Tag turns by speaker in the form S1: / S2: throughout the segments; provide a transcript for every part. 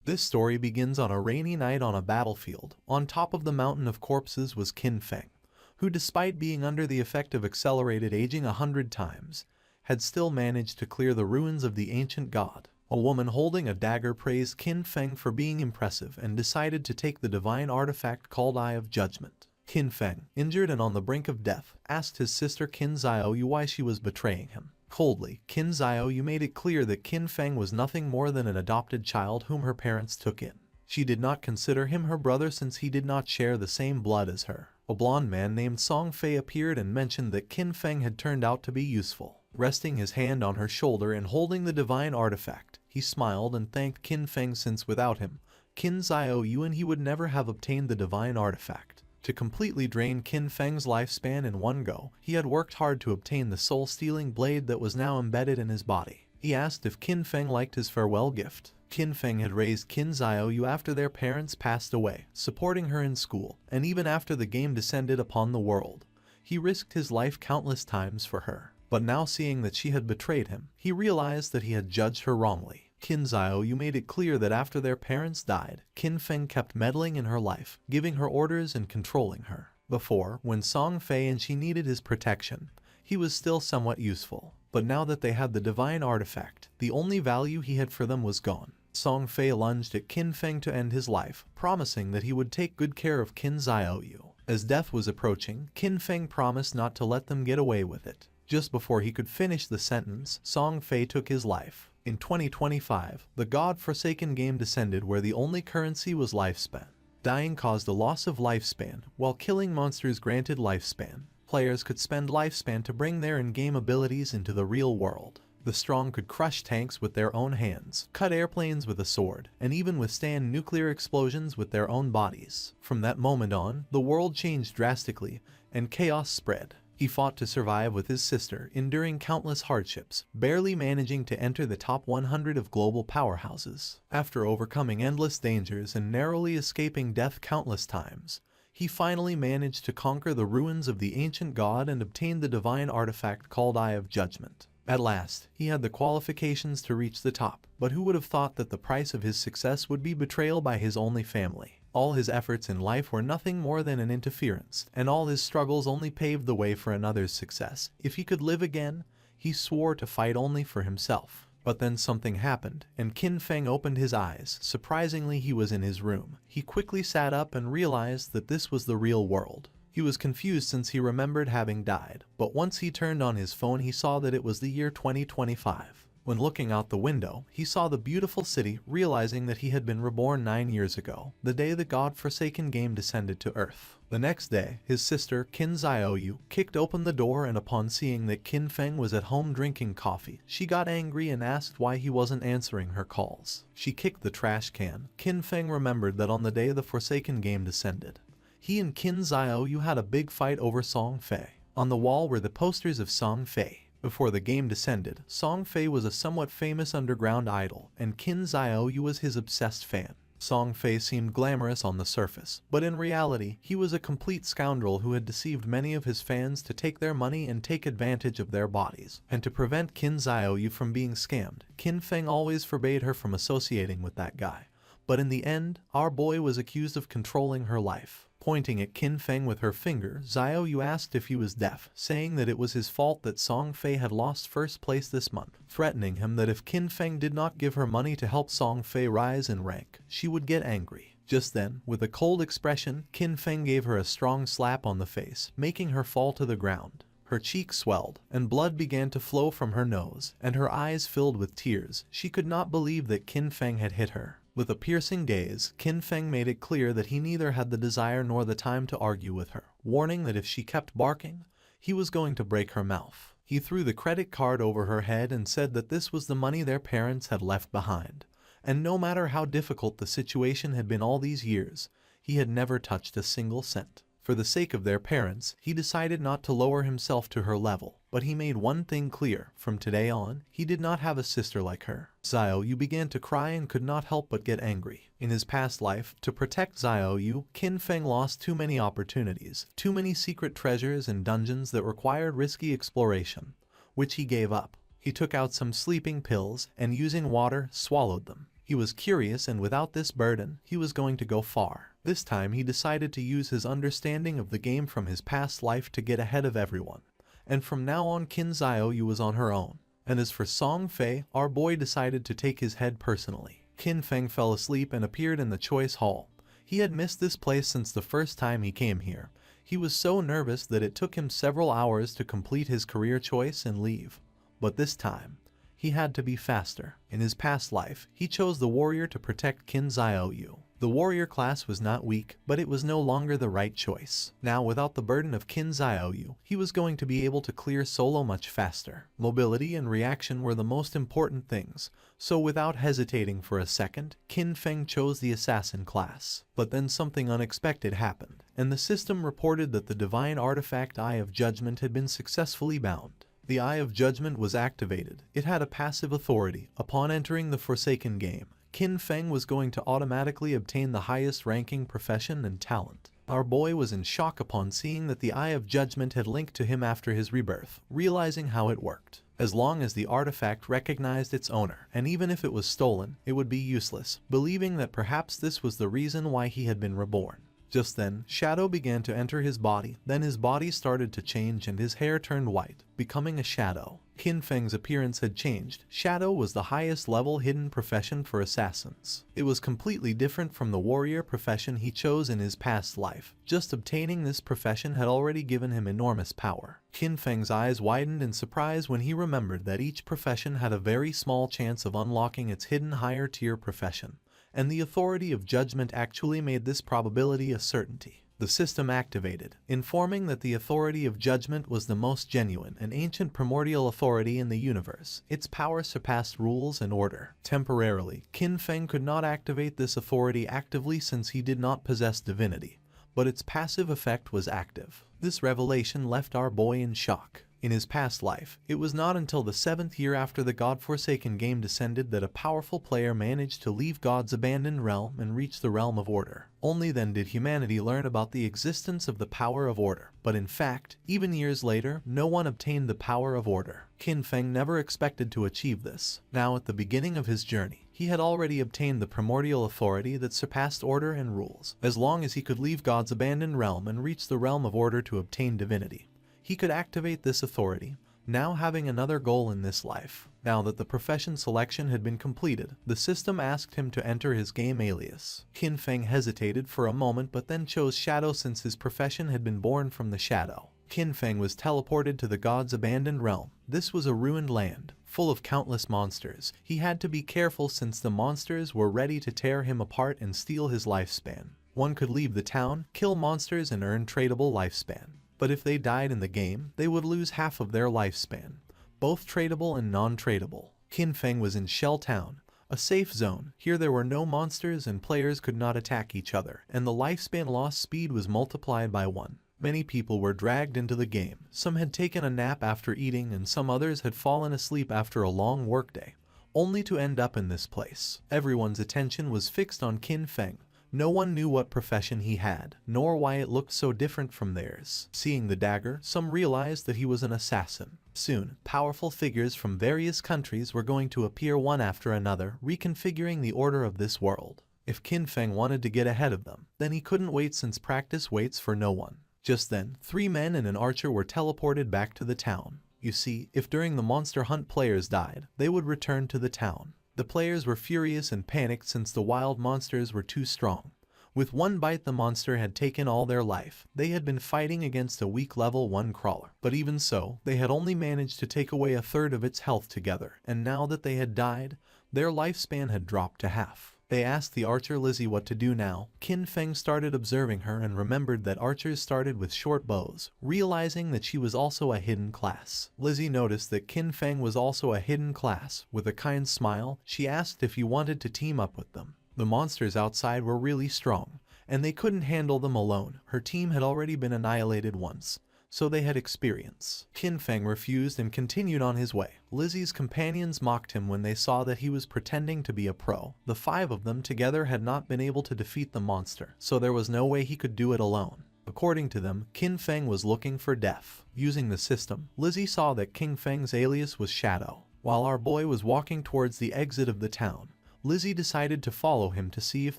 S1: This story begins on a rainy night on a battlefield. On top of the mountain of corpses was Qin Feng, who despite being under the effect of accelerated aging 100 times, had still managed to clear the ruins of the ancient god. A woman holding a dagger praised Qin Feng for being impressive and decided to take the divine artifact called Eye of Judgment. Qin Feng, injured and on the brink of death, asked his sister Qin Xiaoyu why she was betraying him. Coldly, Qin Xiaoyu made it clear that Qin Feng was nothing more than an adopted child whom her parents took in. She did not consider him her brother since he did not share the same blood as her. A blonde man named Song Fei appeared and mentioned that Qin Feng had turned out to be useful. Resting his hand on her shoulder and holding the divine artifact, he smiled and thanked Qin Feng since without him, Qin Xiaoyu and he would never have obtained the divine artifact. To completely drain Qin Feng's lifespan in one go, he had worked hard to obtain the soul-stealing blade that was now embedded in his body. He asked if Qin Feng liked his farewell gift. Qin Feng had raised Qin Xiaoyu after their parents passed away, supporting her in school, and even after the game descended upon the world. He risked his life countless times for her. But now seeing that she had betrayed him, he realized that he had judged her wrongly. Qin Xiaoyu made it clear that after their parents died, Qin Feng kept meddling in her life, giving her orders and controlling her. Before, when Song Fei and she needed his protection, he was still somewhat useful. But now that they had the divine artifact, the only value he had for them was gone. Song Fei lunged at Qin Feng to end his life, promising that he would take good care of Qin Xiaoyu. As death was approaching, Qin Feng promised not to let them get away with it. Just before he could finish the sentence, Song Fei took his life. In 2025, the God-forsaken game descended where the only currency was lifespan. Dying caused a loss of lifespan, while killing monsters granted lifespan. Players could spend lifespan to bring their in-game abilities into the real world. The strong could crush tanks with their own hands, cut airplanes with a sword, and even withstand nuclear explosions with their own bodies. From that moment on, the world changed drastically, and chaos spread. He fought to survive with his sister, enduring countless hardships, barely managing to enter the top 100 of global powerhouses. After overcoming endless dangers and narrowly escaping death countless times, he finally managed to conquer the ruins of the ancient god and obtain the divine artifact called Eye of Judgment. At last, he had the qualifications to reach the top, but who would have thought that the price of his success would be betrayal by his only family? All his efforts in life were nothing more than an interference, and all his struggles only paved the way for another's success. If he could live again, he swore to fight only for himself. But then something happened, and Qin Feng opened his eyes. Surprisingly, he was in his room. He quickly sat up and realized that this was the real world. He was confused since he remembered having died, but once he turned on his phone he saw that it was the year 2025. When looking out the window, he saw the beautiful city, realizing that he had been reborn 9 years ago, the day the God-forsaken game descended to Earth. The next day, his sister, Qin Xiaoyu, kicked open the door and upon seeing that Qin Feng was at home drinking coffee, she got angry and asked why he wasn't answering her calls. She kicked the trash can. Qin Feng remembered that on the day the Forsaken game descended, he and Qin Xiaoyu had a big fight over Song Fei. On the wall were the posters of Song Fei. Before the game descended, Song Fei was a somewhat famous underground idol, and Qin Xiaoyu was his obsessed fan. Song Fei seemed glamorous on the surface, but in reality, he was a complete scoundrel who had deceived many of his fans to take their money and take advantage of their bodies. And to prevent Qin Xiaoyu from being scammed, Qin Feng always forbade her from associating with that guy. But in the end, our boy was accused of controlling her life. Pointing at Qin Feng with her finger, Xiaoyu asked if he was deaf, saying that it was his fault that Song Fei had lost first place this month, threatening him that if Qin Feng did not give her money to help Song Fei rise in rank, she would get angry. Just then, with a cold expression, Qin Feng gave her a strong slap on the face, making her fall to the ground. Her cheeks swelled, and blood began to flow from her nose, and her eyes filled with tears. She could not believe that Qin Feng had hit her. With a piercing gaze, Qin Feng made it clear that he neither had the desire nor the time to argue with her, warning that if she kept barking, he was going to break her mouth. He threw the credit card over her head and said that this was the money their parents had left behind, and no matter how difficult the situation had been all these years, he had never touched a single cent. For the sake of their parents, he decided not to lower himself to her level, but he made one thing clear: from today on, he did not have a sister like her. Xiaoyu began to cry and could not help but get angry. In his past life, to protect Xiaoyu, Qin Feng lost too many opportunities, too many secret treasures and dungeons that required risky exploration, which he gave up. He took out some sleeping pills and using water, swallowed them. He was curious, and without this burden, he was going to go far. This time he decided to use his understanding of the game from his past life to get ahead of everyone. And from now on Qin Xiaoyu was on her own. And as for Song Fei, our boy decided to take his head personally. Qin Feng fell asleep and appeared in the choice hall. He had missed this place since the first time he came here. He was so nervous that it took him several hours to complete his career choice and leave. But this time, he had to be faster. In his past life, he chose the warrior to protect Qin Xiaoyu. The warrior class was not weak, but it was no longer the right choice. Now, without the burden of Qin Xiaoyu, he was going to be able to clear solo much faster. Mobility and reaction were the most important things, so without hesitating for a second, Qin Feng chose the assassin class. But then something unexpected happened, and the system reported that the divine artifact Eye of Judgment had been successfully bound. The Eye of Judgment was activated. It had a passive authority. Upon entering the Forsaken game, Qin Feng was going to automatically obtain the highest ranking profession and talent. Our boy was in shock upon seeing that the Eye of Judgment had linked to him after his rebirth, realizing how it worked. As long as the artifact recognized its owner, and even if it was stolen, it would be useless, believing that perhaps this was the reason why he had been reborn. Just then, shadow began to enter his body, then his body started to change and his hair turned white, becoming a shadow. Qin Feng's appearance had changed. Shadow was the highest level hidden profession for assassins. It was completely different from the warrior profession he chose in his past life. Just obtaining this profession had already given him enormous power. Qin Feng's eyes widened in surprise when he remembered that each profession had a very small chance of unlocking its hidden higher tier profession, and the authority of judgment actually made this probability a certainty. The system activated, informing that the authority of judgment was the most genuine and ancient primordial authority in the universe. Its power surpassed rules and order. Temporarily, Qin Feng could not activate this authority actively since he did not possess divinity, but its passive effect was active. This revelation left our boy in shock. In his past life, it was not until the 7th year after the God-forsaken game descended that a powerful player managed to leave God's abandoned realm and reach the realm of order. Only then did humanity learn about the existence of the power of order. But in fact, even years later, no one obtained the power of order. Qin Feng never expected to achieve this. Now at the beginning of his journey, he had already obtained the primordial authority that surpassed order and rules. As long as he could leave God's abandoned realm and reach the realm of order to obtain divinity, he could activate this authority, now having another goal in this life. Now that the profession selection had been completed, the system asked him to enter his game alias. Qin Feng hesitated for a moment but then chose Shadow since his profession had been born from the shadow. Qin Feng was teleported to the god's abandoned realm. This was a ruined land, full of countless monsters. He had to be careful since the monsters were ready to tear him apart and steal his lifespan. One could leave the town, kill monsters and earn tradable lifespan. But if they died in the game, they would lose half of their lifespan, both tradable and non-tradable. Qin Feng was in Shell Town, a safe zone. Here there were no monsters and players could not attack each other, and the lifespan loss speed was multiplied by 1. Many people were dragged into the game. Some had taken a nap after eating and some others had fallen asleep after a long workday, only to end up in this place. Everyone's attention was fixed on Qin Feng. No one knew what profession he had, nor why it looked so different from theirs. Seeing the dagger, some realized that he was an assassin. Soon, powerful figures from various countries were going to appear one after another, reconfiguring the order of this world. If Qin Feng wanted to get ahead of them, then he couldn't wait since practice waits for no one. Just then, 3 men and an archer were teleported back to the town. You see, if during the monster hunt players died, they would return to the town. The players were furious and panicked since the wild monsters were too strong. With one bite the monster had taken all their life. They had been fighting against a weak level 1 crawler. But even so, they had only managed to take away 1/3 of its health together, and now that they had died, their lifespan had dropped to half. They asked the archer Lizzie what to do now. Qin Feng started observing her and remembered that archers started with short bows, realizing that she was also a hidden class. Lizzie noticed that Qin Feng was also a hidden class. With a kind smile, she asked if he wanted to team up with them. The monsters outside were really strong, and they couldn't handle them alone. Her team had already been annihilated once, so they had experience. Qin Feng refused and continued on his way. Lizzie's companions mocked him when they saw that he was pretending to be a pro. The 5 of them together had not been able to defeat the monster, so there was no way he could do it alone. According to them, Qin Feng was looking for death. Using the system, Lizzie saw that Qin Feng's alias was Shadow. While our boy was walking towards the exit of the town, Lizzie decided to follow him to see if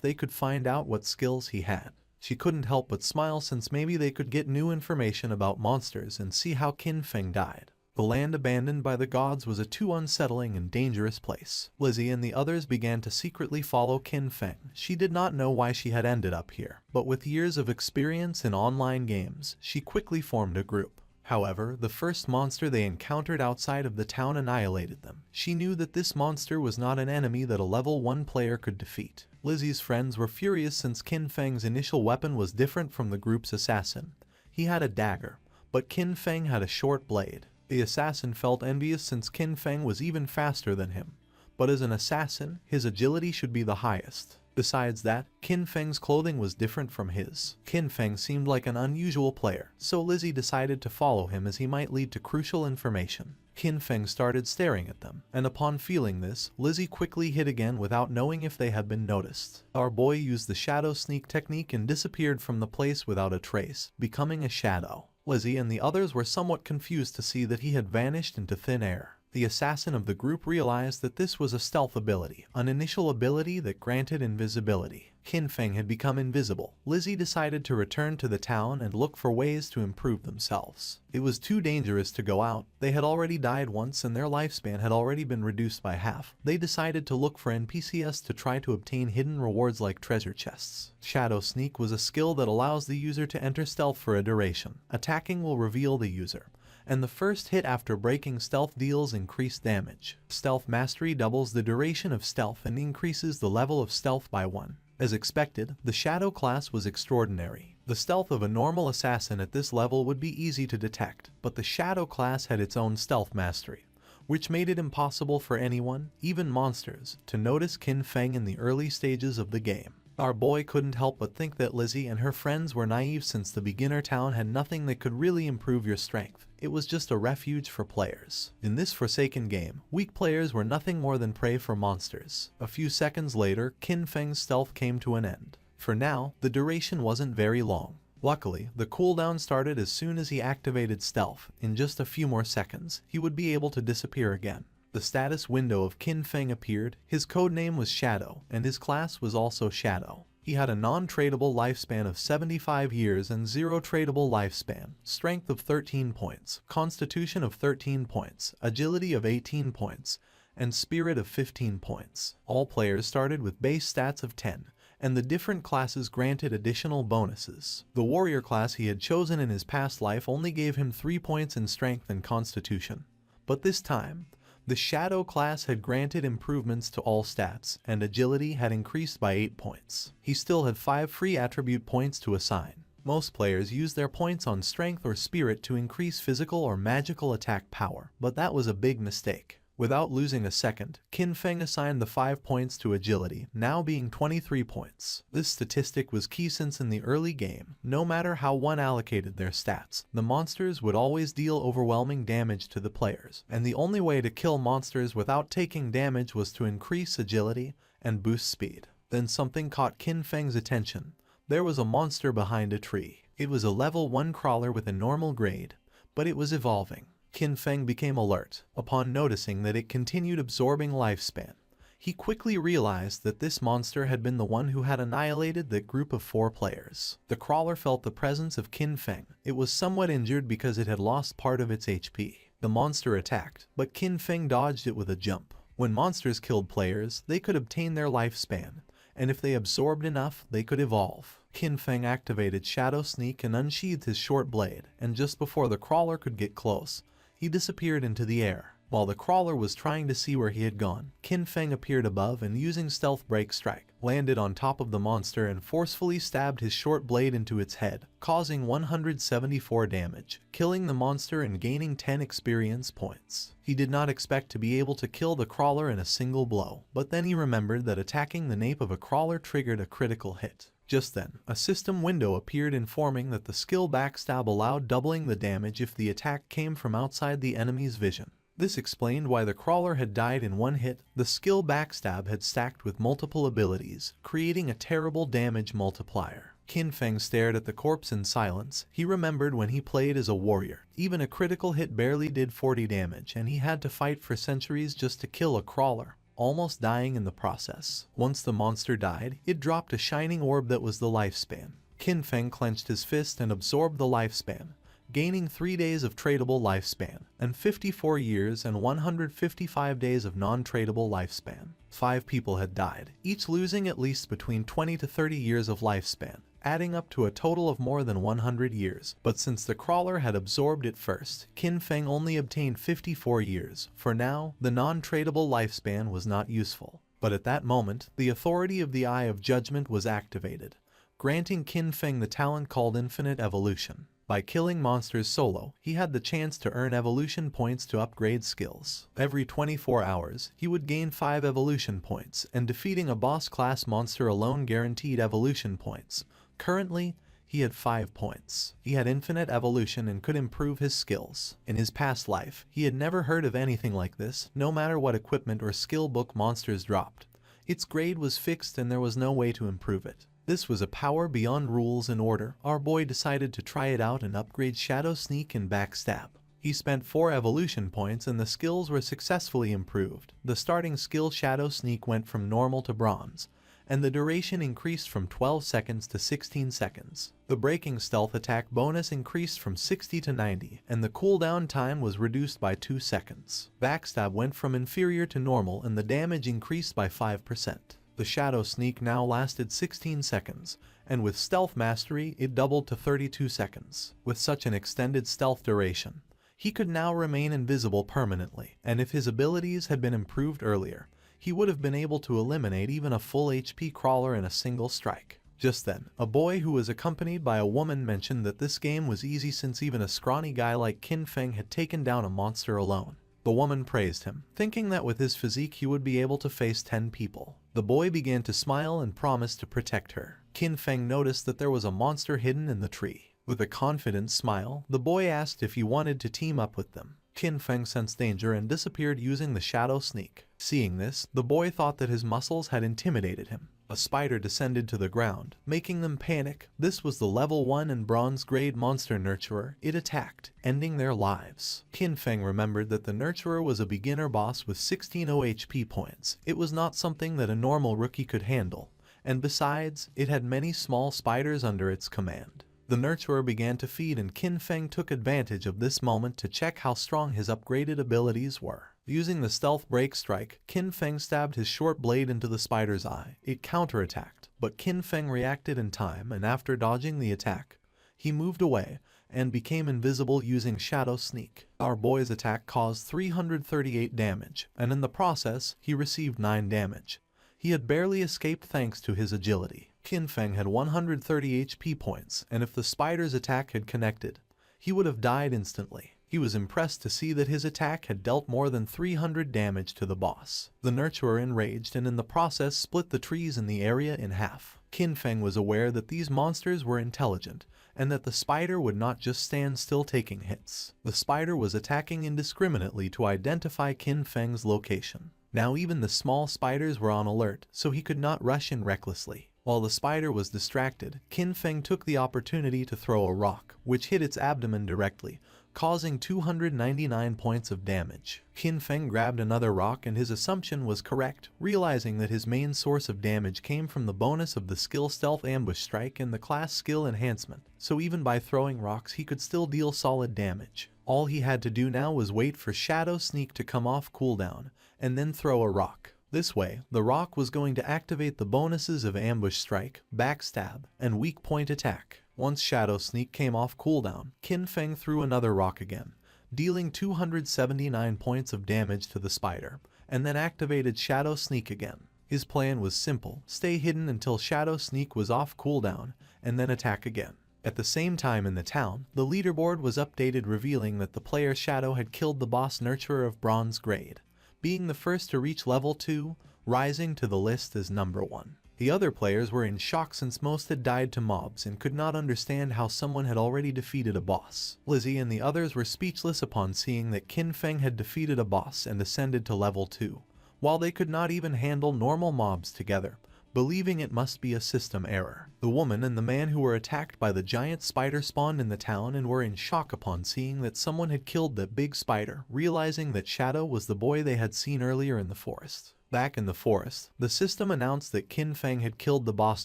S1: they could find out what skills he had. She couldn't help but smile since maybe they could get new information about monsters and see how Qin Feng died. The land abandoned by the gods was a too unsettling and dangerous place. Lizzie and the others began to secretly follow Qin Feng. She did not know why she had ended up here, but with years of experience in online games, she quickly formed a group. However, the first monster they encountered outside of the town annihilated them. She knew that this monster was not an enemy that a level 1 player could defeat. Lizzie's friends were furious since Qin Feng's initial weapon was different from the group's assassin. He had a dagger, but Qin Feng had a short blade. The assassin felt envious since Qin Feng was even faster than him, but as an assassin, his agility should be the highest. Besides that, Qin Feng's clothing was different from his. Qin Feng seemed like an unusual player, so Lizzie decided to follow him as he might lead to crucial information. Qin Feng started staring at them, and upon feeling this, Lizzie quickly hid again without knowing if they had been noticed. Our boy used the shadow sneak technique and disappeared from the place without a trace, becoming a shadow. Lizzie and the others were somewhat confused to see that he had vanished into thin air. The assassin of the group realized that this was a stealth ability, an initial ability that granted invisibility. Qin Feng had become invisible. Lizzie decided to return to the town and look for ways to improve themselves. It was too dangerous to go out. They had already died once and their lifespan had already been reduced by half. They decided to look for NPCs to try to obtain hidden rewards like treasure chests. Shadow Sneak was a skill that allows the user to enter stealth for a duration. Attacking will reveal the user, and the first hit after breaking stealth deals increased damage. Stealth Mastery doubles the duration of stealth and increases the level of stealth by 1. As expected, the Shadow class was extraordinary. The stealth of a normal assassin at this level would be easy to detect, but the Shadow class had its own stealth mastery, which made it impossible for anyone, even monsters, to notice Qin Feng in the early stages of the game. Our boy couldn't help but think that Lizzie and her friends were naive since the beginner town had nothing that could really improve your strength. It was just a refuge for players. In this forsaken game, weak players were nothing more than prey for monsters. A few seconds later, Qin Feng's stealth came to an end. For now, the duration wasn't very long. Luckily, the cooldown started as soon as he activated stealth. In just a few more seconds, he would be able to disappear again. The status window of Qin Feng appeared. His codename was Shadow, and his class was also Shadow. He had a non-tradable lifespan of 75 years and 0 tradable lifespan, strength of 13 points, constitution of 13 points, agility of 18 points, and spirit of 15 points. All players started with base stats of 10, and the different classes granted additional bonuses. The warrior class he had chosen in his past life only gave him 3 points in strength and constitution. But this time, the Shadow class had granted improvements to all stats, and agility had increased by 8 points. He still had 5 free attribute points to assign. Most players use their points on strength or spirit to increase physical or magical attack power, but that was a big mistake. Without losing a second, Qin Feng assigned the 5 points to agility, now being 23 points. This statistic was key since in the early game, no matter how one allocated their stats, the monsters would always deal overwhelming damage to the players, and the only way to kill monsters without taking damage was to increase agility and boost speed. Then something caught Qin Feng's attention. There was a monster behind a tree. It was a level 1 crawler with a normal grade, but it was evolving. Qin Feng became alert upon noticing that it continued absorbing lifespan. He quickly realized that this monster had been the one who had annihilated that group of 4 players. The crawler felt the presence of Qin Feng. It was somewhat injured because it had lost part of its HP. The monster attacked, but Qin Feng dodged it with a jump. When monsters killed players, they could obtain their lifespan, and if they absorbed enough, they could evolve. Qin Feng activated Shadow Sneak and unsheathed his short blade, and just before the crawler could get close, he disappeared into the air. While the crawler was trying to see where he had gone, Qin Feng appeared above and using Stealth Break Strike, landed on top of the monster and forcefully stabbed his short blade into its head, causing 174 damage, killing the monster and gaining 10 experience points. He did not expect to be able to kill the crawler in a single blow, but then he remembered that attacking the nape of a crawler triggered a critical hit. Just then, a system window appeared informing that the skill Backstab allowed doubling the damage if the attack came from outside the enemy's vision. This explained why the crawler had died in one hit. The skill Backstab had stacked with multiple abilities, creating a terrible damage multiplier. Qin Feng stared at the corpse in silence. He remembered when he played as a warrior. Even a critical hit barely did 40 damage, and he had to fight for centuries just to kill a crawler. almost dying in the process. Once the monster died, it dropped a shining orb that was the lifespan. Qin Feng clenched his fist and absorbed the lifespan, gaining 3 days of tradable lifespan, and 54 years and 155 days of non-tradable lifespan. 5 people had died, each losing at least between 20 to 30 years of lifespan, adding up to a total of more than 100 years. But since the crawler had absorbed it first, Qin Feng only obtained 54 years. For now, the non-tradable lifespan was not useful. But at that moment, the authority of the Eye of Judgment was activated, granting Qin Feng the talent called Infinite Evolution. By killing monsters solo, he had the chance to earn evolution points to upgrade skills. Every 24 hours, he would gain 5 evolution points, and defeating a boss-class monster alone guaranteed evolution points. Currently, he had 5 points. He had infinite evolution and could improve his skills. In his past life, he had never heard of anything like this, no matter what equipment or skill book monsters dropped. Its grade was fixed and there was no way to improve it. This was a power beyond rules and order. Our boy decided to try it out and upgrade Shadow Sneak and Backstab. He spent 4 evolution points and the skills were successfully improved. The starting skill Shadow Sneak went from normal to bronze, and the duration increased from 12 seconds to 16 seconds. The breaking stealth attack bonus increased from 60 to 90, and the cooldown time was reduced by 2 seconds. Backstab went from inferior to normal and the damage increased by 5%. The Shadow Sneak now lasted 16 seconds, and with Stealth Mastery it doubled to 32 seconds. With such an extended stealth duration, he could now remain invisible permanently, and if his abilities had been improved earlier, he would have been able to eliminate even a full HP crawler in a single strike. Just then, a boy who was accompanied by a woman mentioned that this game was easy since even a scrawny guy like Qin Feng had taken down a monster alone. The woman praised him, thinking that with his physique he would be able to face 10 people. The boy began to smile and promised to protect her. Qin Feng noticed that there was a monster hidden in the tree. With a confident smile, the boy asked if he wanted to team up with them. Qin Feng sensed danger and disappeared using the Shadow Sneak. Seeing this, the boy thought that his muscles had intimidated him. A spider descended to the ground, making them panic. This was the level 1 and bronze grade monster nurturer. It attacked, ending their lives. Qin Feng remembered that the nurturer was a beginner boss with 16 OHP points. It was not something that a normal rookie could handle, and besides, it had many small spiders under its command. The nurturer began to feed and Qin Feng took advantage of this moment to check how strong his upgraded abilities were. Using the stealth break strike, Qin Feng stabbed his short blade into the spider's eye. It counterattacked, but Qin Feng reacted in time and after dodging the attack, he moved away and became invisible using Shadow Sneak. Our boy's attack caused 338 damage, and in the process, he received 9 damage. He had barely escaped thanks to his agility. Qin Feng had 130 HP points, and if the spider's attack had connected, he would have died instantly. He was impressed to see that his attack had dealt more than 300 damage to the boss. The nurturer enraged and in the process split the trees in the area in half. Qin Feng was aware that these monsters were intelligent, and that the spider would not just stand still taking hits. The spider was attacking indiscriminately to identify Qin Feng's location. Now even the small spiders were on alert, so he could not rush in recklessly. While the spider was distracted, Qin Feng took the opportunity to throw a rock, which hit its abdomen directly, causing 299 points of damage. Qin Feng grabbed another rock and his assumption was correct, realizing that his main source of damage came from the bonus of the skill Stealth Ambush Strike and the class skill Enhancement, so even by throwing rocks he could still deal solid damage. All he had to do now was wait for Shadow Sneak to come off cooldown, and then throw a rock. This way, the rock was going to activate the bonuses of Ambush Strike, Backstab, and Weak Point Attack. Once Shadow Sneak came off cooldown, Qin Feng threw another rock again, dealing 279 points of damage to the spider, and then activated Shadow Sneak again. His plan was simple: stay hidden until Shadow Sneak was off cooldown, and then attack again. At the same time in the town, the leaderboard was updated revealing that the player Shadow had killed the boss nurturer of bronze grade, being the first to reach level 2, rising to the list as number 1. The other players were in shock since most had died to mobs and could not understand how someone had already defeated a boss. Lizzie and the others were speechless upon seeing that Qin Feng had defeated a boss and ascended to level 2, while they could not even handle normal mobs together, believing it must be a system error. The woman and the man who were attacked by the giant spider spawned in the town and were in shock upon seeing that someone had killed that big spider, realizing that Shadow was the boy they had seen earlier in the forest. Back in the forest, the system announced that Qin Feng had killed the boss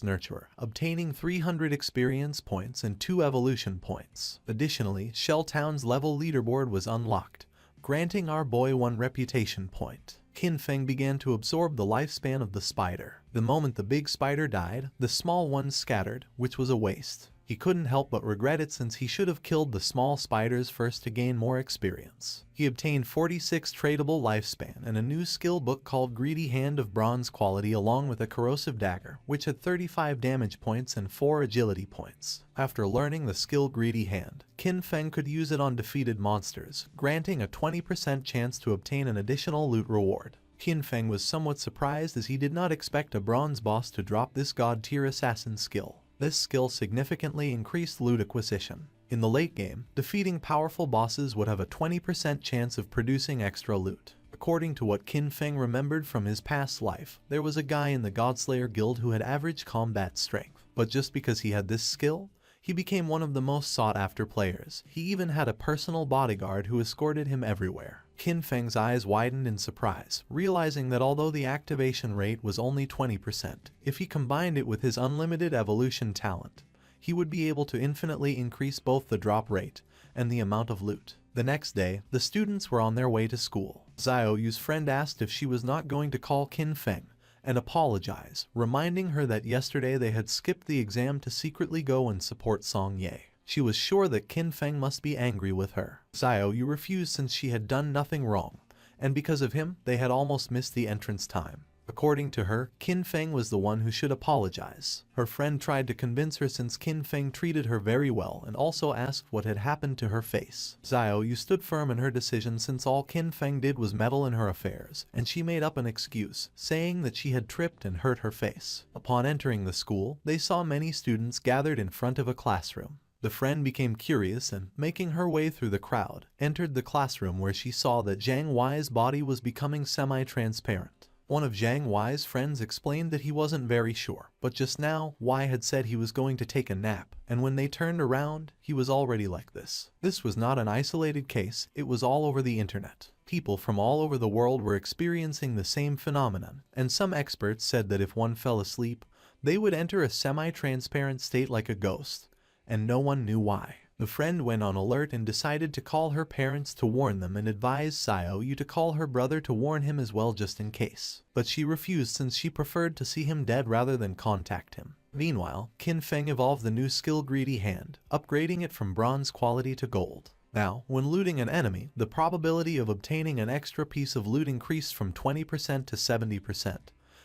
S1: nurturer, obtaining 300 experience points and 2 evolution points. Additionally, Shell Town's level leaderboard was unlocked, granting our boy 1 reputation point. Qin Feng began to absorb the lifespan of the spider. The moment the big spider died, the small ones scattered, which was a waste. He couldn't help but regret it since he should have killed the small spiders first to gain more experience. He obtained 46 tradable lifespan and a new skill book called Greedy Hand of bronze quality along with a corrosive dagger, which had 35 damage points and 4 agility points. After learning the skill Greedy Hand, Qin Feng could use it on defeated monsters, granting a 20% chance to obtain an additional loot reward. Qin Feng was somewhat surprised as he did not expect a bronze boss to drop this god-tier assassin skill. This skill significantly increased loot acquisition. In the late game, defeating powerful bosses would have a 20% chance of producing extra loot. According to what Qin Feng remembered from his past life, there was a guy in the Godslayer guild who had average combat strength, but just because he had this skill, he became one of the most sought-after players. He even had a personal bodyguard who escorted him everywhere. Qin Feng's eyes widened in surprise, realizing that although the activation rate was only 20%, if he combined it with his unlimited evolution talent, he would be able to infinitely increase both the drop rate and the amount of loot. The next day, the students were on their way to school. Xiaoyu's friend asked if she was not going to call Qin Feng and apologize, reminding her that yesterday they had skipped the exam to secretly go and support Song Ye. She was sure that Qin Feng must be angry with her. Xiaoyu refused since she had done nothing wrong, and because of him, they had almost missed the entrance time. According to her, Qin Feng was the one who should apologize. Her friend tried to convince her since Qin Feng treated her very well and also asked what had happened to her face. Xiaoyu stood firm in her decision since all Qin Feng did was meddle in her affairs, and she made up an excuse, saying that she had tripped and hurt her face. Upon entering the school, they saw many students gathered in front of a classroom. The friend became curious and, making her way through the crowd, entered the classroom where she saw that Zhang Wei's body was becoming semi-transparent. One of Zhang Wei's friends explained that he wasn't very sure, but just now, Wei had said he was going to take a nap, and when they turned around, he was already like this. This was not an isolated case, it was all over the internet. People from all over the world were experiencing the same phenomenon, and some experts said that if one fell asleep, they would enter a semi-transparent state like a ghost, and no one knew why. The friend went on alert and decided to call her parents to warn them and advised Xiaoyu to call her brother to warn him as well just in case. But she refused since she preferred to see him dead rather than contact him. Meanwhile, Qin Feng evolved the new skill Greedy Hand, upgrading it from bronze quality to gold. Now, when looting an enemy, the probability of obtaining an extra piece of loot increased from 20% to 70%.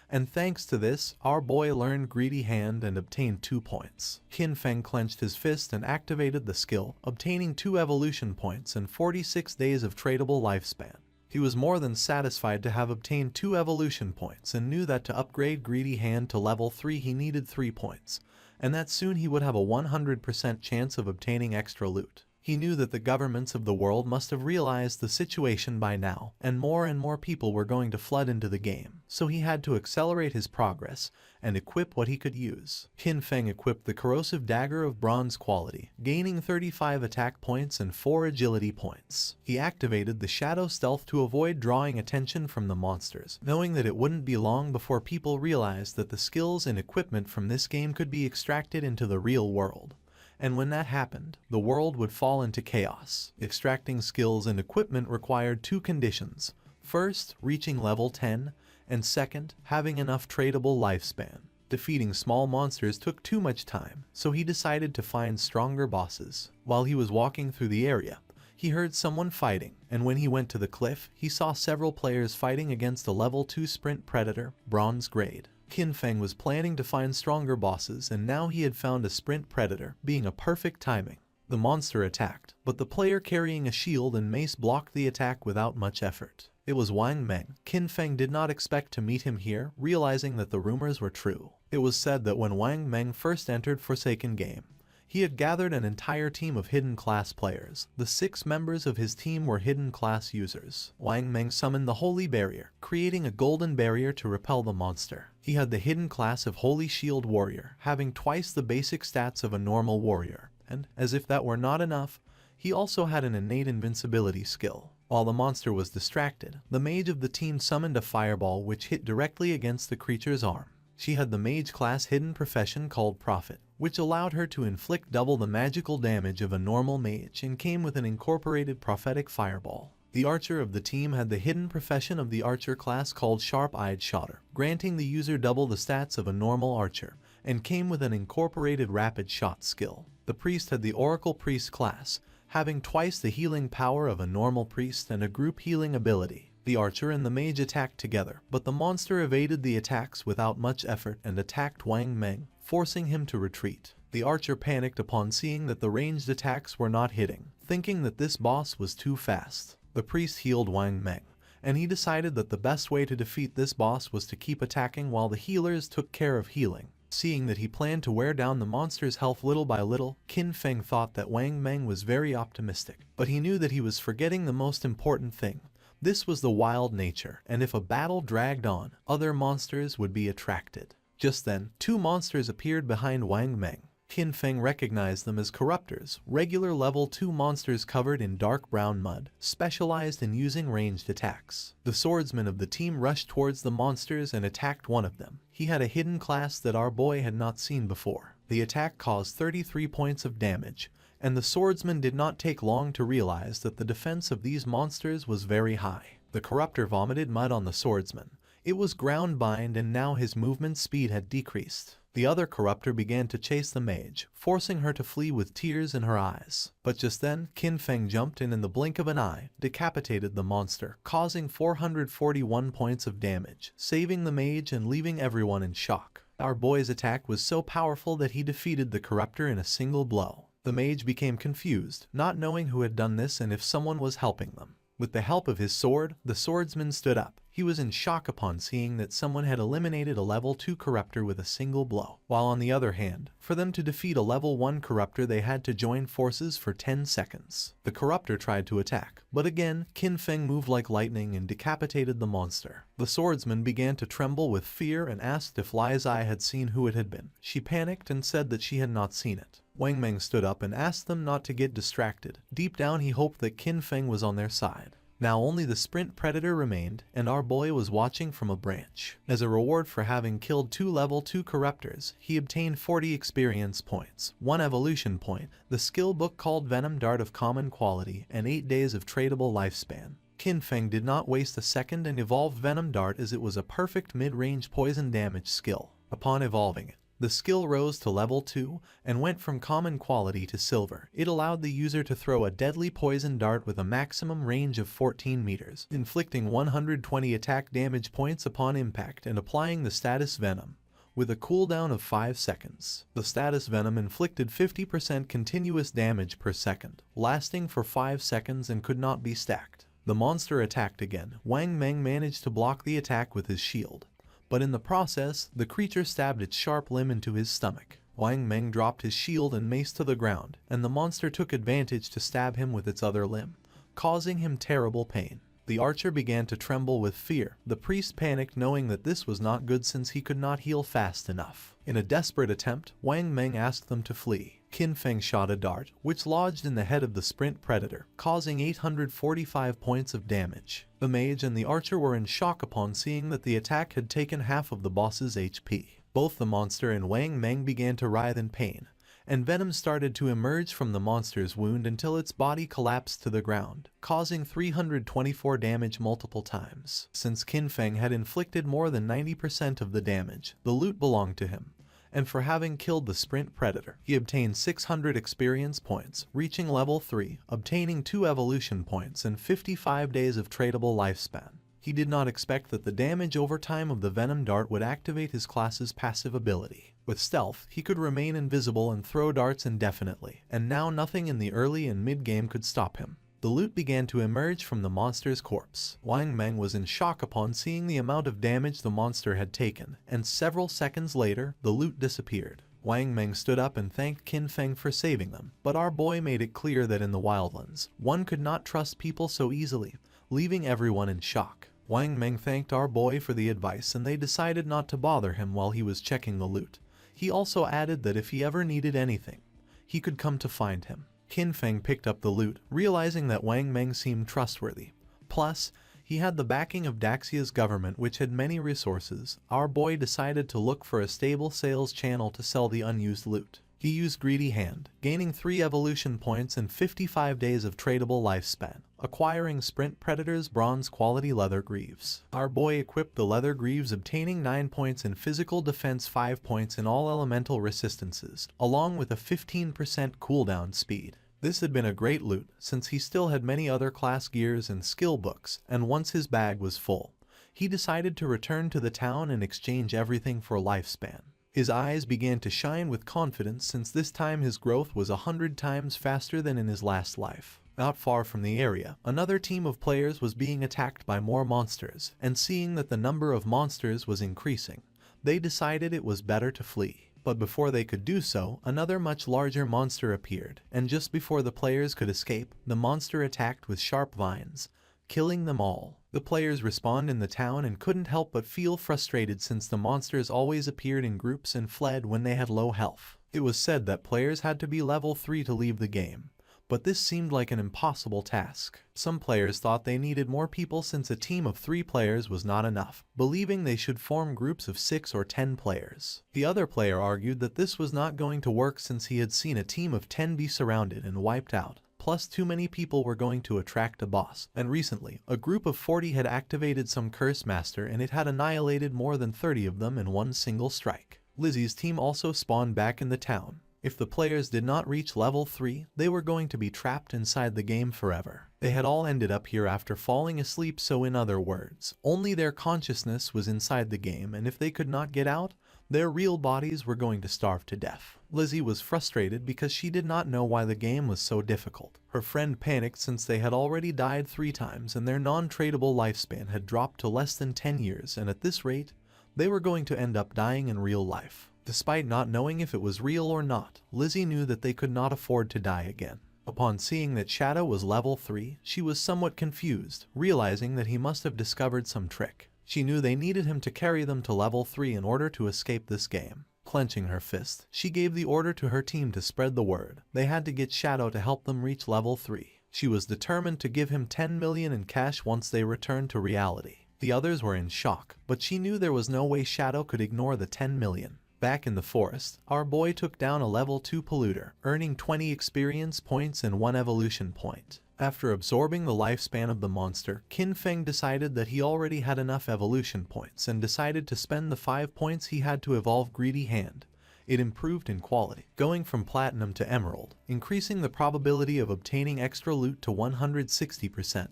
S1: And thanks to this, our boy learned Greedy Hand and obtained 2 points. Qin Feng clenched his fist and activated the skill, obtaining 2 evolution points and 46 days of tradable lifespan. He was more than satisfied to have obtained 2 evolution points and knew that to upgrade Greedy Hand to level 3 he needed 3 points, and that soon he would have a 100% chance of obtaining extra loot. He knew that the governments of the world must have realized the situation by now, and more people were going to flood into the game, so he had to accelerate his progress and equip what he could use. Qin Feng equipped the corrosive dagger of bronze quality, gaining 35 attack points and 4 agility points. He activated the shadow stealth to avoid drawing attention from the monsters, knowing that it wouldn't be long before people realized that the skills and equipment from this game could be extracted into the real world. And when that happened, the world would fall into chaos. Extracting skills and equipment required 2 conditions. First, reaching level 10, and second, having enough tradable lifespan. Defeating small monsters took too much time, so he decided to find stronger bosses. While he was walking through the area, he heard someone fighting, and when he went to the cliff, he saw several players fighting against a level 2 sprint predator, bronze grade. Qin Feng was planning to find stronger bosses, and now he had found a sprint predator, being a perfect timing. The monster attacked, but the player carrying a shield and mace blocked the attack without much effort. It was Wang Meng. Qin Feng did not expect to meet him here, realizing that the rumors were true. It was said that when Wang Meng first entered Forsaken Game, he had gathered an entire team of hidden class players. The 6 members of his team were hidden class users. Wang Meng summoned the Holy Barrier, creating a golden barrier to repel the monster. He had the hidden class of Holy Shield Warrior, having twice the basic stats of a normal warrior, and, as if that were not enough, he also had an innate invincibility skill. While the monster was distracted, the mage of the team summoned a fireball which hit directly against the creature's arm. She had the mage class hidden profession called Prophet, which allowed her to inflict double the magical damage of a normal mage and came with an incorporated prophetic fireball. The archer of the team had the hidden profession of the archer class called Sharp-Eyed Shotter, granting the user double the stats of a normal archer, and came with an incorporated rapid shot skill. The priest had the Oracle Priest class, having twice the healing power of a normal priest and a group healing ability. The archer and the mage attacked together, but the monster evaded the attacks without much effort and attacked Wang Meng, forcing him to retreat. The archer panicked upon seeing that the ranged attacks were not hitting, thinking that this boss was too fast. The priest healed Wang Meng, and he decided that the best way to defeat this boss was to keep attacking while the healers took care of healing. Seeing that he planned to wear down the monster's health little by little, Qin Feng thought that Wang Meng was very optimistic, but he knew that he was forgetting the most important thing. This was the wild nature, and if a battle dragged on, other monsters would be attracted. Just then, two monsters appeared behind Wang Meng. Qin Feng recognized them as corruptors, regular level 2 monsters covered in dark brown mud, specialized in using ranged attacks. The swordsman of the team rushed towards the monsters and attacked one of them. He had a hidden class that our boy had not seen before. The attack caused 33 points of damage, and the swordsman did not take long to realize that the defense of these monsters was very high. The corruptor vomited mud on the swordsman. It was ground bind and now his movement speed had decreased. The other corruptor began to chase the mage, forcing her to flee with tears in her eyes. But just then, Qin Feng jumped in the blink of an eye, decapitated the monster, causing 441 points of damage, saving the mage and leaving everyone in shock. Our boy's attack was so powerful that he defeated the corruptor in a single blow. The mage became confused, not knowing who had done this and if someone was helping them. With the help of his sword, the swordsman stood up. He was in shock upon seeing that someone had eliminated a level 2 corruptor with a single blow. While on the other hand, for them to defeat a level 1 corruptor they had to join forces for 10 seconds. The corruptor tried to attack, but again, Qin Feng moved like lightning and decapitated the monster. The swordsman began to tremble with fear and asked if Li's Eye had seen who it had been. She panicked and said that she had not seen it. Wang Meng stood up and asked them not to get distracted. Deep down he hoped that Qin Feng was on their side. Now only the sprint predator remained, and our boy was watching from a branch. As a reward for having killed 2 level 2 corruptors, he obtained 40 experience points, 1 evolution point, the skill book called Venom Dart of common quality, and 8 days of tradable lifespan. Qin Feng did not waste a second and evolved Venom Dart as it was a perfect mid-range poison damage skill. Upon evolving it, the skill rose to level 2 and went from common quality to silver. It allowed the user to throw a deadly poison dart with a maximum range of 14 meters, inflicting 120 attack damage points upon impact and applying the status Venom, with a cooldown of 5 seconds. The status Venom inflicted 50% continuous damage per second, lasting for 5 seconds and could not be stacked. The monster attacked again. Wang Meng managed to block the attack with his shield, but in the process, the creature stabbed its sharp limb into his stomach. Wang Meng dropped his shield and mace to the ground, and the monster took advantage to stab him with its other limb, causing him terrible pain. The archer began to tremble with fear. The priest panicked knowing that this was not good since he could not heal fast enough. In a desperate attempt, Wang Meng asked them to flee. Qin Feng shot a dart, which lodged in the head of the sprint predator, causing 845 points of damage. The mage and the archer were in shock upon seeing that the attack had taken half of the boss's HP. Both the monster and Wang Meng began to writhe in pain, and venom started to emerge from the monster's wound until its body collapsed to the ground, causing 324 damage multiple times. Since Qin Feng had inflicted more than 90% of the damage, the loot belonged to him, and for having killed the sprint predator, he obtained 600 experience points, reaching level 3, obtaining 2 evolution points and 55 days of tradable lifespan. He did not expect that the damage over time of the Venom Dart would activate his class's passive ability. With stealth, he could remain invisible and throw darts indefinitely, and now nothing in the early and mid-game could stop him. The loot began to emerge from the monster's corpse. Wang Meng was in shock upon seeing the amount of damage the monster had taken, and several seconds later, the loot disappeared. Wang Meng stood up and thanked Qin Feng for saving them, but our boy made it clear that in the wildlands, one could not trust people so easily, leaving everyone in shock. Wang Meng thanked our boy for the advice and they decided not to bother him while he was checking the loot. He also added that if he ever needed anything, he could come to find him. Qin Feng picked up the loot, realizing that Wang Meng seemed trustworthy, Plus, he had the backing of Daxia's government, which had many resources. Our boy decided to look for a stable sales channel to sell the unused loot. He used Greedy Hand, gaining 3 evolution points and 55 days of tradable lifespan, acquiring Sprint Predator's bronze quality leather greaves. Our boy equipped the leather greaves, obtaining 9 points in physical defense, 5 points in all elemental resistances, along with a 15% cooldown speed. This had been a great loot, since he still had many other class gears and skill books, and once his bag was full, he decided to return to the town and exchange everything for lifespan. His eyes began to shine with confidence, since this time his growth was 100 times faster than in his last life. Not far from the area, another team of players was being attacked by more monsters, and seeing that the number of monsters was increasing, they decided it was better to flee. But before they could do so, another much larger monster appeared, and just before the players could escape, the monster attacked with sharp vines, killing them all. The players respawned in the town and couldn't help but feel frustrated, since the monsters always appeared in groups and fled when they had low health. It was said that players had to be level 3 to leave the game, but this seemed like an impossible task. Some players thought they needed more people, since a team of 3 players was not enough, believing they should form groups of 6 or 10 players. The other player argued that this was not going to work, since he had seen a team of 10 be surrounded and wiped out. Plus, too many people were going to attract a boss, and recently, a group of 40 had activated some curse master and it had annihilated more than 30 of them in one single strike. Lizzie's team also spawned back in the town. If the players did not reach level 3, they were going to be trapped inside the game forever. They had all ended up here after falling asleep, so in other words, only their consciousness was inside the game, and if they could not get out, their real bodies were going to starve to death. Lizzie was frustrated because she did not know why the game was so difficult. Her friend panicked, since they had already died 3 times and their non-tradable lifespan had dropped to less than 10 years, and at this rate, they were going to end up dying in real life. Despite not knowing if it was real or not, Lizzie knew that they could not afford to die again. Upon seeing that Shadow was level 3, she was somewhat confused, realizing that he must have discovered some trick. She knew they needed him to carry them to level 3 in order to escape this game. Clenching her fist, she gave the order to her team to spread the word. They had to get Shadow to help them reach level 3. She was determined to give him 10 million in cash once they returned to reality. The others were in shock, but she knew there was no way Shadow could ignore the 10 million. Back in the forest, our boy took down a level 2 polluter, earning 20 experience points and 1 evolution point. After absorbing the lifespan of the monster, Qin Feng decided that he already had enough evolution points and decided to spend the 5 points he had to evolve Greedy Hand. It improved in quality, going from platinum to emerald, increasing the probability of obtaining extra loot to 160%,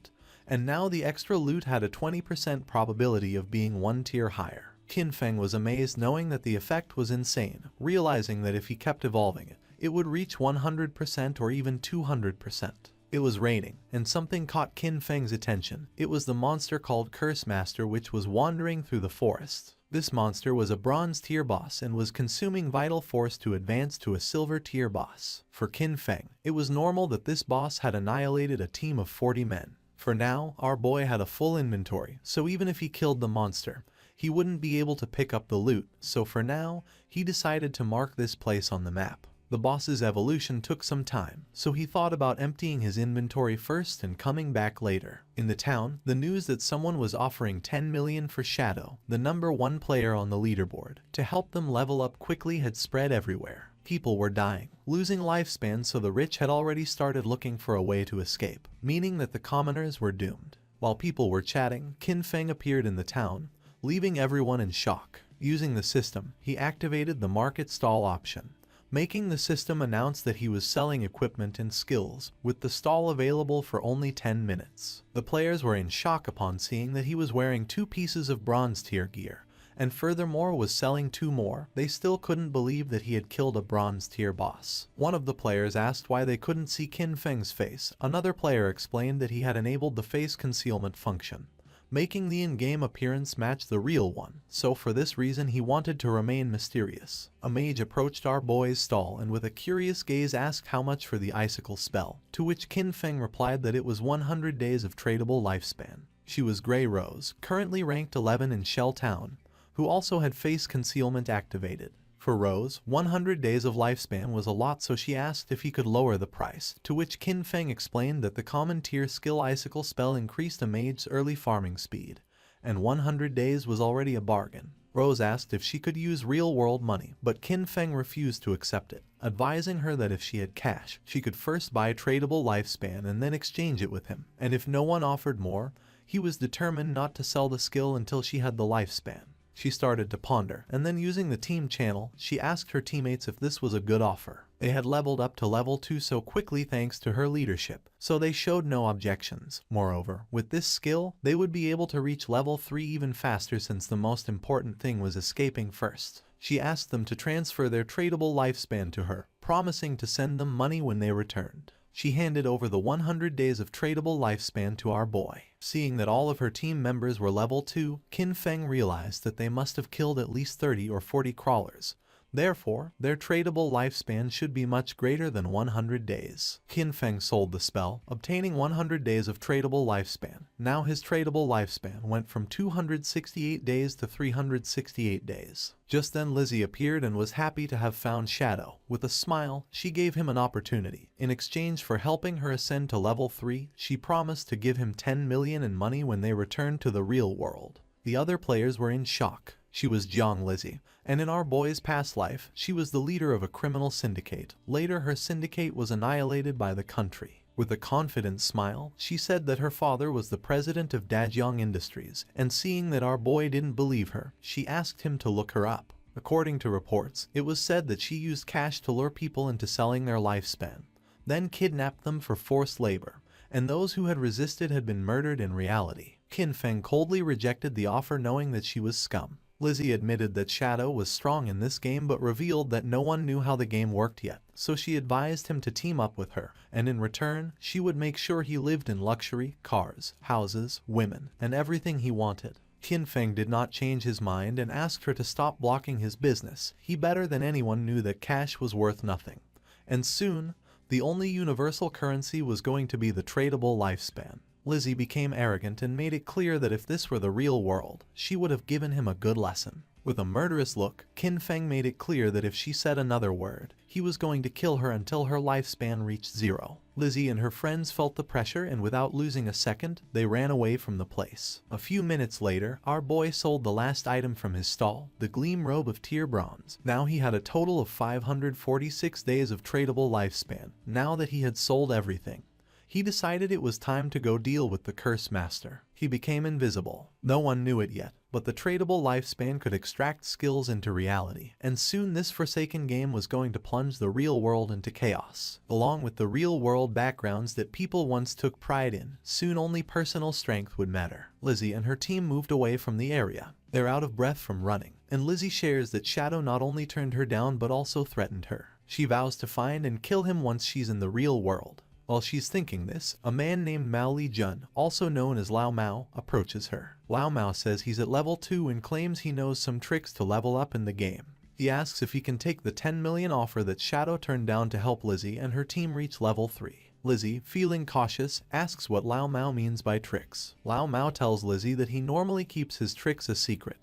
S1: and now the extra loot had a 20% probability of being 1 tier higher. Qin Feng was amazed, knowing that the effect was insane, realizing that if he kept evolving it, it would reach 100% or even 200%. It was raining, and something caught Qin Feng's attention. It was the monster called Curse Master, which was wandering through the forest. This monster was a bronze tier boss and was consuming vital force to advance to a silver tier boss. For Qin Feng, it was normal that this boss had annihilated a team of 40 men. For now, our boy had a full inventory, so even if he killed the monster, he wouldn't be able to pick up the loot, so for now, he decided to mark this place on the map. The boss's evolution took some time, so he thought about emptying his inventory first and coming back later. In the town, the news that someone was offering 10 million for Shadow, the number 1 player on the leaderboard, to help them level up quickly had spread everywhere. People were dying, losing lifespan, so the rich had already started looking for a way to escape, meaning that the commoners were doomed. While people were chatting, Qin Feng appeared in the town, leaving everyone in shock. Using the system, he activated the market stall option, making the system announce that he was selling equipment and skills, with the stall available for only 10 minutes. The players were in shock upon seeing that he was wearing 2 pieces of bronze tier gear, and furthermore was selling 2 more. They still couldn't believe that he had killed a bronze tier boss. One of the players asked why they couldn't see Qin Feng's face. Another player explained that he had enabled the face concealment function, making the in-game appearance match the real one, so for this reason he wanted to remain mysterious. A mage approached our boy's stall and with a curious gaze asked how much for the icicle spell, to which Qin Feng replied that it was 100 days of tradable lifespan. She was Grey Rose, currently ranked 11 in Shell Town, who also had face concealment activated. For Rose, 100 days of lifespan was a lot, so she asked if he could lower the price, to which Qin Feng explained that the common tier skill icicle spell increased a mage's early farming speed, and 100 days was already a bargain. Rose asked if she could use real-world money, but Qin Feng refused to accept it, advising her that if she had cash, she could first buy tradable lifespan and then exchange it with him, and if no one offered more, he was determined not to sell the skill until she had the lifespan. She started to ponder, and then using the team channel, she asked her teammates if this was a good offer. They had leveled up to level 2 so quickly thanks to her leadership, so they showed no objections. Moreover, with this skill, they would be able to reach level 3 even faster since the most important thing was escaping first. She asked them to transfer their tradable lifespan to her, promising to send them money when they returned. She handed over the 100 days of tradable lifespan to our boy. Seeing that all of her team members were level 2, Qin Feng realized that they must have killed at least 30 or 40 crawlers. Therefore, their tradable lifespan should be much greater than 100 days. Qin Feng sold the spell, obtaining 100 days of tradable lifespan. Now his tradable lifespan went from 268 days to 368 days. Just then Lizzie appeared and was happy to have found Shadow. With a smile, she gave him an opportunity. In exchange for helping her ascend to level 3, she promised to give him 10 million in money when they returned to the real world. The other players were in shock. She was young Lizzie, and in our boy's past life, she was the leader of a criminal syndicate. Later, her syndicate was annihilated by the country. With a confident smile, she said that her father was the president of Dajong Industries, and seeing that our boy didn't believe her, she asked him to look her up. According to reports, it was said that she used cash to lure people into selling their lifespan, then kidnapped them for forced labor, and those who had resisted had been murdered in reality. Qin Feng coldly rejected the offer knowing that she was scum. Lizzie admitted that Shadow was strong in this game but revealed that no one knew how the game worked yet, so she advised him to team up with her, and in return, she would make sure he lived in luxury, cars, houses, women, and everything he wanted. Qin Feng did not change his mind and asked her to stop blocking his business. He better than anyone knew that cash was worth nothing. And soon, the only universal currency was going to be the tradable lifespan. Lizzie became arrogant and made it clear that if this were the real world, she would have given him a good lesson. With a murderous look, Qin Feng made it clear that if she said another word, he was going to kill her until her lifespan reached 0. Lizzie and her friends felt the pressure and without losing a second, they ran away from the place. A few minutes later, our boy sold the last item from his stall, the Gleam Robe of Tier Bronze. Now he had a total of 546 days of tradable lifespan, now that he had sold everything. He decided it was time to go deal with the Curse Master. He became invisible. No one knew it yet, but the tradable lifespan could extract skills into reality, and soon this forsaken game was going to plunge the real world into chaos. Along with the real world backgrounds that people once took pride in, soon only personal strength would matter. Lizzie and her team moved away from the area. They're out of breath from running, and Lizzie shares that Shadow not only turned her down but also threatened her. She vows to find and kill him once she's in the real world. While she's thinking this, a man named Mao Li Jun, also known as Lao Mao, approaches her. Lao Mao says he's at level 2 and claims he knows some tricks to level up in the game. He asks if he can take the 10 million offer that Shadow turned down to help Lizzie and her team reach level 3. Lizzie, feeling cautious, asks what Lao Mao means by tricks. Lao Mao tells Lizzie that he normally keeps his tricks a secret,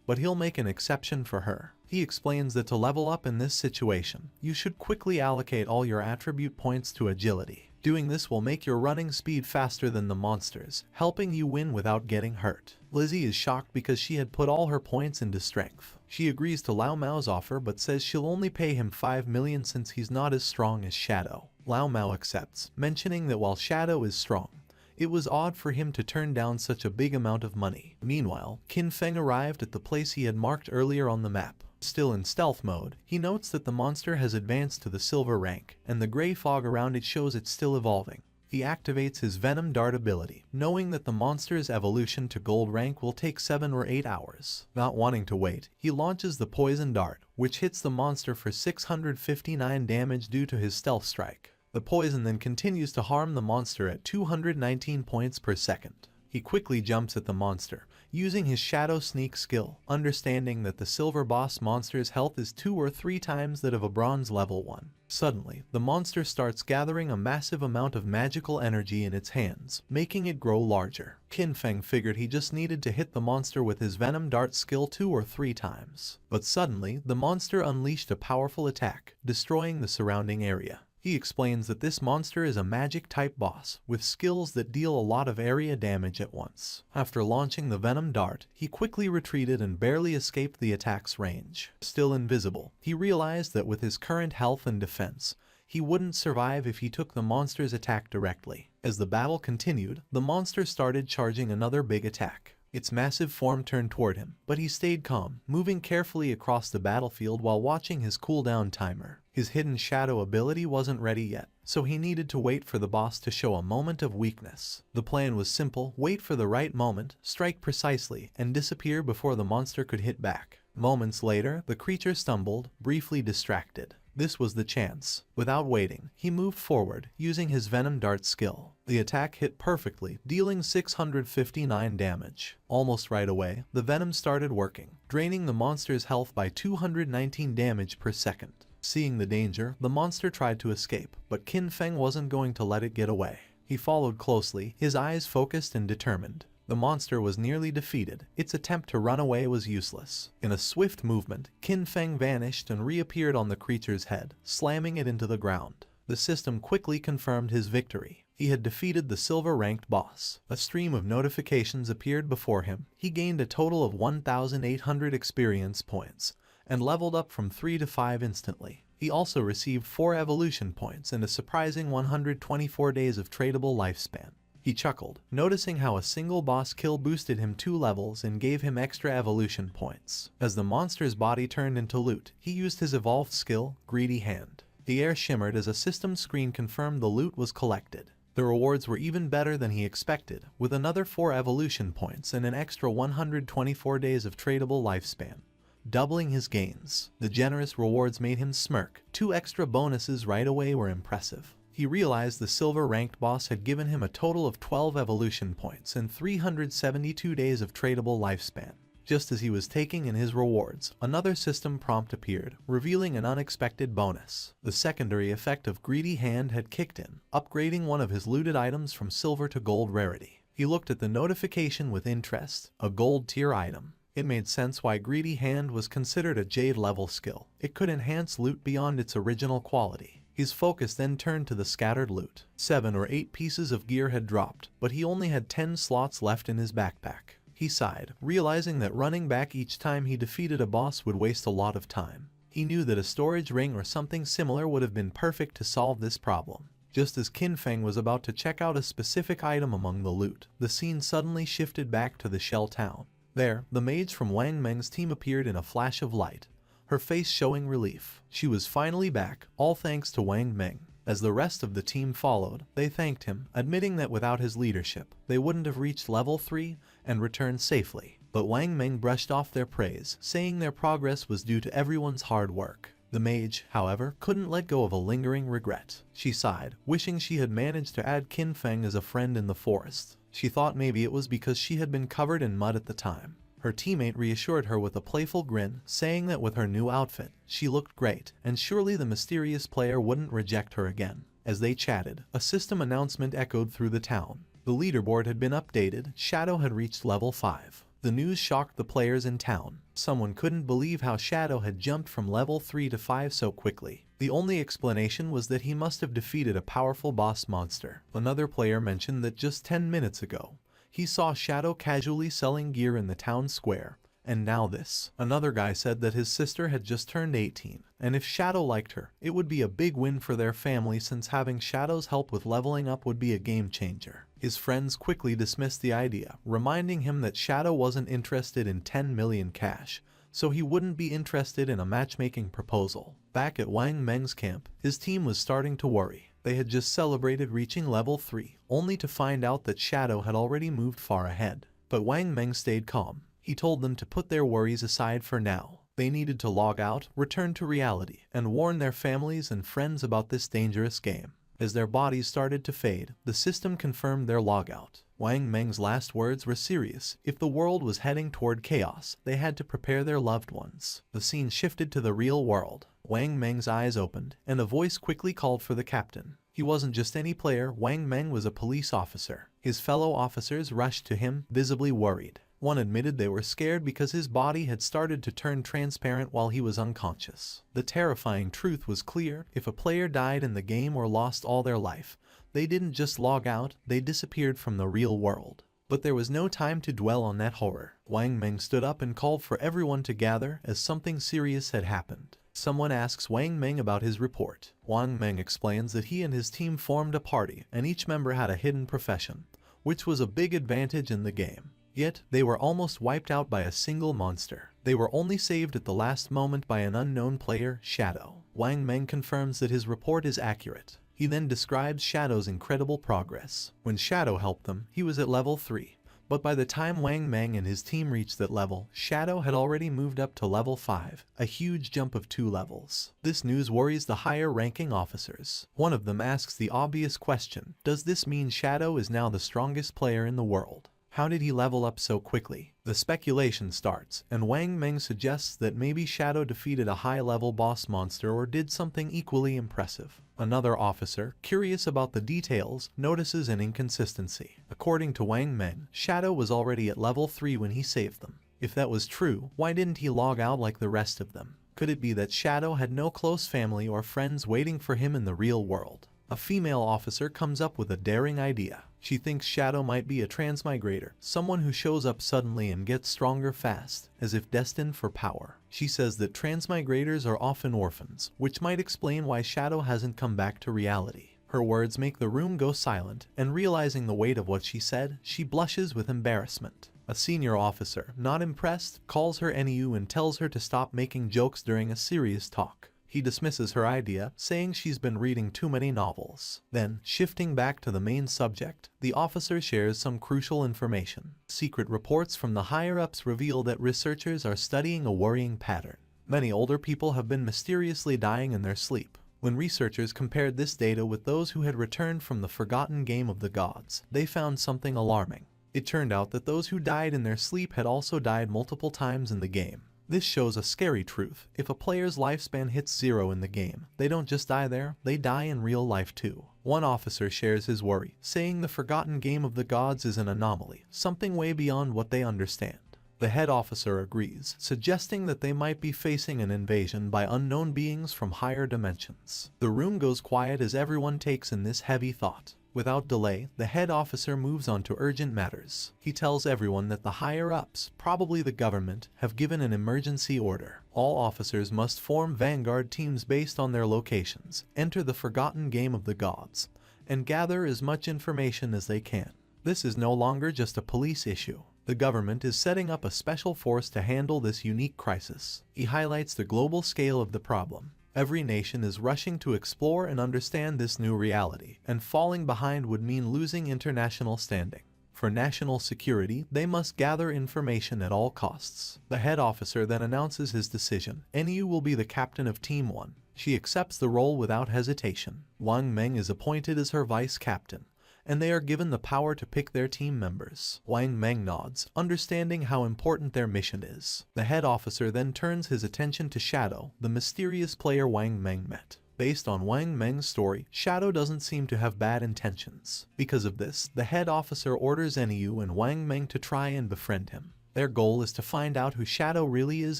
S1: but he'll make an exception for her. He explains that to level up in this situation, you should quickly allocate all your attribute points to agility. Doing this will make your running speed faster than the monsters, helping you win without getting hurt. Lizzie is shocked because she had put all her points into strength. She agrees to Lao Mao's offer but says she'll only pay him 5 million since he's not as strong as Shadow. Lao Mao accepts, mentioning that while Shadow is strong, it was odd for him to turn down such a big amount of money. Meanwhile, Qin Feng arrived at the place he had marked earlier on the map. Still in stealth mode, he notes that the monster has advanced to the silver rank, and the gray fog around it shows it's still evolving. He activates his Venom Dart ability, knowing that the monster's evolution to gold rank will take 7 or 8 hours. Not wanting to wait, he launches the Poison Dart, which hits the monster for 659 damage due to his stealth strike. The poison then continues to harm the monster at 219 points per second. He quickly jumps at the monster, using his shadow sneak skill, understanding that the silver boss monster's health is 2 or 3 times that of a bronze level one. Suddenly, the monster starts gathering a massive amount of magical energy in its hands, making it grow larger. Qin Feng figured he just needed to hit the monster with his venom dart skill 2 or 3 times. But suddenly, the monster unleashed a powerful attack, destroying the surrounding area. He explains that this monster is a magic-type boss, with skills that deal a lot of area damage at once. After launching the venom dart, he quickly retreated and barely escaped the attack's range. Still invisible, he realized that with his current health and defense, he wouldn't survive if he took the monster's attack directly. As the battle continued, the monster started charging another big attack. Its massive form turned toward him, but he stayed calm, moving carefully across the battlefield while watching his cooldown timer. His hidden shadow ability wasn't ready yet, so he needed to wait for the boss to show a moment of weakness. The plan was simple: wait for the right moment, strike precisely, and disappear before the monster could hit back. Moments later, the creature stumbled, briefly distracted. This was the chance. Without waiting, he moved forward, using his venom dart skill. The attack hit perfectly, dealing 659 damage. Almost right away, the venom started working, draining the monster's health by 219 damage per second. Seeing the danger, the monster tried to escape, but Qin Feng wasn't going to let it get away. He followed closely, his eyes focused and determined. The monster was nearly defeated. Its attempt to run away was useless. In a swift movement, Qin Feng vanished and reappeared on the creature's head, slamming it into the ground. The system quickly confirmed his victory. He had defeated the silver-ranked boss. A stream of notifications appeared before him. He gained a total of 1,800 experience points, and leveled up from 3 to 5 instantly. He also received 4 evolution points and a surprising 124 days of tradable lifespan. He chuckled, noticing how a single boss kill boosted him 2 levels and gave him extra evolution points. As the monster's body turned into loot, he used his evolved skill, Greedy Hand. The air shimmered as a system screen confirmed the loot was collected. The rewards were even better than he expected, with another 4 evolution points and an extra 124 days of tradable lifespan, doubling his gains. The generous rewards made him smirk. 2 extra bonuses right away were impressive. He realized the silver-ranked boss had given him a total of 12 evolution points and 372 days of tradable lifespan. Just as he was taking in his rewards, another system prompt appeared, revealing an unexpected bonus. The secondary effect of Greedy Hand had kicked in, upgrading one of his looted items from silver to gold rarity. He looked at the notification with interest. A gold tier item. It made sense why Greedy Hand was considered a Jade level skill. It could enhance loot beyond its original quality. His focus then turned to the scattered loot. 7 or 8 pieces of gear had dropped, but he only had 10 slots left in his backpack. He sighed, realizing that running back each time he defeated a boss would waste a lot of time. He knew that a storage ring or something similar would have been perfect to solve this problem. Just as Qin Feng was about to check out a specific item among the loot, the scene suddenly shifted back to the Shell Town. There, the mage from Wang Meng's team appeared in a flash of light, her face showing relief. She was finally back, all thanks to Wang Meng. As the rest of the team followed, they thanked him, admitting that without his leadership, they wouldn't have reached level 3 and returned safely. But Wang Meng brushed off their praise, saying their progress was due to everyone's hard work. The mage, however, couldn't let go of a lingering regret. She sighed, wishing she had managed to add Qin Feng as a friend in the forest. She thought maybe it was because she had been covered in mud at the time. Her teammate reassured her with a playful grin, saying that with her new outfit, she looked great, and surely the mysterious player wouldn't reject her again. As they chatted, a system announcement echoed through the town. The leaderboard had been updated. Shadow had reached level 5. The news shocked the players in town. Someone couldn't believe how Shadow had jumped from level 3 to 5 so quickly. The only explanation was that he must have defeated a powerful boss monster. Another player mentioned that just 10 minutes ago, he saw Shadow casually selling gear in the town square, and now this. Another guy said that his sister had just turned 18, and if Shadow liked her, it would be a big win for their family since having Shadow's help with leveling up would be a game changer. His friends quickly dismissed the idea, reminding him that Shadow wasn't interested in 10 million cash, so he wouldn't be interested in a matchmaking proposal. Back at Wang Meng's camp, his team was starting to worry. They had just celebrated reaching level 3, only to find out that Shadow had already moved far ahead. But Wang Meng stayed calm. He told them to put their worries aside for now. They needed to log out, return to reality, and warn their families and friends about this dangerous game. As their bodies started to fade, the system confirmed their logout. Wang Meng's last words were serious. If the world was heading toward chaos, they had to prepare their loved ones. The scene shifted to the real world. Wang Meng's eyes opened, and a voice quickly called for the captain. He wasn't just any player, Wang Meng was a police officer. His fellow officers rushed to him, visibly worried. One admitted they were scared because his body had started to turn transparent while he was unconscious. The terrifying truth was clear: if a player died in the game or lost all their life, they didn't just log out, they disappeared from the real world. But there was no time to dwell on that horror. Wang Meng stood up and called for everyone to gather, as something serious had happened. Someone asks Wang Meng about his report. Wang Meng explains that he and his team formed a party, and each member had a hidden profession, which was a big advantage in the game. Yet, they were almost wiped out by a single monster. They were only saved at the last moment by an unknown player, Shadow. Wang Meng confirms that his report is accurate. He then describes Shadow's incredible progress. When Shadow helped them, he was at level 3. But by the time Wang Meng and his team reached that level, Shadow had already moved up to level 5, a huge jump of 2 levels. This news worries the higher-ranking officers. One of them asks the obvious question: does this mean Shadow is now the strongest player in the world? How did he level up so quickly? The speculation starts, and Wang Meng suggests that maybe Shadow defeated a high-level boss monster or did something equally impressive. Another officer, curious about the details, notices an inconsistency. According to Wang Meng, Shadow was already at level 3 when he saved them. If that was true, why didn't he log out like the rest of them? Could it be that Shadow had no close family or friends waiting for him in the real world? A female officer comes up with a daring idea. She thinks Shadow might be a transmigrator, someone who shows up suddenly and gets stronger fast, as if destined for power. She says that transmigrators are often orphans, which might explain why Shadow hasn't come back to reality. Her words make the room go silent, and realizing the weight of what she said, she blushes with embarrassment. A senior officer, not impressed, calls her NEU and tells her to stop making jokes during a serious talk. He dismisses her idea, saying she's been reading too many novels. Then, shifting back to the main subject, the officer shares some crucial information. Secret reports from the higher-ups reveal that researchers are studying a worrying pattern. Many older people have been mysteriously dying in their sleep. When researchers compared this data with those who had returned from the forgotten game of the gods, they found something alarming. It turned out that those who died in their sleep had also died multiple times in the game. This shows a scary truth. If a player's lifespan hits 0 in the game, they don't just die there, they die in real life too. One officer shares his worry, saying the forgotten game of the gods is an anomaly, something way beyond what they understand. The head officer agrees, suggesting that they might be facing an invasion by unknown beings from higher dimensions. The room goes quiet as everyone takes in this heavy thought. Without delay, the head officer moves on to urgent matters. He tells everyone that the higher-ups, probably the government, have given an emergency order. All officers must form vanguard teams based on their locations, enter the forgotten game of the gods, and gather as much information as they can. This is no longer just a police issue. The government is setting up a special force to handle this unique crisis. He highlights the global scale of the problem. Every nation is rushing to explore and understand this new reality, and falling behind would mean losing international standing. For national security, they must gather information at all costs. The head officer then announces his decision. NEU will be the captain of Team 1. She accepts the role without hesitation. Wang Meng is appointed as her vice captain, and they are given the power to pick their team members. Wang Meng nods, understanding how important their mission is. The head officer then turns his attention to Shadow, the mysterious player Wang Meng met. Based on Wang Meng's story, Shadow doesn't seem to have bad intentions. Because of this, the head officer orders NEU and Wang Meng to try and befriend him. Their goal is to find out who Shadow really is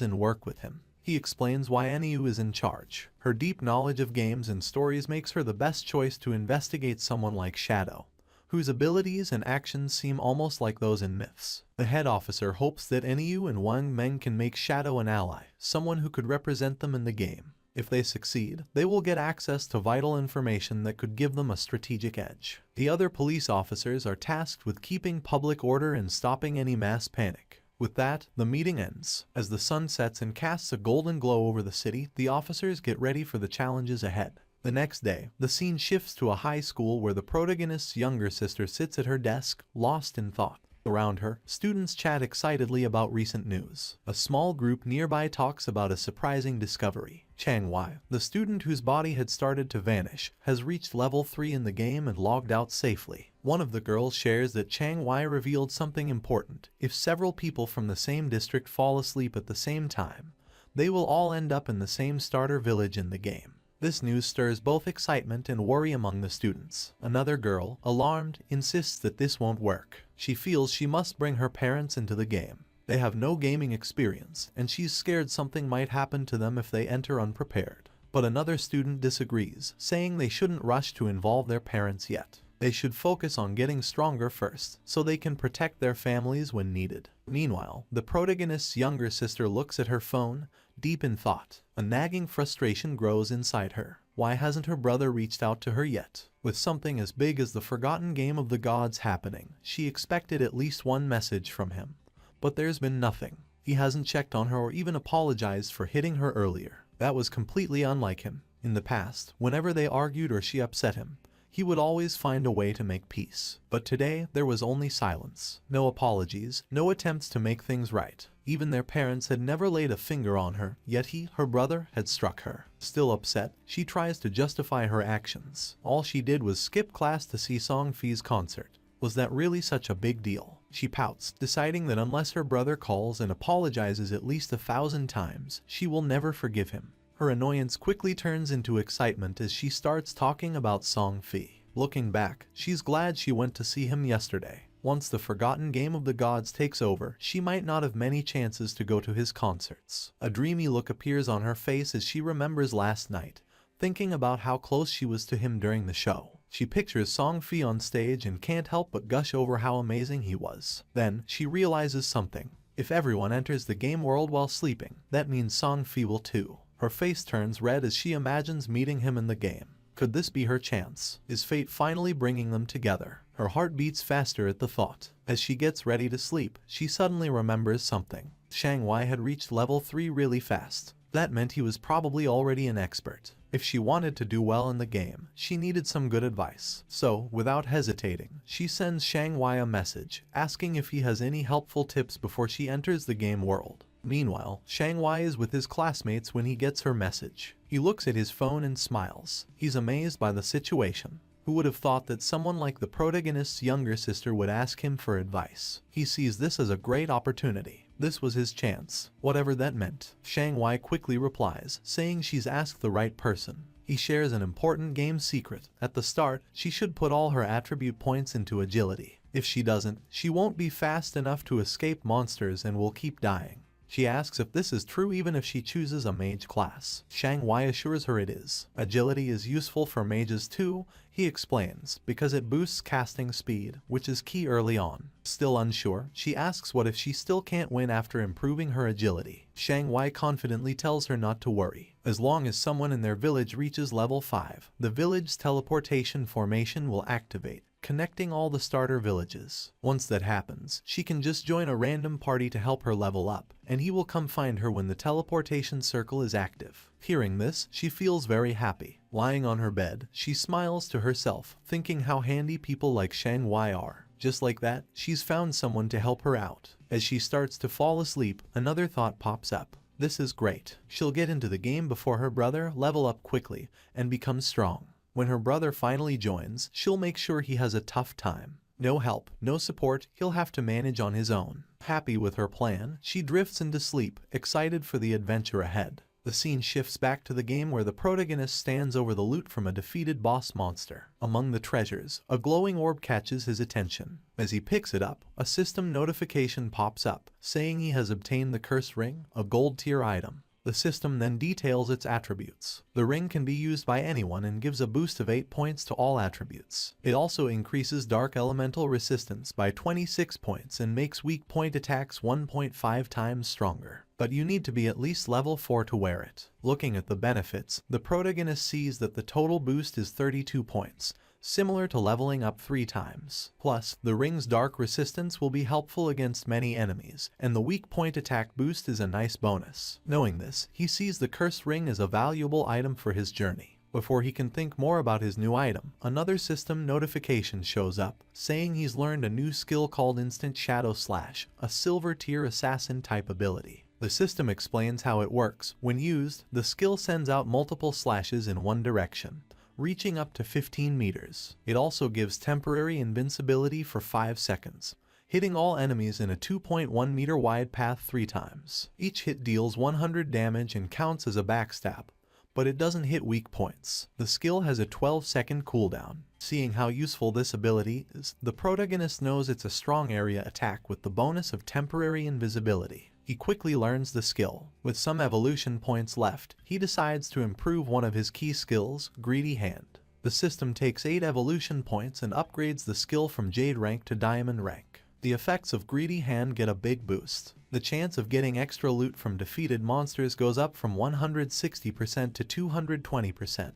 S1: and work with him. He explains why NEU is in charge. Her deep knowledge of games and stories makes her the best choice to investigate someone like Shadow, whose abilities and actions seem almost like those in myths. The head officer hopes that NEU and Wang Meng can make Shadow an ally, someone who could represent them in the game. If they succeed, they will get access to vital information that could give them a strategic edge. The other police officers are tasked with keeping public order and stopping any mass panic. With that, the meeting ends. As the sun sets and casts a golden glow over the city, the officers get ready for the challenges ahead. The next day, the scene shifts to a high school where the protagonist's younger sister sits at her desk, lost in thought. Around her, students chat excitedly about recent news. A small group nearby talks about a surprising discovery. Chang Wai, the student whose body had started to vanish, has reached level 3 in the game and logged out safely. One of the girls shares that Chang Wai revealed something important. If several people from the same district fall asleep at the same time, they will all end up in the same starter village in the game. This news stirs both excitement and worry among the students. Another girl, alarmed, insists that this won't work. She feels she must bring her parents into the game. They have no gaming experience, and she's scared something might happen to them if they enter unprepared. But another student disagrees, saying they shouldn't rush to involve their parents yet. They should focus on getting stronger first, so they can protect their families when needed. Meanwhile, the protagonist's younger sister looks at her phone, deep in thought. A nagging frustration grows inside her. Why hasn't her brother reached out to her yet? With something as big as the forgotten game of the gods happening, she expected at least one message from him. But there's been nothing. He hasn't checked on her or even apologized for hitting her earlier. That was completely unlike him. In the past, whenever they argued or she upset him, he would always find a way to make peace. But today, there was only silence. No apologies, no attempts to make things right. Even their parents had never laid a finger on her, yet he, her brother, had struck her. Still upset, she tries to justify her actions. All she did was skip class to see Song Fi's concert. Was that really such a big deal? She pouts, deciding that unless her brother calls and apologizes at least 1,000 times, she will never forgive him. Her annoyance quickly turns into excitement as she starts talking about Song Fi. Looking back, she's glad she went to see him yesterday. Once the forgotten game of the gods takes over, she might not have many chances to go to his concerts. A dreamy look appears on her face as she remembers last night, thinking about how close she was to him during the show. She pictures Song Fi on stage and can't help but gush over how amazing he was. Then, she realizes something. If everyone enters the game world while sleeping, that means Song Fi will too. Her face turns red as she imagines meeting him in the game. Could this be her chance? Is fate finally bringing them together? Her heart beats faster at the thought. As she gets ready to sleep, she suddenly remembers something. Chang Wai had reached level 3 really fast. That meant he was probably already an expert. If she wanted to do well in the game, she needed some good advice. So, without hesitating, she sends Chang Wai a message, asking if he has any helpful tips before she enters the game world. Meanwhile, Chang Wai is with his classmates when he gets her message. He looks at his phone and smiles. He's amazed by the situation. Who would have thought that someone like the protagonist's younger sister would ask him for advice? He sees this as a great opportunity. This was his chance, whatever that meant. Chang Wai quickly replies, saying she's asked the right person. He shares an important game secret. At the start, she should put all her attribute points into agility. If she doesn't, she won't be fast enough to escape monsters and will keep dying. She asks if this is true even if she chooses a mage class. Chang Wai assures her it is. Agility is useful for mages too, he explains, because it boosts casting speed, which is key early on. Still unsure, she asks what if she still can't win after improving her agility. Chang Wai confidently tells her not to worry. As long as someone in their village reaches level 5, the village's teleportation formation will activate, connecting all the starter villages. Once that happens, she can just join a random party to help her level up, and he will come find her when the teleportation circle is active. Hearing this, she feels very happy. Lying on her bed, she smiles to herself, thinking how handy people like Chang Wai are. Just like that, she's found someone to help her out. As she starts to fall asleep, another thought pops up. This is great. She'll get into the game before her brother, level up quickly, and become strong. When her brother finally joins, she'll make sure he has a tough time. No help, no support, he'll have to manage on his own. Happy with her plan, she drifts into sleep, excited for the adventure ahead. The scene shifts back to the game where the protagonist stands over the loot from a defeated boss monster. Among the treasures, a glowing orb catches his attention. As he picks it up, a system notification pops up, saying he has obtained the cursed ring, a gold tier item. The system then details its attributes. The ring can be used by anyone and gives a boost of 8 points to all attributes. It also increases dark elemental resistance by 26 points and makes weak point attacks 1.5 times stronger. But you need to be at least level 4 to wear it. Looking at the benefits, the protagonist sees that the total boost is 32 points, similar to leveling up 3 times. Plus, the ring's dark resistance will be helpful against many enemies, and the weak point attack boost is a nice bonus. Knowing this, he sees the cursed ring as a valuable item for his journey. Before he can think more about his new item, another system notification shows up, saying he's learned a new skill called Instant Shadow Slash, a silver tier assassin type ability. The system explains how it works. When used, the skill sends out multiple slashes in one direction, reaching up to 15 meters. It also gives temporary invincibility for 5 seconds, hitting all enemies in a 2.1 meter wide path 3 times. Each hit deals 100 damage and counts as a backstab, but it doesn't hit weak points. The skill has a 12-second cooldown. Seeing how useful this ability is, the protagonist knows it's a strong area attack with the bonus of temporary invisibility. He quickly learns the skill. With some evolution points left, he decides to improve one of his key skills, Greedy Hand. The system takes 8 evolution points and upgrades the skill from Jade rank to Diamond rank. The effects of Greedy Hand get a big boost. The chance of getting extra loot from defeated monsters goes up from 160% to 220%,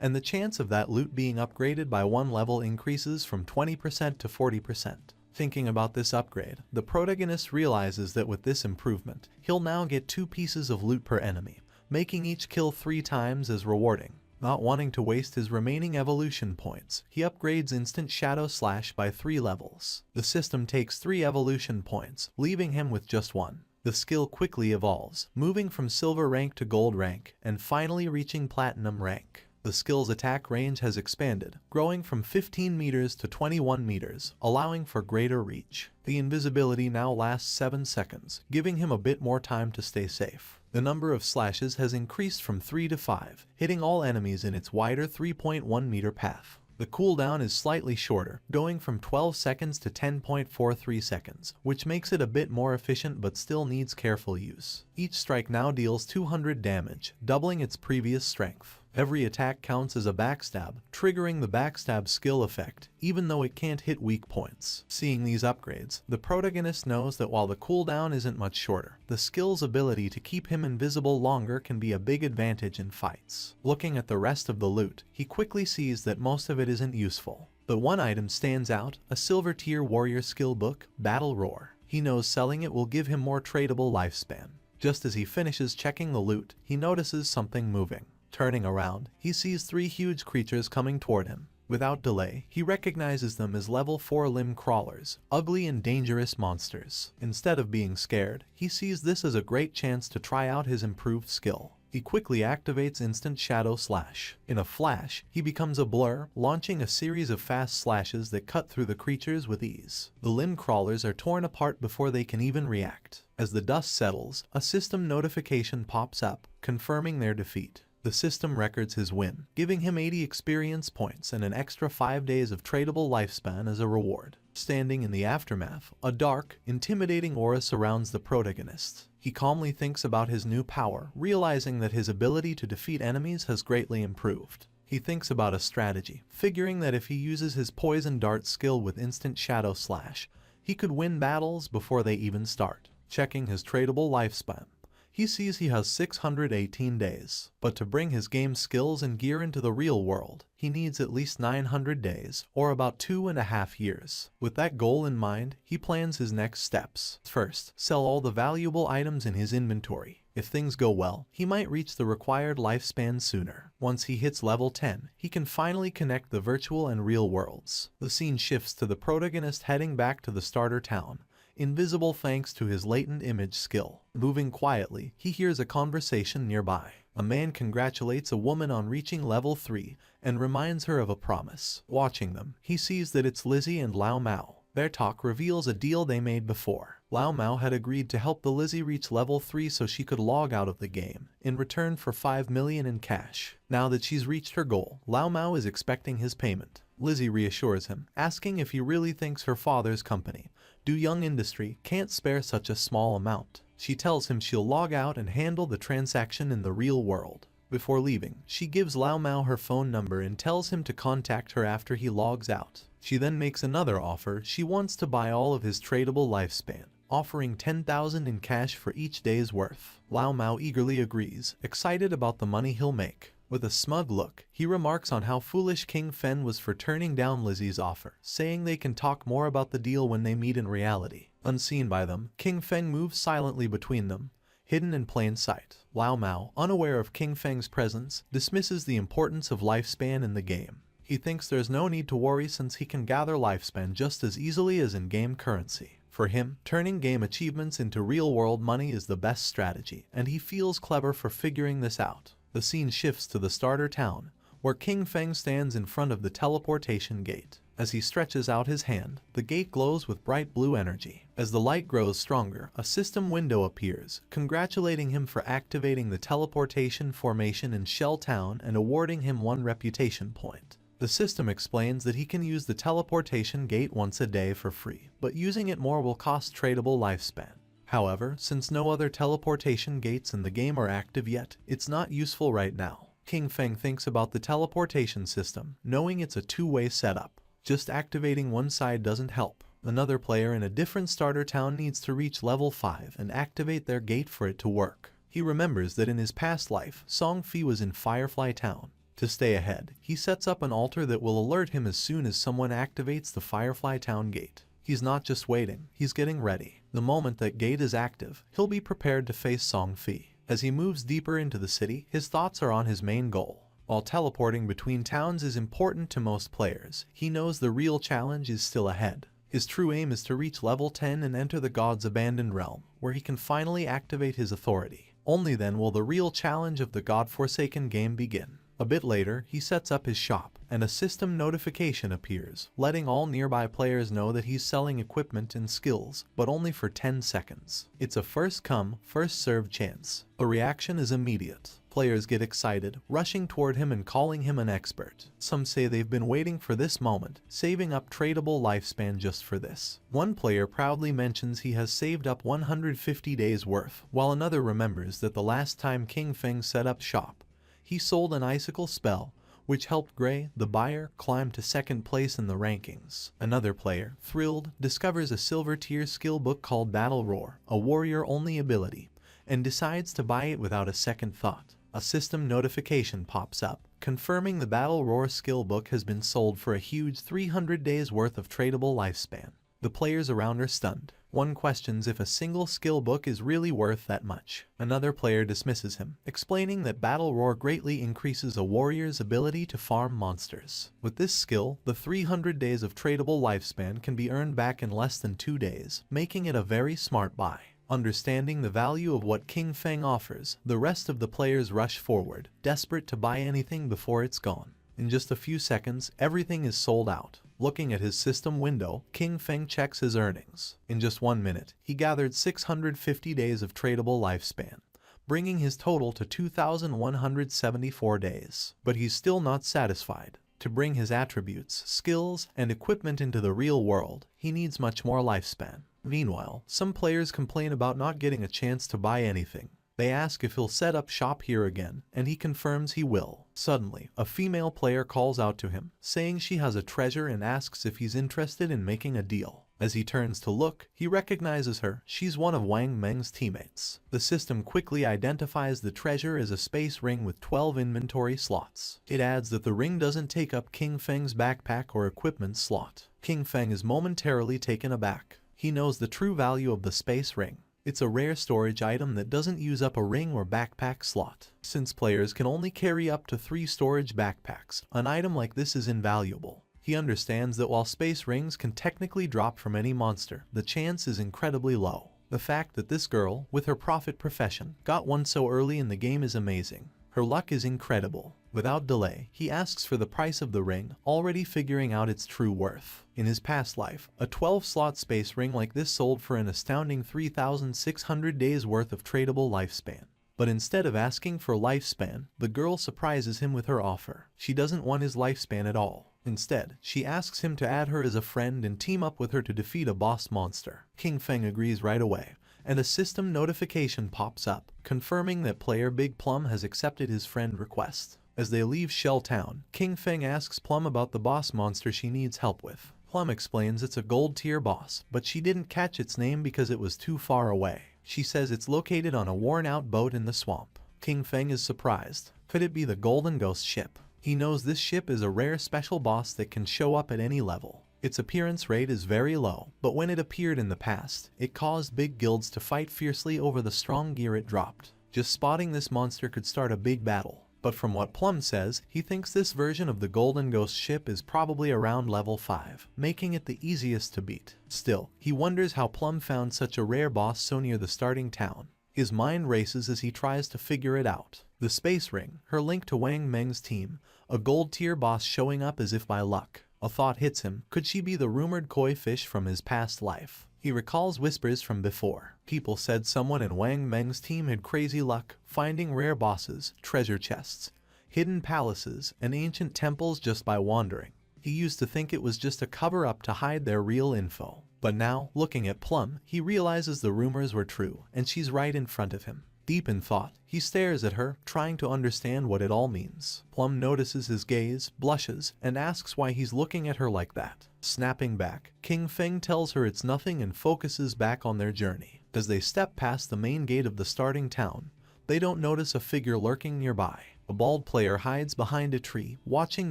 S1: and the chance of that loot being upgraded by 1 level increases from 20% to 40%. Thinking about this upgrade, the protagonist realizes that with this improvement, he'll now get 2 pieces of loot per enemy, making each kill 3 times as rewarding. Not wanting to waste his remaining evolution points, he upgrades Instant Shadow Slash by 3 levels. The system takes 3 evolution points, leaving him with just 1. The skill quickly evolves, moving from Silver rank to Gold rank, and finally reaching Platinum rank. The skill's attack range has expanded, growing from 15 meters to 21 meters, allowing for greater reach. The invisibility now lasts 7 seconds, giving him a bit more time to stay safe. The number of slashes has increased from 3 to 5, hitting all enemies in its wider 3.1 meter path. The cooldown is slightly shorter, going from 12 seconds to 10.43 seconds, which makes it a bit more efficient but still needs careful use. Each strike now deals 200 damage, doubling its previous strength. Every attack counts as a backstab, triggering the backstab skill effect, even though it can't hit weak points. Seeing these upgrades, the protagonist knows that while the cooldown isn't much shorter, the skill's ability to keep him invisible longer can be a big advantage in fights. Looking at the rest of the loot, he quickly sees that most of it isn't useful. But one item stands out, a silver tier warrior skill book, Battle Roar. He knows selling it will give him more tradable lifespan. Just as he finishes checking the loot, he notices something moving. Turning around, he sees 3 huge creatures coming toward him. Without delay, he recognizes them as level 4 limb crawlers, ugly and dangerous monsters. Instead of being scared, he sees this as a great chance to try out his improved skill. He quickly activates Instant Shadow Slash. In a flash, he becomes a blur, launching a series of fast slashes that cut through the creatures with ease. The limb crawlers are torn apart before they can even react. As the dust settles, a system notification pops up, confirming their defeat. The system records his win, giving him 80 experience points and an extra 5 days of tradable lifespan as a reward. Standing in the aftermath, a dark, intimidating aura surrounds the protagonist. He calmly thinks about his new power, realizing that his ability to defeat enemies has greatly improved. He thinks about a strategy, figuring that if he uses his Poison Dart skill with Instant Shadow Slash, he could win battles before they even start. Checking his tradable lifespan, he sees he has 618 days, but to bring his game skills and gear into the real world, he needs at least 900 days, or about 2.5 years. With that goal in mind, he plans his next steps. First, sell all the valuable items in his inventory. If things go well, he might reach the required lifespan sooner. Once he hits level 10, he can finally connect the virtual and real worlds. The scene shifts to the protagonist heading back to the starter town, invisible thanks to his latent image skill. Moving quietly, he hears a conversation nearby. A man congratulates a woman on reaching level 3 and reminds her of a promise. Watching them, he sees that it's Lizzie and Lao Mao. Their talk reveals a deal they made before. Lao Mao had agreed to help the Lizzie reach level 3 so she could log out of the game, in return for 5 million in cash. Now that she's reached her goal, Lao Mao is expecting his payment. Lizzie reassures him, asking if he really thinks her father's company, Do Young Industry, can't spare such a small amount. She tells him she'll log out and handle the transaction in the real world. Before leaving, she gives Lao Mao her phone number and tells him to contact her after he logs out. She then makes another offer. She wants to buy all of his tradable lifespan, offering 10,000 in cash for each day's worth. Lao Mao eagerly agrees, excited about the money he'll make. With a smug look, he remarks on how foolish King Fen was for turning down Lizzie's offer, saying they can talk more about the deal when they meet in reality. Unseen by them, King Feng moves silently between them, hidden in plain sight. Lao Mao, unaware of King Feng's presence, dismisses the importance of lifespan in the game. He thinks there's no need to worry since he can gather lifespan just as easily as in-game currency. For him, turning game achievements into real-world money is the best strategy, and he feels clever for figuring this out. The scene shifts to the starter town, where King Feng stands in front of the teleportation gate. As he stretches out his hand, the gate glows with bright blue energy. As the light grows stronger, a system window appears, congratulating him for activating the teleportation formation in Shell Town and awarding him 1 reputation point. The system explains that he can use the teleportation gate once a day for free, but using it more will cost tradable lifespan. However, since no other teleportation gates in the game are active yet, it's not useful right now. King Feng thinks about the teleportation system, knowing it's a two-way setup. Just activating one side doesn't help. Another player in a different starter town needs to reach level 5 and activate their gate for it to work. He remembers that in his past life, Song Fi was in Firefly Town. To stay ahead, he sets up an altar that will alert him as soon as someone activates the Firefly Town gate. He's not just waiting, he's getting ready. The moment that gate is active, he'll be prepared to face Song Fi. As he moves deeper into the city, his thoughts are on his main goal. While teleporting between towns is important to most players, he knows the real challenge is still ahead. His true aim is to reach level 10 and enter the God's Abandoned Realm, where he can finally activate his authority. Only then will the real challenge of the God-forsaken game begin. A bit later, he sets up his shop, and a system notification appears, letting all nearby players know that he's selling equipment and skills, but only for 10 seconds. It's a first-come, first-served chance. The reaction is immediate. Players get excited, rushing toward him and calling him an expert. Some say they've been waiting for this moment, saving up tradable lifespan just for this. One player proudly mentions he has saved up 150 days worth, while another remembers that the last time King Feng set up shop, he sold an icicle spell, which helped Gray, the buyer, climb to second place in the rankings. Another player, thrilled, discovers a silver tier skill book called Battle Roar, a warrior-only ability, and decides to buy it without a second thought. A system notification pops up, confirming the Battle Roar skill book has been sold for a huge 300 days worth of tradable lifespan. The players around are stunned. One questions if a single skill book is really worth that much. Another player dismisses him, explaining that Battle Roar greatly increases a warrior's ability to farm monsters. With this skill, the 300 days of tradable lifespan can be earned back in less than 2 days, making it a very smart buy. Understanding the value of what King Feng offers, the rest of the players rush forward, desperate to buy anything before it's gone. In just a few seconds, everything is sold out. Looking at his system window, King Feng checks his earnings. In just 1 minute, he gathered 650 days of tradable lifespan, bringing his total to 2,174 days. But he's still not satisfied. To bring his attributes, skills, and equipment into the real world, he needs much more lifespan. Meanwhile, some players complain about not getting a chance to buy anything. They ask if he'll set up shop here again, and he confirms he will. Suddenly, a female player calls out to him, saying she has a treasure and asks if he's interested in making a deal. As he turns to look, he recognizes her. She's one of Wang Meng's teammates. The system quickly identifies the treasure as a space ring with 12 inventory slots. It adds that the ring doesn't take up King Feng's backpack or equipment slot. King Feng is momentarily taken aback. He knows the true value of the space ring. It's a rare storage item that doesn't use up a ring or backpack slot. Since players can only carry up to 3 storage backpacks, an item like this is invaluable. He understands that while space rings can technically drop from any monster, the chance is incredibly low. The fact that this girl, with her prophet profession, got one so early in the game is amazing. Her luck is incredible. Without delay, he asks for the price of the ring, already figuring out its true worth. In his past life, a 12-slot space ring like this sold for an astounding 3,600 days worth of tradable lifespan. But instead of asking for lifespan, the girl surprises him with her offer. She doesn't want his lifespan at all. Instead, she asks him to add her as a friend and team up with her to defeat a boss monster. King Feng agrees right away, and a system notification pops up, confirming that player Big Plum has accepted his friend request. As they leave Shell Town, King Feng asks Plum about the boss monster she needs help with. Plum explains it's a gold tier boss, but she didn't catch its name because it was too far away. She says it's located on a worn-out boat in the swamp. King Feng is surprised. Could it be the Golden Ghost ship? He knows this ship is a rare special boss that can show up at any level. Its appearance rate is very low, but when it appeared in the past, it caused big guilds to fight fiercely over the strong gear it dropped. Just spotting this monster could start a big battle. But from what Plum says, he thinks this version of the Golden Ghost ship is probably around level 5, making it the easiest to beat. Still, he wonders how Plum found such a rare boss so near the starting town. His mind races as he tries to figure it out. The space ring, her link to Wang Meng's team, a gold tier boss showing up as if by luck. A thought hits him, could she be the rumored koi fish from his past life? He recalls whispers from before. People said someone in Wang Meng's team had crazy luck, finding rare bosses, treasure chests, hidden palaces, and ancient temples just by wandering. He used to think it was just a cover-up to hide their real info. But now, looking at Plum, he realizes the rumors were true, and she's right in front of him. Deep in thought, he stares at her, trying to understand what it all means. Plum notices his gaze, blushes, and asks why he's looking at her like that. Snapping back, King Feng tells her it's nothing and focuses back on their journey. As they step past the main gate of the starting town, they don't notice a figure lurking nearby. A bald player hides behind a tree, watching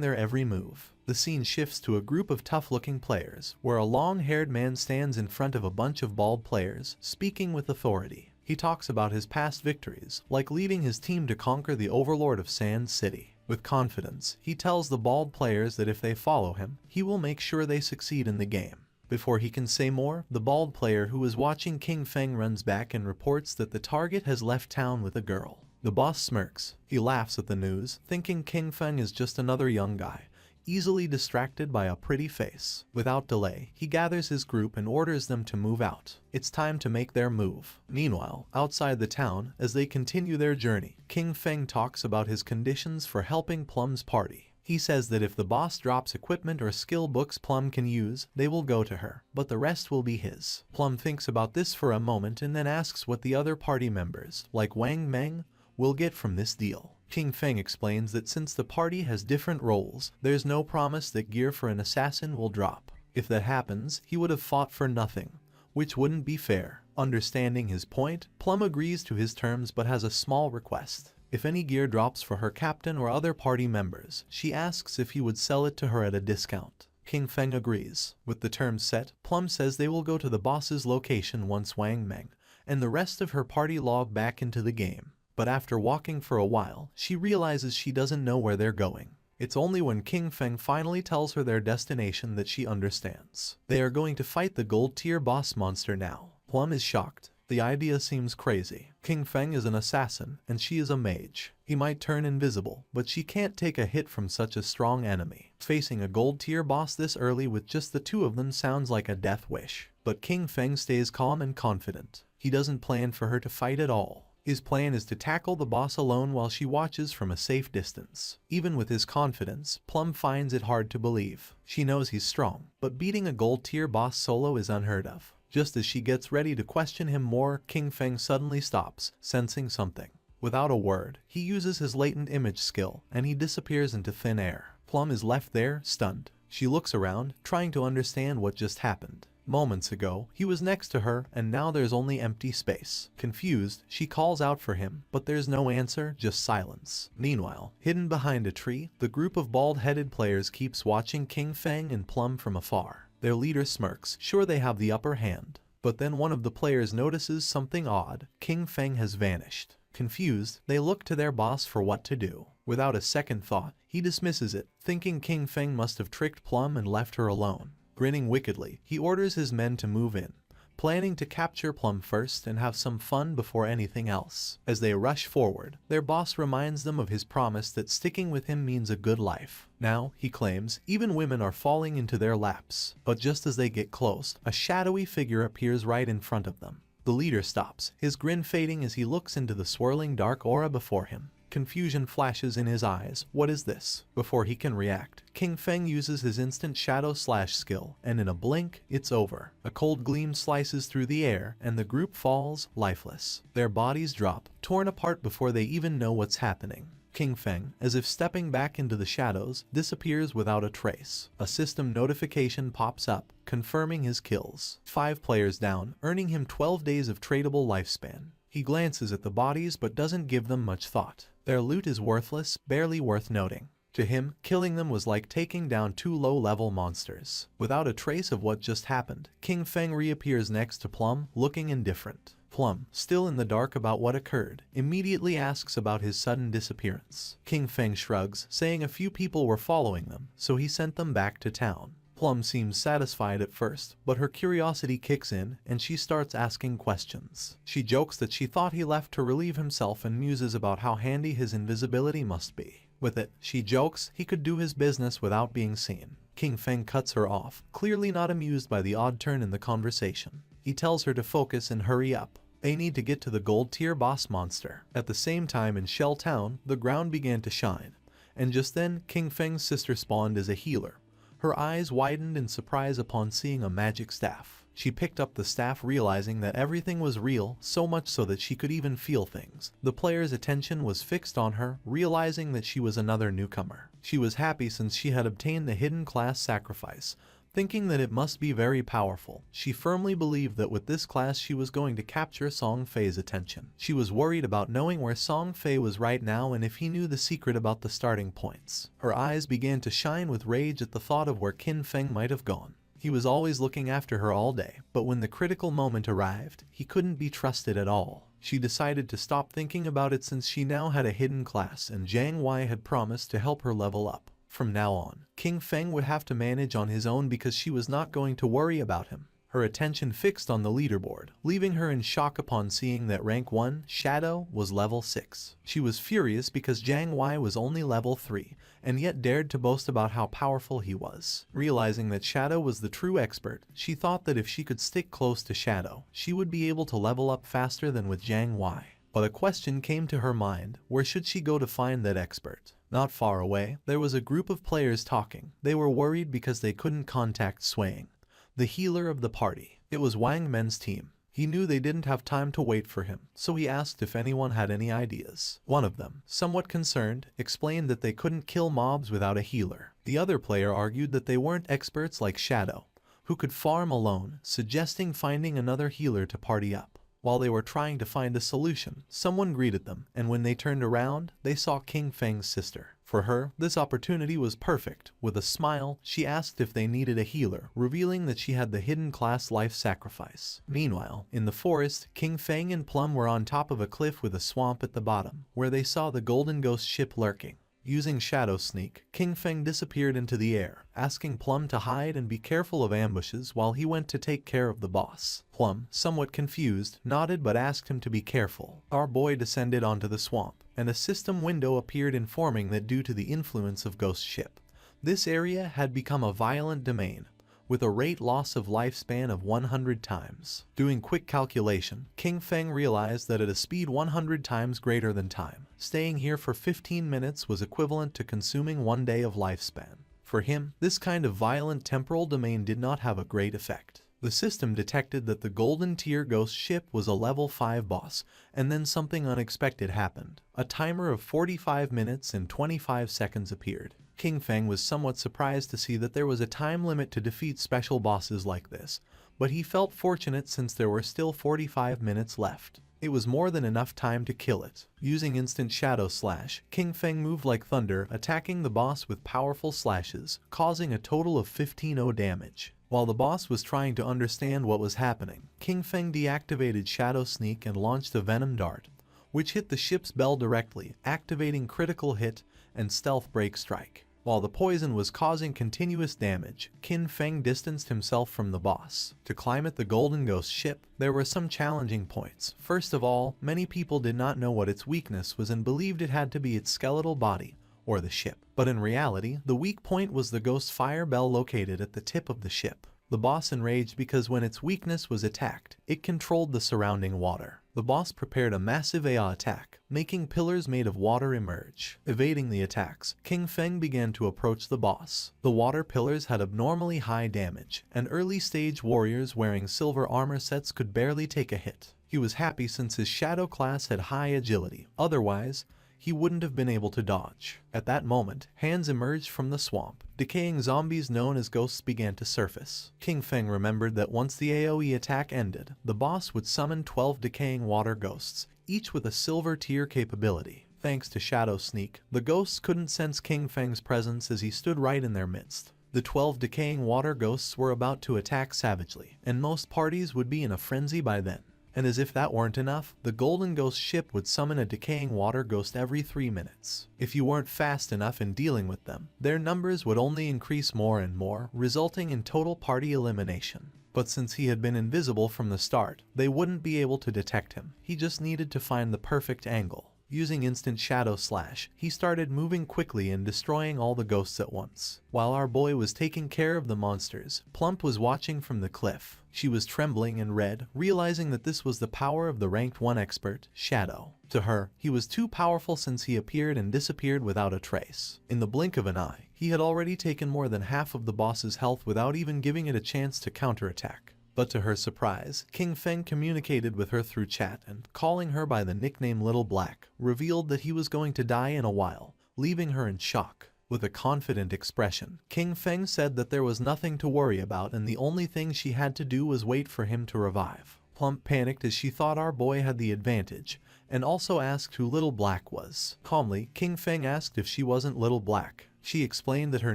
S1: their every move. The scene shifts to a group of tough-looking players, where a long-haired man stands in front of a bunch of bald players, speaking with authority. He talks about his past victories, like leading his team to conquer the overlord of Sand City. With confidence, he tells the bald players that if they follow him, he will make sure they succeed in the game. Before he can say more, the bald player who is watching King Feng runs back and reports that the target has left town with a girl. The boss smirks. He laughs at the news, thinking King Feng is just another young guy, easily distracted by a pretty face. Without delay, he gathers his group and orders them to move out. It's time to make their move. Meanwhile, outside the town, as they continue their journey, King Feng talks about his conditions for helping Plum's party. He says that if the boss drops equipment or skill books Plum can use, they will go to her, but the rest will be his. Plum thinks about this for a moment and then asks what the other party members, like Wang Meng, will get from this deal. King Feng explains that since the party has different roles, there's no promise that gear for an assassin will drop. If that happens, he would have fought for nothing, which wouldn't be fair. Understanding his point, Plum agrees to his terms but has a small request. If any gear drops for her captain or other party members, she asks if he would sell it to her at a discount. King Feng agrees. With the terms set, Plum says they will go to the boss's location once Wang Meng and the rest of her party log back into the game. But after walking for a while, she realizes she doesn't know where they're going. It's only when King Feng finally tells her their destination that she understands. They are going to fight the gold tier boss monster now. Plum is shocked. The idea seems crazy. King Feng is an assassin, and she is a mage. He might turn invisible, but she can't take a hit from such a strong enemy. Facing a gold tier boss this early with just the two of them sounds like a death wish. But King Feng stays calm and confident. He doesn't plan for her to fight at all. His plan is to tackle the boss alone while she watches from a safe distance. Even with his confidence, Plum finds it hard to believe. She knows he's strong, but beating a gold tier boss solo is unheard of. Just as she gets ready to question him more, King Feng suddenly stops, sensing something. Without a word, he uses his latent image skill, and he disappears into thin air. Plum is left there, stunned. She looks around, trying to understand what just happened. Moments ago, he was next to her, and now there's only empty space. Confused, she calls out for him, but there's no answer, just silence. Meanwhile, hidden behind a tree, the group of bald-headed players keeps watching King Feng and Plum from afar. Their leader smirks, sure they have the upper hand. But then one of the players notices something odd. King Feng has vanished. Confused, they look to their boss for what to do. Without a second thought, he dismisses it, thinking King Feng must have tricked Plum and left her alone. Grinning wickedly, he orders his men to move in, planning to capture Plum first and have some fun before anything else. As they rush forward, their boss reminds them of his promise that sticking with him means a good life. Now, he claims, even women are falling into their laps. But just as they get close, a shadowy figure appears right in front of them. The leader stops, his grin fading as he looks into the swirling dark aura before him. Confusion flashes in his eyes. What is this? Before he can react, King Feng uses his instant shadow slash skill, and in a blink, it's over. A cold gleam slices through the air, and the group falls, lifeless. Their bodies drop, torn apart before they even know what's happening. King Feng, as if stepping back into the shadows, disappears without a trace. A system notification pops up, confirming his kills. 5 players down, earning him 12 days of tradable lifespan. He glances at the bodies but doesn't give them much thought. Their loot is worthless, barely worth noting. To him, killing them was like taking down 2 low-level monsters. Without a trace of what just happened, King Feng reappears next to Plum, looking indifferent. Plum, still in the dark about what occurred, immediately asks about his sudden disappearance. King Feng shrugs, saying a few people were following them, so he sent them back to town. Plum seems satisfied at first, but her curiosity kicks in and she starts asking questions. She jokes that she thought he left to relieve himself and muses about how handy his invisibility must be. With it, she jokes he could do his business without being seen. King Feng cuts her off, clearly not amused by the odd turn in the conversation. He tells her to focus and hurry up. They need to get to the gold tier boss monster. At the same time in Shell Town, the ground began to shine. And just then, King Feng's sister spawned as a healer. Her eyes widened in surprise upon seeing a magic staff. She picked up the staff, realizing that everything was real, so much so that she could even feel things. The player's attention was fixed on her, realizing that she was another newcomer. She was happy since she had obtained the hidden class sacrifice. Thinking that it must be very powerful, she firmly believed that with this class she was going to capture Song Fei's attention. She was worried about knowing where Song Fei was right now and if he knew the secret about the starting points. Her eyes began to shine with rage at the thought of where Qin Feng might have gone. He was always looking after her all day, but when the critical moment arrived, he couldn't be trusted at all. She decided to stop thinking about it since she now had a hidden class and Jiang Wei had promised to help her level up. From now on, King Feng would have to manage on his own because she was not going to worry about him. Her attention fixed on the leaderboard, leaving her in shock upon seeing that rank 1, Shadow, was level 6. She was furious because Jiang Wei was only level 3, and yet dared to boast about how powerful he was. Realizing that Shadow was the true expert, she thought that if she could stick close to Shadow, she would be able to level up faster than with Jiang Wei. But a question came to her mind: where should she go to find that expert? Not far away, there was a group of players talking. They were worried because they couldn't contact Swaying, the healer of the party. It was Wang Men's team. He knew they didn't have time to wait for him, so he asked if anyone had any ideas. One of them, somewhat concerned, explained that they couldn't kill mobs without a healer. The other player argued that they weren't experts like Shadow, who could farm alone, suggesting finding another healer to party up. While they were trying to find a solution, someone greeted them, and when they turned around, they saw King Feng's sister. For her, this opportunity was perfect. With a smile, she asked if they needed a healer, revealing that she had the hidden class life sacrifice. Meanwhile, in the forest, King Feng and Plum were on top of a cliff with a swamp at the bottom, where they saw the Golden Ghost ship lurking. Using Shadow Sneak, King Feng disappeared into the air, asking Plum to hide and be careful of ambushes while he went to take care of the boss. Plum, somewhat confused, nodded but asked him to be careful. Our boy descended onto the swamp, and a system window appeared informing that due to the influence of Ghost Ship, this area had become a violent domain, with a rate loss of lifespan of 100 times. Doing quick calculation, King Feng realized that at a speed 100 times greater than time, staying here for 15 minutes was equivalent to consuming 1 day of lifespan. For him, this kind of violent temporal domain did not have a great effect. The system detected that the Golden Tier Ghost Ship was a level 5 boss, and then something unexpected happened. A timer of 45 minutes and 25 seconds appeared. King Feng was somewhat surprised to see that there was a time limit to defeat special bosses like this, but he felt fortunate since there were still 45 minutes left. It was more than enough time to kill it. Using instant shadow slash, King Feng moved like thunder, attacking the boss with powerful slashes, causing a total of 15-0 damage. While the boss was trying to understand what was happening, King Feng deactivated Shadow Sneak and launched a Venom Dart, which hit the ship's bell directly, activating Critical Hit and Stealth Break Strike. While the poison was causing continuous damage, King Feng distanced himself from the boss. To climb at the Golden Ghost ship, there were some challenging points. First of all, many people did not know what its weakness was and believed it had to be its skeletal body, or the ship. But in reality, the weak point was the ghost fire bell located at the tip of the ship. The boss enraged because when its weakness was attacked, it controlled the surrounding water. The boss prepared a massive AI attack, making pillars made of water emerge. Evading the attacks, King Feng began to approach the boss. The water pillars had abnormally high damage, and early-stage warriors wearing silver armor sets could barely take a hit. He was happy since his shadow class had high agility, otherwise, he wouldn't have been able to dodge. At that moment, hands emerged from the swamp. Decaying zombies known as ghosts began to surface. King Feng remembered that once the AoE attack ended, the boss would summon 12 decaying water ghosts, each with a silver tier capability. Thanks to Shadow Sneak, the ghosts couldn't sense King Feng's presence as he stood right in their midst. The 12 decaying water ghosts were about to attack savagely, and most parties would be in a frenzy by then. And as if that weren't enough, the Golden Ghost ship would summon a decaying water ghost every 3 minutes. If you weren't fast enough in dealing with them, their numbers would only increase more and more, resulting in total party elimination. But since he had been invisible from the start, they wouldn't be able to detect him. He just needed to find the perfect angle. Using instant shadow slash, he started moving quickly and destroying all the ghosts at once. While our boy was taking care of the monsters, Plump was watching from the cliff. She was trembling and red, realizing that this was the power of the ranked 1 expert, Shadow. To her, he was too powerful since he appeared and disappeared without a trace. In the blink of an eye, he had already taken more than half of the boss's health without even giving it a chance to counterattack. But to her surprise, King Feng communicated with her through chat and, calling her by the nickname Little Black, revealed that he was going to die in a while, leaving her in shock. With a confident expression, King Feng said that there was nothing to worry about and the only thing she had to do was wait for him to revive. Plump panicked as she thought our boy had the advantage, and also asked who Little Black was. Calmly, King Feng asked if she wasn't Little Black. She explained that her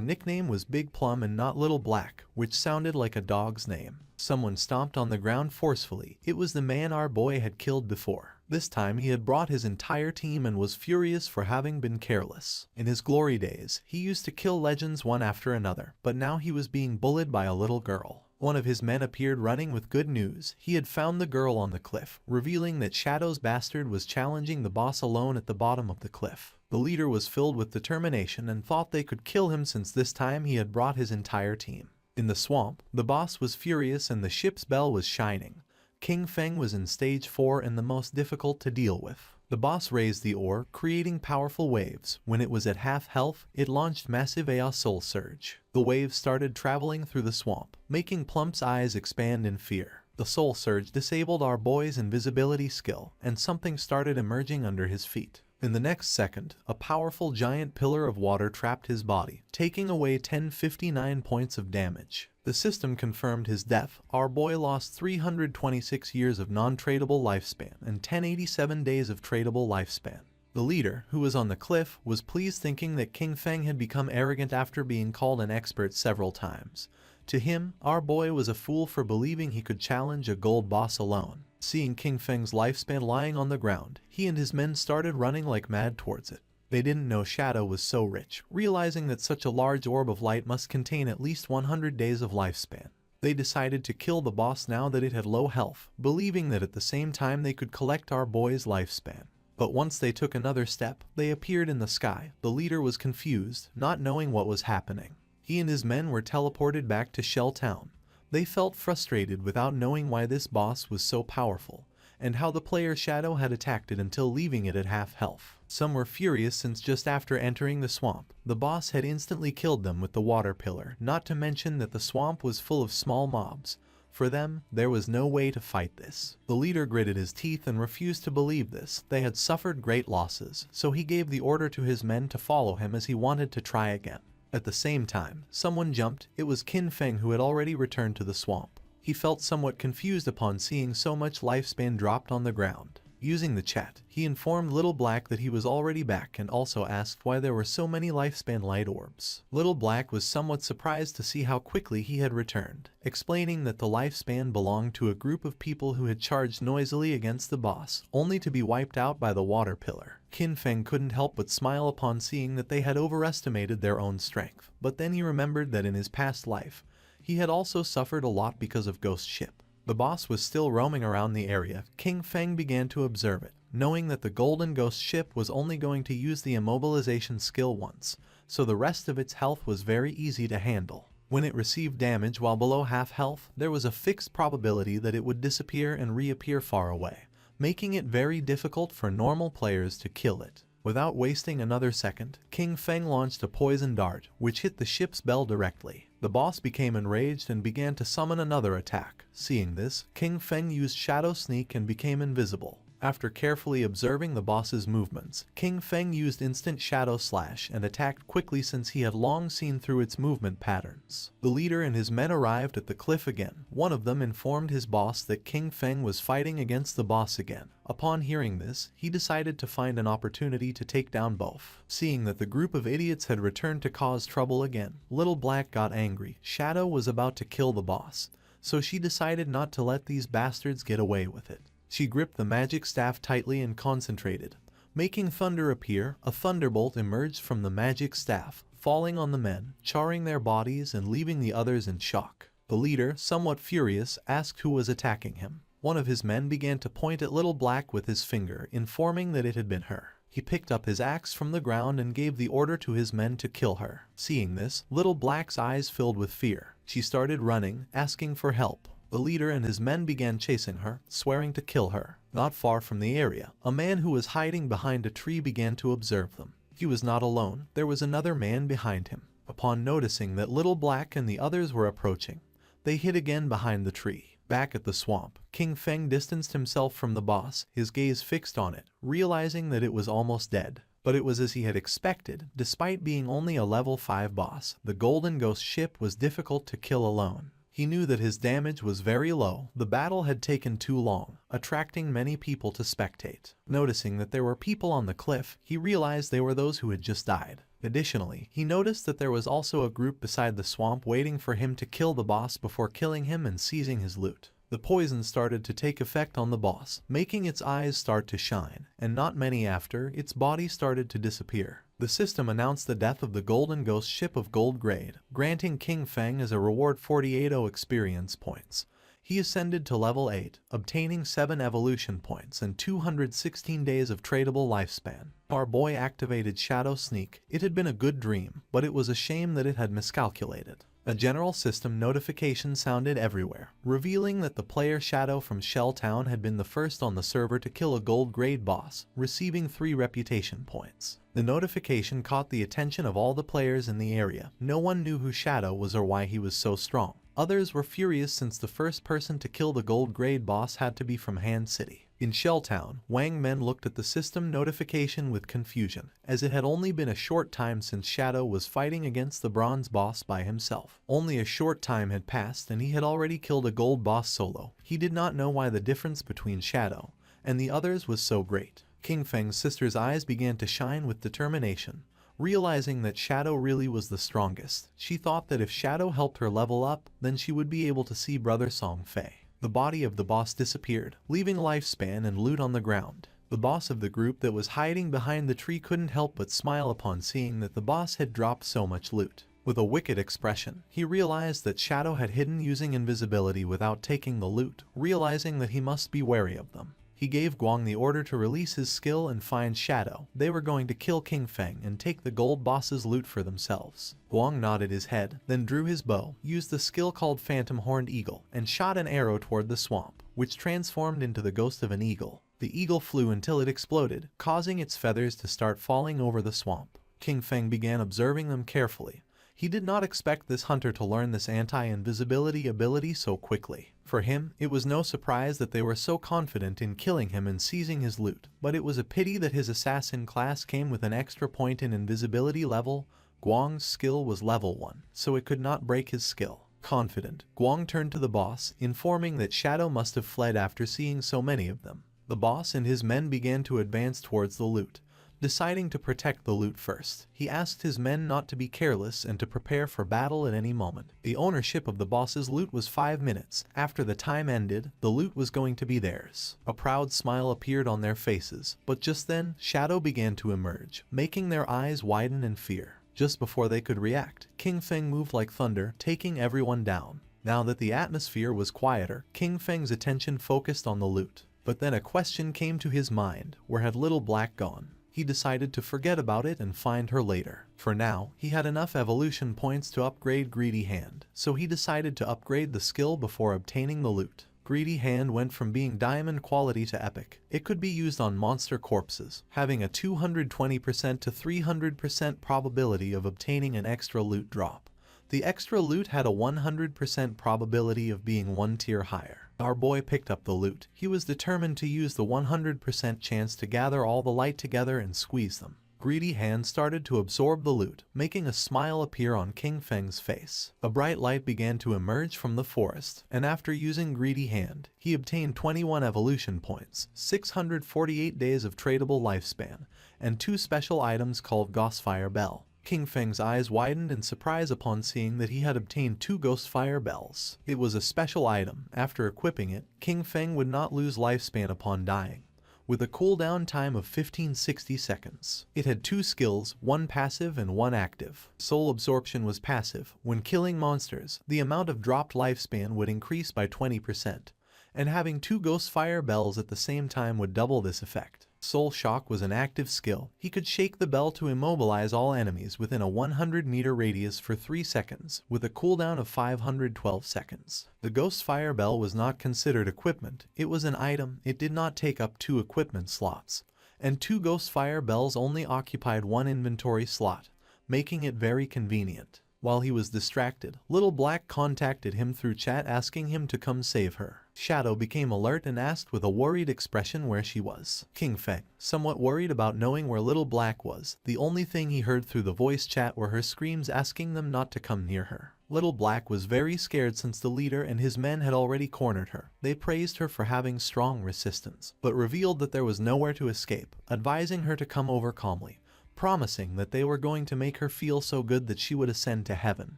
S1: nickname was Big Plum and not Little Black, which sounded like a dog's name. Someone stomped on the ground forcefully. It was the man our boy had killed before. This time he had brought his entire team and was furious for having been careless. In his glory days, he used to kill legends one after another, but now he was being bullied by a little girl. One of his men appeared running with good news. He had found the girl on the cliff, revealing that Shadow's bastard was challenging the boss alone at the bottom of the cliff. The leader was filled with determination and thought they could kill him since this time he had brought his entire team. In the swamp, the boss was furious and the ship's bell was shining. King Feng was in stage 4 and the most difficult to deal with. The boss raised the ore, creating powerful waves. When it was at half health, it launched massive AO Soul Surge. The waves started traveling through the swamp, making Plump's eyes expand in fear. The Soul Surge disabled our boy's invisibility skill, and something started emerging under his feet. In the next second, a powerful giant pillar of water trapped his body, taking away 1059 points of damage. The system confirmed his death. Our boy lost 326 years of non-tradable lifespan and 1087 days of tradable lifespan. The leader, who was on the cliff, was pleased thinking that King Feng had become arrogant after being called an expert several times. To him, our boy was a fool for believing he could challenge a gold boss alone. Seeing King Feng's lifespan lying on the ground, he and his men started running like mad towards it. They didn't know Shadow was so rich, realizing that such a large orb of light must contain at least 100 days of lifespan. They decided to kill the boss now that it had low health, believing that at the same time they could collect our boy's lifespan. But once they took another step, they appeared in the sky. The leader was confused, not knowing what was happening. He and his men were teleported back to Shell Town. They felt frustrated without knowing why this boss was so powerful, and how the player Shadow had attacked it until leaving it at half health. Some were furious since just after entering the swamp, the boss had instantly killed them with the water pillar, not to mention that the swamp was full of small mobs. For them, there was no way to fight this. The leader gritted his teeth and refused to believe this. They had suffered great losses, so he gave the order to his men to follow him as he wanted to try again. At the same time, someone jumped. It was Kin Feng, who had already returned to the swamp. He felt somewhat confused upon seeing so much lifespan dropped on the ground. Using the chat, he informed Little Black that he was already back and also asked why there were so many lifespan light orbs. Little Black was somewhat surprised to see how quickly he had returned, explaining that the lifespan belonged to a group of people who had charged noisily against the boss, only to be wiped out by the water pillar. Kin Feng couldn't help but smile upon seeing that they had overestimated their own strength, but then he remembered that in his past life, he had also suffered a lot because of Ghost Ship. The boss was still roaming around the area. King Feng began to observe it, knowing that the Golden Ghost Ship was only going to use the immobilization skill once, so the rest of its health was very easy to handle. When it received damage while below half health, there was a fixed probability that it would disappear and reappear far away, making it very difficult for normal players to kill it. Without wasting another second, King Feng launched a poison dart, which hit the ship's bell directly. The boss became enraged and began to summon another attack. Seeing this, King Feng used Shadow Sneak and became invisible. After carefully observing the boss's movements, King Feng used instant Shadow Slash and attacked quickly since he had long seen through its movement patterns. The leader and his men arrived at the cliff again. One of them informed his boss that King Feng was fighting against the boss again. Upon hearing this, he decided to find an opportunity to take down both. Seeing that the group of idiots had returned to cause trouble again, Little Black got angry. Shadow was about to kill the boss, so she decided not to let these bastards get away with it. She gripped the magic staff tightly and concentrated. Making thunder appear, a thunderbolt emerged from the magic staff, falling on the men, charring their bodies and leaving the others in shock. The leader, somewhat furious, asked who was attacking him. One of his men began to point at Little Black with his finger, informing that it had been her. He picked up his axe from the ground and gave the order to his men to kill her. Seeing this, Little Black's eyes filled with fear. She started running, asking for help. The leader and his men began chasing her, swearing to kill her. Not far from the area, a man who was hiding behind a tree began to observe them. He was not alone. There was another man behind him. Upon noticing that Little Black and the others were approaching, they hid again behind the tree. Back at the swamp, King Feng distanced himself from the boss, his gaze fixed on it, realizing that it was almost dead. But it was as he had expected. Despite being only a level 5 boss, the Golden Ghost ship was difficult to kill alone. He knew that his damage was very low. The battle had taken too long, attracting many people to spectate. Noticing that there were people on the cliff, he realized they were those who had just died. Additionally, he noticed that there was also a group beside the swamp waiting for him to kill the boss before killing him and seizing his loot. The poison started to take effect on the boss, making its eyes start to shine, and not many after, its body started to disappear. The system announced the death of the Golden Ghost ship of gold grade, granting King Feng as a reward 48 experience points. He ascended to level 8, obtaining 7 evolution points and 216 days of tradable lifespan. Our boy activated Shadow Sneak. It had been a good dream, but it was a shame that it had miscalculated. A general system notification sounded everywhere, revealing that the player Shadow from Shell Town had been the first on the server to kill a gold grade boss, receiving 3 reputation points. The notification caught the attention of all the players in the area. No one knew who Shadow was or why he was so strong. Others were furious since the first person to kill the gold grade boss had to be from Han City. In Shell Town, Wang Men looked at the system notification with confusion, as it had only been a short time since Shadow was fighting against the bronze boss by himself. Only a short time had passed and he had already killed a gold boss solo. He did not know why the difference between Shadow and the others was so great. King Feng's sister's eyes began to shine with determination. Realizing that Shadow really was the strongest, she thought that if Shadow helped her level up, then she would be able to see Brother Song Fei. The body of the boss disappeared, leaving lifespan and loot on the ground. The boss of the group that was hiding behind the tree couldn't help but smile upon seeing that the boss had dropped so much loot. With a wicked expression, he realized that Shadow had hidden using invisibility without taking the loot, realizing that he must be wary of them. He gave Guang the order to release his skill and find Shadow. They were going to kill King Feng and take the gold boss's loot for themselves. Guang nodded his head, then drew his bow, used the skill called Phantom Horned Eagle, and shot an arrow toward the swamp, which transformed into the ghost of an eagle. The eagle flew until it exploded, causing its feathers to start falling over the swamp. King Feng began observing them carefully. He did not expect this hunter to learn this anti-invisibility ability so quickly. For him, it was no surprise that they were so confident in killing him and seizing his loot, but it was a pity that his assassin class came with an extra point in invisibility level. Guang's skill was level 1, so it could not break his skill. Confident, Guang turned to the boss, informing that Shadow must have fled after seeing so many of them. The boss and his men began to advance towards the loot. Deciding to protect the loot first, he asked his men not to be careless and to prepare for battle at any moment. The ownership of the boss's loot was 5 minutes. After the time ended, the loot was going to be theirs. A proud smile appeared on their faces, but just then, Shadow began to emerge, making their eyes widen in fear. Just before they could react, King Feng moved like thunder, taking everyone down. Now that the atmosphere was quieter, King Feng's attention focused on the loot. But then a question came to his mind: where had Little Black gone? He decided to forget about it and find her later. For now, he had enough evolution points to upgrade Greedy Hand, so he decided to upgrade the skill before obtaining the loot. Greedy Hand went from being diamond quality to epic. It could be used on monster corpses, having a 220% to 300% probability of obtaining an extra loot drop. The extra loot had a 100% probability of being 1 tier higher. Our boy picked up the loot. He was determined to use the 100% chance to gather all the light together and squeeze them. Greedy Hand started to absorb the loot, making a smile appear on King Feng's face. A bright light began to emerge from the forest, and after using Greedy Hand, he obtained 21 evolution points, 648 days of tradable lifespan, and 2 special items called Gosfire Bell. King Feng's eyes widened in surprise upon seeing that he had obtained 2 ghost fire bells. It was a special item. After equipping it, King Feng would not lose lifespan upon dying, with a cooldown time of 1560 seconds. It had 2 skills, 1 passive and 1 active. Soul absorption was passive. When killing monsters, the amount of dropped lifespan would increase by 20%, and having 2 ghost fire bells at the same time would double this effect. Soul Shock was an active skill. He could shake the bell to immobilize all enemies within a 100-meter radius for 3 seconds, with a cooldown of 512 seconds. The Ghost Fire Bell was not considered equipment. It was an item. It did not take up 2 equipment slots, and 2 Ghost Fire Bells only occupied 1 inventory slot, making it very convenient. While he was distracted, Little Black contacted him through chat asking him to come save her. Shadow became alert and asked with a worried expression where she was. King Feng, somewhat worried about knowing where Little Black was, the only thing he heard through the voice chat were her screams asking them not to come near her. Little Black was very scared since the leader and his men had already cornered her. They praised her for having strong resistance, but revealed that there was nowhere to escape, advising her to come over calmly, promising that they were going to make her feel so good that she would ascend to heaven.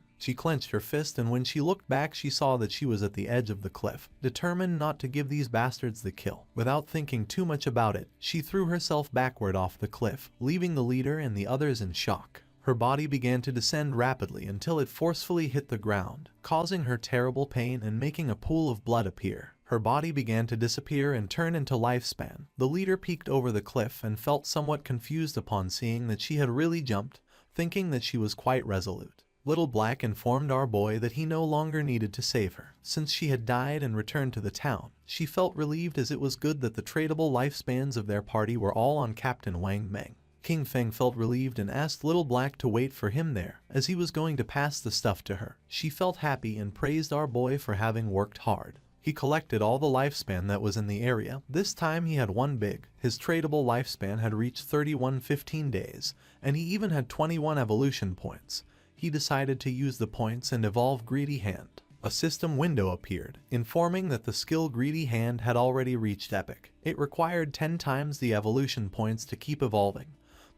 S1: She clenched her fist, and when she looked back she saw that she was at the edge of the cliff, determined not to give these bastards the kill. Without thinking too much about it, she threw herself backward off the cliff, leaving the leader and the others in shock. Her body began to descend rapidly until it forcefully hit the ground, causing her terrible pain and making a pool of blood appear. Her body began to disappear and turn into lifespan. The leader peeked over the cliff and felt somewhat confused upon seeing that she had really jumped, thinking that she was quite resolute. Little Black informed our boy that he no longer needed to save her, since she had died and returned to the town. She felt relieved, as it was good that the tradable lifespans of their party were all on Captain Wang Meng. King Feng felt relieved and asked Little Black to wait for him there, as he was going to pass the stuff to her. She felt happy and praised our boy for having worked hard. He collected all the lifespan that was in the area. This time he had 1 big. His tradable lifespan had reached 3115 days, and he even had 21 evolution points. He decided to use the points and evolve Greedy Hand. A system window appeared, informing that the skill Greedy Hand had already reached epic. It required 10 times the evolution points to keep evolving.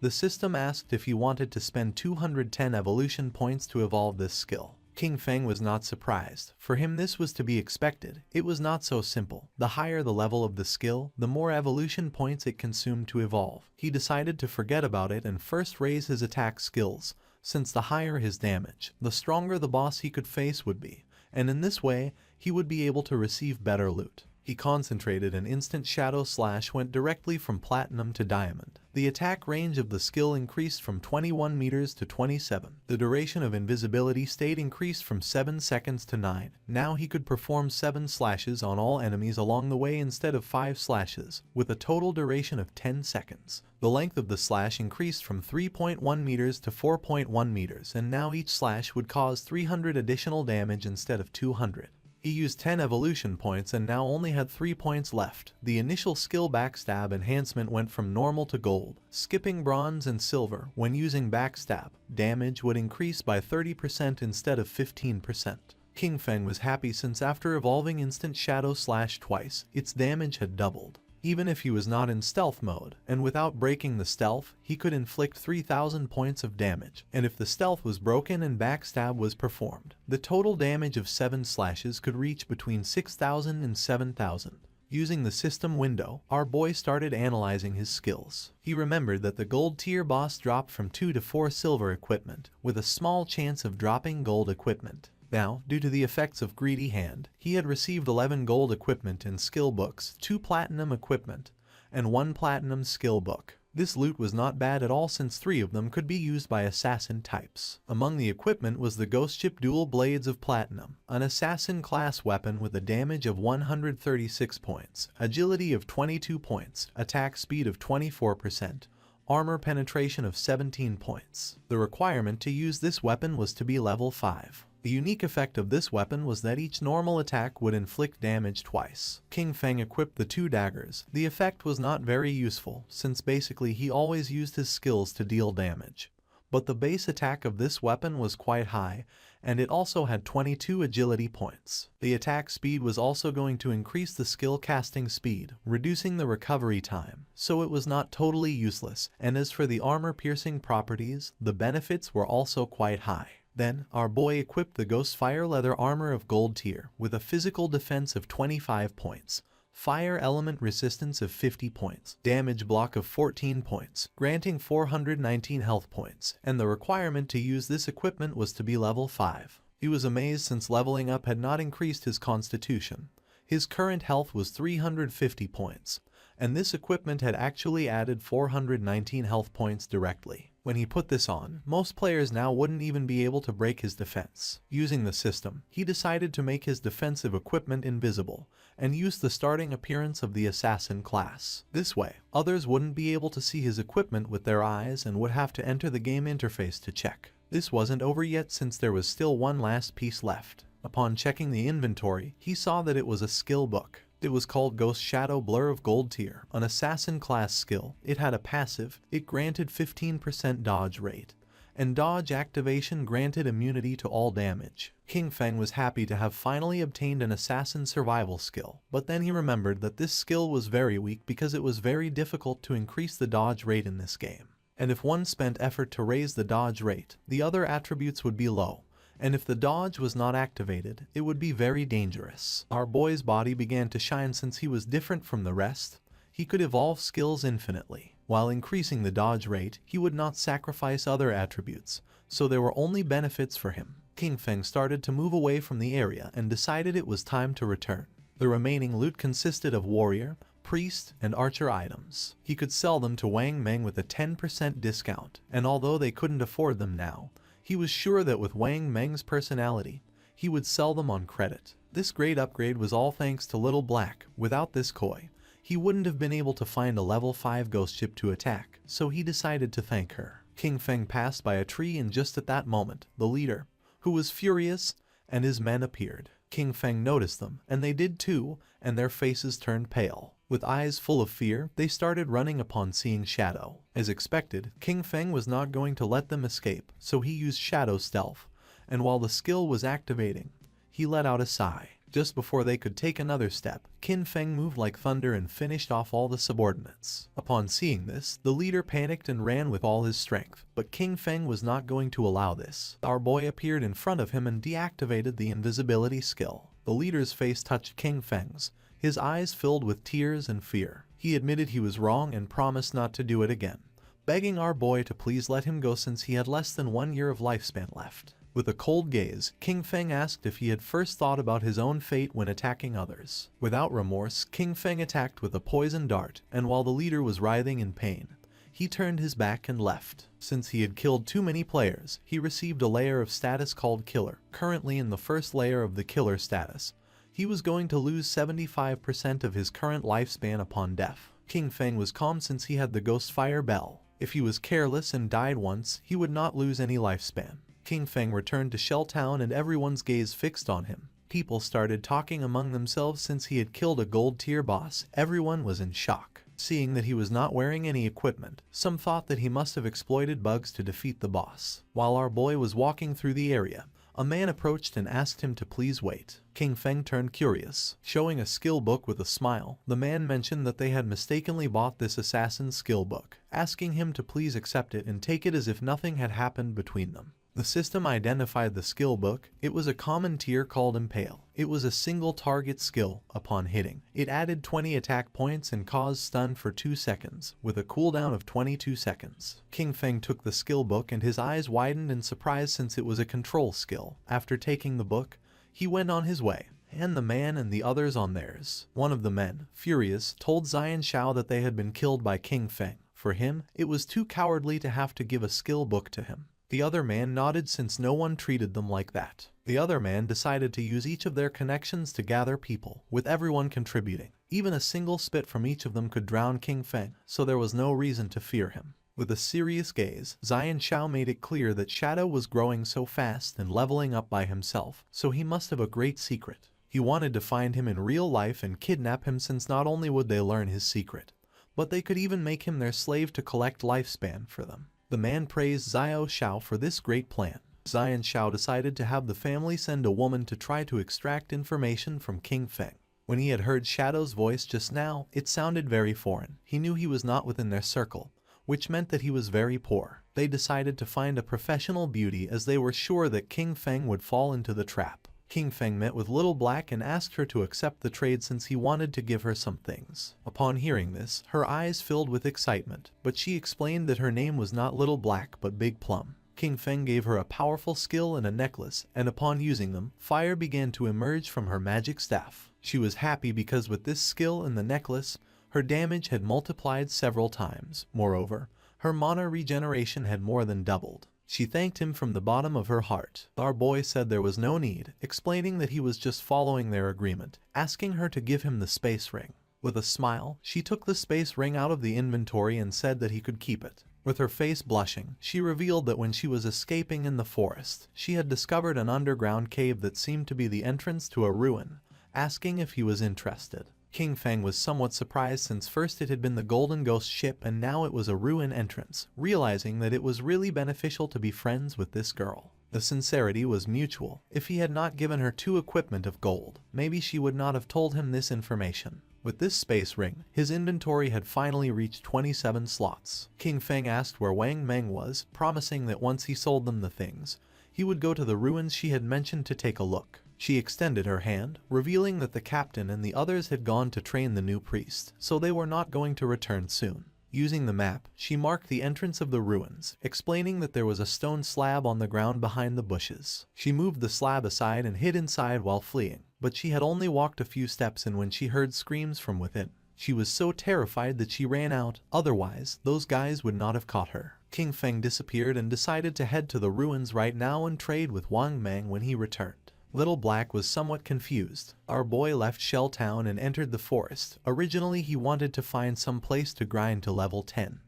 S1: The system asked if he wanted to spend 210 evolution points to evolve this skill. King Feng was not surprised. For him this was to be expected. It was not so simple. The higher the level of the skill, the more evolution points it consumed to evolve. He decided to forget about it and first raise his attack skills, since the higher his damage, the stronger the boss he could face would be, and in this way, he would be able to receive better loot. He concentrated, and instant Shadow Slash went directly from Platinum to Diamond. The attack range of the skill increased from 21 meters to 27. The duration of invisibility stayed increased from 7 seconds to 9. Now he could perform 7 slashes on all enemies along the way instead of 5 slashes, with a total duration of 10 seconds. The length of the slash increased from 3.1 meters to 4.1 meters, and now each slash would cause 300 additional damage instead of 200. He used 10 evolution points and now only had 3 points left. The initial skill Backstab enhancement went from normal to gold, skipping bronze and silver. When using Backstab, damage would increase by 30% instead of 15%. King Feng was happy, since after evolving Instant Shadow Slash twice, its damage had doubled. Even if he was not in stealth mode, and without breaking the stealth, he could inflict 3,000 points of damage, and if the stealth was broken and Backstab was performed, the total damage of 7 slashes could reach between 6,000 and 7,000. Using the system window, our boy started analyzing his skills. He remembered that the gold tier boss dropped from 2 to 4 silver equipment, with a small chance of dropping gold equipment. Now, due to the effects of Greedy Hand, he had received 11 gold equipment and skill books, 2 platinum equipment, and 1 platinum skill book. This loot was not bad at all, since 3 of them could be used by assassin types. Among the equipment was the Ghost Ship Dual Blades of Platinum, an assassin class weapon with a damage of 136 points, agility of 22 points, attack speed of 24%, armor penetration of 17 points. The requirement to use this weapon was to be level 5. The unique effect of this weapon was that each normal attack would inflict damage twice. King Feng equipped the 2 daggers. The effect was not very useful, since basically he always used his skills to deal damage. But the base attack of this weapon was quite high, and it also had 22 agility points. The attack speed was also going to increase the skill casting speed, reducing the recovery time, so it was not totally useless, and as for the armor-piercing properties, the benefits were also quite high. Then, our boy equipped the Ghost Fire Leather Armor of Gold tier with a physical defense of 25 points, fire element resistance of 50 points, damage block of 14 points, granting 419 health points, and the requirement to use this equipment was to be level 5. He was amazed since leveling up had not increased his constitution. His current health was 350 points, and this equipment had actually added 419 health points directly. When he put this on, most players now wouldn't even be able to break his defense. Using the system, he decided to make his defensive equipment invisible, and use the starting appearance of the assassin class. This way, others wouldn't be able to see his equipment with their eyes and would have to enter the game interface to check. This wasn't over yet since there was still one last piece left. Upon checking the inventory, he saw that it was a skill book. It was called Ghost Shadow Blur of Gold tier, an assassin class skill. It had a passive, it granted 15% dodge rate, and dodge activation granted immunity to all damage. King Feng was happy to have finally obtained an assassin survival skill, but then he remembered that this skill was very weak because it was very difficult to increase the dodge rate in this game. And if one spent effort to raise the dodge rate, the other attributes would be low. And if the dodge was not activated, it would be very dangerous. Our boy's body began to shine since he was different from the rest. He could evolve skills infinitely. While increasing the dodge rate, he would not sacrifice other attributes, so there were only benefits for him. King Feng started to move away from the area and decided it was time to return. The remaining loot consisted of warrior, priest, and archer items. He could sell them to Wang Meng with a 10% discount, and although they couldn't afford them now, he was sure that with Wang Meng's personality, he would sell them on credit. This great upgrade was all thanks to Little Black. Without this koi, he wouldn't have been able to find a level 5 ghost ship to attack, so he decided to thank her. King Feng passed by a tree and just at that moment, the leader, who was furious, and his men appeared. King Feng noticed them, and they did too, and their faces turned pale. With eyes full of fear, they started running upon seeing Shadow. As expected, King Feng was not going to let them escape, so he used Shadow Stealth, and while the skill was activating, he let out a sigh. Just before they could take another step, King Feng moved like thunder and finished off all the subordinates. Upon seeing this, the leader panicked and ran with all his strength, but King Feng was not going to allow this. Our boy appeared in front of him and deactivated the invisibility skill. The leader's face touched King Feng's, his eyes filled with tears and fear. He admitted he was wrong and promised not to do it again, begging our boy to please let him go since he had less than 1 year of lifespan left. With a cold gaze, King Feng asked if he had first thought about his own fate when attacking others. Without remorse, King Feng attacked with a poison dart, and while the leader was writhing in pain, he turned his back and left. Since he had killed too many players, he received a layer of status called Killer. Currently in the first layer of the Killer status, he was going to lose 75% of his current lifespan upon death. King Feng was calm since he had the Ghost Fire Bell. If he was careless and died once, he would not lose any lifespan. King Feng returned to Shell Town and everyone's gaze fixed on him. People started talking among themselves since he had killed a gold tier boss. Everyone was in shock. Seeing that he was not wearing any equipment, some thought that he must have exploited bugs to defeat the boss. While our boy was walking through the area, a man approached and asked him to please wait. King Feng turned curious. Showing a skill book with a smile, the man mentioned that they had mistakenly bought this assassin's skill book, asking him to please accept it and take it as if nothing had happened between them. The system identified the skill book. It was a common tier called Impale. It was a single target skill. Upon hitting, it added 20 attack points and caused stun for 2 seconds, with a cooldown of 22 seconds. King Feng took the skill book and his eyes widened in surprise since it was a control skill. After taking the book, he went on his way, and the man and the others on theirs. One of the men, furious, told Zion Shao that they had been killed by King Feng. For him, it was too cowardly to have to give a skill book to him. The other man nodded since no one treated them like that. The other man decided to use each of their connections to gather people, with everyone contributing. Even a single spit from each of them could drown King Feng, so there was no reason to fear him. With a serious gaze, Zion Shao made it clear that Shadow was growing so fast and leveling up by himself, so he must have a great secret. He wanted to find him in real life and kidnap him since not only would they learn his secret, but they could even make him their slave to collect lifespan for them. The man praised Zion Shao for this great plan. Xian Shao decided to have the family send a woman to try to extract information from King Feng. When he had heard Shadow's voice just now, it sounded very foreign. He knew he was not within their circle, which meant that he was very poor. They decided to find a professional beauty as they were sure that King Feng would fall into the trap. King Feng met with Little Black and asked her to accept the trade since he wanted to give her some things. Upon hearing this, her eyes filled with excitement, but she explained that her name was not Little Black but Big Plum. King Feng gave her a powerful skill and a necklace, and upon using them, fire began to emerge from her magic staff. She was happy because with this skill and the necklace, her damage had multiplied several times. Moreover, her mana regeneration had more than doubled. She thanked him from the bottom of her heart. Our boy said there was no need, explaining that he was just following their agreement, asking her to give him the space ring. With a smile, she took the space ring out of the inventory and said that he could keep it. With her face blushing, she revealed that when she was escaping in the forest, she had discovered an underground cave that seemed to be the entrance to a ruin, asking if he was interested. King Feng was somewhat surprised since first it had been the Golden Ghost ship and now it was a ruin entrance, realizing that it was really beneficial to be friends with this girl. The sincerity was mutual. If he had not given her 2 equipment of gold, maybe she would not have told him this information. With this space ring, his inventory had finally reached 27 slots. King Feng asked where Wang Meng was, promising that once he sold them the things, he would go to the ruins she had mentioned to take a look. She extended her hand, revealing that the captain and the others had gone to train the new priest, so they were not going to return soon. Using the map, she marked the entrance of the ruins, explaining that there was a stone slab on the ground behind the bushes. She moved the slab aside and hid inside while fleeing, but she had only walked a few steps and when she heard screams from within. She was so terrified that she ran out, otherwise, those guys would not have caught her. King Feng disappeared and decided to head to the ruins right now and trade with Wang Meng when he returned. Little Black was somewhat confused. Our boy left Shell Town and entered the forest. Originally he wanted to find some place to grind to level 10.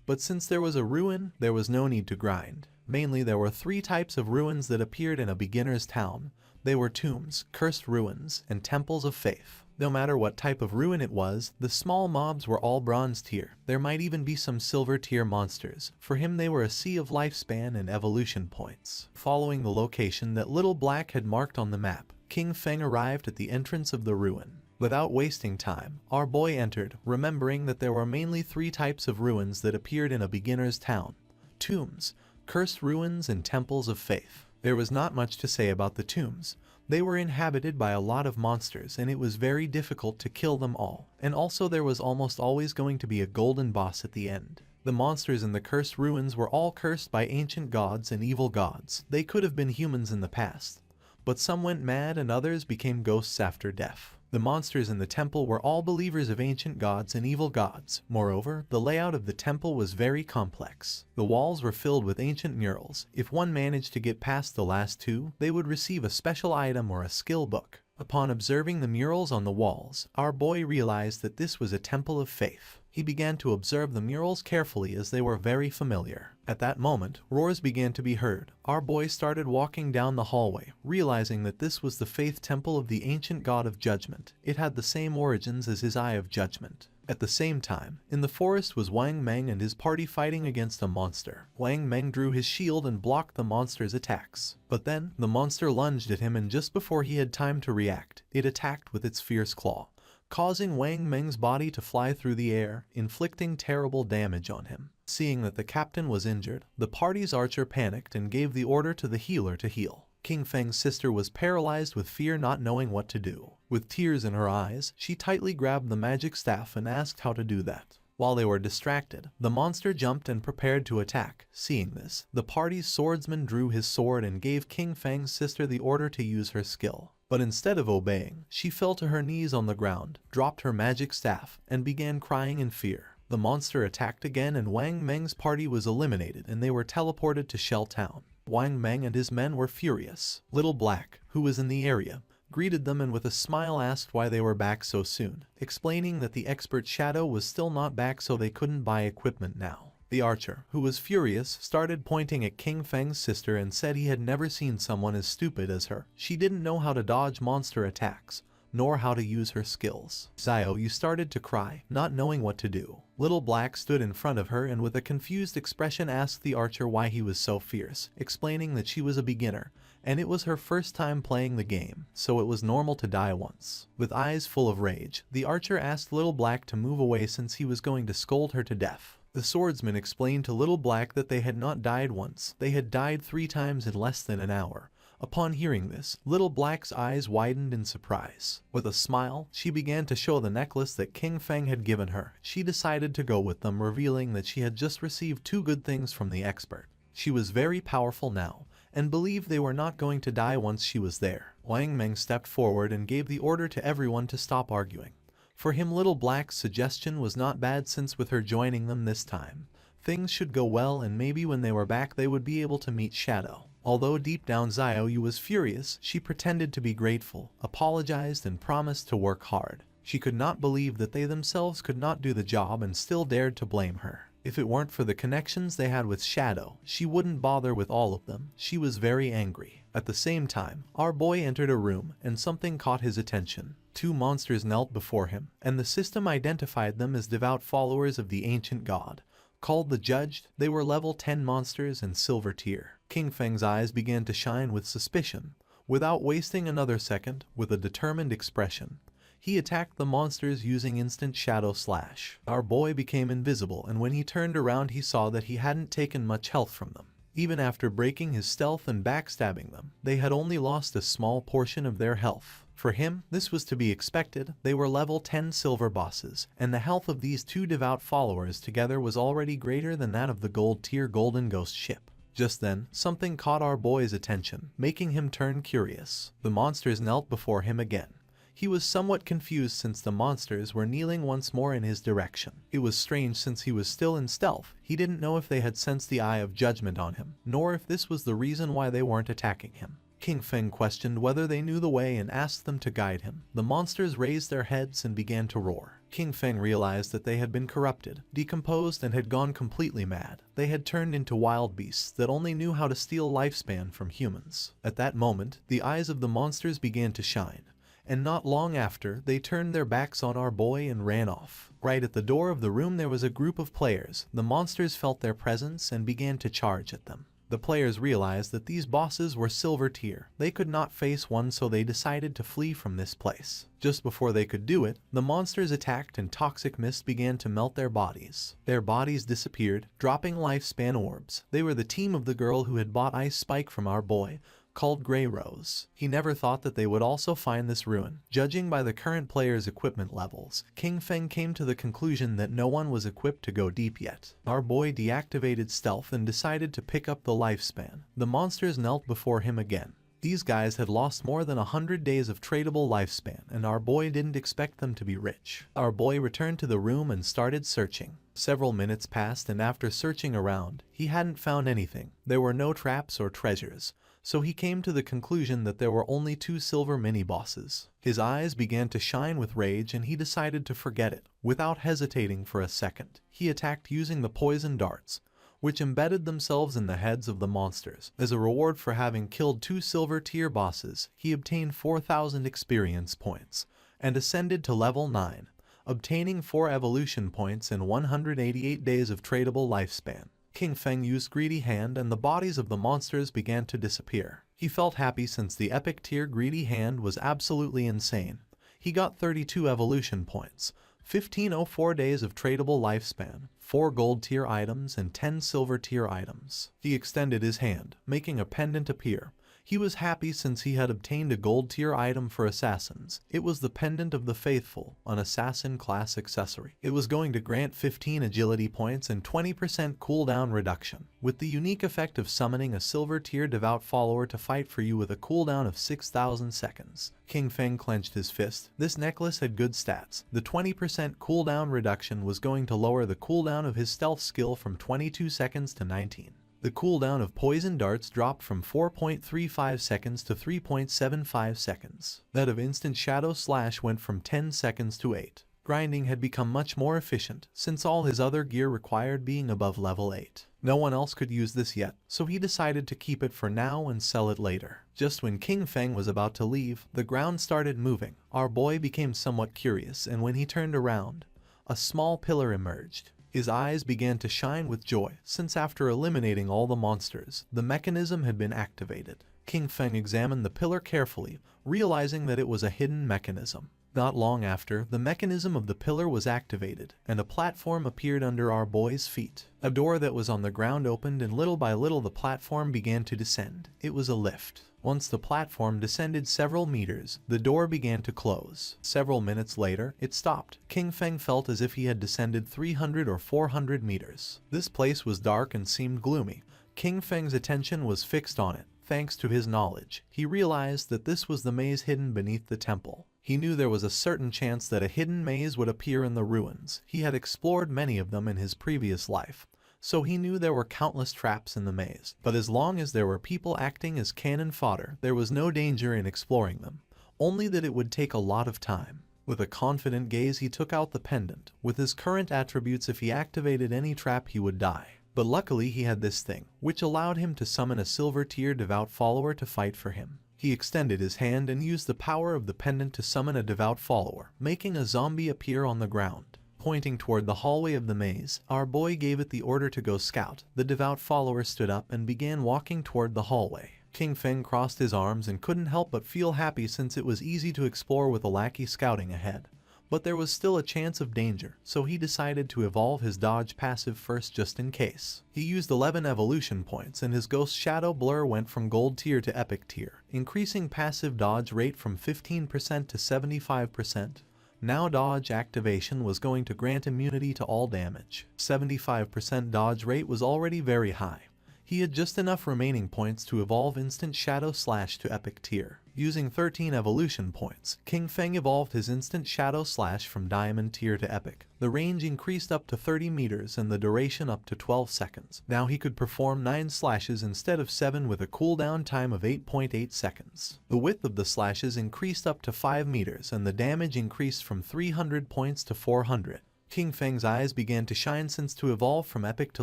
S1: But since there was a ruin, there was no need to grind. Mainly there were 3 types of ruins that appeared in a beginner's town. They were tombs, cursed ruins, and temples of faith. No matter what type of ruin it was, the small mobs were all bronze tier. There might even be some silver tier monsters. For him they were a sea of lifespan and evolution points. Following the location that Little Black had marked on the map, King Feng arrived at the entrance of the ruin. Without wasting time, our boy entered, remembering that there were mainly 3 types of ruins that appeared in a beginner's town: tombs, cursed ruins, and temples of faith. There was not much to say about the tombs. They were inhabited by a lot of monsters and it was very difficult to kill them all, and also there was almost always going to be a golden boss at the end. The monsters in the cursed ruins were all cursed by ancient gods and evil gods. They could have been humans in the past, but some went mad and others became ghosts after death. The monsters in the temple were all believers of ancient gods and evil gods. Moreover, the layout of the temple was very complex. The walls were filled with ancient murals. If one managed to get past the last 2, they would receive a special item or a skill book. Upon observing the murals on the walls, our boy realized that this was a temple of faith. He began to observe the murals carefully as they were very familiar. At that moment, roars began to be heard. Our boy started walking down the hallway, realizing that this was the faith temple of the ancient god of judgment. It had the same origins as his eye of judgment. At the same time, in the forest was Wang Meng and his party fighting against a monster. Wang Meng drew his shield and blocked the monster's attacks. But then, the monster lunged at him and just before he had time to react, it attacked with its fierce claw, causing Wang Meng's body to fly through the air, inflicting terrible damage on him. Seeing that the captain was injured, the party's archer panicked and gave the order to the healer to heal. King Feng's sister was paralyzed with fear, not knowing what to do. With tears in her eyes, she tightly grabbed the magic staff and asked how to do that. While they were distracted, the monster jumped and prepared to attack. Seeing this, the party's swordsman drew his sword and gave King Feng's sister the order to use her skill. But instead of obeying, she fell to her knees on the ground, dropped her magic staff, and began crying in fear. The monster attacked again and Wang Meng's party was eliminated and they were teleported to Shell Town. Wang Meng and his men were furious. Little Black, who was in the area, greeted them and with a smile asked why they were back so soon, explaining that the expert Shadow was still not back so they couldn't buy equipment now. The archer, who was furious, started pointing at King Feng's sister and said he had never seen someone as stupid as her. She didn't know how to dodge monster attacks, nor how to use her skills. Xiao started to cry, not knowing what to do. Little Black stood in front of her and with a confused expression asked the archer why he was so fierce, explaining that she was a beginner, and it was her first time playing the game, so it was normal to die once. With eyes full of rage, the archer asked Little Black to move away since he was going to scold her to death. The swordsman explained to Little Black that they had not died once, they had died 3 times in less than an hour. Upon hearing this, Little Black's eyes widened in surprise. With a smile, she began to show the necklace that King Feng had given her. She decided to go with them, revealing that she had just received 2 good things from the expert. She was very powerful now, and believed they were not going to die once she was there. Wang Meng stepped forward and gave the order to everyone to stop arguing. For him, Little Black's suggestion was not bad since with her joining them this time, things should go well and maybe when they were back they would be able to meet Shadow. Although deep down Xiaoyu was furious, she pretended to be grateful, apologized and promised to work hard. She could not believe that they themselves could not do the job and still dared to blame her. If it weren't for the connections they had with Shadow, she wouldn't bother with all of them. She was very angry. At the same time, our boy entered a room and something caught his attention. 2 monsters knelt before him, and the system identified them as devout followers of the ancient god. Called the Judged, they were level 10 monsters and silver tier. King Feng's eyes began to shine with suspicion. Without wasting another second, with a determined expression, he attacked the monsters using instant shadow slash. Our boy became invisible, and when he turned around he saw that he hadn't taken much health from them. Even after breaking his stealth and backstabbing them, they had only lost a small portion of their health. For him, this was to be expected. They were level 10 silver bosses, and the health of these 2 devout followers together was already greater than that of the gold tier golden ghost ship. Just then, something caught our boy's attention, making him turn curious. The monsters knelt before him again. He was somewhat confused since the monsters were kneeling once more in his direction. It was strange since he was still in stealth. He didn't know if they had sensed the eye of judgment on him, nor if this was the reason why they weren't attacking him. King Feng questioned whether they knew the way and asked them to guide him. The monsters raised their heads and began to roar. King Feng realized that they had been corrupted, decomposed, and had gone completely mad. They had turned into wild beasts that only knew how to steal lifespan from humans. At that moment, the eyes of the monsters began to shine, and not long after, they turned their backs on our boy and ran off. Right at the door of the room there was a group of players. The monsters felt their presence and began to charge at them. The players realized that these bosses were silver tier. They could not face one, so they decided to flee from this place. Just before they could do it, the monsters attacked and toxic mist began to melt their bodies. Their bodies disappeared, dropping lifespan orbs. They were the team of the girl who had bought Ice Spike from our boy, called Grey Rose. He never thought that they would also find this ruin. Judging by the current players' equipment levels, King Feng came to the conclusion that no one was equipped to go deep yet. Our boy deactivated stealth and decided to pick up the lifespan. The monsters knelt before him again. These guys had lost more than 100 days of tradable lifespan, and our boy didn't expect them to be rich. Our boy returned to the room and started searching. Several minutes passed, and after searching around, he hadn't found anything. There were no traps or treasures, so he came to the conclusion that there were only 2 silver mini-bosses. His eyes began to shine with rage and he decided to forget it. Without hesitating for a second, he attacked using the poison darts, which embedded themselves in the heads of the monsters. As a reward for having killed 2 silver tier bosses, he obtained 4,000 experience points and ascended to level 9, obtaining 4 evolution points and 188 days of tradable lifespan. King Feng used Greedy Hand and the bodies of the monsters began to disappear. He felt happy since the epic tier Greedy Hand was absolutely insane. He got 32 evolution points, 1504 days of tradable lifespan, 4 gold tier items and 10 silver tier items. He extended his hand, making a pendant appear. He was happy since he had obtained a gold tier item for assassins. It was the Pendant of the Faithful, an assassin class accessory. It was going to grant 15 agility points and 20% cooldown reduction, with the unique effect of summoning a silver tier devout follower to fight for you with a cooldown of 6,000 seconds. King Feng clenched his fist. This necklace had good stats. The 20% cooldown reduction was going to lower the cooldown of his stealth skill from 22 seconds to 19. The cooldown of poison darts dropped from 4.35 seconds to 3.75 seconds. That of instant shadow slash went from 10 seconds to 8. Grinding had become much more efficient, since all his other gear required being above level 8. No one else could use this yet, so he decided to keep it for now and sell it later. Just when King Feng was about to leave, the ground started moving. Our boy became somewhat curious, and when he turned around, a small pillar emerged. His eyes began to shine with joy, since after eliminating all the monsters, the mechanism had been activated. King Feng examined the pillar carefully, realizing that it was a hidden mechanism. Not long after, the mechanism of the pillar was activated, and a platform appeared under our boy's feet. A door that was on the ground opened, and little by little the platform began to descend. It was a lift. Once the platform descended several meters, the door began to close. Several minutes later, it stopped. King Feng felt as if he had descended 300 or 400 meters. This place was dark and seemed gloomy. King Feng's attention was fixed on it. Thanks to his knowledge, he realized that this was the maze hidden beneath the temple. He knew there was a certain chance that a hidden maze would appear in the ruins. He had explored many of them in his previous life, so he knew there were countless traps in the maze. But as long as there were people acting as cannon fodder, there was no danger in exploring them, only that it would take a lot of time. With a confident gaze, he took out the pendant. With his current attributes, if he activated any trap, he would die. But luckily he had this thing, which allowed him to summon a silver-tier devout follower to fight for him. He extended his hand and used the power of the pendant to summon a devout follower, making a zombie appear on the ground. Pointing toward the hallway of the maze, our boy gave it the order to go scout. The devout follower stood up and began walking toward the hallway. King Feng crossed his arms and couldn't help but feel happy, since it was easy to explore with a lackey scouting ahead. But there was still a chance of danger, so he decided to evolve his dodge passive first just in case. He used 11 evolution points, and his ghost shadow blur went from gold tier to epic tier, increasing passive dodge rate from 15% to 75%. Now dodge activation was going to grant immunity to all damage. 75% dodge rate was already very high. He had just enough remaining points to evolve Instant Shadow Slash to Epic tier. Using 13 evolution points, King Feng evolved his Instant Shadow Slash from Diamond tier to Epic. The range increased up to 30 meters and the duration up to 12 seconds. Now he could perform 9 slashes instead of 7 with a cooldown time of 8.8 seconds. The width of the slashes increased up to 5 meters and the damage increased from 300 points to 400. King Feng's eyes began to shine, since to evolve from epic to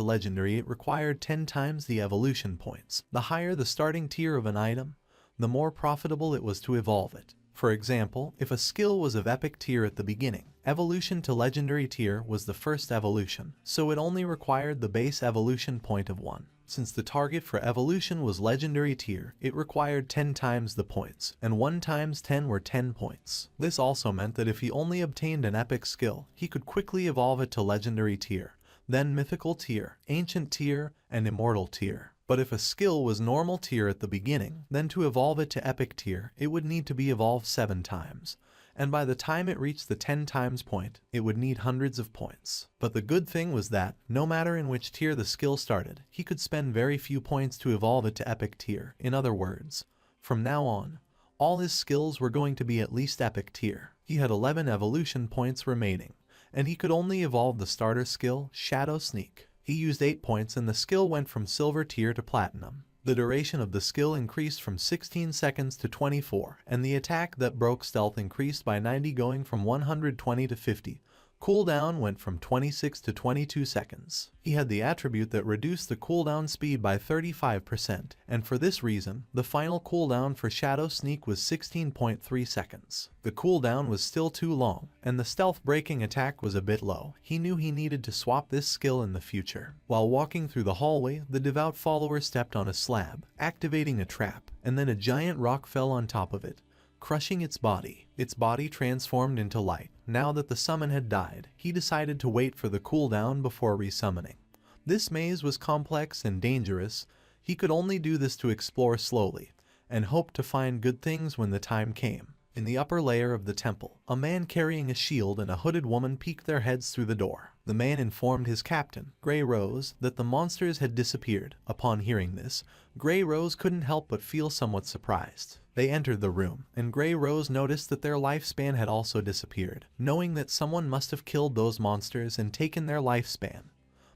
S1: legendary it required 10 times the evolution points. The higher the starting tier of an item, the more profitable it was to evolve it. For example, if a skill was of epic tier at the beginning, evolution to legendary tier was the first evolution, so it only required the base evolution point of 1. Since the target for evolution was legendary tier, it required 10 times the points, and 1 times 10 were 10 points. This also meant that if he only obtained an epic skill, he could quickly evolve it to legendary tier, then mythical tier, ancient tier, and immortal tier. But if a skill was normal tier at the beginning, then to evolve it to epic tier, it would need to be evolved 7 times. And by the time it reached the 10 times point, it would need hundreds of points. But the good thing was that, no matter in which tier the skill started, he could spend very few points to evolve it to epic tier. In other words, from now on, all his skills were going to be at least epic tier. He had 11 evolution points remaining, and he could only evolve the starter skill, Shadow Sneak. He used 8 points and the skill went from silver tier to platinum. The duration of the skill increased from 16 seconds to 24, and the attack that broke stealth increased by 90, going from 120 to 50. Cooldown went from 26 to 22 seconds. He had the attribute that reduced the cooldown speed by 35%, and for this reason, the final cooldown for Shadow Sneak was 16.3 seconds. The cooldown was still too long, and the stealth breaking attack was a bit low. He knew he needed to swap this skill in the future. While walking through the hallway, the devout follower stepped on a slab, activating a trap, and then a giant rock fell on top of it, crushing its body. Its body transformed into light. Now that the summon had died, he decided to wait for the cooldown before resummoning. This maze was complex and dangerous. He could only do this to explore slowly, and hope to find good things when the time came. In the upper layer of the temple, a man carrying a shield and a hooded woman peeked their heads through the door. The man informed his captain, Grey Rose, that the monsters had disappeared. Upon hearing this, Grey Rose couldn't help but feel somewhat surprised. They entered the room, and Grey Rose noticed that their lifespan had also disappeared, knowing that someone must have killed those monsters and taken their lifespan.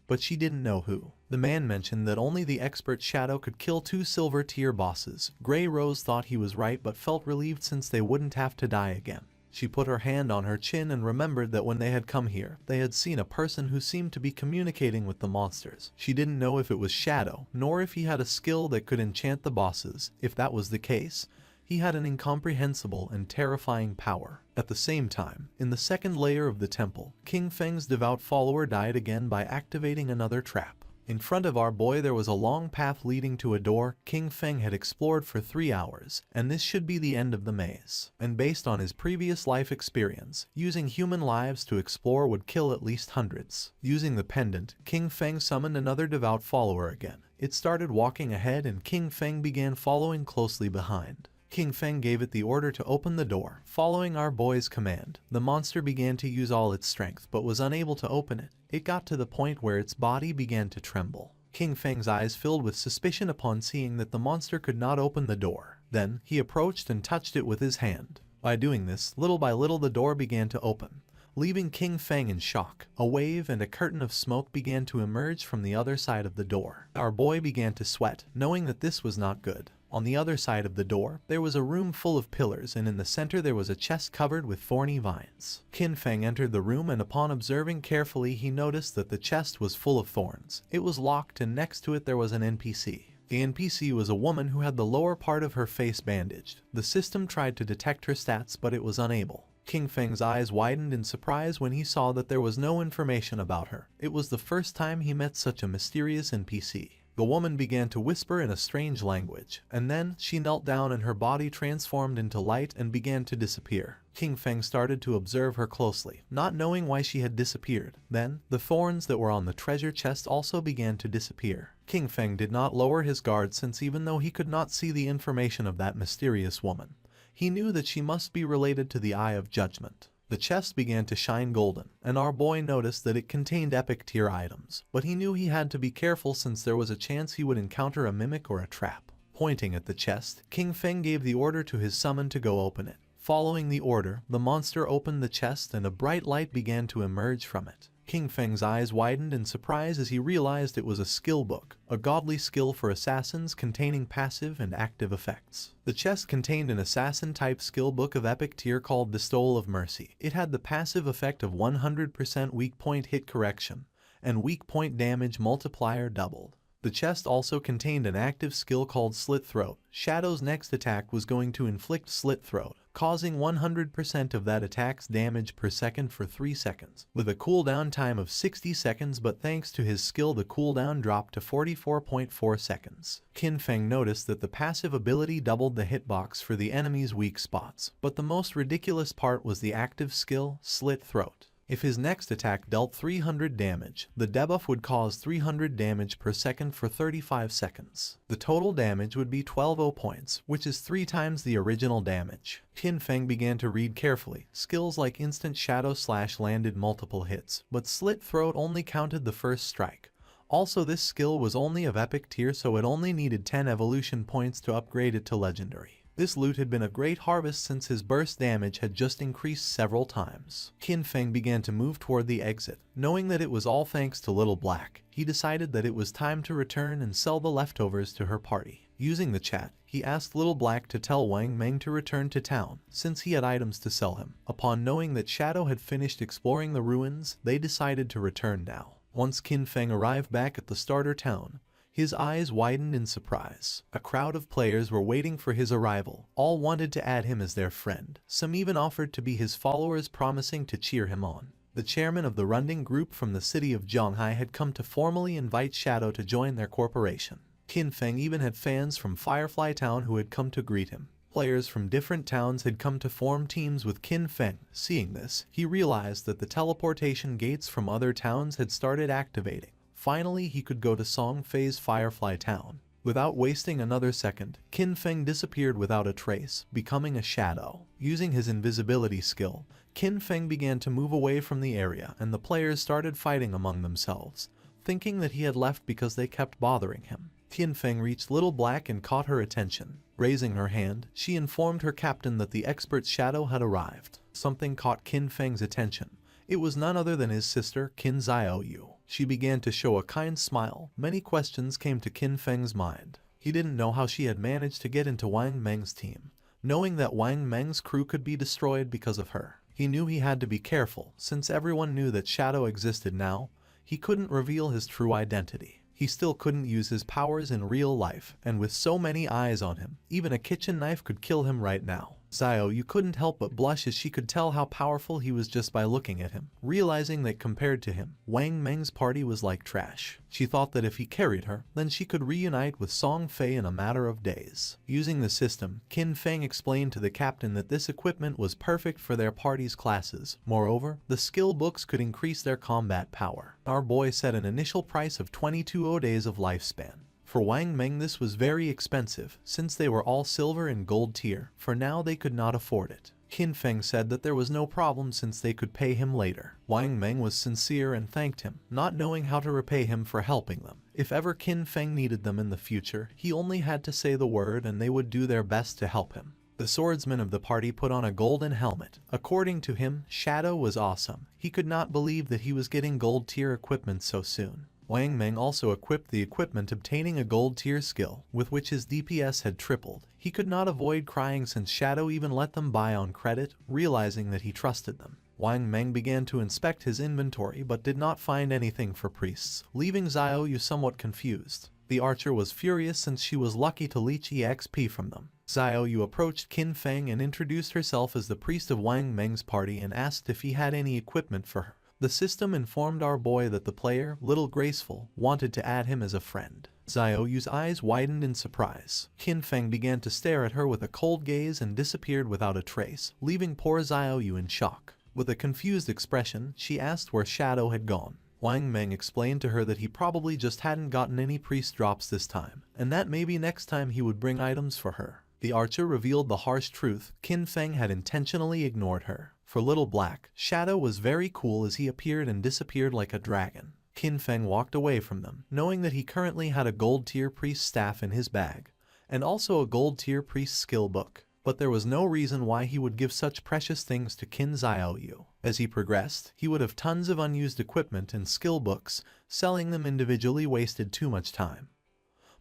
S1: But she didn't know who. The man mentioned that only the expert Shadow could kill 2 silver tier bosses. Grey Rose thought he was right but felt relieved since they wouldn't have to die again. She put her hand on her chin and remembered that when they had come here, they had seen a person who seemed to be communicating with the monsters. She didn't know if it was Shadow, nor if he had a skill that could enchant the bosses. If that was the case, he had an incomprehensible and terrifying power. At the same time, in the second layer of the temple, King Feng's devout follower died again by activating another trap. In front of our boy there was a long path leading to a door King Feng had explored for 3 hours, and this should be the end of the maze. And based on his previous life experience, using human lives to explore would kill at least hundreds. Using the pendant, King Feng summoned another devout follower again. It started walking ahead and King Feng began following closely behind. King Feng gave it the order to open the door. Following our boy's command, the monster began to use all its strength but was unable to open it. It got to the point where its body began to tremble. King Feng's eyes filled with suspicion upon seeing that the monster could not open the door. Then, he approached and touched it with his hand. By doing this, little by little the door began to open, leaving King Feng in shock. A wave and a curtain of smoke began to emerge from the other side of the door. Our boy began to sweat, knowing that this was not good. On the other side of the door, there was a room full of pillars, and in the center there was a chest covered with thorny vines. Kin Feng entered the room, and upon observing carefully he noticed that the chest was full of thorns. It was locked, and next to it there was an NPC. The NPC was a woman who had the lower part of her face bandaged. The system tried to detect her stats, but it was unable. King Feng's eyes widened in surprise when he saw that there was no information about her. It was the first time he met such a mysterious NPC. The woman began to whisper in a strange language, and then she knelt down and her body transformed into light and began to disappear. King Feng started to observe her closely, not knowing why she had disappeared. Then, the thorns that were on the treasure chest also began to disappear. King Feng did not lower his guard, since even though he could not see the information of that mysterious woman, he knew that she must be related to the Eye of Judgment. The chest began to shine golden, and our boy noticed that it contained epic tier items, but he knew he had to be careful since there was a chance he would encounter a mimic or a trap. Pointing at the chest, King Feng gave the order to his summon to go open it. Following the order, the monster opened the chest and a bright light began to emerge from it. King Feng's eyes widened in surprise as he realized it was a skill book, a godly skill for assassins containing passive and active effects. The chest contained an assassin-type skill book of epic tier called the Stole of Mercy. It had the passive effect of 100% weak point hit correction, and weak point damage multiplier doubled. The chest also contained an active skill called Slit Throat. Shadow's next attack was going to inflict Slit Throat, causing 100% of that attack's damage per second for 3 seconds, with a cooldown time of 60 seconds, but thanks to his skill the cooldown dropped to 44.4 seconds. Kin Feng noticed that the passive ability doubled the hitbox for the enemy's weak spots, but the most ridiculous part was the active skill, Slit Throat. If his next attack dealt 300 damage, the debuff would cause 300 damage per second for 35 seconds. The total damage would be 12 points, which is 3 times the original damage. Kin Feng began to read carefully. Skills like Instant Shadow Slash landed multiple hits, but Slit Throat only counted the first strike. Also, this skill was only of epic tier, so it only needed 10 evolution points to upgrade it to legendary. This loot had been a great harvest since his burst damage had just increased several times. Kin Feng began to move toward the exit. Knowing that it was all thanks to Little Black, he decided that it was time to return and sell the leftovers to her party. Using the chat, he asked Little Black to tell Wang Meng to return to town, since he had items to sell him. Upon knowing that Shadow had finished exploring the ruins, they decided to return now. Once Kin Feng arrived back at the starter town, his eyes widened in surprise. A crowd of players were waiting for his arrival. All wanted to add him as their friend. Some even offered to be his followers, promising to cheer him on. The chairman of the Runding group from the city of Zhonghai had come to formally invite Shadow to join their corporation. Kin Feng even had fans from Firefly Town who had come to greet him. Players from different towns had come to form teams with Kin Feng. Seeing this, he realized that the teleportation gates from other towns had started activating. Finally, he could go to Songfei's Firefly Town. Without wasting another second, Kin Feng disappeared without a trace, becoming a shadow. Using his invisibility skill, Kin Feng began to move away from the area, and the players started fighting among themselves, thinking that he had left because they kept bothering him. Kin Feng reached Little Black and caught her attention. Raising her hand, she informed her captain that the expert Shadow had arrived. Something caught Kin Feng's attention. It was none other than his sister, Qin Xiaoyu. She began to show a kind smile. Many questions came to Kin Feng's mind. He didn't know how she had managed to get into Wang Meng's team. knowing that Wang Meng's crew could be destroyed because of her. He knew he had to be careful, since everyone knew that Shadow existed now. He couldn't reveal his true identity. He still couldn't use his powers in real life, and with so many eyes on him, even a kitchen knife could kill him right now. Xiaoyu couldn't help but blush as she could tell how powerful he was just by looking at him, realizing that compared to him, Wang Meng's party was like trash. She thought that if he carried her, then she could reunite with Song Fei in a matter of days. Using the system, Qin Feng explained to the captain that this equipment was perfect for their party's classes. Moreover, the skill books could increase their combat power. Our boy set an initial price of 22 days of lifespan. For Wang Meng this was very expensive, since they were all silver and gold tier. For now they could not afford it. Qin Feng said that there was no problem since they could pay him later. Wang Meng was sincere and thanked him, not knowing how to repay him for helping them. If ever Qin Feng needed them in the future, he only had to say the word and they would do their best to help him. The swordsman of the party put on a golden helmet. According to him, Shadow was awesome. He could not believe that he was getting gold tier equipment so soon. Wang Meng also equipped the equipment obtaining a gold tier skill, with which his DPS had tripled. He could not avoid crying since Shadow even let them buy on credit, realizing that he trusted them. Wang Meng began to inspect his inventory but did not find anything for priests, leaving Xiaoyu somewhat confused. The archer was furious since she was lucky to leech EXP from them. Xiaoyu approached Qin Feng and introduced herself as the priest of Wang Meng's party and asked if he had any equipment for her. The system informed our boy that the player, Little Graceful, wanted to add him as a friend. Xiaoyu's eyes widened in surprise. Qin Feng began to stare at her with a cold gaze and disappeared without a trace, leaving poor Xiaoyu in shock. With a confused expression, she asked where Shadow had gone. Wang Meng explained to her that he probably just hadn't gotten any priest drops this time, and that maybe next time he would bring items for her. The archer revealed the harsh truth. Qin Feng had intentionally ignored her. For Little Black, Shadow was very cool as he appeared and disappeared like a dragon. Qin Feng walked away from them, knowing that he currently had a gold tier priest staff in his bag, and also a gold tier priest skill book. But there was no reason why he would give such precious things to Qin Xiaoyu. As he progressed, he would have tons of unused equipment and skill books. Selling them individually wasted too much time.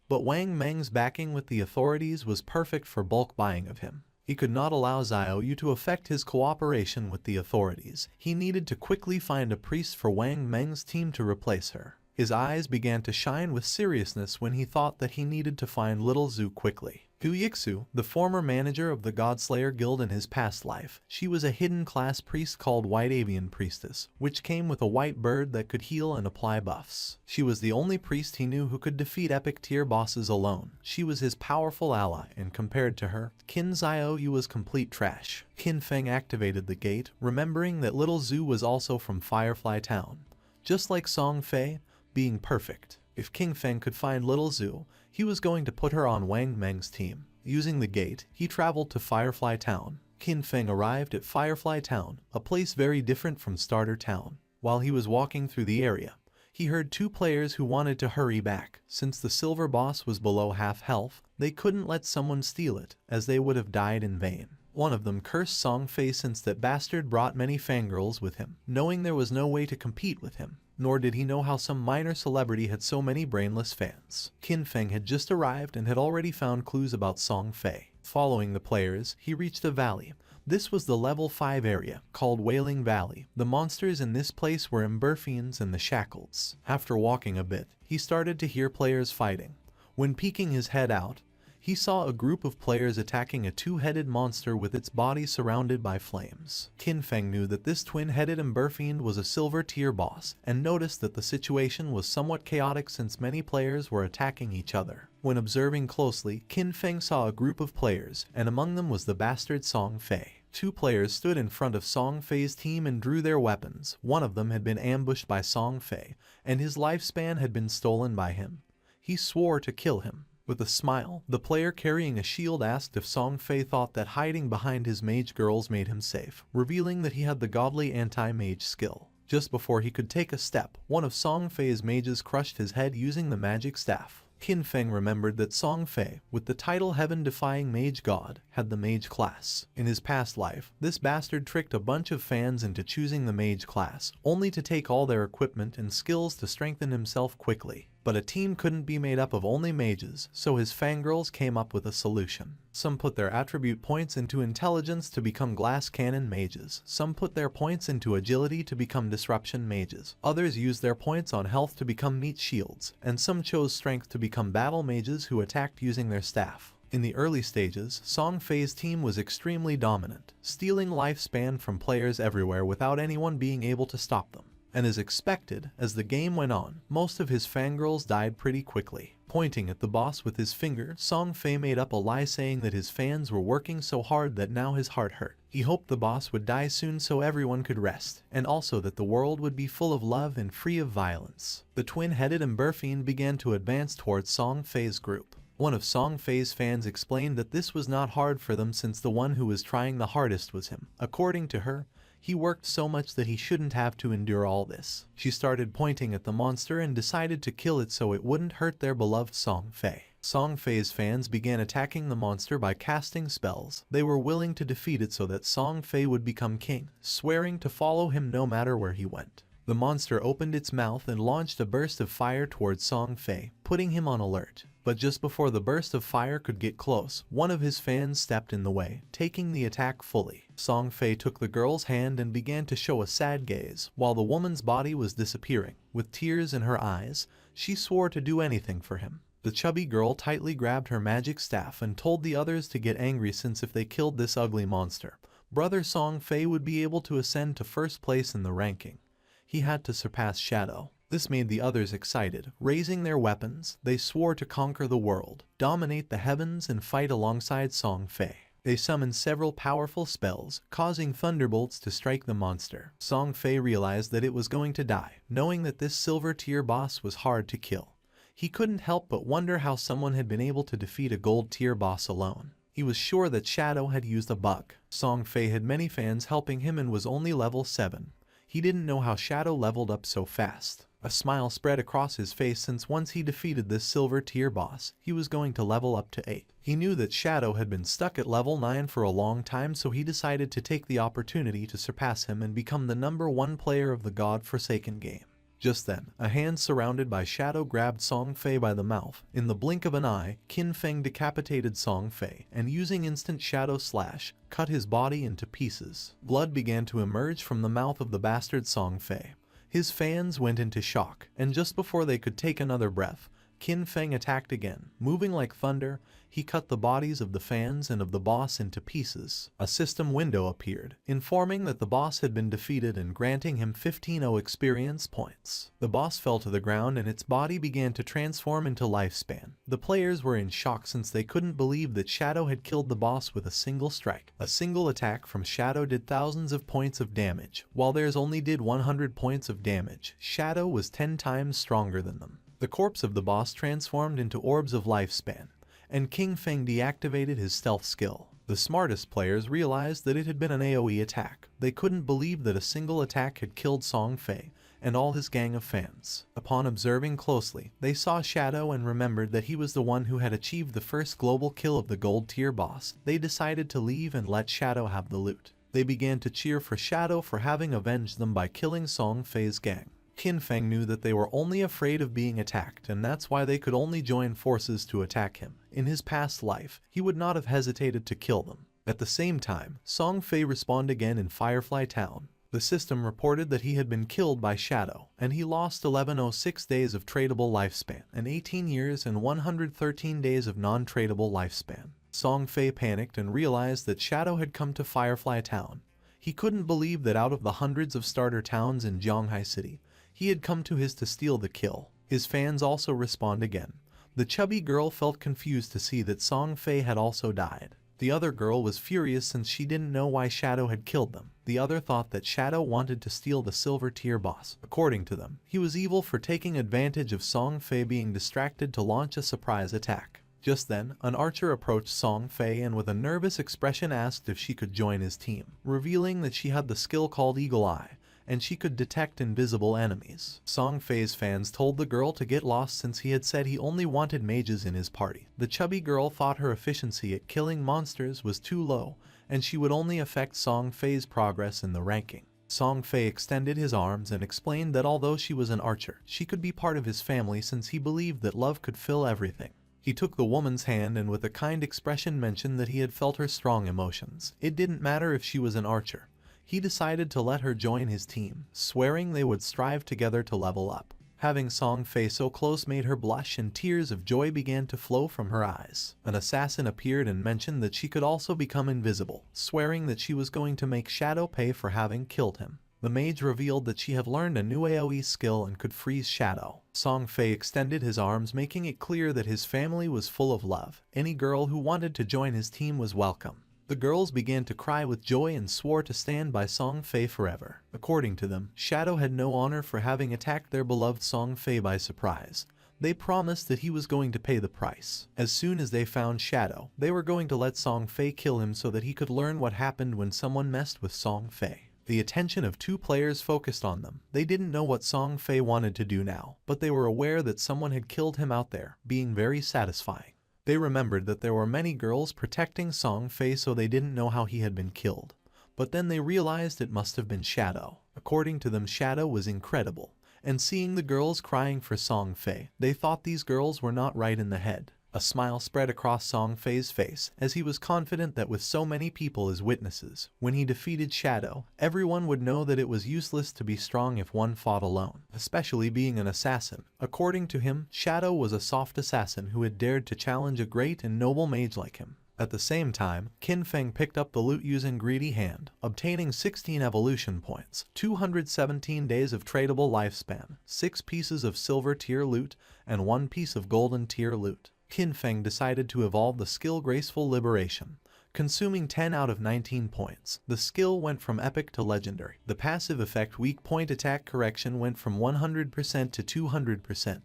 S1: But Wang Meng's backing with the authorities was perfect for bulk buying of him. He could not allow Xiaoyu to affect his cooperation with the authorities. He needed to quickly find a priest for Wang Meng's team to replace her. His eyes began to shine with seriousness when he thought that he needed to find Little Zhu quickly. Hu Yixu, the former manager of the Godslayer Guild in his past life, she was a hidden class priest called White Avian Priestess, which came with a white bird that could heal and apply buffs. She was the only priest he knew who could defeat epic tier bosses alone. She was his powerful ally, and compared to her, Qin Xiaoyu was complete trash. Qin Feng activated the gate, remembering that Little Zhu was also from Firefly Town. Just like Song Fei, being perfect. If Qin Feng could find Little Zhu, he was going to put her on Wang Meng's team. Using the gate, he traveled to Firefly Town. Qin Feng arrived at Firefly Town, a place very different from Starter Town. While he was walking through the area, he heard two players who wanted to hurry back. Since the silver boss was below half health, they couldn't let someone steal it, as they would have died in vain. One of them cursed Song Fei since that bastard brought many fangirls with him, knowing there was no way to compete with him. Nor did he know how some minor celebrity had so many brainless fans. Qin Feng had just arrived and had already found clues about Song Fei. Following the players, he reached a valley. This was the level 5 area, called Wailing Valley. The monsters in this place were Emberfiends and the Shackles. After walking a bit, he started to hear players fighting. When peeking his head out, he saw a group of players attacking a two-headed monster with its body surrounded by flames. Qin Feng knew that this twin-headed Emberfiend was a silver tier boss, and noticed that the situation was somewhat chaotic since many players were attacking each other. When observing closely, Qin Feng saw a group of players, and among them was the bastard Song Fei. Two players stood in front of Song Fei's team and drew their weapons. One of them had been ambushed by Song Fei, and his lifespan had been stolen by him. He swore to kill him. With a smile, the player carrying a shield asked if Song Fei thought that hiding behind his mage girls made him safe, revealing that he had the godly anti-mage skill. Just before he could take a step, one of Song Fei's mages crushed his head using the magic staff. Qin Feng remembered that Song Fei, with the title Heaven-Defying Mage God, had the mage class. In his past life, this bastard tricked a bunch of fans into choosing the mage class, only to take all their equipment and skills to strengthen himself quickly. But a team couldn't be made up of only mages, so his fangirls came up with a solution. Some put their attribute points into intelligence to become glass cannon mages. Some put their points into agility to become disruption mages. Others used their points on health to become meat shields, and some chose strength to become battle mages who attacked using their staff. In the early stages, Song Fei's team was extremely dominant, stealing lifespan from players everywhere without anyone being able to stop them. And as expected, as the game went on, most of his fangirls died pretty quickly. Pointing at the boss with his finger, Song Fei made up a lie saying that his fans were working so hard that now his heart hurt. He hoped the boss would die soon so everyone could rest, and also that the world would be full of love and free of violence. The twin-headed Emberfiend began to advance towards Song Fei's group. One of Song Fei's fans explained that this was not hard for them since the one who was trying the hardest was him. According to her, he worked so much that he shouldn't have to endure all this. She started pointing at the monster and decided to kill it so it wouldn't hurt their beloved Song Fei. Song Fei's fans began attacking the monster by casting spells. They were willing to defeat it so that Song Fei would become king, swearing to follow him no matter where he went. The monster opened its mouth and launched a burst of fire towards Song Fei, putting him on alert. But just before the burst of fire could get close, one of his fans stepped in the way, taking the attack fully. Song Fei took the girl's hand and began to show a sad gaze, while the woman's body was disappearing. With tears in her eyes, she swore to do anything for him. The chubby girl tightly grabbed her magic staff and told the others to get angry since if they killed this ugly monster, brother Song Fei would be able to ascend to first place in the ranking. He had to surpass Shadow. This made the others excited. Raising their weapons, they swore to conquer the world, dominate the heavens, and fight alongside Song Fei. They summoned several powerful spells, causing thunderbolts to strike the monster. Song Fei realized that it was going to die, knowing that this silver tier boss was hard to kill. He couldn't help but wonder how someone had been able to defeat a gold tier boss alone. He was sure that Shadow had used a bug. Song Fei had many fans helping him and was only level 7. He didn't know how Shadow leveled up so fast. A smile spread across his face since once he defeated this silver tier boss, he was going to level up to 8. He knew that Shadow had been stuck at level 9 for a long time, so he decided to take the opportunity to surpass him and become the #1 player of the God-forsaken game. Just then, a hand surrounded by Shadow grabbed Song Fei by the mouth. In the blink of an eye, Qin Feng decapitated Song Fei, and using instant Shadow Slash, cut his body into pieces. Blood began to emerge from the mouth of the bastard Song Fei. His fans went into shock, and just before they could take another breath, Qin Feng attacked again. Moving like thunder, he cut the bodies of the fans and of the boss into pieces. A system window appeared, informing that the boss had been defeated and granting him 15 experience points. The boss fell to the ground and its body began to transform into lifespan. The players were in shock since they couldn't believe that Shadow had killed the boss with a single strike. A single attack from Shadow did thousands of points of damage, while theirs only did 100 points of damage. Shadow was 10 times stronger than them. The corpse of the boss transformed into orbs of lifespan, and Qin Feng deactivated his stealth skill. The smartest players realized that it had been an AoE attack. They couldn't believe that a single attack had killed Song Fei and all his gang of fans. Upon observing closely, they saw Shadow and remembered that he was the one who had achieved the first global kill of the gold tier boss. They decided to leave and let Shadow have the loot. They began to cheer for Shadow for having avenged them by killing Song Fei's gang. Qin Feng knew that they were only afraid of being attacked, and that's why they could only join forces to attack him. In his past life, he would not have hesitated to kill them. At the same time, Song Fei respawned again in Firefly Town. The system reported that he had been killed by Shadow, and he lost 1106 days of tradable lifespan, and 18 years and 113 days of non-tradable lifespan. Song Fei panicked and realized that Shadow had come to Firefly Town. He couldn't believe that out of the hundreds of starter towns in Zhonghai City, he had come to his to steal the kill. His fans also respawned again. The chubby girl felt confused to see that Song Fei had also died. The other girl was furious since she didn't know why Shadow had killed them. The other thought that Shadow wanted to steal the silver tier boss. According to them, he was evil for taking advantage of Song Fei being distracted to launch a surprise attack. Just then, an archer approached Song Fei and with a nervous expression asked if she could join his team, revealing that she had the skill called Eagle Eye, and she could detect invisible enemies. Song Fei's fans told the girl to get lost since he had said he only wanted mages in his party. The chubby girl thought her efficiency at killing monsters was too low, and she would only affect Song Fei's progress in the ranking. Song Fei extended his arms and explained that although she was an archer, she could be part of his family since he believed that love could fill everything. He took the woman's hand and with a kind expression mentioned that he had felt her strong emotions. It didn't matter if she was an archer. He decided to let her join his team, swearing they would strive together to level up. Having Song Fei so close made her blush and tears of joy began to flow from her eyes. An assassin appeared and mentioned that she could also become invisible, swearing that she was going to make Shadow pay for having killed him. The mage revealed that she had learned a new AoE skill and could freeze Shadow. Song Fei extended his arms, making it clear that his family was full of love. Any girl who wanted to join his team was welcome. The girls began to cry with joy and swore to stand by Song Fei forever. According to them, Shadow had no honor for having attacked their beloved Song Fei by surprise. They promised that he was going to pay the price. As soon as they found Shadow, they were going to let Song Fei kill him so that he could learn what happened when someone messed with Song Fei. The attention of two players focused on them. They didn't know what Song Fei wanted to do now, but they were aware that someone had killed him out there, being very satisfying. They remembered that there were many girls protecting Song Fei, so they didn't know how he had been killed. But then they realized it must have been Shadow. According to them, Shadow was incredible. And seeing the girls crying for Song Fei, they thought these girls were not right in the head. A smile spread across Song Fei's face as he was confident that with so many people as witnesses, when he defeated Shadow, everyone would know that it was useless to be strong if one fought alone, especially being an assassin. According to him, Shadow was a soft assassin who had dared to challenge a great and noble mage like him. At the same time, Qin Feng picked up the loot using Greedy Hand, obtaining 16 evolution points, 217 days of tradable lifespan, 6 pieces of silver tier loot, and 1 piece of golden tier loot. Qin Feng decided to evolve the skill Graceful Liberation, consuming 10 out of 19 points. The skill went from epic to legendary. The passive effect Weak Point Attack Correction went from 100% to 200%,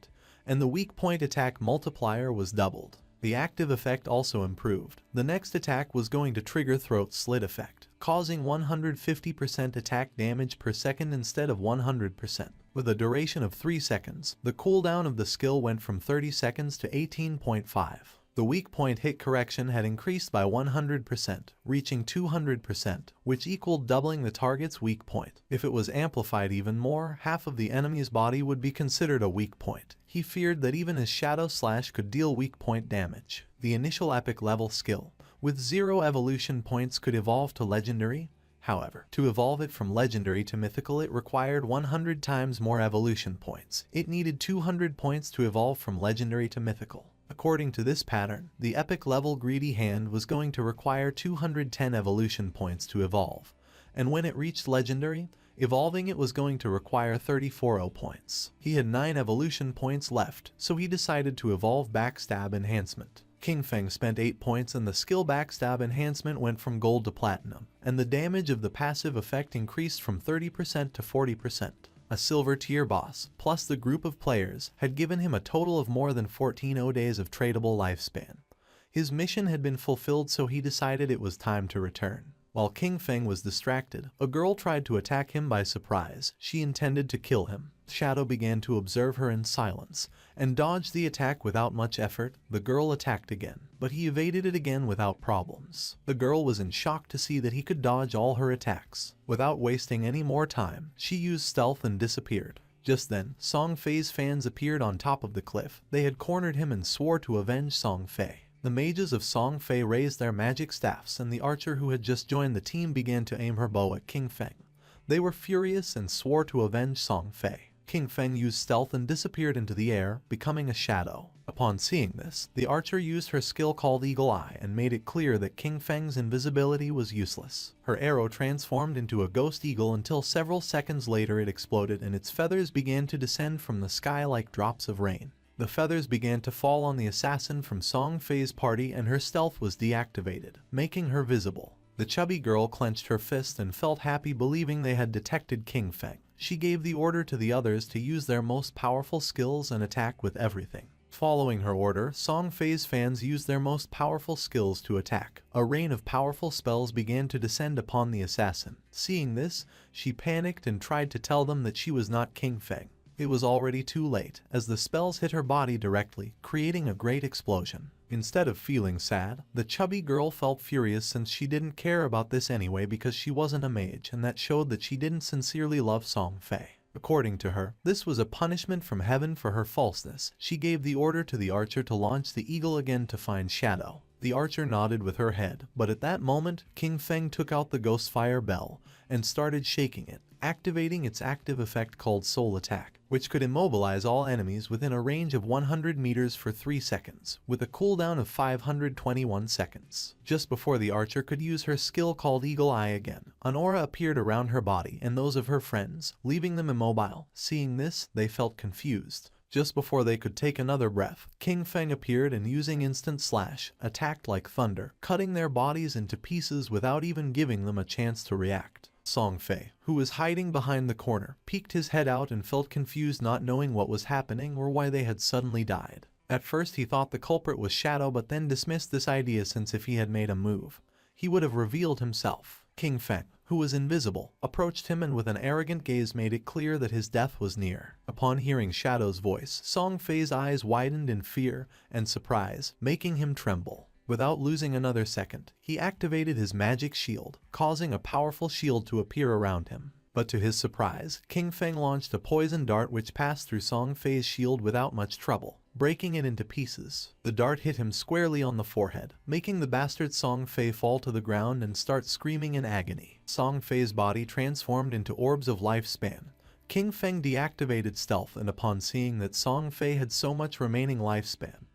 S1: and the Weak Point Attack Multiplier was doubled. The active effect also improved. The next attack was going to trigger Throat Slit effect, causing 150% attack damage per second instead of 100%. With a duration of 3 seconds, the cooldown of the skill went from 30 seconds to 18.5. The weak point hit correction had increased by 100%, reaching 200%, which equaled doubling the target's weak point. If it was amplified even more, half of the enemy's body would be considered a weak point. He feared that even his Shadow Slash could deal weak point damage. The initial epic level skill, with 0 evolution points, could evolve to legendary. However, to evolve it from legendary to mythical, it required 100 times more evolution points. It needed 200 points to evolve from legendary to mythical. According to this pattern, the epic level Greedy Hand was going to require 210 evolution points to evolve, and when it reached legendary, evolving it was going to require 34 points. He had 9 evolution points left, so he decided to evolve Backstab Enhancement. Qin Feng spent 8 points and the skill Backstab Enhancement went from gold to platinum, and the damage of the passive effect increased from 30% to 40%. A silver tier boss, plus the group of players, had given him a total of more than 14 days of tradable lifespan. His mission had been fulfilled, so he decided it was time to return. While Qin Feng was distracted, a girl tried to attack him by surprise. She intended to kill him. Shadow began to observe her in silence, and dodged the attack without much effort. The girl attacked again, but he evaded it again without problems. The girl was in shock to see that he could dodge all her attacks. Without wasting any more time, she used stealth and disappeared. Just then, Song Fei's fans appeared on top of the cliff. They had cornered him and swore to avenge Song Fei. The mages of Song Fei raised their magic staffs, and the archer who had just joined the team began to aim her bow at Qin Feng. They were furious and swore to avenge Song Fei. Qin Feng used stealth and disappeared into the air, becoming a shadow. Upon seeing this, the archer used her skill called Eagle Eye and made it clear that Qin Feng's invisibility was useless. Her arrow transformed into a ghost eagle until several seconds later it exploded and its feathers began to descend from the sky like drops of rain. The feathers began to fall on the assassin from Song Fei's party and her stealth was deactivated, making her visible. The chubby girl clenched her fist and felt happy, believing they had detected Qin Feng. She gave the order to the others to use their most powerful skills and attack with everything. Following her order, Song Fei's fans used their most powerful skills to attack. A rain of powerful spells began to descend upon the assassin. Seeing this, she panicked and tried to tell them that she was not Qin Feng. It was already too late, as the spells hit her body directly, creating a great explosion. Instead of feeling sad, the chubby girl felt furious since she didn't care about this anyway because she wasn't a mage, and that showed that she didn't sincerely love Song Fei. According to her, this was a punishment from heaven for her falseness. She gave the order to the archer to launch the eagle again to find Shadow. The archer nodded with her head, but at that moment, King Feng took out the Ghostfire Bell and started shaking it, activating its active effect called Soul Attack, which could immobilize all enemies within a range of 100 meters for 3 seconds, with a cooldown of 521 seconds. Just before the archer could use her skill called Eagle Eye again, an aura appeared around her body and those of her friends, leaving them immobile. Seeing this, they felt confused. Just before they could take another breath, King Feng appeared and using Instant Slash, attacked like thunder, cutting their bodies into pieces without even giving them a chance to react. Song Fei, who was hiding behind the corner, peeked his head out and felt confused, not knowing what was happening or why they had suddenly died. At first he thought the culprit was Shadow, but then dismissed this idea since if he had made a move, he would have revealed himself. King Feng, who was invisible, approached him and with an arrogant gaze made it clear that his death was near. Upon hearing Shadow's voice, Song Fei's eyes widened in fear and surprise, making him tremble. Without losing another second, he activated his magic shield, causing a powerful shield to appear around him. But to his surprise, King Feng launched a poison dart which passed through Song Fei's shield without much trouble, breaking it into pieces. The dart hit him squarely on the forehead, making the bastard Song Fei fall to the ground and start screaming in agony. Song Fei's body transformed into orbs of lifespan. King Feng deactivated stealth, and upon seeing that Song Fei had so much remaining lifespan,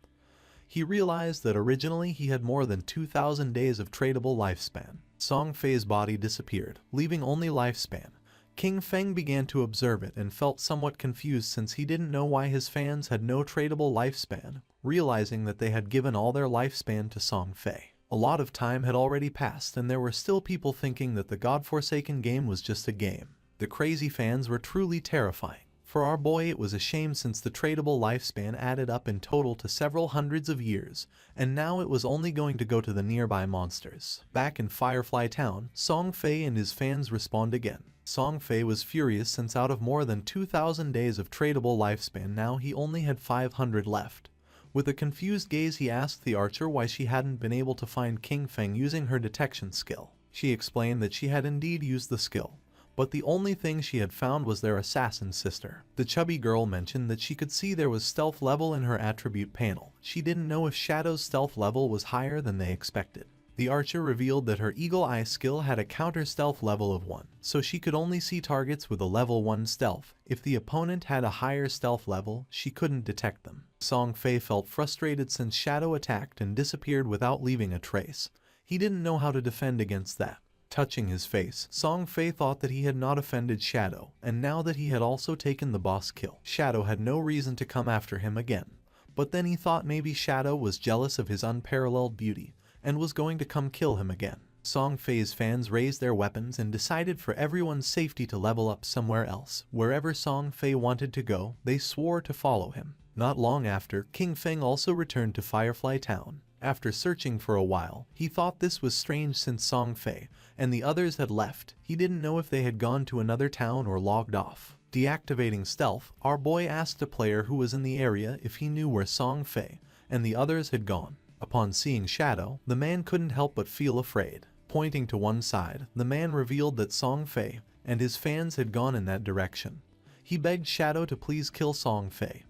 S1: he realized that originally he had more than 2,000 days of tradable lifespan. Song Fei's body disappeared, leaving only lifespan. King Feng began to observe it and felt somewhat confused since he didn't know why his fans had no tradable lifespan, realizing that they had given all their lifespan to Song Fei. A lot of time had already passed and there were still people thinking that the godforsaken game was just a game. The crazy fans were truly terrifying. For our boy it was a shame since the tradable lifespan added up in total to several hundreds of years, and now it was only going to go to the nearby monsters. Back in Firefly Town, Song Fei and his fans respawned again. Song Fei was furious since out of more than 2,000 days of tradable lifespan now he only had 500 left. With a confused gaze he asked the archer why she hadn't been able to find King Feng using her detection skill. She explained that she had indeed used the skill, but the only thing she had found was their assassin sister. The chubby girl mentioned that she could see there was stealth level in her attribute panel. She didn't know if Shadow's stealth level was higher than they expected. The archer revealed that her Eagle Eye skill had a counter stealth level of 1, so she could only see targets with a level 1 stealth. If the opponent had a higher stealth level, she couldn't detect them. Song Fei felt frustrated since Shadow attacked and disappeared without leaving a trace. He didn't know how to defend against that. Touching his face, Song Fei thought that he had not offended Shadow, and now that he had also taken the boss kill, Shadow had no reason to come after him again. But then he thought maybe Shadow was jealous of his unparalleled beauty, and was going to come kill him again. Song Fei's fans raised their weapons and decided for everyone's safety to level up somewhere else. Wherever Song Fei wanted to go, they swore to follow him. Not long after, King Feng also returned to Firefly Town. After searching for a while, he thought this was strange since Song Fei and the others had left. He didn't know if they had gone to another town or logged off. Deactivating stealth, our boy asked a player who was in the area if he knew where Song Fei and the others had gone. Upon seeing Shadow, the man couldn't help but feel afraid. Pointing to one side, the man revealed that Song Fei and his fans had gone in that direction. He begged Shadow to please kill Song Fei.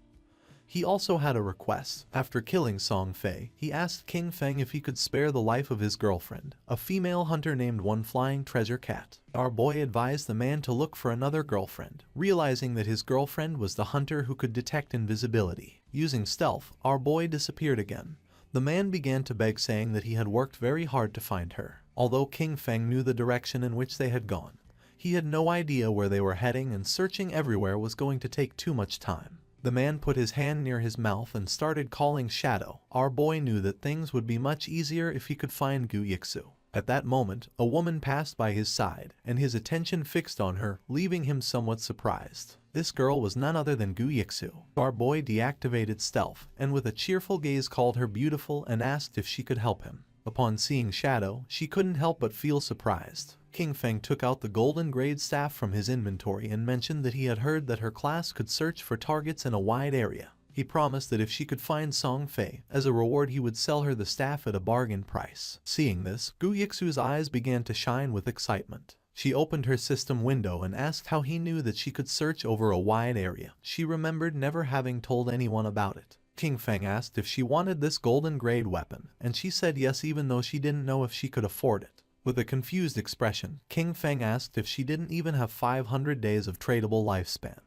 S1: He also had a request. After killing Song Fei, he asked King Feng if he could spare the life of his girlfriend, a female hunter named One Flying Treasure Cat. Our boy advised the man to look for another girlfriend, realizing that his girlfriend was the hunter who could detect invisibility. Using stealth, our boy disappeared again. The man began to beg, saying that he had worked very hard to find her. Although King Feng knew the direction in which they had gone, he had no idea where they were heading, and searching everywhere was going to take too much time. The man put his hand near his mouth and started calling Shadow. Our boy knew that things would be much easier if he could find Gu Yixu. At that moment, a woman passed by his side, and his attention fixed on her, leaving him somewhat surprised. This girl was none other than Gu Yixu. Our boy deactivated stealth, and with a cheerful gaze called her beautiful and asked if she could help him. Upon seeing Shadow, she couldn't help but feel surprised. King Feng took out the golden grade staff from his inventory and mentioned that he had heard that her class could search for targets in a wide area. He promised that if she could find Song Fei, as a reward he would sell her the staff at a bargain price. Seeing this, Gu Yixu's eyes began to shine with excitement. She opened her system window and asked how he knew that she could search over a wide area. She remembered never having told anyone about it. King Feng asked if she wanted this golden grade weapon, and she said yes even though she didn't know if she could afford it. With a confused expression, King Feng asked if she didn't even have 500 days of tradable lifespan,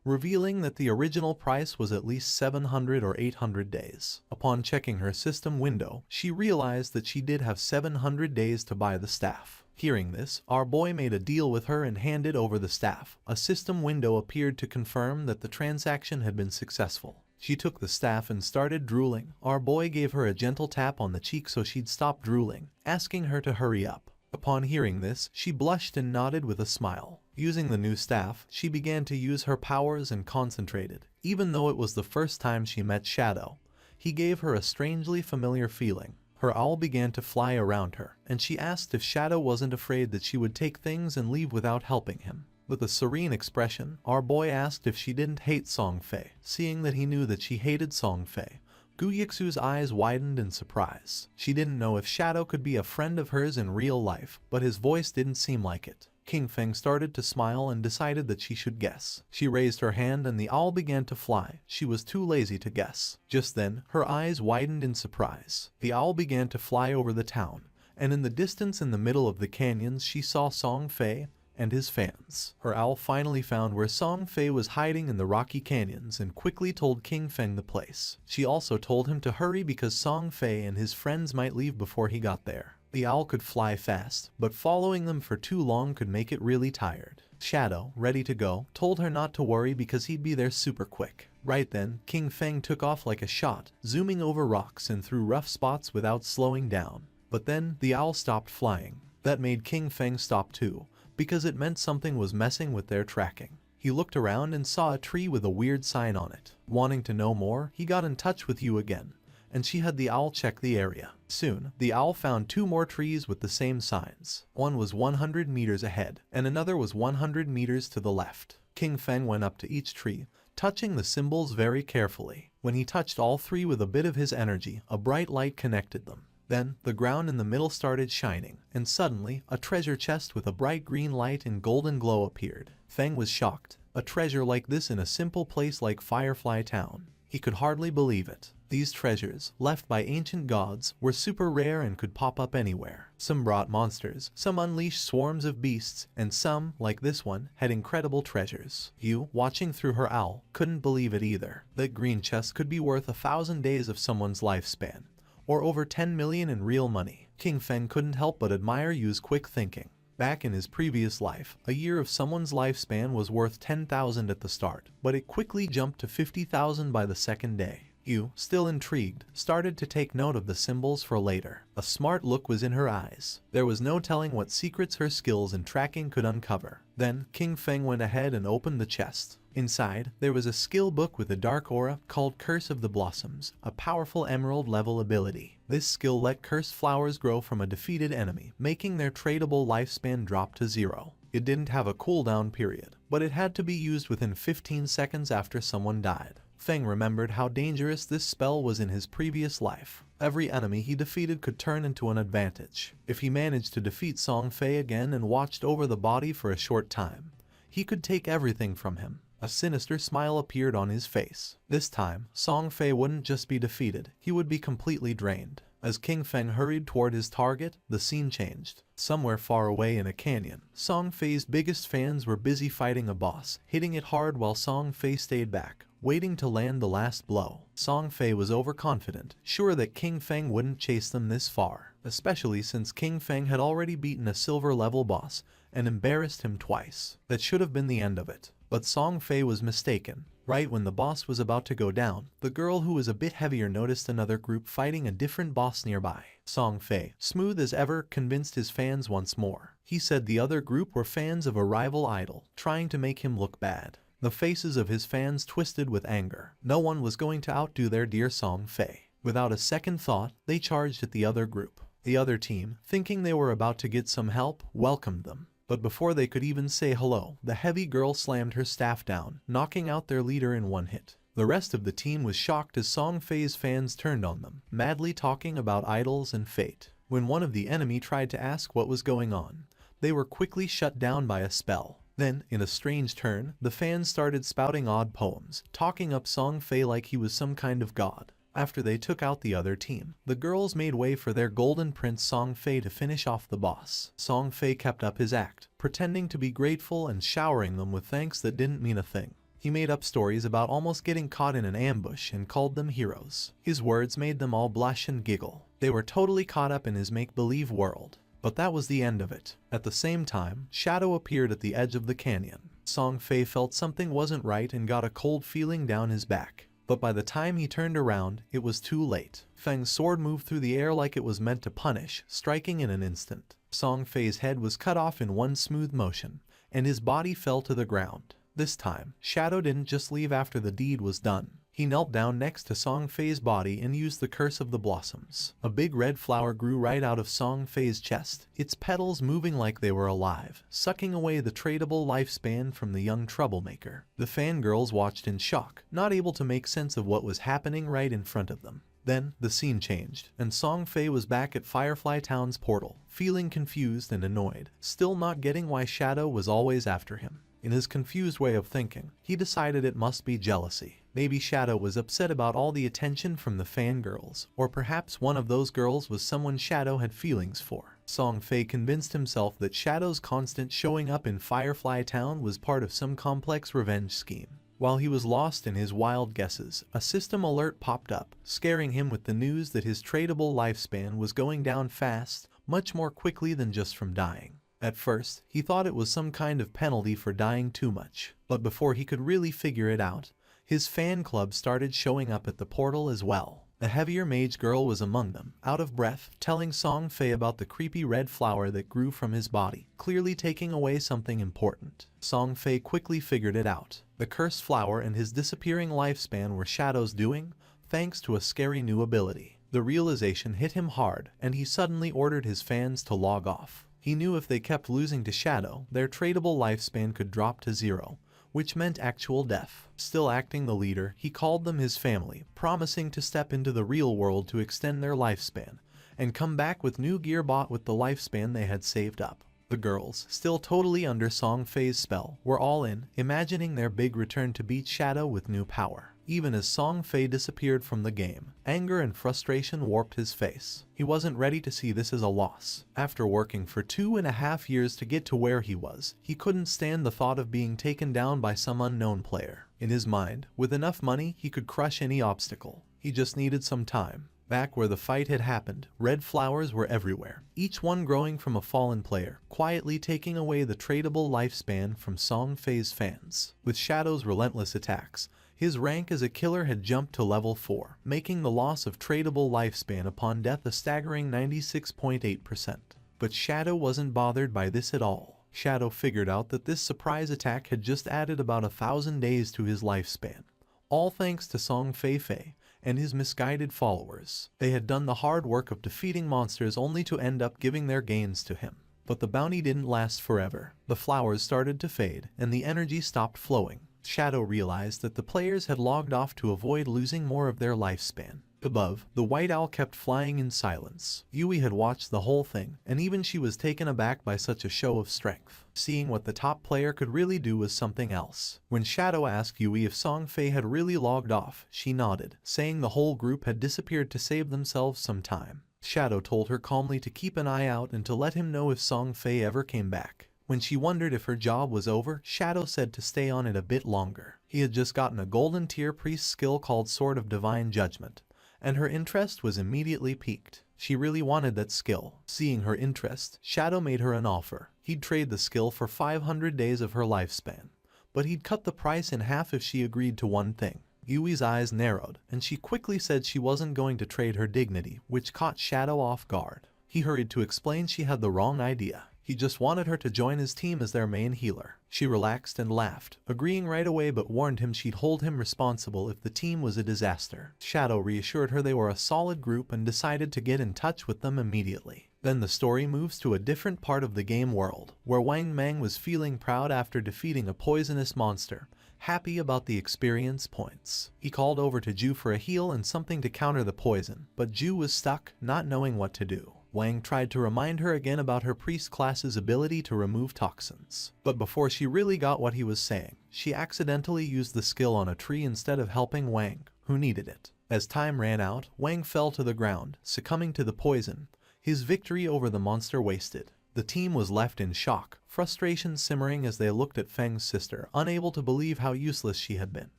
S1: revealing that the original price was at least 700 or 800 days. Upon checking her system window, she realized that she did have 700 days to buy the staff. Hearing this, our boy made a deal with her and handed over the staff. A system window appeared to confirm that the transaction had been successful. She took the staff and started drooling. Our boy gave her a gentle tap on the cheek so she'd stop drooling, asking her to hurry up. Upon hearing this, she blushed and nodded with a smile. Using the new staff, she began to use her powers and concentrated. Even though it was the first time she met Shadow, he gave her a strangely familiar feeling. Her owl began to fly around her, and she asked if Shadow wasn't afraid that she would take things and leave without helping him. With a serene expression, our boy asked if she didn't hate Song Fei. Seeing that he knew that she hated Song Fei, Gu Yixu's eyes widened in surprise. She didn't know if Shadow could be a friend of hers in real life, but his voice didn't seem like it. King Feng started to smile and decided that she should guess. She raised her hand and the owl began to fly. She was too lazy to guess. Just then, her eyes widened in surprise. The owl began to fly over the town, and in the distance in the middle of the canyons she saw Song Fei and his fans. Her owl finally found where Song Fei was hiding in the rocky canyons and quickly told King Feng the place. She also told him to hurry because Song Fei and his friends might leave before he got there. The owl could fly fast, but following them for too long could make it really tired. Shadow, ready to go, told her not to worry because he'd be there super quick. Right then, King Feng took off like a shot, zooming over rocks and through rough spots without slowing down. But then, the owl stopped flying. That made King Feng stop too, because it meant something was messing with their tracking. He looked around and saw a tree with a weird sign on it. Wanting to know more, he got in touch with Yu again, and she had the owl check the area. Soon, the owl found 2 more trees with the same signs. One was 100 meters ahead, and another was 100 meters to the left. King Feng went up to each tree, touching the symbols very carefully. When he touched all 3 with a bit of his energy, a bright light connected them. Then, the ground in the middle started shining, and suddenly, a treasure chest with a bright green light and golden glow appeared. Feng was shocked. A treasure like this in a simple place like Firefly Town. He could hardly believe it. These treasures, left by ancient gods, were super rare and could pop up anywhere. Some brought monsters, some unleashed swarms of beasts, and some, like this one, had incredible treasures. Yu, watching through her owl, couldn't believe it either. That green chest could be worth 1,000 days of someone's lifespan, or over 10 million in real money. King Feng couldn't help but admire Yu's quick thinking. Back in his previous life, a year of someone's lifespan was worth 10,000 at the start, but it quickly jumped to 50,000 by the second day. Yu, still intrigued, started to take note of the symbols for later. A smart look was in her eyes. There was no telling what secrets her skills in tracking could uncover. Then, King Feng went ahead and opened the chest. Inside, there was a skill book with a dark aura called Curse of the Blossoms, a powerful emerald-level ability. This skill let cursed flowers grow from a defeated enemy, making their tradable lifespan drop to 0. It didn't have a cooldown period, but it had to be used within 15 seconds after someone died. Feng remembered how dangerous this spell was in his previous life. Every enemy he defeated could turn into an advantage. If he managed to defeat Song Fei again and watched over the body for a short time, he could take everything from him. A sinister smile appeared on his face. This time, Song Fei wouldn't just be defeated, he would be completely drained. As King Feng hurried toward his target, the scene changed. Somewhere far away in a canyon, Song Fei's biggest fans were busy fighting a boss, hitting it hard while Song Fei stayed back, waiting to land the last blow. Song Fei was overconfident, sure that King Feng wouldn't chase them this far, especially since King Feng had already beaten a silver-level boss and embarrassed him twice. That should have been the end of it. But Song Fei was mistaken. Right when the boss was about to go down, the girl who was a bit heavier noticed another group fighting a different boss nearby. Song Fei, smooth as ever, convinced his fans once more. He said the other group were fans of a rival idol, trying to make him look bad. The faces of his fans twisted with anger. No one was going to outdo their dear Song Fei. Without a second thought, they charged at the other group. The other team, thinking they were about to get some help, welcomed them. But before they could even say hello, the heavy girl slammed her staff down, knocking out their leader in one hit. The rest of the team was shocked as Song Fei's fans turned on them, madly talking about idols and fate. When one of the enemy tried to ask what was going on, they were quickly shut down by a spell. Then, in a strange turn, the fans started spouting odd poems, talking up Song Fei like he was some kind of god. After they took out the other team, the girls made way for their golden prince Song Fei to finish off the boss. Song Fei kept up his act, pretending to be grateful and showering them with thanks that didn't mean a thing. He made up stories about almost getting caught in an ambush and called them heroes. His words made them all blush and giggle. They were totally caught up in his make-believe world. But that was the end of it. At the same time, Shadow appeared at the edge of the canyon. Song Fei felt something wasn't right and got a cold feeling down his back. But by the time he turned around, it was too late. Feng's sword moved through the air like it was meant to punish, striking in an instant. Song Fei's head was cut off in one smooth motion, and his body fell to the ground. This time, Shadow didn't just leave after the deed was done. He knelt down next to Song Fei's body and used the Curse of the Blossoms. A big red flower grew right out of Song Fei's chest, its petals moving like they were alive, sucking away the tradable lifespan from the young troublemaker. The fangirls watched in shock, not able to make sense of what was happening right in front of them. Then, the scene changed, and Song Fei was back at Firefly Town's portal, feeling confused and annoyed, still not getting why Shadow was always after him. In his confused way of thinking, he decided it must be jealousy. Maybe Shadow was upset about all the attention from the fangirls, or perhaps one of those girls was someone Shadow had feelings for. Song Fei convinced himself that Shadow's constant showing up in Firefly Town was part of some complex revenge scheme. While he was lost in his wild guesses, a system alert popped up, scaring him with the news that his tradable lifespan was going down fast, much more quickly than just from dying. At first, he thought it was some kind of penalty for dying too much, but before he could really figure it out, his fan club started showing up at the portal as well. The heavier mage girl was among them, out of breath, telling Song Fei about the creepy red flower that grew from his body, clearly taking away something important. Song Fei quickly figured it out. The cursed flower and his disappearing lifespan were Shadow's doing, thanks to a scary new ability. The realization hit him hard, and he suddenly ordered his fans to log off. He knew if they kept losing to Shadow, their tradable lifespan could drop to 0, which meant actual death. Still acting the leader, he called them his family, promising to step into the real world to extend their lifespan, and come back with new gear bought with the lifespan they had saved up. The girls, still totally under Song Fei's spell, were all in, imagining their big return to beat Shadow with new power. Even as Song Fei disappeared from the game, anger and frustration warped his face. He wasn't ready to see this as a loss. After working for 2.5 years to get to where he was, he couldn't stand the thought of being taken down by some unknown player. In his mind, with enough money, he could crush any obstacle. He just needed some time. Back where the fight had happened, red flowers were everywhere, each one growing from a fallen player, quietly taking away the tradable lifespan from Song Fei's fans. With Shadow's relentless attacks, his rank as a killer had jumped to level 4, making the loss of tradable lifespan upon death a staggering 96.8%. But Shadow wasn't bothered by this at all. Shadow figured out that this surprise attack had just added about 1,000 days to his lifespan. All thanks to Song Fei and his misguided followers. They had done the hard work of defeating monsters only to end up giving their gains to him. But the bounty didn't last forever. The flowers started to fade, and the energy stopped flowing. Shadow realized that the players had logged off to avoid losing more of their lifespan. Above, the white owl kept flying in silence. Yui had watched the whole thing, and even she was taken aback by such a show of strength. Seeing what the top player could really do was something else. When Shadow asked Yui if Song Fei had really logged off, she nodded, saying the whole group had disappeared to save themselves some time. Shadow told her calmly to keep an eye out and to let him know if Song Fei ever came back. When she wondered if her job was over, Shadow said to stay on it a bit longer. He had just gotten a golden tier priest skill called Sword of Divine Judgment, and her interest was immediately piqued. She really wanted that skill. Seeing her interest, Shadow made her an offer. He'd trade the skill for 500 days of her lifespan, but he'd cut the price in half if she agreed to one thing. Yui's eyes narrowed, and she quickly said she wasn't going to trade her dignity, which caught Shadow off guard. He hurried to explain she had the wrong idea. He just wanted her to join his team as their main healer. She relaxed and laughed, agreeing right away, but warned him she'd hold him responsible if the team was a disaster. Shadow reassured her they were a solid group and decided to get in touch with them immediately. Then the story moves to a different part of the game world, where Wang Mang was feeling proud after defeating a poisonous monster, happy about the experience points. He called over to Ju for a heal and something to counter the poison, but Ju was stuck, not knowing what to do. Wang tried to remind her again about her priest class's ability to remove toxins. But before she really got what he was saying, she accidentally used the skill on a tree instead of helping Wang, who needed it. As time ran out, Wang fell to the ground, succumbing to the poison, his victory over the monster wasted. The team was left in shock, frustration simmering as they looked at Feng's sister, unable to believe how useless she had been.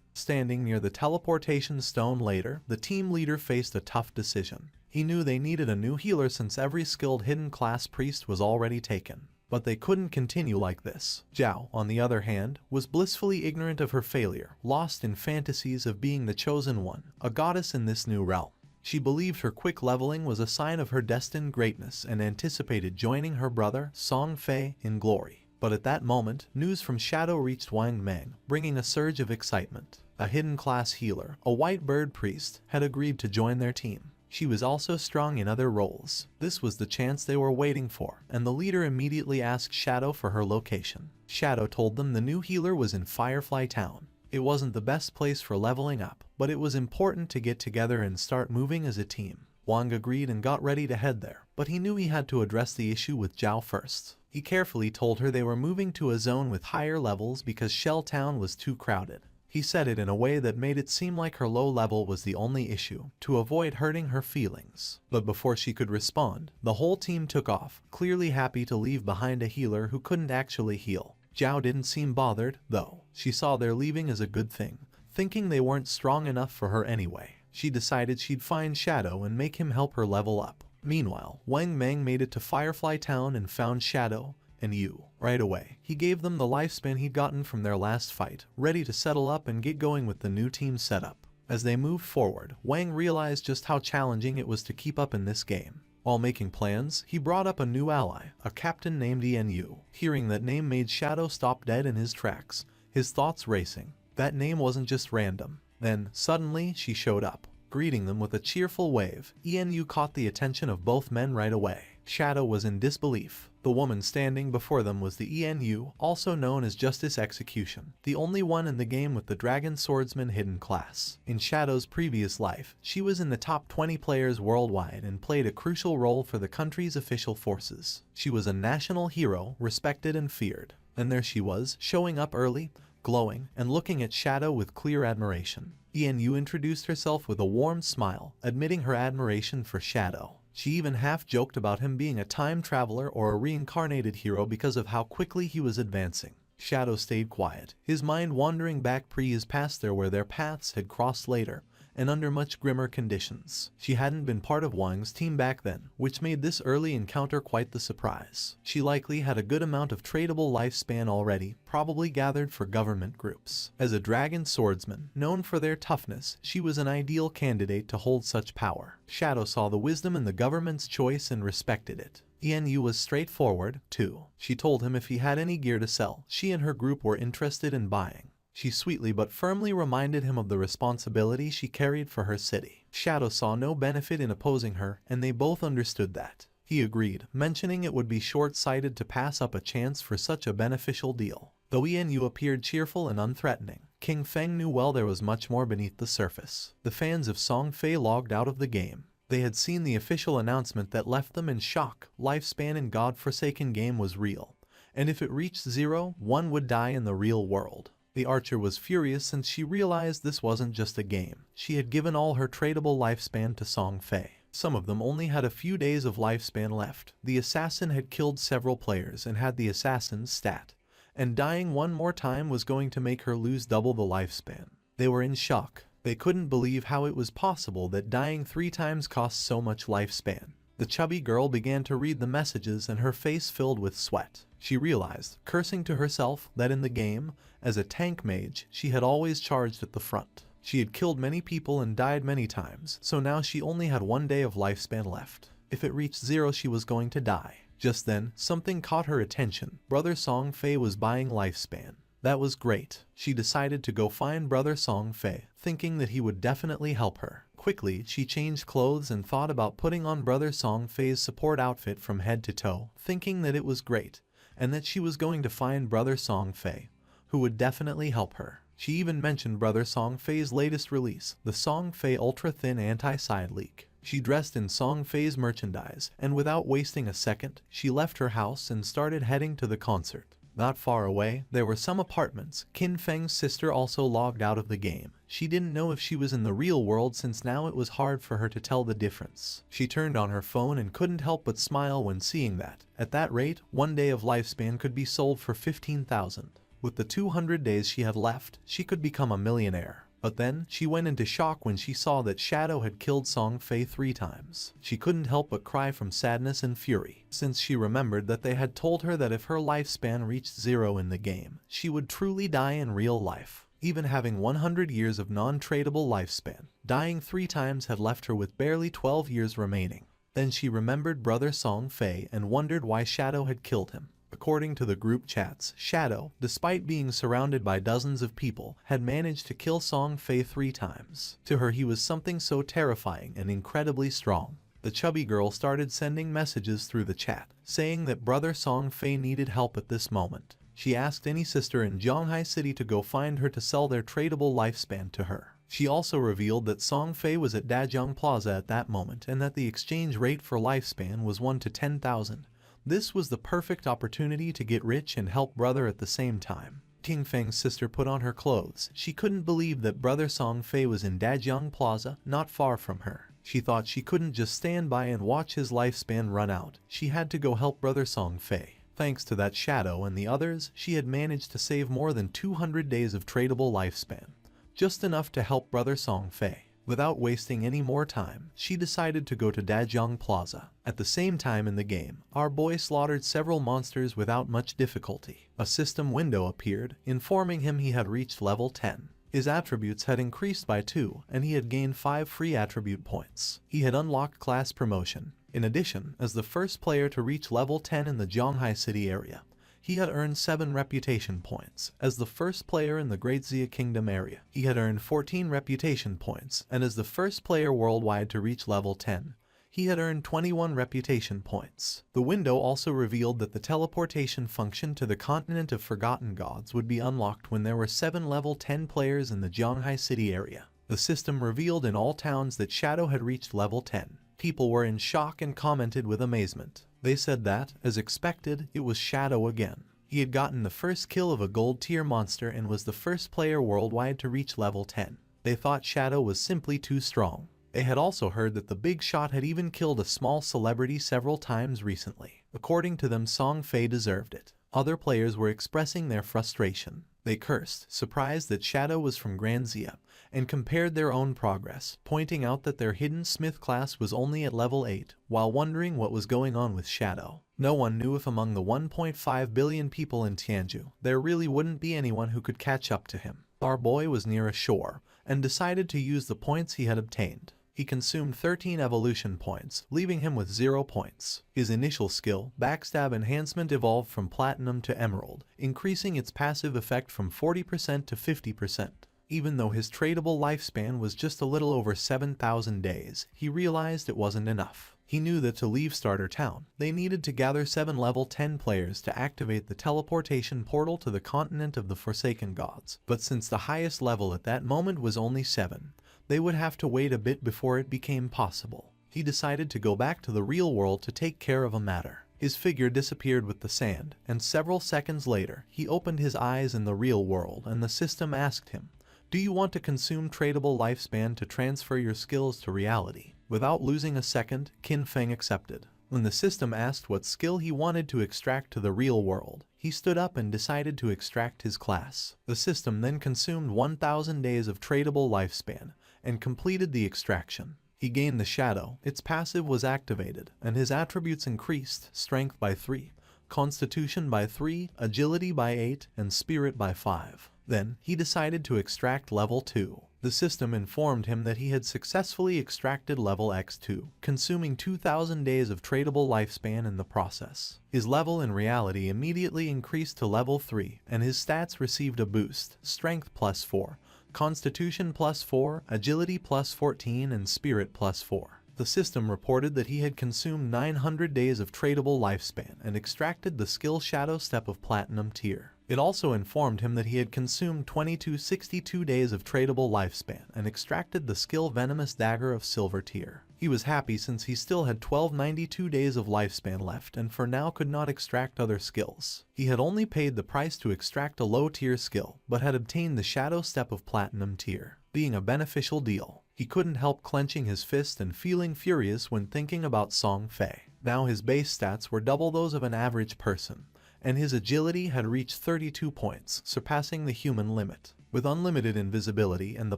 S1: Standing near the teleportation stone later, the team leader faced a tough decision. He knew they needed a new healer since every skilled hidden class priest was already taken. But they couldn't continue like this. Zhao, on the other hand, was blissfully ignorant of her failure, lost in fantasies of being the chosen one, a goddess in this new realm. She believed her quick leveling was a sign of her destined greatness and anticipated joining her brother, Song Fei, in glory. But at that moment, news from Shadow reached Wang Mang, bringing a surge of excitement. A hidden class healer, a white bird priest, had agreed to join their team. She was also strong in other roles. This was the chance they were waiting for, and the leader immediately asked Shadow for her location. Shadow told them the new healer was in Firefly Town. It wasn't the best place for leveling up, but it was important to get together and start moving as a team. Wang agreed and got ready to head there, but he knew he had to address the issue with Zhao first. He carefully told her they were moving to a zone with higher levels because Shell Town was too crowded. He said it in a way that made it seem like her low level was the only issue, to avoid hurting her feelings. But before she could respond, the whole team took off, clearly happy to leave behind a healer who couldn't actually heal. Zhao didn't seem bothered, though. She saw their leaving as a good thing, thinking they weren't strong enough for her anyway. She decided she'd find Shadow and make him help her level up. Meanwhile, Wang Mang made it to Firefly Town and found Shadow and Yu. Right away, he gave them the lifespan he'd gotten from their last fight, ready to settle up and get going with the new team setup. As they moved forward, Wang realized just how challenging it was to keep up in this game. While making plans, he brought up a new ally, a captain named Enru. Hearing that name made Shadow stop dead in his tracks, his thoughts racing. That name wasn't just random. Then, suddenly, she showed up, greeting them with a cheerful wave. Enru caught the attention of both men right away. Shadow was in disbelief. The woman standing before them was the Enru, also known as Justice Execution, the only one in the game with the Dragon Swordsman hidden class. In Shadow's previous life, she was in the top 20 players worldwide and played a crucial role for the country's official forces. She was a national hero, respected and feared. And there she was, showing up early, glowing, and looking at Shadow with clear admiration. Enru introduced herself with a warm smile, admitting her admiration for Shadow. She even half-joked about him being a time traveler or a reincarnated hero because of how quickly he was advancing. Shadow stayed quiet, his mind wandering back pre-his past there where their paths had crossed later, and under much grimmer conditions. She hadn't been part of Wang's team back then, which made this early encounter quite the surprise. She likely had a good amount of tradable lifespan already, probably gathered for government groups. As a dragon swordsman, known for their toughness, she was an ideal candidate to hold such power. Shadow saw the wisdom in the government's choice and respected it. Enru was straightforward, too. She told him if he had any gear to sell, she and her group were interested in buying. She sweetly but firmly reminded him of the responsibility she carried for her city. Shadow saw no benefit in opposing her, and they both understood that. He agreed, mentioning it would be short-sighted to pass up a chance for such a beneficial deal. Though Enru appeared cheerful and unthreatening, King Feng knew well there was much more beneath the surface. The fans of Song Fei logged out of the game. They had seen the official announcement that left them in shock. Lifespan in God-forsaken game was real, and if it reached 0, one would die in the real world. The archer was furious since she realized this wasn't just a game. She had given all her tradable lifespan to Song Fei. Some of them only had a few days of lifespan left. The assassin had killed several players and had the assassin's stat, and dying one more time was going to make her lose double the lifespan. They were in shock. They couldn't believe how it was possible that dying 3 times cost so much lifespan. The chubby girl began to read the messages and her face filled with sweat. She realized, cursing to herself, that in the game, as a tank mage, she had always charged at the front. She had killed many people and died many times, so now she only had 1 day of lifespan left. If it reached 0, she was going to die. Just then, something caught her attention. Brother Song Fei was buying lifespan. That was great. She decided to go find Brother Song Fei, thinking that he would definitely help her. Quickly, she changed clothes and thought about putting on Brother Song Fei's support outfit from head to toe, thinking that it was great, and that she was going to find Brother Song Fei, who would definitely help her. She even mentioned Brother Song Fei's latest release, the Song Fei Ultra Thin Anti-Side Leak. She dressed in Song Fei's merchandise, and without wasting a second, she left her house and started heading to the concert. Not far away, there were some apartments. Qin Feng's sister also logged out of the game. She didn't know if she was in the real world since now it was hard for her to tell the difference. She turned on her phone and couldn't help but smile when seeing that. At that rate, 1 day of lifespan could be sold for 15,000. With the 200 days she had left, she could become a millionaire. But then, she went into shock when she saw that Shadow had killed Song Fei 3 times. She couldn't help but cry from sadness and fury, since she remembered that they had told her that if her lifespan reached 0 in the game, she would truly die in real life. Even having 100 years of non-tradable lifespan, dying 3 times had left her with barely 12 years remaining. Then she remembered Brother Song Fei and wondered why Shadow had killed him. According to the group chats, Shadow, despite being surrounded by dozens of people, had managed to kill Song Fei 3 times. To her he was something so terrifying and incredibly strong. The chubby girl started sending messages through the chat, saying that Brother Song Fei needed help at this moment. She asked any sister in Zhanghai City to go find her to sell their tradable lifespan to her. She also revealed that Song Fei was at Dajiang Plaza at that moment and that the exchange rate for lifespan was 1 to 10,000. This was the perfect opportunity to get rich and help brother at the same time. King Feng's sister put on her clothes. She couldn't believe that Brother Song Fei was in Dajiang Plaza, not far from her. She thought she couldn't just stand by and watch his lifespan run out. She had to go help Brother Song Fei. Thanks to that Shadow and the others, she had managed to save more than 200 days of tradable lifespan. Just enough to help Brother Song Fei. Without wasting any more time, she decided to go to Dajiang Plaza. At the same time in the game, our boy slaughtered several monsters without much difficulty. A system window appeared, informing him he had reached level 10. His attributes had increased by 2, and he had gained 5 free attribute points. He had unlocked class promotion. In addition, as the first player to reach level 10 in the Zhanghai City area, he had earned 7 reputation points. As the first player in the Great Xia Kingdom area, he had earned 14 reputation points, and as the first player worldwide to reach level 10, he had earned 21 reputation points. The window also revealed that the teleportation function to the continent of Forgotten Gods would be unlocked when there were 7 level 10 players in the Zhanghai City area. The system revealed in all towns that Shadow had reached level 10. People were in shock and commented with amazement. They said that, as expected, it was Shadow again. He had gotten the first kill of a gold tier monster and was the first player worldwide to reach level 10. They thought Shadow was simply too strong. They had also heard that the big shot had even killed a small celebrity several times recently. According to them, Song Fei deserved it. Other players were expressing their frustration. They cursed, surprised that Shadow was from Grand Xia, and compared their own progress, pointing out that their hidden smith class was only at level 8, while wondering what was going on with Shadow. No one knew if among the 1.5 billion people in Tianju, there really wouldn't be anyone who could catch up to him. Our boy was near a shore, and decided to use the points he had obtained. He consumed 13 evolution points, leaving him with 0 points. His initial skill, Backstab Enhancement, evolved from Platinum to Emerald, increasing its passive effect from 40% to 50%. Even though his tradable lifespan was just a little over 7,000 days, he realized it wasn't enough. He knew that to leave Starter Town, they needed to gather 7 level 10 players to activate the teleportation portal to the continent of the Forsaken Gods. But since the highest level at that moment was only 7, they would have to wait a bit before it became possible. He decided to go back to the real world to take care of a matter. His figure disappeared with the sand, and several seconds later, he opened his eyes in the real world and the system asked him, "Do you want to consume tradable lifespan to transfer your skills to reality?" Without losing a second, Qin Feng accepted. When the system asked what skill he wanted to extract to the real world, he stood up and decided to extract his class. The system then consumed 1,000 days of tradable lifespan and completed the extraction. He gained the Shadow, its passive was activated, and his attributes increased: Strength by 3, Constitution by 3, Agility by 8, and Spirit by 5. Then, he decided to extract level 2. The system informed him that he had successfully extracted level X2, consuming 2,000 days of tradable lifespan in the process. His level in reality immediately increased to level 3, and his stats received a boost: Strength plus 4, Constitution plus 4, Agility plus 14, and Spirit plus 4. The system reported that he had consumed 900 days of tradable lifespan and extracted the skill Shadow Step of Platinum tier. It also informed him that he had consumed 2262 days of tradable lifespan and extracted the skill Venomous Dagger of Silver tier. He was happy since he still had 1292 days of lifespan left and for now could not extract other skills. He had only paid the price to extract a low tier skill, but had obtained the Shadow Step of Platinum tier, being a beneficial deal. He couldn't help clenching his fist and feeling furious when thinking about Song Fei. Now his base stats were double those of an average person, and his agility had reached 32 points, surpassing the human limit. With unlimited invisibility and the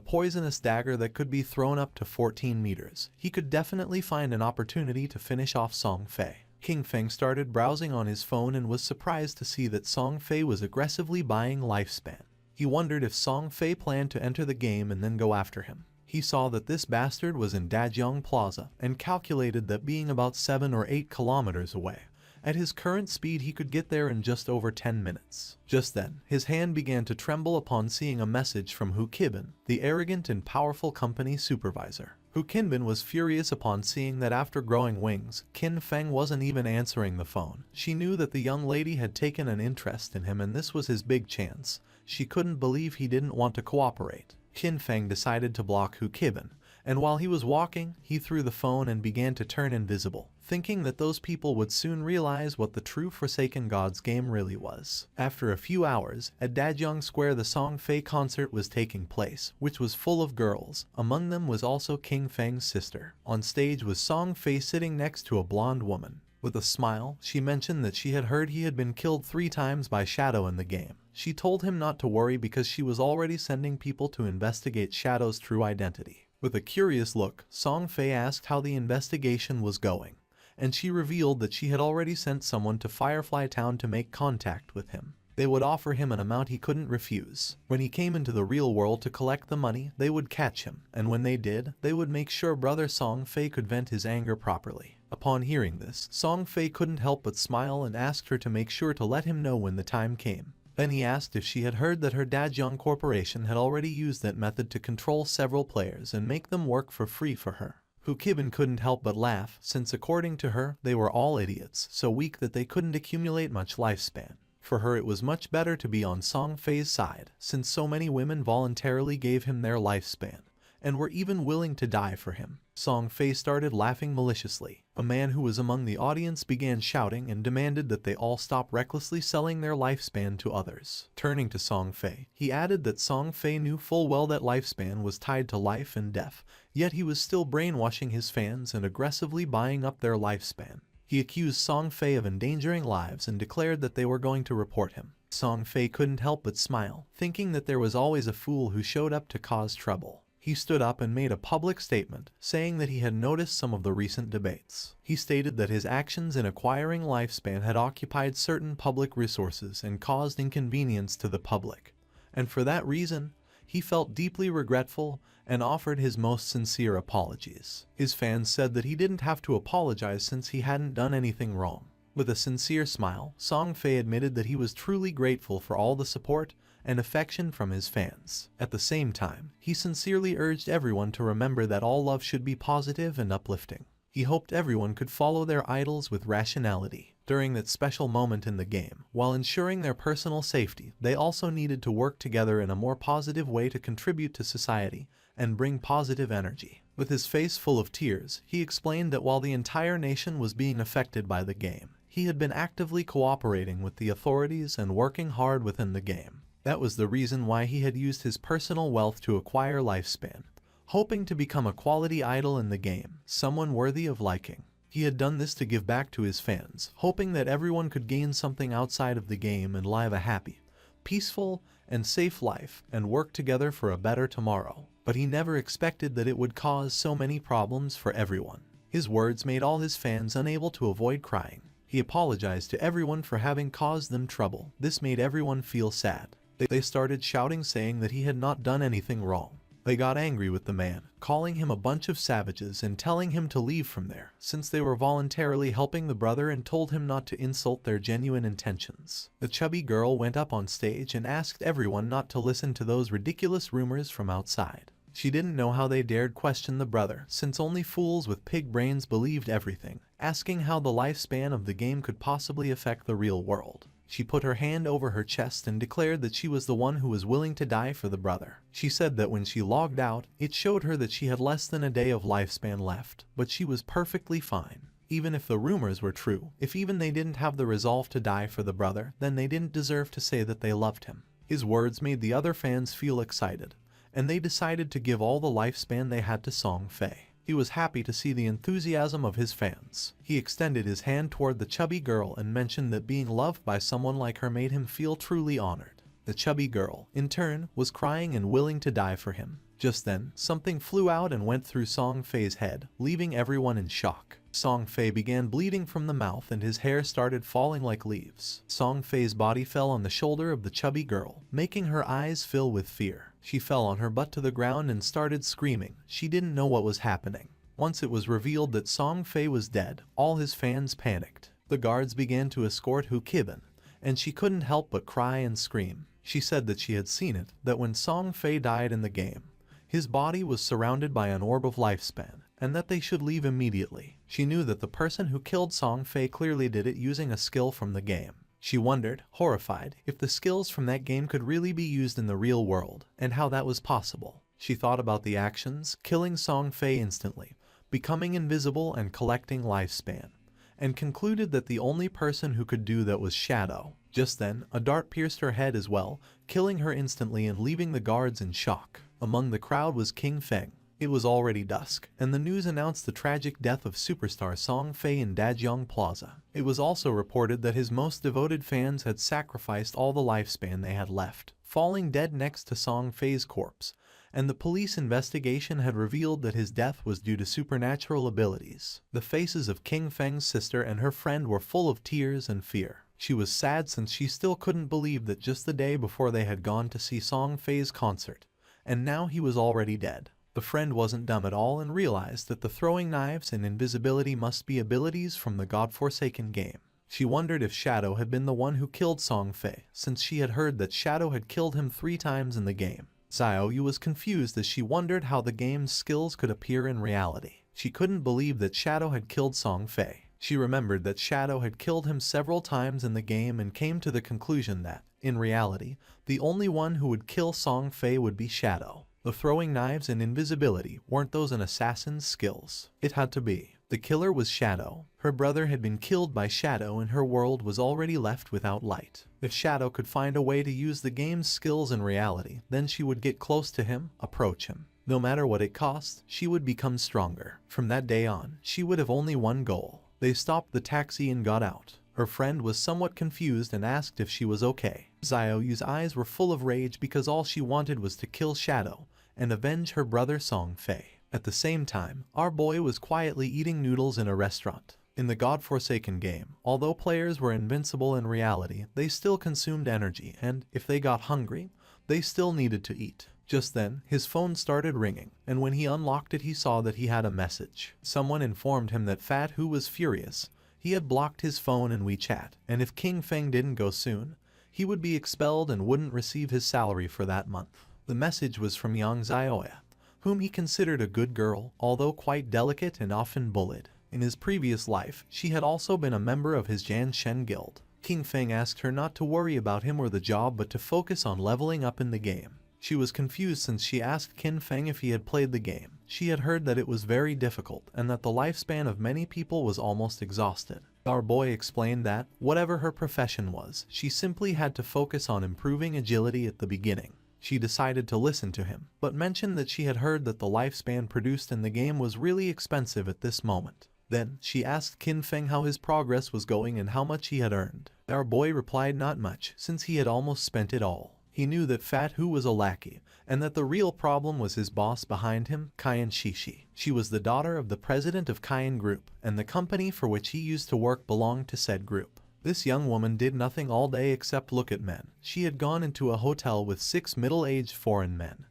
S1: poisonous dagger that could be thrown up to 14 meters, he could definitely find an opportunity to finish off Song Fei. King Feng started browsing on his phone and was surprised to see that Song Fei was aggressively buying lifespan. He wondered if Song Fei planned to enter the game and then go after him. He saw that this bastard was in Dajiang Plaza and calculated that being about 7 or 8 kilometers away, at his current speed he could get there in just over 10 minutes. Just then, his hand began to tremble upon seeing a message from Hu Qibin, the arrogant and powerful company supervisor. Hu Qibin was furious upon seeing that after growing wings, Qin Feng wasn't even answering the phone. She knew that the young lady had taken an interest in him and this was his big chance. She couldn't believe he didn't want to cooperate. Qin Feng decided to block Hu Qibin, and while he was walking, he threw the phone and began to turn invisible, thinking that those people would soon realize what the true Forsaken Gods game really was. After a few hours, at Dajiang Square the Song Fei concert was taking place, which was full of girls. Among them was also King Feng's sister. On stage was Song Fei sitting next to a blonde woman. With a smile, she mentioned that she had heard he had been killed 3 times by Shadow in the game. She told him not to worry because she was already sending people to investigate Shadow's true identity. With a curious look, Song Fei asked how the investigation was going, and she revealed that she had already sent someone to Firefly Town to make contact with him. They would offer him an amount he couldn't refuse. When he came into the real world to collect the money, they would catch him, and when they did, they would make sure brother Song Fei could vent his anger properly. Upon hearing this, Song Fei couldn't help but smile and asked her to make sure to let him know when the time came. Then he asked if she had heard that her Dajiang Corporation had already used that method to control several players and make them work for free for her. Hu Qibin couldn't help but laugh, since according to her, they were all idiots, so weak that they couldn't accumulate much lifespan. For her it was much better to be on Song Fei's side, since so many women voluntarily gave him their lifespan, and were even willing to die for him. Song Fei started laughing maliciously. A man who was among the audience began shouting and demanded that they all stop recklessly selling their lifespan to others. Turning to Song Fei, he added that Song Fei knew full well that lifespan was tied to life and death, yet he was still brainwashing his fans and aggressively buying up their lifespan. He accused Song Fei of endangering lives and declared that they were going to report him. Song Fei couldn't help but smile, thinking that there was always a fool who showed up to cause trouble. He stood up and made a public statement, saying that he had noticed some of the recent debates. He stated that his actions in acquiring lifespan had occupied certain public resources and caused inconvenience to the public, and for that reason, he felt deeply regretful and offered his most sincere apologies. His fans said that he didn't have to apologize since he hadn't done anything wrong. With a sincere smile, Song Fei admitted that he was truly grateful for all the support and affection from his fans. At the same time, he sincerely urged everyone to remember that all love should be positive and uplifting. He hoped everyone could follow their idols with rationality. During that special moment in the game, while ensuring their personal safety, they also needed to work together in a more positive way to contribute to society and bring positive energy. With his face full of tears, he explained that while the entire nation was being affected by the game, he had been actively cooperating with the authorities and working hard within the game. That was the reason why he had used his personal wealth to acquire lifespan, hoping to become a quality idol in the game, someone worthy of liking. He had done this to give back to his fans, hoping that everyone could gain something outside of the game and live a happy, peaceful, and safe life and work together for a better tomorrow. But he never expected that it would cause so many problems for everyone. His words made all his fans unable to avoid crying. He apologized to everyone for having caused them trouble. This made everyone feel sad. They started shouting, saying that he had not done anything wrong. They got angry with the man, calling him a bunch of savages and telling him to leave from there, since they were voluntarily helping the brother, and told him not to insult their genuine intentions. The chubby girl went up on stage and asked everyone not to listen to those ridiculous rumors from outside. She didn't know how they dared question the brother, since only fools with pig brains believed everything, asking how the lifespan of the game could possibly affect the real world. She put her hand over her chest and declared that she was the one who was willing to die for the brother. She said that when she logged out, it showed her that she had less than a day of lifespan left, but she was perfectly fine. Even if the rumors were true, if even they didn't have the resolve to die for the brother, then they didn't deserve to say that they loved him. His words made the other fans feel excited, and they decided to give all the lifespan they had to Song Fei. He was happy to see the enthusiasm of his fans. He extended his hand toward the chubby girl and mentioned that being loved by someone like her made him feel truly honored. The chubby girl, in turn, was crying and willing to die for him. Just then, something flew out and went through Song Fei's head, leaving everyone in shock. Song Fei began bleeding from the mouth and his hair started falling like leaves. Song Fei's body fell on the shoulder of the chubby girl, making her eyes fill with fear. She fell on her butt to the ground and started screaming. She didn't know what was happening. Once it was revealed that Song Fei was dead, all his fans panicked. The guards began to escort Hu Kibin, and she couldn't help but cry and scream. She said that she had seen it, that when Song Fei died in the game, his body was surrounded by an orb of lifespan, and that they should leave immediately. She knew that the person who killed Song Fei clearly did it using a skill from the game. She wondered, horrified, if the skills from that game could really be used in the real world, and how that was possible. She thought about the actions, killing Song Fei instantly, becoming invisible and collecting lifespan, and concluded that the only person who could do that was Shadow. Just then, a dart pierced her head as well, killing her instantly and leaving the guards in shock. Among the crowd was King Feng. It was already dusk, and the news announced the tragic death of superstar Song Fei in Dajiang Plaza. It was also reported that his most devoted fans had sacrificed all the lifespan they had left, falling dead next to Song Fei's corpse, and the police investigation had revealed that his death was due to supernatural abilities. The faces of King Feng's sister and her friend were full of tears and fear. She was sad since she still couldn't believe that just the day before they had gone to see Song Fei's concert, and now he was already dead. The friend wasn't dumb at all and realized that the throwing knives and invisibility must be abilities from the godforsaken game. She wondered if Shadow had been the one who killed Song Fei, since she had heard that Shadow had killed him 3 times in the game. Xiaoyu was confused as she wondered how the game's skills could appear in reality. She couldn't believe that Shadow had killed Song Fei. She remembered that Shadow had killed him several times in the game and came to the conclusion that, in reality, the only one who would kill Song Fei would be Shadow. The throwing knives and invisibility weren't those an assassin's skills. It had to be. The killer was Shadow. Her brother had been killed by Shadow and her world was already left without light. If Shadow could find a way to use the game's skills in reality, then she would get close to him, approach him. No matter what it cost, she would become stronger. From that day on, she would have only one goal. They stopped the taxi and got out. Her friend was somewhat confused and asked if she was okay. Xiaoyu's eyes were full of rage because all she wanted was to kill Shadow and avenge her brother Song Fei. At the same time, our boy was quietly eating noodles in a restaurant. In the godforsaken game, although players were invincible in reality, they still consumed energy and, if they got hungry, they still needed to eat. Just then, his phone started ringing, and when he unlocked it he saw that he had a message. Someone informed him that Fat Hu was furious. He had blocked his phone in WeChat, and if King Feng didn't go soon, he would be expelled and wouldn't receive his salary for that month. The message was from Yang Xiaoya, whom he considered a good girl, although quite delicate and often bullied. In his previous life, she had also been a member of his Jan Shen guild. King Feng asked her not to worry about him or the job but to focus on leveling up in the game. She was confused since she asked King Feng if he had played the game. She had heard that it was very difficult and that the lifespan of many people was almost exhausted. Our boy explained that, whatever her profession was, she simply had to focus on improving agility at the beginning. She decided to listen to him, but mentioned that she had heard that the lifespan produced in the game was really expensive at this moment. Then, she asked Qin Feng how his progress was going and how much he had earned. Our boy replied not much, since he had almost spent it all. He knew that Fat Hu was a lackey, and that the real problem was his boss behind him, Kayan Shishi. She was the daughter of the president of Kayan Group, and the company for which he used to work belonged to said group. This young woman did nothing all day except look at men. She had gone into a hotel with 6 middle-aged foreign men,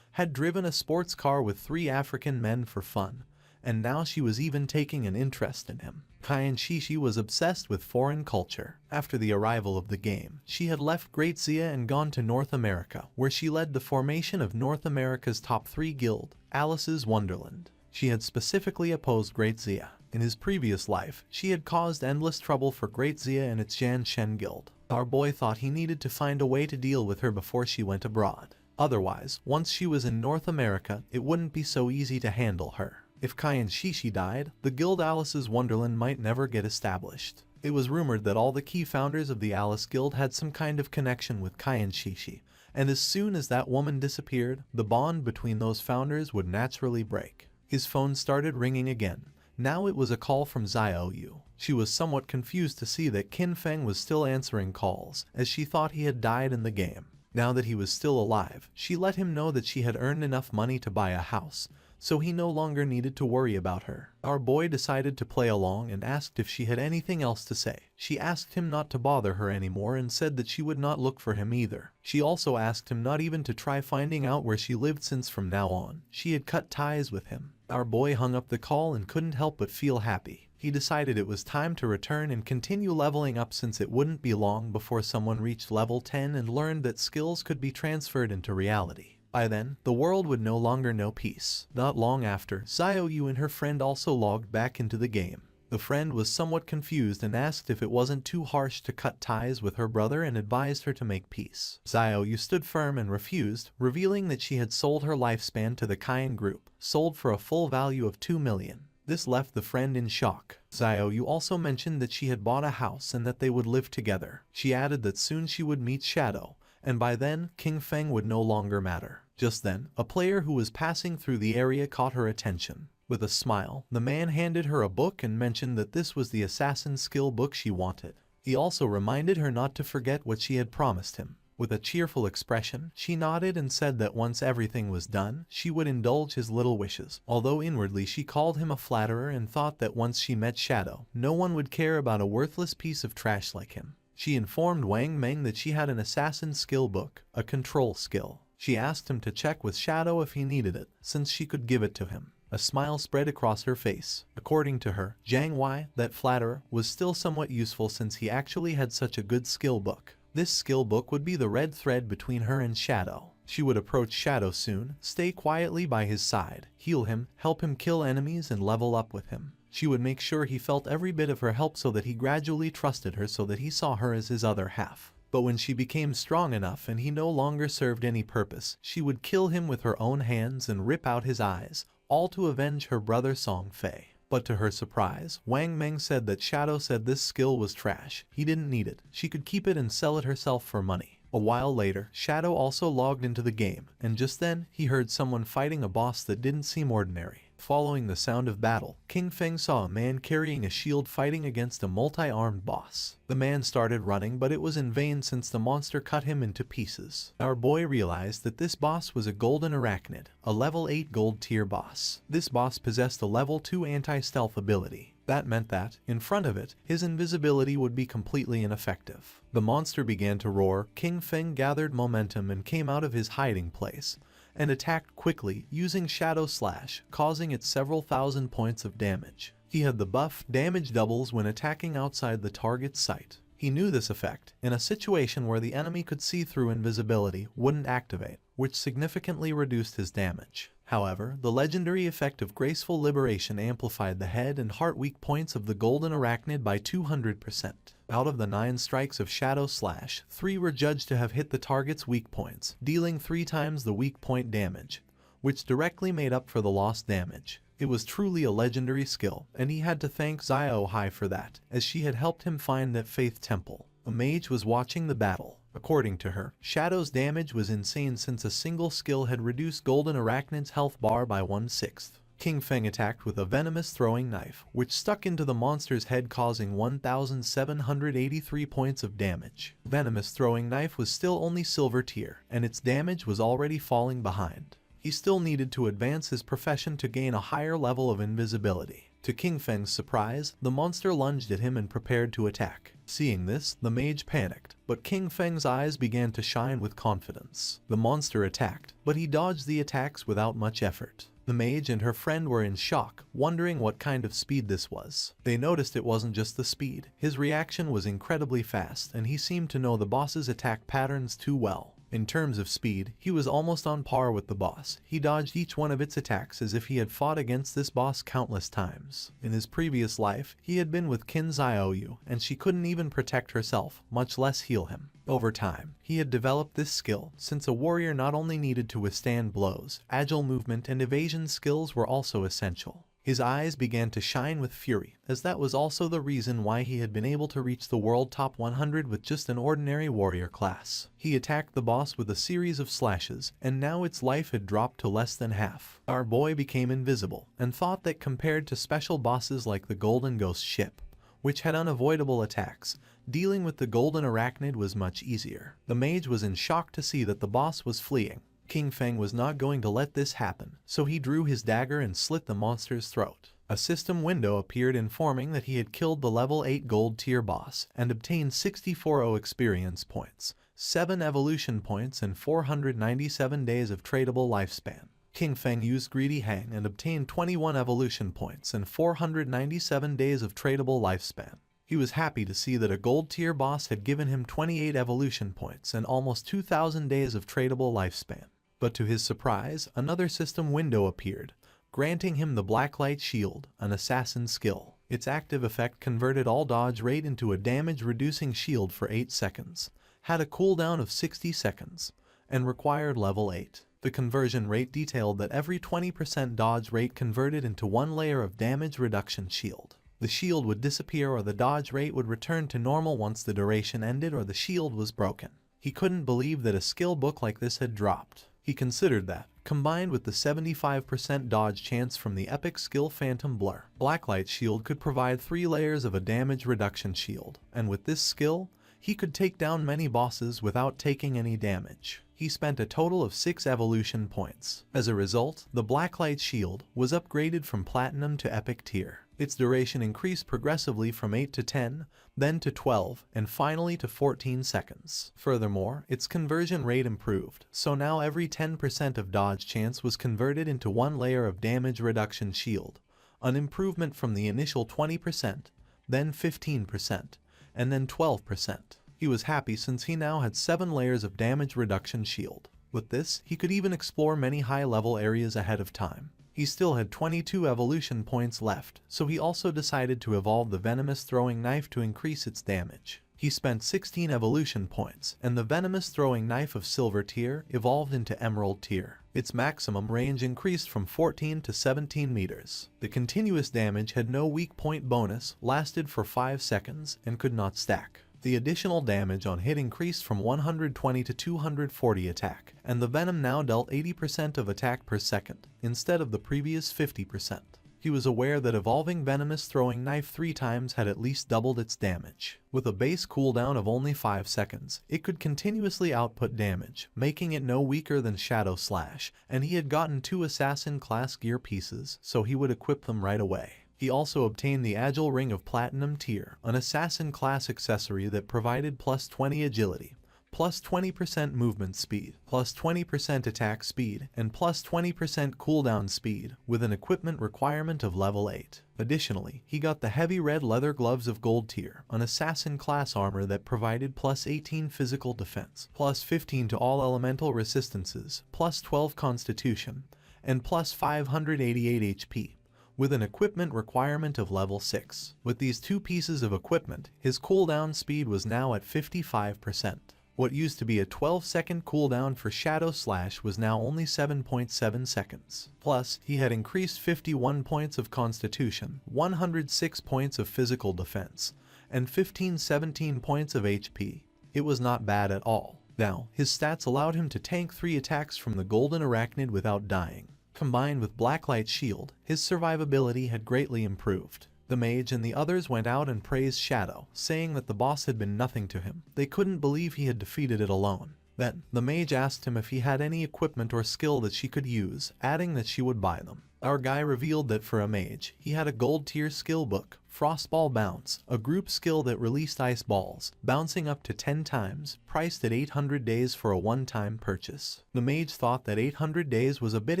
S1: had driven a sports car with 3 African men for fun, and now she was even taking an interest in him. Kai Shishi was obsessed with foreign culture. After the arrival of the game, she had left Great Zia and gone to North America, where she led the formation of North America's top 3 guild, Alice's Wonderland. She had specifically opposed Great Zia. In his previous life, she had caused endless trouble for Great Zia and its Jan Shen guild. Our boy thought he needed to find a way to deal with her before she went abroad. Otherwise, once she was in North America, it wouldn't be so easy to handle her. If Kai and Shishi died, the guild Alice's Wonderland might never get established. It was rumored that all the key founders of the Alice Guild had some kind of connection with Kai and Shishi, and as soon as that woman disappeared, the bond between those founders would naturally break. His phone started ringing again. Now it was a call from Xiaoyu. She was somewhat confused to see that Qin Feng was still answering calls, as she thought he had died in the game. Now that he was still alive, she let him know that she had earned enough money to buy a house, so he no longer needed to worry about her. Our boy decided to play along and asked if she had anything else to say. She asked him not to bother her anymore and said that she would not look for him either. She also asked him not even to try finding out where she lived, since from now on, she had cut ties with him. Our boy hung up the call and couldn't help but feel happy. He decided it was time to return and continue leveling up, since it wouldn't be long before someone reached level 10 and learned that skills could be transferred into reality. By then, the world would no longer know peace. Not long after, Xiaoyu and her friend also logged back into the game. The friend was somewhat confused and asked if it wasn't too harsh to cut ties with her brother and advised her to make peace. Xiaoyu stood firm and refused, revealing that she had sold her lifespan to the Kain group, sold for a full value of 2 million. This left the friend in shock. Xiaoyu also mentioned that she had bought a house and that they would live together. She added that soon she would meet Shadow, and by then, King Feng would no longer matter. Just then, a player who was passing through the area caught her attention. With a smile, the man handed her a book and mentioned that this was the assassin skill book she wanted. He also reminded her not to forget what she had promised him. With a cheerful expression, she nodded and said that once everything was done, she would indulge his little wishes, although inwardly she called him a flatterer and thought that once she met Shadow, no one would care about a worthless piece of trash like him. She informed Wang Meng that she had an assassin skill book, a control skill. She asked him to check with Shadow if he needed it, since she could give it to him. A smile spread across her face. According to her, Zhang Wei, that flatterer, was still somewhat useful since he actually had such a good skill book. This skill book would be the red thread between her and Shadow. She would approach Shadow soon, stay quietly by his side, heal him, help him kill enemies and level up with him. She would make sure he felt every bit of her help so that he gradually trusted her, so that he saw her as his other half. But when she became strong enough and he no longer served any purpose, she would kill him with her own hands and rip out his eyes, all to avenge her brother Song Fei. But to her surprise, Wang Meng said that Shadow said this skill was trash. He didn't need it. She could keep it and sell it herself for money. A while later, Shadow also logged into the game, and just then, he heard someone fighting a boss that didn't seem ordinary. Following the sound of battle, King Feng saw a man carrying a shield fighting against a multi-armed boss. The man started running, but it was in vain since the monster cut him into pieces. Our boy realized that this boss was a golden arachnid, a level 8 gold tier boss. This boss possessed a level 2 anti-stealth ability. That meant that, in front of it, his invisibility would be completely ineffective. The monster began to roar. King Feng gathered momentum and came out of his hiding place, and attacked quickly using Shadow Slash, causing it several thousand points of damage. He had the buff damage doubles when attacking outside the target's sight. He knew this effect, in a situation where the enemy could see through invisibility, wouldn't activate, which significantly reduced his damage. However, the legendary effect of Graceful Liberation amplified the head and heart weak points of the golden arachnid by 200%. Out of the 9 strikes of Shadow Slash, 3 were judged to have hit the target's weak points, dealing 3 times the weak point damage, which directly made up for the lost damage. It was truly a legendary skill, and he had to thank Xiaohai for that, as she had helped him find that Faith Temple. A mage was watching the battle. According to her, Shadow's damage was insane since a single skill had reduced Golden Arachnid's health bar by 1/6. King Feng attacked with a venomous throwing knife, which stuck into the monster's head, causing 1,783 points of damage. Venomous throwing knife was still only silver tier, and its damage was already falling behind. He still needed to advance his profession to gain a higher level of invisibility. To King Feng's surprise, the monster lunged at him and prepared to attack. Seeing this, the mage panicked, but King Feng's eyes began to shine with confidence. The monster attacked, but he dodged the attacks without much effort. The mage and her friend were in shock, wondering what kind of speed this was. They noticed it wasn't just the speed. His reaction was incredibly fast, and he seemed to know the boss's attack patterns too well. In terms of speed, he was almost on par with the boss. He dodged each one of its attacks as if he had fought against this boss countless times. In his previous life, he had been with Qin Xiaoyu, and she couldn't even protect herself, much less heal him. Over time, he had developed this skill, since a warrior not only needed to withstand blows, agile movement and evasion skills were also essential. His eyes began to shine with fury, as that was also the reason why he had been able to reach the world top 100 with just an ordinary warrior class. He attacked the boss with a series of slashes, and now its life had dropped to less than half. Our boy became invisible, and thought that compared to special bosses like the Golden Ghost ship, which had unavoidable attacks, dealing with the Golden Arachnid was much easier. The mage was in shock to see that the boss was fleeing. King Feng was not going to let this happen, so he drew his dagger and slit the monster's throat. A system window appeared informing that he had killed the level 8 gold tier boss and obtained 64 experience points, 7 evolution points and 497 days of tradable lifespan. King Feng used Greedy Hang and obtained 21 evolution points and 497 days of tradable lifespan. He was happy to see that a gold tier boss had given him 28 evolution points and almost 2,000 days of tradable lifespan. But to his surprise, another system window appeared, granting him the Blacklight Shield, an assassin skill. Its active effect converted all dodge rate into a damage-reducing shield for 8 seconds, had a cooldown of 60 seconds, and required level 8. The conversion rate detailed that every 20% dodge rate converted into 1 layer of damage reduction shield. The shield would disappear or the dodge rate would return to normal once the duration ended or the shield was broken. He couldn't believe that a skill book like this had dropped. He considered that, combined with the 75% dodge chance from the epic skill Phantom Blur, Blacklight Shield could provide 3 layers of a damage reduction shield, and with this skill, he could take down many bosses without taking any damage. He spent a total of 6 evolution points. As a result, the Blacklight Shield was upgraded from Platinum to Epic tier. Its duration increased progressively from 8 to 10, then to 12, and finally to 14 seconds. Furthermore, its conversion rate improved, so now every 10% of dodge chance was converted into 1 layer of damage reduction shield, an improvement from the initial 20%, then 15%, and then 12%. He was happy since he now had 7 layers of damage reduction shield. With this, he could even explore many high-level areas ahead of time. He still had 22 evolution points left, so he also decided to evolve the venomous throwing knife to increase its damage. He spent 16 evolution points, and the venomous throwing knife of silver tier evolved into emerald tier. Its maximum range increased from 14 to 17 meters. The continuous damage had no weak point bonus, lasted for 5 seconds, and could not stack. The additional damage on hit increased from 120 to 240 attack, and the venom now dealt 80% of attack per second, instead of the previous 50%. He was aware that evolving venomous throwing knife 3 times had at least doubled its damage. With a base cooldown of only 5 seconds, it could continuously output damage, making it no weaker than Shadow Slash, and he had gotten 2 assassin class gear pieces, so he would equip them right away. He also obtained the Agile Ring of Platinum tier, an assassin class accessory that provided plus 20 agility, plus 20% movement speed, plus 20% attack speed, and plus 20% cooldown speed, with an equipment requirement of level 8. Additionally, he got the heavy red leather gloves of gold tier, an assassin class armor that provided plus 18 physical defense, plus 15 to all elemental resistances, plus 12 constitution, and plus 588 HP. With an equipment requirement of level 6. With these 2 pieces of equipment, his cooldown speed was now at 55%. What used to be a 12-second cooldown for Shadow Slash was now only 7.7 seconds. Plus, he had increased 51 points of constitution, 106 points of physical defense, and 17 points of HP. It was not bad at all. Now, his stats allowed him to tank 3 attacks from the Golden Arachnid without dying. Combined with Blacklight Shield, his survivability had greatly improved. The mage and the others went out and praised Shadow, saying that the boss had been nothing to him. They couldn't believe he had defeated it alone. Then, the mage asked him if he had any equipment or skill that she could use, adding that she would buy them. Our guy revealed that for a mage, he had a gold tier skill book, Frostball Bounce, a group skill that released ice balls, bouncing up to 10 times, priced at 800 days for a one-time purchase. The mage thought that 800 days was a bit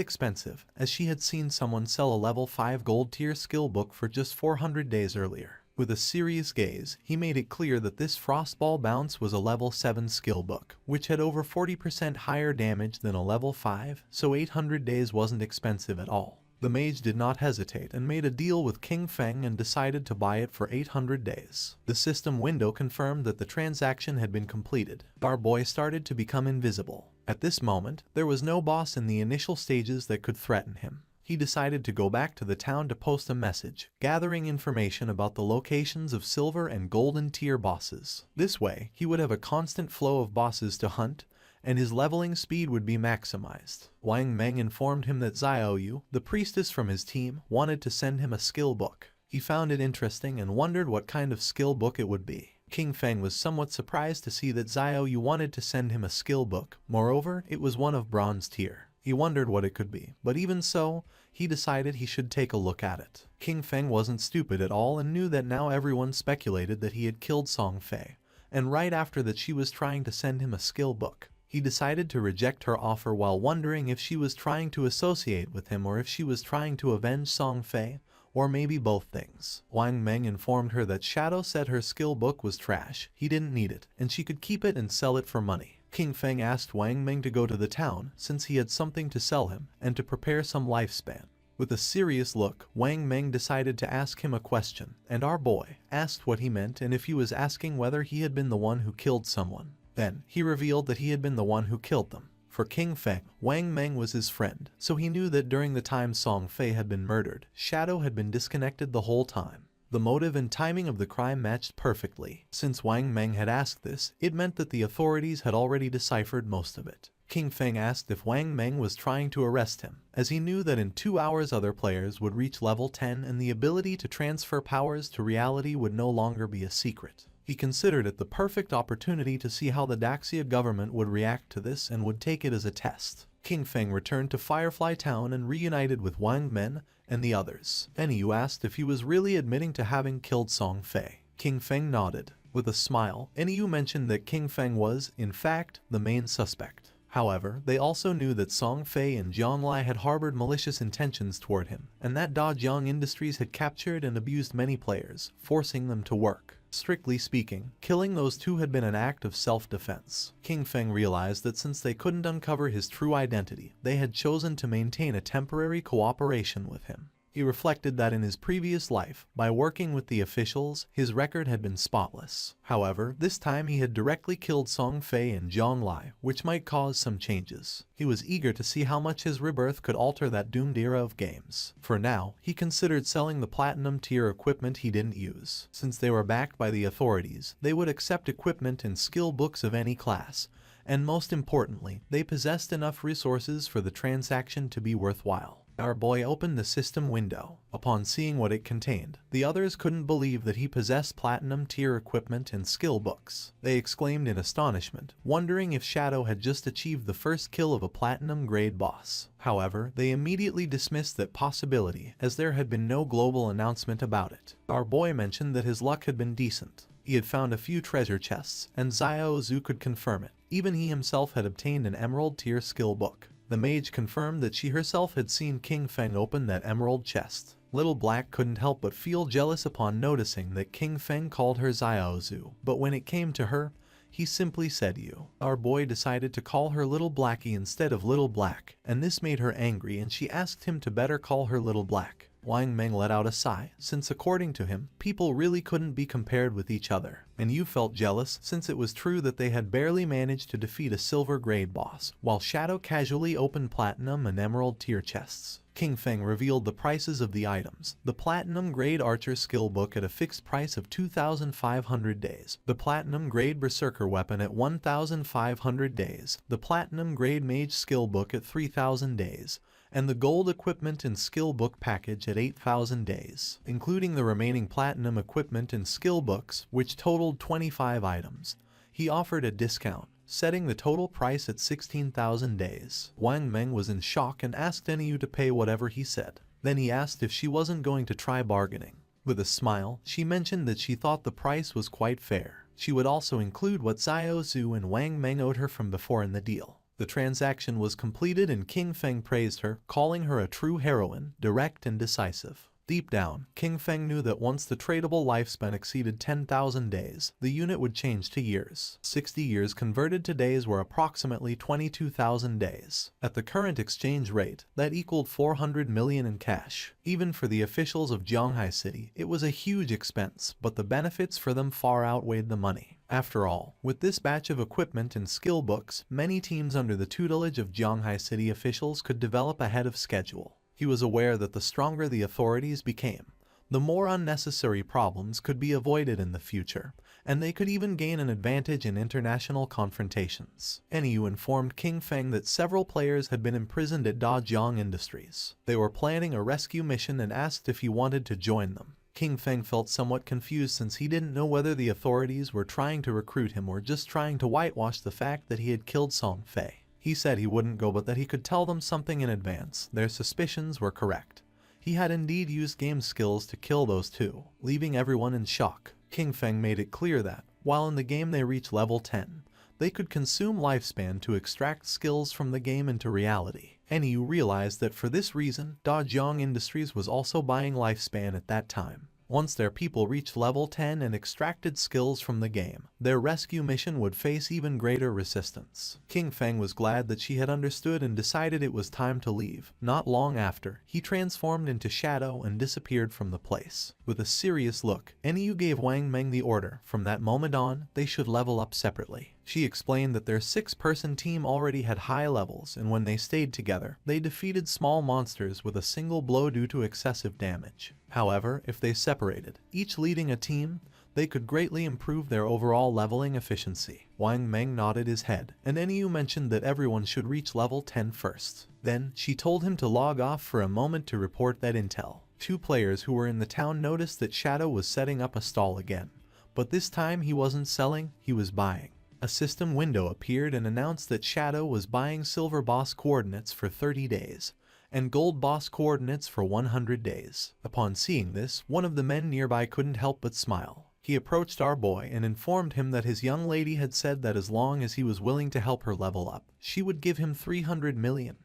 S1: expensive, as she had seen someone sell a level 5 gold tier skill book for just 400 days earlier. With a serious gaze, he made it clear that this Frostball Bounce was a level 7 skill book, which had over 40% higher damage than a level 5, so 800 days wasn't expensive at all. The mage did not hesitate and made a deal with King Feng and decided to buy it for 800 days. The system window confirmed that the transaction had been completed. Our boy started to become invisible. At this moment, there was no boss in the initial stages that could threaten him. He decided to go back to the town to post a message, gathering information about the locations of silver and golden tier bosses. This way, he would have a constant flow of bosses to hunt, and his leveling speed would be maximized. Wang Meng informed him that Xiaoyu, the priestess from his team, wanted to send him a skill book. He found it interesting and wondered what kind of skill book it would be. King Feng was somewhat surprised to see that Xiaoyu wanted to send him a skill book. Moreover, it was one of bronze tier. He wondered what it could be, but even so, he decided he should take a look at it. King Feng wasn't stupid at all and knew that now everyone speculated that he had killed Song Fei, and right after that she was trying to send him a skill book. He decided to reject her offer while wondering if she was trying to associate with him or if she was trying to avenge Song Fei, or maybe both things. Wang Meng informed her that Shadow said her skill book was trash, he didn't need it, and she could keep it and sell it for money. King Feng asked Wang Meng to go to the town since he had something to sell him and to prepare some lifespan. With a serious look, Wang Meng decided to ask him a question, and our boy asked what he meant and if he was asking whether he had been the one who killed someone. Then, he revealed that he had been the one who killed them. For King Feng, Wang Meng was his friend, so he knew that during the time Song Fei had been murdered, Shadow had been disconnected the whole time. The motive and timing of the crime matched perfectly. Since Wang Meng had asked this, it meant that the authorities had already deciphered most of it. King Feng asked if Wang Meng was trying to arrest him, as he knew that in 2 hours other players would reach level 10 and the ability to transfer powers to reality would no longer be a secret. He considered it the perfect opportunity to see how the Daxia government would react to this and would take it as a test. King Feng returned to Firefly Town and reunited with Wang Meng and the others. Enyu asked if he was really admitting to having killed Song Fei. King Feng nodded. With a smile, Enyu mentioned that King Feng was, in fact, the main suspect. However, they also knew that Song Fei and Jianglai had harbored malicious intentions toward him, and that Dajiang Industries had captured and abused many players, forcing them to work. Strictly speaking, killing those two had been an act of self-defense. King Feng realized that since they couldn't uncover his true identity, they had chosen to maintain a temporary cooperation with him. He reflected that in his previous life, by working with the officials, his record had been spotless. However, this time he had directly killed Song Fei and Jianglai, which might cause some changes. He was eager to see how much his rebirth could alter that doomed era of games. For now, he considered selling the platinum tier equipment he didn't use. Since they were backed by the authorities, they would accept equipment and skill books of any class, and most importantly, they possessed enough resources for the transaction to be worthwhile. Our boy opened the system window. Upon seeing what it contained, the others couldn't believe that he possessed platinum tier equipment and skill books. They exclaimed in astonishment, wondering if Shadow had just achieved the first kill of a platinum grade boss. However, they immediately dismissed that possibility, as there had been no global announcement about it. Our boy mentioned that his luck had been decent. He had found a few treasure chests, and Xiao Zhu could confirm it. Even he himself had obtained an emerald tier skill book. The mage confirmed that she herself had seen King Feng open that emerald chest. Little Black couldn't help but feel jealous upon noticing that King Feng called her Xiao Zhu, but when it came to her, he simply said you. Our boy decided to call her Little Blackie instead of Little Black, and this made her angry and she asked him to better call her Little Black. Wang Meng let out a sigh, since according to him, people really couldn't be compared with each other. And you felt jealous since it was true that they had barely managed to defeat a silver grade boss, while Shadow casually opened platinum and emerald tier chests. King Feng revealed the prices of the items. The platinum grade archer skill book at a fixed price of 2,500 days. The platinum grade berserker weapon at 1,500 days. The platinum grade mage skill book at 3,000 days. And the gold equipment and skill book package at 8,000 days, including the remaining platinum equipment and skill books, which totaled 25 items. He offered a discount, setting the total price at 16,000 days. Wang Meng was in shock and asked Enyu to pay whatever he said. Then he asked if she wasn't going to try bargaining. With a smile, she mentioned that she thought the price was quite fair. She would also include what Xiao Zhu and Wang Meng owed her from before in the deal. The transaction was completed and King Feng praised her, calling her a true heroine, direct and decisive. Deep down, King Feng knew that once the tradable lifespan exceeded 10,000 days, the unit would change to years. 60 years converted to days were approximately 22,000 days. At the current exchange rate, that equaled 400 million in cash. Even for the officials of Zhanghai City, it was a huge expense, but the benefits for them far outweighed the money. After all, with this batch of equipment and skill books, many teams under the tutelage of Zhanghai City officials could develop ahead of schedule. He was aware that the stronger the authorities became, the more unnecessary problems could be avoided in the future, and they could even gain an advantage in international confrontations. Enru informed King Feng that several players had been imprisoned at Dajiang Industries. They were planning a rescue mission and asked if he wanted to join them. King Feng felt somewhat confused since he didn't know whether the authorities were trying to recruit him or just trying to whitewash the fact that he had killed Song Fei. He said he wouldn't go but that he could tell them something in advance. Their suspicions were correct. He had indeed used game skills to kill those two, leaving everyone in shock. King Feng made it clear that, while in the game they reach level 10, they could consume lifespan to extract skills from the game into reality. Enru realized that for this reason, Dajiang Industries was also buying lifespan at that time. Once their people reached level 10 and extracted skills from the game, their rescue mission would face even greater resistance. King Feng was glad that she had understood and decided it was time to leave. Not long after, he transformed into shadow and disappeared from the place. With a serious look, Enru gave Wang Meng the order. From that moment on, they should level up separately. She explained that their 6-person team already had high levels, and when they stayed together, they defeated small monsters with a single blow due to excessive damage. However, if they separated, each leading a team, they could greatly improve their overall leveling efficiency. Wang Meng nodded his head, and Enru mentioned that everyone should reach level 10 first. Then, she told him to log off for a moment to report that intel. 2 players who were in the town noticed that Shadow was setting up a stall again, but this time he wasn't selling, he was buying. A system window appeared and announced that Shadow was buying silver boss coordinates for 30 days, and gold boss coordinates for 100 days. Upon seeing this, one of the men nearby couldn't help but smile. He approached our boy and informed him that his young lady had said that as long as he was willing to help her level up, she would give him 300 million,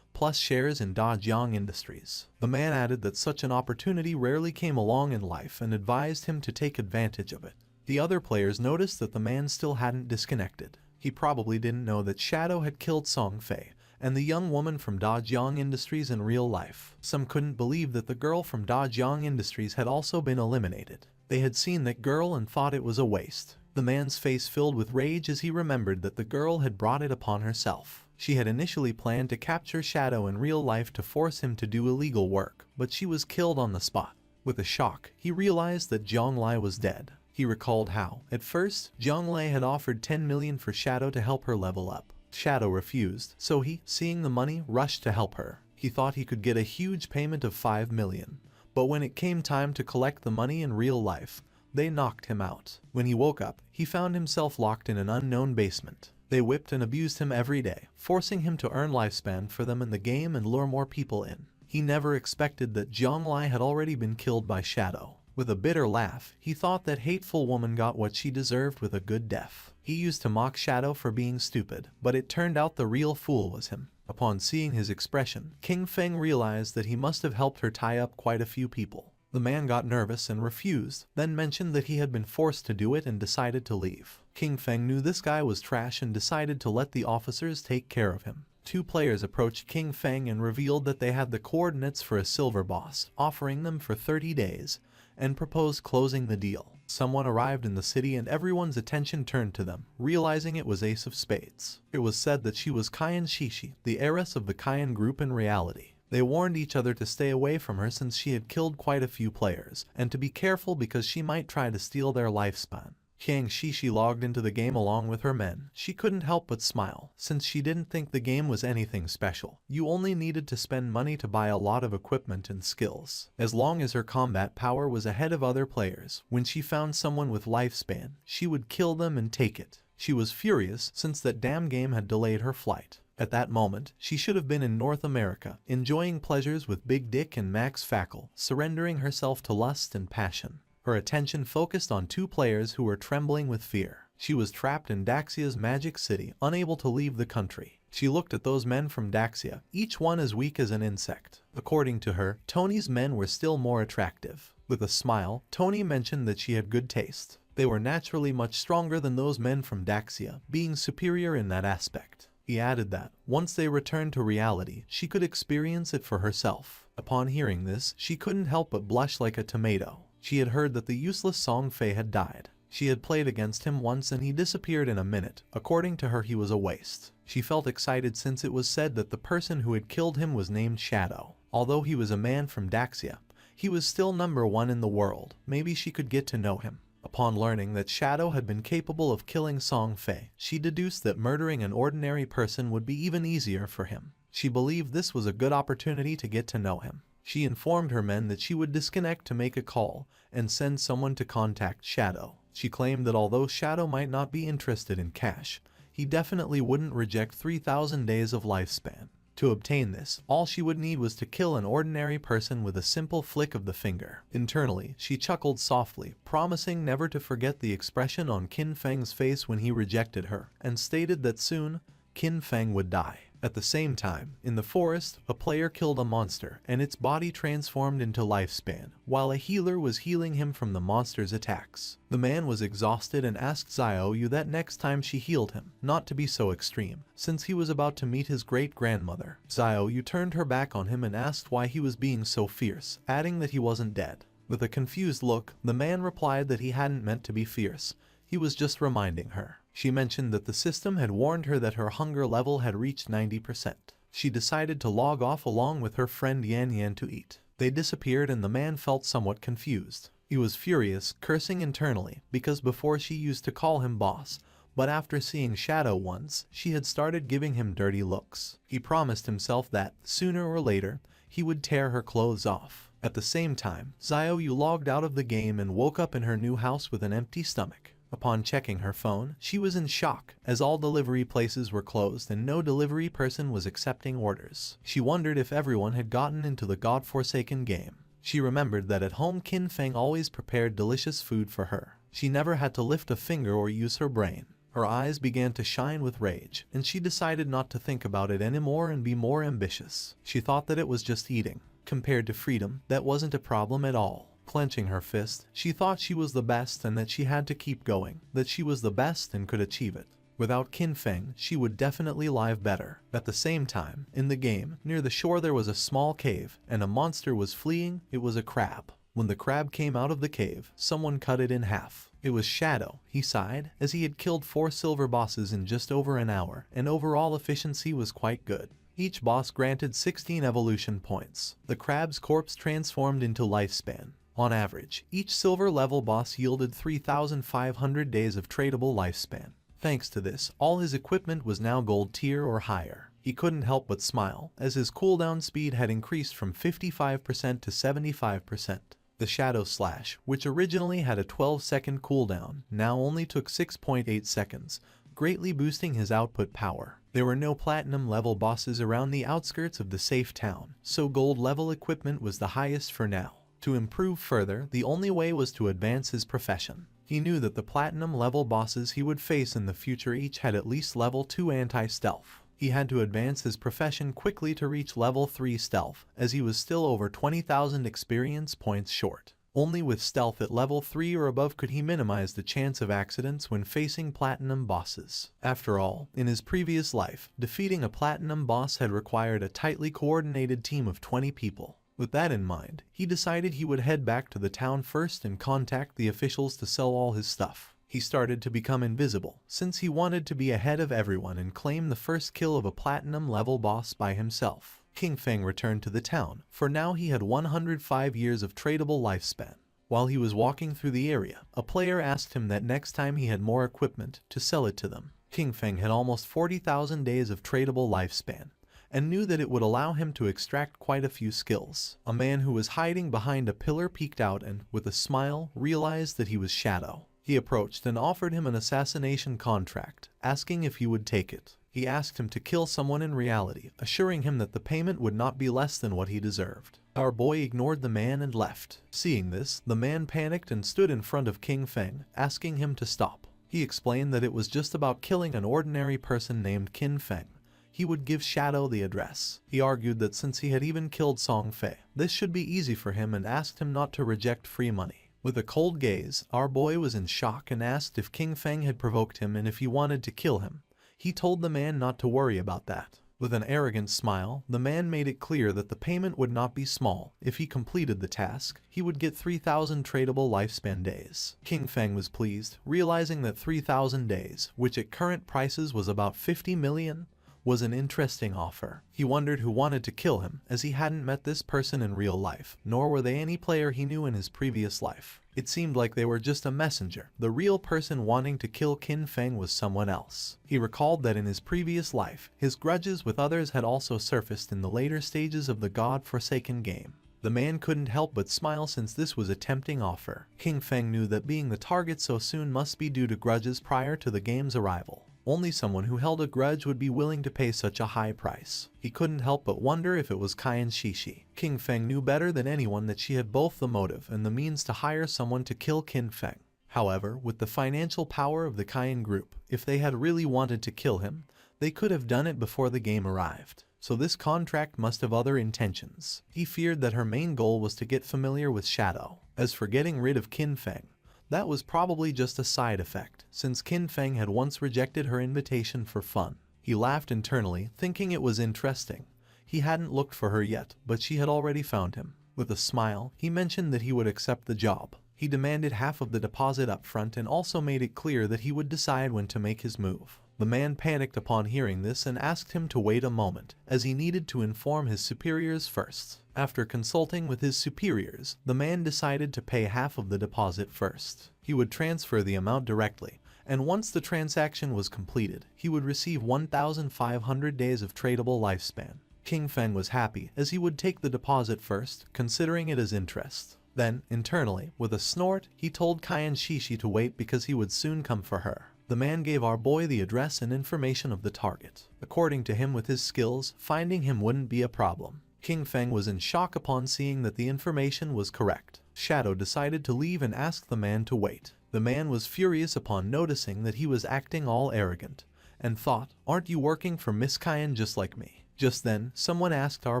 S1: plus shares in Dajiang Industries. The man added that such an opportunity rarely came along in life and advised him to take advantage of it. The other players noticed that the man still hadn't disconnected. He probably didn't know that Shadow had killed Song Fei and the young woman from Dajiang Industries in real life. Some couldn't believe that the girl from Dajiang Industries had also been eliminated. They had seen that girl and thought it was a waste. The man's face filled with rage as he remembered that the girl had brought it upon herself. She had initially planned to capture Shadow in real life to force him to do illegal work, but she was killed on the spot. With a shock, he realized that Zhonglai was dead. He recalled how, at first, Zhonglai had offered 10 million for Shadow to help her level up. Shadow refused, so he, seeing the money, rushed to help her. He thought he could get a huge payment of 5 million, but when it came time to collect the money in real life, they knocked him out. When he woke up, he found himself locked in an unknown basement. They whipped and abused him every day, forcing him to earn lifespan for them in the game and lure more people in. He never expected that Zhonglai had already been killed by Shadow. With a bitter laugh, he thought that hateful woman got what she deserved with a good death. He used to mock Shadow for being stupid, but it turned out the real fool was him. Upon seeing his expression, King Feng realized that he must have helped her tie up quite a few people. The man got nervous and refused, then mentioned that he had been forced to do it and decided to leave. King Feng knew this guy was trash and decided to let the officers take care of him. 2 players approached King Feng and revealed that they had the coordinates for a silver boss, offering them for 30 days, and proposed closing the deal. Someone arrived in the city and everyone's attention turned to them, realizing it was Ace of Spades. It was said that she was Kayan Shishi, the heiress of the Kayan group in reality. They warned each other to stay away from her since she had killed quite a few players, and to be careful because she might try to steal their lifespan. Kayan Shishi logged into the game along with her men. She couldn't help but smile, since she didn't think the game was anything special. You only needed to spend money to buy a lot of equipment and skills. As long as her combat power was ahead of other players, when she found someone with lifespan, she would kill them and take it. She was furious since that damn game had delayed her flight. At that moment, she should have been in North America, enjoying pleasures with Big Dick and Max Fackle, surrendering herself to lust and passion. Her attention focused on two players who were trembling with fear. She was trapped in Daxia's magic city, unable to leave the country. She looked at those men from Daxia, each one as weak as an insect. According to her, Tony's men were still more attractive. With a smile, Tony mentioned that she had good taste. They were naturally much stronger than those men from Daxia, being superior in that aspect. He added that, once they returned to reality, she could experience it for herself. Upon hearing this, she couldn't help but blush like a tomato. She had heard that the useless Song Fei had died. She had played against him once and he disappeared in a minute. According to her, he was a waste. She felt excited since it was said that the person who had killed him was named Shadow. Although he was a man from Daxia, he was still #1 in the world. Maybe she could get to know him. Upon learning that Shadow had been capable of killing Song Fei, she deduced that murdering an ordinary person would be even easier for him. She believed this was a good opportunity to get to know him. She informed her men that she would disconnect to make a call and send someone to contact Shadow. She claimed that although Shadow might not be interested in cash, he definitely wouldn't reject 3,000 days of lifespan. To obtain this, all she would need was to kill an ordinary person with a simple flick of the finger. Internally, she chuckled softly, promising never to forget the expression on Qin Feng's face when he rejected her, and stated that soon, Qin Feng would die. At the same time, in the forest, a player killed a monster and its body transformed into lifespan, while a healer was healing him from the monster's attacks. The man was exhausted and asked Xiaoyu that next time she healed him, not to be so extreme, since he was about to meet his great-grandmother. Xiaoyu turned her back on him and asked why he was being so fierce, adding that he wasn't dead. With a confused look, the man replied that he hadn't meant to be fierce. He was just reminding her. She mentioned that the system had warned her that her hunger level had reached 90%. She decided to log off along with her friend Yan Yan to eat. They disappeared and the man felt somewhat confused. He was furious, cursing internally, because before she used to call him boss, but after seeing Shadow once, she had started giving him dirty looks. He promised himself that, sooner or later, he would tear her clothes off. At the same time, Xiaoyu logged out of the game and woke up in her new house with an empty stomach. Upon checking her phone, she was in shock, as all delivery places were closed and no delivery person was accepting orders. She wondered if everyone had gotten into the godforsaken game. She remembered that at home Qin Feng always prepared delicious food for her. She never had to lift a finger or use her brain. Her eyes began to shine with rage, and she decided not to think about it anymore and be more ambitious. She thought that it was just eating. Compared to freedom, that wasn't a problem at all. Clenching her fist, she thought she was the best and that she had to keep going, that she was the best and could achieve it. Without Qin Feng, she would definitely live better. At the same time, in the game, near the shore there was a small cave, and a monster was fleeing. It was a crab. When the crab came out of the cave, someone cut it in half. It was Shadow, he sighed, as he had killed 4 silver bosses in just over an hour, and overall efficiency was quite good. Each boss granted 16 evolution points. The crab's corpse transformed into lifespan. On average, each silver level boss yielded 3,500 days of tradable lifespan. Thanks to this, all his equipment was now gold tier or higher. He couldn't help but smile, as his cooldown speed had increased from 55% to 75%. The Shadow Slash, which originally had a 12-second cooldown, now only took 6.8 seconds, greatly boosting his output power. There were no platinum level bosses around the outskirts of the safe town, so gold level equipment was the highest for now. To improve further, the only way was to advance his profession. He knew that the platinum level bosses he would face in the future each had at least level 2 anti-stealth. He had to advance his profession quickly to reach level 3 stealth, as he was still over 20,000 experience points short. Only with stealth at level 3 or above could he minimize the chance of accidents when facing platinum bosses. After all, in his previous life, defeating a platinum boss had required a tightly coordinated team of 20 people. With that in mind, he decided he would head back to the town first and contact the officials to sell all his stuff. He started to become invisible, since he wanted to be ahead of everyone and claim the first kill of a platinum level boss by himself. Qin Feng returned to the town, for now he had 105 years of tradable lifespan. While he was walking through the area, a player asked him that next time he had more equipment, to sell it to them. Qin Feng had almost 40,000 days of tradable lifespan, and knew that it would allow him to extract quite a few skills. A man who was hiding behind a pillar peeked out and, with a smile, realized that he was Shadow. He approached and offered him an assassination contract, asking if he would take it. He asked him to kill someone in reality, assuring him that the payment would not be less than what he deserved. Our boy ignored the man and left. Seeing this, the man panicked and stood in front of King Feng, asking him to stop. He explained that it was just about killing an ordinary person named Qin Feng. He would give Shadow the address. He argued that since he had even killed Song Fei, this should be easy for him and asked him not to reject free money. With a cold gaze, our boy was in shock and asked if King Feng had provoked him and if he wanted to kill him. He told the man not to worry about that. With an arrogant smile, the man made it clear that the payment would not be small. If he completed the task, he would get 3,000 tradable lifespan days. King Feng was pleased, realizing that 3,000 days, which at current prices was about 50 million, was an interesting offer. He wondered who wanted to kill him, as he hadn't met this person in real life, nor were they any player he knew in his previous life. It seemed like they were just a messenger. The real person wanting to kill Qin Feng was someone else. He recalled that in his previous life, his grudges with others had also surfaced in the later stages of the God-forsaken game. The man couldn't help but smile since this was a tempting offer. King Feng knew that being the target so soon must be due to grudges prior to the game's arrival. Only someone who held a grudge would be willing to pay such a high price. He couldn't help but wonder if it was Cayenne Shishi. King Feng knew better than anyone that she had both the motive and the means to hire someone to kill Qin Feng. However, with the financial power of the Cayenne group, if they had really wanted to kill him, they could have done it before the game arrived. So this contract must have other intentions. He feared that her main goal was to get familiar with Shadow. As for getting rid of Qin Feng, that was probably just a side effect, since Qin Feng had once rejected her invitation for fun. He laughed internally, thinking it was interesting. He hadn't looked for her yet, but she had already found him. With a smile, he mentioned that he would accept the job. He demanded half of the deposit up front and also made it clear that he would decide when to make his move. The man panicked upon hearing this and asked him to wait a moment, as he needed to inform his superiors first. After consulting with his superiors, the man decided to pay half of the deposit first. He would transfer the amount directly, and once the transaction was completed, he would receive 1,500 days of tradable lifespan. King Feng was happy, as he would take the deposit first, considering it as interest. Then, internally, with a snort, he told Cayenne Shishi to wait because he would soon come for her. The man gave our boy the address and information of the target. According to him, with his skills, finding him wouldn't be a problem. King Feng was in shock upon seeing that the information was correct. Shadow decided to leave and asked the man to wait. The man was furious upon noticing that he was acting all arrogant, and thought, "Aren't you working for Miss Cayenne just like me?" Just then, someone asked our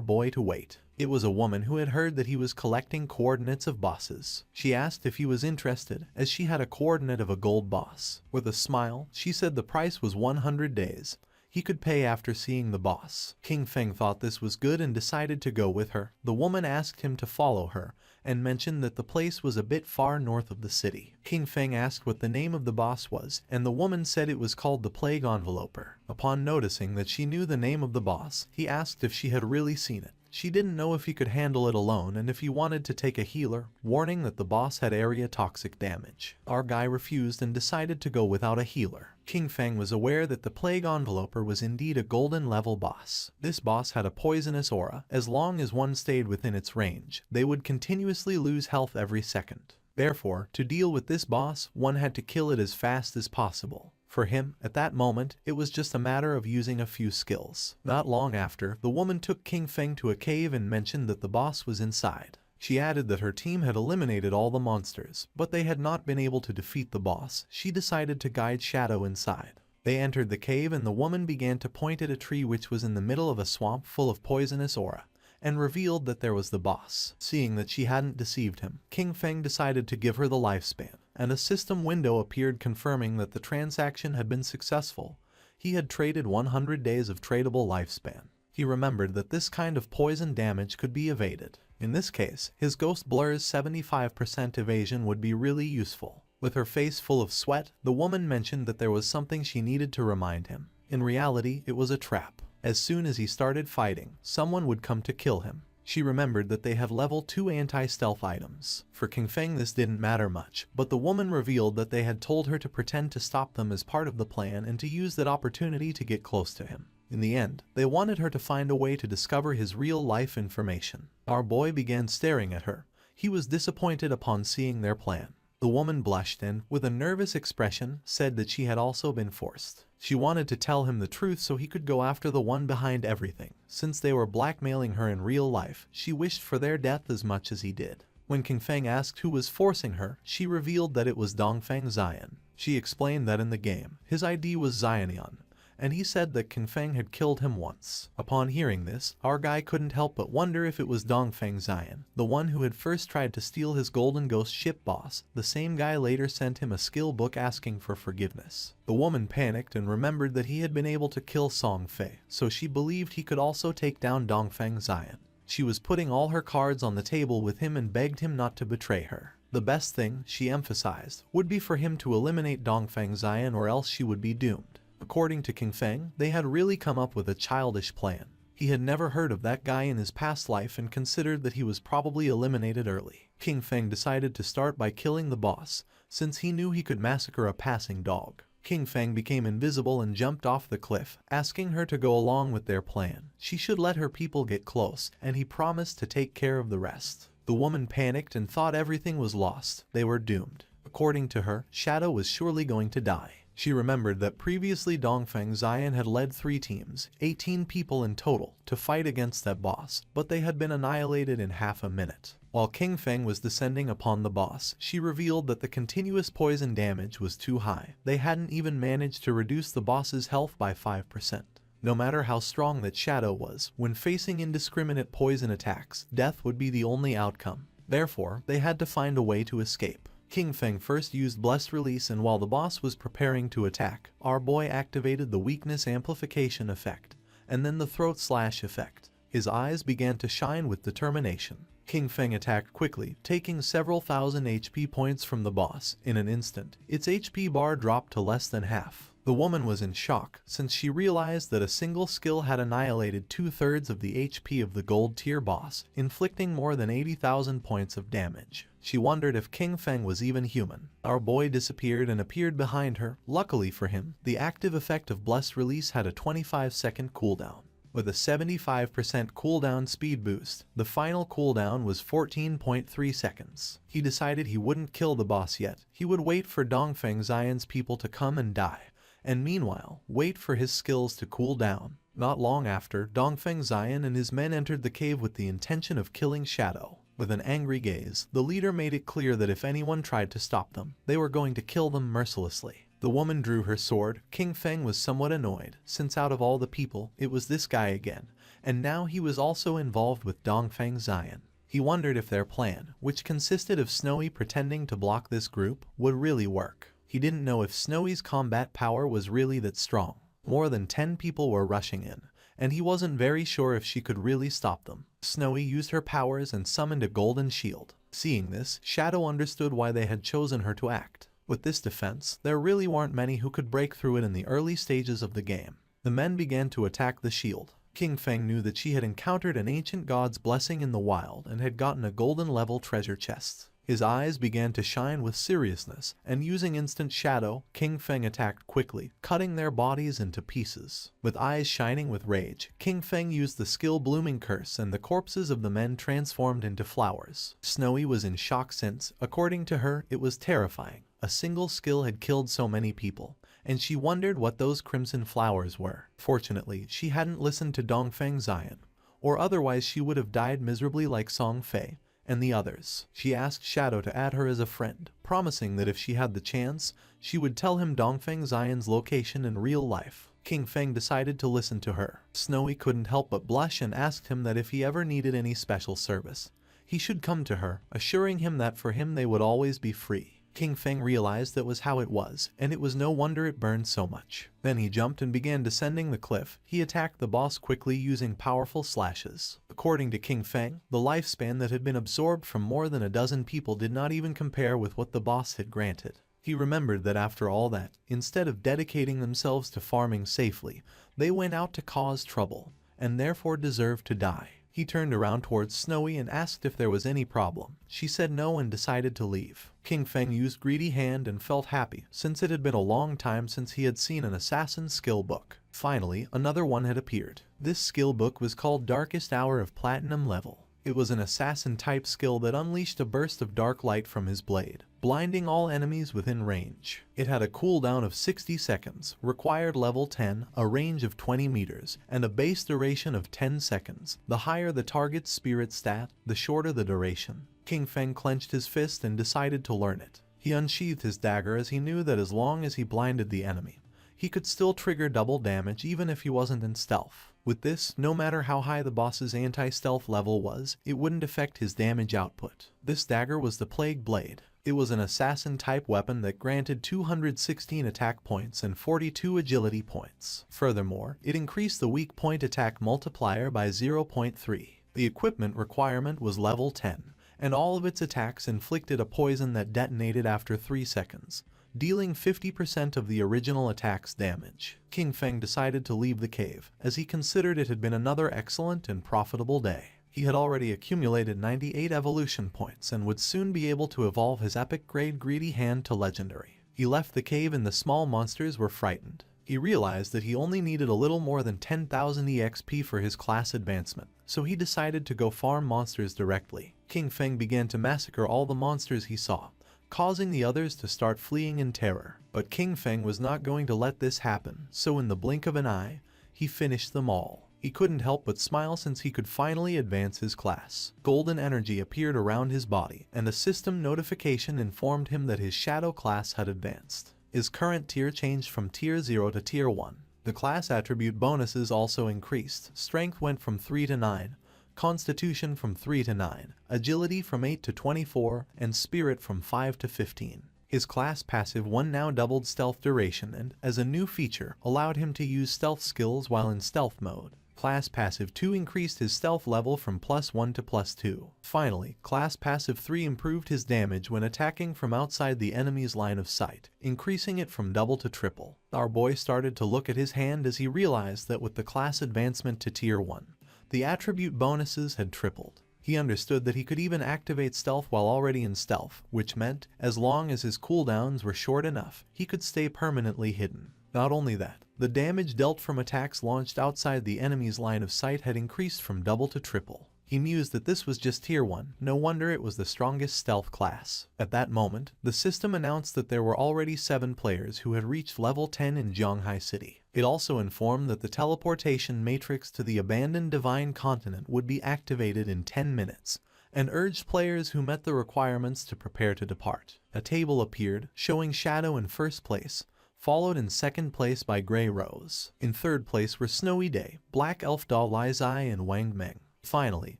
S1: boy to wait. It was a woman who had heard that he was collecting coordinates of bosses. She asked if he was interested, as she had a coordinate of a gold boss. With a smile, she said the price was 100 days. He could pay after seeing the boss. King Feng thought this was good and decided to go with her. The woman asked him to follow her, and mentioned that the place was a bit far north of the city. King Feng asked what the name of the boss was, and the woman said it was called the Plague Enveloper. Upon noticing that she knew the name of the boss, he asked if she had really seen it. She didn't know if he could handle it alone and if he wanted to take a healer, warning that the boss had area toxic damage. Our guy refused and decided to go without a healer. King Feng was aware that the Plague Enveloper was indeed a golden level boss. This boss had a poisonous aura. As long as one stayed within its range, they would continuously lose health every second. Therefore, to deal with this boss, one had to kill it as fast as possible. For him, at that moment, it was just a matter of using a few skills. Not long after, the woman took King Feng to a cave and mentioned that the boss was inside. She added that her team had eliminated all the monsters, but they had not been able to defeat the boss. She decided to guide Shadow inside. They entered the cave and the woman began to point at a tree which was in the middle of a swamp full of poisonous aura, and revealed that there was the boss. Seeing that she hadn't deceived him, King Feng decided to give her the lifespan, and a system window appeared confirming that the transaction had been successful. He had traded 100 days of tradable lifespan. He remembered that this kind of poison damage could be evaded. In this case, his Ghost Blur's 75% evasion would be really useful. With her face full of sweat, the woman mentioned that there was something she needed to remind him. In reality, it was a trap. As soon as he started fighting, someone would come to kill him. She remembered that they had level 2 anti-stealth items. For King Feng this didn't matter much, but the woman revealed that they had told her to pretend to stop them as part of the plan and to use that opportunity to get close to him. In the end, they wanted her to find a way to discover his real-life information. Our boy began staring at her. He was disappointed upon seeing their plan. The woman blushed and, with a nervous expression, said that she had also been forced. She wanted to tell him the truth so he could go after the one behind everything. Since they were blackmailing her in real life, she wished for their death as much as he did. When King Feng asked who was forcing her, she revealed that it was Dongfeng Xian. She explained that in the game, his ID was Xianian, and he said that King Feng had killed him once. Upon hearing this, our guy couldn't help but wonder if it was Dongfeng Xian, the one who had first tried to steal his Golden Ghost ship boss. The same guy later sent him a skill book asking for forgiveness. The woman panicked and remembered that he had been able to kill Song Fei, so she believed he could also take down Dongfeng Xian. She was putting all her cards on the table with him and begged him not to betray her. The best thing, she emphasized, would be for him to eliminate Dongfeng Xian or else she would be doomed. According to King Feng, they had really come up with a childish plan. He had never heard of that guy in his past life and considered that he was probably eliminated early. King Feng decided to start by killing the boss, since he knew he could massacre a passing dog. King Feng became invisible and jumped off the cliff, asking her to go along with their plan. She should let her people get close, and he promised to take care of the rest. The woman panicked and thought everything was lost. They were doomed. According to her, Shadow was surely going to die. She remembered that previously Dongfeng Xian had led 3 teams, 18 people in total, to fight against that boss, but they had been annihilated in half a minute. While King Feng was descending upon the boss, she revealed that the continuous poison damage was too high. They hadn't even managed to reduce the boss's health by 5%. No matter how strong that Shadow was, when facing indiscriminate poison attacks, death would be the only outcome. Therefore, they had to find a way to escape. King Feng first used Blessed Release, and while the boss was preparing to attack, our boy activated the Weakness Amplification effect, and then the Throat Slash effect. His eyes began to shine with determination. King Feng attacked quickly, taking several thousand HP points from the boss. In an instant, its HP bar dropped to less than half. The woman was in shock, since she realized that a single skill had annihilated 2/3 of the HP of the gold tier boss, inflicting more than 80,000 points of damage. She wondered if King Feng was even human. Our boy disappeared and appeared behind her. Luckily for him, the active effect of Blessed Release had a 25-second cooldown. With a 75% cooldown speed boost, the final cooldown was 14.3 seconds. He decided he wouldn't kill the boss yet. He would wait for Dongfeng Xian's people to come and die, and meanwhile, wait for his skills to cool down. Not long after, Dongfeng Xian and his men entered the cave with the intention of killing Shadow. With an angry gaze, the leader made it clear that if anyone tried to stop them, they were going to kill them mercilessly. The woman drew her sword. King Feng was somewhat annoyed, since out of all the people, it was this guy again, and now he was also involved with Dongfeng Xian. He wondered if their plan, which consisted of Snowy pretending to block this group, would really work. He didn't know if Snowy's combat power was really that strong. More than 10 people were rushing in, and he wasn't very sure if she could really stop them. Snowy used her powers and summoned a golden shield. Seeing this, Shadow understood why they had chosen her to act. With this defense, there really weren't many who could break through it in the early stages of the game. The men began to attack the shield. King Feng knew that she had encountered an ancient god's blessing in the wild and had gotten a golden level treasure chest. His eyes began to shine with seriousness, and using instant shadow, King Feng attacked quickly, cutting their bodies into pieces. With eyes shining with rage, King Feng used the skill Blooming Curse, and the corpses of the men transformed into flowers. Snowy was in shock since, according to her, it was terrifying. A single skill had killed so many people, and she wondered what those crimson flowers were. Fortunately, she hadn't listened to Dongfeng Xian, or otherwise she would have died miserably like Song Fei and the others. She asked Shadow to add her as a friend, promising that if she had the chance, she would tell him Dongfeng Xian's location in real life. King Feng decided to listen to her. Snowy couldn't help but blush and asked him that if he ever needed any special service, he should come to her, assuring him that for him they would always be free. King Feng realized that was how it was, and it was no wonder it burned so much. Then he jumped and began descending the cliff. He attacked the boss quickly using powerful slashes. According to King Feng, the lifespan that had been absorbed from more than a dozen people did not even compare with what the boss had granted. He remembered that after all that, instead of dedicating themselves to farming safely, they went out to cause trouble, and therefore deserved to die. He turned around towards Snowy and asked if there was any problem. She said no and decided to leave. King Feng used Greedy Hand and felt happy, since it had been a long time since he had seen an assassin's skill book. Finally, another one had appeared. This skill book was called Darkest Hour of Platinum Level. It was an assassin-type skill that unleashed a burst of dark light from his blade, blinding all enemies within range. It had a cooldown of 60 seconds, required level 10, a range of 20 meters, and a base duration of 10 seconds. The higher the target's spirit stat, the shorter the duration. King Feng clenched his fist and decided to learn it. He unsheathed his dagger as he knew that as long as he blinded the enemy, he could still trigger double damage even if he wasn't in stealth. With this, no matter how high the boss's anti-stealth level was, it wouldn't affect his damage output. This dagger was the Plague Blade. It was an assassin-type weapon that granted 216 attack points and 42 agility points. Furthermore, it increased the weak point attack multiplier by 0.3. The equipment requirement was level 10, and all of its attacks inflicted a poison that detonated after 3 seconds, dealing 50% of the original attack's damage. King Feng decided to leave the cave, as he considered it had been another excellent and profitable day. He had already accumulated 98 evolution points and would soon be able to evolve his epic grade Greedy Hand to legendary. He left the cave and the small monsters were frightened. He realized that he only needed a little more than 10,000 EXP for his class advancement, so he decided to go farm monsters directly. King Feng began to massacre all the monsters he saw, causing the others to start fleeing in terror. But King Feng was not going to let this happen, so in the blink of an eye, he finished them all. He couldn't help but smile since he could finally advance his class. Golden energy appeared around his body, and a system notification informed him that his shadow class had advanced. His current tier changed from tier 0 to tier 1. The class attribute bonuses also increased. Strength went from 3 to 9, Constitution from 3 to 9, Agility from 8 to 24, and Spirit from 5 to 15. His class passive 1 now doubled stealth duration and, as a new feature, allowed him to use stealth skills while in stealth mode. Class passive 2 increased his stealth level from +1 to +2. Finally, class passive 3 improved his damage when attacking from outside the enemy's line of sight, increasing it from double to triple. Our boy started to look at his hand as he realized that with the class advancement to tier 1, the attribute bonuses had tripled. He understood that he could even activate stealth while already in stealth, which meant, as long as his cooldowns were short enough, he could stay permanently hidden. Not only that, the damage dealt from attacks launched outside the enemy's line of sight had increased from double to triple. He mused that this was just tier 1, no wonder it was the strongest stealth class. At that moment, the system announced that there were already 7 players who had reached level 10 in Zhanghai City. It also informed that the teleportation matrix to the abandoned Divine Continent would be activated in 10 minutes, and urged players who met the requirements to prepare to depart. A table appeared, showing Shadow in first place, followed in second place by Grey Rose. In third place were Snowy Day, Black Elf Doll Lai Zai, and Wang Meng. Finally,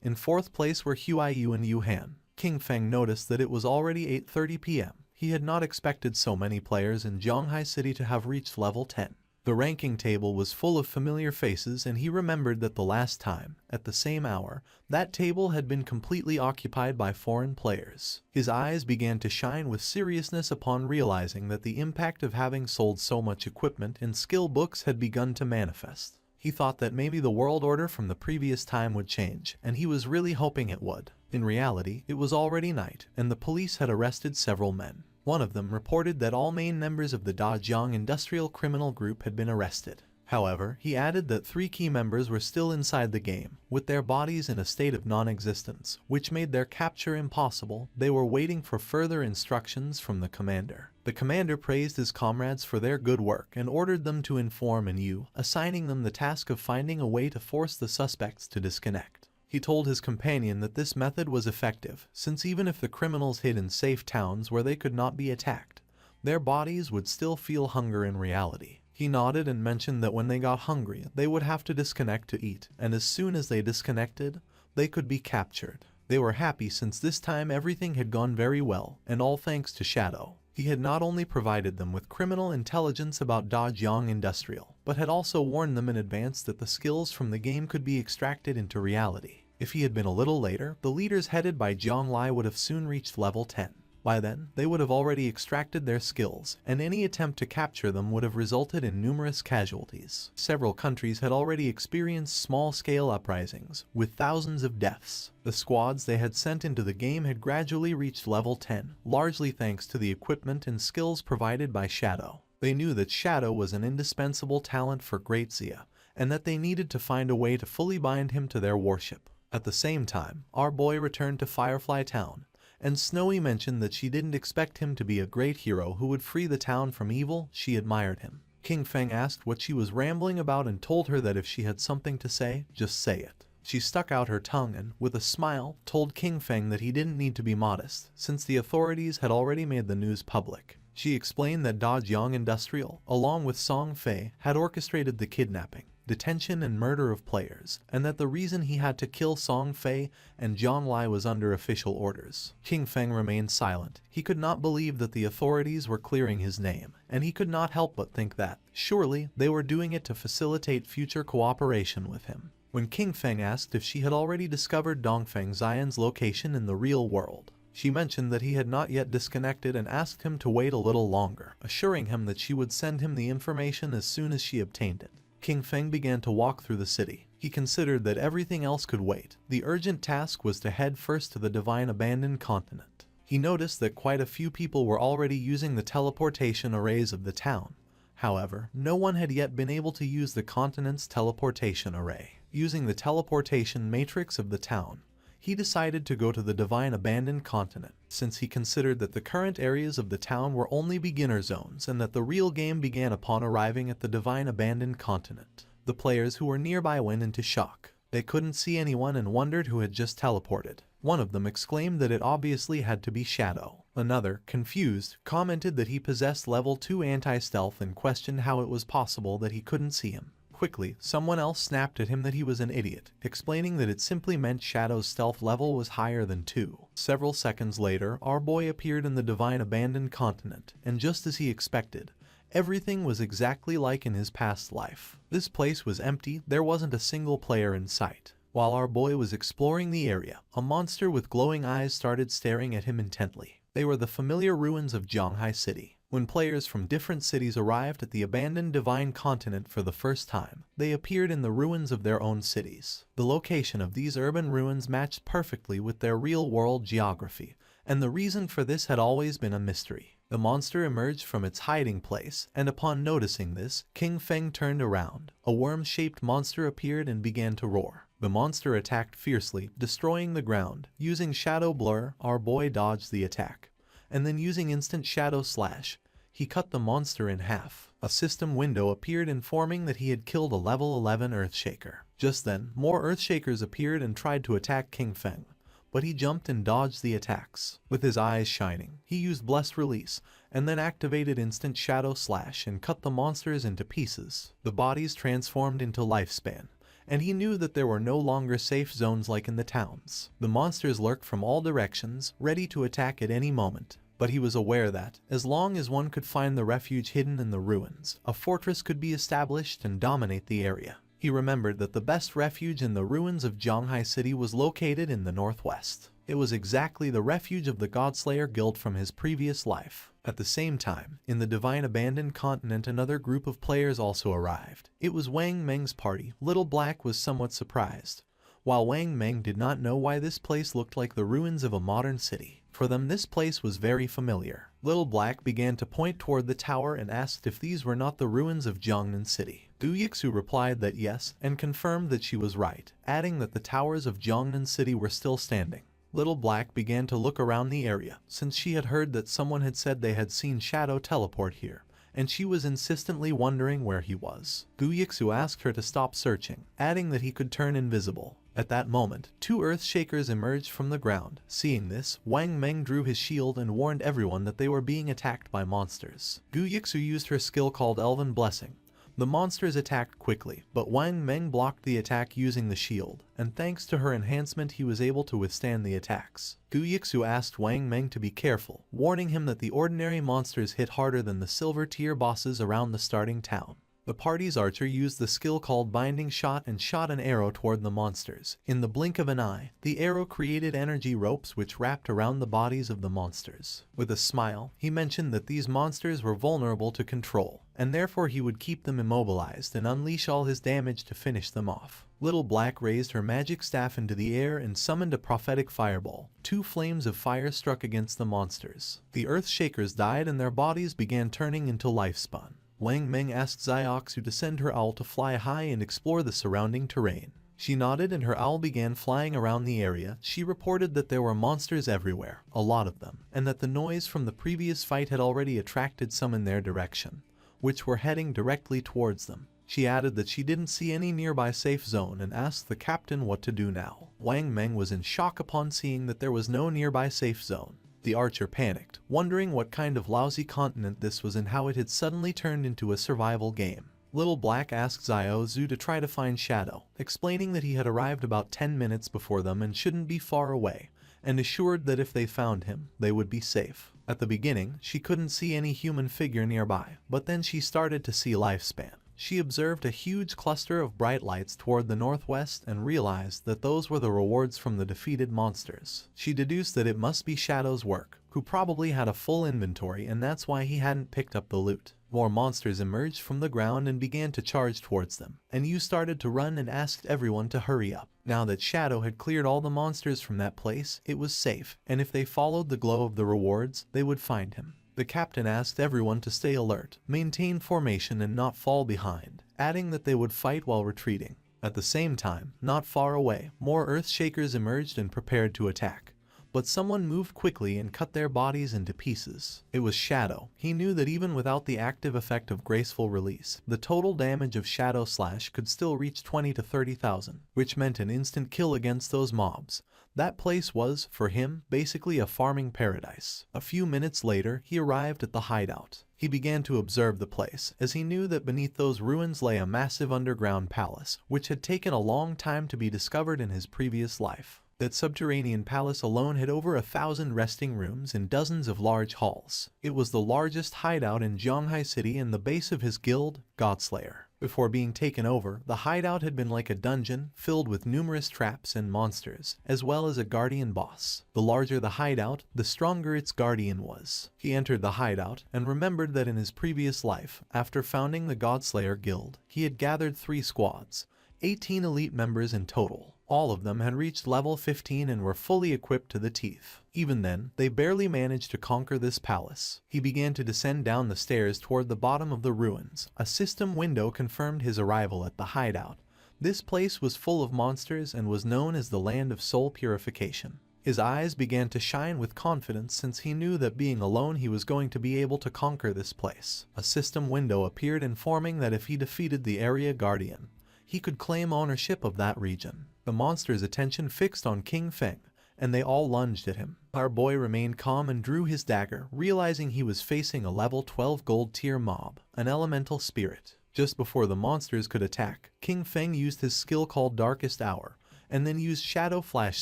S1: in fourth place were Huaiyu and Yuhan. King Feng noticed that it was already 8:30 p.m. He had not expected so many players in Zhanghai City to have reached level 10. The ranking table was full of familiar faces, and he remembered that the last time, at the same hour, that table had been completely occupied by foreign players. His eyes began to shine with seriousness upon realizing that the impact of having sold so much equipment and skill books had begun to manifest. He thought that maybe the world order from the previous time would change, and he was really hoping it would. In reality, it was already night, and the police had arrested several men. One of them reported that all main members of the Dajiang Industrial Criminal Group had been arrested. However, he added that 3 key members were still inside the game, with their bodies in a state of non-existence, which made their capture impossible. They were waiting for further instructions from the commander. The commander praised his comrades for their good work and ordered them to inform Enru, assigning them the task of finding a way to force the suspects to disconnect. He told his companion that this method was effective, since even if the criminals hid in safe towns where they could not be attacked, their bodies would still feel hunger in reality. He nodded and mentioned that when they got hungry, they would have to disconnect to eat, and as soon as they disconnected, they could be captured. They were happy since this time everything had gone very well, and all thanks to Shadow. He had not only provided them with criminal intelligence about Dajiang Industrial, but had also warned them in advance that the skills from the game could be extracted into reality. If he had been a little later, the leaders headed by Zhang Lai would have soon reached level 10. By then, they would have already extracted their skills, and any attempt to capture them would have resulted in numerous casualties. Several countries had already experienced small-scale uprisings, with thousands of deaths. The squads they had sent into the game had gradually reached level 10, largely thanks to the equipment and skills provided by Shadow. They knew that Shadow was an indispensable talent for Great Zia, and that they needed to find a way to fully bind him to their warship. At the same time, our boy returned to Firefly Town, and Snowy mentioned that she didn't expect him to be a great hero who would free the town from evil. She admired him. King Feng asked what she was rambling about and told her that if she had something to say, just say it. She stuck out her tongue and, with a smile, told King Feng that he didn't need to be modest, since the authorities had already made the news public. She explained that Dajong Industrial, along with Song Fei, had orchestrated the kidnapping, detention and murder of players, and that the reason he had to kill Song Fei and Zhang Lai was under official orders. King Feng remained silent. He could not believe that the authorities were clearing his name, and he could not help but think that, surely, they were doing it to facilitate future cooperation with him. When King Feng asked if she had already discovered Dongfeng Xian's location in the real world, she mentioned that he had not yet disconnected and asked him to wait a little longer, assuring him that she would send him the information as soon as she obtained it. King Feng began to walk through the city. He considered that everything else could wait. The urgent task was to head first to the divine abandoned continent. He noticed that quite a few people were already using the teleportation arrays of the town. However, no one had yet been able to use the continent's teleportation array. Using the teleportation matrix of the town, he decided to go to the divine abandoned continent, since he considered that the current areas of the town were only beginner zones and that the real game began upon arriving at the divine abandoned continent. The players who were nearby went into shock. They couldn't see anyone and wondered who had just teleported. One of them exclaimed that it obviously had to be Shadow. Another, confused, commented that he possessed level 2 anti-stealth and questioned how it was possible that he couldn't see him. Quickly, someone else snapped at him that he was an idiot, explaining that it simply meant Shadow's stealth level was higher than 2. Several seconds later, our boy appeared in the divine abandoned continent, and just as he expected, everything was exactly like in his past life. This place was empty, there wasn't a single player in sight. While our boy was exploring the area, a monster with glowing eyes started staring at him intently. They were the familiar ruins of Zhanghai City. When players from different cities arrived at the abandoned divine continent for the first time, they appeared in the ruins of their own cities. The location of these urban ruins matched perfectly with their real-world geography, and the reason for this had always been a mystery. The monster emerged from its hiding place, and upon noticing this, King Feng turned around. A worm-shaped monster appeared and began to roar. The monster attacked fiercely, destroying the ground. Using Shadow Blur, our boy dodged the attack, and then using Instant Shadow Slash, he cut the monster in half. A system window appeared informing that he had killed a level 11 Earthshaker. Just then, more Earthshakers appeared and tried to attack King Feng, but he jumped and dodged the attacks. With his eyes shining, he used Blessed Release, and then activated Instant Shadow Slash and cut the monsters into pieces. The bodies transformed into Lifespan, and he knew that there were no longer safe zones like in the towns. The monsters lurked from all directions, ready to attack at any moment. But he was aware that, as long as one could find the refuge hidden in the ruins, a fortress could be established and dominate the area. He remembered that the best refuge in the ruins of Zhanghai City was located in the northwest. It was exactly the refuge of the Godslayer Guild from his previous life. At the same time, in the divine abandoned continent, another group of players also arrived. It was Wang Meng's party. Little Black was somewhat surprised, while Wang Meng did not know why this place looked like the ruins of a modern city. For them, this place was very familiar. Little Black began to point toward the tower and asked if these were not the ruins of Jiangnan City. Gu Yixu replied that yes, and confirmed that she was right, adding that the towers of Jiangnan City were still standing. Little Black began to look around the area, since she had heard that someone had said they had seen Shadow teleport here, and she was insistently wondering where he was. Gu Yixu asked her to stop searching, adding that he could turn invisible. At that moment, 2 Earthshakers emerged from the ground. Seeing this, Wang Meng drew his shield and warned everyone that they were being attacked by monsters. Gu Yixu used her skill called Elven Blessing. The monsters attacked quickly, but Wang Meng blocked the attack using the shield, and thanks to her enhancement he was able to withstand the attacks. Gu Yixu asked Wang Meng to be careful, warning him that the ordinary monsters hit harder than the silver tier bosses around the starting town. The party's archer used the skill called Binding Shot and shot an arrow toward the monsters. In the blink of an eye, the arrow created energy ropes which wrapped around the bodies of the monsters. With a smile, he mentioned that these monsters were vulnerable to control, and therefore he would keep them immobilized and unleash all his damage to finish them off. Little Black raised her magic staff into the air and summoned a prophetic fireball. 2 flames of fire struck against the monsters. The Earthshakers died and their bodies began turning into Lifespan. Wang Meng asked Xiaoxu to send her owl to fly high and explore the surrounding terrain. She nodded and her owl began flying around the area. She reported that there were monsters everywhere, a lot of them, and that the noise from the previous fight had already attracted some in their direction, which were heading directly towards them. She added that she didn't see any nearby safe zone and asked the captain what to do now. Wang Meng was in shock upon seeing that there was no nearby safe zone. The archer panicked, wondering what kind of lousy continent this was and how it had suddenly turned into a survival game. Little Black asked Xiao Zhu to try to find Shadow, explaining that he had arrived about 10 minutes before them and shouldn't be far away, and assured that if they found him, they would be safe. At the beginning, she couldn't see any human figure nearby, but then she started to see Lifespan. She observed a huge cluster of bright lights toward the northwest and realized that those were the rewards from the defeated monsters. She deduced that it must be Shadow's work, who probably had a full inventory and that's why he hadn't picked up the loot. More monsters emerged from the ground and began to charge towards them, and Yu started to run and asked everyone to hurry up. Now that Shadow had cleared all the monsters from that place, it was safe, and if they followed the glow of the rewards, they would find him. The captain asked everyone to stay alert, maintain formation and not fall behind, adding that they would fight while retreating. At the same time, not far away, more Earthshakers emerged and prepared to attack. But someone moved quickly and cut their bodies into pieces. It was Shadow. He knew that even without the active effect of graceful release, the total damage of Shadow Slash could still reach 20 to 30,000, which meant an instant kill against those mobs. That place was, for him, basically a farming paradise. A few minutes later, he arrived at the hideout. He began to observe the place, as he knew that beneath those ruins lay a massive underground palace, which had taken a long time to be discovered in his previous life. That subterranean palace alone had over 1,000 resting rooms and dozens of large halls. It was the largest hideout in Zhonghai City and the base of his guild, Godslayer. Before being taken over, the hideout had been like a dungeon filled with numerous traps and monsters, as well as a guardian boss. The larger the hideout, the stronger its guardian was. He entered the hideout and remembered that in his previous life, after founding the Godslayer guild, he had gathered 3 squads, 18 elite members in total. All of them had reached level 15 and were fully equipped to the teeth. Even then, they barely managed to conquer this palace. He began to descend down the stairs toward the bottom of the ruins. A system window confirmed his arrival at the hideout. This place was full of monsters and was known as the land of soul purification. His eyes began to shine with confidence since he knew that being alone he was going to be able to conquer this place. A system window appeared informing that if he defeated the area guardian, he could claim ownership of that region. The monster's attention fixed on King Feng, and they all lunged at him. Our boy remained calm and drew his dagger, realizing he was facing a level 12 gold tier mob, an elemental spirit. Just before the monsters could attack, King Feng used his skill called Darkest Hour, and then used Shadow Flash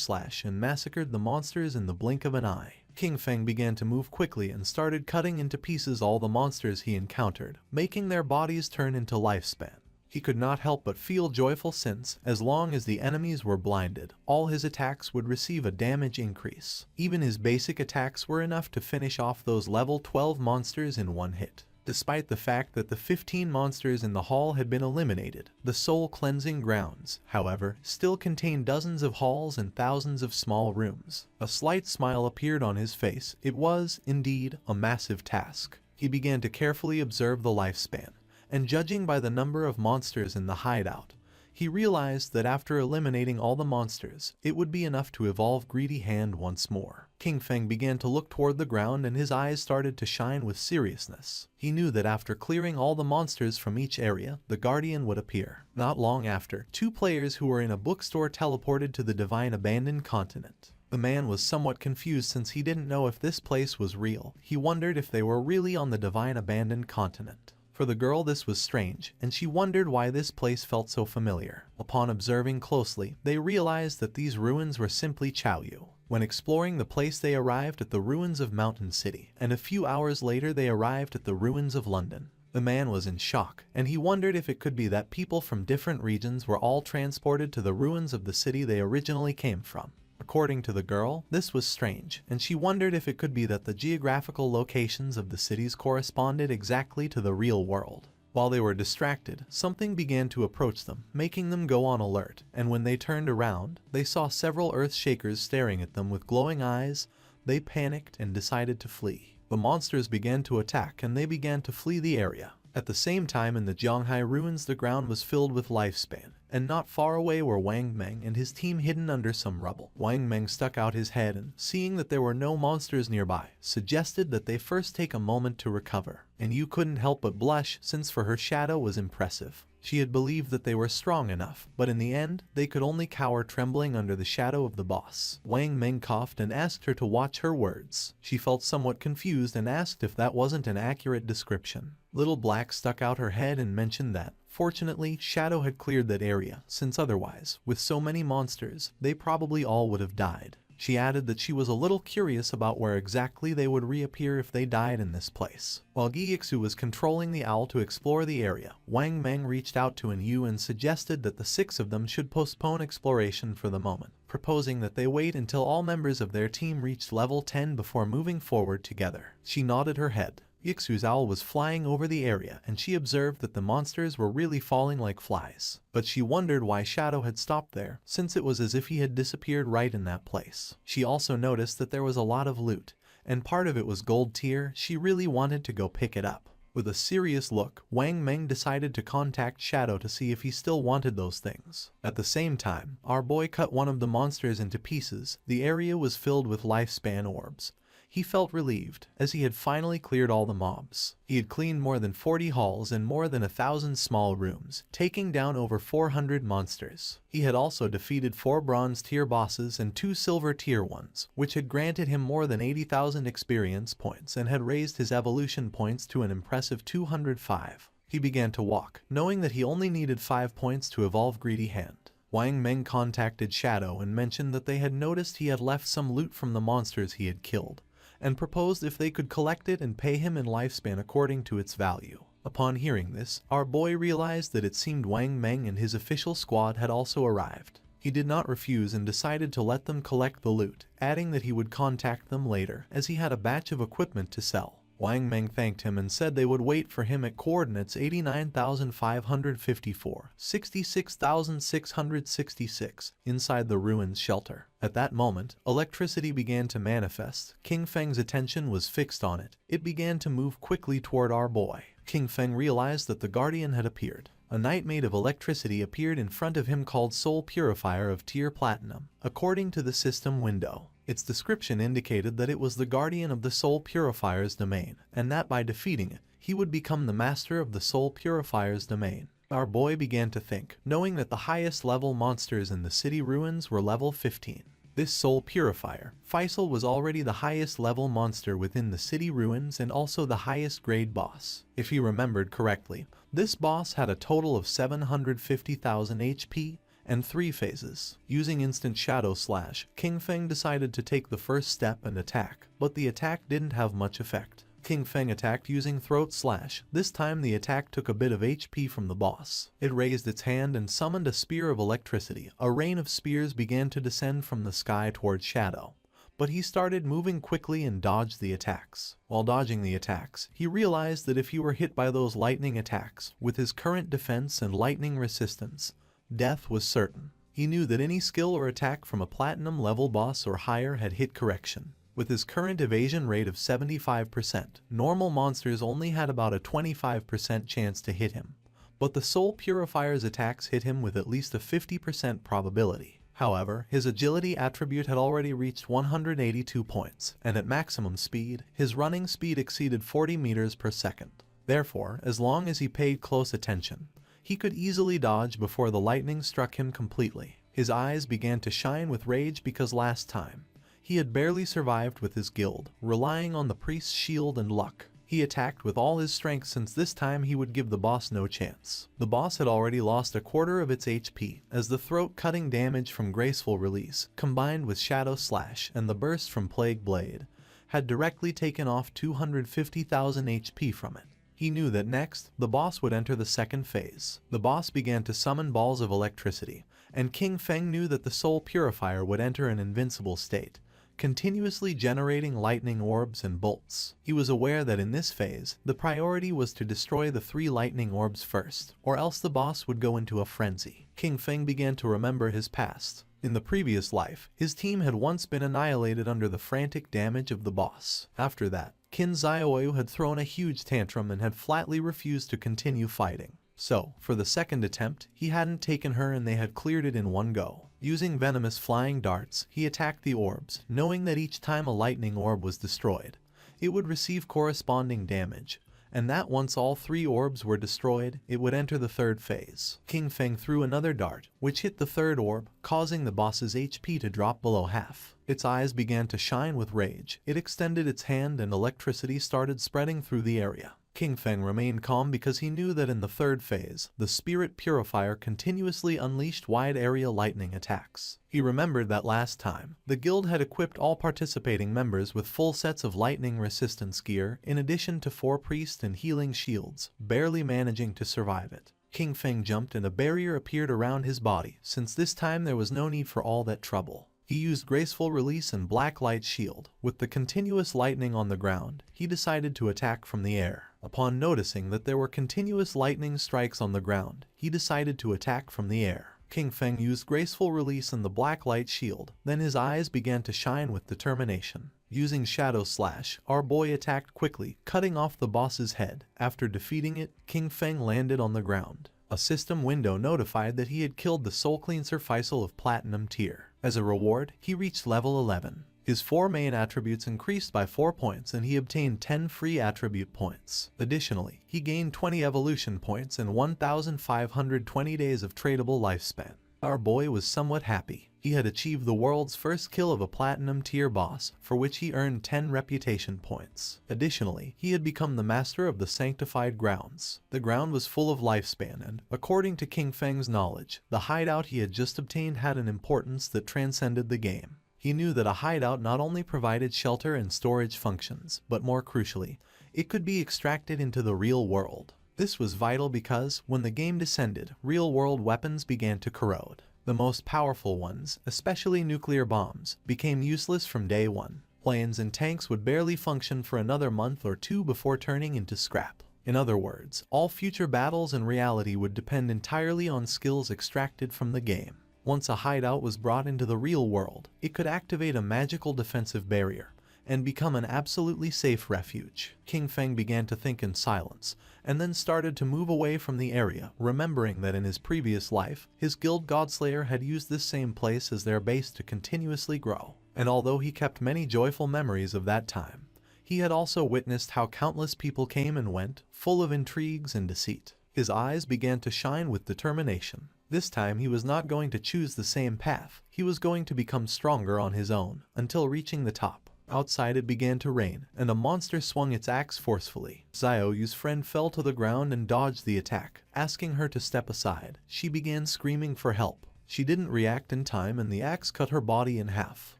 S1: Slash and massacred the monsters in the blink of an eye. King Feng began to move quickly and started cutting into pieces all the monsters he encountered, making their bodies turn into Lifespan. He could not help but feel joyful since, as long as the enemies were blinded, all his attacks would receive a damage increase. Even his basic attacks were enough to finish off those level 12 monsters in one hit. Despite the fact that the 15 monsters in the hall had been eliminated, the soul cleansing grounds, however, still contained dozens of halls and thousands of small rooms. A slight smile appeared on his face. It was, indeed, a massive task. He began to carefully observe the Lifespan, and judging by the number of monsters in the hideout, he realized that after eliminating all the monsters, it would be enough to evolve Greedy Hand once more. King Feng began to look toward the ground and his eyes started to shine with seriousness. He knew that after clearing all the monsters from each area, the Guardian would appear. Not long after, 2 players who were in a bookstore teleported to the Divine Abandoned Continent. The man was somewhat confused since he didn't know if this place was real. He wondered if they were really on the Divine Abandoned Continent. For the girl this was strange, and she wondered why this place felt so familiar. Upon observing closely, they realized that these ruins were simply Chaoyu. When exploring the place they arrived at the ruins of Mountain City, and a few hours later they arrived at the ruins of London. The man was in shock, and he wondered if it could be that people from different regions were all transported to the ruins of the city they originally came from. According to the girl, this was strange, and she wondered if it could be that the geographical locations of the cities corresponded exactly to the real world. While they were distracted, something began to approach them, making them go on alert, and when they turned around, they saw several Earthshakers staring at them with glowing eyes. They panicked and decided to flee. The monsters began to attack and they began to flee the area. At the same time in the Zhonghai ruins the ground was filled with Lifespan, and not far away were Wang Meng and his team hidden under some rubble. Wang Meng stuck out his head and, seeing that there were no monsters nearby, suggested that they first take a moment to recover, and you couldn't help but blush since for her shadow was impressive. She had believed that they were strong enough, but in the end, they could only cower trembling under the shadow of the boss. Wang Meng coughed and asked her to watch her words. She felt somewhat confused and asked if that wasn't an accurate description. Little Black stuck out her head and mentioned that, fortunately, Shadow had cleared that area, since otherwise, with so many monsters, they probably all would have died. She added that she was a little curious about where exactly they would reappear if they died in this place. While Gyixu was controlling the owl to explore the area, Wang Meng reached out to Enyu and suggested that the 6 of them should postpone exploration for the moment, proposing that they wait until all members of their team reached level 10 before moving forward together. She nodded her head. Yixu's owl was flying over the area and she observed that the monsters were really falling like flies. But she wondered why Shadow had stopped there, since it was as if he had disappeared right in that place. She also noticed that there was a lot of loot, and part of it was gold tier. She really wanted to go pick it up. With a serious look, Wang Meng decided to contact Shadow to see if he still wanted those things. At the same time, our boy cut one of the monsters into pieces. The area was filled with lifespan orbs. He felt relieved, as he had finally cleared all the mobs. He had cleaned more than 40 halls and more than 1,000 small rooms, taking down over 400 monsters. He had also defeated 4 bronze tier bosses and 2 silver tier ones, which had granted him more than 80,000 experience points and had raised his evolution points to an impressive 205. He began to walk, knowing that he only needed 5 points to evolve Greedy Hand. Wang Meng contacted Shadow and mentioned that they had noticed he had left some loot from the monsters he had killed, and proposed if they could collect it and pay him in lifespan according to its value. Upon hearing this, our boy realized that it seemed Wang Meng and his official squad had also arrived. He did not refuse and decided to let them collect the loot, adding that he would contact them later as he had a batch of equipment to sell. Wang Meng thanked him and said they would wait for him at coordinates 89,554, 66,666 inside the ruins shelter. At that moment, electricity began to manifest. King Feng's attention was fixed on it. It began to move quickly toward our boy. King Feng realized that the Guardian had appeared. A knight made of electricity appeared in front of him called Soul Purifier of Tier Platinum, according to the system window. Its description indicated that it was the guardian of the Soul Purifier's domain, and that by defeating it, he would become the master of the Soul Purifier's domain. Our boy began to think, knowing that the highest level monsters in the city ruins were level 15. This Soul Purifier, Faisal, was already the highest level monster within the city ruins and also the highest grade boss. If he remembered correctly, this boss had a total of 750,000 HP, and 3 phases. Using instant shadow slash, King Feng decided to take the first step and attack, but the attack didn't have much effect. King Feng attacked using throat slash. This time the attack took a bit of HP from the boss. It raised its hand and summoned a spear of electricity. A rain of spears began to descend from the sky towards Shadow, but he started moving quickly and dodged the attacks. While dodging the attacks, he realized that if he were hit by those lightning attacks, with his current defense and lightning resistance, death was certain. He knew that any skill or attack from a platinum level boss or higher had hit correction. With his current evasion rate of 75%, normal monsters only had about a 25% chance to hit him, but the Soul Purifier's attacks hit him with at least a 50% probability. However, his agility attribute had already reached 182 points, and at maximum speed, his running speed exceeded 40 meters per second. Therefore, as long as he paid close attention, he could easily dodge before the lightning struck him completely. His eyes began to shine with rage because last time, he had barely survived with his guild, relying on the priest's shield and luck. He attacked with all his strength since this time he would give the boss no chance. The boss had already lost a quarter of its HP, as the throat-cutting damage from Graceful Release, combined with Shadow Slash and the burst from Plague Blade, had directly taken off 250,000 HP from it. He knew that next, the boss would enter the second phase. The boss began to summon balls of electricity, and King Feng knew that the Soul Purifier would enter an invincible state, continuously generating lightning orbs and bolts. He was aware that in this phase, the priority was to destroy the 3 lightning orbs first, or else the boss would go into a frenzy. King Feng began to remember his past. In the previous life, his team had once been annihilated under the frantic damage of the boss. After that, Qin Xiaoyu had thrown a huge tantrum and had flatly refused to continue fighting. So, for the second attempt, he hadn't taken her and they had cleared it in one go. Using venomous flying darts, he attacked the orbs, knowing that each time a lightning orb was destroyed, it would receive corresponding damage, and that once all 3 orbs were destroyed, it would enter the third phase. King Feng threw another dart, which hit the third orb, causing the boss's HP to drop below half. Its eyes began to shine with rage. It extended its hand and electricity started spreading through the area. King Feng remained calm because he knew that in the third phase, the Spirit Purifier continuously unleashed wide-area lightning attacks. He remembered that last time, the guild had equipped all participating members with full sets of lightning resistance gear in addition to 4 priests and healing shields, barely managing to survive it. King Feng jumped and a barrier appeared around his body, since this time there was no need for all that trouble. He used Graceful Release and Black Light Shield. With the continuous lightning on the ground, he decided to attack from the air. Upon noticing that there were continuous lightning strikes on the ground, he decided to attack from the air. King Feng used Graceful Release and the Black Light Shield, then his eyes began to shine with determination. Using Shadow Slash, our boy attacked quickly, cutting off the boss's head. After defeating it, King Feng landed on the ground. A system window notified that he had killed the Soul Cleanser Faisal of Platinum tier. As a reward, he reached level 11. His 4 main attributes increased by 4 points and he obtained 10 free attribute points. Additionally, he gained 20 evolution points and 1,520 days of tradable lifespan. Our boy was somewhat happy. He had achieved the world's first kill of a platinum tier boss, for which he earned 10 reputation points. Additionally, he had become the master of the sanctified grounds. The ground was full of lifespan and, according to King Feng's knowledge, the hideout he had just obtained had an importance that transcended the game. He knew that a hideout not only provided shelter and storage functions, but more crucially, it could be extracted into the real world. This was vital because, when the game descended, real-world weapons began to corrode. The most powerful ones, especially nuclear bombs, became useless from day one. Planes and tanks would barely function for another month or 2 before turning into scrap. In other words, all future battles in reality would depend entirely on skills extracted from the game. Once a hideout was brought into the real world, it could activate a magical defensive barrier and become an absolutely safe refuge. King Feng began to think in silence, and then started to move away from the area, remembering that in his previous life, his guild Godslayer had used this same place as their base to continuously grow. And although he kept many joyful memories of that time, he had also witnessed how countless people came and went, full of intrigues and deceit. His eyes began to shine with determination. This time he was not going to choose the same path. He was going to become stronger on his own, until reaching the top. Outside it began to rain, and a monster swung its axe forcefully. Xiaoyu's friend fell to the ground and dodged the attack. Asking her to step aside, she began screaming for help. She didn't react in time and the axe cut her body in half.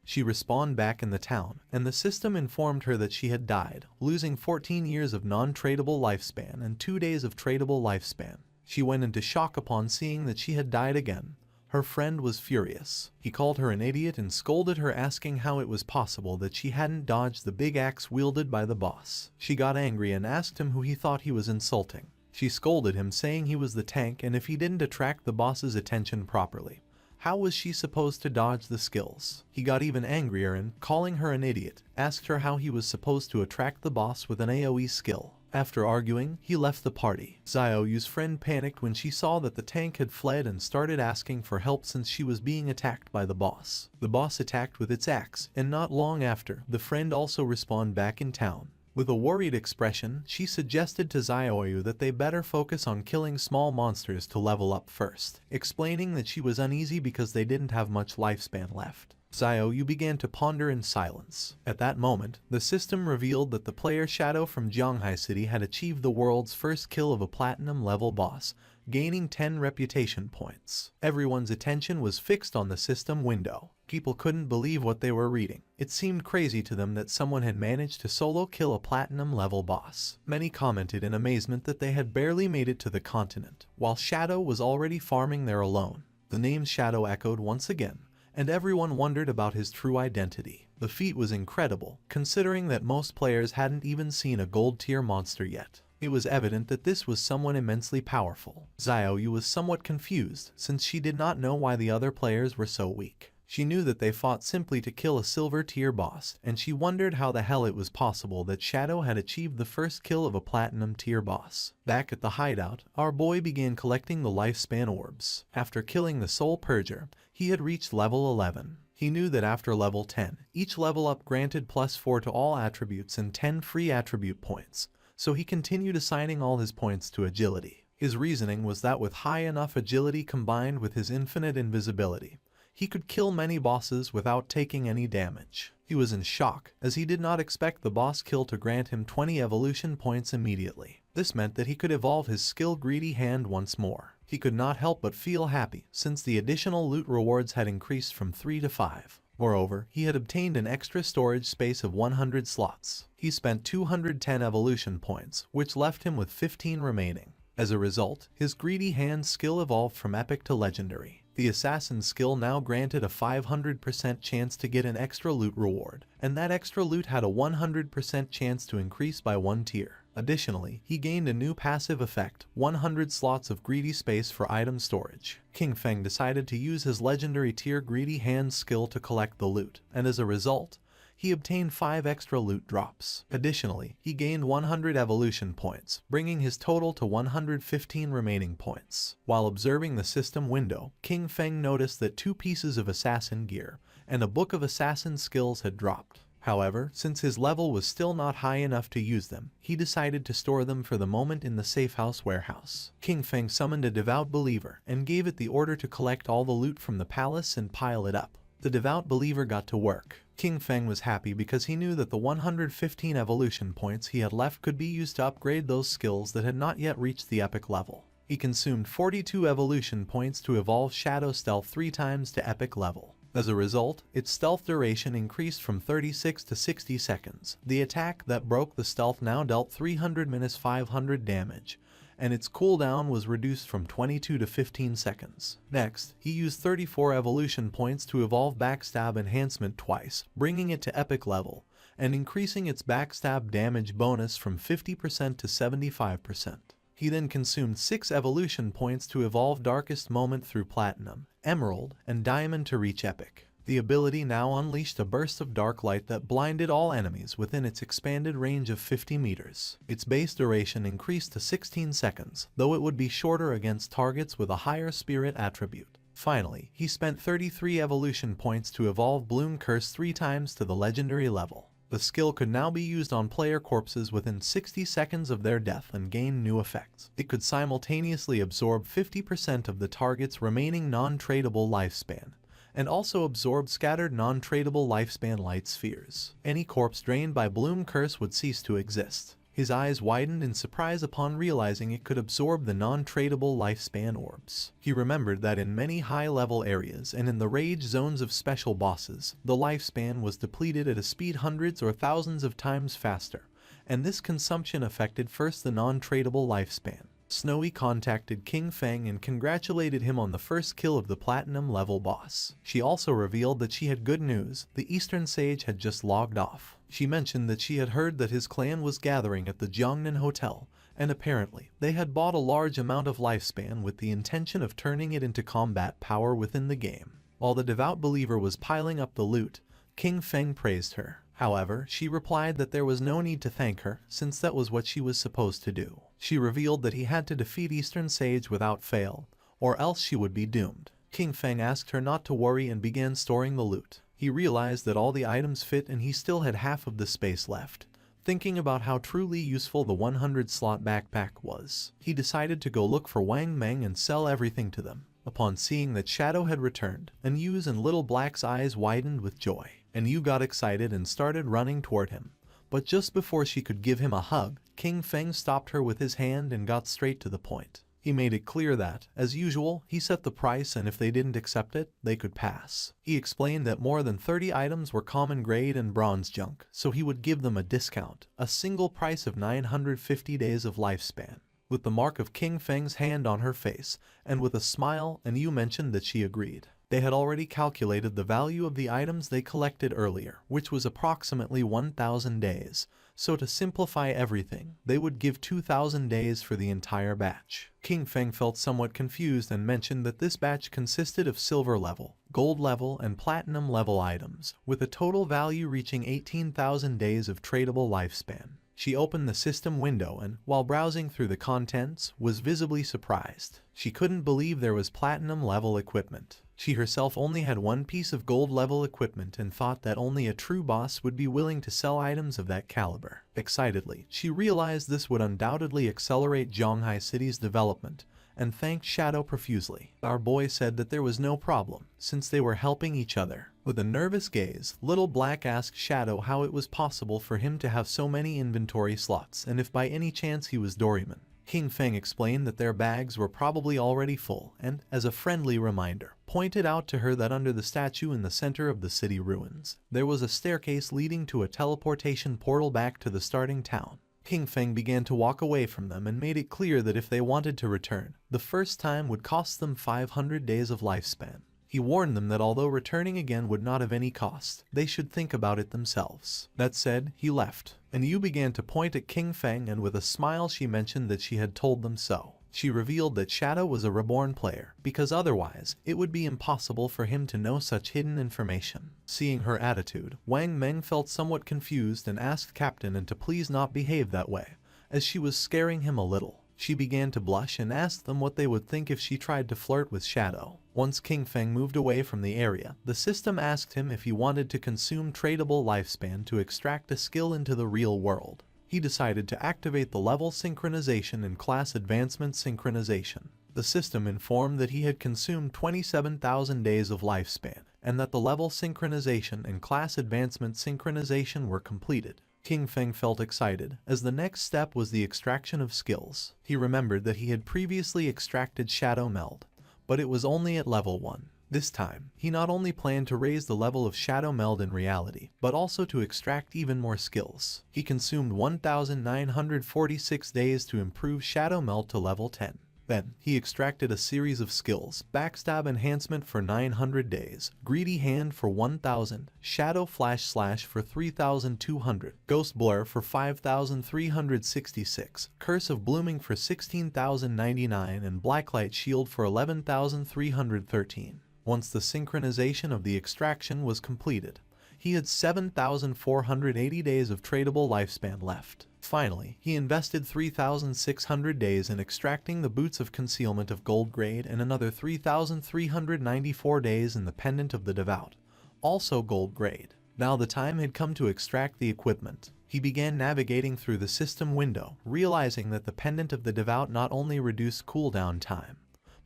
S1: She respawned back in the town, and the system informed her that she had died, losing 14 years of non-tradable lifespan and 2 days of tradable lifespan. She went into shock upon seeing that she had died again. Her friend was furious. He called her an idiot and scolded her, asking how it was possible that she hadn't dodged the big axe wielded by the boss. She got angry and asked him who he thought he was insulting. She scolded him, saying he was the tank and if he didn't attract the boss's attention properly, how was she supposed to dodge the skills? He got even angrier and, calling her an idiot, asked her how he was supposed to attract the boss with an AoE skill. After arguing, he left the party. Xiaoyu's friend panicked when she saw that the tank had fled and started asking for help since she was being attacked by the boss. The boss attacked with its axe, and not long after, the friend also respawned back in town. With a worried expression, she suggested to Xiaoyu that they better focus on killing small monsters to level up first, explaining that she was uneasy because they didn't have much lifespan left. Xiaoyu began to ponder in silence. At that moment, the system revealed that the player Shadow from Jianghai City had achieved the world's first kill of a platinum level boss, gaining 10 reputation points. Everyone's attention was fixed on the system window. People couldn't believe what they were reading. It seemed crazy to them that someone had managed to solo kill a platinum level boss. Many commented in amazement that they had barely made it to the continent, while Shadow was already farming there alone. The name Shadow echoed once again, and everyone wondered about his true identity. The feat was incredible, considering that most players hadn't even seen a gold-tier monster yet. It was evident that this was someone immensely powerful. Xiaoyu was somewhat confused, since she did not know why the other players were so weak. She knew that they fought simply to kill a silver tier boss, and she wondered how the hell it was possible that Shadow had achieved the first kill of a platinum tier boss. Back at the hideout, our boy began collecting the lifespan orbs. After killing the Soul Purger, he had reached level 11. He knew that after level 10, each level up granted +4 to all attributes and 10 free attribute points, so he continued assigning all his points to agility. His reasoning was that with high enough agility combined with his infinite invisibility, he could kill many bosses without taking any damage. He was in shock, as he did not expect the boss kill to grant him 20 evolution points immediately. This meant that he could evolve his skill-greedy hand once more. He could not help but feel happy, since the additional loot rewards had increased from 3 to 5. Moreover, he had obtained an extra storage space of 100 slots. He spent 210 evolution points, which left him with 15 remaining. As a result, his greedy hand skill evolved from epic to legendary. The assassin skill now granted a 500% chance to get an extra loot reward, and that extra loot had a 100% chance to increase by 1 tier. Additionally, he gained a new passive effect, 100 slots of greedy space for item storage. King Feng decided to use his legendary tier greedy hand skill to collect the loot, and as a result, he obtained 5 extra loot drops. Additionally, he gained 100 evolution points, bringing his total to 115 remaining points. While observing the system window, King Feng noticed that 2 pieces of assassin gear and a book of assassin skills had dropped. However, since his level was still not high enough to use them, he decided to store them for the moment in the safe house warehouse. King Feng summoned a devout believer and gave it the order to collect all the loot from the palace and pile it up. The devout believer got to work. King Feng was happy because he knew that the 115 evolution points he had left could be used to upgrade those skills that had not yet reached the epic level. He consumed 42 evolution points to evolve Shadow Stealth 3 times to epic level. As a result, its stealth duration increased from 36 to 60 seconds. The attack that broke the stealth now dealt 300-500 damage, and its cooldown was reduced from 22 to 15 seconds. Next, he used 34 evolution points to evolve Backstab Enhancement twice, bringing it to epic level, and increasing its backstab damage bonus from 50% to 75%. He then consumed 6 evolution points to evolve Darkest Moment through Platinum, Emerald, and Diamond to reach epic. The ability now unleashed a burst of dark light that blinded all enemies within its expanded range of 50 meters. Its base duration increased to 16 seconds, though it would be shorter against targets with a higher spirit attribute. Finally, he spent 33 evolution points to evolve Bloom Curse 3 times to the legendary level. The skill could now be used on player corpses within 60 seconds of their death and gain new effects. It could simultaneously absorb 50% of the target's remaining non-tradable lifespan, and also absorb scattered non-tradable lifespan light spheres. Any corpse drained by Bloom Curse would cease to exist. His eyes widened in surprise upon realizing it could absorb the non-tradable lifespan orbs. He remembered that in many high-level areas and in the rage zones of special bosses, the lifespan was depleted at a speed hundreds or thousands of times faster, and this consumption affected first the non-tradable lifespan. Snowy contacted King Feng and congratulated him on the first kill of the platinum level boss. She also revealed that she had good news. The Eastern Sage had just logged off. She mentioned that she had heard that his clan was gathering at the Jiangnan Hotel, and apparently they had bought a large amount of lifespan with the intention of turning it into combat power within the game. While the devout believer was piling up the loot, King Feng praised her. However, she replied that there was no need to thank her, since that was what she was supposed to do. She revealed that he had to defeat Eastern Sage without fail, or else she would be doomed. King Feng asked her not to worry and began storing the loot. He realized that all the items fit and he still had half of the space left. Thinking about how truly useful the 100-slot backpack was, he decided to go look for Wang Meng and sell everything to them. Upon seeing that Shadow had returned, Anyu's and Little Black's eyes widened with joy. Anyu got excited and started running toward him. But just before she could give him a hug, King Feng stopped her with his hand and got straight to the point. He made it clear that, as usual, he set the price and if they didn't accept it, they could pass. He explained that more than 30 items were common grade and bronze junk, so he would give them a discount, a single price of 950 days of lifespan. With the mark of King Feng's hand on her face, and with a smile, Anyu mentioned that she agreed. They had already calculated the value of the items they collected earlier, which was approximately 1,000 days, so to simplify everything, they would give 2,000 days for the entire batch. King Feng felt somewhat confused and mentioned that this batch consisted of silver level, gold level, and platinum level items, with a total value reaching 18,000 days of tradable lifespan. She opened the system window and, while browsing through the contents, was visibly surprised. She couldn't believe there was platinum level equipment. She herself only had one piece of gold level equipment and thought that only a true boss would be willing to sell items of that caliber. Excitedly, she realized this would undoubtedly accelerate Zhonghai City's development, and thanked Shadow profusely. Our boy said that there was no problem, since they were helping each other. With a nervous gaze, Little Black asked Shadow how it was possible for him to have so many inventory slots and if by any chance he was Doryman. King Feng explained that their bags were probably already full and, as a friendly reminder, pointed out to her that under the statue in the center of the city ruins, there was a staircase leading to a teleportation portal back to the starting town. King Feng began to walk away from them and made it clear that if they wanted to return, the first time would cost them 500 days of lifespan. He warned them that although returning again would not have any cost, they should think about it themselves. That said, he left, and Yu began to point at King Feng, and with a smile she mentioned that she had told them so. She revealed that Shadow was a reborn player, because otherwise, it would be impossible for him to know such hidden information. Seeing her attitude, Wang Meng felt somewhat confused and asked Captain and to please not behave that way, as she was scaring him a little. She began to blush and asked them what they would think if she tried to flirt with Shadow. Once King Feng moved away from the area, the system asked him if he wanted to consume tradable lifespan to extract a skill into the real world. He decided to activate the level synchronization and class advancement synchronization. The system informed that he had consumed 27,000 days of lifespan, and that the level synchronization and class advancement synchronization were completed. King Feng felt excited, as the next step was the extraction of skills. He remembered that he had previously extracted Shadow Meld, but it was only at level 1. This time, he not only planned to raise the level of Shadow Meld in reality, but also to extract even more skills. He consumed 1,946 days to improve Shadow Meld to level 10. Then, he extracted a series of skills: Backstab Enhancement for 900 days, Greedy Hand for 1000, Shadow Flash Slash for 3200, Ghost Blur for 5366, Curse of Blooming for 16,099, and Blacklight Shield for 11,313. Once the synchronization of the extraction was completed, he had 7,480 days of tradable lifespan left. Finally, he invested 3,600 days in extracting the Boots of Concealment of Gold Grade and another 3,394 days in the Pendant of the Devout, also Gold Grade. Now the time had come to extract the equipment. He began navigating through the system window, realizing that the Pendant of the Devout not only reduced cooldown time,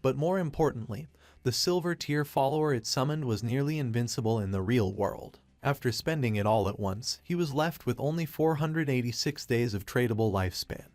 S1: but more importantly, the silver tier follower it summoned was nearly invincible in the real world. After spending it all at once, he was left with only 486 days of tradable lifespan.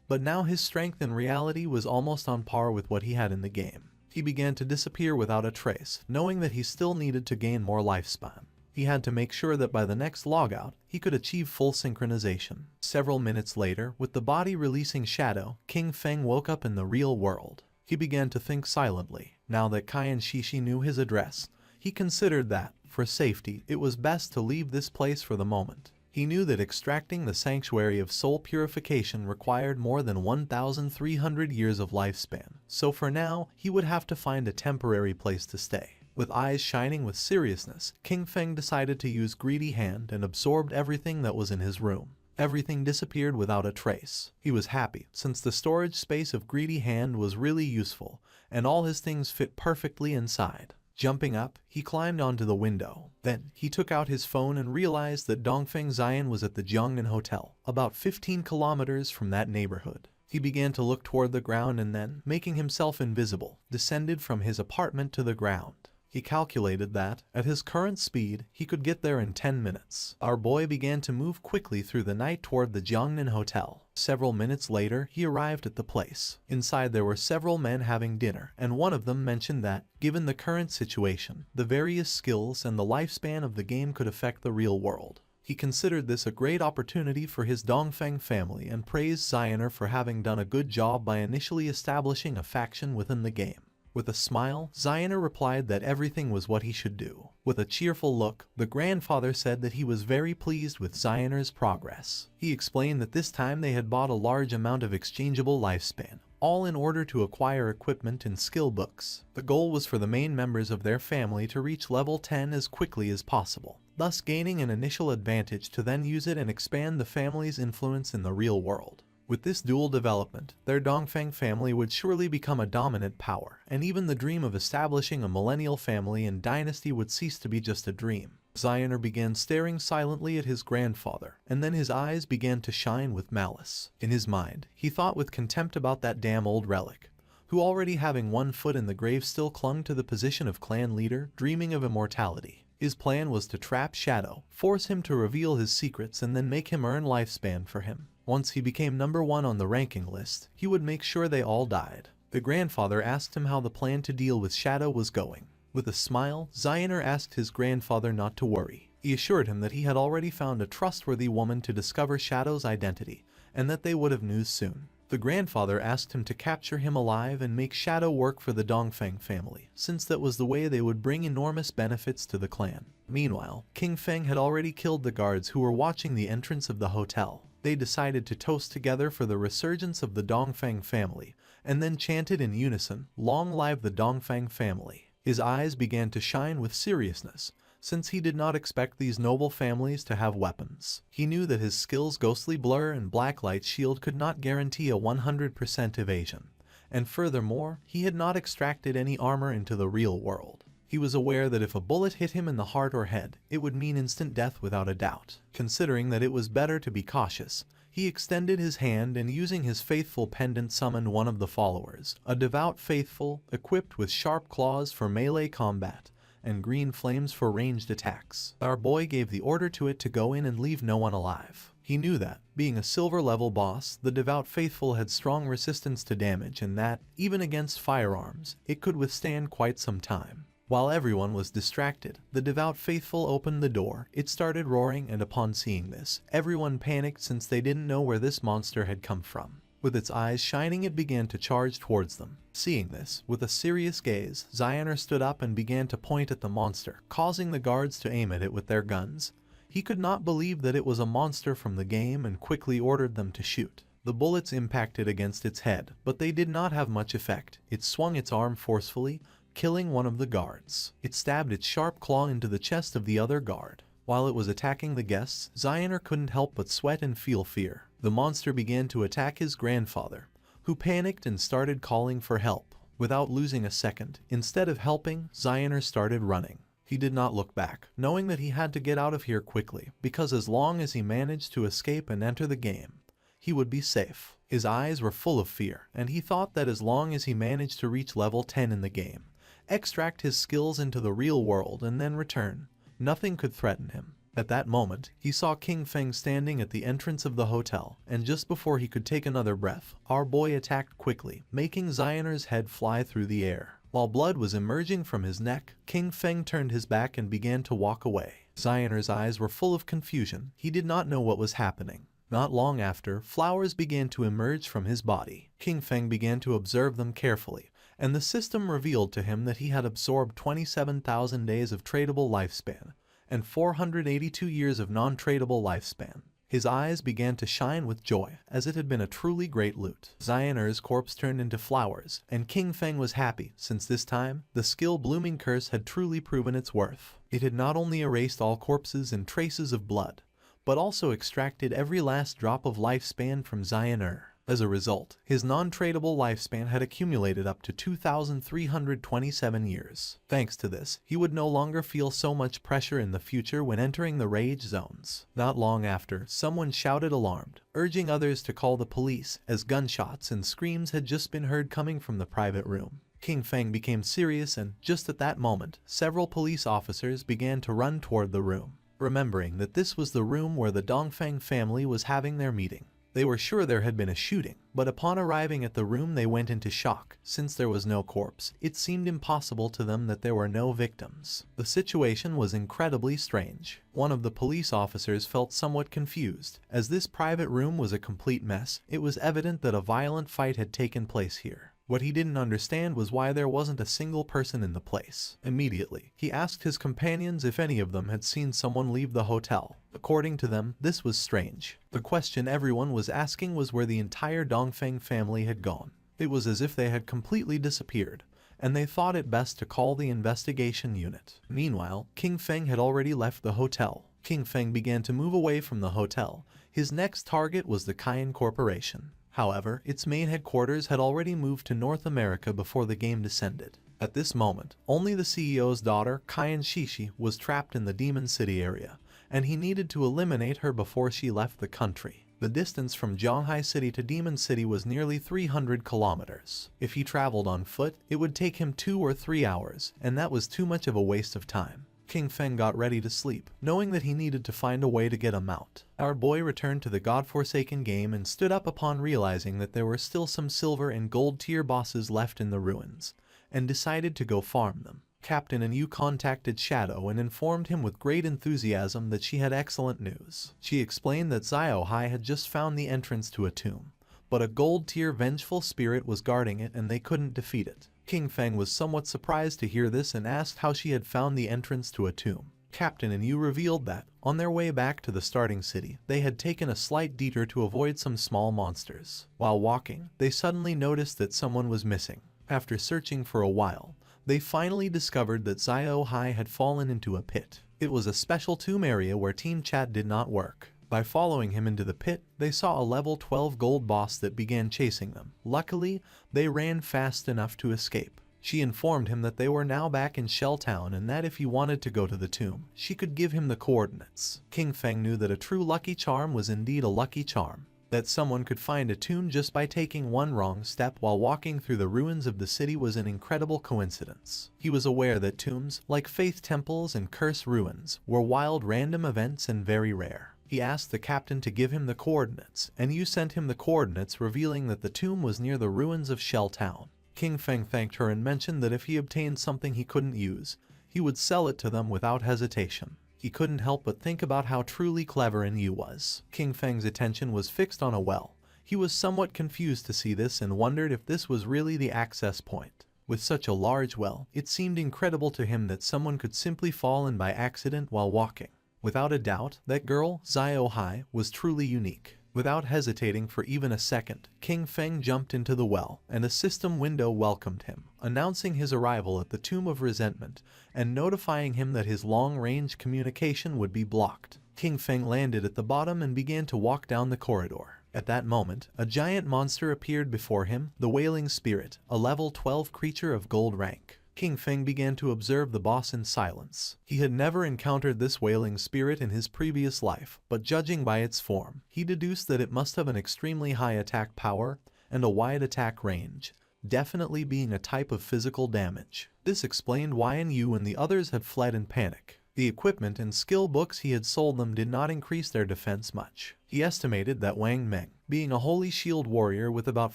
S1: But now his strength in reality was almost on par with what he had in the game. He began to disappear without a trace, knowing that he still needed to gain more lifespan. He had to make sure that by the next logout, he could achieve full synchronization. Several minutes later, with the body releasing Shadow, King Feng woke up in the real world. He began to think silently. Now that Kai and Shishi knew his address, he considered that, for safety, it was best to leave this place for the moment. He knew that extracting the Sanctuary of Soul Purification required more than 1,300 years of lifespan, so for now, he would have to find a temporary place to stay. With eyes shining with seriousness, King Feng decided to use Greedy Hand and absorbed everything that was in his room. Everything disappeared without a trace. He was happy, since the storage space of Greedy Hand was really useful, and all his things fit perfectly inside. Jumping up, he climbed onto the window. Then, he took out his phone and realized that Dongfeng Zion was at the Jiangnan Hotel, about 15 kilometers from that neighborhood. He began to look toward the ground and then, making himself invisible, descended from his apartment to the ground. He calculated that, at his current speed, he could get there in 10 minutes. Our boy began to move quickly through the night toward the Jiangnan Hotel. Several minutes later, he arrived at the place. Inside there were several men having dinner, and one of them mentioned that, given the current situation, the various skills and the lifespan of the game could affect the real world. He considered this a great opportunity for his Dongfeng family and praised Zioner for having done a good job by initially establishing a faction within the game. With a smile, Zioner replied that everything was what he should do. With a cheerful look, the grandfather said that he was very pleased with Zioner's progress. He explained that this time they had bought a large amount of exchangeable lifespan, all in order to acquire equipment and skill books. The goal was for the main members of their family to reach level 10 as quickly as possible, thus gaining an initial advantage to then use it and expand the family's influence in the real world. With this dual development, their Dongfeng family would surely become a dominant power, and even the dream of establishing a millennial family and dynasty would cease to be just a dream. Zioner began staring silently at his grandfather, and then his eyes began to shine with malice. In his mind, he thought with contempt about that damn old relic, who already having one foot in the grave still clung to the position of clan leader, dreaming of immortality. His plan was to trap Shadow, force him to reveal his secrets and then make him earn lifespan for him. Once he became number 1 on the ranking list, he would make sure they all died. The grandfather asked him how the plan to deal with Shadow was going. With a smile, Zioner asked his grandfather not to worry. He assured him that he had already found a trustworthy woman to discover Shadow's identity, and that they would have news soon. The grandfather asked him to capture him alive and make Shadow work for the Dongfeng family, since that was the way they would bring enormous benefits to the clan. Meanwhile, King Feng had already killed the guards who were watching the entrance of the hotel. They decided to toast together for the resurgence of the Dongfeng family, and then chanted in unison, "Long live the Dongfeng family." His eyes began to shine with seriousness, since he did not expect these noble families to have weapons. He knew that his skills Ghostly Blur and Blacklight Shield could not guarantee a 100% evasion, and furthermore, he had not extracted any armor into the real world. He was aware that if a bullet hit him in the heart or head, it would mean instant death without a doubt. Considering that it was better to be cautious, he extended his hand and using his faithful pendant summoned one of the followers, a devout faithful, equipped with sharp claws for melee combat, and green flames for ranged attacks. Our boy gave the order to it to go in and leave no one alive. He knew that, being a silver level boss, the devout faithful had strong resistance to damage and that, even against firearms, it could withstand quite some time. While everyone was distracted, the devout faithful opened the door, it started roaring, and upon seeing this, everyone panicked since they didn't know where this monster had come from. With its eyes shining, it began to charge towards them. Seeing this, with a serious gaze, Zioner stood up and began to point at the monster, causing the guards to aim at it with their guns. He could not believe that it was a monster from the game and quickly ordered them to shoot. The bullets impacted against its head, but they did not have much effect. It swung its arm forcefully, killing one of the guards. It stabbed its sharp claw into the chest of the other guard. While it was attacking the guests, Zioner couldn't help but sweat and feel fear. The monster began to attack his grandfather, who panicked and started calling for help. Without losing a second, instead of helping, Zioner started running. He did not look back, knowing that he had to get out of here quickly, because as long as he managed to escape and enter the game, he would be safe. His eyes were full of fear, and he thought that as long as he managed to reach level 10 in the game, extract his skills into the real world and then return, nothing could threaten him. At that moment, he saw King Feng standing at the entrance of the hotel, and just before he could take another breath, our boy attacked quickly, making Zioner's head fly through the air. While blood was emerging from his neck, King Feng turned his back and began to walk away. Zioner's eyes were full of confusion. He did not know what was happening. Not long after, flowers began to emerge from his body. King Feng began to observe them carefully, and the system revealed to him that he had absorbed 27,000 days of tradable lifespan, and 482 years of non-tradable lifespan. His eyes began to shine with joy, as it had been a truly great loot. Zioner's corpse turned into flowers, and King Feng was happy, since this time, the skill Blooming Curse had truly proven its worth. It had not only erased all corpses and traces of blood, but also extracted every last drop of lifespan from Zioner. As a result, his non-tradable lifespan had accumulated up to 2,327 years. Thanks to this, he would no longer feel so much pressure in the future when entering the rage zones. Not long after, someone shouted alarmed, urging others to call the police, as gunshots and screams had just been heard coming from the private room. King Feng became serious, and just at that moment, several police officers began to run toward the room, remembering that this was the room where the Dongfeng family was having their meeting. They were sure there had been a shooting, but upon arriving at the room they went into shock. Since there was no corpse, it seemed impossible to them that there were no victims. The situation was incredibly strange. One of the police officers felt somewhat confused. As this private room was a complete mess, it was evident that a violent fight had taken place here. What he didn't understand was why there wasn't a single person in the place. Immediately, he asked his companions if any of them had seen someone leave the hotel. According to them, this was strange. The question everyone was asking was where the entire Dongfeng family had gone. It was as if they had completely disappeared, and they thought it best to call the investigation unit. Meanwhile, King Feng had already left the hotel. King Feng began to move away from the hotel. His next target was the Cayenne Corporation. However, its main headquarters had already moved to North America before the game descended. At this moment, only the CEO's daughter, Cayenne Shishi, was trapped in the Demon City area, and he needed to eliminate her before she left the country. The distance from Zhanghai City to Demon City was nearly 300 kilometers. If he traveled on foot, it would take him 2 or 3 hours, and that was too much of a waste of time. King Feng got ready to sleep, knowing that he needed to find a way to get a mount. Our boy returned to the godforsaken game and stood up upon realizing that there were still some silver and gold tier bosses left in the ruins, and decided to go farm them. Captain Anu contacted Shadow and informed him with great enthusiasm that she had excellent news. She explained that Xiao Hai had just found the entrance to a tomb, but a gold-tier vengeful spirit was guarding it and they couldn't defeat it. King Feng was somewhat surprised to hear this and asked how she had found the entrance to a tomb. Captain Anu revealed that, on their way back to the starting city, they had taken a slight detour to avoid some small monsters. While walking, they suddenly noticed that someone was missing. After searching for a while, they finally discovered that Xiao Hai had fallen into a pit. It was a special tomb area where team chat did not work. By following him into the pit, they saw a level 12 gold boss that began chasing them. Luckily, they ran fast enough to escape. She informed him that they were now back in Shell Town and that if he wanted to go to the tomb, she could give him the coordinates. King Feng knew that a true lucky charm was indeed a lucky charm. That someone could find a tomb just by taking one wrong step while walking through the ruins of the city was an incredible coincidence. He was aware that tombs, like faith temples and curse ruins, were wild random events and very rare. He asked the captain to give him the coordinates, and Yu sent him the coordinates revealing that the tomb was near the ruins of Shell Town. King Feng thanked her and mentioned that if he obtained something he couldn't use, he would sell it to them without hesitation. He couldn't help but think about how truly clever Yu was. King Feng's attention was fixed on a well. He was somewhat confused to see this and wondered if this was really the access point. With such a large well, it seemed incredible to him that someone could simply fall in by accident while walking. Without a doubt, that girl, Xiao Hai, was truly unique. Without hesitating for even a second, King Feng jumped into the well, and a system window welcomed him, announcing his arrival at the Tomb of Resentment and notifying him that his long-range communication would be blocked. King Feng landed at the bottom and began to walk down the corridor. At that moment, a giant monster appeared before him, the Wailing Spirit, a level 12 creature of gold rank. King Feng began to observe the boss in silence. He had never encountered this wailing spirit in his previous life, but judging by its form, he deduced that it must have an extremely high attack power and a wide attack range, definitely being a type of physical damage. This explained why Yu and the others had fled in panic. The equipment and skill books he had sold them did not increase their defense much. He estimated that Wang Meng, being a holy shield warrior with about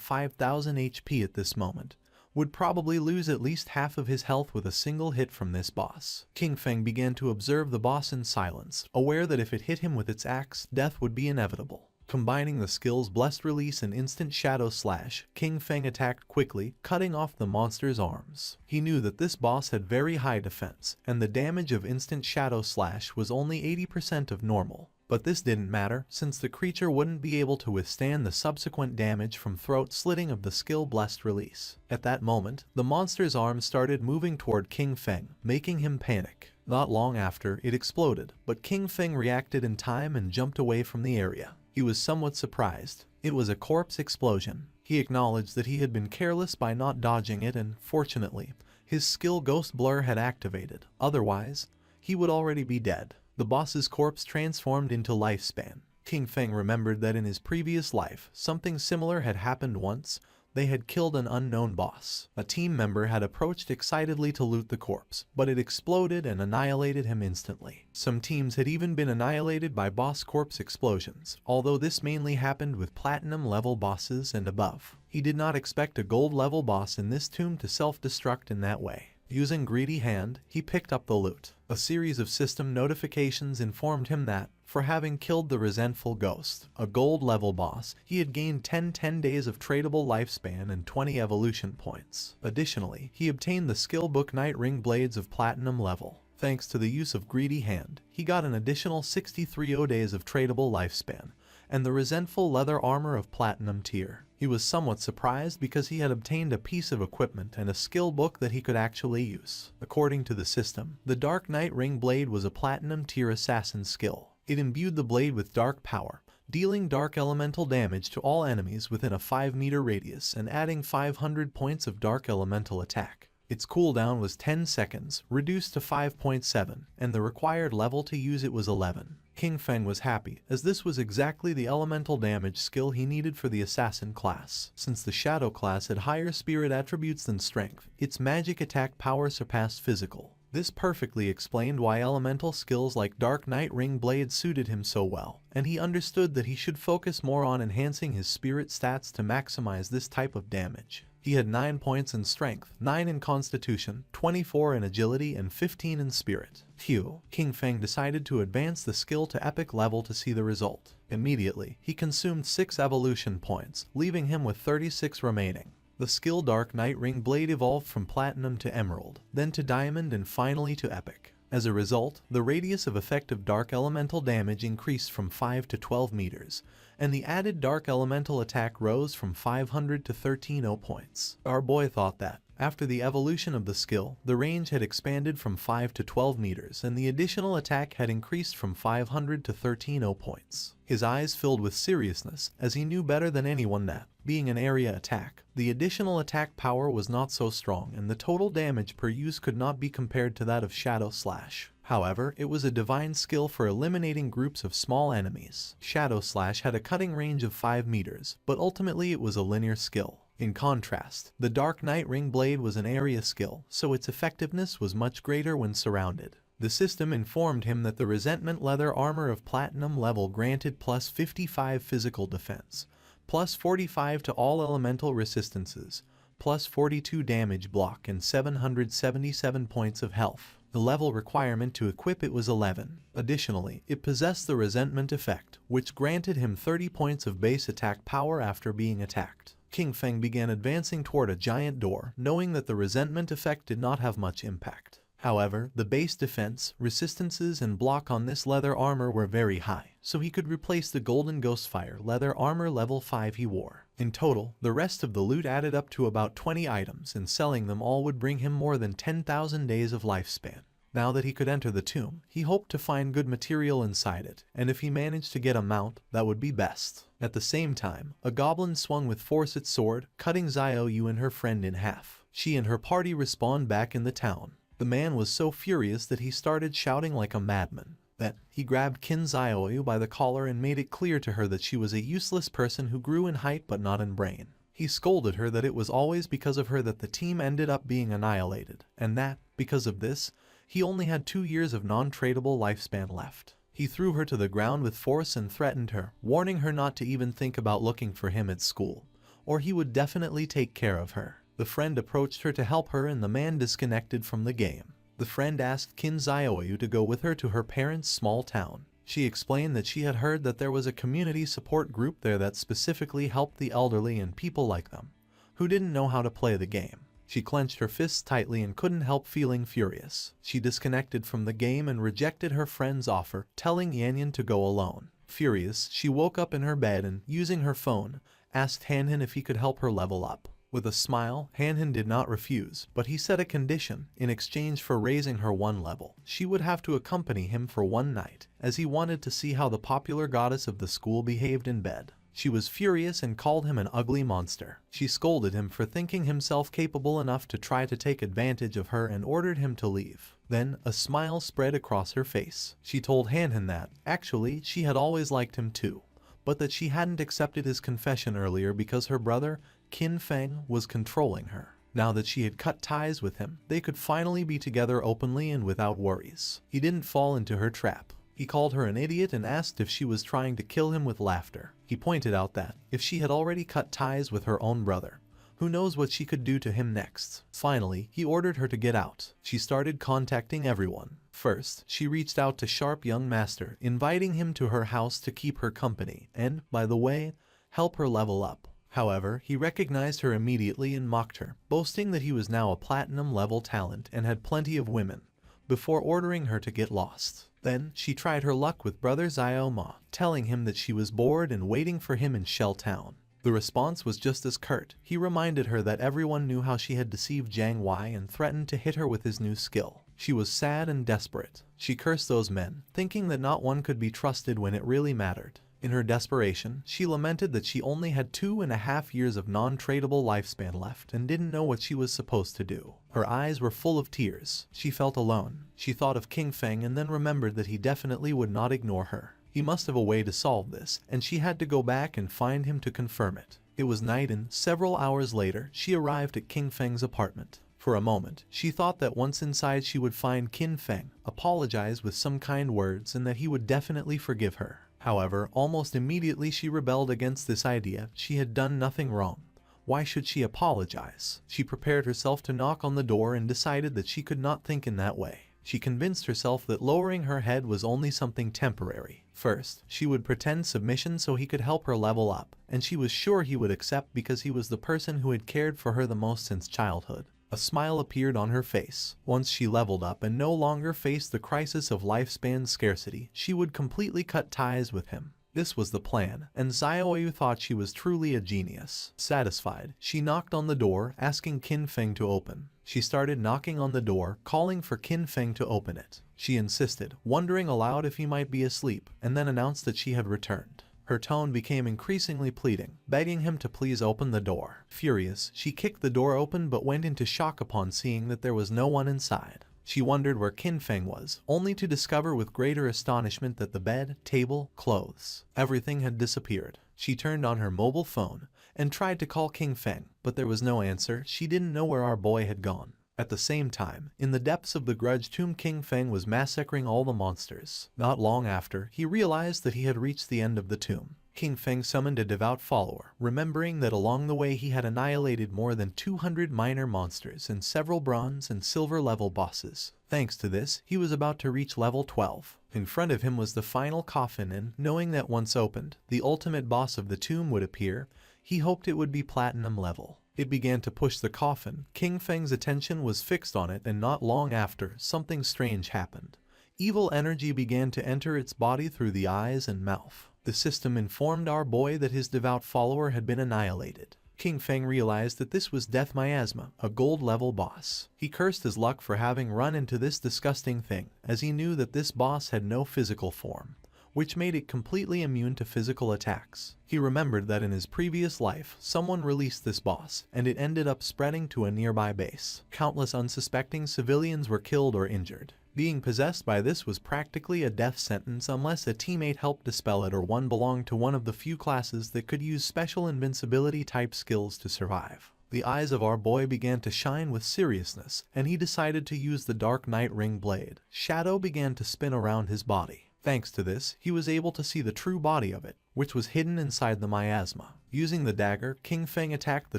S1: 5,000 HP at this moment, would probably lose at least half of his health with a single hit from this boss. King Feng began to observe the boss in silence, aware that if it hit him with its axe, death would be inevitable. Combining the skills Blessed Release and Instant Shadow Slash, King Feng attacked quickly, cutting off the monster's arms. He knew that this boss had very high defense, and the damage of Instant Shadow Slash was only 80% of normal. But this didn't matter, since the creature wouldn't be able to withstand the subsequent damage from throat slitting of the skill Blessed Release. At that moment, the monster's arms started moving toward King Feng, making him panic. Not long after, it exploded, but King Feng reacted in time and jumped away from the area. He was somewhat surprised. It was a corpse explosion. He acknowledged that he had been careless by not dodging it and, fortunately, his skill Ghost Blur had activated. Otherwise, he would already be dead. The boss's corpse transformed into Lifespan. King Feng remembered that in his previous life, something similar had happened once. They had killed an unknown boss. A team member had approached excitedly to loot the corpse, but it exploded and annihilated him instantly. Some teams had even been annihilated by boss corpse explosions, although this mainly happened with platinum level bosses and above. He did not expect a gold level boss in this tomb to self-destruct in that way. Using Greedy Hand, he picked up the loot. A series of system notifications informed him that, For having killed the resentful ghost, a gold level boss, he had gained 10 days of tradable lifespan and 20 evolution points. Additionally, he obtained the skill book Night Ring Blades of platinum level. Thanks to the use of Greedy Hand, he got an additional 63 days of tradable lifespan, and the resentful leather armor of platinum tier. He was somewhat surprised because he had obtained a piece of equipment and a skill book that he could actually use. According to the system, the Dark Night Ring Blade was a platinum tier assassin skill. It imbued the blade with dark power, dealing dark elemental damage to all enemies within a 5-meter radius and adding 500 points of dark elemental attack. Its cooldown was 10 seconds, reduced to 5.7, and the required level to use it was 11. King Feng was happy, as this was exactly the elemental damage skill he needed for the assassin class. Since the shadow class had higher spirit attributes than strength, its magic attack power surpassed physical. This perfectly explained why elemental skills like Dark Night Ring Blade suited him so well, and he understood that he should focus more on enhancing his spirit stats to maximize this type of damage. He had 9 points in strength, 9 in constitution, 24 in agility, and 15 in spirit. Phew. King Feng decided to advance the skill to epic level to see the result. Immediately, he consumed 6 evolution points, leaving him with 36 remaining. The skill Dark Night Ring Blade evolved from Platinum to Emerald, then to Diamond, and finally to Epic. As a result, the radius of effective dark elemental damage increased from 5 to 12 meters, and the added dark elemental attack rose from 500 to 13 points. Our boy thought that, after the evolution of the skill, the range had expanded from 5 to 12 meters and the additional attack had increased from 500 to 13 points. His eyes filled with seriousness, as he knew better than anyone that, being an area attack, the additional attack power was not so strong and the total damage per use could not be compared to that of Shadow Slash. However, it was a divine skill for eliminating groups of small enemies. Shadow Slash had a cutting range of 5 meters, but ultimately it was a linear skill. In contrast, the Dark Night Ring Blade was an area skill, so its effectiveness was much greater when surrounded. The system informed him that the Resentment Leather Armor of Platinum level granted plus 55 physical defense, plus 45 to all elemental resistances, plus 42 damage block and 777 points of health. The level requirement to equip it was 11. Additionally, it possessed the Resentment effect, which granted him 30 points of base attack power after being attacked. King Feng began advancing toward a giant door, knowing that the Resentment effect did not have much impact. However, the base defense, resistances, and block on this leather armor were very high, so he could replace the Golden Ghostfire leather armor level 5 he wore. In total, the rest of the loot added up to about 20 items, and selling them all would bring him more than 10,000 days of lifespan. Now that he could enter the tomb, he hoped to find good material inside it, and if he managed to get a mount, that would be best. At the same time, a goblin swung with force its sword, cutting Xiaoyu and her friend in half. She and her party respawned back in the town. The man was so furious that he started shouting like a madman. Then, he grabbed Qin Xiaoyu by the collar and made it clear to her that she was a useless person who grew in height but not in brain. He scolded her that it was always because of her that the team ended up being annihilated, and that, because of this, he only had 2 years of non-tradable lifespan left. He threw her to the ground with force and threatened her, warning her not to even think about looking for him at school, or he would definitely take care of her. The friend approached her to help her and the man disconnected from the game. The friend asked Qin Xiaoyu to go with her to her parents' small town. She explained that she had heard that there was a community support group there that specifically helped the elderly and people like them, who didn't know how to play the game. She clenched her fists tightly and couldn't help feeling furious. She disconnected from the game and rejected her friend's offer, telling Yanyan to go alone. Furious, she woke up in her bed and, using her phone, asked Hanhan if he could help her level up. With a smile, Hanhan did not refuse, but he set a condition. In exchange for raising her 1 level, she would have to accompany him for 1 night, as he wanted to see how the popular goddess of the school behaved in bed. She was furious and called him an ugly monster. She scolded him for thinking himself capable enough to try to take advantage of her and ordered him to leave. Then, a smile spread across her face. She told Hanhan that, actually, she had always liked him too, but that she hadn't accepted his confession earlier because her brother, Qin Feng, was controlling her. Now that she had cut ties with him, they could finally be together openly and without worries. He didn't fall into her trap. He called her an idiot and asked if she was trying to kill him with laughter. He pointed out that, if she had already cut ties with her own brother, Who knows what she could do to him next? Finally, he ordered her to get out. She started contacting everyone. First, she reached out to Sharp Young Master, inviting him to her house to keep her company and, by the way, help her level up. However, he recognized her immediately and mocked her, boasting that he was now a platinum level talent and had plenty of women, before ordering her to get lost. Then, she tried her luck with brother Xiaoma, telling him that she was bored and waiting for him in Shell Town. The response was just as curt. He reminded her that everyone knew how she had deceived Jiang Wei and threatened to hit her with his new skill. She was sad and desperate. She cursed those men, thinking that not one could be trusted when it really mattered. In her desperation, she lamented that she only had 2.5 years of non-tradable lifespan left and didn't know what she was supposed to do. Her eyes were full of tears. She felt alone. She thought of King Feng and then remembered that he definitely would not ignore her. He must have a way to solve this, and she had to go back and find him to confirm it. It was night and, several hours later, she arrived at King Feng's apartment. For a moment, she thought that once inside she would find King Feng, apologize with some kind words, and that he would definitely forgive her. However, almost immediately she rebelled against this idea. She had done nothing wrong. Why should she apologize? She prepared herself to knock on the door and decided that she could not think in that way. She convinced herself that lowering her head was only something temporary. First, she would pretend submission so he could help her level up, and she was sure he would accept because he was the person who had cared for her the most since childhood. A smile appeared on her face. Once she leveled up and no longer faced the crisis of lifespan scarcity, she would completely cut ties with him. This was the plan, and Xiaoyu thought she was truly a genius. Satisfied, she knocked on the door, asking Qin Feng to open. She started knocking on the door, calling for Qin Feng to open it. She insisted, wondering aloud if he might be asleep, and then announced that she had returned. Her tone became increasingly pleading, begging him to please open the door. Furious, she kicked the door open but went into shock upon seeing that there was no one inside. She wondered where Qin Feng was, only to discover with greater astonishment that the bed, table, clothes, everything had disappeared. She turned on her mobile phone and tried to call King Feng, but there was no answer. She didn't know where our boy had gone. At the same time, in the depths of the grudge tomb, King Feng was massacring all the monsters. Not long after, he realized that he had reached the end of the tomb. King Feng summoned a devout follower, remembering that along the way he had annihilated more than 200 minor monsters and several bronze and silver level bosses. Thanks to this, he was about to reach level 12. In front of him was the final coffin and, knowing that once opened, the ultimate boss of the tomb would appear, he hoped it would be platinum level. It began to push the coffin. King Feng's attention was fixed on it, and not long after, something strange happened. Evil energy began to enter its body through the eyes and mouth. The system informed our boy that his devout follower had been annihilated. King Feng realized that this was Death Miasma, a gold-level boss. He cursed his luck for having run into this disgusting thing, as he knew that this boss had no physical form, which made it completely immune to physical attacks. He remembered that in his previous life, someone released this boss, and it ended up spreading to a nearby base. Countless unsuspecting civilians were killed or injured. Being possessed by this was practically a death sentence unless a teammate helped dispel it or one belonged to one of the few classes that could use special invincibility type skills to survive. The eyes of our boy began to shine with seriousness, and he decided to use the Dark Knight Ring Blade. Shadow began to spin around his body. Thanks to this, he was able to see the true body of it, which was hidden inside the miasma. Using the dagger, King Feng attacked the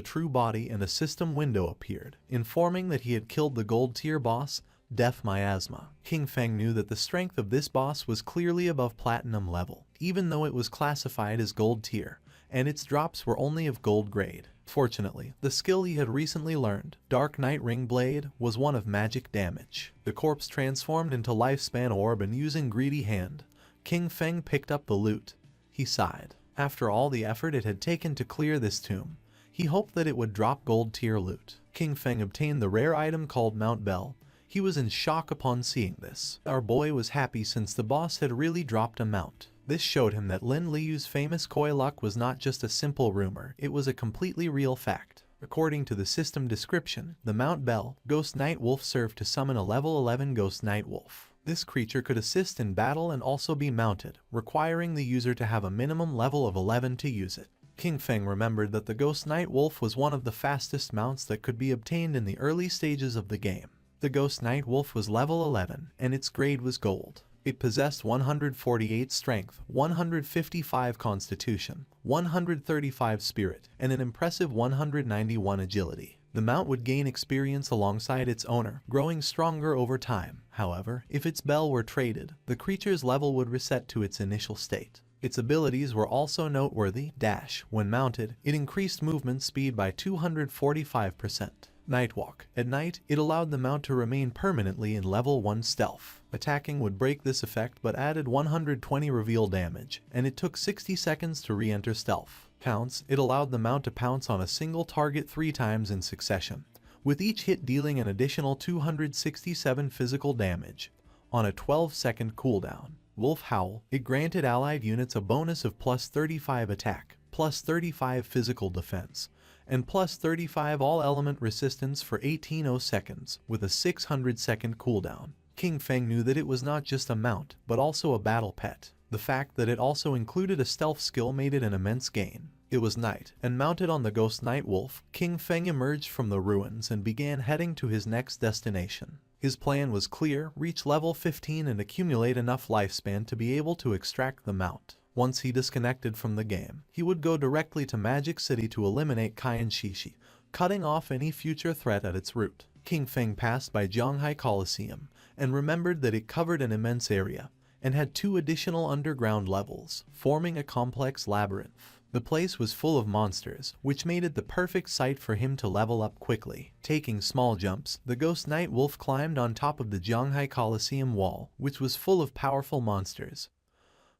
S1: true body and a system window appeared, informing that he had killed the gold tier boss, Death Miasma. King Feng knew that the strength of this boss was clearly above platinum level, even though it was classified as gold tier, and its drops were only of gold grade. Fortunately, the skill he had recently learned, Dark Knight Ring Blade, was one of magic damage. The corpse transformed into Lifespan Orb, and using Greedy Hand, King Feng picked up the loot. He sighed. After all the effort it had taken to clear this tomb, he hoped that it would drop gold tier loot. King Feng obtained the rare item called Mount Bell. He was in shock upon seeing this. Our boy was happy since the boss had really dropped a mount. This showed him that Lin Liu's famous koi luck was not just a simple rumor, it was a completely real fact. According to the system description, the Mount Bell, Ghost Night Wolf served to summon a level 11 Ghost Night Wolf. This creature could assist in battle and also be mounted, requiring the user to have a minimum level of 11 to use it. King Feng remembered that the Ghost Night Wolf was one of the fastest mounts that could be obtained in the early stages of the game. The Ghost Night Wolf was level 11, and its grade was gold. It possessed 148 strength, 155 constitution, 135 spirit, and an impressive 191 agility. The mount would gain experience alongside its owner, growing stronger over time. However, if its bell were traded, the creature's level would reset to its initial state. Its abilities were also noteworthy. Dash. When mounted, it increased movement speed by 245%. Nightwalk. At night, it allowed the mount to remain permanently in level 1 stealth. Attacking would break this effect but added 120 reveal damage, and it took 60 seconds to re-enter stealth. Pounce. It allowed the mount to pounce on a single target 3 times in succession, with each hit dealing an additional 267 physical damage on a 12-second cooldown. Wolf Howl. It granted allied units a bonus of plus 35 attack, plus 35 physical defense, and plus 35 all-element resistance for 18 seconds, with a 600-second cooldown. King Feng knew that it was not just a mount, but also a battle pet. The fact that it also included a stealth skill made it an immense gain. It was night, and mounted on the ghost night wolf, King Feng emerged from the ruins and began heading to his next destination. His plan was clear: reach level 15 and accumulate enough lifespan to be able to extract the mount. Once he disconnected from the game, he would go directly to Magic City to eliminate Kaian Shishi, cutting off any future threat at its root. King Feng passed by Zhanghai Coliseum and remembered that it covered an immense area and had 2 additional underground levels, forming a complex labyrinth. The place was full of monsters, which made it the perfect site for him to level up quickly. Taking small jumps, the Ghost Night Wolf climbed on top of the Zhanghai Coliseum wall, which was full of powerful monsters,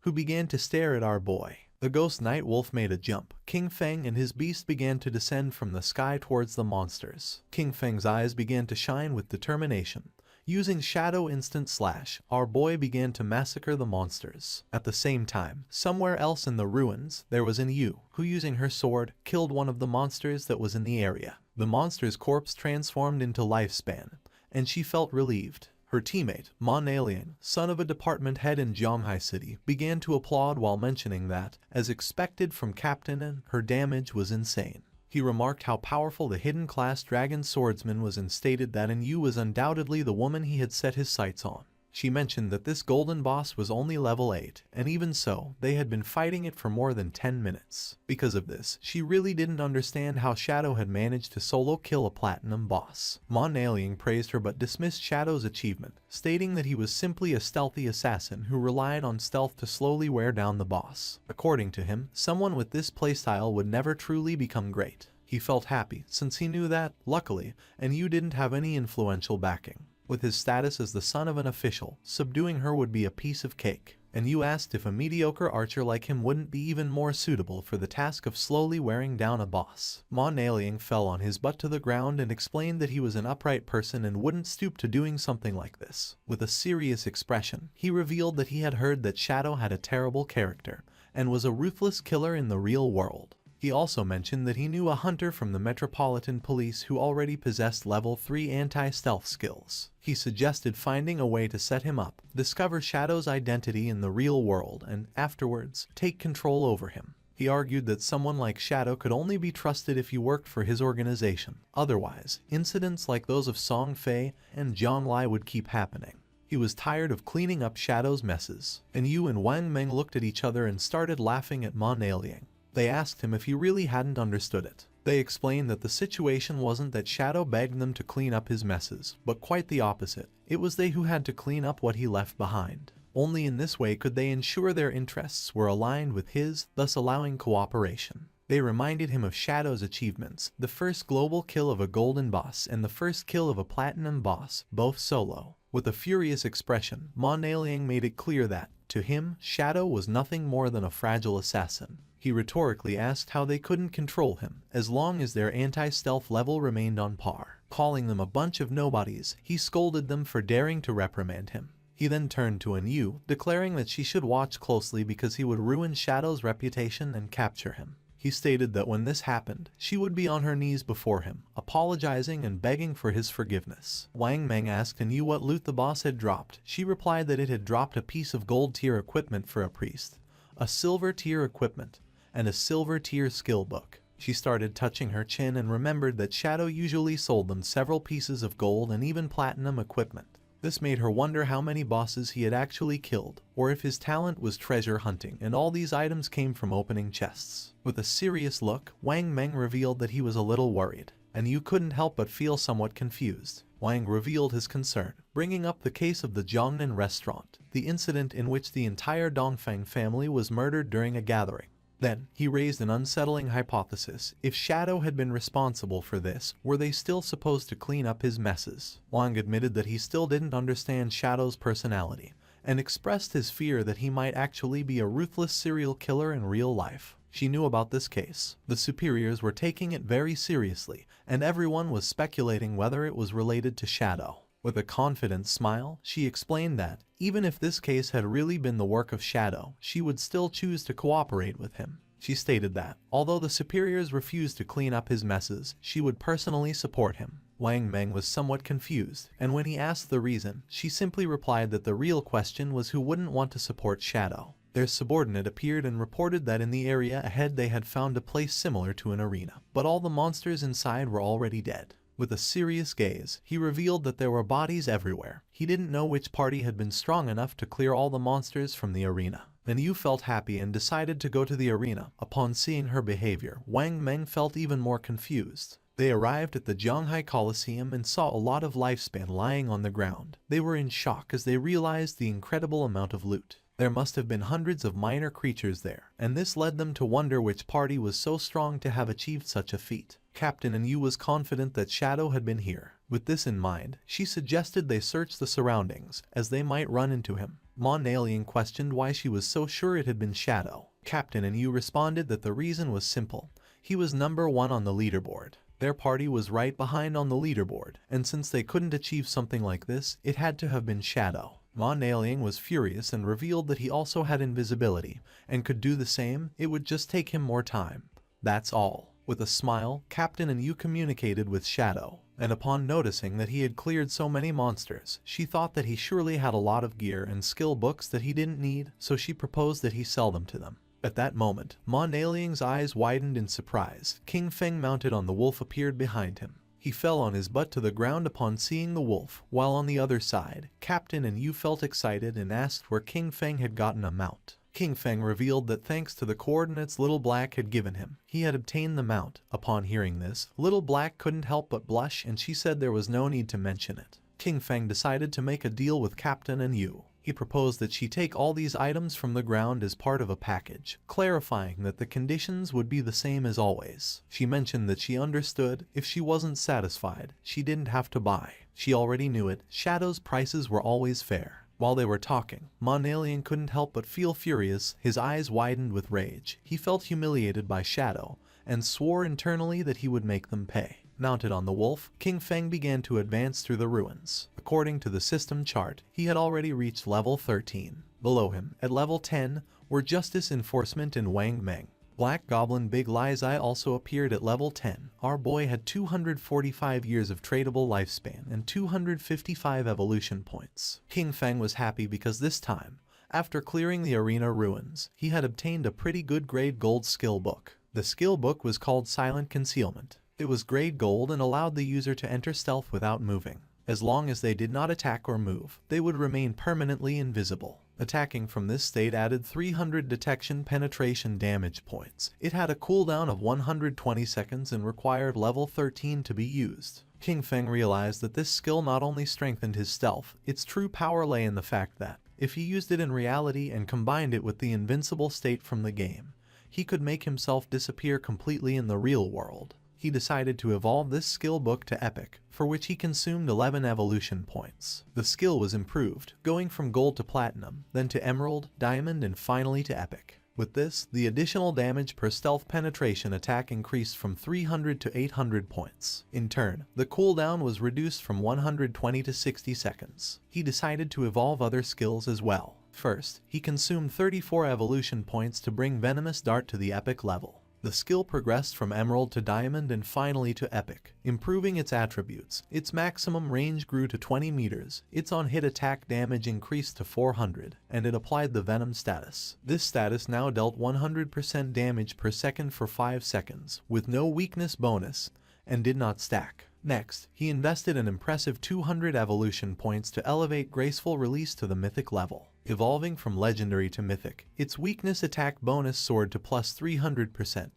S1: who began to stare at our boy. The Ghost Night Wolf made a jump. King Feng and his beast began to descend from the sky towards the monsters. King Feng's eyes began to shine with determination. Using Shadow Instant Slash, our boy began to massacre the monsters. At the same time, somewhere else in the ruins, there was an Yu, who using her sword, killed one of the monsters that was in the area. The monster's corpse transformed into lifespan, and she felt relieved. Her teammate, Manhwa, son of a department head in Zhanghai City, began to applaud while mentioning that, as expected from Captain N, her damage was insane. He remarked how powerful the hidden class dragon swordsman was and stated that Yu was undoubtedly the woman he had set his sights on. She mentioned that this golden boss was only level 8, and even so, they had been fighting it for more than 10 minutes. Because of this, she really didn't understand how Shadow had managed to solo kill a platinum boss. Manhwa praised her but dismissed Shadow's achievement, stating that he was simply a stealthy assassin who relied on stealth to slowly wear down the boss. According to him, someone with this playstyle would never truly become great. He felt happy, since he knew that, luckily, Yu didn't have any influential backing. With his status as the son of an official, subduing her would be a piece of cake. Yu asked if a mediocre archer like him wouldn't be even more suitable for the task of slowly wearing down a boss. Manhwa fell on his butt to the ground and explained that he was an upright person and wouldn't stoop to doing something like this. With a serious expression, he revealed that he had heard that Shadow had a terrible character and was a ruthless killer in the real world. He also mentioned that he knew a hunter from the Metropolitan Police who already possessed level 3 anti-stealth skills. He suggested finding a way to set him up, discover Shadow's identity in the real world, and afterwards, take control over him. He argued that someone like Shadow could only be trusted if he worked for his organization. Otherwise, incidents like those of Song Fei and Zhang Lai would keep happening. He was tired of cleaning up Shadow's messes. Yu and Wang Meng looked at each other and started laughing at Manhwa. They asked him if he really hadn't understood it. They explained that the situation wasn't that Shadow begged them to clean up his messes, but quite the opposite. It was they who had to clean up what he left behind. Only in this way could they ensure their interests were aligned with his, thus allowing cooperation. They reminded him of Shadow's achievements, the first global kill of a golden boss and the first kill of a platinum boss, both solo. With a furious expression, Manhwa made it clear that, to him, Shadow was nothing more than a fragile assassin. He rhetorically asked how they couldn't control him, as long as their anti-stealth level remained on par. Calling them a bunch of nobodies, he scolded them for daring to reprimand him. He then turned to Yu, declaring that she should watch closely because he would ruin Shadow's reputation and capture him. He stated that when this happened, she would be on her knees before him, apologizing and begging for his forgiveness. Wang Meng asked Yu what loot the boss had dropped. She replied that it had dropped a piece of gold tier equipment for a priest, a silver tier equipment, and a silver tier skill book. She started touching her chin and remembered that Shadow usually sold them several pieces of gold and even platinum equipment. This made her wonder how many bosses he had actually killed, or if his talent was treasure hunting and all these items came from opening chests. With a serious look, Wang Meng revealed that he was a little worried, and you couldn't help but feel somewhat confused. Wang revealed his concern, bringing up the case of the Jiangnan restaurant, the incident in which the entire Dongfang family was murdered during a gathering. Then, he raised an unsettling hypothesis. If Shadow had been responsible for this, were they still supposed to clean up his messes? Wang admitted that he still didn't understand Shadow's personality, and expressed his fear that he might actually be a ruthless serial killer in real life. She knew about this case. The superiors were taking it very seriously, and everyone was speculating whether it was related to Shadow. With a confident smile, she explained that, even if this case had really been the work of Shadow, she would still choose to cooperate with him. She stated that, although the superiors refused to clean up his messes, she would personally support him. Wang Meng was somewhat confused, and when he asked the reason, she simply replied that the real question was who wouldn't want to support Shadow. Their subordinate appeared and reported that in the area ahead they had found a place similar to an arena, but all the monsters inside were already dead. With a serious gaze, he revealed that there were bodies everywhere. He didn't know which party had been strong enough to clear all the monsters from the arena. Then Yu felt happy and decided to go to the arena. Upon seeing her behavior, Wang Meng felt even more confused. They arrived at the Zhanghai Coliseum and saw a lot of lifespan lying on the ground. They were in shock as they realized the incredible amount of loot. There must have been hundreds of minor creatures there, and this led them to wonder which party was so strong to have achieved such a feat. Captain and Yu was confident that Shadow had been here. With this in mind, she suggested they search the surroundings, as they might run into him. Mon Alien questioned why she was so sure it had been Shadow. Captain and Yu responded that the reason was simple. He was number 1 on the leaderboard. Their party was right behind on the leaderboard, and since they couldn't achieve something like this, it had to have been Shadow. Mon Alien was furious and revealed that he also had invisibility, and could do the same. It would just take him more time. That's all. With a smile, Captain and Yu communicated with Shadow, and upon noticing that he had cleared so many monsters, she thought that he surely had a lot of gear and skill books that he didn't need, so she proposed that he sell them to them. At that moment, Mon Alien's eyes widened in surprise. King Feng mounted on the wolf appeared behind him. He fell on his butt to the ground upon seeing the wolf, while on the other side, Captain and Yu felt excited and asked where King Feng had gotten a mount. King Feng revealed that thanks to the coordinates Little Black had given him, he had obtained the mount. Upon hearing this, Little Black couldn't help but blush, and she said there was no need to mention it. King Feng decided to make a deal with Captain and Yu. He proposed that she take all these items from the ground as part of a package, clarifying that the conditions would be the same as always. She mentioned that she understood if she wasn't satisfied, she didn't have to buy. She already knew it. Shadow's prices were always fair. While they were talking, Mon Alien couldn't help but feel furious. His eyes widened with rage. He felt humiliated by Shadow, and swore internally that he would make them pay. Mounted on the wolf, King Feng began to advance through the ruins. According to the system chart, he had already reached level 13. Below him, at level 10, were Justice Enforcement and Wang Meng. Black Goblin Big Lie's Eye also appeared at level 10. Our boy had 245 years of tradable lifespan and 255 evolution points. King Feng was happy because this time, after clearing the arena ruins, he had obtained a pretty good grade gold skill book. The skill book was called Silent Concealment. It was grade gold and allowed the user to enter stealth without moving. As long as they did not attack or move, they would remain permanently invisible. Attacking from this state added 300 detection penetration damage points. It had a cooldown of 120 seconds and required level 13 to be used. King Feng realized that this skill not only strengthened his stealth, its true power lay in the fact that, if he used it in reality and combined it with the invincible state from the game, he could make himself disappear completely in the real world. He decided to evolve this skill book to Epic, for which he consumed 11 evolution points. The skill was improved, going from gold to platinum, then to emerald, diamond, and finally to epic. With this, the additional damage per stealth penetration attack increased from 300 to 800 points. In turn, the cooldown was reduced from 120 to 60 seconds. He decided to evolve other skills as well. First, he consumed 34 evolution points to bring Venomous Dart to the epic level. The skill progressed from emerald to diamond and finally to epic, improving its attributes. Its maximum range grew to 20 meters, its on-hit attack damage increased to 400, and it applied the venom status. This status now dealt 100% damage per second for 5 seconds, with no weakness bonus, and did not stack. Next, he invested an impressive 200 evolution points to elevate Graceful Release to the mythic level. Evolving from legendary to mythic, its weakness attack bonus soared to plus 300%,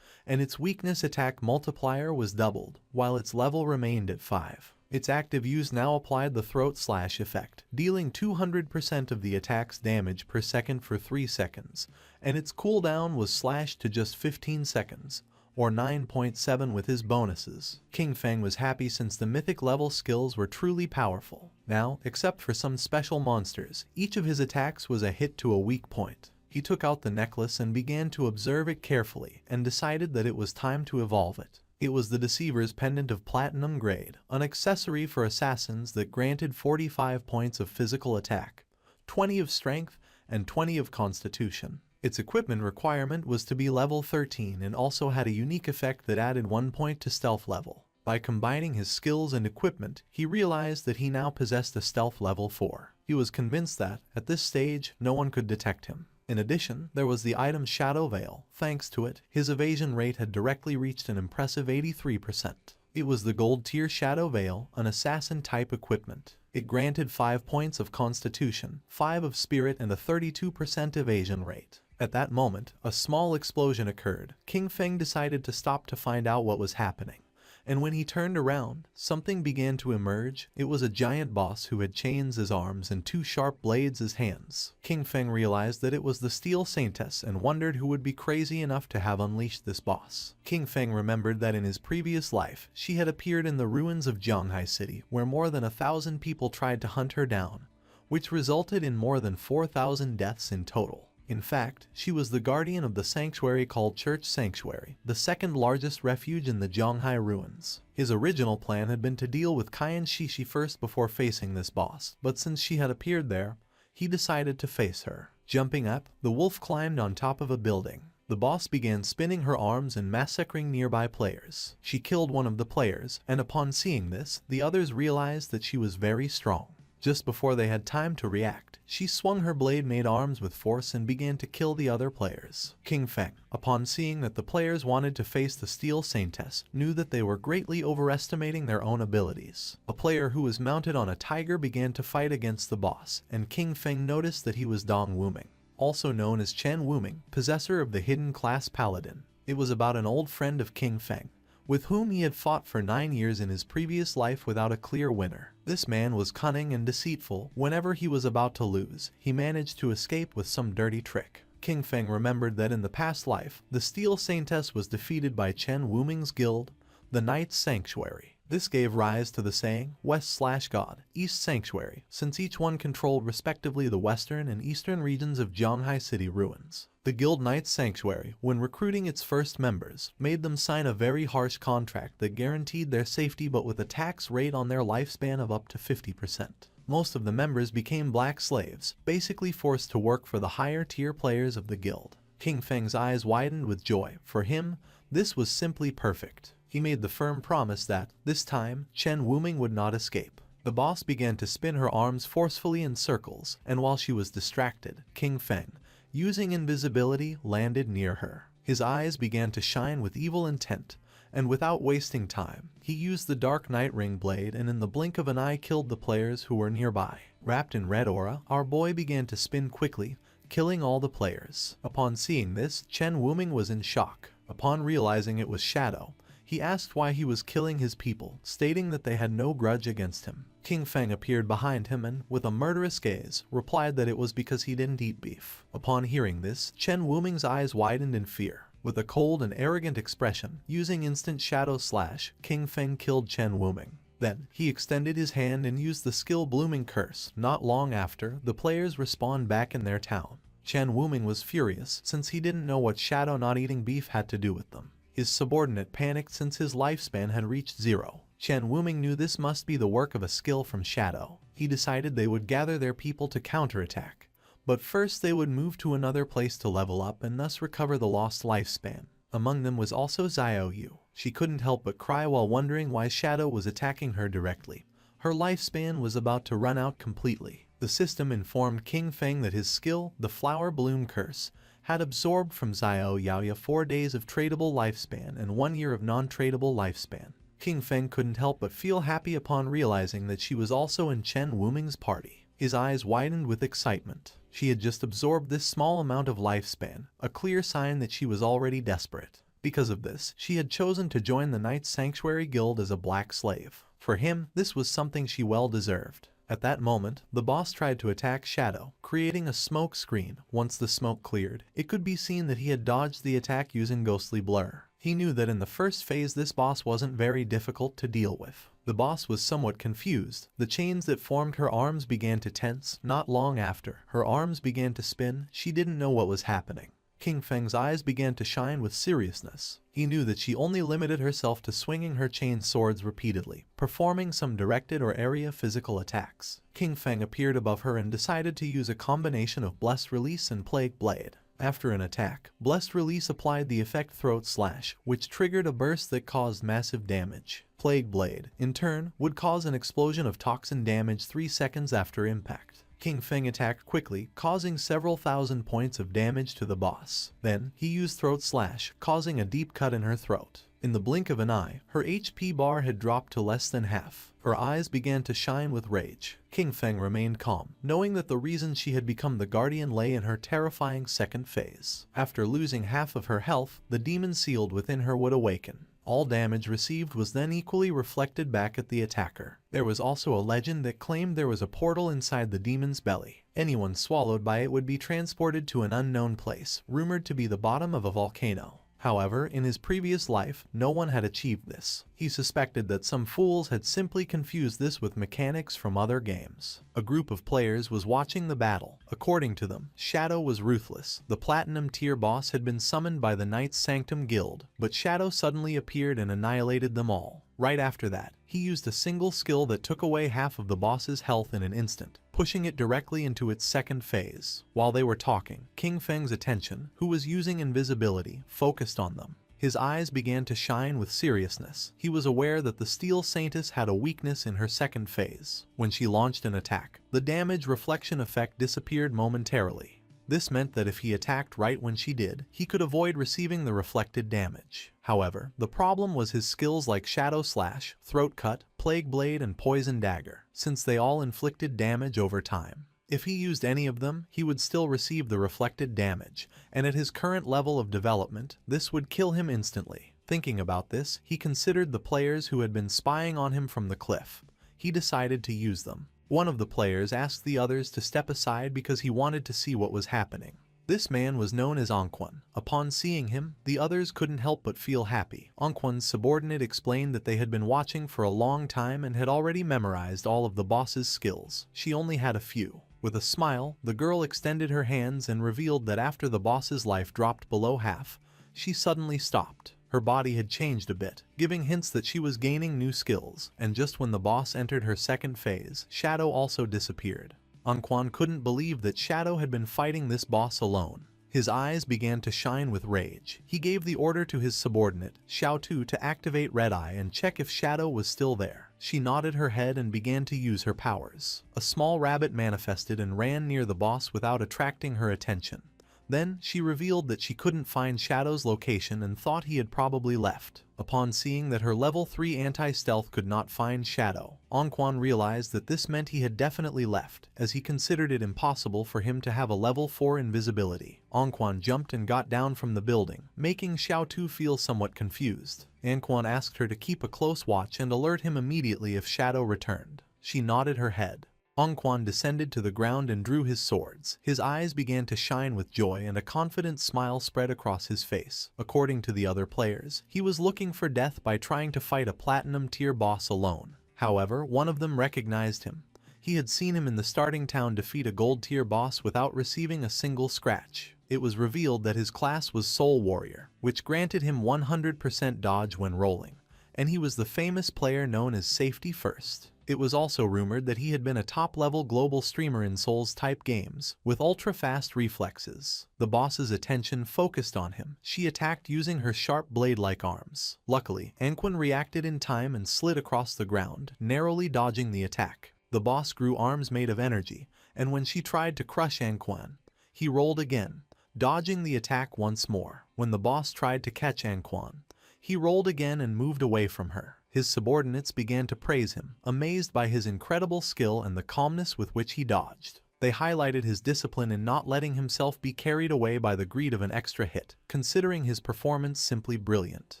S1: and its weakness attack multiplier was doubled, while its level remained at 5. Its active use now applied the throat slash effect, dealing 200% of the attack's damage per second for 3 seconds, and its cooldown was slashed to just 15 seconds, or 9.7 with his bonuses. King Feng was happy since the mythic level skills were truly powerful. Now, except for some special monsters, each of his attacks was a hit to a weak point. He took out the necklace and began to observe it carefully and decided that it was time to evolve it. It was the Deceiver's Pendant of Platinum Grade, an accessory for assassins that granted 45 points of physical attack, 20 of strength, and 20 of constitution. Its equipment requirement was to be level 13 and also had a unique effect that added 1 point to stealth level. By combining his skills and equipment, he realized that he now possessed a stealth level 4. He was convinced that, at this stage, no one could detect him. In addition, there was the item Shadow Veil. Thanks to it, his evasion rate had directly reached an impressive 83%. It was the gold tier Shadow Veil, an assassin-type equipment. It granted 5 points of constitution, 5 of spirit, and a 32% evasion rate. At that moment, a small explosion occurred. King Feng decided to stop to find out what was happening. And when he turned around, something began to emerge. It was a giant boss who had chains as arms and 2 sharp blades as hands. King Feng realized that it was the Steel Saintess and wondered who would be crazy enough to have unleashed this boss. King Feng remembered that in his previous life, she had appeared in the ruins of Zhanghai City, where more than 1,000 people tried to hunt her down, which resulted in more than 4,000 deaths in total. In fact, she was the guardian of the sanctuary called Church Sanctuary, the second largest refuge in the Zhanghai ruins. His original plan had been to deal with Qian Shishi first before facing this boss, but since she had appeared there, he decided to face her. Jumping up, the wolf climbed on top of a building. The boss began spinning her arms and massacring nearby players. She killed one of the players, and upon seeing this, the others realized that she was very strong. Just before they had time to react, she swung her blade-made arms with force and began to kill the other players. King Feng, upon seeing that the players wanted to face the Steel Saintess, knew that they were greatly overestimating their own abilities. A player who was mounted on a tiger began to fight against the boss, and King Feng noticed that he was Dong Wuming, also known as Chen Wuming, possessor of the hidden class Paladin. It was about an old friend of King Feng, with whom he had fought for 9 years in his previous life without a clear winner. This man was cunning and deceitful. Whenever he was about to lose, he managed to escape with some dirty trick. King Feng remembered that in the past life, the Steel Saintess was defeated by Chen Wuming's guild, the Knight's Sanctuary. This gave rise to the saying, West/God, East Sanctuary, since each one controlled respectively the western and eastern regions of Zhanghai City ruins. The Guild Knight's Sanctuary, when recruiting its first members, made them sign a very harsh contract that guaranteed their safety but with a tax rate on their lifespan of up to 50%. Most of the members became black slaves, basically forced to work for the higher tier players of the guild. King Feng's eyes widened with joy. For him, this was simply perfect. He made the firm promise that, this time, Chen Wuming would not escape. The boss began to spin her arms forcefully in circles, and while she was distracted, King Feng, using invisibility, landed near her. His eyes began to shine with evil intent, and without wasting time, he used the Dark Knight Ring blade and in the blink of an eye killed the players who were nearby. Wrapped in red aura, our boy began to spin quickly, killing all the players. Upon seeing this, Chen Wuming was in shock. Upon realizing it was Shadow, he asked why he was killing his people, stating that they had no grudge against him. King Feng appeared behind him and, with a murderous gaze, replied that it was because he didn't eat beef. Upon hearing this, Chen Wuming's eyes widened in fear. With a cold and arrogant expression, using instant shadow slash, King Feng killed Chen Wuming. Then, he extended his hand and used the skill Blooming Curse. Not long after, the players respawned back in their town. Chen Wuming was furious, since he didn't know what Shadow not eating beef had to do with them. His subordinate panicked since his lifespan had reached 0. Chen Wuming knew this must be the work of a skill from Shadow. He decided they would gather their people to counterattack, but first they would move to another place to level up and thus recover the lost lifespan. Among them was also Xiao Yu. She couldn't help but cry while wondering why Shadow was attacking her directly. Her lifespan was about to run out completely. The system informed King Feng that his skill, the Flower Bloom Curse, had absorbed from Xiao Yaoya 4 days of tradable lifespan and 1 year of non-tradable lifespan. King Feng couldn't help but feel happy upon realizing that she was also in Chen Wuming's party. His eyes widened with excitement. She had just absorbed this small amount of lifespan, a clear sign that she was already desperate. Because of this, she had chosen to join the Knight's Sanctuary Guild as a black slave. For him, this was something she well deserved. At that moment, the boss tried to attack Shadow, creating a smoke screen. Once the smoke cleared, it could be seen that he had dodged the attack using ghostly blur. He knew that in the first phase this boss wasn't very difficult to deal with. The boss was somewhat confused. The chains that formed her arms began to tense. Not long after, her arms began to spin. She didn't know what was happening. King Feng's eyes began to shine with seriousness. He knew that she only limited herself to swinging her chain swords repeatedly, performing some directed or area physical attacks. King Feng appeared above her and decided to use a combination of Blessed Release and Plague Blade. After an attack, Blessed Release applied the effect Throat Slash, which triggered a burst that caused massive damage. Plague Blade, in turn, would cause an explosion of toxin damage 3 seconds after impact. King Feng attacked quickly, causing several thousand points of damage to the boss. Then, he used Throat Slash, causing a deep cut in her throat. In the blink of an eye, her HP bar had dropped to less than half. Her eyes began to shine with rage. King Feng remained calm, knowing that the reason she had become the guardian lay in her terrifying second phase. After losing half of her health, the demon sealed within her would awaken. All damage received was then equally reflected back at the attacker. There was also a legend that claimed there was a portal inside the demon's belly. Anyone swallowed by it would be transported to an unknown place, rumored to be the bottom of a volcano. However, in his previous life, no one had achieved this. He suspected that some fools had simply confused this with mechanics from other games. A group of players was watching the battle. According to them, Shadow was ruthless. The Platinum tier boss had been summoned by the Knight's Sanctum Guild, but Shadow suddenly appeared and annihilated them all. Right after that, he used a single skill that took away half of the boss's health in an instant, pushing it directly into its second phase. While they were talking, King Feng's attention, who was using invisibility, focused on them. His eyes began to shine with seriousness. He was aware that the Steel Saintess had a weakness in her second phase. When she launched an attack, the damage reflection effect disappeared momentarily. This meant that if he attacked right when she did, he could avoid receiving the reflected damage. However, the problem was his skills like Shadow Slash, Throat Cut, Plague Blade, and Poison Dagger, since they all inflicted damage over time. If he used any of them, he would still receive the reflected damage, and at his current level of development, this would kill him instantly. Thinking about this, he considered the players who had been spying on him from the cliff. He decided to use them. One of the players asked the others to step aside because he wanted to see what was happening. This man was known as Anquan. Upon seeing him, the others couldn't help but feel happy. Anquan's subordinate explained that they had been watching for a long time and had already memorized all of the boss's skills. She only had a few. With a smile, the girl extended her hands and revealed that after the boss's life dropped below half, she suddenly stopped. Her body had changed a bit, giving hints that she was gaining new skills, and just when the boss entered her second phase, Shadow also disappeared. Anquan couldn't believe that Shadow had been fighting this boss alone. His eyes began to shine with rage. He gave the order to his subordinate, Xiaotu, to activate Red Eye and check if Shadow was still there. She nodded her head and began to use her powers. A small rabbit manifested and ran near the boss without attracting her attention. Then, she revealed that she couldn't find Shadow's location and thought he had probably left. Upon seeing that her level 3 anti-stealth could not find Shadow, Anquan realized that this meant he had definitely left, as he considered it impossible for him to have a level 4 invisibility. Anquan jumped and got down from the building, making Xiaotu feel somewhat confused. Anquan asked her to keep a close watch and alert him immediately if Shadow returned. She nodded her head. Anquan descended to the ground and drew his swords. His eyes began to shine with joy and a confident smile spread across his face. According to the other players, he was looking for death by trying to fight a platinum tier boss alone. However, one of them recognized him. He had seen him in the starting town defeat a gold tier boss without receiving a single scratch. It was revealed that his class was Soul Warrior, which granted him 100% dodge when rolling, and he was the famous player known as Safety First. It was also rumored that he had been a top-level global streamer in Souls-type games, with ultra-fast reflexes. The boss's attention focused on him. She attacked using her sharp blade-like arms. Luckily, Anquan reacted in time and slid across the ground, narrowly dodging the attack. The boss grew arms made of energy, and when she tried to crush Anquan, he rolled again, dodging the attack once more. When the boss tried to catch Anquan, he rolled again and moved away from her. His subordinates began to praise him, amazed by his incredible skill and the calmness with which he dodged. They highlighted his discipline in not letting himself be carried away by the greed of an extra hit, considering his performance simply brilliant.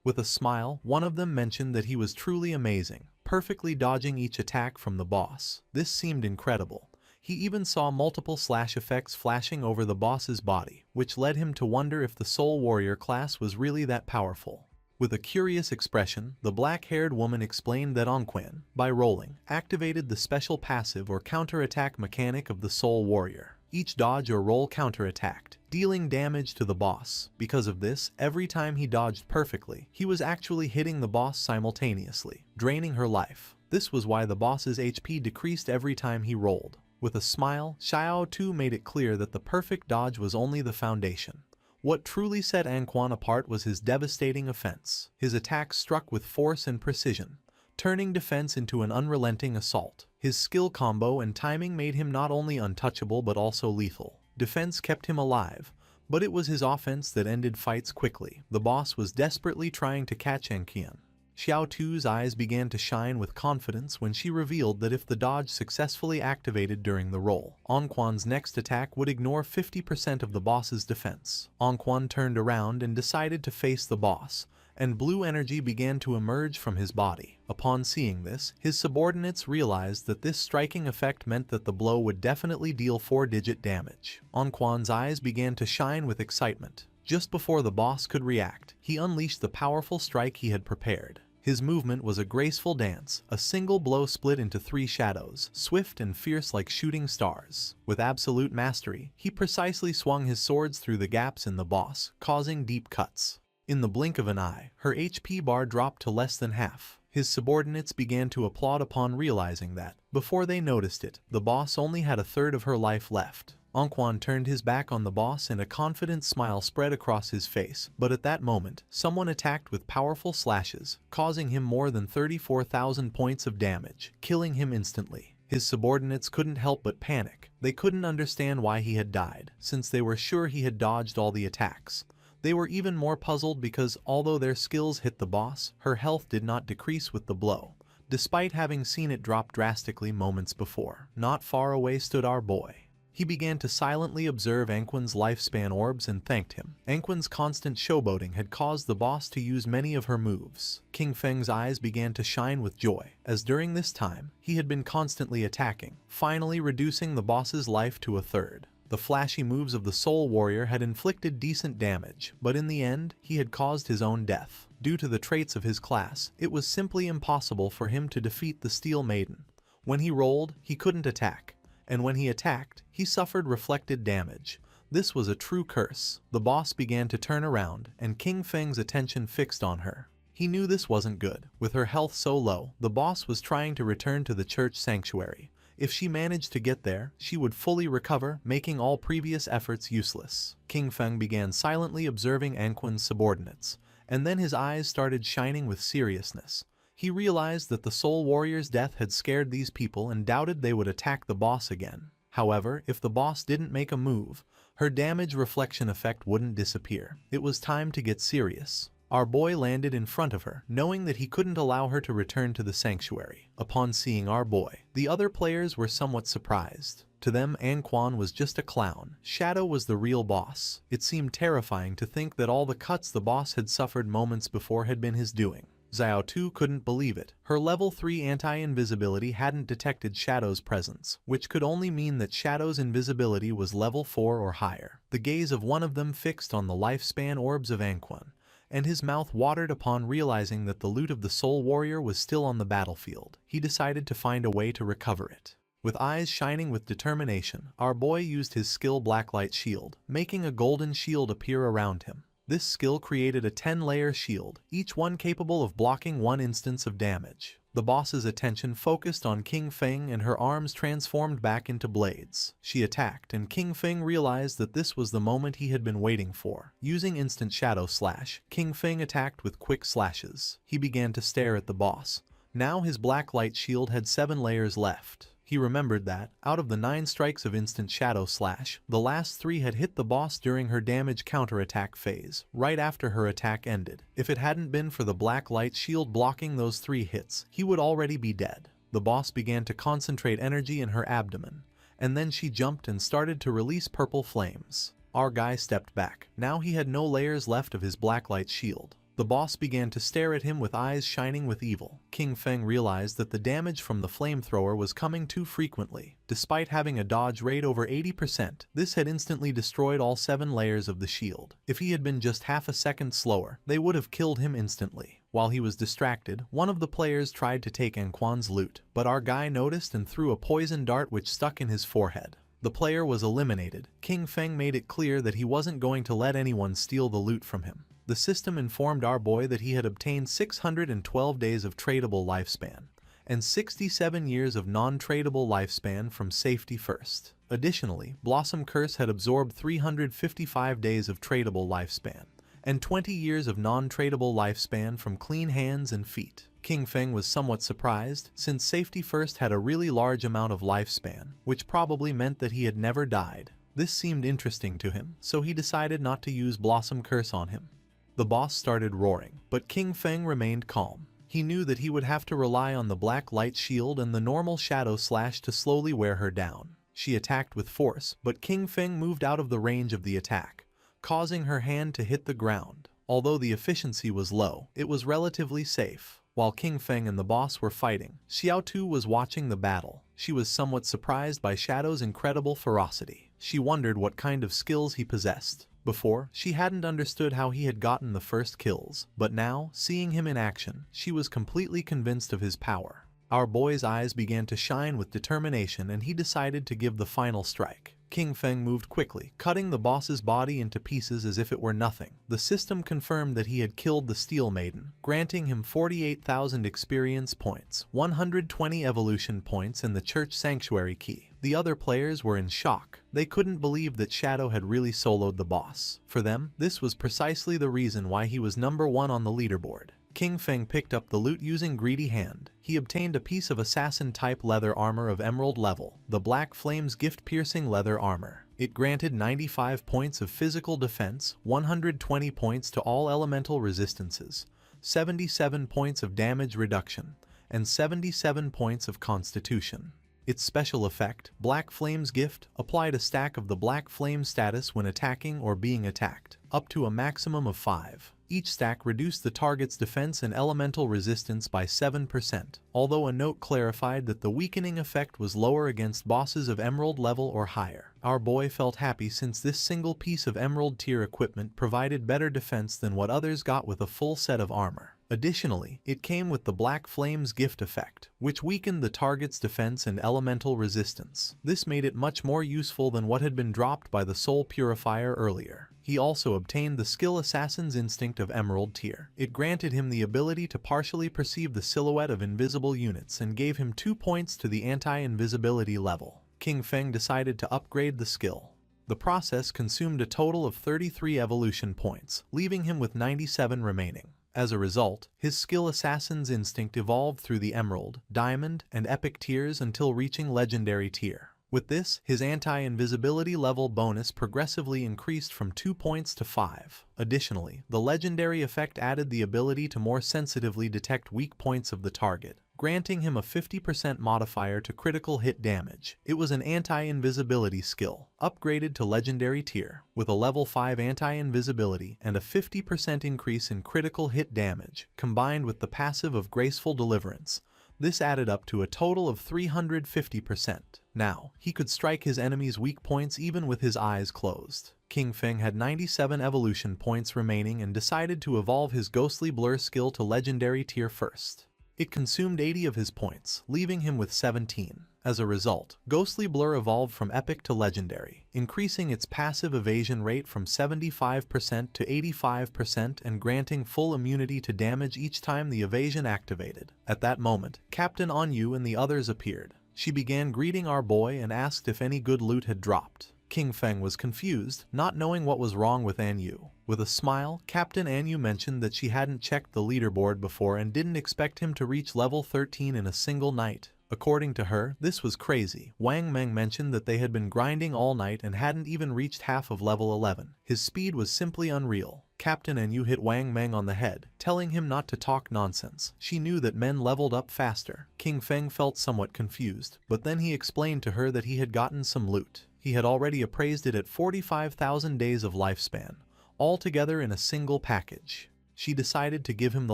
S1: With a smile, one of them mentioned that he was truly amazing, perfectly dodging each attack from the boss. This seemed incredible. He even saw multiple slash effects flashing over the boss's body, which led him to wonder if the Soul Warrior class was really that powerful. With a curious expression, the black-haired woman explained that Anquan, by rolling, activated the special passive or counterattack mechanic of the Soul Warrior. Each dodge or roll counterattacked, dealing damage to the boss. Because of this, every time he dodged perfectly, he was actually hitting the boss simultaneously, draining her life. This was why the boss's HP decreased every time he rolled. With a smile, Xiao Tu made it clear that the perfect dodge was only the foundation. What truly set Anquan apart was his devastating offense. His attacks struck with force and precision, turning defense into an unrelenting assault. His skill combo and timing made him not only untouchable but also lethal. Defense kept him alive, but it was his offense that ended fights quickly. The boss was desperately trying to catch Anquan. Xiao Tu's eyes began to shine with confidence when she revealed that if the dodge successfully activated during the roll, Anquan's next attack would ignore 50% of the boss's defense. Anquan turned around and decided to face the boss, and blue energy began to emerge from his body. Upon seeing this, his subordinates realized that this striking effect meant that the blow would definitely deal 4-digit damage. Anquan's eyes began to shine with excitement. Just before the boss could react, he unleashed the powerful strike he had prepared. His movement was a graceful dance, a single blow split into 3 shadows, swift and fierce like shooting stars. With absolute mastery, he precisely swung his swords through the gaps in the boss, causing deep cuts. In the blink of an eye, her HP bar dropped to less than half. His subordinates began to applaud upon realizing that, before they noticed it, the boss only had a third of her life left. Anquan turned his back on the boss and a confident smile spread across his face, but at that moment, someone attacked with powerful slashes, causing him more than 34,000 points of damage, killing him instantly. His subordinates couldn't help but panic. They couldn't understand why he had died, since they were sure he had dodged all the attacks. They were even more puzzled because, although their skills hit the boss, her health did not decrease with the blow, despite having seen it drop drastically moments before. Not far away stood our boy. He began to silently observe Anquan's lifespan orbs and thanked him. Anquan's constant showboating had caused the boss to use many of her moves. King Feng's eyes began to shine with joy, as during this time, he had been constantly attacking, finally reducing the boss's life to a third. The flashy moves of the Soul Warrior had inflicted decent damage, but in the end, he had caused his own death. Due to the traits of his class, it was simply impossible for him to defeat the Steel Maiden. When he rolled, he couldn't attack, and when he attacked, he suffered reflected damage. This was a true curse. The boss began to turn around, and King Feng's attention fixed on her. He knew this wasn't good. With her health so low, the boss was trying to return to the church sanctuary. If she managed to get there, she would fully recover, making all previous efforts useless. King Feng began silently observing Anquan's subordinates, and then his eyes started shining with seriousness. He realized that the Soul Warrior's death had scared these people and doubted they would attack the boss again. However, if the boss didn't make a move, her damage reflection effect wouldn't disappear. It was time to get serious. Our boy landed in front of her, knowing that he couldn't allow her to return to the sanctuary. Upon seeing our boy, the other players were somewhat surprised. To them, Anquan was just a clown. Shadow was the real boss. It seemed terrifying to think that all the cuts the boss had suffered moments before had been his doing. Xiao Tu couldn't believe it. Her level 3 anti-invisibility hadn't detected Shadow's presence, which could only mean that Shadow's invisibility was level 4 or higher. The gaze of one of them fixed on the lifespan orbs of Anquan, and his mouth watered upon realizing that the loot of the Soul Warrior was still on the battlefield. He decided to find a way to recover it. With eyes shining with determination, our boy used his skill Blacklight Shield, making a golden shield appear around him. This skill created a 10-layer shield, each one capable of blocking 1 instance of damage. The boss's attention focused on King Feng and her arms transformed back into blades. She attacked, and King Feng realized that this was the moment he had been waiting for. Using instant shadow slash, King Feng attacked with quick slashes. He began to stare at the boss. Now his black light shield had 7 layers left. He remembered that, out of the 9 strikes of instant shadow slash, the last 3 had hit the boss during her damage counterattack phase, right after her attack ended. If it hadn't been for the black light shield blocking those 3 hits, he would already be dead. The boss began to concentrate energy in her abdomen, and then she jumped and started to release purple flames. Our guy stepped back. Now he had no layers left of his blacklight shield. The boss began to stare at him with eyes shining with evil. King Feng realized that the damage from the flamethrower was coming too frequently. Despite having a dodge rate over 80%, this had instantly destroyed all 7 layers of the shield. If he had been just half a second slower, they would have killed him instantly. While he was distracted, one of the players tried to take Anquan's loot, but our guy noticed and threw a poison dart which stuck in his forehead. The player was eliminated. King Feng made it clear that he wasn't going to let anyone steal the loot from him. The system informed our boy that he had obtained 612 days of tradable lifespan, and 67 years of non-tradable lifespan from Safety First. Additionally, Blossom Curse had absorbed 355 days of tradable lifespan, and 20 years of non-tradable lifespan from Clean Hands and Feet. King Feng was somewhat surprised, since Safety First had a really large amount of lifespan, which probably meant that he had never died. This seemed interesting to him, so he decided not to use Blossom Curse on him. The boss started roaring, but King Feng remained calm. He knew that he would have to rely on the black light shield and the normal shadow slash to slowly wear her down. She attacked with force, but King Feng moved out of the range of the attack, causing her hand to hit the ground. Although the efficiency was low, it was relatively safe. While King Feng and the boss were fighting, Xiao Tu was watching the battle. She was somewhat surprised by Shadow's incredible ferocity. She wondered what kind of skills he possessed. Before, she hadn't understood how he had gotten the first kills, but now, seeing him in action, she was completely convinced of his power. Our boy's eyes began to shine with determination and he decided to give the final strike. King Feng moved quickly, cutting the boss's body into pieces as if it were nothing. The system confirmed that he had killed the Steel Maiden, granting him 48,000 experience points, 120 evolution points and the Church Sanctuary key. The other players were in shock. They couldn't believe that Shadow had really soloed the boss. For them, this was precisely the reason why he was number 1 on the leaderboard. King Feng picked up the loot using Greedy Hand. He obtained a piece of assassin-type leather armor of emerald level, the Black Flames gift-piercing leather armor. It granted 95 points of physical defense, 120 points to all elemental resistances, 77 points of damage reduction, and 77 points of constitution. Its special effect, Black Flame's Gift, applied a stack of the Black Flame status when attacking or being attacked, up to a maximum of 5. Each stack reduced the target's defense and elemental resistance by 7%, although a note clarified that the weakening effect was lower against bosses of emerald level or higher. Our boy felt happy since this single piece of emerald tier equipment provided better defense than what others got with a full set of armor. Additionally, it came with the Black Flame's Gift effect, which weakened the target's defense and elemental resistance. This made it much more useful than what had been dropped by the Soul Purifier earlier. He also obtained the skill Assassin's Instinct of Emerald tier. It granted him the ability to partially perceive the silhouette of invisible units and gave him 2 points to the anti-invisibility level. King Feng decided to upgrade the skill. The process consumed a total of 33 evolution points, leaving him with 97 remaining. As a result, his skill Assassin's Instinct evolved through the Emerald, Diamond, and Epic tiers until reaching Legendary tier. With this, his anti-invisibility level bonus progressively increased from 2 points to 5. Additionally, the Legendary effect added the ability to more sensitively detect weak points of the target, granting him a 50% modifier to critical hit damage. It was an anti-invisibility skill, upgraded to Legendary tier, with a level 5 anti-invisibility and a 50% increase in critical hit damage, combined with the passive of Graceful Deliverance. This added up to a total of 350%. Now, he could strike his enemies' weak points even with his eyes closed. King Feng had 97 evolution points remaining and decided to evolve his Ghostly Blur skill to Legendary tier first. It consumed 80 of his points, leaving him with 17. As a result, Ghostly Blur evolved from Epic to Legendary, increasing its passive evasion rate from 75% to 85% and granting full immunity to damage each time the evasion activated. At that moment, Captain Anyu and the others appeared. She began greeting our boy and asked if any good loot had dropped. King Feng was confused, not knowing what was wrong with Anyu. With a smile, Captain Anyu mentioned that she hadn't checked the leaderboard before and didn't expect him to reach level 13 in a single night. According to her, this was crazy. Wang Meng mentioned that they had been grinding all night and hadn't even reached half of level 11. His speed was simply unreal. Captain Enyu hit Wang Meng on the head, telling him not to talk nonsense. She knew that men leveled up faster. King Feng felt somewhat confused, but then he explained to her that he had gotten some loot. He had already appraised it at 45,000 days of lifespan, all together in a single package. She decided to give him the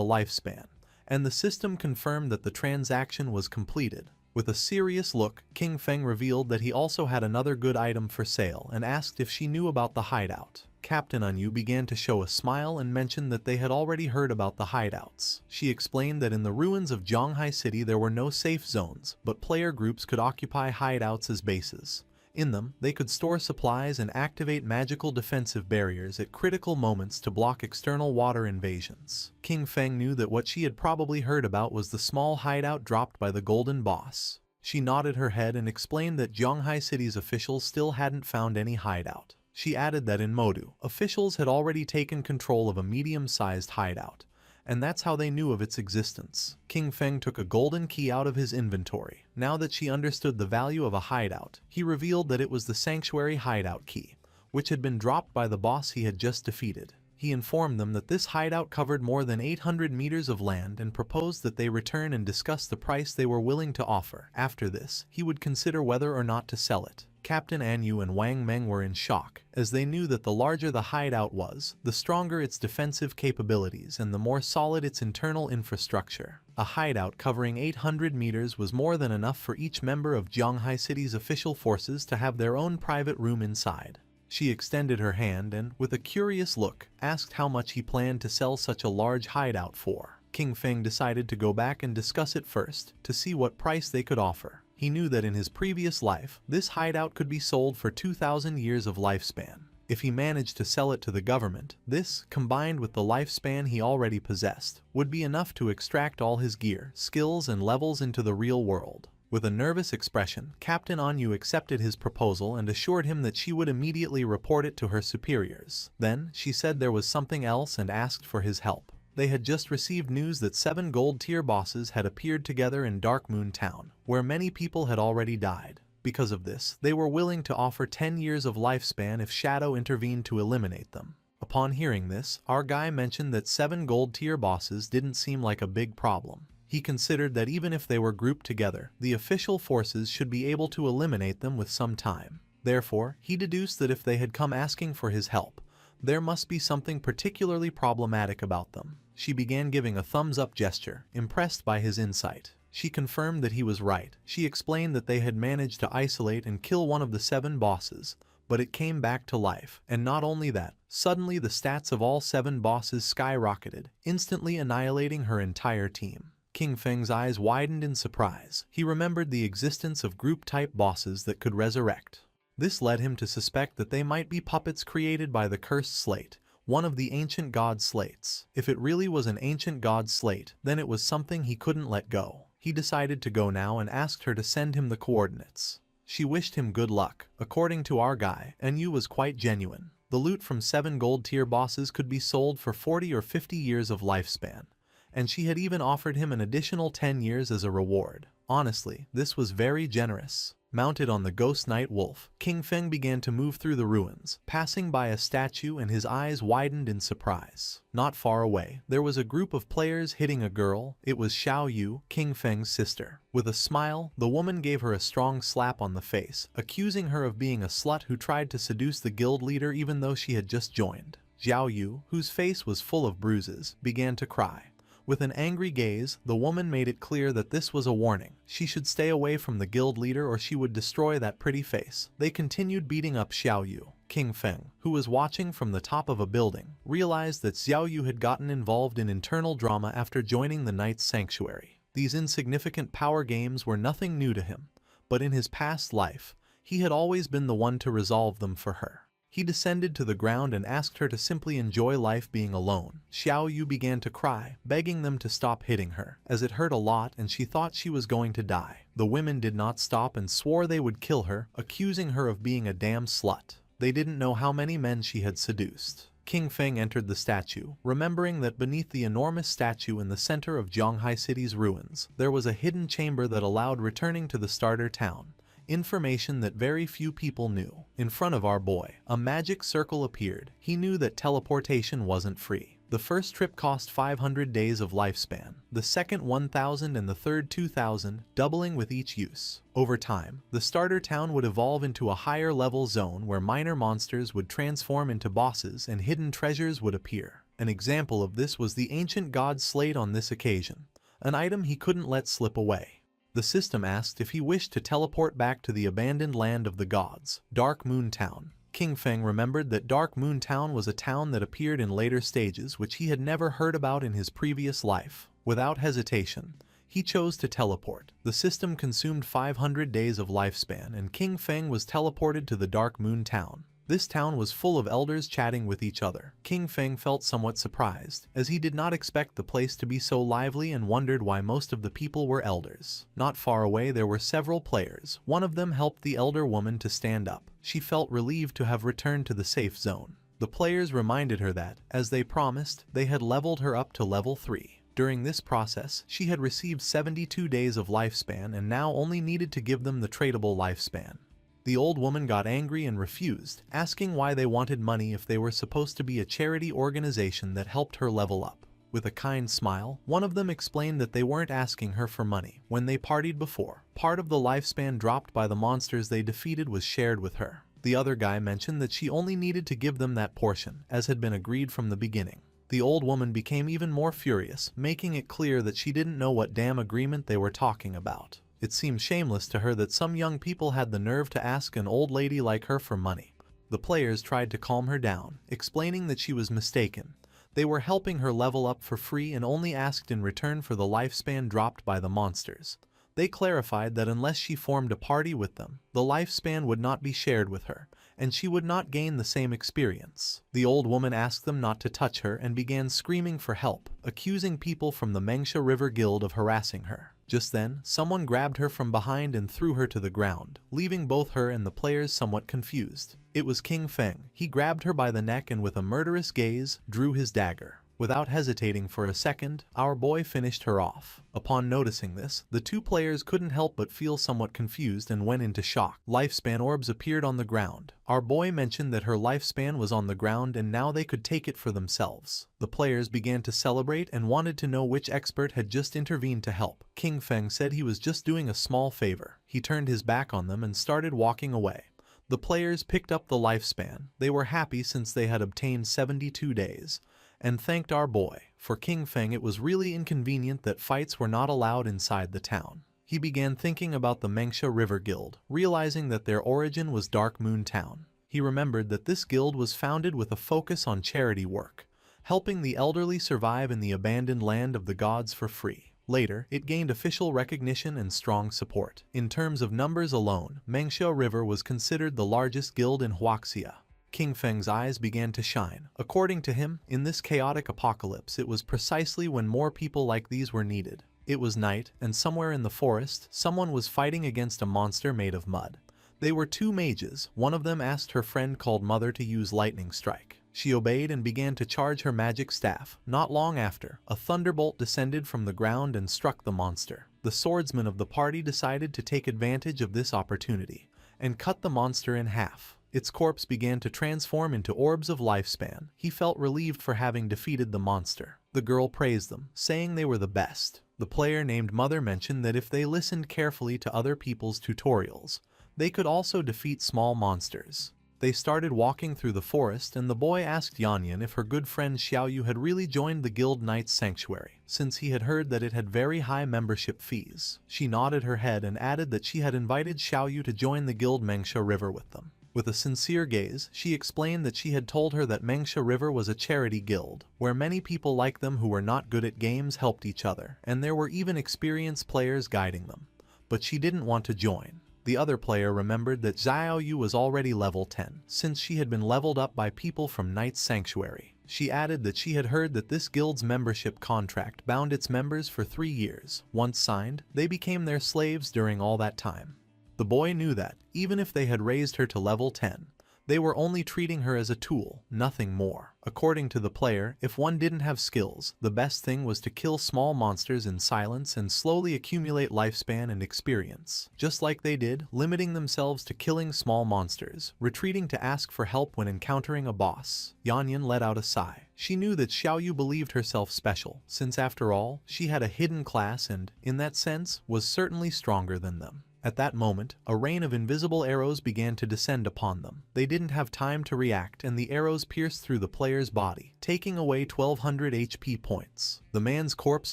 S1: lifespan, and the system confirmed that the transaction was completed. With a serious look, King Feng revealed that he also had another good item for sale and asked if she knew about the hideout. Captain Enyu began to show a smile and mentioned that they had already heard about the hideouts. She explained that in the ruins of Zhonghai City there were no safe zones, but player groups could occupy hideouts as bases. In them, they could store supplies and activate magical defensive barriers at critical moments to block external water invasions. King Feng knew that what she had probably heard about was the small hideout dropped by the Golden Boss. She nodded her head and explained that Zhonghai City's officials still hadn't found any hideout. She added that in Modu, officials had already taken control of a medium-sized hideout, and that's how they knew of its existence. King Feng took a golden key out of his inventory. Now that she understood the value of a hideout, he revealed that it was the Sanctuary hideout key, which had been dropped by the boss he had just defeated. He informed them that this hideout covered more than 800 meters of land and proposed that they return and discuss the price they were willing to offer. After this, he would consider whether or not to sell it. Captain Enyu and Wang Meng were in shock, as they knew that the larger the hideout was, the stronger its defensive capabilities and the more solid its internal infrastructure. A hideout covering 800 meters was more than enough for each member of Zhonghai City's official forces to have their own private room inside. She extended her hand and, with a curious look, asked how much he planned to sell such a large hideout for. King Feng decided to go back and discuss it first, to see what price they could offer. He knew that in his previous life, this hideout could be sold for 2,000 years of lifespan. If he managed to sell it to the government, this, combined with the lifespan he already possessed, would be enough to extract all his gear, skills and levels into the real world. With a nervous expression, Captain Enyu accepted his proposal and assured him that she would immediately report it to her superiors. Then, she said there was something else and asked for his help. They had just received news that 7 gold-tier bosses had appeared together in Dark Moon Town, where many people had already died. Because of this, they were willing to offer 10 years of lifespan if Shadow intervened to eliminate them. Upon hearing this, our guy mentioned that 7 gold-tier bosses didn't seem like a big problem. He considered that even if they were grouped together, the official forces should be able to eliminate them with some time. Therefore, he deduced that if they had come asking for his help, there must be something particularly problematic about them. She began giving a thumbs-up gesture, impressed by his insight. She confirmed that he was right. She explained that they had managed to isolate and kill one of the 7 bosses, but it came back to life. And not only that, suddenly the stats of all 7 bosses skyrocketed, instantly annihilating her entire team. King Feng's eyes widened in surprise. He remembered the existence of group-type bosses that could resurrect. This led him to suspect that they might be puppets created by the Cursed Slate, one of the ancient god slates. If it really was an ancient god slate, then it was something he couldn't let go. He decided to go now and asked her to send him the coordinates. She wished him good luck. According to our guy, Enyu was quite genuine. The loot from 7 gold-tier bosses could be sold for 40 or 50 years of lifespan, and she had even offered him an additional 10 years as a reward. Honestly, this was very generous. Mounted on the ghost knight wolf, King Feng began to move through the ruins, passing by a statue, and his eyes widened in surprise. Not far away, there was a group of players hitting a girl. It was Xiao Yu, King Feng's sister. With a smile, the woman gave her a strong slap on the face, accusing her of being a slut who tried to seduce the guild leader even though she had just joined. Xiao Yu, whose face was full of bruises, began to cry. With an angry gaze, the woman made it clear that this was a warning. She should stay away from the guild leader or she would destroy that pretty face. They continued beating up Xiao Yu. King Feng, who was watching from the top of a building, realized that Xiao Yu had gotten involved in internal drama after joining the Knight's Sanctuary. These insignificant power games were nothing new to him, but in his past life, he had always been the one to resolve them for her. He descended to the ground and asked her to simply enjoy life being alone. Xiao Yu began to cry, begging them to stop hitting her, as it hurt a lot and she thought she was going to die. The women did not stop and swore they would kill her, accusing her of being a damn slut. They didn't know how many men she had seduced. King Feng entered the statue, remembering that beneath the enormous statue in the center of Zhonghai City's ruins, there was a hidden chamber that allowed returning to the starter town. Information that very few people knew. In front of our boy, a magic circle appeared. He knew that teleportation wasn't free. The first trip cost 500 days of lifespan, the second 1,000 and the third 2,000, doubling with each use. Over time, the starter town would evolve into a higher level zone where minor monsters would transform into bosses and hidden treasures would appear. An example of this was the ancient god's slate on this occasion, an item he couldn't let slip away. The system asked if he wished to teleport back to the abandoned land of the gods, Dark Moon Town. King Feng remembered that Dark Moon Town was a town that appeared in later stages which he had never heard about in his previous life. Without hesitation, he chose to teleport. The system consumed 500 days of lifespan and King Feng was teleported to the Dark Moon Town. This town was full of elders chatting with each other. King Feng felt somewhat surprised, as he did not expect the place to be so lively and wondered why most of the people were elders. Not far away there were several players. One of them helped the elder woman to stand up. She felt relieved to have returned to the safe zone. The players reminded her that, as they promised, they had leveled her up to level 3. During this process, she had received 72 days of lifespan and now only needed to give them the tradable lifespan. The old woman got angry and refused, asking why they wanted money if they were supposed to be a charity organization that helped her level up. With a kind smile, one of them explained that they weren't asking her for money. When they partied before, part of the lifespan dropped by the monsters they defeated was shared with her. The other guy mentioned that she only needed to give them that portion, as had been agreed from the beginning. The old woman became even more furious, making it clear that she didn't know what damn agreement they were talking about. It seemed shameless to her that some young people had the nerve to ask an old lady like her for money. The players tried to calm her down, explaining that she was mistaken. They were helping her level up for free and only asked in return for the lifespan dropped by the monsters. They clarified that unless she formed a party with them, the lifespan would not be shared with her, and she would not gain the same experience. The old woman asked them not to touch her and began screaming for help, accusing people from the Mangsa River Guild of harassing her. Just then, someone grabbed her from behind and threw her to the ground, leaving both her and the players somewhat confused. It was King Feng. He grabbed her by the neck and with a murderous gaze, drew his dagger. Without hesitating for a second, our boy finished her off. Upon noticing this, the two players couldn't help but feel somewhat confused and went into shock. Lifespan orbs appeared on the ground. Our boy mentioned that her lifespan was on the ground and now they could take it for themselves. The players began to celebrate and wanted to know which expert had just intervened to help. King Feng said he was just doing a small favor. He turned his back on them and started walking away. The players picked up the lifespan. They were happy since they had obtained 72 days. And thanked our boy. For King Feng it was really inconvenient that fights were not allowed inside the town. He began thinking about the Mangsa River Guild, realizing that their origin was Dark Moon Town. He remembered that this guild was founded with a focus on charity work, helping the elderly survive in the abandoned land of the gods for free. Later, it gained official recognition and strong support. In terms of numbers alone, Mangsa River was considered the largest guild in Huaxia. King Feng's eyes began to shine. According to him, in this chaotic apocalypse it was precisely when more people like these were needed. It was night, and somewhere in the forest, someone was fighting against a monster made of mud. They were two mages. One of them asked her friend called Mother to use lightning strike. She obeyed and began to charge her magic staff. Not long after, a thunderbolt descended from the ground and struck the monster. The swordsman of the party decided to take advantage of this opportunity and cut the monster in half. Its corpse began to transform into orbs of lifespan. He felt relieved for having defeated the monster. The girl praised them, saying they were the best. The player named Mother mentioned that if they listened carefully to other people's tutorials, they could also defeat small monsters. They started walking through the forest and the boy asked Yanyan if her good friend Xiaoyu had really joined the Guild Knight's Sanctuary, since he had heard that it had very high membership fees. She nodded her head and added that she had invited Xiaoyu to join the Guild Mangsa River with them. With a sincere gaze, she explained that she had told her that Mangsa River was a charity guild, where many people like them who were not good at games helped each other, and there were even experienced players guiding them. But she didn't want to join. The other player remembered that Xiaoyu was already level 10, since she had been leveled up by people from Knight's Sanctuary. She added that she had heard that this guild's membership contract bound its members for 3 years. Once signed, they became their slaves during all that time. The boy knew that, even if they had raised her to level 10, They were only treating her as a tool, nothing more. According to the player, if one didn't have skills, the best thing was to kill small monsters in silence and slowly accumulate lifespan and experience. Just like they did, limiting themselves to killing small monsters, retreating to ask for help when encountering a boss. Yanyan let out a sigh. She knew that Xiaoyu believed herself special, since after all, she had a hidden class and, in that sense, was certainly stronger than them. At that moment, a rain of invisible arrows began to descend upon them. They didn't have time to react and the arrows pierced through the player's body, taking away 1200 HP points. The man's corpse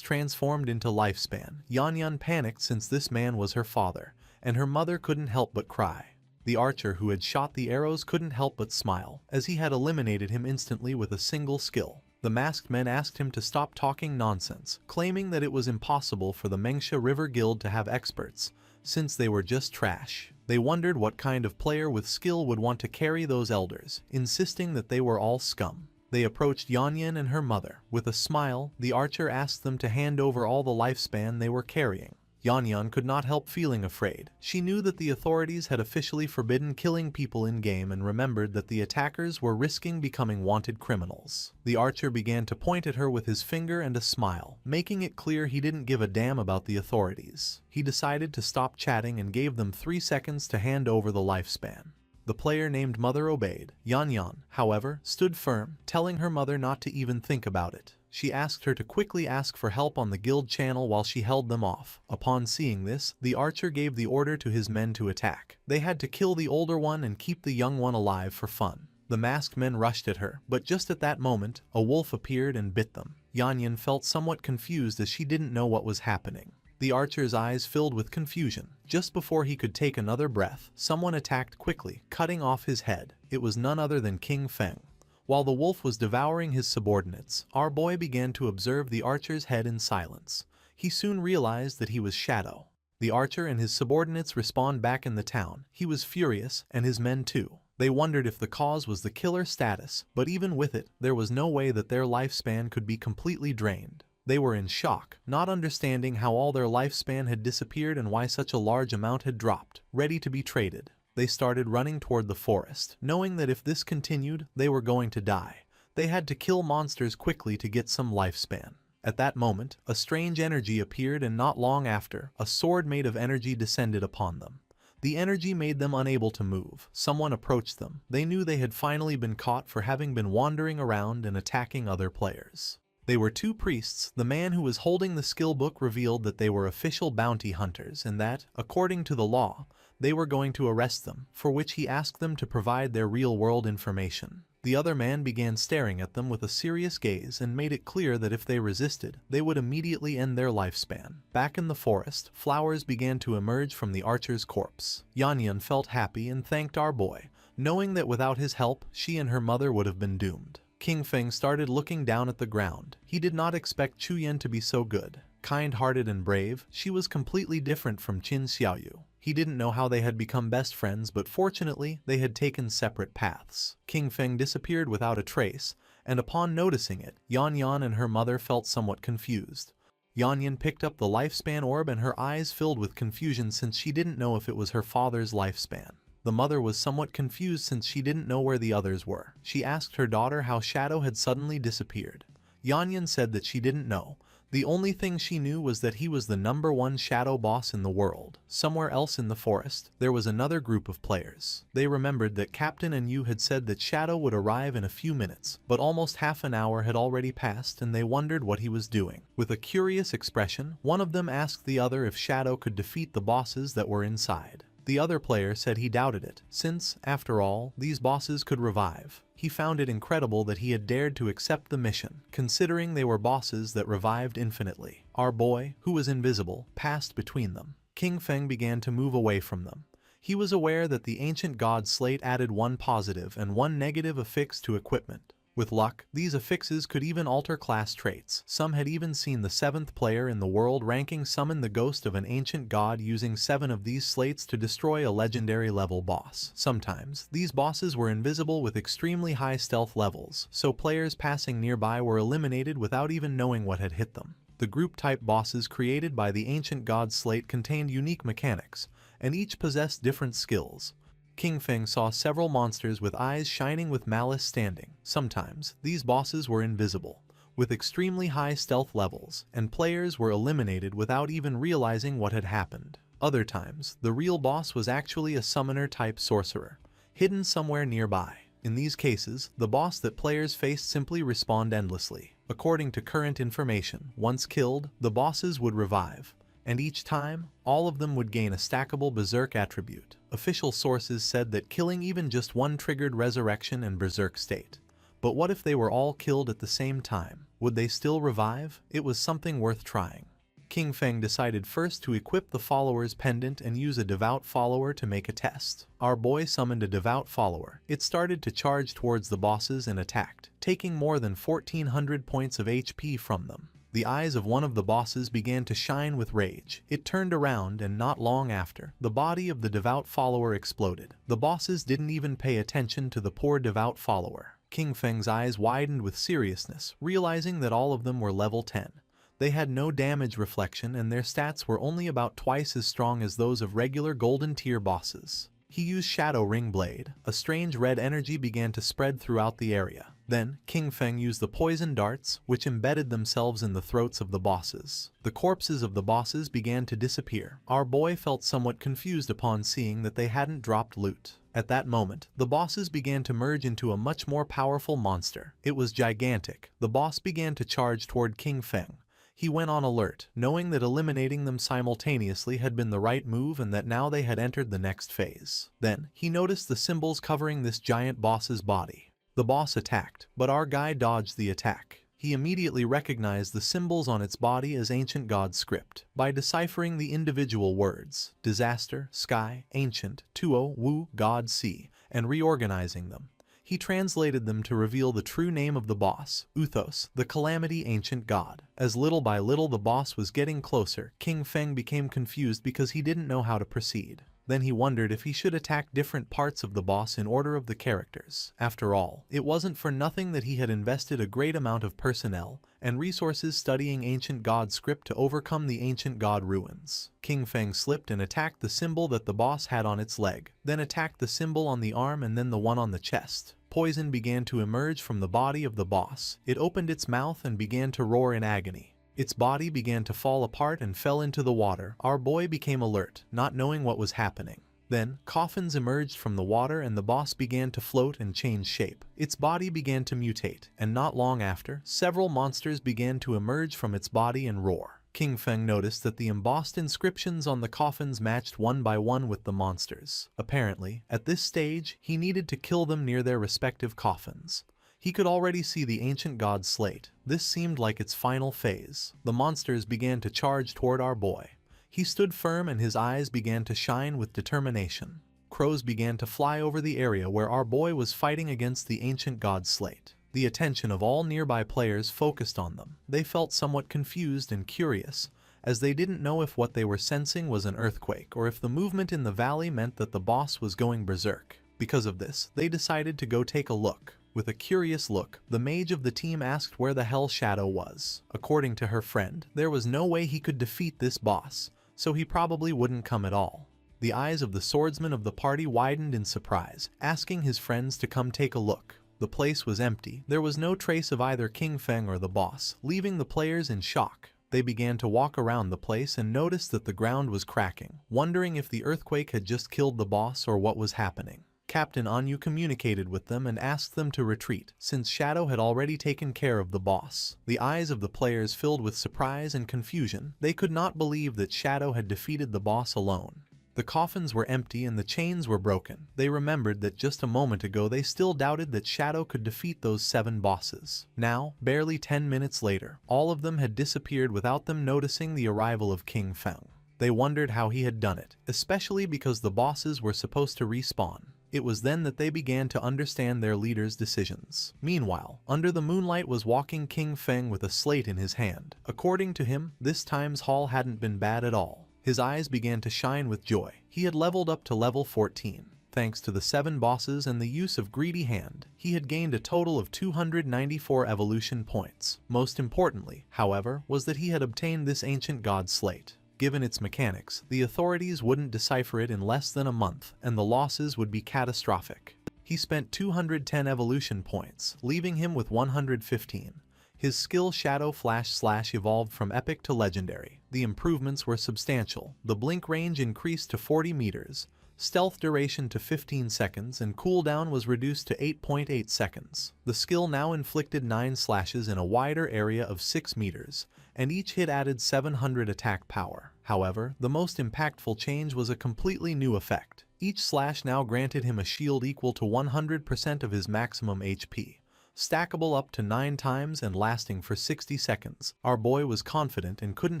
S1: transformed into lifespan. Yanyan panicked since this man was her father, and her mother couldn't help but cry. The archer who had shot the arrows couldn't help but smile, as he had eliminated him instantly with a single skill. The masked men asked him to stop talking nonsense, claiming that it was impossible for the Mengsha River Guild to have experts, since they were just trash. They wondered what kind of player with skill would want to carry those elders, insisting that they were all scum. They approached Yanyan and her mother. With a smile, the archer asked them to hand over all the lifespan they were carrying. Yanyan could not help feeling afraid. She knew that the authorities had officially forbidden killing people in-game and remembered that the attackers were risking becoming wanted criminals. The archer began to point at her with his finger and a smile, making it clear he didn't give a damn about the authorities. He decided to stop chatting and gave them 3 seconds to hand over the lifespan. The player named Mother obeyed. Yanyan, however, stood firm, telling her mother not to even think about it. She asked her to quickly ask for help on the guild channel while she held them off. Upon seeing this, the archer gave the order to his men to attack. They had to kill the older one and keep the young one alive for fun. The masked men rushed at her, but just at that moment, a wolf appeared and bit them. Yanyan felt somewhat confused as she didn't know what was happening. The archer's eyes filled with confusion. Just before he could take another breath, someone attacked quickly, cutting off his head. It was none other than King Feng. While the wolf was devouring his subordinates, our boy began to observe the archer's head in silence. He soon realized that he was Shadow. The archer and his subordinates respawned back in the town. He was furious, and his men too. They wondered if the cause was the killer status, but even with it, there was no way that their lifespan could be completely drained. They were in shock, not understanding how all their lifespan had disappeared and why such a large amount had dropped, ready to be traded. They started running toward the forest, knowing that if this continued, they were going to die. They had to kill monsters quickly to get some lifespan. At that moment, a strange energy appeared and not long after, a sword made of energy descended upon them. The energy made them unable to move. Someone approached them. They knew they had finally been caught for having been wandering around and attacking other players. They were 2 priests. The man who was holding the skill book revealed that they were official bounty hunters and that, according to the law, they were going to arrest them, for which he asked them to provide their real-world information. The other man began staring at them with a serious gaze and made it clear that if they resisted, they would immediately end their lifespan. Back in the forest, flowers began to emerge from the archer's corpse. Yanyan felt happy and thanked our boy, knowing that without his help, she and her mother would have been doomed. King Feng started looking down at the ground. He did not expect Chuyen to be so good. Kind-hearted and brave, she was completely different from Qin Xiaoyu. He didn't know how they had become best friends, but fortunately, they had taken separate paths. King Feng disappeared without a trace, and upon noticing it, Yanyan and her mother felt somewhat confused. Yanyan picked up the lifespan orb and her eyes filled with confusion since she didn't know if it was her father's lifespan. The mother was somewhat confused since she didn't know where the others were. She asked her daughter how Shadow had suddenly disappeared. Yanyan said that she didn't know. The only thing she knew was that he was the #1 shadow boss in the world. Somewhere else in the forest, there was another group of players. They remembered that Captain and Yu had said that Shadow would arrive in a few minutes, but almost half an hour had already passed and they wondered what he was doing. With a curious expression, one of them asked the other if Shadow could defeat the bosses that were inside. The other player said he doubted it, since, after all, these bosses could revive. He found it incredible that he had dared to accept the mission, considering they were bosses that revived infinitely. Our boy, who was invisible, passed between them. King Feng began to move away from them. He was aware that the ancient god slate added 1 positive and 1 negative affix to equipment. With luck, these affixes could even alter class traits. Some had even seen the 7th player in the world ranking summon the ghost of an ancient god using 7 of these slates to destroy a legendary level boss. Sometimes, these bosses were invisible with extremely high stealth levels, so players passing nearby were eliminated without even knowing what had hit them. The group-type bosses created by the ancient god slate contained unique mechanics, and each possessed different skills. King Feng saw several monsters with eyes shining with malice standing. Sometimes, these bosses were invisible, with extremely high stealth levels, and players were eliminated without even realizing what had happened. Other times, the real boss was actually a summoner-type sorcerer, hidden somewhere nearby. In these cases, the boss that players faced simply respawned endlessly. According to current information, once killed, the bosses would revive, and each time, all of them would gain a stackable berserk attribute. Official sources said that killing even just one triggered resurrection and berserk state. But what if they were all killed at the same time? Would they still revive? It was something worth trying. King Feng decided first to equip the follower's pendant and use a devout follower to make a test. Our boy summoned a devout follower. It started to charge towards the bosses and attacked, taking more than 1400 points of HP from them. The eyes of one of the bosses began to shine with rage. It turned around, and not long after, the body of the devout follower exploded. The bosses didn't even pay attention to the poor devout follower. King Feng's eyes widened with seriousness, realizing that all of them were level 10. They had no damage reflection, and their stats were only about twice as strong as those of regular golden tier bosses. He used Shadow Ring Blade. A strange red energy began to spread throughout the area. Then, King Feng used the poison darts, which embedded themselves in the throats of the bosses. The corpses of the bosses began to disappear. Our boy felt somewhat confused upon seeing that they hadn't dropped loot. At that moment, the bosses began to merge into a much more powerful monster. It was gigantic. The boss began to charge toward King Feng. He went on alert, knowing that eliminating them simultaneously had been the right move and that now they had entered the next phase. Then, he noticed the symbols covering this giant boss's body. The boss attacked, but our guy dodged the attack. He immediately recognized the symbols on its body as ancient god script. By deciphering the individual words, disaster, sky, ancient, tuo, wu, god, sea, and reorganizing them, he translated them to reveal the true name of the boss, Uthos, the calamity ancient god. As little by little the boss was getting closer, King Feng became confused because he didn't know how to proceed. Then he wondered if he should attack different parts of the boss in order of the characters. After all, it wasn't for nothing that he had invested a great amount of personnel and resources studying ancient god script to overcome the ancient god ruins. King Feng slipped and attacked the symbol that the boss had on its leg, then attacked the symbol on the arm and then the one on the chest. Poison began to emerge from the body of the boss. It opened its mouth and began to roar in agony. Its body began to fall apart and fell into the water. Our boy became alert, not knowing what was happening. Then, coffins emerged from the water and the boss began to float and change shape. Its body began to mutate, and not long after, several monsters began to emerge from its body and roar. King Feng noticed that the embossed inscriptions on the coffins matched one by one with the monsters. Apparently, at this stage, he needed to kill them near their respective coffins. He could already see the ancient god's slate. This seemed like its final phase. The monsters began to charge toward our boy. He stood firm and his eyes began to shine with determination. Crows began to fly over the area where our boy was fighting against the ancient god's slate. The attention of all nearby players focused on them. They felt somewhat confused and curious, as they didn't know if what they were sensing was an earthquake or if the movement in the valley meant that the boss was going berserk. Because of this, they decided to go take a look. With a curious look, the mage of the team asked where the hell Shadow was. According to her friend, there was no way he could defeat this boss, so he probably wouldn't come at all. The eyes of the swordsman of the party widened in surprise, asking his friends to come take a look. The place was empty. There was no trace of either King Feng or the boss, leaving the players in shock. They began to walk around the place and noticed that the ground was cracking, wondering if the earthquake had just killed the boss or what was happening. Captain Anyu communicated with them and asked them to retreat, since Shadow had already taken care of the boss. The eyes of the players filled with surprise and confusion. They could not believe that Shadow had defeated the boss alone. The coffins were empty and the chains were broken. They remembered that just a moment ago they still doubted that Shadow could defeat those 7 bosses. Now, barely 10 minutes later, all of them had disappeared without them noticing the arrival of King Feng. They wondered how he had done it, especially because the bosses were supposed to respawn. It was then that they began to understand their leader's decisions. Meanwhile, under the moonlight was walking King Feng with a slate in his hand. According to him, this time's haul hadn't been bad at all. His eyes began to shine with joy. He had leveled up to level 14. Thanks to the 7 bosses and the use of Greedy Hand, he had gained a total of 294 evolution points. Most importantly, however, was that he had obtained this ancient god slate. Given its mechanics, the authorities wouldn't decipher it in less than a month, and the losses would be catastrophic. He spent 210 evolution points, leaving him with 115. His skill Shadow Flash / evolved from epic to legendary. The improvements were substantial. The blink range increased to 40 meters, stealth duration to 15 seconds, and cooldown was reduced to 8.8 seconds. The skill now inflicted 9 slashes in a wider area of 6 meters, and each hit added 700 attack power. However, the most impactful change was a completely new effect. Each slash now granted him a shield equal to 100% of his maximum HP, stackable up to 9 times and lasting for 60 seconds. Our boy was confident and couldn't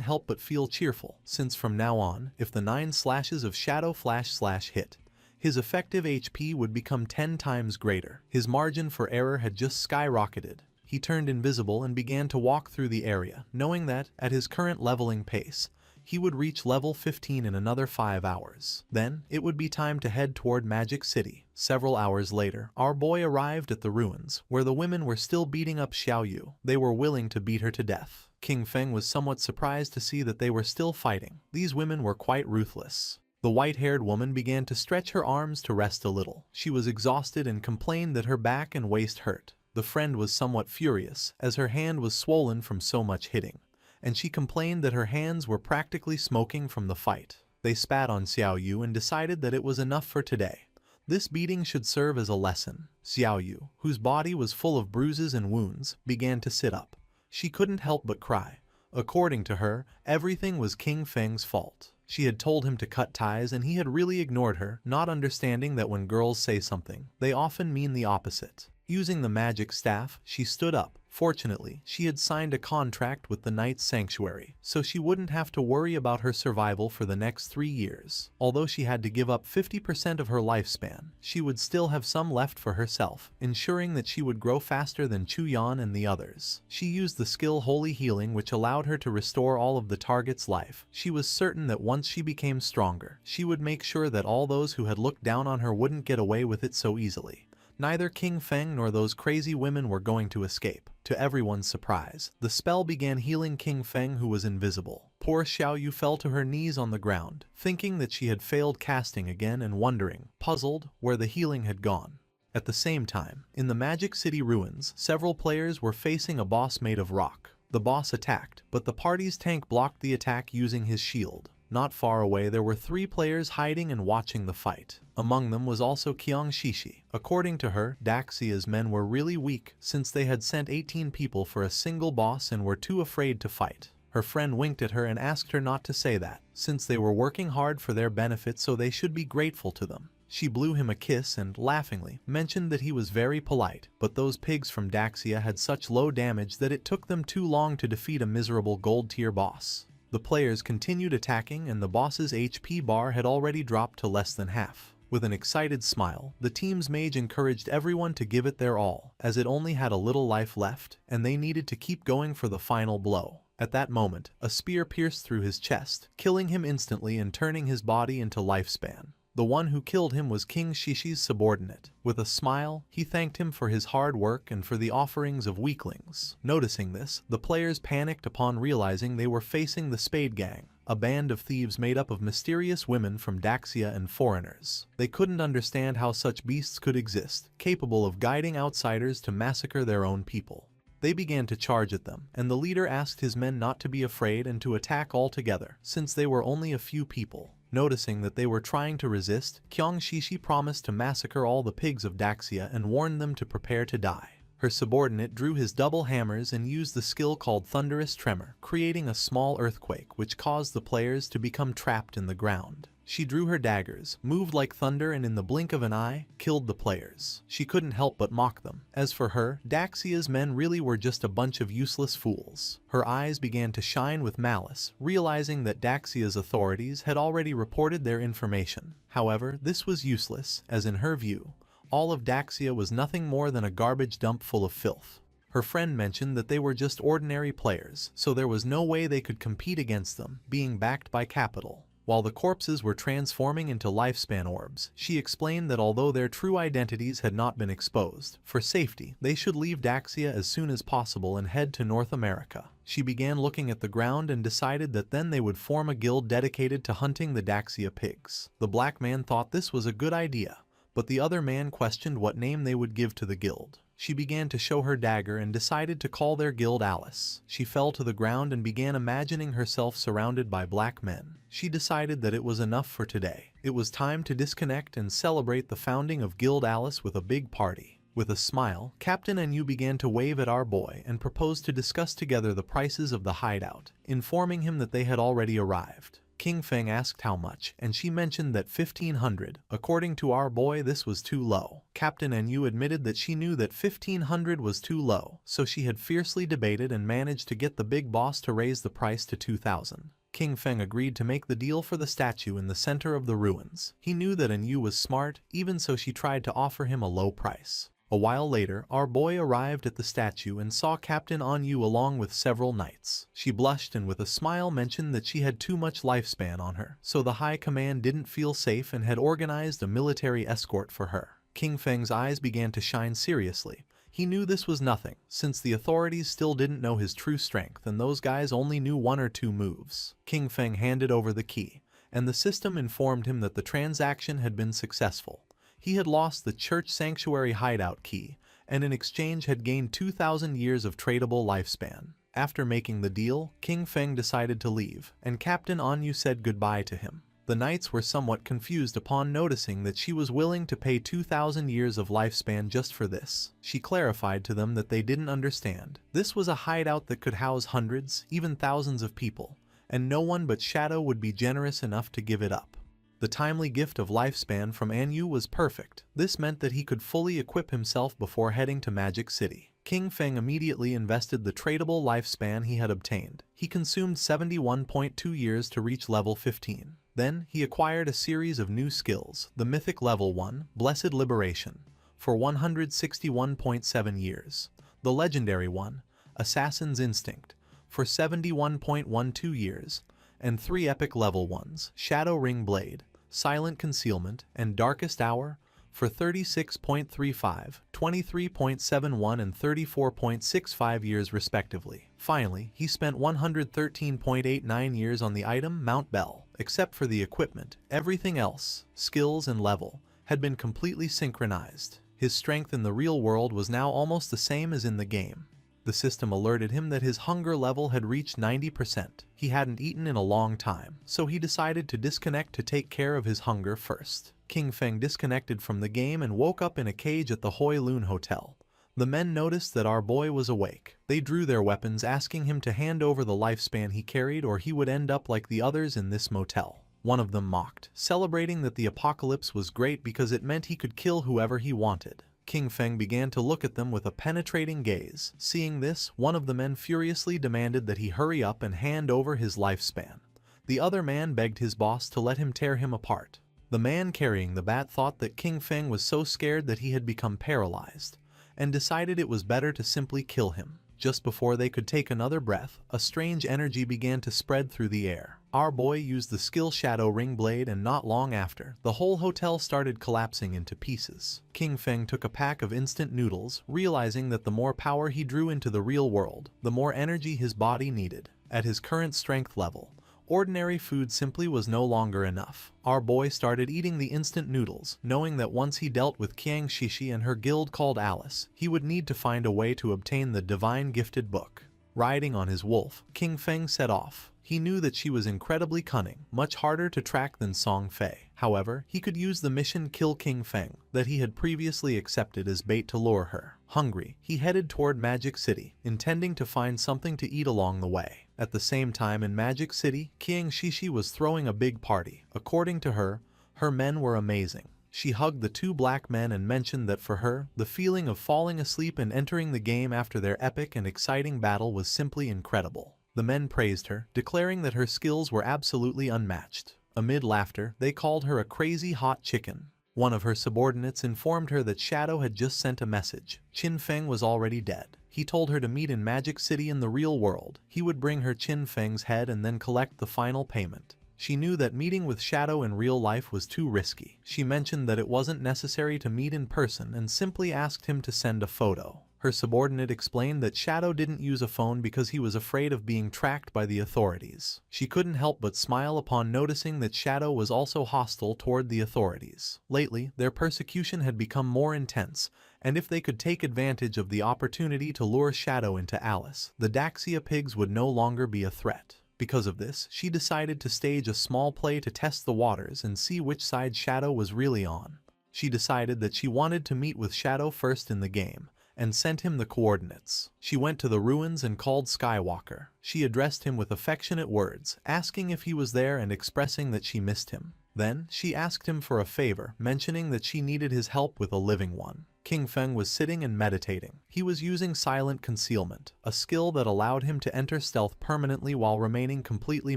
S1: help but feel cheerful, since from now on, if the 9 slashes of Shadow Flash / hit, his effective HP would become 10 times greater. His margin for error had just skyrocketed. He turned invisible and began to walk through the area, knowing that, at his current leveling pace, he would reach level 15 in another 5 hours. Then, it would be time to head toward Magic City. Several hours later, our boy arrived at the ruins, where the women were still beating up Xiaoyu. They were willing to beat her to death. King Feng was somewhat surprised to see that they were still fighting. These women were quite ruthless. The white-haired woman began to stretch her arms to rest a little. She was exhausted and complained that her back and waist hurt. The friend was somewhat furious, as her hand was swollen from so much hitting, and she complained that her hands were practically smoking from the fight. They spat on Xiaoyu and decided that it was enough for today. This beating should serve as a lesson. Xiaoyu, whose body was full of bruises and wounds, began to sit up. She couldn't help but cry. According to her, everything was King Feng's fault. She had told him to cut ties and he had really ignored her, not understanding that when girls say something, they often mean the opposite. Using the magic staff, she stood up. Fortunately, she had signed a contract with the Knight's Sanctuary, so she wouldn't have to worry about her survival for the next 3 years. Although she had to give up 50% of her lifespan, she would still have some left for herself, ensuring that she would grow faster than Chu Yan and the others. She used the skill Holy Healing, which allowed her to restore all of the target's life. She was certain that once she became stronger, she would make sure that all those who had looked down on her wouldn't get away with it so easily. Neither King Feng nor those crazy women were going to escape. To everyone's surprise, the spell began healing King Feng, who was invisible. Poor Xiaoyu fell to her knees on the ground, thinking that she had failed casting again and wondering, puzzled, where the healing had gone. At the same time, in the Magic City ruins, several players were facing a boss made of rock. The boss attacked, but the party's tank blocked the attack using his shield. Not far away there were 3 players hiding and watching the fight. Among them was also Qiang Shishi. According to her, Daxia's men were really weak since they had sent 18 people for a single boss and were too afraid to fight. Her friend winked at her and asked her not to say that, since they were working hard for their benefit, so they should be grateful to them. She blew him a kiss and, laughingly, mentioned that he was very polite, but those pigs from Daxia had such low damage that it took them too long to defeat a miserable gold-tier boss. The players continued attacking and the boss's HP bar had already dropped to less than half. With an excited smile, the team's mage encouraged everyone to give it their all, as it only had a little life left, and they needed to keep going for the final blow. At that moment, a spear pierced through his chest, killing him instantly and turning his body into lifespan. The one who killed him was King Shishi's subordinate. With a smile, he thanked him for his hard work and for the offerings of weaklings. Noticing this, the players panicked upon realizing they were facing the Spade Gang, a band of thieves made up of mysterious women from Daxia and foreigners. They couldn't understand how such beasts could exist, capable of guiding outsiders to massacre their own people. They began to charge at them, and the leader asked his men not to be afraid and to attack all together, since they were only a few people. Noticing that they were trying to resist, Qiang Shishi promised to massacre all the pigs of Daxia and warned them to prepare to die. Her subordinate drew his double hammers and used the skill called Thunderous Tremor, creating a small earthquake which caused the players to become trapped in the ground. She drew her daggers, moved like thunder, and in the blink of an eye, killed the players. She couldn't help but mock them. As for her, Daxia's men really were just a bunch of useless fools. Her eyes began to shine with malice, realizing that Daxia's authorities had already reported their information. However, this was useless, as in her view, all of Daxia was nothing more than a garbage dump full of filth. Her friend mentioned that they were just ordinary players, so there was no way they could compete against them, being backed by capital. While the corpses were transforming into lifespan orbs, she explained that although their true identities had not been exposed, for safety, they should leave Daxia as soon as possible and head to North America. She began looking at the ground and decided that then they would form a guild dedicated to hunting the Daxia pigs. The black man thought this was a good idea, but the other man questioned what name they would give to the guild. She began to show her dagger and decided to call their guild Alice. She fell to the ground and began imagining herself surrounded by black men. She decided that it was enough for today. It was time to disconnect and celebrate the founding of Guild Alice with a big party. With a smile, Captain Enyu began to wave at our boy and proposed to discuss together the prices of the hideout, informing him that they had already arrived. King Feng asked how much, and she mentioned that 1,500. According to our boy, this was too low. Captain Enyu admitted that she knew that 1,500 was too low, so she had fiercely debated and managed to get the big boss to raise the price to 2,000. King Feng agreed to make the deal for the statue in the center of the ruins. He knew that Enyu was smart, even so she tried to offer him a low price. A while later, our boy arrived at the statue and saw Captain Enyu along with several knights. She blushed and with a smile mentioned that she had too much lifespan on her, so the high command didn't feel safe and had organized a military escort for her. King Feng's eyes began to shine seriously. He knew this was nothing, since the authorities still didn't know his true strength and those guys only knew 1 or 2 moves. King Feng handed over the key, and the system informed him that the transaction had been successful. He had lost the church sanctuary hideout key, and in exchange had gained 2,000 years of tradable lifespan. After making the deal, King Feng decided to leave, and Captain Enyu said goodbye to him. The knights were somewhat confused upon noticing that she was willing to pay 2,000 years of lifespan just for this. She clarified to them that they didn't understand. This was a hideout that could house hundreds, even thousands of people, and no one but Shadow would be generous enough to give it up. The timely gift of lifespan from Enyu was perfect. This meant that he could fully equip himself before heading to Magic City. King Feng immediately invested the tradable lifespan he had obtained. He consumed 71.2 years to reach level 15. Then, he acquired a series of new skills, the Mythic Level 1, Blessed Liberation, for 161.7 years, the Legendary 1, Assassin's Instinct, for 71.12 years, and 3 Epic Level 1s, Shadow Ring Blade, Silent Concealment, and Darkest Hour, for 36.35, 23.71 and 34.65 years respectively. Finally, he spent 113.89 years on the item Mount Bell. Except for the equipment, everything else, skills and level, had been completely synchronized. His strength in the real world was now almost the same as in the game. The system alerted him that his hunger level had reached 90%. He hadn't eaten in a long time, so he decided to disconnect to take care of his hunger first. King Feng disconnected from the game and woke up in a cage at the Hoi Lun Hotel. The men noticed that our boy was awake. They drew their weapons, asking him to hand over the lifespan he carried or he would end up like the others in this motel. One of them mocked, celebrating that the apocalypse was great because it meant he could kill whoever he wanted. King Feng began to look at them with a penetrating gaze. Seeing this, one of the men furiously demanded that he hurry up and hand over his lifespan. The other man begged his boss to let him tear him apart. The man carrying the bat thought that King Feng was so scared that he had become paralyzed, and decided it was better to simply kill him. Just before they could take another breath, a strange energy began to spread through the air. Our boy used the skill Shadow Ring Blade, and not long after, the whole hotel started collapsing into pieces. King Feng took a pack of instant noodles, realizing that the more power he drew into the real world, the more energy his body needed. At his current strength level, ordinary food simply was no longer enough. Our boy started eating the instant noodles, knowing that once he dealt with Qiang Shishi and her guild called Alice, he would need to find a way to obtain the divine gifted book. Riding on his wolf, King Feng set off. He knew that she was incredibly cunning, much harder to track than Song Fei. However, he could use the mission Kill King Feng that he had previously accepted as bait to lure her. Hungry, he headed toward Magic City, intending to find something to eat along the way. At the same time in Magic City, Qiang Shishi was throwing a big party. According to her, her men were amazing. She hugged the 2 black men and mentioned that for her, the feeling of falling asleep and entering the game after their epic and exciting battle was simply incredible. The men praised her, declaring that her skills were absolutely unmatched. Amid laughter, they called her a crazy hot chicken. One of her subordinates informed her that Shadow had just sent a message. Qin Feng was already dead. He told her to meet in Magic City in the real world. He would bring her Qin Feng's head and then collect the final payment. She knew that meeting with Shadow in real life was too risky. She mentioned that it wasn't necessary to meet in person and simply asked him to send a photo. Her subordinate explained that Shadow didn't use a phone because he was afraid of being tracked by the authorities. She couldn't help but smile upon noticing that Shadow was also hostile toward the authorities. Lately, their persecution had become more intense, and if they could take advantage of the opportunity to lure Shadow into Alice, the Daxia pigs would no longer be a threat. Because of this, she decided to stage a small play to test the waters and see which side Shadow was really on. She decided that she wanted to meet with Shadow first in the game, and sent him the coordinates. She went to the ruins and called Skywalker. She addressed him with affectionate words, asking if he was there and expressing that she missed him. Then, she asked him for a favor, mentioning that she needed his help with a living one. King Feng was sitting and meditating. He was using silent concealment, a skill that allowed him to enter stealth permanently while remaining completely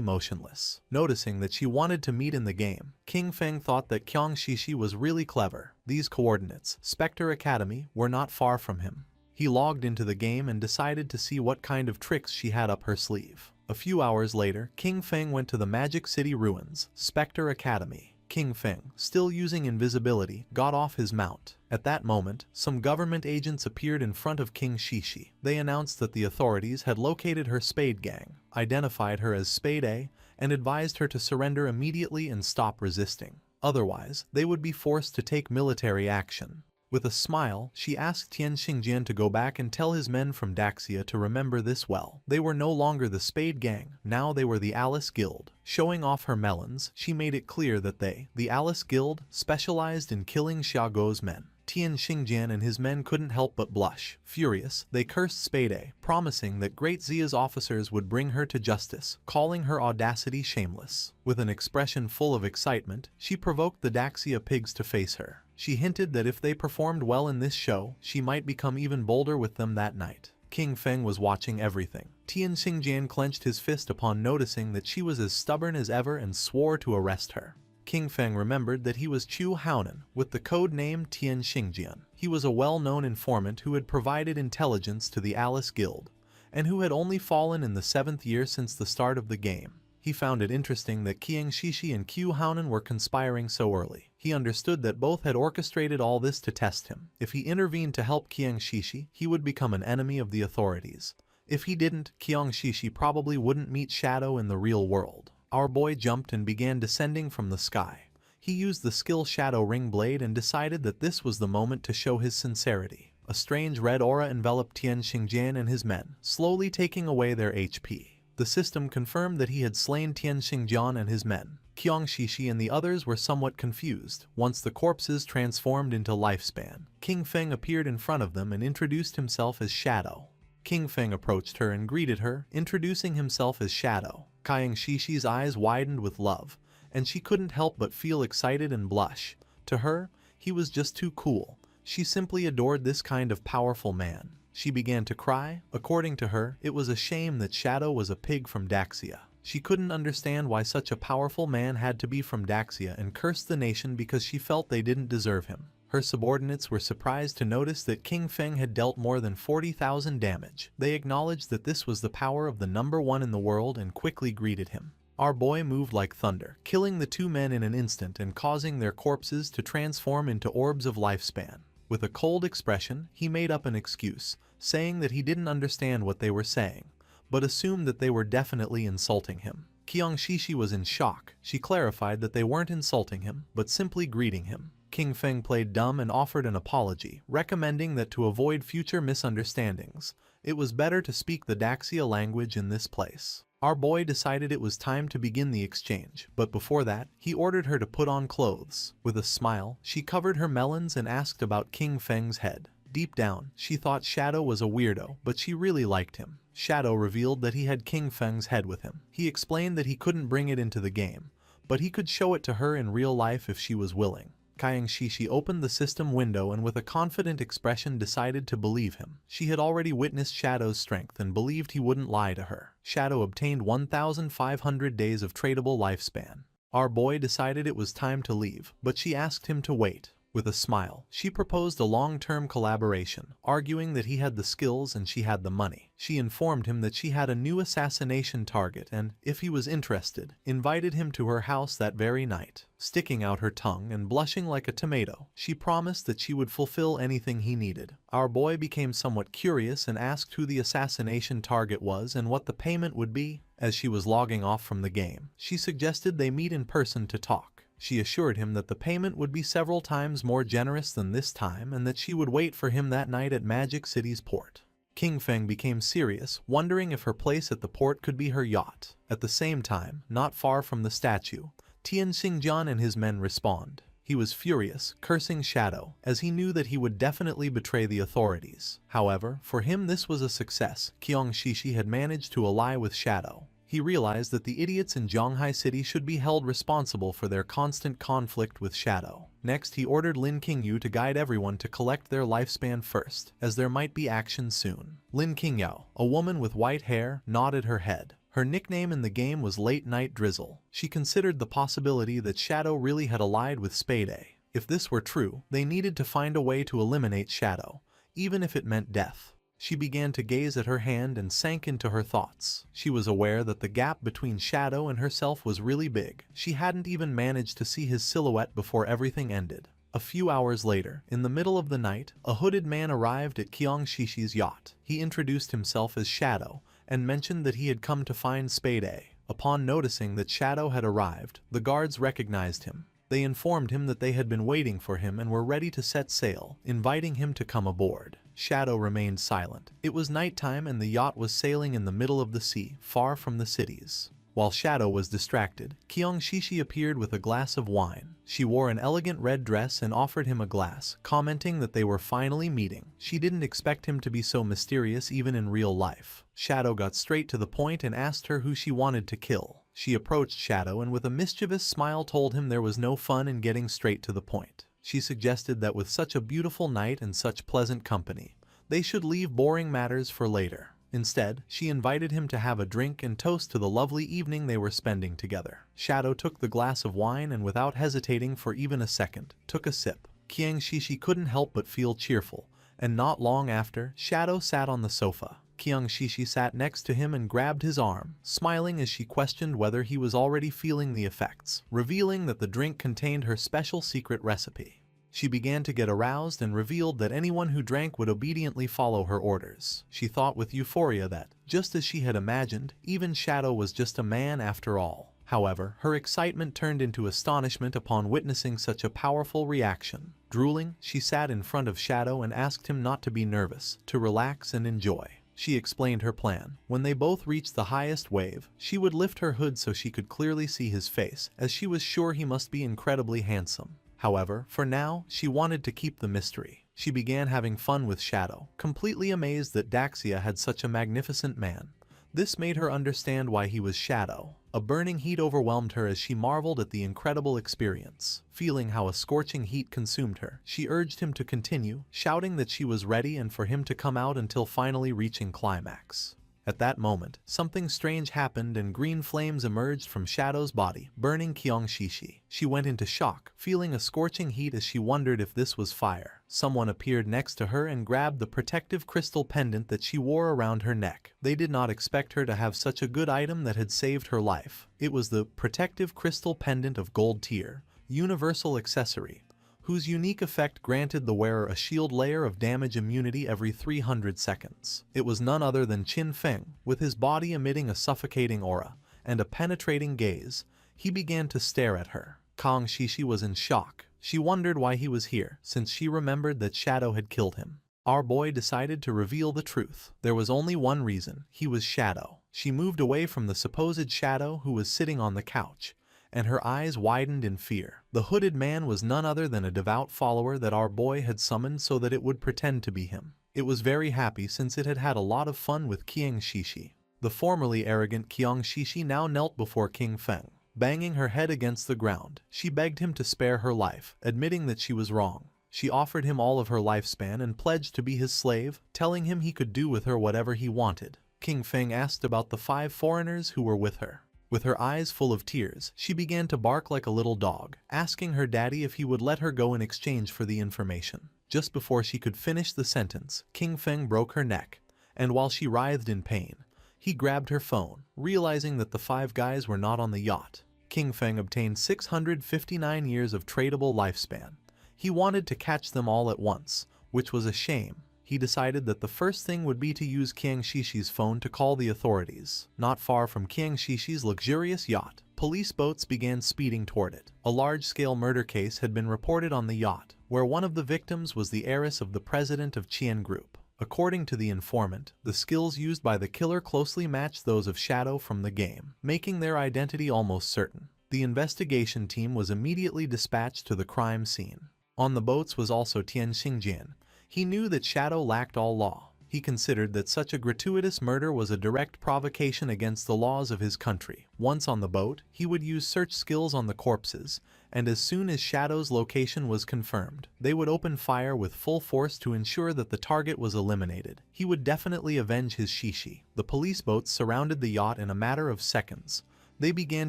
S1: motionless. Noticing that she wanted to meet in the game, King Feng thought that Qiang Shishi was really clever. These coordinates, Spectre Academy, were not far from him. He logged into the game and decided to see what kind of tricks she had up her sleeve. A few hours later, King Feng went to the Magic City ruins, Spectre Academy. King Feng, still using invisibility, got off his mount. At that moment, some government agents appeared in front of King Shishi. They announced that the authorities had located her Spade Gang, identified her as Spade A, and advised her to surrender immediately and stop resisting. Otherwise, they would be forced to take military action. With a smile, she asked Tian Xingjian to go back and tell his men from Daxia to remember this well. They were no longer the Spade Gang, now they were the Alice Guild. Showing off her melons, she made it clear that they, the Alice Guild, specialized in killing Xiaoguo's men. Tian Xingjian and his men couldn't help but blush. Furious, they cursed Spade A, promising that Great Zia's officers would bring her to justice, calling her audacity shameless. With an expression full of excitement, she provoked the Daxia pigs to face her. She hinted that if they performed well in this show, she might become even bolder with them that night. King Feng was watching everything. Tian Xingjian clenched his fist upon noticing that she was as stubborn as ever and swore to arrest her. King Feng remembered that he was Chu Haonan, with the code name Tian Xingjian. He was a well-known informant who had provided intelligence to the Alice Guild, and who had only fallen in the 7th year since the start of the game. He found it interesting that Qiang Shishi and Qiu Haonan were conspiring so early. He understood that both had orchestrated all this to test him. If he intervened to help Qiang Shishi, he would become an enemy of the authorities. If he didn't, Qiang Shishi probably wouldn't meet Shadow in the real world. Our boy jumped and began descending from the sky. He used the skill Shadow Ring Blade and decided that this was the moment to show his sincerity. A strange red aura enveloped Tian Xingjian and his men, slowly taking away their HP. The system confirmed that he had slain Tian Xingjian and his men. Qiang Shishi and the others were somewhat confused. Once the corpses transformed into lifespan, King Feng appeared in front of them and introduced himself as Shadow. King Feng approached her and greeted her, introducing himself as Shadow. Qiang Shishi's eyes widened with love, and she couldn't help but feel excited and blush. To her, he was just too cool. She simply adored this kind of powerful man. She began to cry. According to her, it was a shame that Shadow was a pig from Daxia. She couldn't understand why such a powerful man had to be from Daxia and cursed the nation because she felt they didn't deserve him. Her subordinates were surprised to notice that King Feng had dealt more than 40,000 damage. They acknowledged that this was the power of the #1 in the world and quickly greeted him. Our boy moved like thunder, killing the two men in an instant and causing their corpses to transform into orbs of lifespan. With a cold expression, he made up an excuse, saying that he didn't understand what they were saying, but assumed that they were definitely insulting him. Qiang Shishi was in shock. She clarified that they weren't insulting him, but simply greeting him. King Feng played dumb and offered an apology, recommending that to avoid future misunderstandings, it was better to speak the Daxia language in this place. Our boy decided it was time to begin the exchange, but before that, he ordered her to put on clothes. With a smile, she covered her melons and asked about King Feng's head. Deep down, she thought Shadow was a weirdo, but she really liked him. Shadow revealed that he had King Feng's head with him. He explained that he couldn't bring it into the game, but he could show it to her in real life if she was willing. Qiang Shishi opened the system window and with a confident expression decided to believe him. She had already witnessed Shadow's strength and believed he wouldn't lie to her. Shadow obtained 1,500 days of tradable lifespan. Our boy decided it was time to leave, but she asked him to wait. With a smile, she proposed a long-term collaboration, arguing that he had the skills and she had the money. She informed him that she had a new assassination target and, if he was interested, invited him to her house that very night. Sticking out her tongue and blushing like a tomato, she promised that she would fulfill anything he needed. Our boy became somewhat curious and asked who the assassination target was and what the payment would be. As she was logging off from the game, she suggested they meet in person to talk. She assured him that the payment would be several times more generous than this time and that she would wait for him that night at Magic City's port. King Feng became serious, wondering if her place at the port could be her yacht. At the same time, not far from the statue, Tian Xingjian and his men respawned. He was furious, cursing Shadow, as he knew that he would definitely betray the authorities. However, for him this was a success. Qiang Shishi had managed to ally with Shadow. He realized that the idiots in Zhonghai City should be held responsible for their constant conflict with Shadow. Next, he ordered Lin Qingyu to guide everyone to collect their lifespan first, as there might be action soon. Lin Qingyao, a woman with white hair, nodded her head. Her nickname in the game was Late Night Drizzle. She considered the possibility that Shadow really had allied with Spade. If this were true, they needed to find a way to eliminate Shadow, even if it meant death. She began to gaze at her hand and sank into her thoughts. She was aware that the gap between Shadow and herself was really big. She hadn't even managed to see his silhouette before everything ended. A few hours later, in the middle of the night, a hooded man arrived at Qiang Shishi's yacht. He introduced himself as Shadow and mentioned that he had come to find Spade. Upon noticing that Shadow had arrived, the guards recognized him. They informed him that they had been waiting for him and were ready to set sail, inviting him to come aboard. Shadow remained silent. It was nighttime and the yacht was sailing in the middle of the sea, far from the cities. While Shadow was distracted, Qiang Shishi appeared with a glass of wine. She wore an elegant red dress and offered him a glass, commenting that they were finally meeting. She didn't expect him to be so mysterious even in real life. Shadow got straight to the point and asked her who she wanted to kill. She approached Shadow and with a mischievous smile told him there was no fun in getting straight to the point. She suggested that with such a beautiful night and such pleasant company, they should leave boring matters for later. Instead, she invited him to have a drink and toast to the lovely evening they were spending together. Shadow took the glass of wine and without hesitating for even a second, took a sip. Qiang Shishi couldn't help but feel cheerful, and not long after, Shadow sat on the sofa. Qiang Shishi sat next to him and grabbed his arm, smiling as she questioned whether he was already feeling the effects, revealing that the drink contained her special secret recipe. She began to get aroused and revealed that anyone who drank would obediently follow her orders. She thought with euphoria that, just as she had imagined, even Shadow was just a man after all. However, her excitement turned into astonishment upon witnessing such a powerful reaction. Drooling, she sat in front of Shadow and asked him not to be nervous, to relax and enjoy. She explained her plan. When they both reached the highest wave, she would lift her hood so she could clearly see his face, as she was sure he must be incredibly handsome. However, for now, she wanted to keep the mystery. She began having fun with Shadow, completely amazed that Daxia had such a magnificent man. This made her understand why he was Shadow. A burning heat overwhelmed her as she marveled at the incredible experience. Feeling how a scorching heat consumed her, she urged him to continue, shouting that she was ready and for him to come out until finally reaching climax. At that moment, something strange happened and green flames emerged from Shadow's body, burning Qiang Shishi. She went into shock, feeling a scorching heat as she wondered if this was fire. Someone appeared next to her and grabbed the protective crystal pendant that she wore around her neck. They did not expect her to have such a good item that had saved her life. It was the protective crystal pendant of gold tier, universal accessory, whose unique effect granted the wearer a shield layer of damage immunity every 300 seconds. It was none other than Qin Feng, with his body emitting a suffocating aura and a penetrating gaze. He began to stare at her. Qiang Shishi was in shock. She wondered why he was here, since she remembered that Shadow had killed him. Our boy decided to reveal the truth. There was only one reason: he was Shadow. She moved away from the supposed Shadow who was sitting on the couch, and her eyes widened in fear. The hooded man was none other than a devout follower that our boy had summoned so that it would pretend to be him. It was very happy since it had had a lot of fun with Qiang Shishi. The formerly arrogant Qiang Shishi now knelt before King Feng. Banging her head against the ground, she begged him to spare her life, admitting that she was wrong. She offered him all of her lifespan and pledged to be his slave, telling him he could do with her whatever he wanted. King Feng asked about the 5 foreigners who were with her. With her eyes full of tears, she began to bark like a little dog, asking her daddy if he would let her go in exchange for the information. Just before she could finish the sentence, King Feng broke her neck, and while she writhed in pain, he grabbed her phone, realizing that the 5 guys were not on the yacht. King Feng obtained 659 years of tradable lifespan. He wanted to catch them all at once, which was a shame. He decided that the first thing would be to use Qiang Shishi's phone to call the authorities. Not far from Qiang Shishi's luxurious yacht, police boats began speeding toward it. A large-scale murder case had been reported on the yacht, where one of the victims was the heiress of the president of Qian Group. According to the informant, the skills used by the killer closely matched those of Shadow from the game, making their identity almost certain. The investigation team was immediately dispatched to the crime scene. On the boats was also Tian Xingjian. He knew that Shadow lacked all law. He considered that such a gratuitous murder was a direct provocation against the laws of his country. Once on the boat, he would use search skills on the corpses, and as soon as Shadow's location was confirmed, they would open fire with full force to ensure that the target was eliminated. He would definitely avenge his Shishi. The police boats surrounded the yacht in a matter of seconds. They began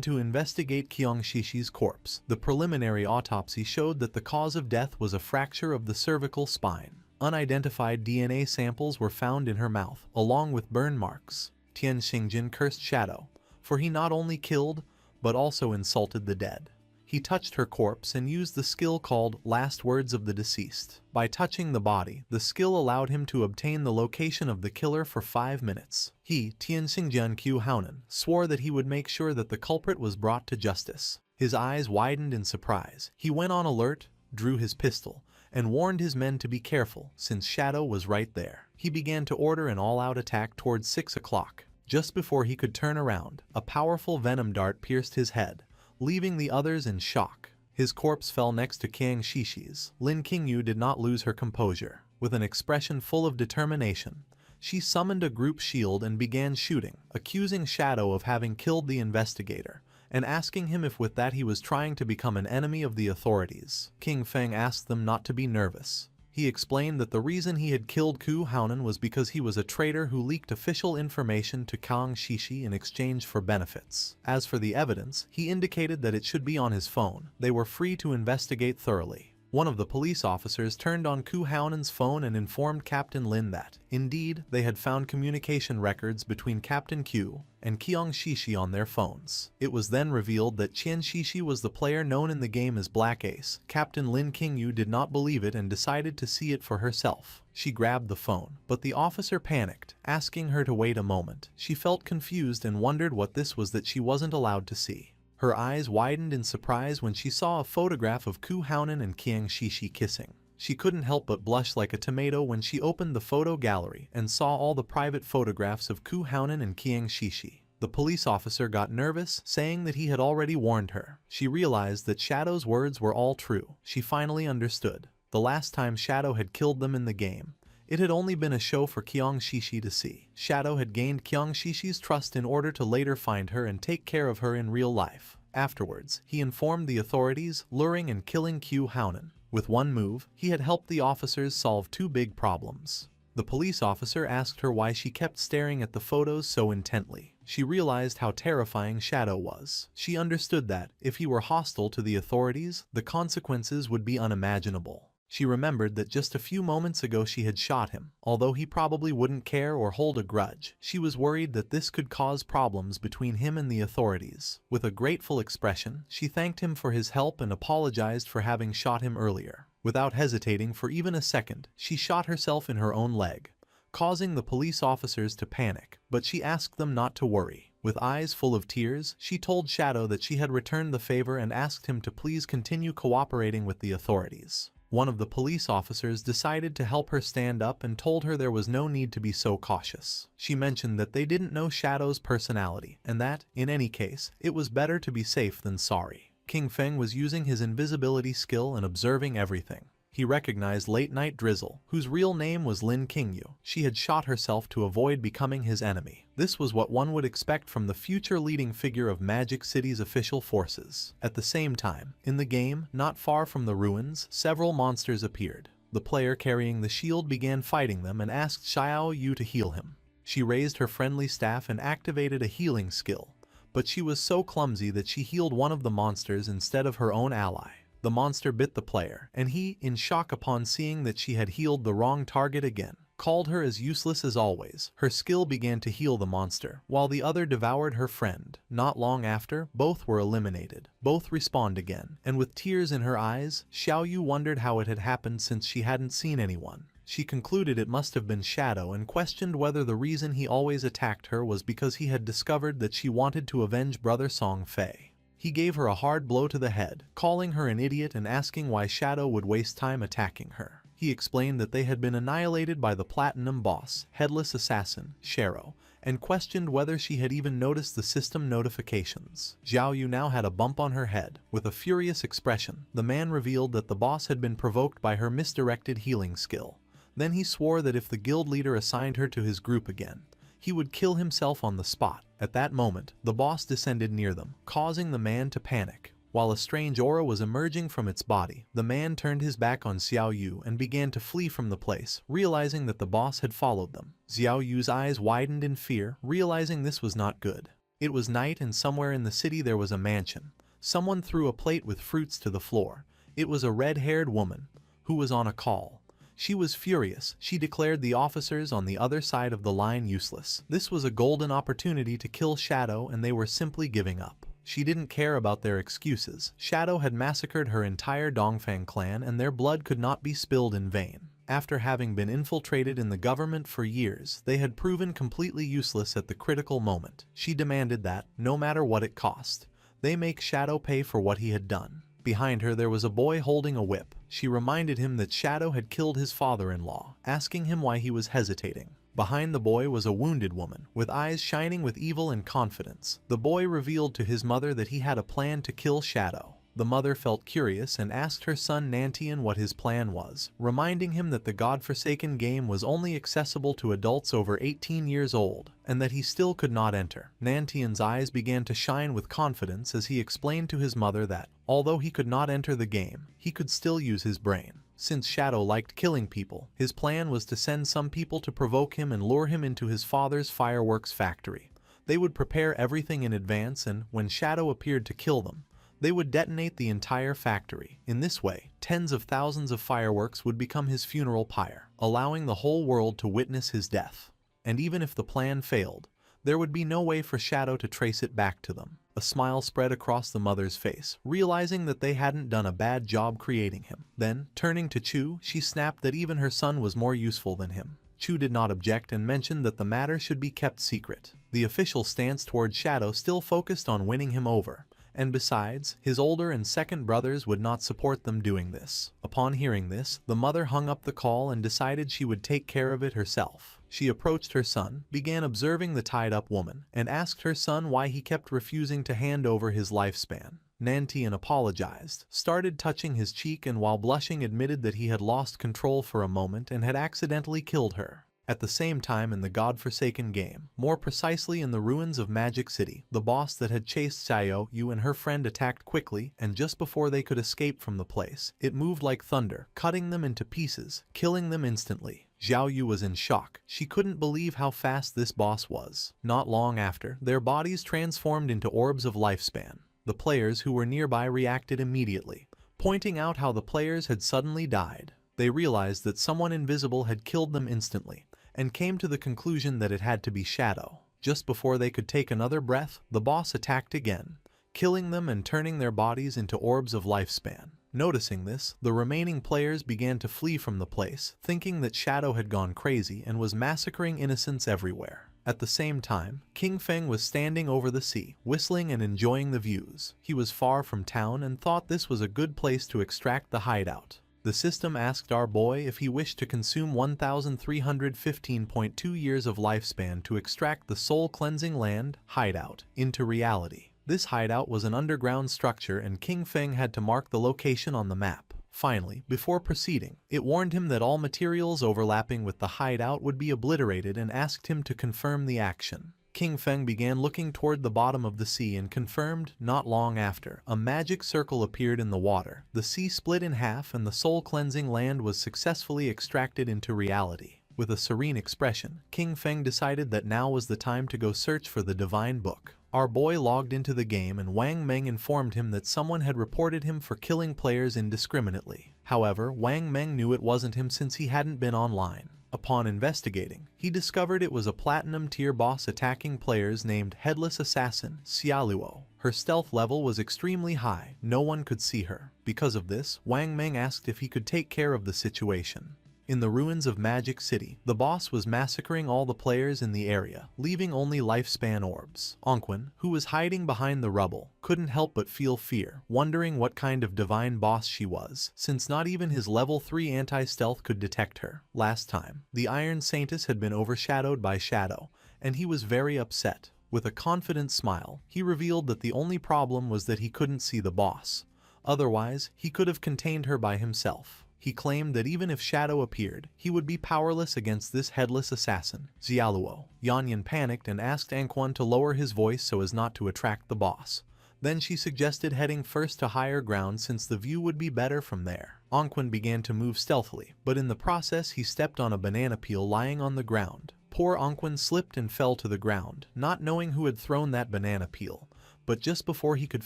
S1: to investigate Qiang Shishi's corpse. The preliminary autopsy showed that the cause of death was a fracture of the cervical spine. Unidentified DNA samples were found in her mouth, along with burn marks. Tian Xingjin cursed Shadow, for he not only killed, but also insulted the dead. He touched her corpse and used the skill called Last Words of the Deceased. By touching the body, the skill allowed him to obtain the location of the killer for 5 minutes. He, Tian Xingjian Qiu Haonan, swore that he would make sure that the culprit was brought to justice. His eyes widened in surprise. He went on alert, drew his pistol, and warned his men to be careful since Shadow was right there. He began to order an all-out attack towards 6 o'clock. Just before he could turn around, a powerful venom dart pierced his head, leaving the others in shock. His corpse fell next to Qiang Shishi's. Lin Qingyu did not lose her composure. With an expression full of determination, she summoned a group shield and began shooting, accusing Shadow of having killed the investigator, and asking him if with that he was trying to become an enemy of the authorities. King Feng asked them not to be nervous. He explained that the reason he had killed Ku Haonan was because he was a traitor who leaked official information to Qiang Shishi in exchange for benefits. As for the evidence, he indicated that it should be on his phone. They were free to investigate thoroughly. One of the police officers turned on Ku Haonan's phone and informed Captain Lin that, indeed, they had found communication records between Captain Q and Qiang Shishi on their phones. It was then revealed that Qian Shishi was the player known in the game as Black Ace. Captain Lin Qingyu did not believe it and decided to see it for herself. She grabbed the phone, but the officer panicked, asking her to wait a moment. She felt confused and wondered what this was that she wasn't allowed to see. Her eyes widened in surprise when she saw a photograph of Ku Haonan and Qiang Shishi kissing. She couldn't help but blush like a tomato when she opened the photo gallery and saw all the private photographs of Ku Haonan and Qiang Shishi. The police officer got nervous, saying that he had already warned her. She realized that Shadow's words were all true. She finally understood. The last time Shadow had killed them in the game, it had only been a show for Qiang Shishi to see. Shadow had gained Qiang Shishi's trust in order to later find her and take care of her in real life. Afterwards, he informed the authorities, luring and killing Ku Haonan. With one move, he had helped the officers solve 2 big problems. The police officer asked her why she kept staring at the photos so intently. She realized how terrifying Shadow was. She understood that, if he were hostile to the authorities, the consequences would be unimaginable. She remembered that just a few moments ago she had shot him. Although he probably wouldn't care or hold a grudge, she was worried that this could cause problems between him and the authorities. With a grateful expression, she thanked him for his help and apologized for having shot him earlier. Without hesitating for even a second, she shot herself in her own leg, causing the police officers to panic, but she asked them not to worry. With eyes full of tears, she told Shadow that she had returned the favor and asked him to please continue cooperating with the authorities. One of the police officers decided to help her stand up and told her there was no need to be so cautious. She mentioned that they didn't know Shadow's personality, and that, in any case, it was better to be safe than sorry. King Feng was using his invisibility skill and observing everything. He recognized Late Night Drizzle, whose real name was Lin Qingyu. She had shot herself to avoid becoming his enemy. This was what one would expect from the future leading figure of Magic City's official forces. At the same time, in the game, not far from the ruins, several monsters appeared. The player carrying the shield began fighting them and asked Xiao Yu to heal him. She raised her friendly staff and activated a healing skill, but she was so clumsy that she healed one of the monsters instead of her own ally. The monster bit the player, and he, in shock upon seeing that she had healed the wrong target again, called her as useless as always. Her skill began to heal the monster, while the other devoured her friend. Not long after, both were eliminated. Both respawned again, and with tears in her eyes, Xiaoyu wondered how it had happened since she hadn't seen anyone. She concluded it must have been Shadow and questioned whether the reason he always attacked her was because he had discovered that she wanted to avenge brother Song Fei. He gave her a hard blow to the head, calling her an idiot and asking why Shadow would waste time attacking her. He explained that they had been annihilated by the Platinum Boss, Headless Assassin, Shero, and questioned whether she had even noticed the system notifications. Zhao Yu now had a bump on her head. With a furious expression, the man revealed that the boss had been provoked by her misdirected healing skill. Then he swore that if the guild leader assigned her to his group again, he would kill himself on the spot. At that moment, the boss descended near them, causing the man to panic. While a strange aura was emerging from its body, the man turned his back on Xiao Yu and began to flee from the place, realizing that the boss had followed them. Xiao Yu's eyes widened in fear, realizing this was not good. It was night and somewhere in the city there was a mansion. Someone threw a plate with fruits to the floor. It was a red-haired woman, who was on a call. She was furious. She declared the officers on the other side of the line useless. This was a golden opportunity to kill Shadow and they were simply giving up. She didn't care about their excuses. Shadow had massacred her entire Dongfang clan and their blood could not be spilled in vain. After having been infiltrated in the government for years, they had proven completely useless at the critical moment. She demanded that, no matter what it cost, they make Shadow pay for what he had done. Behind her there was a boy holding a whip. She reminded him that Shadow had killed his father-in-law, asking him why he was hesitating. Behind the boy was a wounded woman, with eyes shining with evil and confidence. The boy revealed to his mother that he had a plan to kill Shadow. The mother felt curious and asked her son Nantian what his plan was, reminding him that the godforsaken game was only accessible to adults over 18 years old, and that he still could not enter. Nantian's eyes began to shine with confidence as he explained to his mother that, although he could not enter the game, he could still use his brain. Since Shadow liked killing people, his plan was to send some people to provoke him and lure him into his father's fireworks factory. They would prepare everything in advance and, when Shadow appeared to kill them, they would detonate the entire factory. In this way, tens of thousands of fireworks would become his funeral pyre, allowing the whole world to witness his death. And even if the plan failed, there would be no way for Shadow to trace it back to them. A smile spread across the mother's face, realizing that they hadn't done a bad job creating him. Then, turning to Chu, she snapped that even her son was more useful than him. Chu did not object and mentioned that the matter should be kept secret. The official stance toward Shadow still focused on winning him over. And besides, his older and second brothers would not support them doing this. Upon hearing this, the mother hung up the call and decided she would take care of it herself. She approached her son, began observing the tied-up woman, and asked her son why he kept refusing to hand over his lifespan. Nantian apologized, started touching his cheek and while blushing admitted that he had lost control for a moment and had accidentally killed her. At the same time in the godforsaken game, more precisely in the ruins of Magic City, the boss that had chased Xiao Yu and her friend attacked quickly, and just before they could escape from the place, it moved like thunder, cutting them into pieces, killing them instantly. Xiao Yu was in shock. She couldn't believe how fast this boss was. Not long after, their bodies transformed into orbs of lifespan. The players who were nearby reacted immediately, pointing out how the players had suddenly died. They realized that someone invisible had killed them instantly, and came to the conclusion that it had to be Shadow. Just before they could take another breath, the boss attacked again, killing them and turning their bodies into orbs of lifespan. Noticing this, the remaining players began to flee from the place, thinking that Shadow had gone crazy and was massacring innocents everywhere. At the same time, King Feng was standing over the sea, whistling and enjoying the views. He was far from town and thought this was a good place to extract the hideout. The system asked our boy if he wished to consume 1,315.2 years of lifespan to extract the soul-cleansing land, hideout, into reality. This hideout was an underground structure and King Feng had to mark the location on the map. Finally, before proceeding, it warned him that all materials overlapping with the hideout would be obliterated and asked him to confirm the action. King Feng began looking toward the bottom of the sea and confirmed, not long after, a magic circle appeared in the water. The sea split in half and the soul-cleansing land was successfully extracted into reality. With a serene expression, King Feng decided that now was the time to go search for the divine book. Our boy logged into the game and Wang Meng informed him that someone had reported him for killing players indiscriminately. However, Wang Meng knew it wasn't him since he hadn't been online. Upon investigating, he discovered it was a platinum tier boss attacking players named Headless Assassin Xiaoluo. Her stealth level was extremely high, no one could see her. Because of this, Wang Meng asked if he could take care of the situation. In the ruins of Magic City, the boss was massacring all the players in the area, leaving only lifespan orbs. Onquin, who was hiding behind the rubble, couldn't help but feel fear, wondering what kind of divine boss she was, since not even his level 3 anti-stealth could detect her. Last time, the Iron Saintess had been overshadowed by Shadow, and he was very upset. With a confident smile, he revealed that the only problem was that he couldn't see the boss. Otherwise, he could have contained her by himself. He claimed that even if Shadow appeared, he would be powerless against this headless assassin, Xiaoluo. Yanyan panicked and asked Anquan to lower his voice so as not to attract the boss. Then she suggested heading first to higher ground since the view would be better from there. Anquan began to move stealthily, but in the process he stepped on a banana peel lying on the ground. Poor Anquan slipped and fell to the ground, not knowing who had thrown that banana peel. But just before he could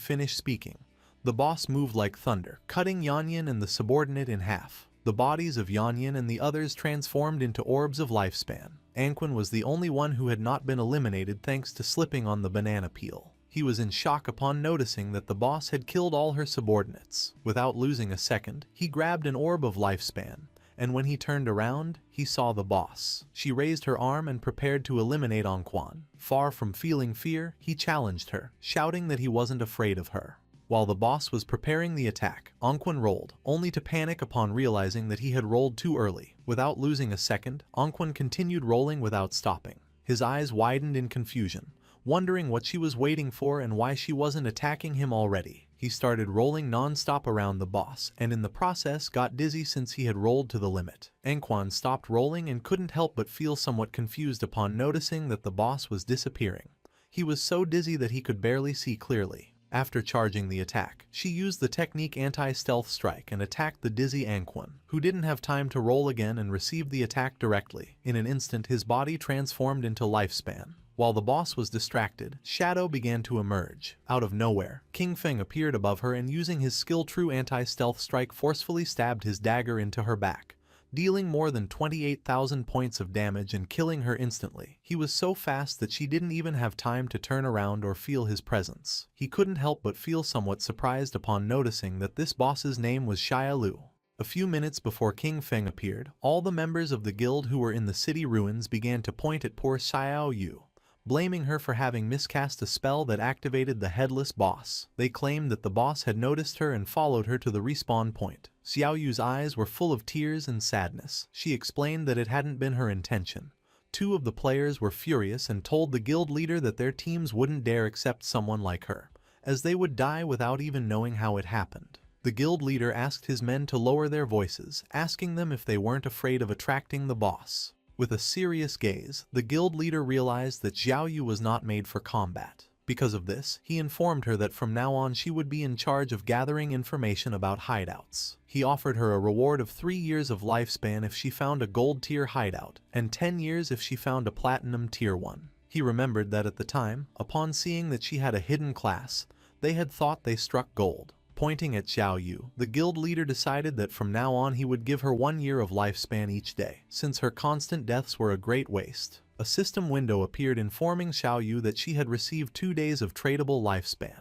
S1: finish speaking, the boss moved like thunder, cutting Yanyan and the subordinate in half. The bodies of Yanyan and the others transformed into orbs of lifespan. Anquan was the only one who had not been eliminated thanks to slipping on the banana peel. He was in shock upon noticing that the boss had killed all her subordinates. Without losing a second, he grabbed an orb of lifespan, and when he turned around, he saw the boss. She raised her arm and prepared to eliminate Anquan. Far from feeling fear, he challenged her, shouting that he wasn't afraid of her. While the boss was preparing the attack, Anquan rolled, only to panic upon realizing that he had rolled too early. Without losing a second, Anquan continued rolling without stopping. His eyes widened in confusion, wondering what she was waiting for and why she wasn't attacking him already. He started rolling non-stop around the boss, and in the process got dizzy since he had rolled to the limit. Anquan stopped rolling and couldn't help but feel somewhat confused upon noticing that the boss was disappearing. He was so dizzy that he could barely see clearly. After charging the attack, she used the technique anti-stealth strike and attacked the dizzy Anquan, who didn't have time to roll again and received the attack directly. In an instant, his body transformed into lifespan. While the boss was distracted, Shadow began to emerge. Out of nowhere, King Feng appeared above her and using his skill true anti-stealth strike forcefully stabbed his dagger into her back, dealing more than 28,000 points of damage and killing her instantly. He was so fast that she didn't even have time to turn around or feel his presence. He couldn't help but feel somewhat surprised upon noticing that this boss's name was Xiaolu. A few minutes before King Feng appeared, all the members of the guild who were in the city ruins began to point at poor Xiaolu, blaming her for having miscast a spell that activated the headless boss. They claimed that the boss had noticed her and followed her to the respawn point. Xiaoyu's eyes were full of tears and sadness. She explained that it hadn't been her intention. Two of the players were furious and told the guild leader that their teams wouldn't dare accept someone like her, as they would die without even knowing how it happened. The guild leader asked his men to lower their voices, asking them if they weren't afraid of attracting the boss. With a serious gaze, the guild leader realized that Xiaoyu was not made for combat. Because of this, he informed her that from now on she would be in charge of gathering information about hideouts. He offered her a reward of 3 years of lifespan if she found a gold tier hideout, and 10 years if she found a platinum tier one. He remembered that at the time, upon seeing that she had a hidden class, they had thought they struck gold. Pointing at Xiaoyu, the guild leader decided that from now on he would give her 1 year of lifespan each day, since her constant deaths were a great waste. A system window appeared informing Xiaoyu that she had received 2 days of tradable lifespan.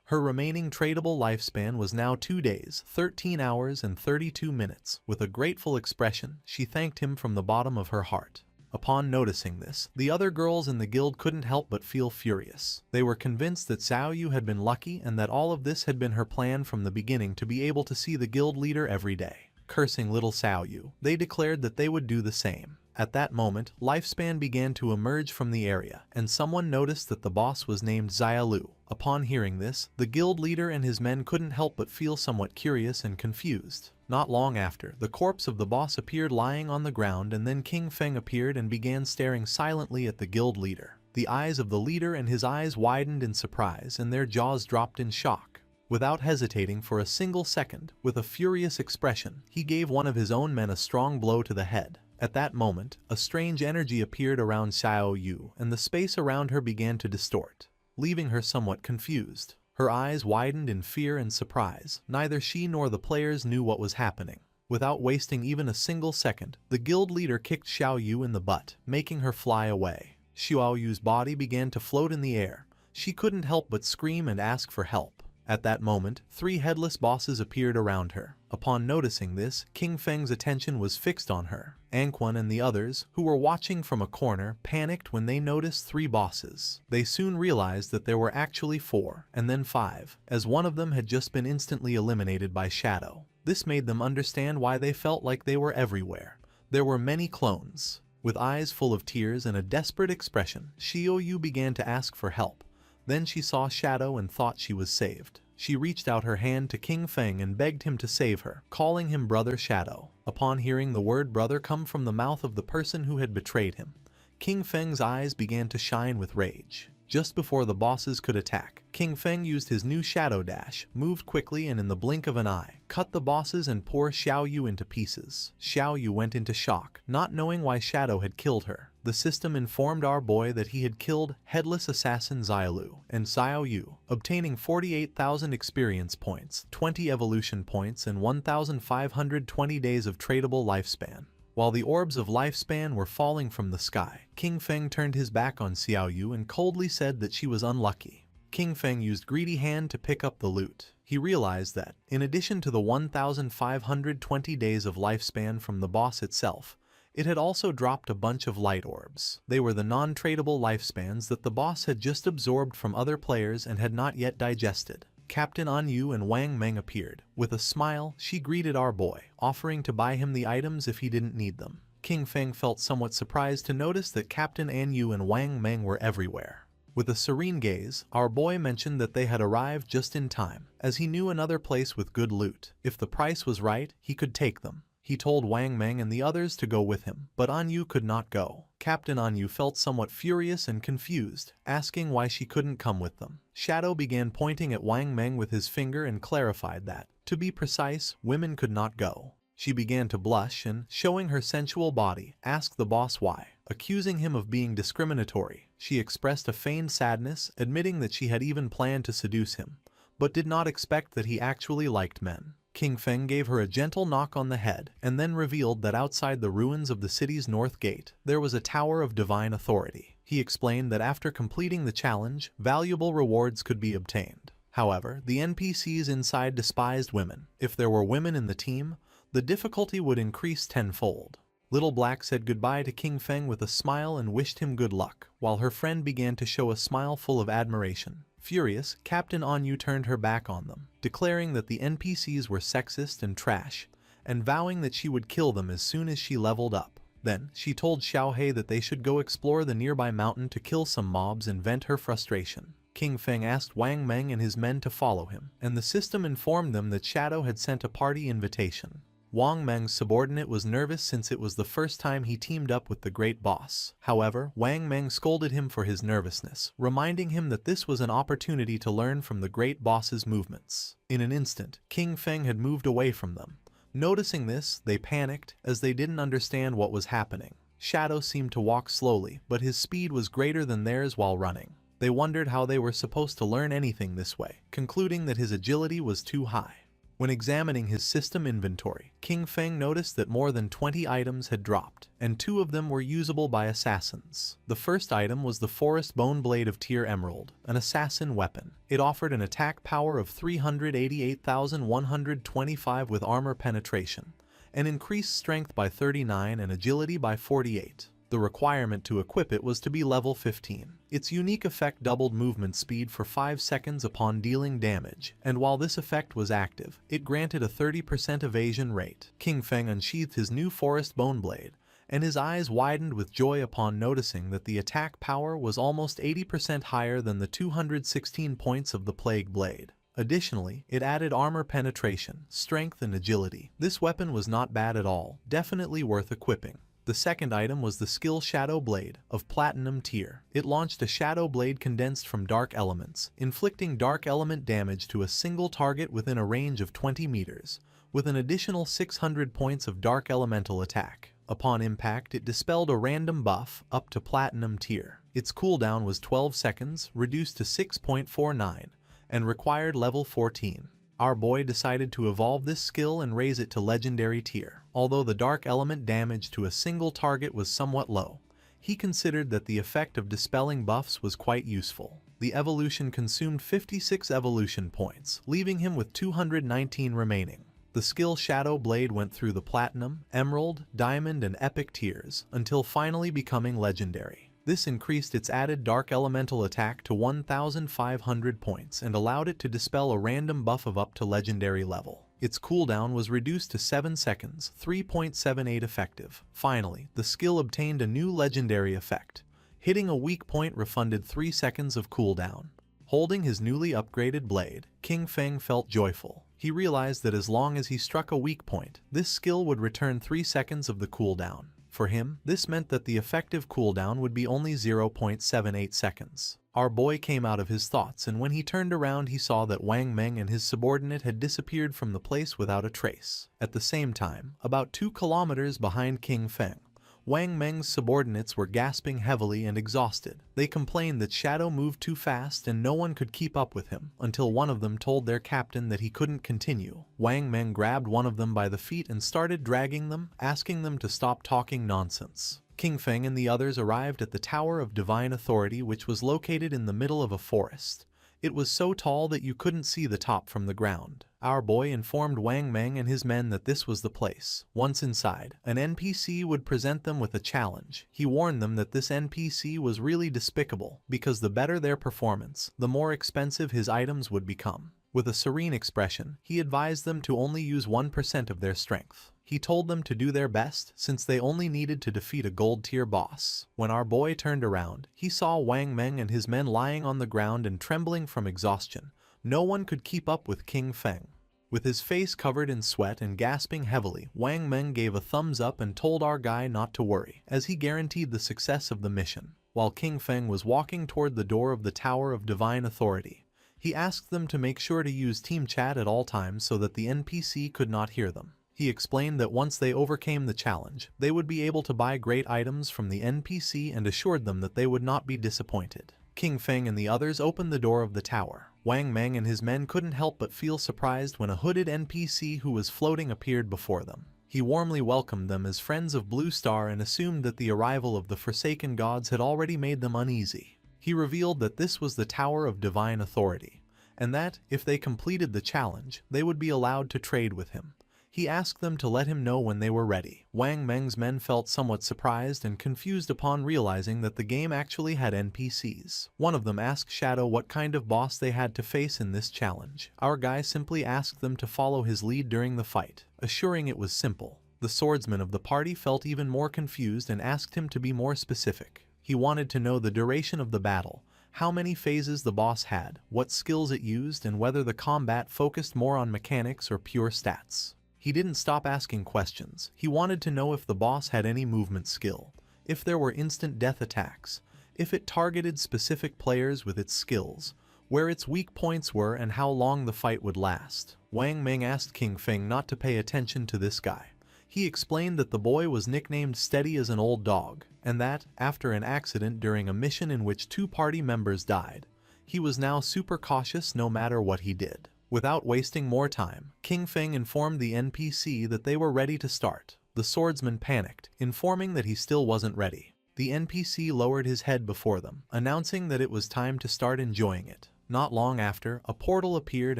S1: Her remaining tradable lifespan was now 2 days, 13 hours and 32 minutes. With a grateful expression, she thanked him from the bottom of her heart. Upon noticing this, the other girls in the guild couldn't help but feel furious. They were convinced that Xiaoyu had been lucky and that all of this had been her plan from the beginning to be able to see the guild leader every day. Cursing little Xiaoyu, they declared that they would do the same. At that moment, lifespan began to emerge from the area, and someone noticed that the boss was named Xiaolu. Upon hearing this, the guild leader and his men couldn't help but feel somewhat curious and confused. Not long after, the corpse of the boss appeared lying on the ground, and then King Feng appeared and began staring silently at the guild leader. The eyes of the leader and his eyes widened in surprise and their jaws dropped in shock. Without hesitating for a single second, with a furious expression, he gave one of his own men a strong blow to the head. At that moment, a strange energy appeared around Xiao Yu, and the space around her began to distort, leaving her somewhat confused. Her eyes widened in fear and surprise. Neither she nor the players knew what was happening. Without wasting even a single second, the guild leader kicked Xiao Yu in the butt, making her fly away. Xiao Yu's body began to float in the air. She couldn't help but scream and ask for help. At that moment, 3 headless bosses appeared around her. Upon noticing this, King Feng's attention was fixed on her. Anquan and the others, who were watching from a corner, panicked when they noticed 3 bosses. They soon realized that there were actually 4, and then 5, as one of them had just been instantly eliminated by Shadow. This made them understand why they felt like they were everywhere. There were many clones. With eyes full of tears and a desperate expression, Xiao Yu began to ask for help. Then she saw Shadow and thought she was saved. She reached out her hand to King Feng and begged him to save her, calling him Brother Shadow. Upon hearing the word brother come from the mouth of the person who had betrayed him, King Feng's eyes began to shine with rage. Just before the bosses could attack, King Feng used his new Shadow Dash, moved quickly and in the blink of an eye, cut the bosses and tore Xiao Yu into pieces. Xiao Yu went into shock, not knowing why Shadow had killed her. The system informed our boy that he had killed Headless Assassin Xiaolu and Xiao Yu, obtaining 48,000 experience points, 20 evolution points and 1,520 days of tradable lifespan. While the orbs of lifespan were falling from the sky, King Feng turned his back on Xiao Yu and coldly said that she was unlucky. King Feng used Greedy Hand to pick up the loot. He realized that, in addition to the 1,520 days of lifespan from the boss itself, it had also dropped a bunch of light orbs. They were the non-tradable lifespans that the boss had just absorbed from other players and had not yet digested. Captain Anyu and Wang Meng appeared. With a smile, she greeted our boy, offering to buy him the items if he didn't need them. King Feng felt somewhat surprised to notice that Captain Anyu and Wang Meng were everywhere. With a serene gaze, our boy mentioned that they had arrived just in time, as he knew another place with good loot. If the price was right, he could take them. He told Wang Meng and the others to go with him, but Anyu could not go. Captain Anyu felt somewhat furious and confused, asking why she couldn't come with them. Shadow began pointing at Wang Meng with his finger and clarified that, to be precise, women could not go. She began to blush and, showing her sensual body, asked the boss why. Accusing him of being discriminatory, she expressed a feigned sadness, admitting that she had even planned to seduce him, but did not expect that he actually liked men. King Feng gave her a gentle knock on the head, and then revealed that outside the ruins of the city's north gate, there was a tower of divine authority. He explained that after completing the challenge, valuable rewards could be obtained. However, the NPCs inside despised women. If there were women in the team, the difficulty would increase tenfold. Little Black said goodbye to King Feng with a smile and wished him good luck, while her friend began to show a smile full of admiration. Furious, Captain Anyu turned her back on them, declaring that the NPCs were sexist and trash, and vowing that she would kill them as soon as she leveled up. Then, she told Xiaohei that they should go explore the nearby mountain to kill some mobs and vent her frustration. King Feng asked Wang Meng and his men to follow him, and the system informed them that Shadow had sent a party invitation. Wang Meng's subordinate was nervous since it was the first time he teamed up with the great boss. However, Wang Meng scolded him for his nervousness, reminding him that this was an opportunity to learn from the great boss's movements. In an instant, King Feng had moved away from them. Noticing this, they panicked, as they didn't understand what was happening. Shadow seemed to walk slowly, but his speed was greater than theirs while running. They wondered how they were supposed to learn anything this way, concluding that his agility was too high. When examining his system inventory, King Feng noticed that more than 20 items had dropped, and 2 of them were usable by assassins. The first item was the Forest Bone Blade of Tier Emerald, an assassin weapon. It offered an attack power of 388,125 with armor penetration, and increased strength by 39 and agility by 48. The requirement to equip it was to be level 15. Its unique effect doubled movement speed for 5 seconds upon dealing damage, and while this effect was active, it granted a 30% evasion rate. King Feng unsheathed his new Forest Bone Blade, and his eyes widened with joy upon noticing that the attack power was almost 80% higher than the 216 points of the Plague Blade. Additionally, it added armor penetration, strength and agility. This weapon was not bad at all, definitely worth equipping. The second item was the skill Shadow Blade, of Platinum tier. It launched a Shadow Blade condensed from Dark Elements, inflicting Dark Element damage to a single target within a range of 20 meters, with an additional 600 points of Dark Elemental attack. Upon impact, it dispelled a random buff up to Platinum tier. Its cooldown was 12 seconds, reduced to 6.49, and required level 14. Our boy decided to evolve this skill and raise it to Legendary tier. Although the dark element damage to a single target was somewhat low, he considered that the effect of dispelling buffs was quite useful. The evolution consumed 56 evolution points, leaving him with 219 remaining. The skill Shadow Blade went through the Platinum, Emerald, Diamond, and Epic tiers, until finally becoming Legendary. This increased its added Dark Elemental attack to 1,500 points and allowed it to dispel a random buff of up to Legendary level. Its cooldown was reduced to 7 seconds, 3.78 effective. Finally, the skill obtained a new Legendary effect. Hitting a weak point refunded 3 seconds of cooldown. Holding his newly upgraded blade, King Feng felt joyful. He realized that as long as he struck a weak point, this skill would return 3 seconds of the cooldown. For him, this meant that the effective cooldown would be only 0.78 seconds. Our boy came out of his thoughts, and when he turned around he saw that Wang Meng and his subordinate had disappeared from the place without a trace. At the same time, about 2 kilometers behind King Feng, Wang Meng's subordinates were gasping heavily and exhausted. They complained that Shadow moved too fast and no one could keep up with him, until one of them told their captain that he couldn't continue. Wang Meng grabbed one of them by the feet and started dragging them, asking them to stop talking nonsense. King Feng and the others arrived at the Tower of Divine Authority, which was located in the middle of a forest. It was so tall that you couldn't see the top from the ground. Our boy informed Wang Meng and his men that this was the place. Once inside, an NPC would present them with a challenge. He warned them that this NPC was really despicable, because the better their performance, the more expensive his items would become. With a serene expression, he advised them to only use 1% of their strength. He told them to do their best, since they only needed to defeat a gold-tier boss. When our boy turned around, he saw Wang Meng and his men lying on the ground and trembling from exhaustion. No one could keep up with King Feng. With his face covered in sweat and gasping heavily, Wang Meng gave a thumbs up and told our guy not to worry, as he guaranteed the success of the mission. While King Feng was walking toward the door of the Tower of Divine Authority, he asked them to make sure to use team chat at all times so that the NPC could not hear them. He explained that once they overcame the challenge, they would be able to buy great items from the NPC and assured them that they would not be disappointed. King Feng and the others opened the door of the tower. Wang Meng and his men couldn't help but feel surprised when a hooded NPC who was floating appeared before them. He warmly welcomed them as friends of Blue Star and assumed that the arrival of the Forsaken Gods had already made them uneasy. He revealed that this was the Tower of Divine Authority, and that, if they completed the challenge, they would be allowed to trade with him. He asked them to let him know when they were ready. Wang Meng's men felt somewhat surprised and confused upon realizing that the game actually had NPCs. One of them asked Shadow what kind of boss they had to face in this challenge. Our guy simply asked them to follow his lead during the fight, assuring it was simple. The swordsman of the party felt even more confused and asked him to be more specific. He wanted to know the duration of the battle, how many phases the boss had, what skills it used, and whether the combat focused more on mechanics or pure stats. He didn't stop asking questions. He wanted to know if the boss had any movement skill, if there were instant death attacks, if it targeted specific players with its skills, where its weak points were, and how long the fight would last. Wang Meng asked King Feng not to pay attention to this guy. He explained that the boy was nicknamed Steady as an Old Dog, and that, after an accident during a mission in which 2 party members died, he was now super cautious no matter what he did. Without wasting more time, King Feng informed the NPC that they were ready to start. The swordsman panicked, informing that he still wasn't ready. The NPC lowered his head before them, announcing that it was time to start enjoying it. Not long after, a portal appeared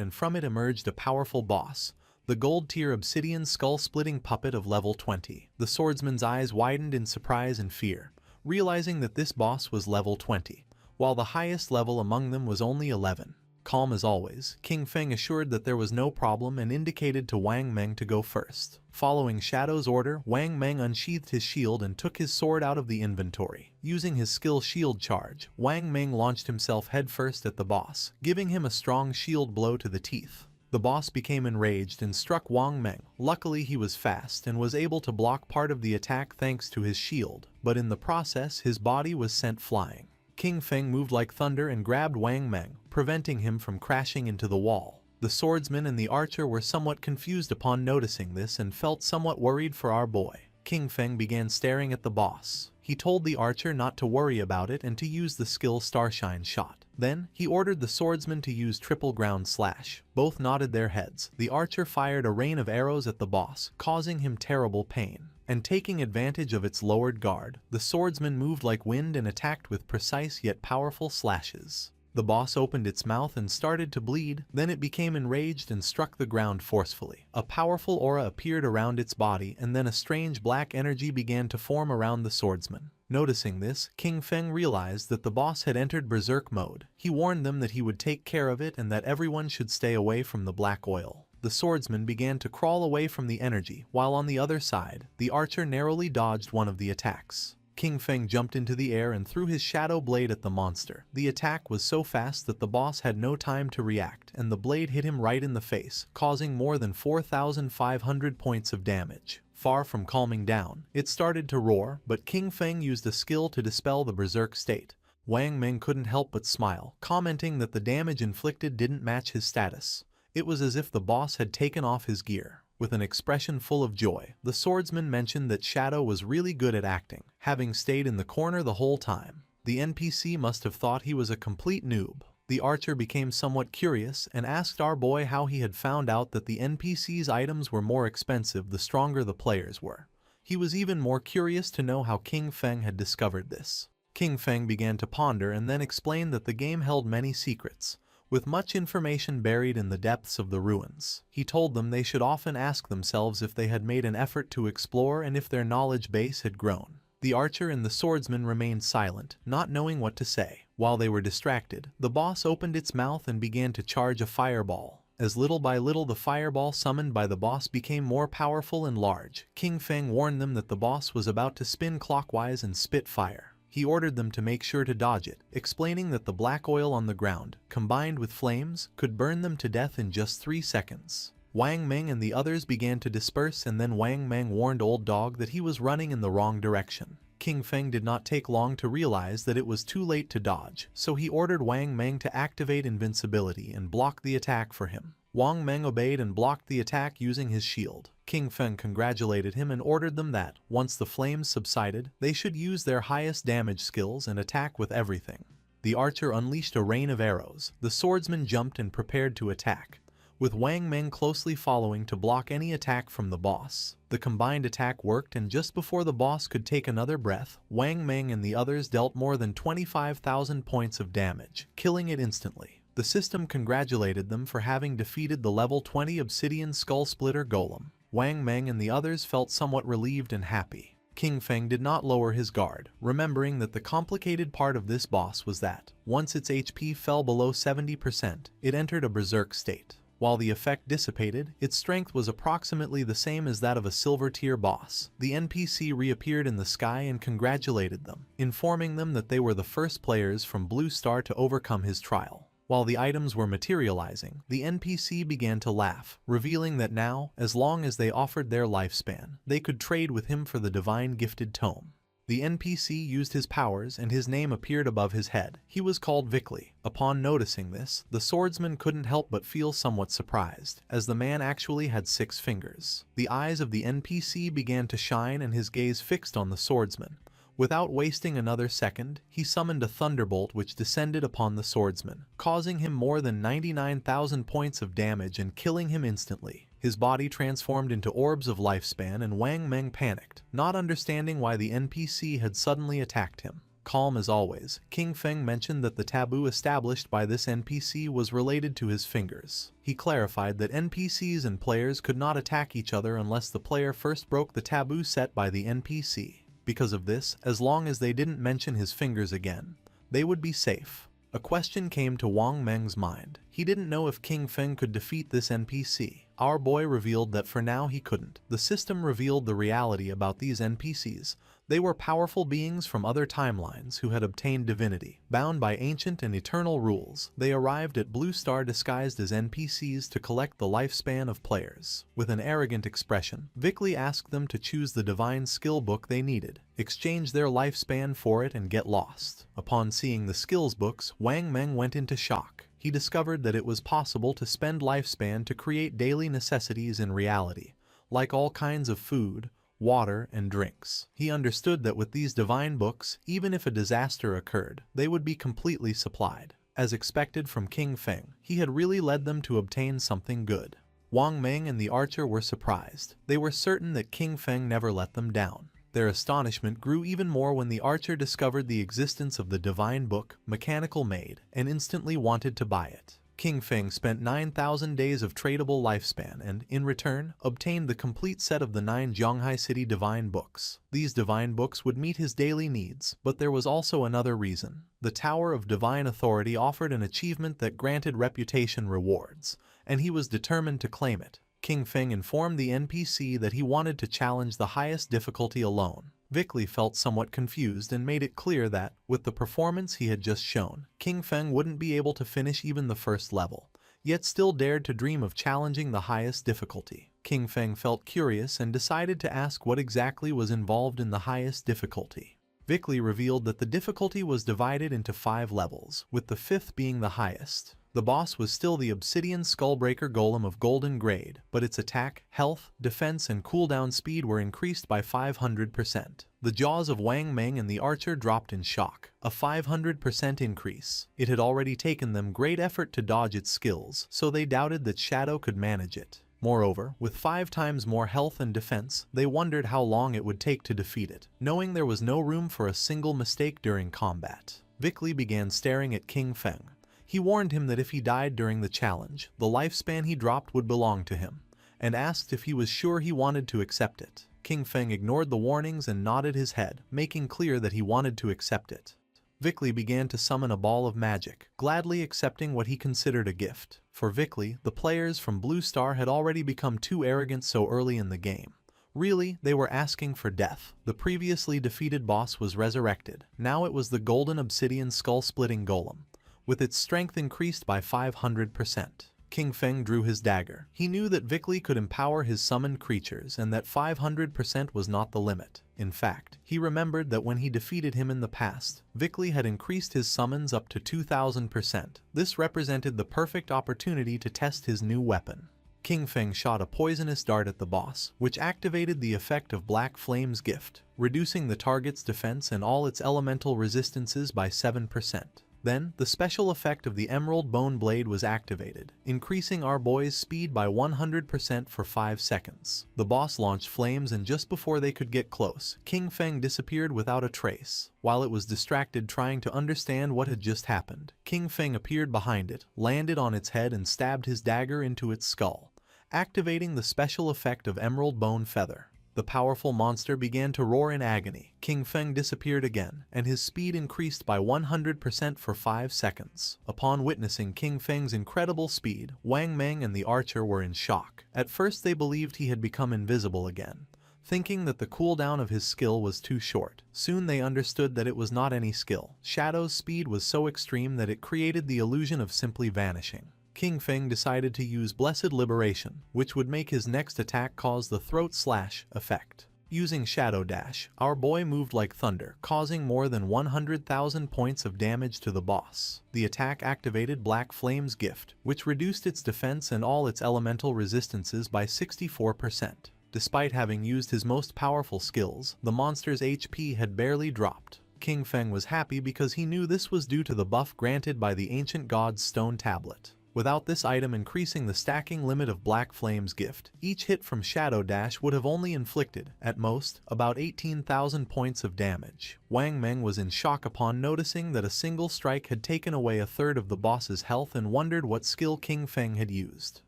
S1: and from it emerged a powerful boss, the gold-tier obsidian skull-splitting puppet of level 20. The swordsman's eyes widened in surprise and fear, realizing that this boss was level 20, while the highest level among them was only 11. Calm as always, King Feng assured that there was no problem and indicated to Wang Meng to go first. Following Shadow's order, Wang Meng unsheathed his shield and took his sword out of the inventory. Using his skill Shield Charge, Wang Meng launched himself headfirst at the boss, giving him a strong shield blow to the teeth. The boss became enraged and struck Wang Meng. Luckily he was fast and was able to block part of the attack thanks to his shield, but in the process his body was sent flying. King Feng moved like thunder and grabbed Wang Meng, preventing him from crashing into the wall. The swordsman and the archer were somewhat confused upon noticing this and felt somewhat worried for our boy. King Feng began staring at the boss. He told the archer not to worry about it and to use the skill Starshine Shot. Then, he ordered the swordsman to use triple ground slash. Both nodded their heads. The archer fired a rain of arrows at the boss, causing him terrible pain. And taking advantage of its lowered guard, the swordsman moved like wind and attacked with precise yet powerful slashes. The boss opened its mouth and started to bleed, then it became enraged and struck the ground forcefully. A powerful aura appeared around its body and then a strange black energy began to form around the swordsman. Noticing this, King Feng realized that the boss had entered berserk mode. He warned them that he would take care of it and that everyone should stay away from the black oil. The swordsman began to crawl away from the energy, while on the other side, the archer narrowly dodged one of the attacks. King Feng jumped into the air and threw his shadow blade at the monster. The attack was so fast that the boss had no time to react, and the blade hit him right in the face, causing more than 4,500 points of damage. Far from calming down, it started to roar, but King Feng used a skill to dispel the berserk state. Wang Meng couldn't help but smile, commenting that the damage inflicted didn't match his status. It was as if the boss had taken off his gear. With an expression full of joy, the swordsman mentioned that Shadow was really good at acting, having stayed in the corner the whole time. The NPC must have thought he was a complete noob. The archer became somewhat curious and asked our boy how he had found out that the NPC's items were more expensive the stronger the players were. He was even more curious to know how King Feng had discovered this. King Feng began to ponder and then explained that the game held many secrets, with much information buried in the depths of the ruins. He told them they should often ask themselves if they had made an effort to explore and if their knowledge base had grown. The archer and the swordsman remained silent, not knowing what to say. While they were distracted, the boss opened its mouth and began to charge a fireball. As little by little the fireball summoned by the boss became more powerful and large. King Feng warned them that the boss was about to spin clockwise and spit fire. He ordered them to make sure to dodge it, explaining that the black oil on the ground, combined with flames, could burn them to death in just 3 seconds. Wang Meng and the others began to disperse and then Wang Meng warned Old Dog that he was running in the wrong direction. King Feng did not take long to realize that it was too late to dodge, so he ordered Wang Meng to activate invincibility and block the attack for him. Wang Meng obeyed and blocked the attack using his shield. King Feng congratulated him and ordered them that, once the flames subsided, they should use their highest damage skills and attack with everything. The archer unleashed a rain of arrows. The swordsman jumped and prepared to attack, with Wang Meng closely following to block any attack from the boss. The combined attack worked and just before the boss could take another breath, Wang Meng and the others dealt more than 25,000 points of damage, killing it instantly. The system congratulated them for having defeated the level 20 Obsidian Skull Splitter Golem. Wang Meng and the others felt somewhat relieved and happy. King Feng did not lower his guard, remembering that the complicated part of this boss was that, once its HP fell below 70%, it entered a berserk state. While the effect dissipated, its strength was approximately the same as that of a silver tier boss. The NPC reappeared in the sky and congratulated them, informing them that they were the first players from Blue Star to overcome his trial. While the items were materializing, the NPC began to laugh, revealing that now, as long as they offered their lifespan, they could trade with him for the divine gifted tome. The NPC used his powers and his name appeared above his head. He was called Vickley. Upon noticing this, the swordsman couldn't help but feel somewhat surprised, as the man actually had 6 fingers. The eyes of the NPC began to shine and his gaze fixed on the swordsman. Without wasting another second, he summoned a thunderbolt which descended upon the swordsman, causing him more than 99,000 points of damage and killing him instantly. His body transformed into orbs of lifespan and Wang Meng panicked, not understanding why the NPC had suddenly attacked him. Calm as always, King Feng mentioned that the taboo established by this NPC was related to his fingers. He clarified that NPCs and players could not attack each other unless the player first broke the taboo set by the NPC. Because of this, as long as they didn't mention his fingers again, they would be safe. A question came to Wang Meng's mind. He didn't know if King Feng could defeat this NPC. Our boy revealed that for now he couldn't. The system revealed the reality about these NPCs. They were powerful beings from other timelines who had obtained divinity. Bound by ancient and eternal rules, they arrived at Blue Star disguised as NPCs to collect the lifespan of players. With an arrogant expression, Vickley asked them to choose the divine skill book they needed, exchange their lifespan for it and get lost. Upon seeing the skills books, Wang Meng went into shock. He discovered that it was possible to spend lifespan to create daily necessities in reality, like all kinds of food, water, and drinks. He understood that with these divine books, even if a disaster occurred, they would be completely supplied. As expected from King Feng, he had really led them to obtain something good. Wang Meng and the archer were surprised. They were certain that King Feng never let them down. Their astonishment grew even more when the archer discovered the existence of the divine book, Mechanical Maid, and instantly wanted to buy it. King Feng spent 9,000 days of tradable lifespan and, in return, obtained the complete set of the 9 Zhonghai City divine books. These divine books would meet his daily needs, but there was also another reason. The Tower of Divine Authority offered an achievement that granted reputation rewards, and he was determined to claim it. King Feng informed the NPC that he wanted to challenge the highest difficulty alone. Vickley felt somewhat confused and made it clear that, with the performance he had just shown, King Feng wouldn't be able to finish even the first level, yet still dared to dream of challenging the highest difficulty. King Feng felt curious and decided to ask what exactly was involved in the highest difficulty. Vickley revealed that the difficulty was divided into 5 levels, with the 5th being the highest. The boss was still the Obsidian Skullbreaker Golem of Golden Grade, but its attack, health, defense, and cooldown speed were increased by 500%. The jaws of Wang Meng and the archer dropped in shock, a 500% increase. It had already taken them great effort to dodge its skills, so they doubted that Shadow could manage it. Moreover, with 5 times more health and defense, they wondered how long it would take to defeat it, knowing there was no room for a single mistake during combat. Vickley began staring at King Feng. He warned him that if he died during the challenge, the lifespan he dropped would belong to him, and asked if he was sure he wanted to accept it. King Feng ignored the warnings and nodded his head, making clear that he wanted to accept it. Vickley began to summon a ball of magic, gladly accepting what he considered a gift. For Vickley, the players from Blue Star had already become too arrogant so early in the game. Really, they were asking for death. The previously defeated boss was resurrected. Now it was the Golden Obsidian Skull-Splitting Golem, with its strength increased by 500%. King Feng drew his dagger. He knew that Vickley could empower his summoned creatures and that 500% was not the limit. In fact, he remembered that when he defeated him in the past, Vickley had increased his summons up to 2,000%. This represented the perfect opportunity to test his new weapon. King Feng shot a poisonous dart at the boss, which activated the effect of Black Flame's gift, reducing the target's defense and all its elemental resistances by 7%. Then, the special effect of the Emerald Bone Blade was activated, increasing our boy's speed by 100% for 5 seconds. The boss launched flames and just before they could get close, King Feng disappeared without a trace. While it was distracted trying to understand what had just happened, King Feng appeared behind it, landed on its head and stabbed his dagger into its skull, activating the special effect of Emerald Bone Feather. The powerful monster began to roar in agony. King Feng disappeared again, and his speed increased by 100% for 5 seconds. Upon witnessing King Feng's incredible speed, Wang Meng and the archer were in shock. At first they believed he had become invisible again, thinking that the cooldown of his skill was too short. Soon they understood that it was not any skill. Shadow's speed was so extreme that it created the illusion of simply vanishing. King Feng decided to use Blessed Liberation, which would make his next attack cause the Throat Slash effect. Using Shadow Dash, our boy moved like thunder, causing more than 100,000 points of damage to the boss. The attack activated Black Flame's gift, which reduced its defense and all its elemental resistances by 64%. Despite having used his most powerful skills, the monster's HP had barely dropped. King Feng was happy because he knew this was due to the buff granted by the Ancient God's Stone Tablet. Without this item increasing the stacking limit of Black Flame's gift, each hit from Shadow Dash would have only inflicted, at most, about 18,000 points of damage. Wang Meng was in shock upon noticing that a single strike had taken away a third of the boss's health and wondered what skill King Feng had used.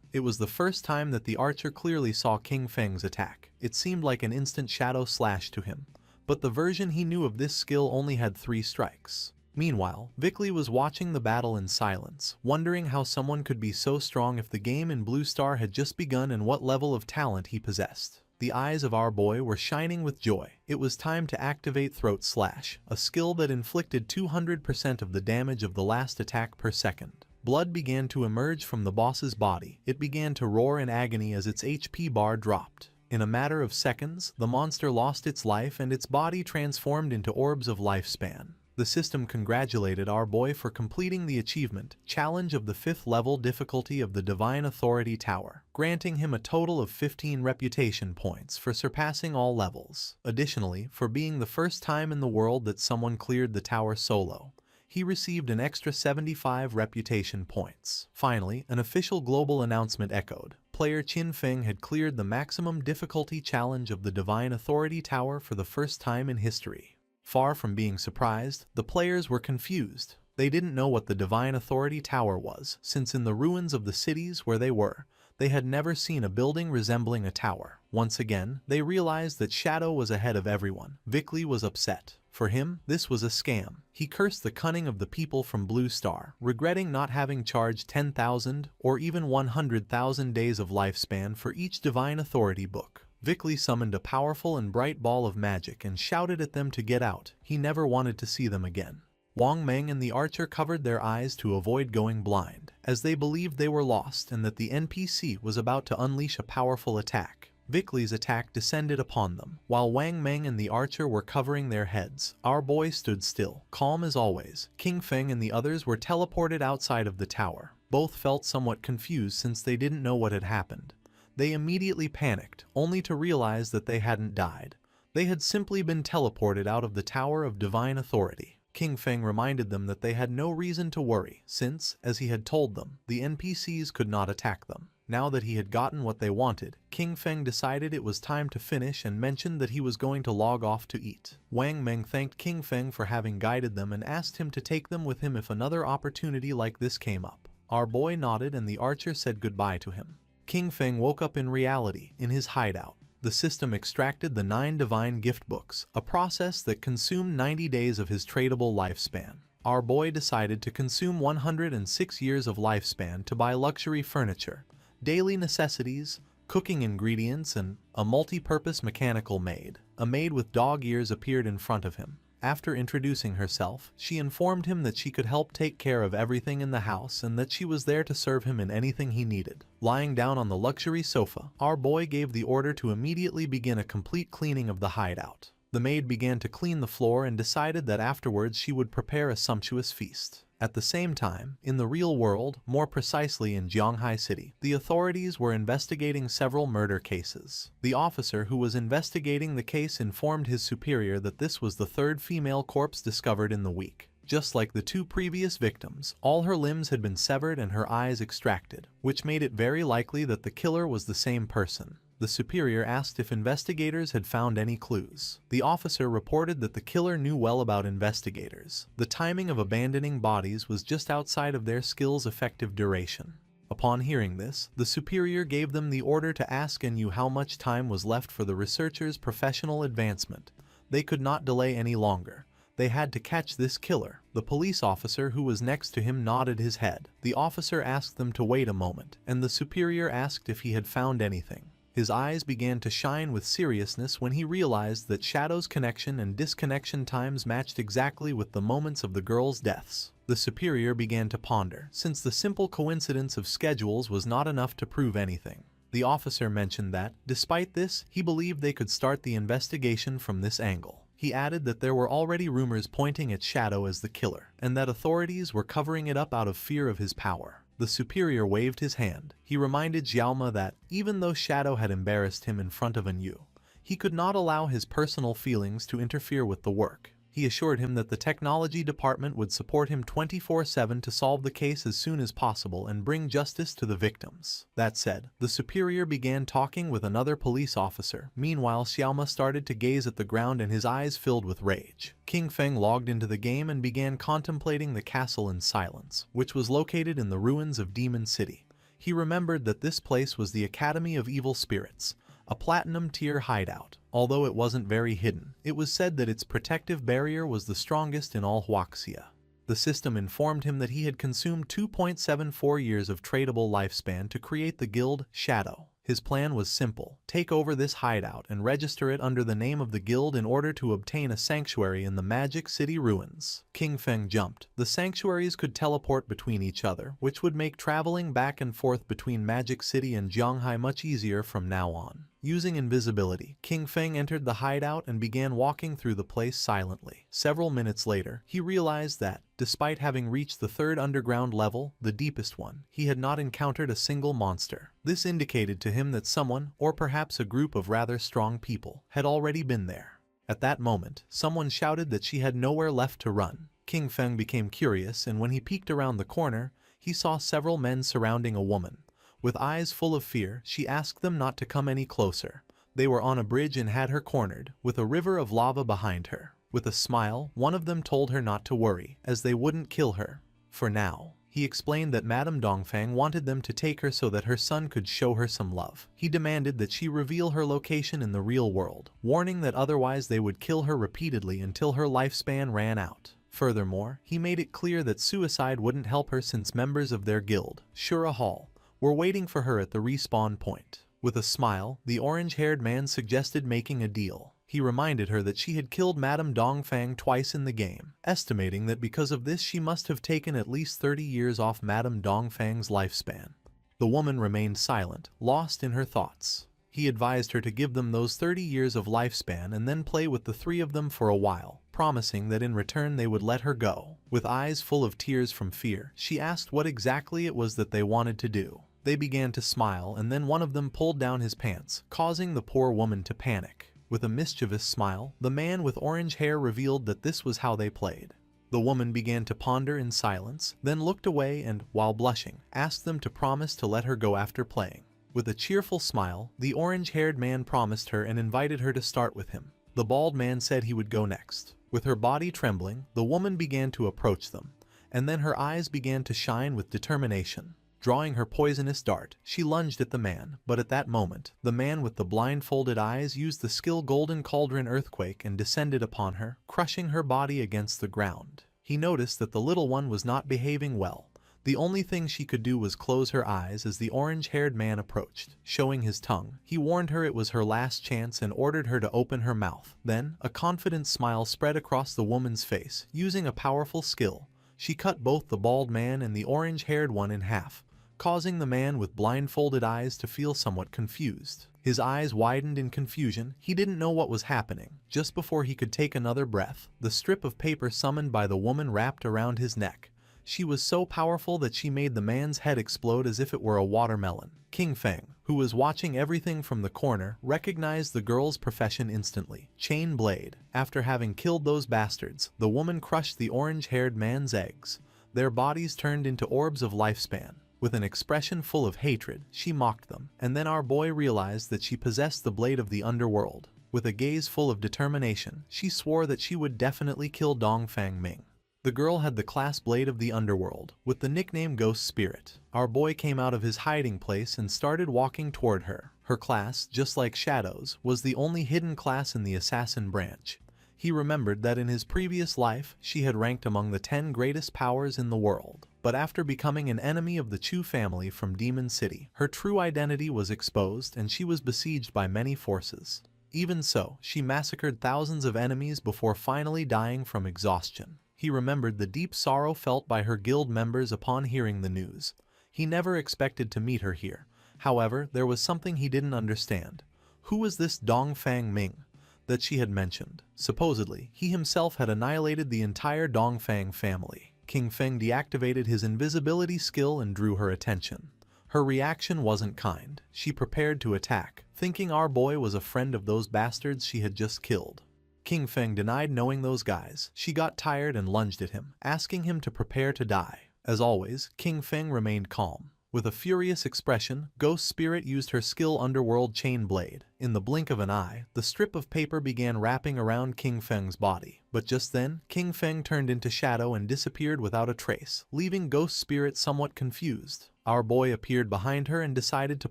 S1: It was the first time that the archer clearly saw King Feng's attack. It seemed like an instant shadow slash to him, but the version he knew of this skill only had 3 strikes. Meanwhile, Vickley was watching the battle in silence, wondering how someone could be so strong if the game in Blue Star had just begun and what level of talent he possessed. The eyes of our boy were shining with joy. It was time to activate Throat Slash, a skill that inflicted 200% of the damage of the last attack per second. Blood began to emerge from the boss's body. It began to roar in agony as its HP bar dropped. In a matter of seconds, the monster lost its life and its body transformed into orbs of lifespan. The system congratulated our boy for completing the achievement challenge of the 5th level difficulty of the Divine Authority Tower, granting him a total of 15 reputation points for surpassing all levels. Additionally, for being the first time in the world that someone cleared the tower solo, he received an extra 75 reputation points. Finally, an official global announcement echoed. Player Qin Feng had cleared the maximum difficulty challenge of the Divine Authority Tower for the first time in history. Far from being surprised, the players were confused. They didn't know what the Divine Authority Tower was, since in the ruins of the cities where they were, they had never seen a building resembling a tower. Once again, they realized that Shadow was ahead of everyone. Vickley was upset. For him, this was a scam. He cursed the cunning of the people from Blue Star, regretting not having charged 10,000 or even 100,000 days of lifespan for each Divine Authority book. Vickley summoned a powerful and bright ball of magic and shouted at them to get out. He never wanted to see them again. Wang Meng and the archer covered their eyes to avoid going blind, as they believed they were lost and that the NPC was about to unleash a powerful attack. Vickley's attack descended upon them. While Wang Meng and the archer were covering their heads, our boy stood still, calm as always. King Feng and the others were teleported outside of the tower. Both felt somewhat confused since they didn't know what had happened. They immediately panicked, only to realize that they hadn't died. They had simply been teleported out of the Tower of Divine Authority. King Feng reminded them that they had no reason to worry, since, as he had told them, the NPCs could not attack them. Now that he had gotten what they wanted, King Feng decided it was time to finish and mentioned that he was going to log off to eat. Wang Meng thanked King Feng for having guided them and asked him to take them with him if another opportunity like this came up. Our boy nodded and the archer said goodbye to him. King Feng woke up in reality, in his hideout. The system extracted the 9 divine gift books, a process that consumed 90 days of his tradable lifespan. Our boy decided to consume 106 years of lifespan to buy luxury furniture, daily necessities, cooking ingredients, and a multi-purpose mechanical maid. A maid with dog ears appeared in front of him. After introducing herself, she informed him that she could help take care of everything in the house and that she was there to serve him in anything he needed. Lying down on the luxury sofa, our boy gave the order to immediately begin a complete cleaning of the hideout. The maid began to clean the floor and decided that afterwards she would prepare a sumptuous feast. At the same time, in the real world, more precisely in Jianghai City, the authorities were investigating several murder cases. The officer who was investigating the case informed his superior that this was the 3rd female corpse discovered in the week. Just like the 2 previous victims, all her limbs had been severed and her eyes extracted, which made it very likely that the killer was the same person. The superior asked if investigators had found any clues. The officer reported that the killer knew well about investigators. The timing of abandoning bodies was just outside of their skill's effective duration. Upon hearing this, the superior gave them the order to ask Enyu how much time was left for the researcher's professional advancement. They could not delay any longer. They had to catch this killer. The police officer who was next to him nodded his head. The officer asked them to wait a moment, and the superior asked if he had found anything. His eyes began to shine with seriousness when he realized that Shadow's connection and disconnection times matched exactly with the moments of the girls' deaths. The superior began to ponder, since the simple coincidence of schedules was not enough to prove anything. The officer mentioned that, despite this, he believed they could start the investigation from this angle. He added that there were already rumors pointing at Shadow as the killer, and that authorities were covering it up out of fear of his power. The superior waved his hand. He reminded Xiaoma that, even though Shadow had embarrassed him in front of Enyu, he could not allow his personal feelings to interfere with the work. He assured him that the technology department would support him 24/7 to solve the case as soon as possible and bring justice to the victims. That said, the superior began talking with another police officer. Meanwhile, Xiaoma started to gaze at the ground and his eyes filled with rage. King Feng logged into the game and began contemplating the castle in silence, which was located in the ruins of Demon City. He remembered that this place was the Academy of Evil Spirits, a platinum-tier hideout. Although it wasn't very hidden, it was said that its protective barrier was the strongest in all Huaxia. The system informed him that he had consumed 2.74 years of tradable lifespan to create the guild Shadow. His plan was simple: take over this hideout and register it under the name of the guild in order to obtain a sanctuary in the Magic City ruins. King Feng jumped. The sanctuaries could teleport between each other, which would make traveling back and forth between Magic City and Jianghai much easier from now on. Using invisibility, King Feng entered the hideout and began walking through the place silently. Several minutes later, he realized that, despite having reached the third underground level, the deepest one, he had not encountered a single monster. This indicated to him that someone, or perhaps a group of rather strong people, had already been there. At that moment, someone shouted that she had nowhere left to run. King Feng became curious, and when he peeked around the corner, he saw several men surrounding a woman. With eyes full of fear, she asked them not to come any closer. They were on a bridge and had her cornered, with a river of lava behind her. With a smile, one of them told her not to worry, as they wouldn't kill her. For now. He explained that Madame Dongfang wanted them to take her so that her son could show her some love. He demanded that she reveal her location in the real world, warning that otherwise they would kill her repeatedly until her lifespan ran out. Furthermore, he made it clear that suicide wouldn't help her since members of their guild, Shura Hall, were waiting for her at the respawn point. With a smile, the orange-haired man suggested making a deal. He reminded her that she had killed Madame Dongfang twice in the game, estimating that because of this she must have taken at least 30 years off Madame Dongfang's lifespan. The woman remained silent, lost in her thoughts. He advised her to give them those 30 years of lifespan and then play with the three of them for a while, promising that in return they would let her go. With eyes full of tears from fear, she asked what exactly it was that they wanted to do. They began to smile, and then one of them pulled down his pants, causing the poor woman to panic. With a mischievous smile, the man with orange hair revealed that this was how they played. The woman began to ponder in silence, then looked away and, while blushing, asked them to promise to let her go after playing. With a cheerful smile, the orange-haired man promised her and invited her to start with him. The bald man said he would go next. With her body trembling, the woman began to approach them, and then her eyes began to shine with determination. Drawing her poisonous dart, she lunged at the man, but at that moment, the man with the blindfolded eyes used the skill Golden Cauldron Earthquake and descended upon her, crushing her body against the ground. He noticed that the little one was not behaving well. The only thing she could do was close her eyes as the orange-haired man approached. Showing his tongue, he warned her it was her last chance and ordered her to open her mouth. Then, a confident smile spread across the woman's face. Using a powerful skill, she cut both the bald man and the orange-haired one in half, causing the man with blindfolded eyes to feel somewhat confused. His eyes widened in confusion. He didn't know what was happening. Just before he could take another breath, the strip of paper summoned by the woman wrapped around his neck. She was so powerful that she made the man's head explode as if it were a watermelon. King Feng, who was watching everything from the corner, recognized the girl's profession instantly. Chain blade. After having killed those bastards, the woman crushed the orange-haired man's eggs. Their bodies turned into orbs of lifespan. With an expression full of hatred, she mocked them, and then our boy realized that she possessed the blade of the underworld. With a gaze full of determination, she swore that she would definitely kill Dongfang Ming. The girl had the class blade of the underworld, with the nickname Ghost Spirit. Our boy came out of his hiding place and started walking toward her. Her class, just like Shadow's, was the only hidden class in the assassin branch. He remembered that in his previous life, she had ranked among the 10 greatest powers in the world. But after becoming an enemy of the Chu family from Demon City, her true identity was exposed and she was besieged by many forces. Even so, she massacred thousands of enemies before finally dying from exhaustion. He remembered the deep sorrow felt by her guild members upon hearing the news. He never expected to meet her here. However, there was something he didn't understand. Who was this Dongfang Ming that she had mentioned? Supposedly, he himself had annihilated the entire Dongfang family. King Feng deactivated his invisibility skill and drew her attention. Her reaction wasn't kind. She prepared to attack, thinking our boy was a friend of those bastards she had just killed. King Feng denied knowing those guys. She got tired and lunged at him, asking him to prepare to die. As always, King Feng remained calm. With a furious expression, Ghost Spirit used her skill Underworld Chain Blade. In the blink of an eye, the strip of paper began wrapping around King Feng's body. But just then, King Feng turned into shadow and disappeared without a trace, leaving Ghost Spirit somewhat confused. Our boy appeared behind her and decided to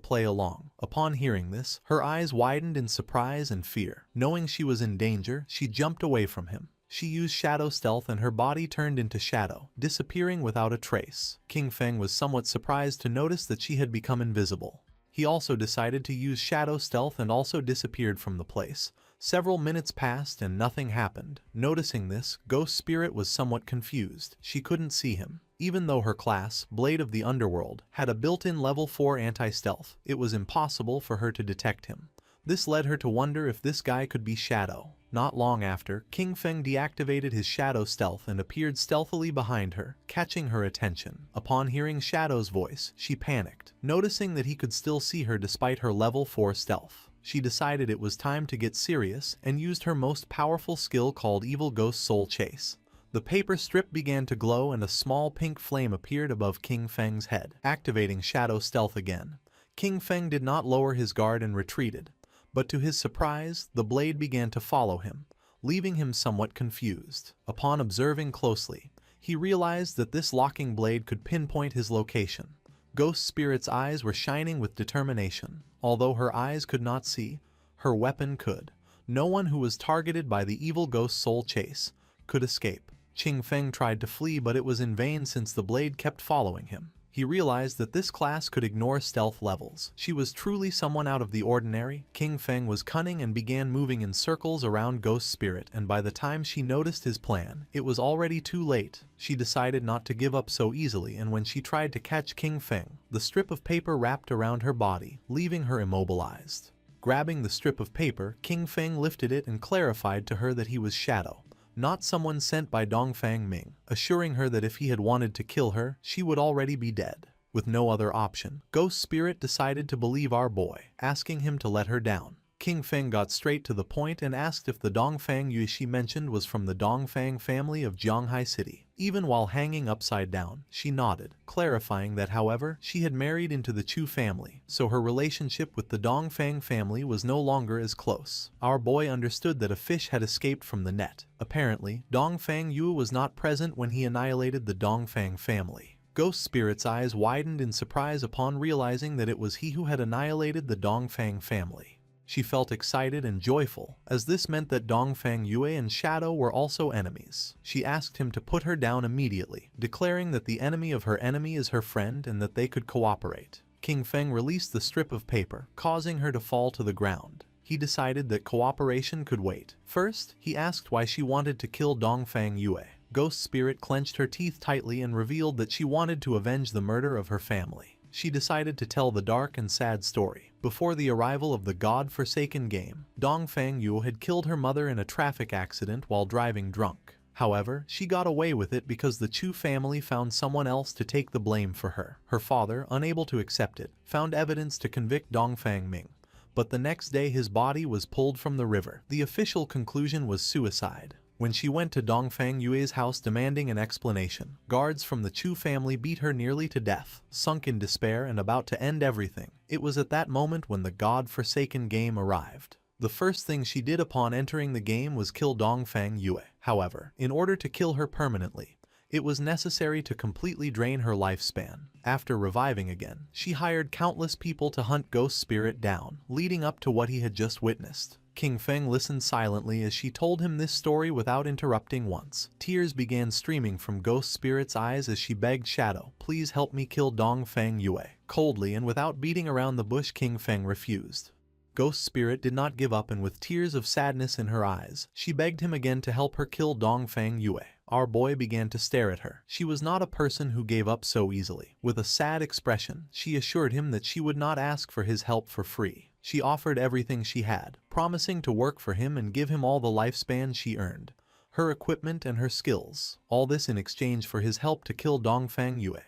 S1: play along. Upon hearing this, her eyes widened in surprise and fear. Knowing she was in danger, she jumped away from him. She used shadow stealth and her body turned into shadow, disappearing without a trace. King Feng was somewhat surprised to notice that she had become invisible. He also decided to use shadow stealth and also disappeared from the place. Several minutes passed and nothing happened. Noticing this, Ghost Spirit was somewhat confused. She couldn't see him. Even though her class, Blade of the Underworld, had a built-in level 4 anti-stealth, it was impossible for her to detect him. This led her to wonder if this guy could be Shadow. Not long after, King Feng deactivated his shadow stealth and appeared stealthily behind her, catching her attention. Upon hearing Shadow's voice, she panicked, noticing that he could still see her despite her level 4 stealth. She decided it was time to get serious and used her most powerful skill called Evil Ghost Soul Chase. The paper strip began to glow and a small pink flame appeared above King Feng's head, activating Shadow Stealth again. King Feng did not lower his guard and retreated, but to his surprise, the blade began to follow him, leaving him somewhat confused. Upon observing closely, he realized that this locking blade could pinpoint his location. Ghost Spirit's eyes were shining with determination. Although her eyes could not see, her weapon could. No one who was targeted by the Evil Ghost Soul Chase could escape. King Feng tried to flee, but it was in vain since the blade kept following him. He realized that this class could ignore stealth levels. She was truly someone out of the ordinary. King Feng was cunning and began moving in circles around Ghost Spirit, and by the time she noticed his plan, it was already too late. She decided not to give up so easily, and when she tried to catch King Feng, the strip of paper wrapped around her body, leaving her immobilized. Grabbing the strip of paper, King Feng lifted it and clarified to her that he was Shadow, not someone sent by Dongfang Ming, assuring her that if he had wanted to kill her, she would already be dead. With no other option, Ghost Spirit decided to believe our boy, asking him to let her down. King Feng got straight to the point and asked if the Dongfang Yue she mentioned was from the Dongfang family of Zhanghai City. Even while hanging upside down, she nodded, clarifying that however, she had married into the Chu family, so her relationship with the Dongfang family was no longer as close. Our boy understood that a fish had escaped from the net. Apparently, Dongfang Yue was not present when he annihilated the Dongfang family. Ghost Spirit's eyes widened in surprise upon realizing that it was he who had annihilated the Dongfang family. She felt excited and joyful, as this meant that Dongfang Yue and Shadow were also enemies. She asked him to put her down immediately, declaring that the enemy of her enemy is her friend and that they could cooperate. King Feng released the strip of paper, causing her to fall to the ground. He decided that cooperation could wait. First, he asked why she wanted to kill Dongfang Yue. Ghost Spirit clenched her teeth tightly and revealed that she wanted to avenge the murder of her family. She decided to tell the dark and sad story. Before the arrival of the God-forsaken game, Dongfang Yue had killed her mother in a traffic accident while driving drunk. However, she got away with it because the Chu family found someone else to take the blame for her. Her father, unable to accept it, found evidence to convict Dongfang Ming, but the next day his body was pulled from the river. The official conclusion was suicide. When she went to Dongfang Yue's house demanding an explanation, guards from the Chu family beat her nearly to death. Sunk in despair and about to end everything, it was at that moment when the God-forsaken game arrived. The first thing she did upon entering the game was kill Dongfang Yue. However, in order to kill her permanently, it was necessary to completely drain her lifespan. After reviving again, she hired countless people to hunt Ghost Spirit down, leading up to what he had just witnessed. King Feng listened silently as she told him this story without interrupting once. Tears began streaming from Ghost Spirit's eyes as she begged Shadow, "Please help me kill Dongfang Yue." Coldly and without beating around the bush, King Feng refused. Ghost Spirit did not give up, and with tears of sadness in her eyes, she begged him again to help her kill Dongfang Yue. Our boy began to stare at her. She was not a person who gave up so easily. With a sad expression, she assured him that she would not ask for his help for free. She offered everything she had, promising to work for him and give him all the lifespan she earned, her equipment and her skills, all this in exchange for his help to kill Dongfang Yue,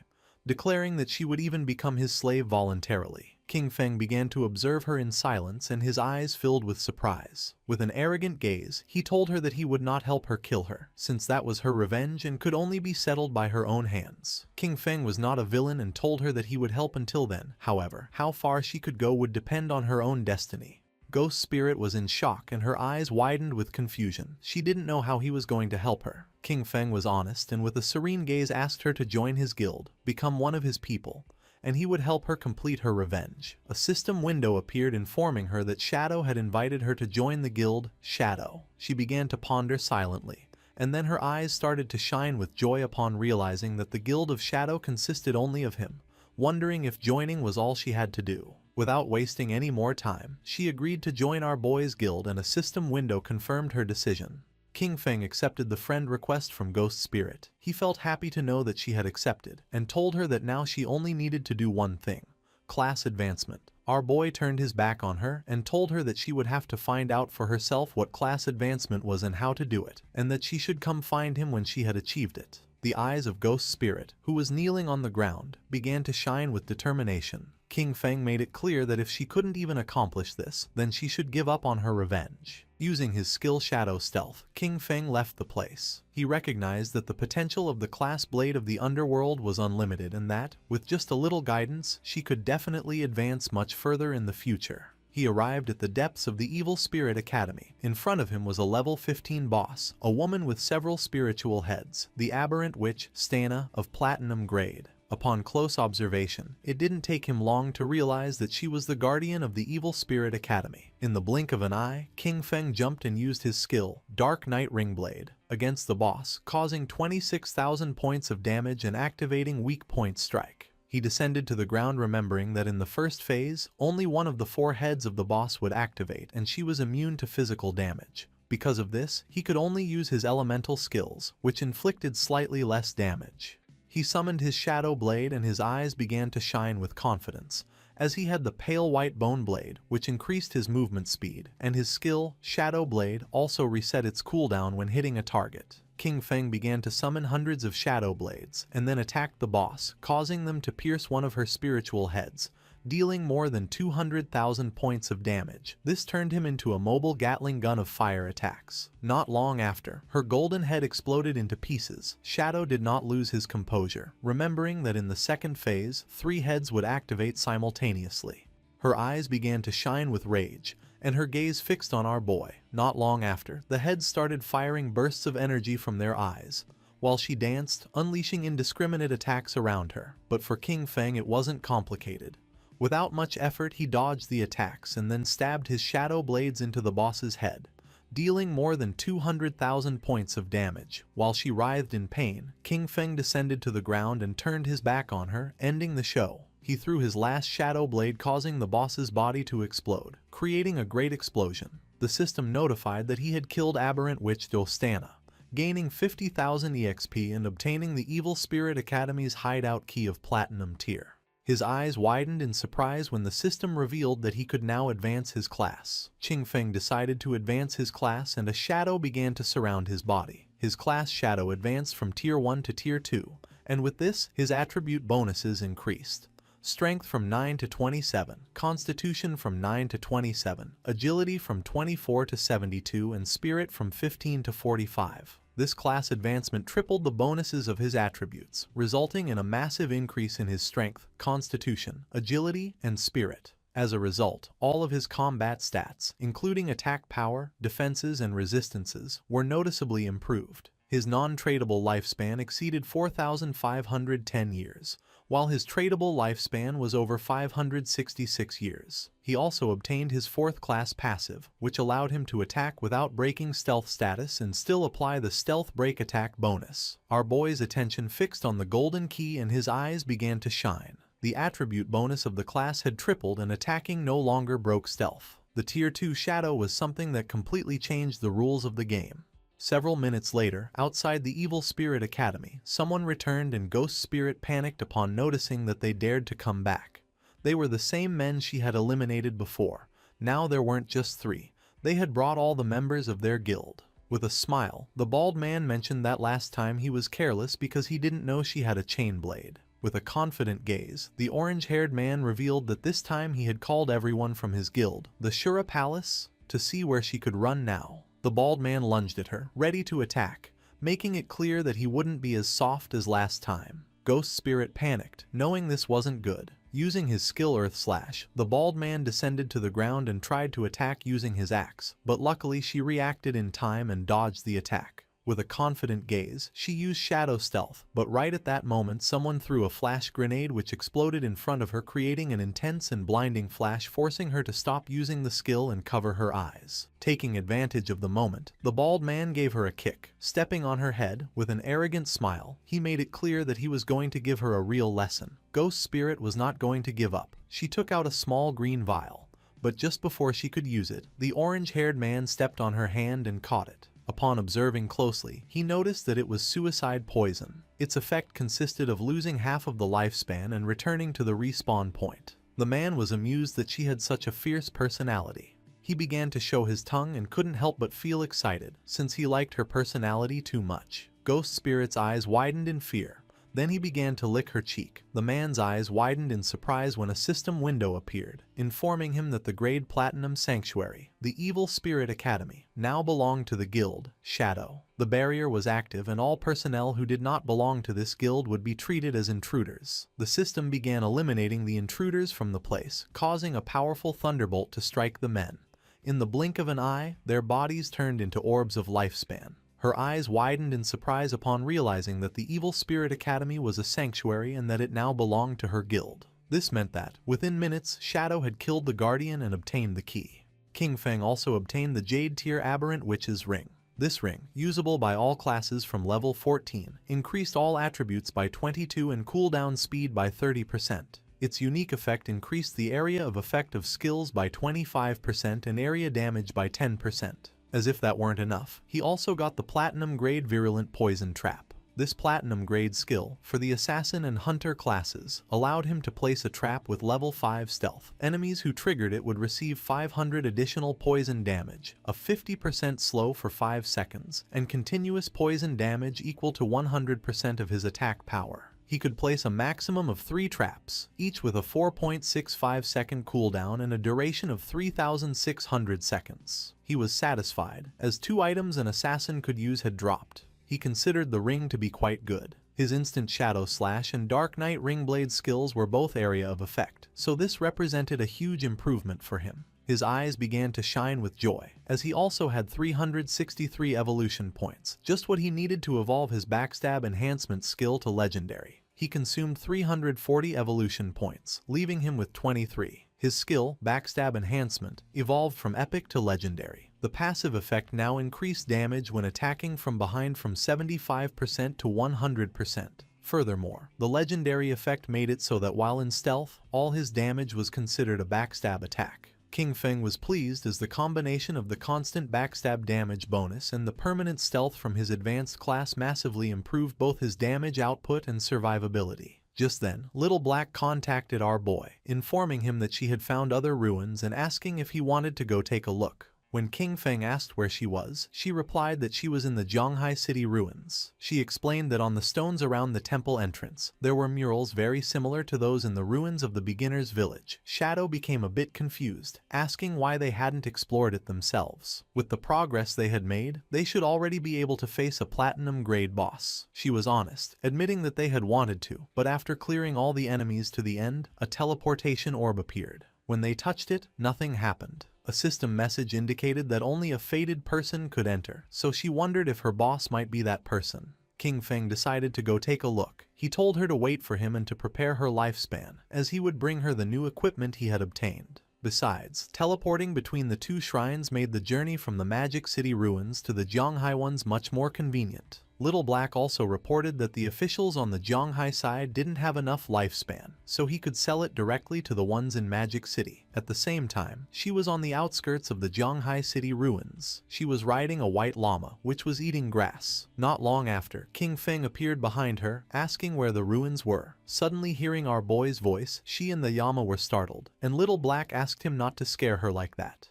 S1: declaring that she would even become his slave voluntarily. King Feng began to observe her in silence, and his eyes filled with surprise. With an arrogant gaze, he told her that he would not help her kill her, since that was her revenge and could only be settled by her own hands. King Feng was not a villain and told her that he would help until then. However, how far she could go would depend on her own destiny. Ghost Spirit was in shock and her eyes widened with confusion. She didn't know how he was going to help her. King Feng was honest and with a serene gaze asked her to join his guild, become one of his people, and he would help her complete her revenge. A system window appeared informing her that Shadow had invited her to join the guild. Shadow. She began to ponder silently, and then her eyes started to shine with joy upon realizing that the guild of Shadow consisted only of him, wondering if joining was all she had to do. Without wasting any more time, she agreed to join our boy's guild, and a system window confirmed her decision. King Feng accepted the friend request from Ghost Spirit. He felt happy to know that she had accepted, and told her that now she only needed to do one thing: Class advancement. Our boy turned his back on her and told her that she would have to find out for herself what class advancement was and how to do it, and that she should come find him when she had achieved it. The eyes of Ghost Spirit, who was kneeling on the ground, began to shine with determination. King Feng made it clear that if she couldn't even accomplish this, then she should give up on her revenge. Using his skill Shadow Stealth, King Feng left the place. He recognized that the potential of the class blade of the underworld was unlimited and that, with just a little guidance, she could definitely advance much further in the future. He arrived at the depths of the Evil Spirit Academy. In front of him was a level 15 boss, a woman with several spiritual heads, the aberrant witch, Stana, of platinum grade. Upon close observation, it didn't take him long to realize that she was the guardian of the Evil Spirit Academy. In the blink of an eye, King Feng jumped and used his skill, Dark Knight Ringblade, against the boss, causing 26,000 points of damage and activating Weak Point Strike. He descended to the ground, remembering that in the first phase, only one of the 4 heads of the boss would activate and she was immune to physical damage. Because of this, he could only use his elemental skills, which inflicted slightly less damage. He summoned his Shadow Blade and his eyes began to shine with confidence, as he had the Pale White Bone Blade, which increased his movement speed, and his skill, Shadow Blade, also reset its cooldown when hitting a target. King Feng began to summon hundreds of Shadow Blades, and then attacked the boss, causing them to pierce one of her spiritual heads, dealing more than 200,000 points of damage. This turned him into a mobile Gatling gun of fire attacks. Not long after, her golden head exploded into pieces. Shadow did not lose his composure, remembering that in the second phase, 3 heads would activate simultaneously. Her eyes began to shine with rage, and her gaze fixed on our boy. Not long after, the heads started firing bursts of energy from their eyes, while she danced, unleashing indiscriminate attacks around her. But for King Feng it wasn't complicated. Without much effort he dodged the attacks and then stabbed his shadow blades into the boss's head, dealing more than 200,000 points of damage. While she writhed in pain, King Feng descended to the ground and turned his back on her, ending the show. He threw his last shadow blade, causing the boss's body to explode, creating a great explosion. The system notified that he had killed aberrant witch Dostana, gaining 50,000 EXP and obtaining the Evil Spirit Academy's hideout key of Platinum tier. His eyes widened in surprise when the system revealed that he could now advance his class. King Feng decided to advance his class and a shadow began to surround his body. His class shadow advanced from Tier 1 to Tier 2, and with this, his attribute bonuses increased. Strength from 9 to 27, Constitution from 9 to 27, Agility from 24 to 72, and Spirit from 15 to 45. This class advancement tripled the bonuses of his attributes, resulting in a massive increase in his strength, constitution, agility, and spirit. As a result, all of his combat stats, including attack power, defenses, and resistances, were noticeably improved. His non-tradable lifespan exceeded 4,510 years, while his tradable lifespan was over 566 years. He also obtained his 4th class passive, which allowed him to attack without breaking stealth status and still apply the stealth break attack bonus. Our boy's attention fixed on the golden key and his eyes began to shine. The attribute bonus of the class had tripled and attacking no longer broke stealth. The Tier 2 shadow was something that completely changed the rules of the game. Several minutes later, outside the Evil Spirit Academy, someone returned and Ghost Spirit panicked upon noticing that they dared to come back. They were the same men she had eliminated before. Now there weren't just 3. They had brought all the members of their guild. With a smile, the bald man mentioned that last time he was careless because he didn't know she had a chain blade. With a confident gaze, the orange-haired man revealed that this time he had called everyone from his guild, the Shura Palace, to see where she could run now. The bald man lunged at her, ready to attack, making it clear that he wouldn't be as soft as last time. Ghost Spirit panicked, knowing this wasn't good. Using his skill Earth Slash, the bald man descended to the ground and tried to attack using his axe, but luckily she reacted in time and dodged the attack. With a confident gaze, she used Shadow Stealth, but right at that moment someone threw a flash grenade which exploded in front of her, creating an intense and blinding flash, forcing her to stop using the skill and cover her eyes. Taking advantage of the moment, the bald man gave her a kick. Stepping on her head, with an arrogant smile, he made it clear that he was going to give her a real lesson. Ghost Spirit was not going to give up. She took out a small green vial, but just before she could use it, the orange-haired man stepped on her hand and caught it. Upon observing closely, he noticed that it was suicide poison. Its effect consisted of losing half of the lifespan and returning to the respawn point. The man was amused that she had such a fierce personality. He began to show his tongue and couldn't help but feel excited, since he liked her personality too much. Ghost Spirit's eyes widened in fear. Then he began to lick her cheek. The man's eyes widened in surprise when a system window appeared, informing him that the Grade Platinum Sanctuary, the Evil Spirit Academy, now belonged to the guild, Shadow. The barrier was active and all personnel who did not belong to this guild would be treated as intruders. The system began eliminating the intruders from the place, causing a powerful thunderbolt to strike the men. In the blink of an eye, their bodies turned into orbs of lifespan. Her eyes widened in surprise upon realizing that the Evil Spirit Academy was a sanctuary and that it now belonged to her guild. This meant that, within minutes, Shadow had killed the Guardian and obtained the key. King Feng also obtained the Jade Tier Aberrant Witch's Ring. This ring, usable by all classes from level 14, increased all attributes by 22 and cooldown speed by 30%. Its unique effect increased the area of effect of skills by 25% and area damage by 10%. As if that weren't enough, he also got the Platinum Grade Virulent Poison Trap. This Platinum Grade skill, for the Assassin and Hunter classes, allowed him to place a trap with level 5 stealth. Enemies who triggered it would receive 500 additional poison damage, a 50% slow for 5 seconds, and continuous poison damage equal to 100% of his attack power. He could place a maximum of 3 traps, each with a 4.65 second cooldown and a duration of 3,600 seconds. He was satisfied, as 2 items an assassin could use had dropped. He considered the ring to be quite good. His instant Shadow Slash and Dark Knight Ringblade skills were both area of effect, so this represented a huge improvement for him. His eyes began to shine with joy, as he also had 363 evolution points, just what he needed to evolve his Backstab Enhancement skill to Legendary. He consumed 340 evolution points, leaving him with 23. His skill, Backstab Enhancement, evolved from Epic to Legendary. The passive effect now increased damage when attacking from behind from 75% to 100%. Furthermore, the Legendary effect made it so that while in stealth, all his damage was considered a backstab attack. King Feng was pleased as the combination of the constant backstab damage bonus and the permanent stealth from his advanced class massively improved both his damage output and survivability. Just then, Little Black contacted our boy, informing him that she had found other ruins and asking if he wanted to go take a look. When King Feng asked where she was, she replied that she was in the Zhanghai City ruins. She explained that on the stones around the temple entrance, there were murals very similar to those in the ruins of the beginner's village. Shadow became a bit confused, asking why they hadn't explored it themselves. With the progress they had made, they should already be able to face a platinum grade boss. She was honest, admitting that they had wanted to, but after clearing all the enemies to the end, a teleportation orb appeared. When they touched it, nothing happened. A system message indicated that only a fated person could enter, so she wondered if her boss might be that person. King Feng decided to go take a look. He told her to wait for him and to prepare her lifespan, as he would bring her the new equipment he had obtained. Besides, teleporting between the 2 shrines made the journey from the Magic City ruins to the Zhanghai ones much more convenient. Little Black also reported that the officials on the Zhanghai side didn't have enough lifespan, so he could sell it directly to the ones in Magic City. At the same time, she was on the outskirts of the Zhanghai City ruins. She was riding a white llama, which was eating grass. Not long after, King Feng appeared behind her, asking where the ruins were. Suddenly hearing our boy's voice, she and the llama were startled, and Little Black asked him not to scare her like that.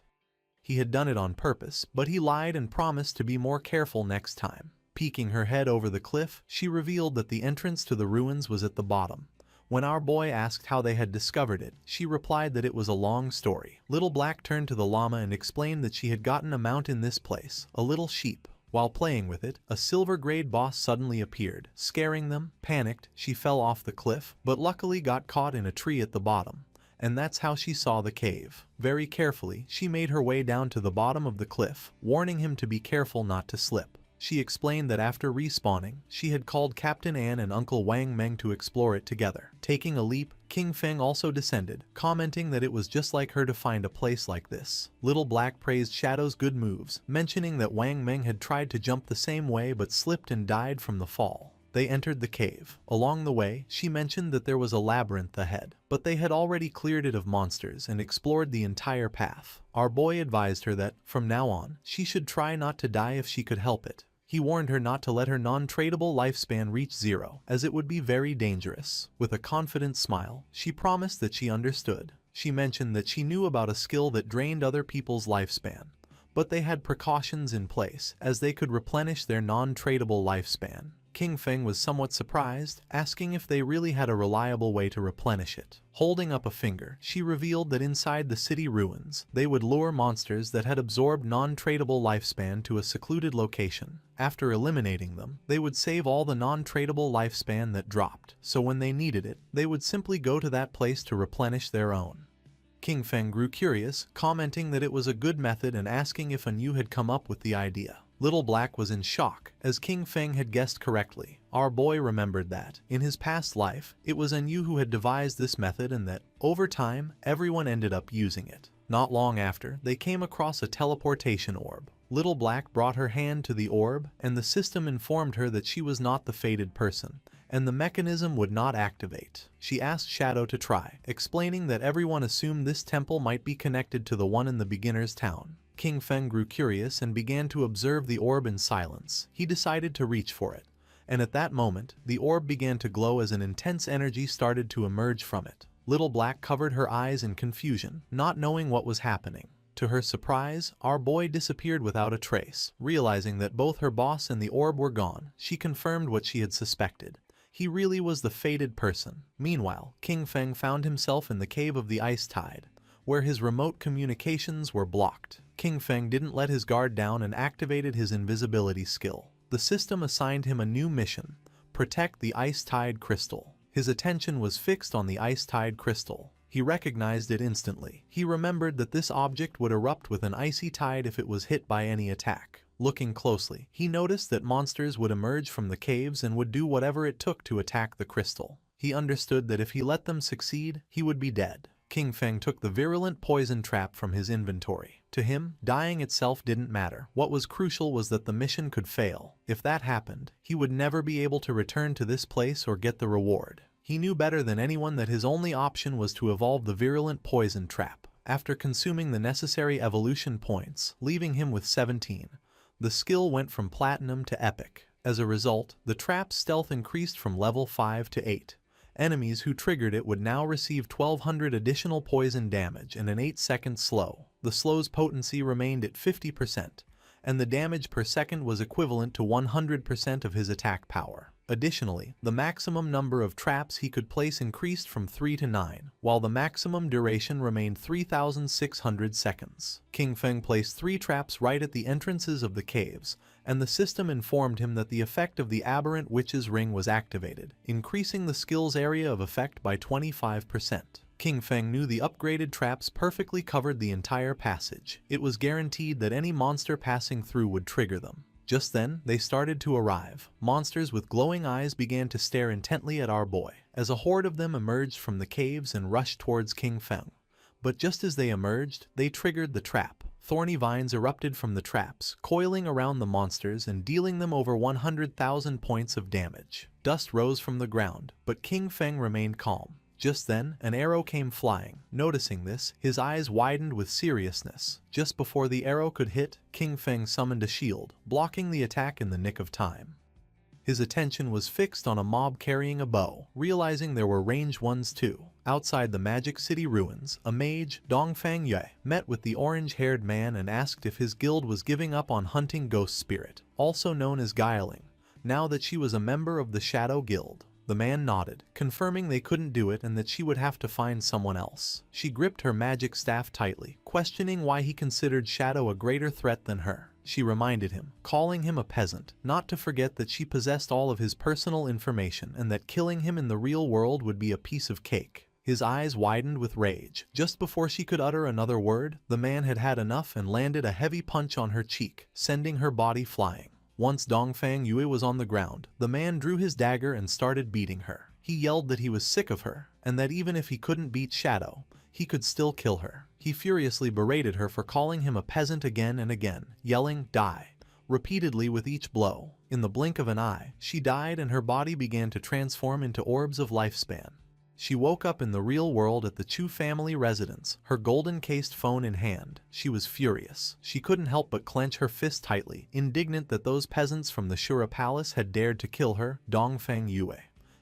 S1: He had done it on purpose, but he lied and promised to be more careful next time. Peeking her head over the cliff, she revealed that the entrance to the ruins was at the bottom. When our boy asked how they had discovered it, she replied that it was a long story. Little Black turned to the llama and explained that she had gotten a mount in this place, a little sheep. While playing with it, a silver grade boss suddenly appeared, scaring them. Panicked, she fell off the cliff, but luckily got caught in a tree at the bottom. And that's how she saw the cave. Very carefully, she made her way down to the bottom of the cliff, warning him to be careful not to slip. She explained that after respawning, she had called Captain An and Uncle Wang Meng to explore it together. Taking a leap, King Feng also descended, commenting that it was just like her to find a place like this. Little Black praised Shadow's good moves, mentioning that Wang Meng had tried to jump the same way but slipped and died from the fall. They entered the cave. Along the way, she mentioned that there was a labyrinth ahead, but they had already cleared it of monsters and explored the entire path. Our boy advised her that, from now on, she should try not to die if she could help it. He warned her not to let her non-tradable lifespan reach 0, as it would be very dangerous. With a confident smile, she promised that she understood. She mentioned that she knew about a skill that drained other people's lifespan, but they had precautions in place, as they could replenish their non-tradable lifespan. King Feng was somewhat surprised, asking if they really had a reliable way to replenish it. Holding up a finger, she revealed that inside the city ruins, they would lure monsters that had absorbed non-tradable lifespan to a secluded location. After eliminating them, they would save all the non-tradable lifespan that dropped, so when they needed it, they would simply go to that place to replenish their own. King Feng grew curious, commenting that it was a good method and asking if Anu had come up with the idea. Little Black was in shock, as King Feng had guessed correctly. Our boy remembered that, in his past life, it was Anu who had devised this method and that, over time, everyone ended up using it. Not long after, they came across a teleportation orb. Little Black brought her hand to the orb, and the system informed her that she was not the fated person, and the mechanism would not activate. She asked Shadow to try, explaining that everyone assumed this temple might be connected to the one in the beginner's town. King Feng grew curious and began to observe the orb in silence. He decided to reach for it, and at that moment, the orb began to glow as an intense energy started to emerge from it. Little Black covered her eyes in confusion, not knowing what was happening. To her surprise, our boy disappeared without a trace. Realizing that both her boss and the orb were gone, she confirmed what she had suspected. He really was the fated person. Meanwhile, King Feng found himself in the cave of the Ice Tide, where his remote communications were blocked. King Feng didn't let his guard down and activated his invisibility skill. The system assigned him a new mission: protect the Ice Tide crystal. His attention was fixed on the Ice Tide crystal. He recognized it instantly. He remembered that this object would erupt with an icy tide if it was hit by any attack. Looking closely, he noticed that monsters would emerge from the caves and would do whatever it took to attack the crystal. He understood that if he let them succeed, he would be dead. King Feng took the virulent poison trap from his inventory. To him, dying itself didn't matter. What was crucial was that the mission could fail. If that happened, he would never be able to return to this place or get the reward. He knew better than anyone that his only option was to evolve the virulent poison trap. After consuming the necessary evolution points, leaving him with 17, the skill went from platinum to epic. As a result, the trap's stealth increased from level 5 to 8. Enemies who triggered it would now receive 1200 additional poison damage and an 8-second slow. The slow's potency remained at 50%, and the damage per second was equivalent to 100% of his attack power. Additionally, the maximum number of traps he could place increased from 3 to 9, while the maximum duration remained 3,600 seconds. King Feng placed 3 traps right at the entrances of the caves, and the system informed him that the effect of the aberrant witch's ring was activated, increasing the skill's area of effect by 25%. King Feng knew the upgraded traps perfectly covered the entire passage. It was guaranteed that any monster passing through would trigger them. Just then, they started to arrive. Monsters with glowing eyes began to stare intently at our boy, as a horde of them emerged from the caves and rushed towards King Feng. But just as they emerged, they triggered the trap. Thorny vines erupted from the traps, coiling around the monsters and dealing them over 100,000 points of damage. Dust rose from the ground, but King Feng remained calm. Just then, an arrow came flying. Noticing this, his eyes widened with seriousness. Just before the arrow could hit, King Feng summoned a shield, blocking the attack in the nick of time. His attention was fixed on a mob carrying a bow, realizing there were ranged ones too. Outside the Magic City ruins, a mage, Dongfang Yue, met with the orange-haired man and asked if his guild was giving up on hunting Ghost Spirit, also known as Yahello, now that she was a member of the Shadow Guild. The man nodded, confirming they couldn't do it and that she would have to find someone else. She gripped her magic staff tightly, questioning why he considered Shadow a greater threat than her. She reminded him, calling him a peasant, not to forget that she possessed all of his personal information and that killing him in the real world would be a piece of cake. His eyes widened with rage. Just before she could utter another word, the man had had enough and landed a heavy punch on her cheek, sending her body flying. Once Dongfang Yue was on the ground, the man drew his dagger and started beating her. He yelled that he was sick of her, and that even if he couldn't beat Shadow, he could still kill her. He furiously berated her for calling him a peasant again and again, yelling, "Die," repeatedly with each blow. In the blink of an eye, she died and her body began to transform into orbs of lifespan. She woke up in the real world at the Chu family residence, her golden-cased phone in hand. She was furious. She couldn't help but clench her fist tightly, indignant that those peasants from the Shura palace had dared to kill her, Dongfeng Yue.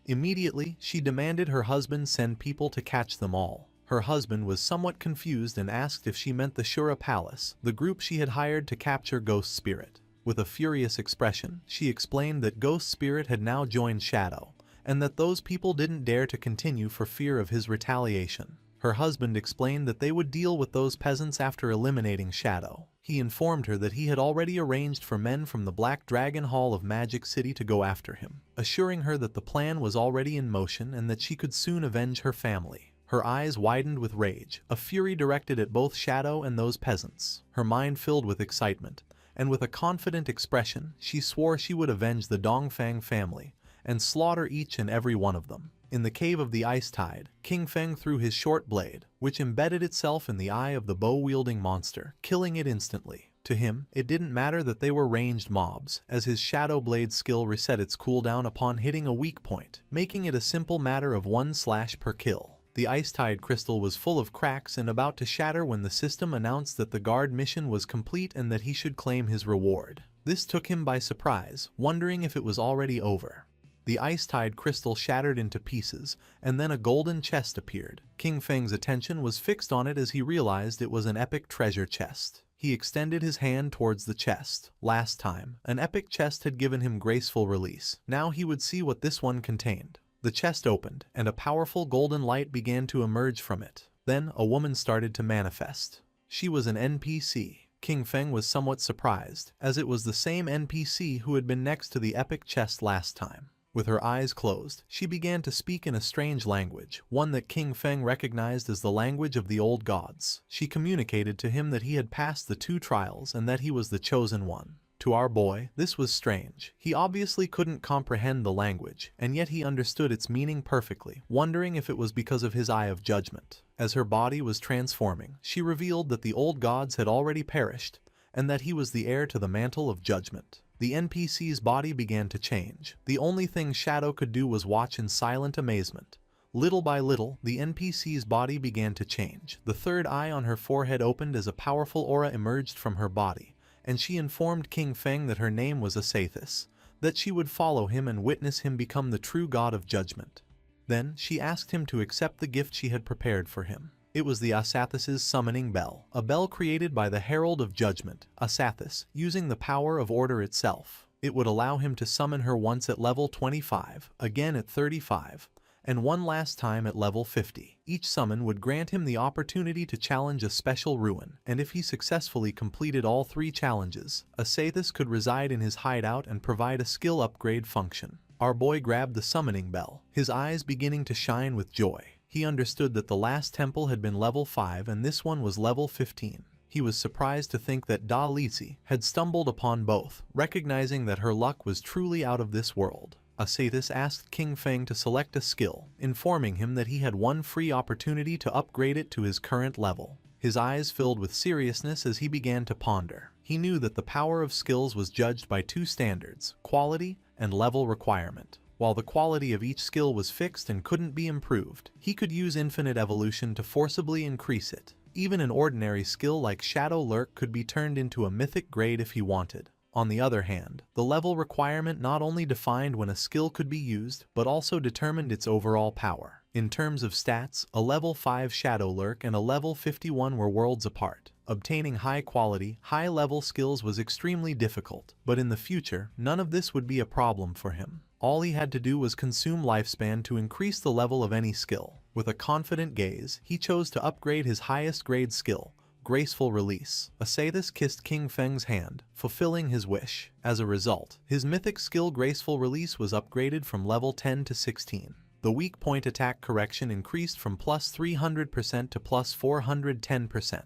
S1: Immediately, she demanded her husband send people to catch them all. Her husband was somewhat confused and asked if she meant the Shura palace, the group she had hired to capture Ghost Spirit. With a furious expression, she explained that Ghost Spirit had now joined Shadow, and that those people didn't dare to continue for fear of his retaliation. Her husband explained that they would deal with those peasants after eliminating Shadow. He informed her that he had already arranged for men from the Black Dragon Hall of Magic City to go after him, assuring her that the plan was already in motion and that she could soon avenge her family. Her eyes widened with rage, a fury directed at both Shadow and those peasants. Her mind filled with excitement, and with a confident expression, she swore she would avenge the Dongfang family and slaughter each and every one of them. In the cave of the Ice Tide, King Feng threw his short blade, which embedded itself in the eye of the bow-wielding monster, killing it instantly. To him, it didn't matter that they were ranged mobs, as his Shadow Blade skill reset its cooldown upon hitting a weak point, making it a simple matter of 1 slash per kill. The Ice Tide crystal was full of cracks and about to shatter when the system announced that the guard mission was complete and that he should claim his reward. This took him by surprise, wondering if it was already over. The Ice Tide crystal shattered into pieces, and then a golden chest appeared. King Feng's attention was fixed on it as he realized it was an epic treasure chest. He extended his hand towards the chest. Last time, an epic chest had given him graceful release. Now he would see what this one contained. The chest opened, and a powerful golden light began to emerge from it. Then, a woman started to manifest. She was an NPC. King Feng was somewhat surprised, as it was the same NPC who had been next to the epic chest last time. With her eyes closed, she began to speak in a strange language, one that King Feng recognized as the language of the old gods. She communicated to him that he had passed the 2 trials and that he was the chosen one. To our boy, this was strange. He obviously couldn't comprehend the language, and yet he understood its meaning perfectly, wondering if it was because of his eye of judgment. As her body was transforming, she revealed that the old gods had already perished, and that he was the heir to the mantle of judgment. The NPC's body began to change. The only thing Shadow could do was watch in silent amazement. Little by little, the NPC's body began to change. The third eye on her forehead opened as a powerful aura emerged from her body, and she informed King Feng that her name was Asathis, that she would follow him and witness him become the true god of judgment. Then, she asked him to accept the gift she had prepared for him. It was the Asathis's summoning bell, a bell created by the Herald of Judgment, Asathis, using the power of order itself. It would allow him to summon her once at level 25, again at 35, and one last time at level 50. Each summon would grant him the opportunity to challenge a special ruin, and if he successfully completed all 3 challenges, Asathis could reside in his hideout and provide a skill upgrade function. Our boy grabbed the summoning bell, his eyes beginning to shine with joy. He understood that the last temple had been level 5 and this one was level 15. He was surprised to think that Da Lisi had stumbled upon both, recognizing that her luck was truly out of this world. Asathis asked King Feng to select a skill, informing him that he had one free opportunity to upgrade it to his current level. His eyes filled with seriousness as he began to ponder. He knew that the power of skills was judged by 2 standards, quality and level requirement. While the quality of each skill was fixed and couldn't be improved, he could use infinite evolution to forcibly increase it. Even an ordinary skill like Shadow Lurk could be turned into a mythic grade if he wanted. On the other hand, the level requirement not only defined when a skill could be used, but also determined its overall power. In terms of stats, a level 5 Shadow Lurk and a level 51 were worlds apart. Obtaining high-quality, high-level skills was extremely difficult, but in the future, none of this would be a problem for him. All he had to do was consume lifespan to increase the level of any skill. With a confident gaze, he chose to upgrade his highest grade skill, Graceful Release. Asathis kissed King Feng's hand, fulfilling his wish. As a result, his mythic skill Graceful Release was upgraded from level 10 to 16. The weak point attack correction increased from plus 300% to plus 410%,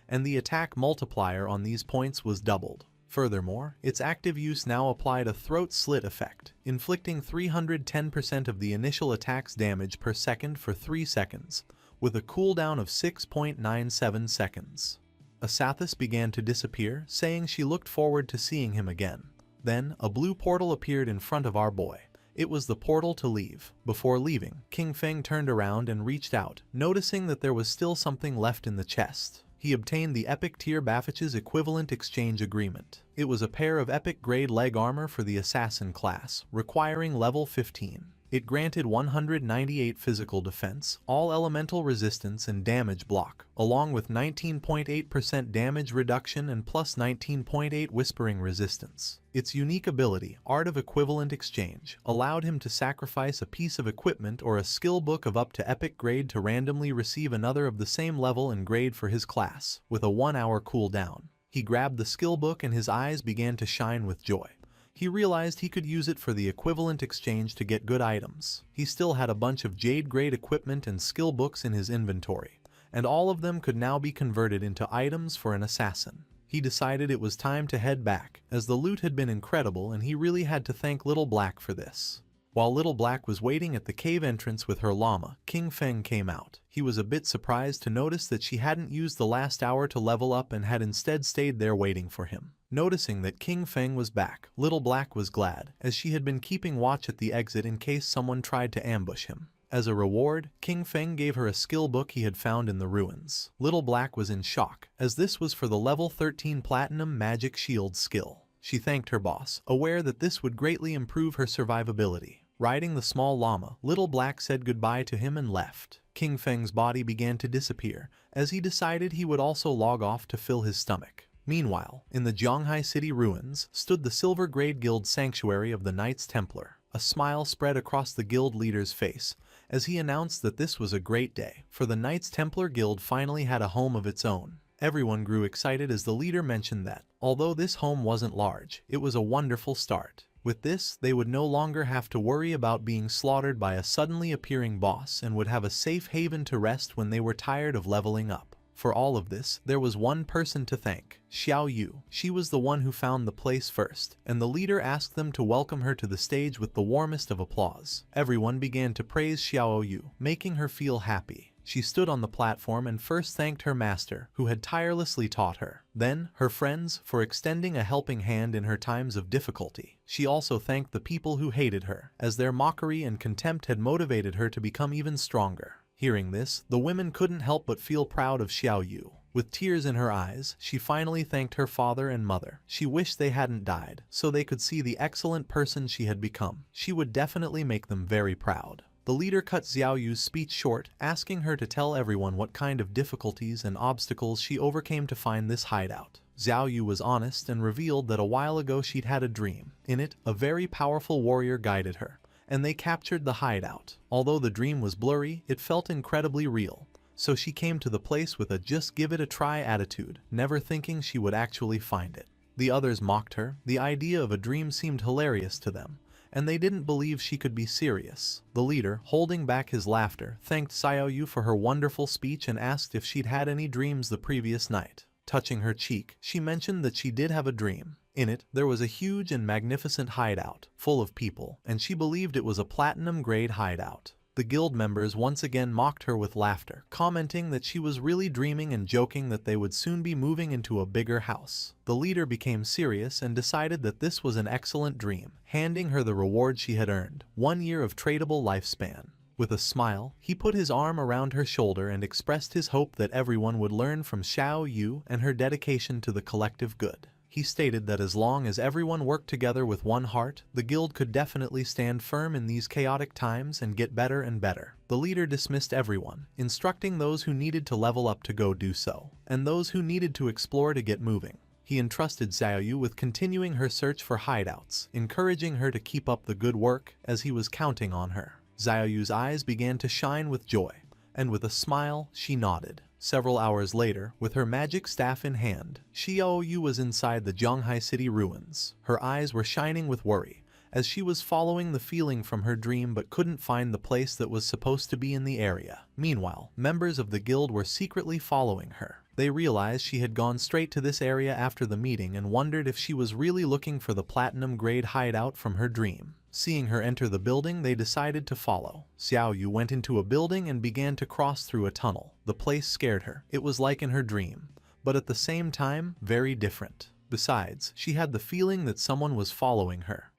S1: and the attack multiplier on these points was doubled. Furthermore, its active use now applied a throat slit effect, inflicting 310% of the initial attack's damage per second for 3 seconds, with a cooldown of 6.97 seconds. Asathis began to disappear, saying she looked forward to seeing him again. Then, a blue portal appeared in front of our boy. It was the portal to leave. Before leaving, King Feng turned around and reached out, noticing that there was still something left in the chest. He obtained the Epic Tier Baffach's equivalent exchange agreement. It was a pair of epic grade leg armor for the assassin class, requiring level 15. It granted 198 physical defense, all elemental resistance and damage block, along with 19.8% damage reduction and plus 19.8 whispering resistance. Its unique ability, Art of Equivalent Exchange, allowed him to sacrifice a piece of equipment or a skill book of up to epic grade to randomly receive another of the same level and grade for his class, with a 1-hour cooldown. He grabbed the skill book and his eyes began to shine with joy. He realized he could use it for the equivalent exchange to get good items. He still had a bunch of Jade-grade equipment and skill books in his inventory, and all of them could now be converted into items for an assassin. He decided it was time to head back, as the loot had been incredible and he really had to thank Little Black for this. While Little Black was waiting at the cave entrance with her llama, King Feng came out. He was a bit surprised to notice that she hadn't used the last hour to level up and had instead stayed there waiting for him. Noticing that King Feng was back, Little Black was glad, as she had been keeping watch at the exit in case someone tried to ambush him. As a reward, King Feng gave her a skill book he had found in the ruins. Little Black was in shock, as this was for the level 13 Platinum Magic Shield skill. She thanked her boss, aware that this would greatly improve her survivability. Riding the small llama, Little Black said goodbye to him and left. King Feng's body began to disappear, as he decided he would also log off to fill his stomach. Meanwhile, in the Zhonghai City ruins, stood the Silver Grade Guild sanctuary of the Knights Templar. A smile spread across the guild leader's face, as he announced that this was a great day, for the Knights Templar Guild finally had a home of its own. Everyone grew excited as the leader mentioned that, although this home wasn't large, it was a wonderful start. With this, they would no longer have to worry about being slaughtered by a suddenly appearing boss and would have a safe haven to rest when they were tired of leveling up. For all of this, there was one person to thank, Xiao Yu. She was the one who found the place first, and the leader asked them to welcome her to the stage with the warmest of applause. Everyone began to praise Xiao Yu, making her feel happy. She stood on the platform and first thanked her master, who had tirelessly taught her. Then, her friends, for extending a helping hand in her times of difficulty. She also thanked the people who hated her, as their mockery and contempt had motivated her to become even stronger. Hearing this, the women couldn't help but feel proud of Xiao Yu. With tears in her eyes, she finally thanked her father and mother. She wished they hadn't died, so they could see the excellent person she had become. She would definitely make them very proud. The leader cut Xiao Yu's speech short, asking her to tell everyone what kind of difficulties and obstacles she overcame to find this hideout. Xiao Yu was honest and revealed that a while ago she'd had a dream. In it, a very powerful warrior guided her, and they captured the hideout. Although the dream was blurry, it felt incredibly real. So she came to the place with a just give it a try attitude, never thinking she would actually find it. The others mocked her. The idea of a dream seemed hilarious to them, and they didn't believe she could be serious. The leader, holding back his laughter, thanked Xiao Yu for her wonderful speech and asked if she'd had any dreams the previous night. Touching her cheek, she mentioned that she did have a dream. In it, there was a huge and magnificent hideout, full of people, and she believed it was a platinum-grade hideout. The guild members once again mocked her with laughter, commenting that she was really dreaming and joking that they would soon be moving into a bigger house. The leader became serious and decided that this was an excellent dream, handing her the reward she had earned, 1 year of tradable lifespan. With a smile, he put his arm around her shoulder and expressed his hope that everyone would learn from Xiao Yu and her dedication to the collective good. He stated that as long as everyone worked together with one heart, the guild could definitely stand firm in these chaotic times and get better and better. The leader dismissed everyone, instructing those who needed to level up to go do so, and those who needed to explore to get moving. He entrusted Xiao Yu with continuing her search for hideouts, encouraging her to keep up the good work, as he was counting on her. Xiao Yu's eyes began to shine with joy, and with a smile, she nodded. Several hours later, with her magic staff in hand, Xiao Yu was inside the Zhonghai City ruins. Her eyes were shining with worry, as she was following the feeling from her dream but couldn't find the place that was supposed to be in the area. Meanwhile, members of the guild were secretly following her. They realized she had gone straight to this area after the meeting and wondered if she was really looking for the platinum-grade hideout from her dream. Seeing her enter the building, they decided to follow. Xiao Yu went into a building and began to cross through a tunnel. The place scared her. It was like in her dream, but at the same time, very different. Besides, she had the feeling that someone was following her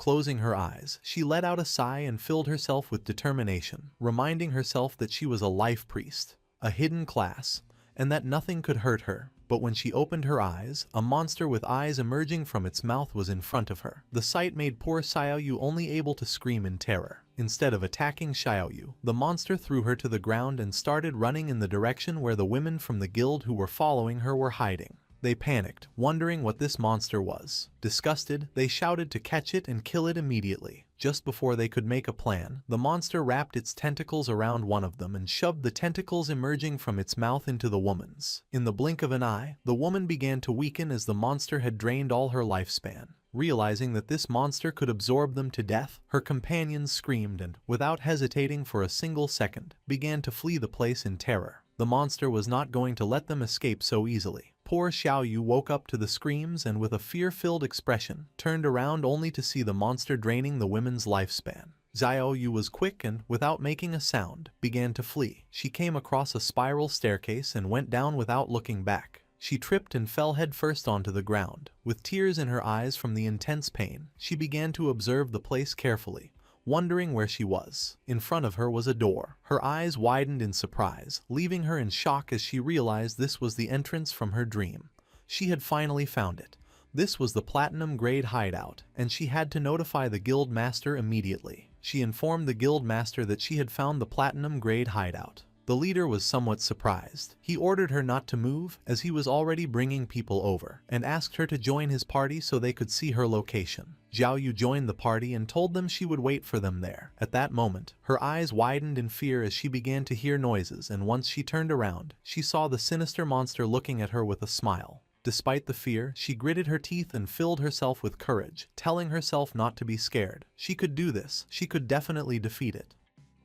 S1: Closing her eyes, she let out a sigh and filled herself with determination, reminding herself that she was a life priest, a hidden class, and that nothing could hurt her. But when she opened her eyes, a monster with eyes emerging from its mouth was in front of her. The sight made poor Xiaoyu only able to scream in terror. Instead of attacking Xiaoyu, the monster threw her to the ground and started running in the direction where the women from the guild who were following her were hiding. They panicked, wondering what this monster was. Disgusted, they shouted to catch it and kill it immediately. Just before they could make a plan, the monster wrapped its tentacles around one of them and shoved the tentacles emerging from its mouth into the woman's. In the blink of an eye, the woman began to weaken as the monster had drained all her lifespan. Realizing that this monster could absorb them to death, her companions screamed and, without hesitating for a single second, began to flee the place in terror. The monster was not going to let them escape so easily. Poor Xiaoyu woke up to the screams and with a fear-filled expression, turned around only to see the monster draining the women's lifespan. Xiaoyu was quick and, without making a sound, began to flee. She came across a spiral staircase and went down without looking back. She tripped and fell headfirst onto the ground. With tears in her eyes from the intense pain, she began to observe the place carefully, wondering where she was. In front of her was a door. Her eyes widened in surprise, leaving her in shock as she realized this was the entrance from her dream. She had finally found it. This was the platinum-grade hideout, and she had to notify the guild master immediately. She informed the guild master that she had found the platinum-grade hideout. The leader was somewhat surprised. He ordered her not to move, as he was already bringing people over, and asked her to join his party so they could see her location. Xiaoyu joined the party and told them she would wait for them there. At that moment, her eyes widened in fear as she began to hear noises, and once she turned around, she saw the sinister monster looking at her with a smile. Despite the fear, she gritted her teeth and filled herself with courage, telling herself not to be scared. She could do this. She could definitely defeat it.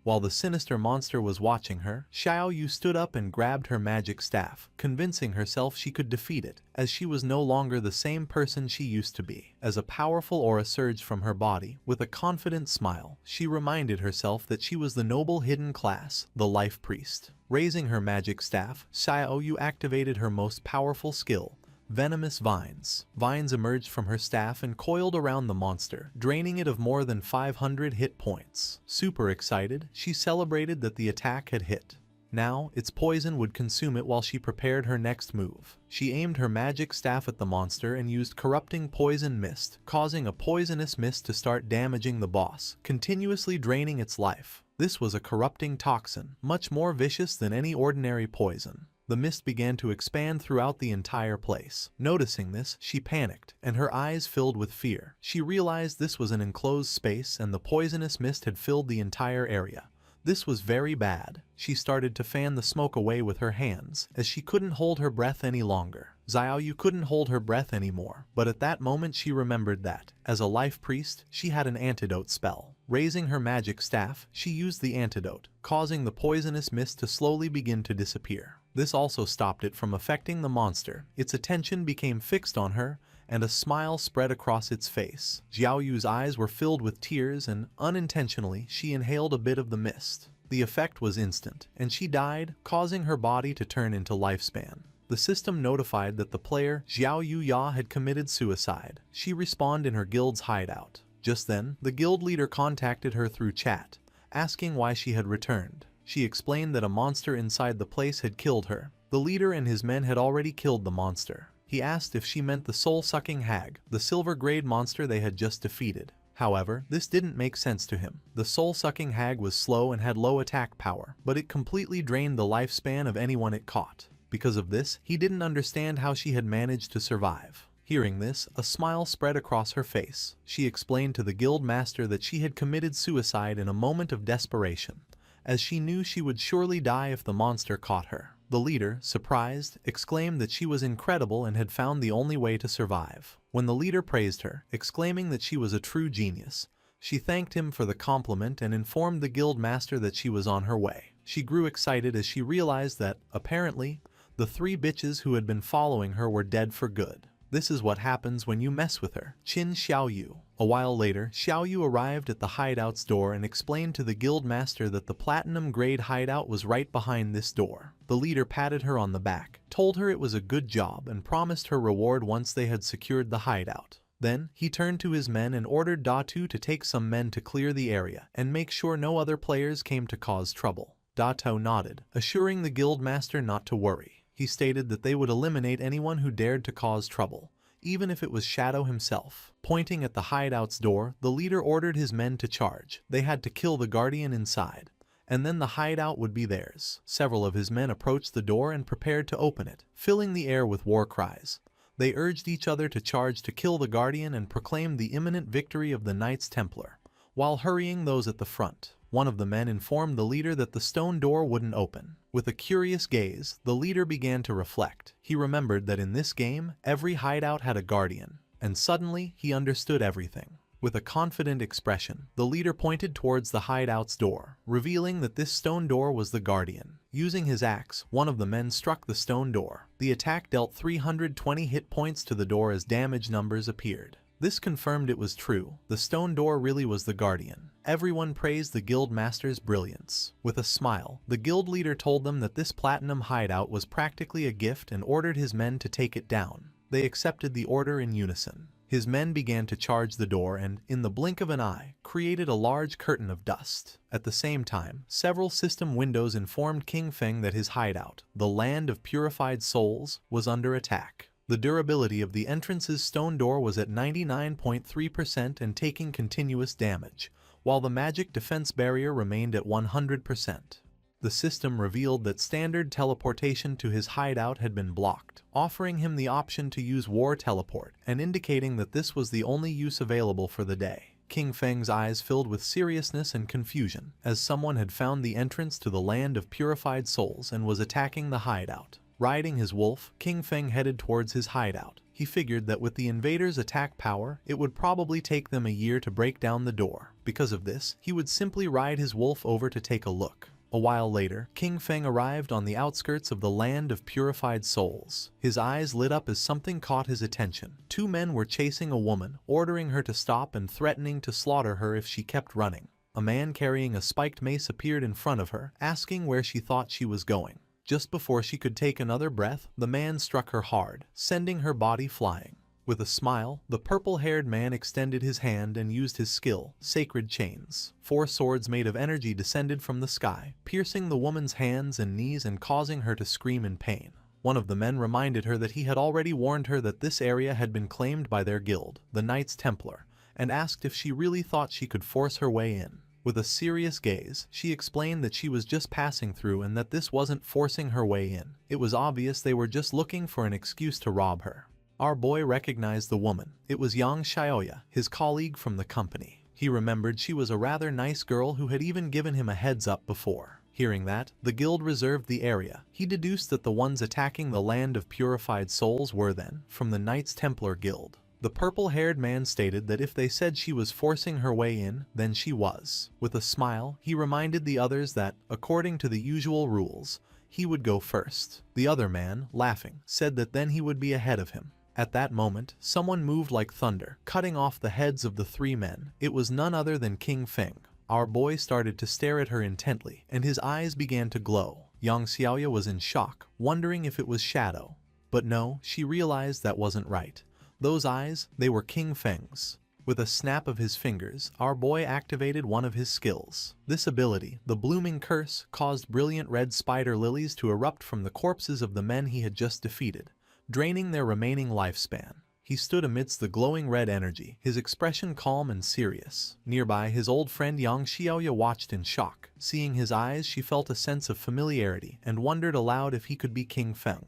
S1: While the sinister monster was watching her, Xiaoyu stood up and grabbed her magic staff, convincing herself she could defeat it, as she was no longer the same person she used to be. As a powerful aura surged from her body, with a confident smile, she reminded herself that she was the noble hidden class, the life priest. Raising her magic staff, Xiaoyu activated her most powerful skill, venomous vines. Vines emerged from her staff and coiled around the monster, draining it of more than 500 hit points. Super excited, she celebrated that the attack had hit. Now, its poison would consume it while she prepared her next move. She aimed her magic staff at the monster and used corrupting poison mist, causing a poisonous mist to start damaging the boss, continuously draining its life. This was a corrupting toxin, much more vicious than any ordinary poison. The mist began to expand throughout the entire place. Noticing this, she panicked, and her eyes filled with fear. She realized this was an enclosed space and the poisonous mist had filled the entire area. This was very bad. She started to fan the smoke away with her hands, as she couldn't hold her breath any longer. Xiaoyu couldn't hold her breath anymore, but at that moment she remembered that, as a life priest, she had an antidote spell. Raising her magic staff, she used the antidote, causing the poisonous mist to slowly begin to disappear. This also stopped it from affecting the monster. Its attention became fixed on her, and a smile spread across its face. Xiaoyu's eyes were filled with tears and, unintentionally, she inhaled a bit of the mist. The effect was instant, and she died, causing her body to turn into lifespan. The system notified that the player, Xiaoyu Ya, had committed suicide. She respawned in her guild's hideout. Just then, the guild leader contacted her through chat, asking why she had returned. She explained that a monster inside the place had killed her. The leader and his men had already killed the monster. He asked if she meant the soul-sucking hag, the silver-grade monster they had just defeated. However, this didn't make sense to him. The soul-sucking hag was slow and had low attack power, but it completely drained the lifespan of anyone it caught. Because of this, he didn't understand how she had managed to survive. Hearing this, a smile spread across her face. She explained to the guild master that she had committed suicide in a moment of desperation, as she knew she would surely die if the monster caught her. The leader, surprised, exclaimed that she was incredible and had found the only way to survive. When the leader praised her, exclaiming that she was a true genius, she thanked him for the compliment and informed the guild master that she was on her way. She grew excited as she realized that, apparently, the 3 bitches who had been following her were dead for good. This is what happens when you mess with her. Qin Xiaoyu. A while later, Xiaoyu arrived at the hideout's door and explained to the guild master that the platinum-grade hideout was right behind this door. The leader patted her on the back, told her it was a good job, and promised her reward once they had secured the hideout. Then, he turned to his men and ordered Datu to take some men to clear the area and make sure no other players came to cause trouble. Datu nodded, assuring the guildmaster not to worry. He stated that they would eliminate anyone who dared to cause trouble, even if it was Shadow himself. Pointing at the hideout's door, the leader ordered his men to charge. They had to kill the guardian inside, and then the hideout would be theirs. Several of his men approached the door and prepared to open it, filling the air with war cries. They urged each other to charge to kill the guardian and proclaimed the imminent victory of the Knights Templar, while hurrying those at the front. One of the men informed the leader that the stone door wouldn't open. With a curious gaze, the leader began to reflect. He remembered that in this game, every hideout had a guardian, and suddenly he understood everything. With a confident expression, the leader pointed towards the hideout's door, revealing that this stone door was the guardian. Using his axe, one of the men struck the stone door. The attack dealt 320 hit points to the door as damage numbers appeared. This confirmed it was true. The stone door really was the guardian. Everyone praised the guild master's brilliance. With a smile, the guild leader told them that this platinum hideout was practically a gift and ordered his men to take it down. They accepted the order in unison. His men began to charge the door and, in the blink of an eye, created a large curtain of dust. At the same time, several system windows informed King Feng that his hideout, the land of purified souls, was under attack. The durability of the entrance's stone door was at 99.3% and taking continuous damage, while the magic defense barrier remained at 100%. The system revealed that standard teleportation to his hideout had been blocked, offering him the option to use war teleport and indicating that this was the only use available for the day. King Feng's eyes filled with seriousness and confusion, as someone had found the entrance to the land of purified souls and was attacking the hideout. Riding his wolf, King Feng headed towards his hideout. He figured that with the invaders' attack power, it would probably take them a year to break down the door. Because of this, he would simply ride his wolf over to take a look. A while later, King Feng arrived on the outskirts of the land of purified souls. His eyes lit up as something caught his attention. Two men were chasing a woman, ordering her to stop and threatening to slaughter her if she kept running. A man carrying a spiked mace appeared in front of her, asking where she thought she was going. Just before she could take another breath, the man struck her hard, sending her body flying. With a smile, the purple-haired man extended his hand and used his skill, Sacred Chains. 4 swords made of energy descended from the sky, piercing the woman's hands and knees and causing her to scream in pain. One of the men reminded her that he had already warned her that this area had been claimed by their guild, the Knights Templar, and asked if she really thought she could force her way in. With a serious gaze, she explained that she was just passing through and that this wasn't forcing her way in. It was obvious they were just looking for an excuse to rob her. Our boy recognized the woman. It was Yang Xiaoya, his colleague from the company. He remembered she was a rather nice girl who had even given him a heads up before. Hearing that, the guild reserved the area. He deduced that the ones attacking the land of purified souls were then from the Knights Templar Guild. The purple-haired man stated that if they said she was forcing her way in, then she was. With a smile, he reminded the others that, according to the usual rules, he would go first. The other man, laughing, said that then he would be ahead of him. At that moment, someone moved like thunder, cutting off the heads of the 3 men. It was none other than King Feng. Our boy started to stare at her intently, and his eyes began to glow. Yang Xiaoya was in shock, wondering if it was Shadow. But no, she realized that wasn't right. Those eyes, they were King Feng's. With a snap of his fingers, our boy activated one of his skills. This ability, the Blooming Curse, caused brilliant red spider lilies to erupt from the corpses of the men he had just defeated, draining their remaining lifespan. He stood amidst the glowing red energy, his expression calm and serious. Nearby, his old friend Yang Xiaoya watched in shock. Seeing his eyes, she felt a sense of familiarity and wondered aloud if he could be King Feng.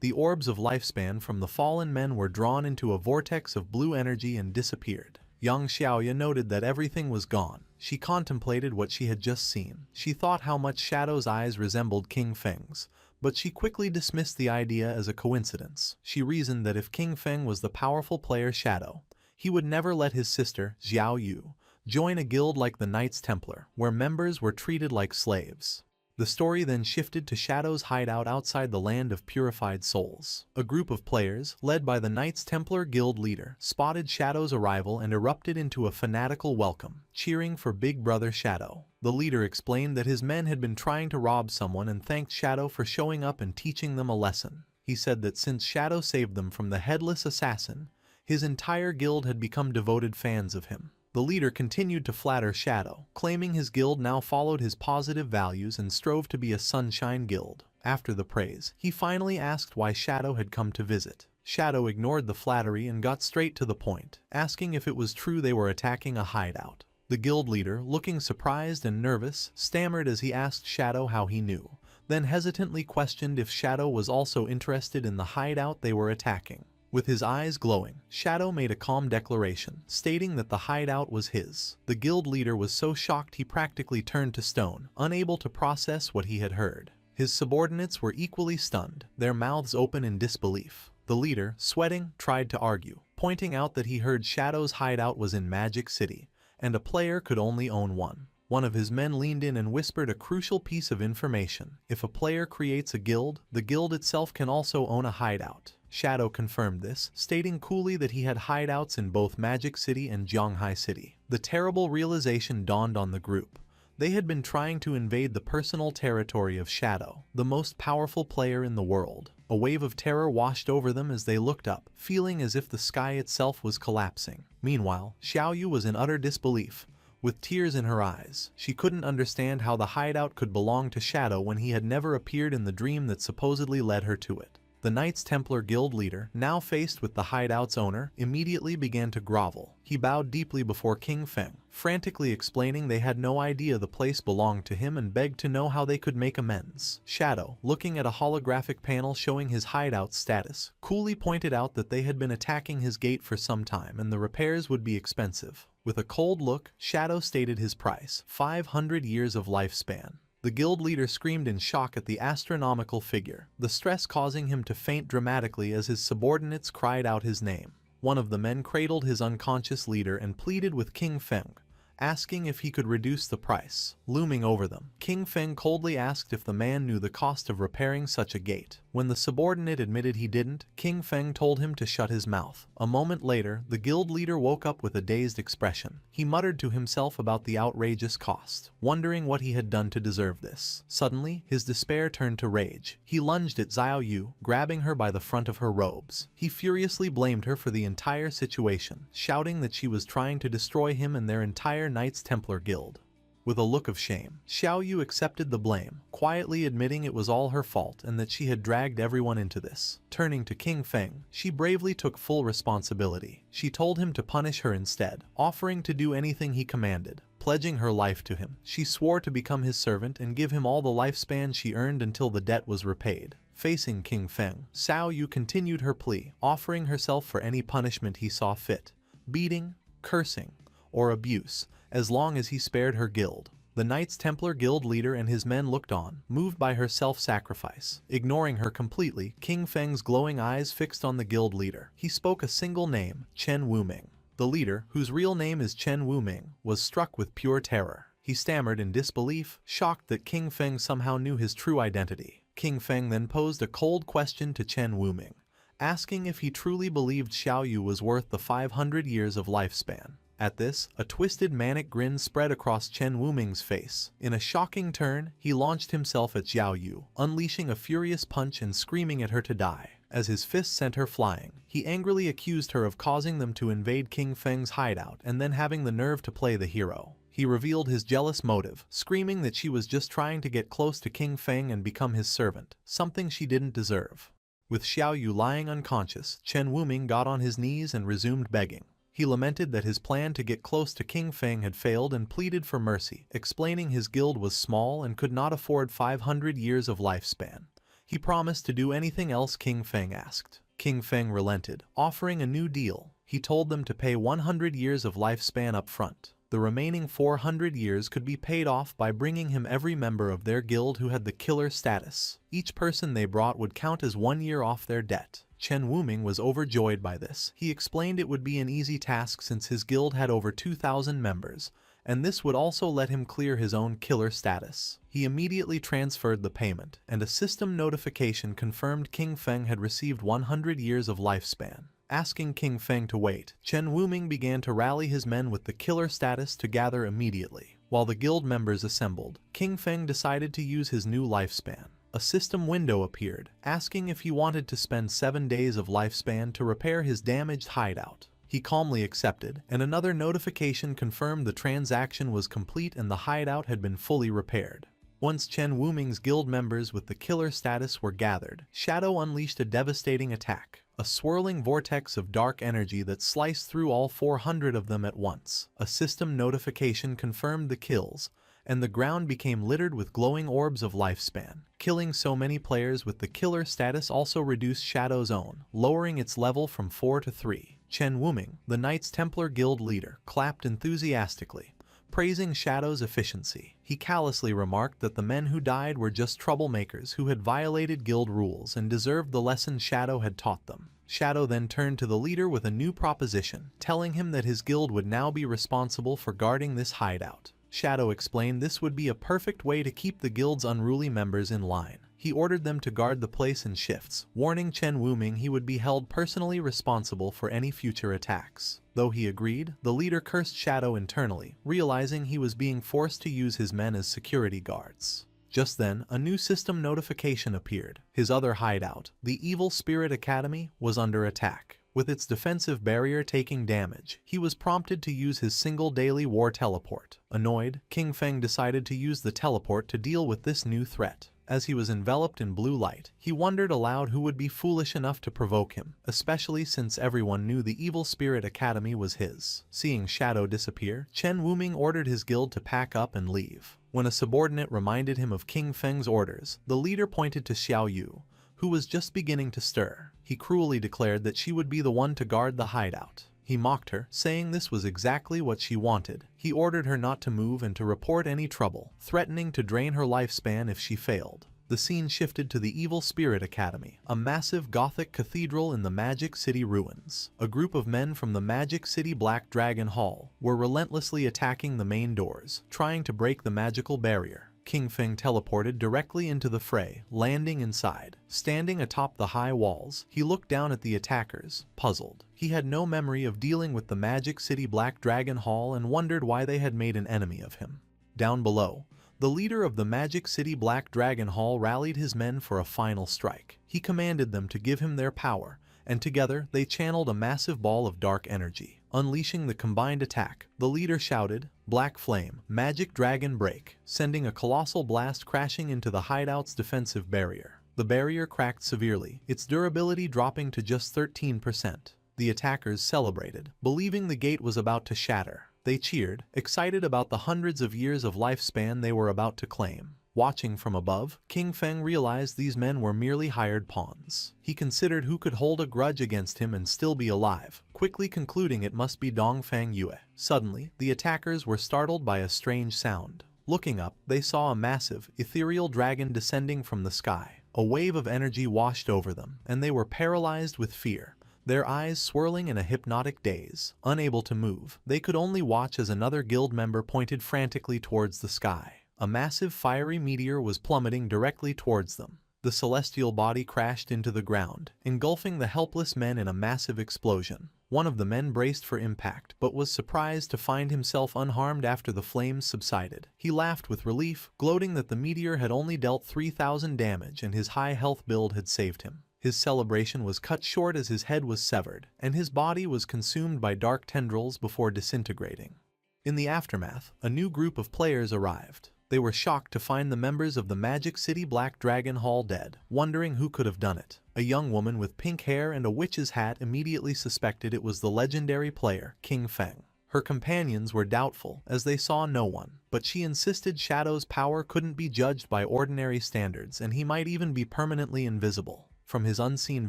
S1: The orbs of lifespan from the fallen men were drawn into a vortex of blue energy and disappeared. Yang Xiaoya noted that everything was gone. She contemplated what she had just seen. She thought how much Shadow's eyes resembled King Feng's, but she quickly dismissed the idea as a coincidence. She reasoned that if King Feng was the powerful player Shadow, he would never let his sister, Xiao Yu, join a guild like the Knights Templar, where members were treated like slaves. The story then shifted to Shadow's hideout outside the land of purified souls. A group of players, led by the Knights Templar guild leader, spotted Shadow's arrival and erupted into a fanatical welcome, cheering for Big Brother Shadow. The leader explained that his men had been trying to rob someone and thanked Shadow for showing up and teaching them a lesson. He said that since Shadow saved them from the headless assassin, His entire guild had become devoted fans of him. The leader continued to flatter Shadow, claiming his guild now followed his positive values and strove to be a sunshine guild. After the praise, he finally asked why Shadow had come to visit. Shadow ignored the flattery and got straight to the point, asking if it was true they were attacking a hideout. The guild leader, looking surprised and nervous, stammered as he asked Shadow how he knew, then hesitantly questioned if Shadow was also interested in the hideout they were attacking. With his eyes glowing, Shadow made a calm declaration, stating that the hideout was his. The guild leader was so shocked he practically turned to stone, unable to process what he had heard. His subordinates were equally stunned, their mouths open in disbelief. The leader, sweating, tried to argue, pointing out that he heard Shadow's hideout was in Magic City, and a player could only own one. One of his men leaned in and whispered a crucial piece of information. If a player creates a guild, the guild itself can also own a hideout. Shadow confirmed this, stating coolly that he had hideouts in both Magic City and Zhonghai City. The terrible realization dawned on the group. They had been trying to invade the personal territory of Shadow, the most powerful player in the world. A wave of terror washed over them as they looked up, feeling as if the sky itself was collapsing. Meanwhile, Xiaoyu was in utter disbelief. With tears in her eyes, she couldn't understand how the hideout could belong to Shadow when he had never appeared in the dream that supposedly led her to it. The Knights Templar guild leader, now faced with the hideout's owner, immediately began to grovel. He bowed deeply before King Feng, frantically explaining they had no idea the place belonged to him and begged to know how they could make amends. Shadow, looking at a holographic panel showing his hideout status, coolly pointed out that they had been attacking his gate for some time and the repairs would be expensive. With a cold look, Shadow stated his price, 500 years of lifespan. The guild leader screamed in shock at the astronomical figure, the stress causing him to faint dramatically as his subordinates cried out his name. One of the men cradled his unconscious leader and pleaded with King Feng, asking if he could reduce the price. Looming over them, King Feng coldly asked if the man knew the cost of repairing such a gate. When the subordinate admitted he didn't, King Feng told him to shut his mouth. A moment later, the guild leader woke up with a dazed expression. He muttered to himself about the outrageous cost, wondering what he had done to deserve this. Suddenly, his despair turned to rage. He lunged at Xiaoyu, grabbing her by the front of her robes. He furiously blamed her for the entire situation, shouting that she was trying to destroy him and their entire Knights Templar guild. With a look of shame, Xiaoyu accepted the blame, quietly admitting it was all her fault and that she had dragged everyone into this. Turning to King Feng, she bravely took full responsibility. She told him to punish her instead, offering to do anything he commanded. Pledging her life to him, she swore to become his servant and give him all the lifespan she earned until the debt was repaid. Facing King Feng, Xiaoyu continued her plea, offering herself for any punishment he saw fit. Beating, cursing, or abuse, as long as he spared her guild. The Knights Templar guild leader and his men looked on, moved by her self-sacrifice. Ignoring her completely, King Feng's glowing eyes fixed on the guild leader. He spoke a single name, Chen Wuming. The leader, whose real name is Chen Wuming, was struck with pure terror. He stammered in disbelief, shocked that King Feng somehow knew his true identity. King Feng then posed a cold question to Chen Wuming, asking if he truly believed Xiaoyu was worth the 500 years of lifespan. At this, a twisted manic grin spread across Chen Wuming's face. In a shocking turn, he launched himself at Xiaoyu, unleashing a furious punch and screaming at her to die. As his fist sent her flying, he angrily accused her of causing them to invade King Feng's hideout and then having the nerve to play the hero. He revealed his jealous motive, screaming that she was just trying to get close to King Feng and become his servant, something she didn't deserve. With Xiaoyu lying unconscious, Chen Wuming got on his knees and resumed begging. He lamented that his plan to get close to King Feng had failed and pleaded for mercy, explaining his guild was small and could not afford 500 years of lifespan. He promised to do anything else King Feng asked. King Feng relented, offering a new deal. He told them to pay 100 years of lifespan up front. The remaining 400 years could be paid off by bringing him every member of their guild who had the killer status. Each person they brought would count as 1 year off their debt. Chen Wuming was overjoyed by this. He explained it would be an easy task since his guild had over 2,000 members, and this would also let him clear his own killer status. He immediately transferred the payment, and a system notification confirmed King Feng had received 100 years of lifespan. Asking King Feng to wait, Chen Wuming began to rally his men with the killer status to gather immediately. While the guild members assembled, King Feng decided to use his new lifespan. A system window appeared, asking if he wanted to spend 7 days of lifespan to repair his damaged hideout. He calmly accepted, and another notification confirmed the transaction was complete and the hideout had been fully repaired. Once Chen Wuming's guild members with the killer status were gathered, Shadow unleashed a devastating attack, a swirling vortex of dark energy that sliced through all 400 of them at once. A system notification confirmed the kills, and the ground became littered with glowing orbs of lifespan. Killing so many players with the killer status also reduced Shadow's own, lowering its level from 4 to 3. Chen Wuming, the Knights Templar Guild leader, clapped enthusiastically, praising Shadow's efficiency. He callously remarked that the men who died were just troublemakers who had violated guild rules and deserved the lesson Shadow had taught them. Shadow then turned to the leader with a new proposition, telling him that his guild would now be responsible for guarding this hideout. Shadow explained this would be a perfect way to keep the guild's unruly members in line. He ordered them to guard the place in shifts, warning Chen Wuming he would be held personally responsible for any future attacks. Though he agreed, the leader cursed Shadow internally, realizing he was being forced to use his men as security guards. Just then, a new system notification appeared. His other hideout, the Evil Spirit Academy, was under attack. With its defensive barrier taking damage, he was prompted to use his single daily war teleport. Annoyed, King Feng decided to use the teleport to deal with this new threat. As he was enveloped in blue light, he wondered aloud who would be foolish enough to provoke him, especially since everyone knew the Evil Spirit Academy was his. Seeing Shadow disappear, Chen Wuming ordered his guild to pack up and leave. When a subordinate reminded him of King Feng's orders, the leader pointed to Xiao Yu, who was just beginning to stir. He cruelly declared that she would be the one to guard the hideout. He mocked her, saying this was exactly what she wanted. He ordered her not to move and to report any trouble, threatening to drain her lifespan if she failed. The scene shifted to the Evil Spirit Academy, a massive Gothic cathedral in the Magic City ruins. A group of men from the Magic City Black Dragon Hall were relentlessly attacking the main doors, trying to break the magical barrier. King Feng teleported directly into the fray, landing inside. Standing atop the high walls, he looked down at the attackers, puzzled. He had no memory of dealing with the Magic City Black Dragon Hall and wondered why they had made an enemy of him. Down below, the leader of the Magic City Black Dragon Hall rallied his men for a final strike. He commanded them to give him their power, and together they channeled a massive ball of dark energy. Unleashing the combined attack, the leader shouted, "Black Flame, Magic Dragon Break," sending a colossal blast crashing into the hideout's defensive barrier. The barrier cracked severely, its durability dropping to just 13%. The attackers celebrated, believing the gate was about to shatter. They cheered, excited about the hundreds of years of lifespan they were about to claim. Watching from above, King Feng realized these men were merely hired pawns. He considered who could hold a grudge against him and still be alive, quickly concluding it must be Dongfang Yue. Suddenly, the attackers were startled by a strange sound. Looking up, they saw a massive, ethereal dragon descending from the sky. A wave of energy washed over them, and they were paralyzed with fear. Their eyes swirling in a hypnotic daze. Unable to move, they could only watch as another guild member pointed frantically towards the sky. A massive fiery meteor was plummeting directly towards them. The celestial body crashed into the ground, engulfing the helpless men in a massive explosion. One of the men braced for impact, but was surprised to find himself unharmed after the flames subsided. He laughed with relief, gloating that the meteor had only dealt 3,000 damage and his high health build had saved him. His celebration was cut short as his head was severed, and his body was consumed by dark tendrils before disintegrating. In the aftermath, a new group of players arrived. They were shocked to find the members of the Magic City Black Dragon Hall dead, wondering who could have done it. A young woman with pink hair and a witch's hat immediately suspected it was the legendary player, King Feng. Her companions were doubtful, as they saw no one, but she insisted Shadow's power couldn't be judged by ordinary standards and he might even be permanently invisible. From his unseen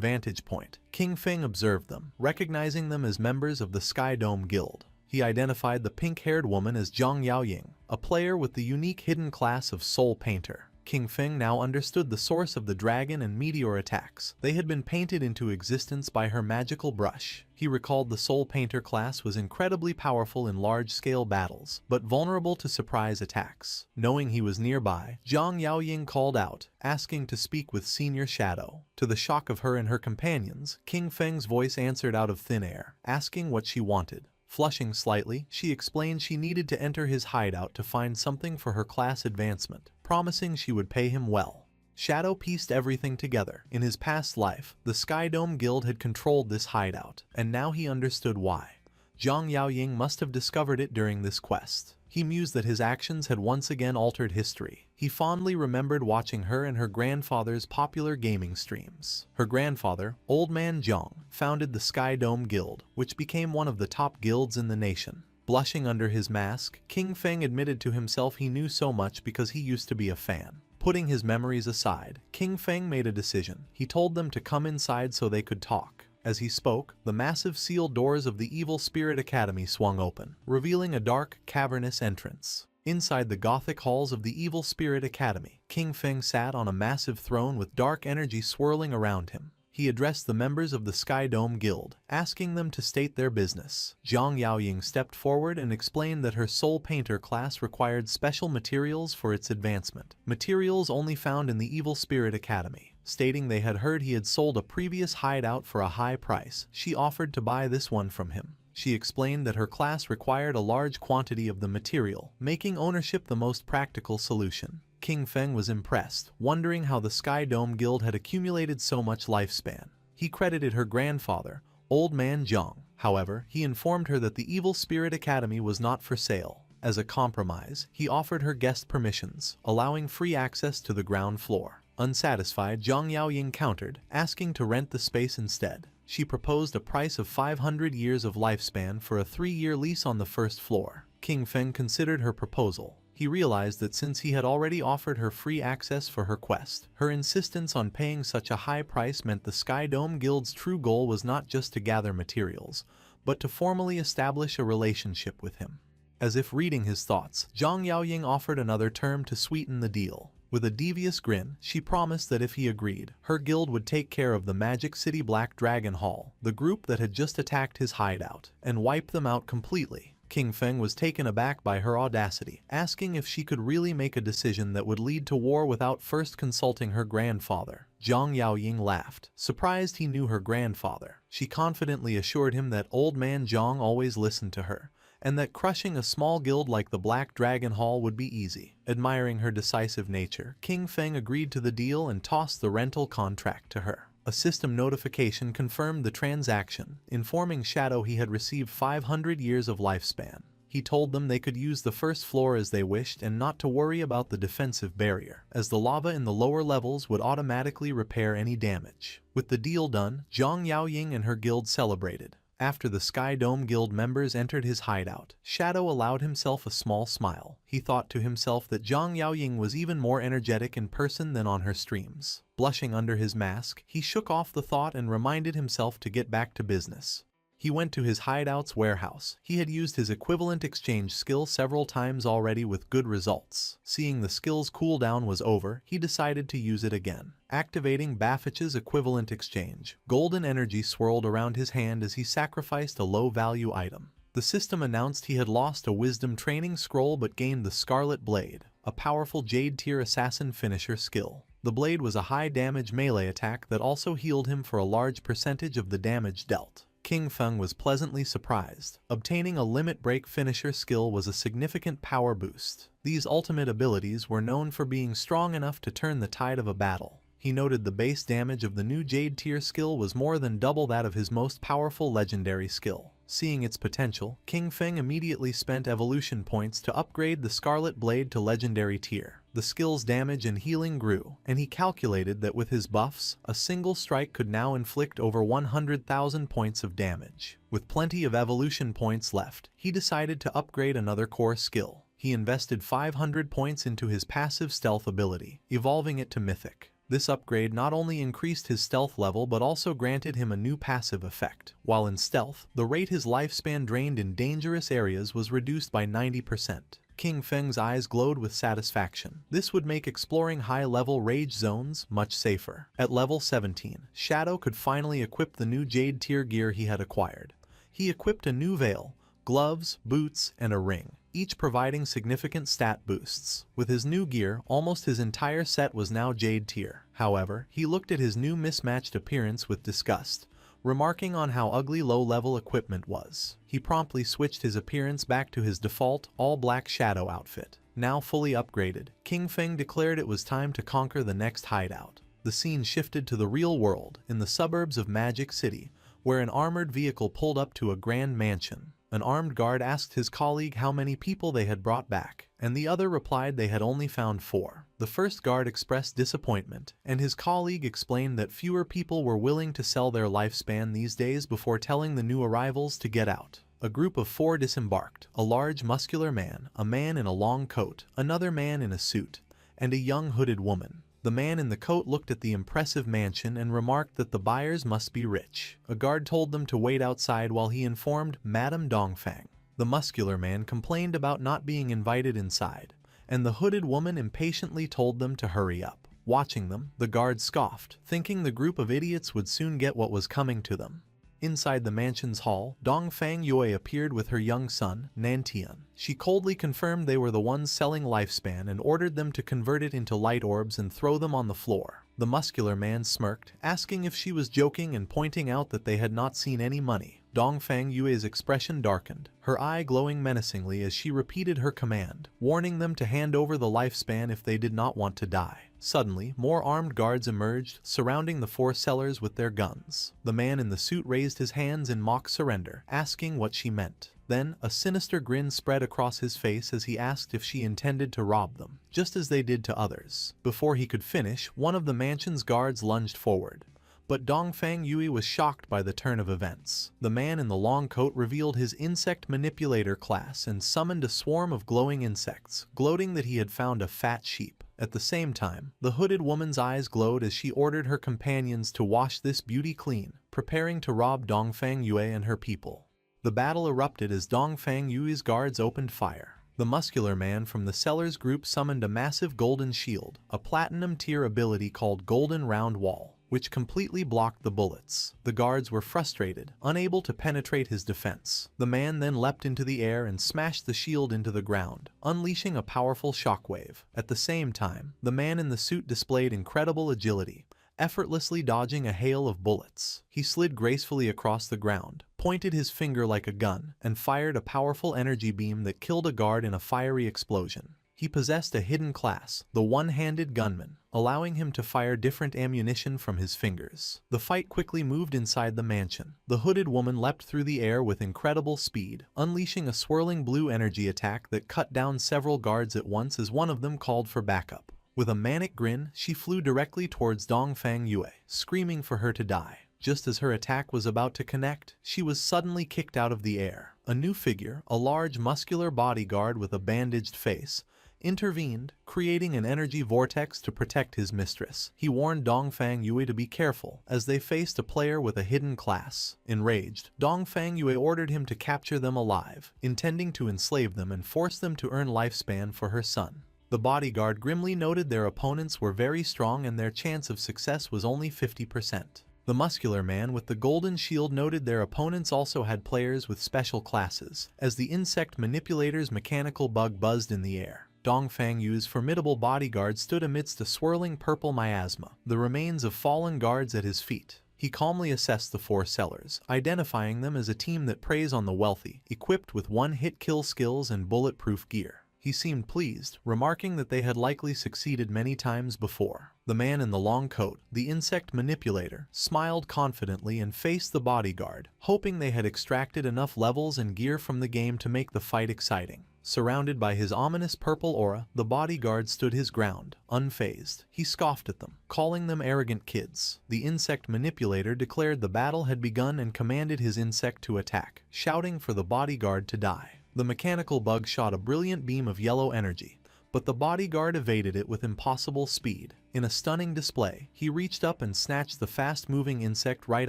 S1: vantage point, King Feng observed them, recognizing them as members of the Sky Dome Guild. He identified the pink-haired woman as Zhang Yaoying, a player with the unique hidden class of Soul Painter. King Feng now understood the source of the dragon and meteor attacks. They had been painted into existence by her magical brush. He recalled the Soul Painter class was incredibly powerful in large-scale battles, but vulnerable to surprise attacks. Knowing he was nearby, Zhang Yaoying called out, asking to speak with Senior Shadow. To the shock of her and her companions, King Feng's voice answered out of thin air, asking what she wanted. Flushing slightly, she explained she needed to enter his hideout to find something for her class advancement, promising she would pay him well. Shadow pieced everything together. In his past life, the Sky Dome Guild had controlled this hideout, and now he understood why. Zhang Yaoying must have discovered it during this quest. He mused that his actions had once again altered history. He fondly remembered watching her and her grandfather's popular gaming streams. Her grandfather, Old Man Zhang, founded the Sky Dome Guild, which became one of the top guilds in the nation. Blushing under his mask, King Feng admitted to himself he knew so much because he used to be a fan. Putting his memories aside, King Feng made a decision. He told them to come inside so they could talk. As he spoke, the massive sealed doors of the Evil Spirit Academy swung open, revealing a dark, cavernous entrance. Inside the Gothic halls of the Evil Spirit Academy, King Feng sat on a massive throne with dark energy swirling around him. He addressed the members of the Sky Dome Guild, asking them to state their business. Zhang Yaoying stepped forward and explained that her soul painter class required special materials for its advancement, materials only found in the Evil Spirit Academy. Stating they had heard he had sold a previous hideout for a high price, she offered to buy this one from him. She explained that her class required a large quantity of the material, making ownership the most practical solution. King Feng was impressed, wondering how the Sky Dome Guild had accumulated so much lifespan. He credited her grandfather, Old Man Zhang. However, he informed her that the Evil Spirit Academy was not for sale. As a compromise, he offered her guest permissions, allowing free access to the ground floor. Unsatisfied, Zhang Yaoying countered, asking to rent the space instead. She proposed a price of 500 years of lifespan for a 3-year lease on the first floor. King Feng considered her proposal. He realized that since he had already offered her free access for her quest, her insistence on paying such a high price meant the Sky Dome Guild's true goal was not just to gather materials, but to formally establish a relationship with him. As if reading his thoughts, Zhang Yaoying offered another term to sweeten the deal. With a devious grin, she promised that if he agreed, her guild would take care of the Magic City Black Dragon Hall, the group that had just attacked his hideout, and wipe them out completely. King Feng was taken aback by her audacity, asking if she could really make a decision that would lead to war without first consulting her grandfather. Zhang Yaoying laughed, surprised he knew her grandfather. She confidently assured him that Old Man Zhang always listened to her, and that crushing a small guild like the Black Dragon Hall would be easy. Admiring her decisive nature, King Feng agreed to the deal and tossed the rental contract to her. A system notification confirmed the transaction, informing Shadow he had received 500 years of lifespan. He told them they could use the first floor as they wished and not to worry about the defensive barrier, as the lava in the lower levels would automatically repair any damage. With the deal done, Zhang Yaoying and her guild celebrated. After the Sky Dome Guild members entered his hideout, Shadow allowed himself a small smile. He thought to himself that Zhang Yaoying was even more energetic in person than on her streams. Blushing under his mask, he shook off the thought and reminded himself to get back to business. He went to his hideout's warehouse. He had used his equivalent exchange skill several times already with good results. Seeing the skill's cooldown was over, he decided to use it again. Activating Baffich's equivalent exchange, golden energy swirled around his hand as he sacrificed a low-value item. The system announced he had lost a wisdom training scroll but gained the Scarlet Blade, a powerful Jade-tier assassin finisher skill. The blade was a high-damage melee attack that also healed him for a large percentage of the damage dealt. King Feng was pleasantly surprised. Obtaining a limit break finisher skill was a significant power boost. These ultimate abilities were known for being strong enough to turn the tide of a battle. He noted the base damage of the new Jade tier skill was more than double that of his most powerful legendary skill. Seeing its potential, King Feng immediately spent evolution points to upgrade the Scarlet Blade to legendary tier. The skill's damage and healing grew, and he calculated that with his buffs, a single strike could now inflict over 100,000 points of damage. With plenty of evolution points left, he decided to upgrade another core skill. He invested 500 points into his passive stealth ability, evolving it to Mythic. This upgrade not only increased his stealth level but also granted him a new passive effect. While in stealth, the rate his lifespan drained in dangerous areas was reduced by 90%. King Feng's eyes glowed with satisfaction. This would make exploring high-level rage zones much safer. At level 17, Shadow could finally equip the new Jade tier gear he had acquired. He equipped a new veil, gloves, boots, and a ring, each providing significant stat boosts. With his new gear, almost his entire set was now Jade tier. However, he looked at his new mismatched appearance with disgust, remarking on how ugly low-level equipment was. He promptly switched his appearance back to his default, all-black Shadow outfit. Now fully upgraded, King Feng declared it was time to conquer the next hideout. The scene shifted to the real world, in the suburbs of Magic City, where an armored vehicle pulled up to a grand mansion. An armed guard asked his colleague how many people they had brought back, and the other replied they had only found 4. The first guard expressed disappointment, and his colleague explained that fewer people were willing to sell their lifespan these days before telling the new arrivals to get out. A group of 4 disembarked: a large muscular man, a man in a long coat, another man in a suit, and a young hooded woman. The man in the coat looked at the impressive mansion and remarked that the buyers must be rich. A guard told them to wait outside while he informed Madame Dongfang. The muscular man complained about not being invited inside, and the hooded woman impatiently told them to hurry up. Watching them, the guard scoffed, thinking the group of idiots would soon get what was coming to them. Inside the mansion's hall, Dongfang Yue appeared with her young son, Nantian. She coldly confirmed they were the ones selling lifespan and ordered them to convert it into light orbs and throw them on the floor. The muscular man smirked, asking if she was joking and pointing out that they had not seen any money. Dongfang Yue's expression darkened, her eye glowing menacingly as she repeated her command, warning them to hand over the lifespan if they did not want to die. Suddenly, more armed guards emerged, surrounding the 4 sellers with their guns. The man in the suit raised his hands in mock surrender, asking what she meant. Then, a sinister grin spread across his face as he asked if she intended to rob them, just as they did to others. Before he could finish, one of the mansion's guards lunged forward. But Dongfang Yue was shocked by the turn of events. The man in the long coat revealed his insect manipulator class and summoned a swarm of glowing insects, gloating that he had found a fat sheep. At the same time, the hooded woman's eyes glowed as she ordered her companions to wash this beauty clean, preparing to rob Dongfang Yue and her people. The battle erupted as Dongfang Yue's guards opened fire. The muscular man from the sellers group summoned a massive golden shield, a platinum tier ability called Golden Round Wall, which completely blocked the bullets. The guards were frustrated, unable to penetrate his defense. The man then leapt into the air and smashed the shield into the ground, unleashing a powerful shockwave. At the same time, the man in the suit displayed incredible agility, effortlessly dodging a hail of bullets. He slid gracefully across the ground, pointed his finger like a gun, and fired a powerful energy beam that killed a guard in a fiery explosion. He possessed a hidden class, the one-handed gunman, allowing him to fire different ammunition from his fingers. The fight quickly moved inside the mansion. The hooded woman leapt through the air with incredible speed, unleashing a swirling blue energy attack that cut down several guards at once as one of them called for backup. With a manic grin, she flew directly towards Dongfang Yue, screaming for her to die. Just as her attack was about to connect, she was suddenly kicked out of the air. A new figure, a large muscular bodyguard with a bandaged face, intervened, creating an energy vortex to protect his mistress. He warned Dongfang Yue to be careful, as they faced a player with a hidden class. Enraged, Dongfang Yue ordered him to capture them alive, intending to enslave them and force them to earn lifespan for her son. The bodyguard grimly noted their opponents were very strong and their chance of success was only 50%. The muscular man with the golden shield noted their opponents also had players with special classes, as the insect manipulator's mechanical bug buzzed in the air. Dongfang Yue's formidable bodyguard stood amidst a swirling purple miasma, the remains of fallen guards at his feet. He calmly assessed the 4 sellers, identifying them as a team that preys on the wealthy, equipped with one-hit kill skills and bulletproof gear. He seemed pleased, remarking that they had likely succeeded many times before. The man in the long coat, the insect manipulator, smiled confidently and faced the bodyguard, hoping they had extracted enough levels and gear from the game to make the fight exciting. Surrounded by his ominous purple aura, the bodyguard stood his ground, unfazed. He scoffed at them, calling them arrogant kids. The insect manipulator declared the battle had begun and commanded his insect to attack, shouting for the bodyguard to die. The mechanical bug shot a brilliant beam of yellow energy, but the bodyguard evaded it with impossible speed. In a stunning display, he reached up and snatched the fast-moving insect right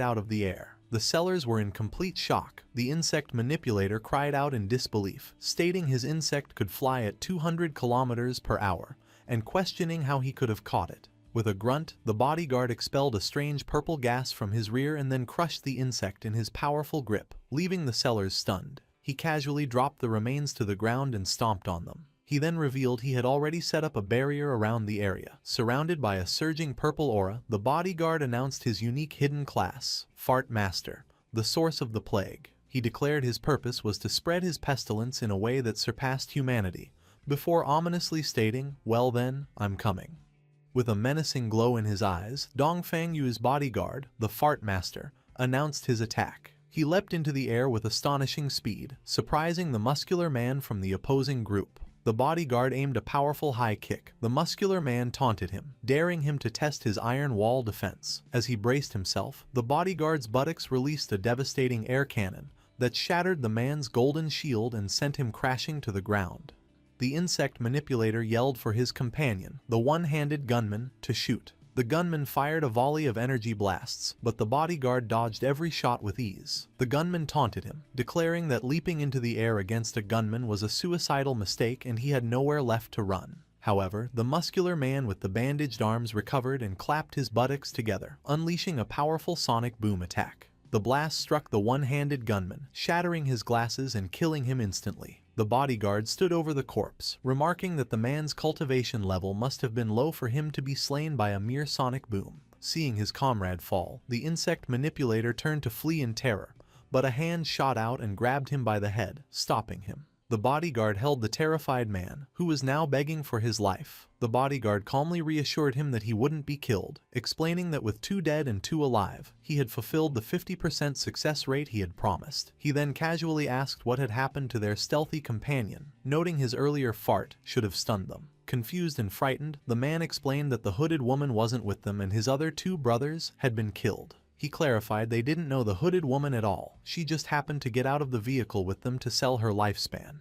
S1: out of the air. The sellers were in complete shock. The insect manipulator cried out in disbelief, stating his insect could fly at 200 kilometers per hour, and questioning how he could have caught it. With a grunt, the bodyguard expelled a strange purple gas from his rear and then crushed the insect in his powerful grip, leaving the sellers stunned. He casually dropped the remains to the ground and stomped on them. He then revealed he had already set up a barrier around the area. Surrounded by a surging purple aura, the bodyguard announced his unique hidden class, Fart Master, the source of the plague. He declared his purpose was to spread his pestilence in a way that surpassed humanity, before ominously stating, "Well then, I'm coming." With a menacing glow in his eyes, Dongfang Yu's bodyguard, the Fart Master, announced his attack. He leapt into the air with astonishing speed, surprising the muscular man from the opposing group. The bodyguard aimed a powerful high kick. The muscular man taunted him, daring him to test his iron wall defense. As he braced himself, the bodyguard's buttocks released a devastating air cannon that shattered the man's golden shield and sent him crashing to the ground. The insect manipulator yelled for his companion, the one-handed gunman, to shoot. The gunman fired a volley of energy blasts, but the bodyguard dodged every shot with ease. The gunman taunted him, declaring that leaping into the air against a gunman was a suicidal mistake and he had nowhere left to run. However, the muscular man with the bandaged arms recovered and clapped his buttocks together, unleashing a powerful sonic boom attack. The blast struck the one-handed gunman, shattering his glasses and killing him instantly. The bodyguard stood over the corpse, remarking that the man's cultivation level must have been low for him to be slain by a mere sonic boom. Seeing his comrade fall, the insect manipulator turned to flee in terror, but a hand shot out and grabbed him by the head, stopping him. The bodyguard held the terrified man, who was now begging for his life. The bodyguard calmly reassured him that he wouldn't be killed, explaining that with 2 dead and 2 alive, he had fulfilled the 50% success rate he had promised. He then casually asked what had happened to their stealthy companion, noting his earlier fart should have stunned them. Confused and frightened, the man explained that the hooded woman wasn't with them and his other 2 brothers had been killed. He clarified they didn't know the hooded woman at all, she just happened to get out of the vehicle with them to sell her lifespan.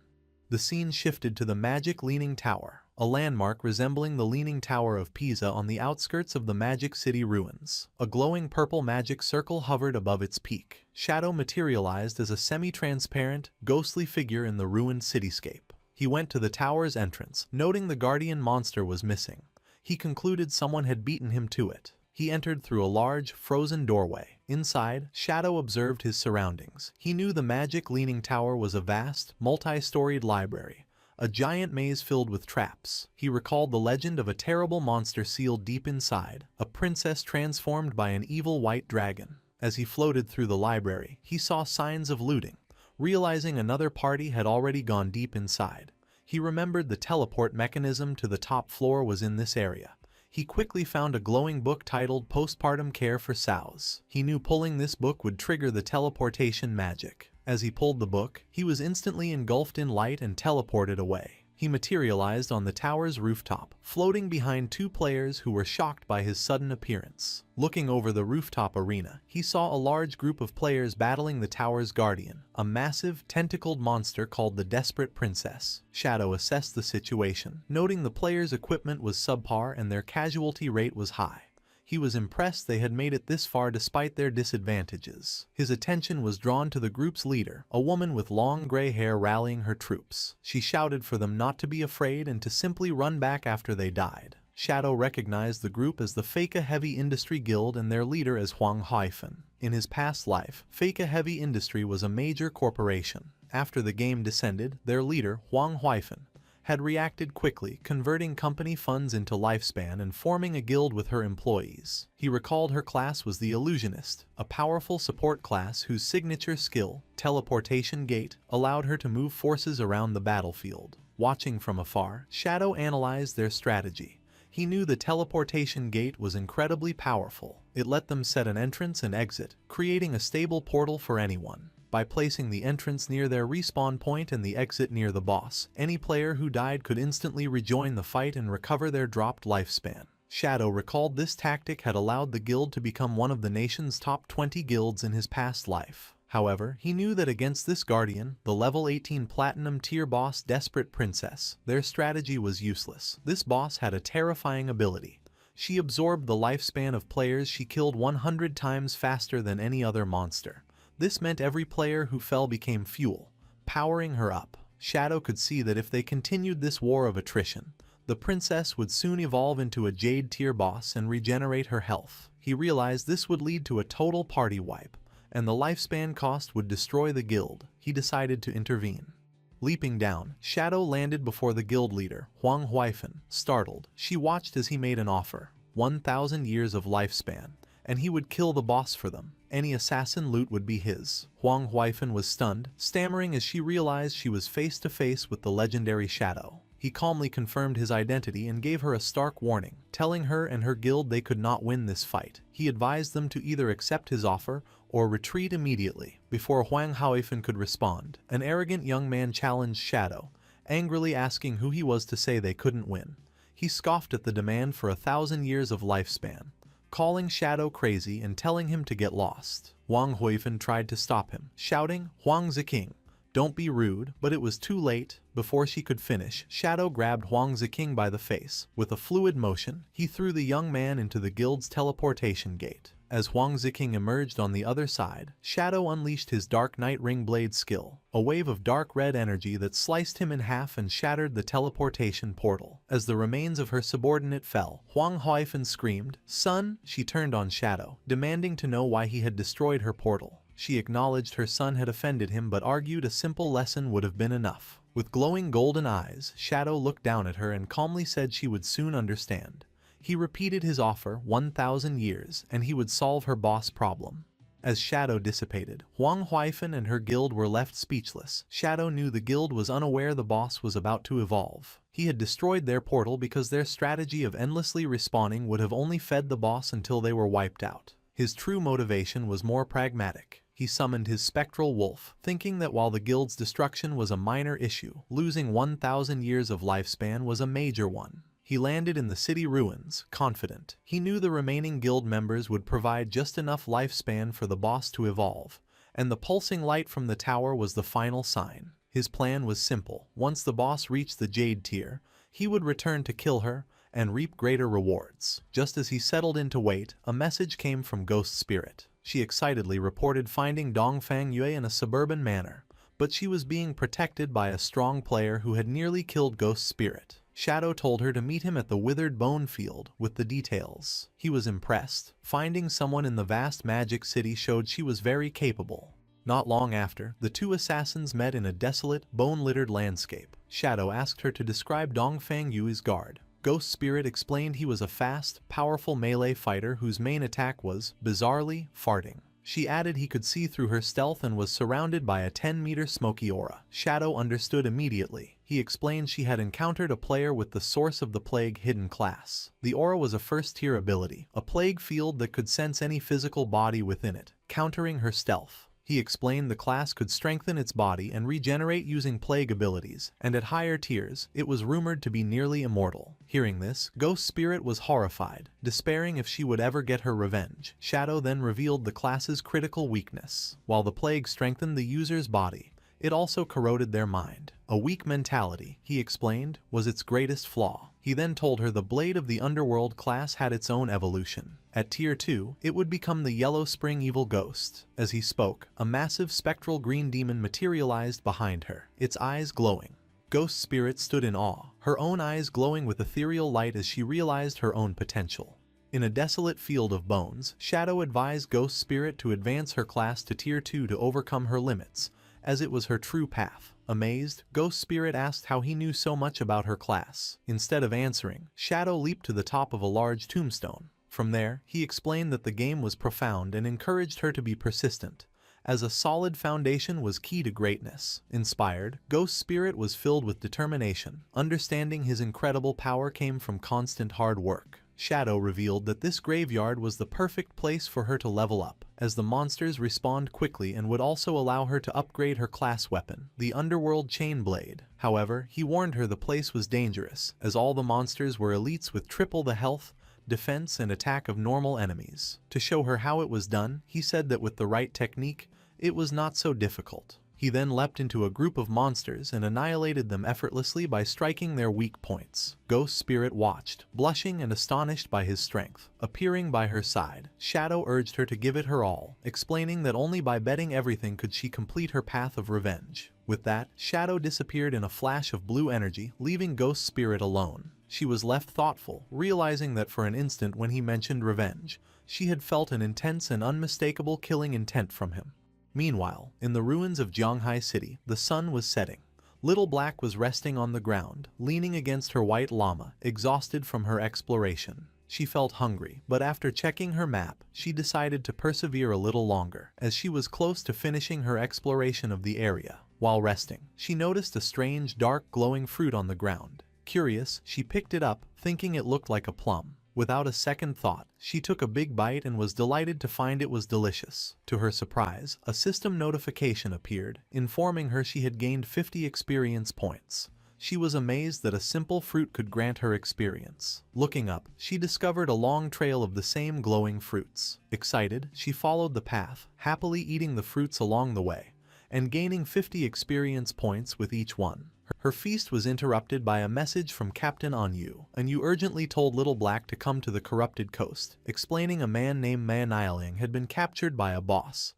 S1: The scene shifted to the Magic Leaning Tower, a landmark resembling the Leaning Tower of Pisa on the outskirts of the Magic City ruins. A glowing purple magic circle hovered above its peak. Shadow materialized as a semi-transparent, ghostly figure in the ruined cityscape. He went to the tower's entrance, noting the guardian monster was missing. He concluded someone had beaten him to it. He entered through a large, frozen doorway. Inside, Shadow observed his surroundings. He knew the Magic Leaning Tower was a vast, multi-storied library, a giant maze filled with traps. He recalled the legend of a terrible monster sealed deep inside, a princess transformed by an evil white dragon. As he floated through the library, he saw signs of looting. Realizing another party had already gone deep inside, he remembered the teleport mechanism to the top floor was in this area. He quickly found a glowing book titled Postpartum Care for Sows. He knew pulling this book would trigger the teleportation magic. As he pulled the book, he was instantly engulfed in light and teleported away. He materialized on the tower's rooftop, floating behind 2 players who were shocked by his sudden appearance. Looking over the rooftop arena, he saw a large group of players battling the tower's guardian, a massive, tentacled monster called the Desperate Princess. Shadow assessed the situation, noting the players' equipment was subpar and their casualty rate was high. He was impressed they had made it this far despite their disadvantages. His attention was drawn to the group's leader, a woman with long gray hair rallying her troops. She shouted for them not to be afraid and to simply run back after they died. Shadow recognized the group as the Feka Heavy Industry Guild and their leader as Huang Haifeng. In his past life, Feka Heavy Industry was a major corporation. After the game descended, their leader, Huang Haifeng, had reacted quickly, converting company funds into lifespan and forming a guild with her employees. He recalled her class was the Illusionist, a powerful support class whose signature skill, Teleportation Gate, allowed her to move forces around the battlefield. Watching from afar, Shadow analyzed their strategy. He knew the teleportation gate was incredibly powerful. It let them set an entrance and exit, creating a stable portal for anyone. By placing the entrance near their respawn point and the exit near the boss, any player who died could instantly rejoin the fight and recover their dropped lifespan. Shadow recalled this tactic had allowed the guild to become one of the nation's top 20 guilds in his past life. However, he knew that against this guardian, the level 18 platinum tier boss Desperate Princess, their strategy was useless. This boss had a terrifying ability. She absorbed the lifespan of players she killed 100 times faster than any other monster. This meant every player who fell became fuel, powering her up. Shadow could see that if they continued this war of attrition, the princess would soon evolve into a Jade tier boss and regenerate her health. He realized this would lead to a total party wipe, and the lifespan cost would destroy the guild. He decided to intervene. Leaping down, Shadow landed before the guild leader, Huang Haifeng. Startled, she watched as he made an offer, 1,000 years of lifespan, and he would kill the boss for them. Any assassin loot would be his. Huang Haifeng was stunned, stammering as she realized she was face to face with the legendary Shadow. He calmly confirmed his identity and gave her a stark warning, telling her and her guild they could not win this fight. He advised them to either accept his offer or retreat immediately. Before Huang Haoifan could respond, an arrogant young man challenged Shadow, angrily asking who he was to say they couldn't win. He scoffed at the demand for 1,000 years of lifespan, calling Shadow crazy and telling him to get lost. Huang Haoifan tried to stop him, shouting, "Huang Ziking, don't be rude," but it was too late. Before she could finish, Shadow grabbed Huang Ziking by the face. With a fluid motion, he threw the young man into the guild's teleportation gate. As Huang Ziking emerged on the other side, Shadow unleashed his Dark Knight Ring Blade skill, a wave of dark red energy that sliced him in half and shattered the teleportation portal. As the remains of her subordinate fell, Huang Haoifan screamed, "Son!" She turned on Shadow, demanding to know why he had destroyed her portal. She acknowledged her son had offended him but argued a simple lesson would have been enough. With glowing golden eyes, Shadow looked down at her and calmly said she would soon understand. He repeated his offer, 1,000 years, and he would solve her boss problem. As Shadow dissipated, Huang Haoifan and her guild were left speechless. Shadow knew the guild was unaware the boss was about to evolve. He had destroyed their portal because their strategy of endlessly respawning would have only fed the boss until they were wiped out. His true motivation was more pragmatic. He summoned his spectral wolf, thinking that while the guild's destruction was a minor issue, losing 1,000 years of lifespan was a major one. He landed in the city ruins, confident. He knew the remaining guild members would provide just enough lifespan for the boss to evolve, and the pulsing light from the tower was the final sign. His plan was simple. Once the boss reached the Jade tier, he would return to kill her and reap greater rewards. Just as he settled in to wait, a message came from Ghost Spirit. She excitedly reported finding Dongfang Yue in a suburban manor, but she was being protected by a strong player who had nearly killed Ghost Spirit. Shadow told her to meet him at the Withered Bone Field with the details. He was impressed. Finding someone in the vast magic city showed she was very capable. Not long after, the two assassins met in a desolate, bone-littered landscape. Shadow asked her to describe Dongfang Yue's guard. Ghost Spirit explained he was a fast, powerful melee fighter whose main attack was, bizarrely, farting. She added he could see through her stealth and was surrounded by a 10-meter smoky aura. Shadow understood immediately. He explained she had encountered a player with the Source of the Plague hidden class. The aura was a first-tier ability, a plague field that could sense any physical body within it, countering her stealth. He explained the class could strengthen its body and regenerate using plague abilities, and at higher tiers, it was rumored to be nearly immortal. Hearing this, Ghost Spirit was horrified, despairing if she would ever get her revenge. Shadow then revealed the class's critical weakness. While the plague strengthened the user's body, it also corroded their mind. A weak mentality, he explained, was its greatest flaw. He then told her the Blade of the Underworld class had its own evolution. At Tier 2, it would become the Yellow Spring Evil Ghost. As he spoke, a massive spectral green demon materialized behind her, its eyes glowing. Ghost Spirit stood in awe, her own eyes glowing with ethereal light as she realized her own potential. In a desolate field of bones, Shadow advised Ghost Spirit to advance her class to Tier 2 to overcome her limits, as it was her true path. Amazed, Ghost Spirit asked how he knew so much about her class. Instead of answering, Shadow leaped to the top of a large tombstone. From there, he explained that the game was profound and encouraged her to be persistent, as a solid foundation was key to greatness. Inspired, Ghost Spirit was filled with determination. Understanding his incredible power came from constant hard work. Shadow revealed that this graveyard was the perfect place for her to level up, as the monsters respawned quickly and would also allow her to upgrade her class weapon, the Underworld Chain Blade. However, he warned her the place was dangerous, as all the monsters were elites with triple the health, defense, and attack of normal enemies. To show her how it was done, he said that with the right technique, it was not so difficult. He then leapt into a group of monsters and annihilated them effortlessly by striking their weak points. Ghost Spirit watched, blushing and astonished by his strength. Appearing by her side, Shadow urged her to give it her all, explaining that only by betting everything could she complete her path of revenge. With that, Shadow disappeared in a flash of blue energy, leaving Ghost Spirit alone. She was left thoughtful, realizing that for an instant when he mentioned revenge, she had felt an intense and unmistakable killing intent from him. Meanwhile, in the ruins of Zhonghai City, the sun was setting. Little Black was resting on the ground, leaning against her white llama, exhausted from her exploration. She felt hungry, but after checking her map, she decided to persevere a little longer, as she was close to finishing her exploration of the area. While resting, she noticed a strange, dark, glowing fruit on the ground. Curious, she picked it up, thinking it looked like a plum. Without a second thought, she took a big bite and was delighted to find it was delicious. To her surprise, a system notification appeared, informing her she had gained 50 experience points. She was amazed that a simple fruit could grant her experience. Looking up, she discovered a long trail of the same glowing fruits. Excited, she followed the path, happily eating the fruits along the way, and gaining 50 experience points with each one. Her feast was interrupted by a message from Captain Anyu, and you urgently told Little Black to come to the corrupted coast, explaining a man named Manhwa had been captured by a boss.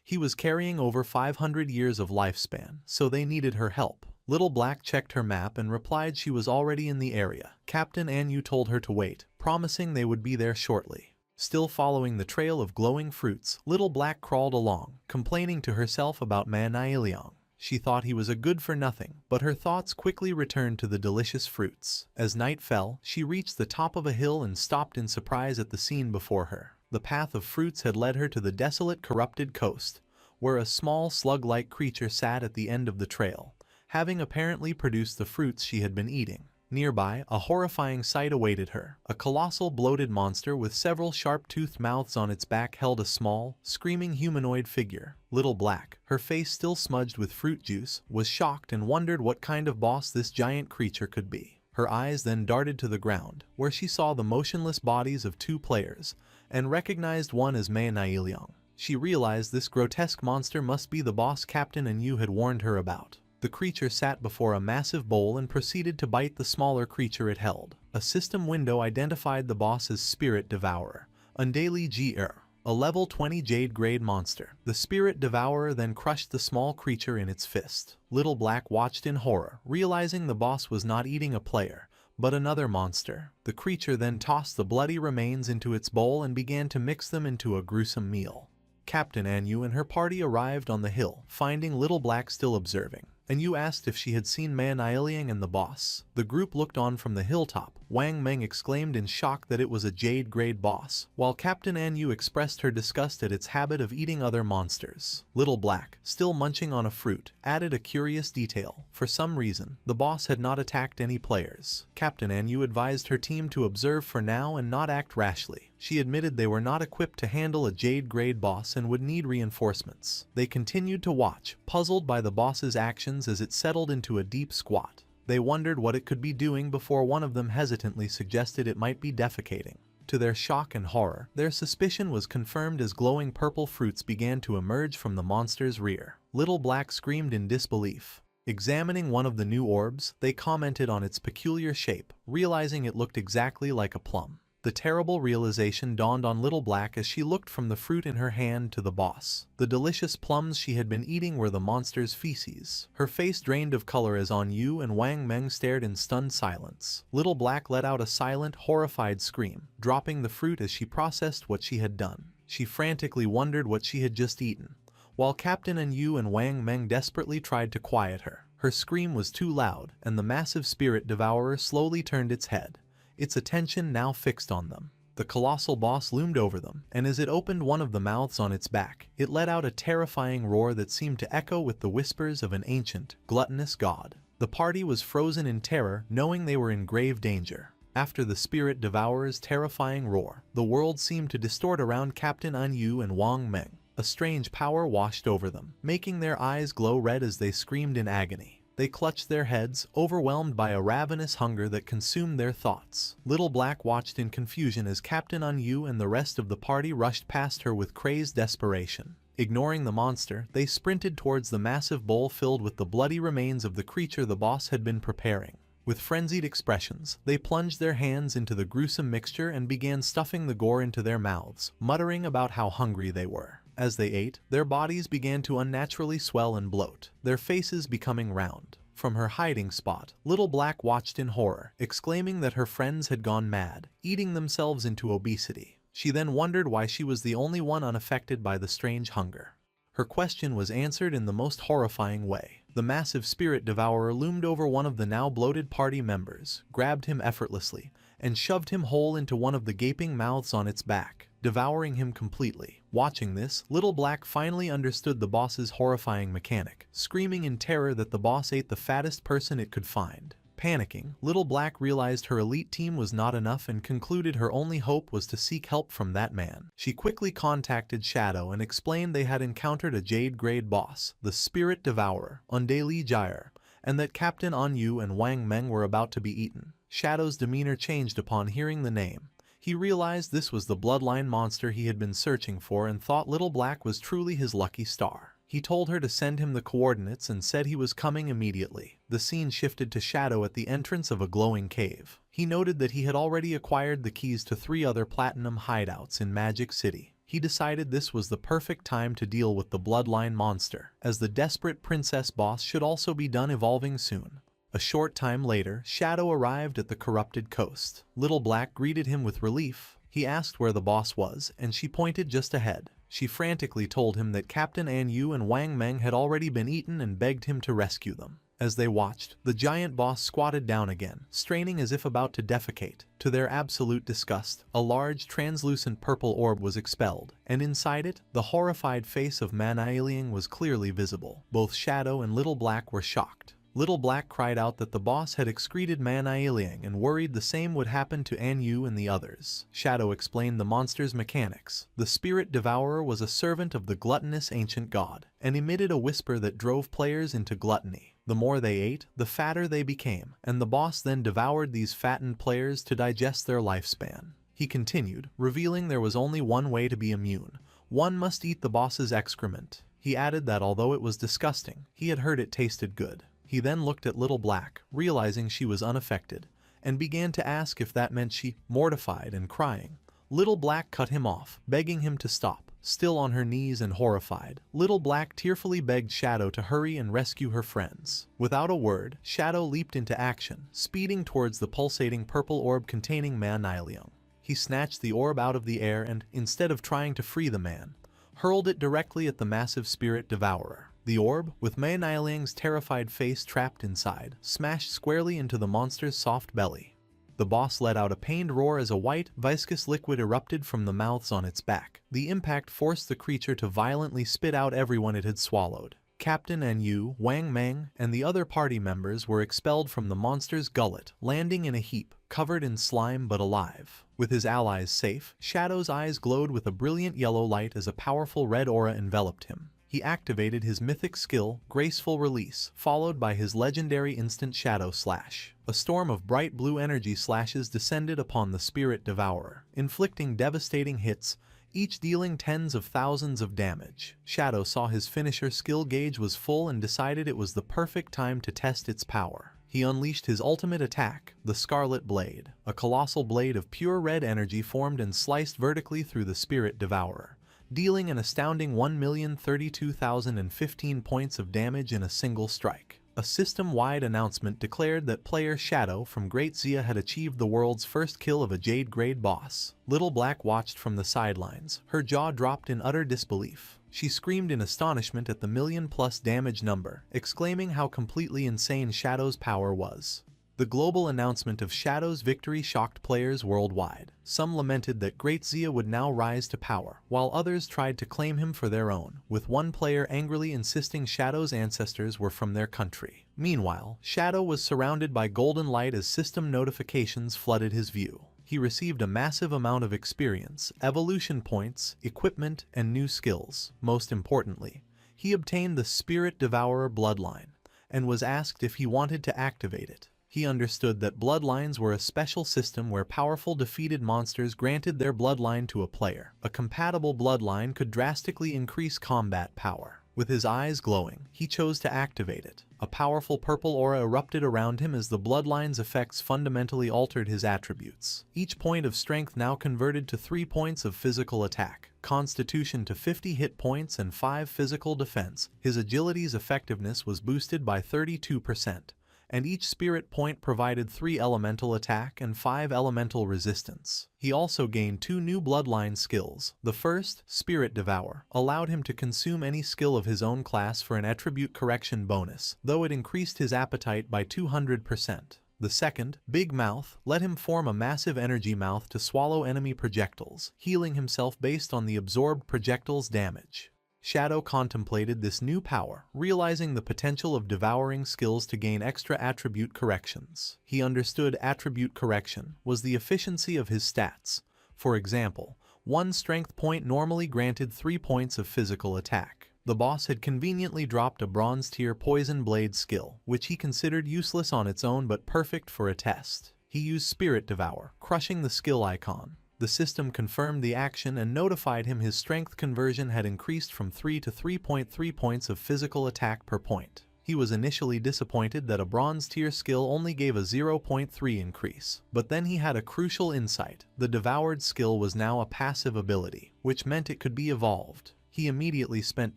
S1: He was carrying over 500 years of lifespan, so they needed her help. Little Black checked her map and replied she was already in the area. Captain Anyu told her to wait, promising they would be there shortly. Still following the trail of glowing fruits, Little Black crawled along, complaining to herself about Manhwa. She thought he was a good-for-nothing, but her thoughts quickly returned to the delicious fruits. As night fell, she reached the top of a hill and stopped in surprise at the scene before her. The path of fruits had led her to the desolate, corrupted coast, where a small slug-like creature sat at the end of the trail, having apparently produced the fruits she had been eating. Nearby, a horrifying sight awaited her. A colossal bloated monster with several sharp-toothed mouths on its back held a small, screaming humanoid figure. Little Black, her face still smudged with fruit juice, was shocked and wondered what kind of boss this giant creature could be. Her eyes then darted to the ground, where she saw the motionless bodies of two players, and recognized one as Manhwa. She realized this grotesque monster must be the boss Captain Anyu had warned her about. The creature sat before a massive bowl and proceeded to bite the smaller creature it held. A system window identified the boss as Spirit Devourer, Undali Gr, a level 20 Jade grade monster. The Spirit Devourer then crushed the small creature in its fist. Little Black watched in horror, realizing the boss was not eating a player, but another monster. The creature then tossed the bloody remains into its bowl and began to mix them into a gruesome meal. Captain Anyu and her party arrived on the hill, finding Little Black still observing. Anyu asked if she had seen Manhwa and the boss. The group looked on from the hilltop. Wang Meng exclaimed in shock that it was a Jade-grade boss, while Captain Anyu expressed her disgust at its habit of eating other monsters. Little Black, still munching on a fruit, added a curious detail. For some reason, the boss had not attacked any players. Captain Anyu advised her team to observe for now and not act rashly. She admitted they were not equipped to handle a Jade-grade boss and would need reinforcements. They continued to watch, puzzled by the boss's actions as it settled into a deep squat. They wondered what it could be doing before one of them hesitantly suggested it might be defecating. To their shock and horror, their suspicion was confirmed as glowing purple fruits began to emerge from the monster's rear. Little Black screamed in disbelief. Examining one of the new orbs, they commented on its peculiar shape, realizing it looked exactly like a plum. The terrible realization dawned on Little Black as she looked from the fruit in her hand to the boss. The delicious plums she had been eating were the monster's feces. Her face drained of color as Anyu and Wang Meng stared in stunned silence. Little Black let out a silent, horrified scream, dropping the fruit as she processed what she had done. She frantically wondered what she had just eaten, while Captain Anyu and Wang Meng desperately tried to quiet her. Her scream was too loud, and the massive Spirit Devourer slowly turned its head, its attention now fixed on them. The colossal boss loomed over them, and as it opened one of the mouths on its back, it let out a terrifying roar that seemed to echo with the whispers of an ancient, gluttonous god. The party was frozen in terror, knowing they were in grave danger. After the Spirit Devourer's terrifying roar, the world seemed to distort around Captain Anyu and Wang Meng. A strange power washed over them, making their eyes glow red as they screamed in agony. They clutched their heads, overwhelmed by a ravenous hunger that consumed their thoughts. Little Black watched in confusion as Captain Anyu and the rest of the party rushed past her with crazed desperation. Ignoring the monster, they sprinted towards the massive bowl filled with the bloody remains of the creature the boss had been preparing. With frenzied expressions, they plunged their hands into the gruesome mixture and began stuffing the gore into their mouths, muttering about how hungry they were. As they ate, their bodies began to unnaturally swell and bloat, their faces becoming round. From her hiding spot, Little Black watched in horror, exclaiming that her friends had gone mad, eating themselves into obesity. She then wondered why she was the only one unaffected by the strange hunger. Her question was answered in the most horrifying way. The massive Spirit Devourer loomed over one of the now bloated party members, grabbed him effortlessly, and shoved him whole into one of the gaping mouths on its back, devouring him completely. Watching this, Little Black finally understood the boss's horrifying mechanic, screaming in terror that the boss ate the fattest person it could find. Panicking, Little Black realized her elite team was not enough and concluded her only hope was to seek help from that man. She quickly contacted Shadow and explained they had encountered a Jade-grade boss, the Spirit Devourer, on Daily Gyre, and that Captain Anyu and Wang Meng were about to be eaten. Shadow's demeanor changed upon hearing the name. He realized this was the bloodline monster he had been searching for and thought Little Black was truly his lucky star. He told her to send him the coordinates and said he was coming immediately. The scene shifted to Shadow at the entrance of a glowing cave. He noted that he had already acquired the keys to 3 other platinum hideouts in Magic City. He decided this was the perfect time to deal with the bloodline monster, as the desperate princess boss should also be done evolving soon. A short time later, Shadow arrived at the corrupted coast. Little Black greeted him with relief. He asked where the boss was, and she pointed just ahead. She frantically told him that Captain Anyu and Wang Meng had already been eaten and begged him to rescue them. As they watched, the giant boss squatted down again, straining as if about to defecate. To their absolute disgust, a large translucent purple orb was expelled, and inside it, the horrified face of Manhwa was clearly visible. Both Shadow and Little Black were shocked. Little Black cried out that the boss had excreted Manhwa and worried the same would happen to Anyu and the others. Shadow explained the monster's mechanics. The Spirit Devourer was a servant of the gluttonous ancient god, and emitted a whisper that drove players into gluttony. The more they ate, the fatter they became, and the boss then devoured these fattened players to digest their lifespan. He continued, revealing there was only one way to be immune. One must eat the boss's excrement. He added that although it was disgusting, he had heard it tasted good. He then looked at Little Black, realizing she was unaffected, and began to ask if that meant she, mortified and crying. Little Black cut him off, begging him to stop. Still on her knees and horrified, Little Black tearfully begged Shadow to hurry and rescue her friends. Without a word, Shadow leaped into action, speeding towards the pulsating purple orb containing Manhwa. He snatched the orb out of the air and, instead of trying to free the man, hurled it directly at the massive Spirit Devourer. The orb, with Manhwa's terrified face trapped inside, smashed squarely into the monster's soft belly. The boss let out a pained roar as a white, viscous liquid erupted from the mouths on its back. The impact forced the creature to violently spit out everyone it had swallowed. Captain Anyu, Wang Meng, and the other party members were expelled from the monster's gullet, landing in a heap, covered in slime but alive. With his allies safe, Shadow's eyes glowed with a brilliant yellow light as a powerful red aura enveloped him. He activated his mythic skill, Graceful Release, followed by his legendary instant Shadow Slash. A storm of bright blue energy slashes descended upon the Spirit Devourer, inflicting devastating hits, each dealing tens of thousands of damage. Shadow saw his finisher skill gauge was full and decided it was the perfect time to test its power. He unleashed his ultimate attack, the Scarlet Blade. A colossal blade of pure red energy formed and sliced vertically through the Spirit Devourer, dealing an astounding 1,032,015 points of damage in a single strike. A system-wide announcement declared that player Shadow from Great Zia had achieved the world's first kill of a Jade-grade boss. Little Black watched from the sidelines, her jaw dropped in utter disbelief. She screamed in astonishment at the million-plus damage number, exclaiming how completely insane Shadow's power was. The global announcement of Shadow's victory shocked players worldwide. Some lamented that Great Zia would now rise to power, while others tried to claim him for their own, with one player angrily insisting Shadow's ancestors were from their country. Meanwhile, Shadow was surrounded by golden light as system notifications flooded his view. He received a massive amount of experience, evolution points, equipment, and new skills. Most importantly, he obtained the Spirit Devourer bloodline, and was asked if he wanted to activate it. He understood that bloodlines were a special system where powerful defeated monsters granted their bloodline to a player. A compatible bloodline could drastically increase combat power. With his eyes glowing, he chose to activate it. A powerful purple aura erupted around him as the bloodline's effects fundamentally altered his attributes. Each point of strength now converted to 3 points of physical attack, constitution to 50 hit points and 5 physical defense. His agility's effectiveness was boosted by 32%. And each spirit point provided 3 elemental attack and 5 elemental resistance. He also gained 2 new bloodline skills. The first, Spirit Devour, allowed him to consume any skill of his own class for an attribute correction bonus, though it increased his appetite by 200%. The second, Big Mouth, let him form a massive energy mouth to swallow enemy projectiles, healing himself based on the absorbed projectile's damage. Shadow contemplated this new power, realizing the potential of devouring skills to gain extra attribute corrections. He understood attribute correction was the efficiency of his stats. For example, one strength point normally granted 3 points of physical attack. The boss had conveniently dropped a bronze tier poison blade skill, which he considered useless on its own but perfect for a test. He used Spirit Devour, crushing the skill icon. The system confirmed the action and notified him his strength conversion had increased from 3 to 3.3 points of physical attack per point. He was initially disappointed that a bronze tier skill only gave a 0.3 increase, but then he had a crucial insight. The devoured skill was now a passive ability, which meant it could be evolved. He immediately spent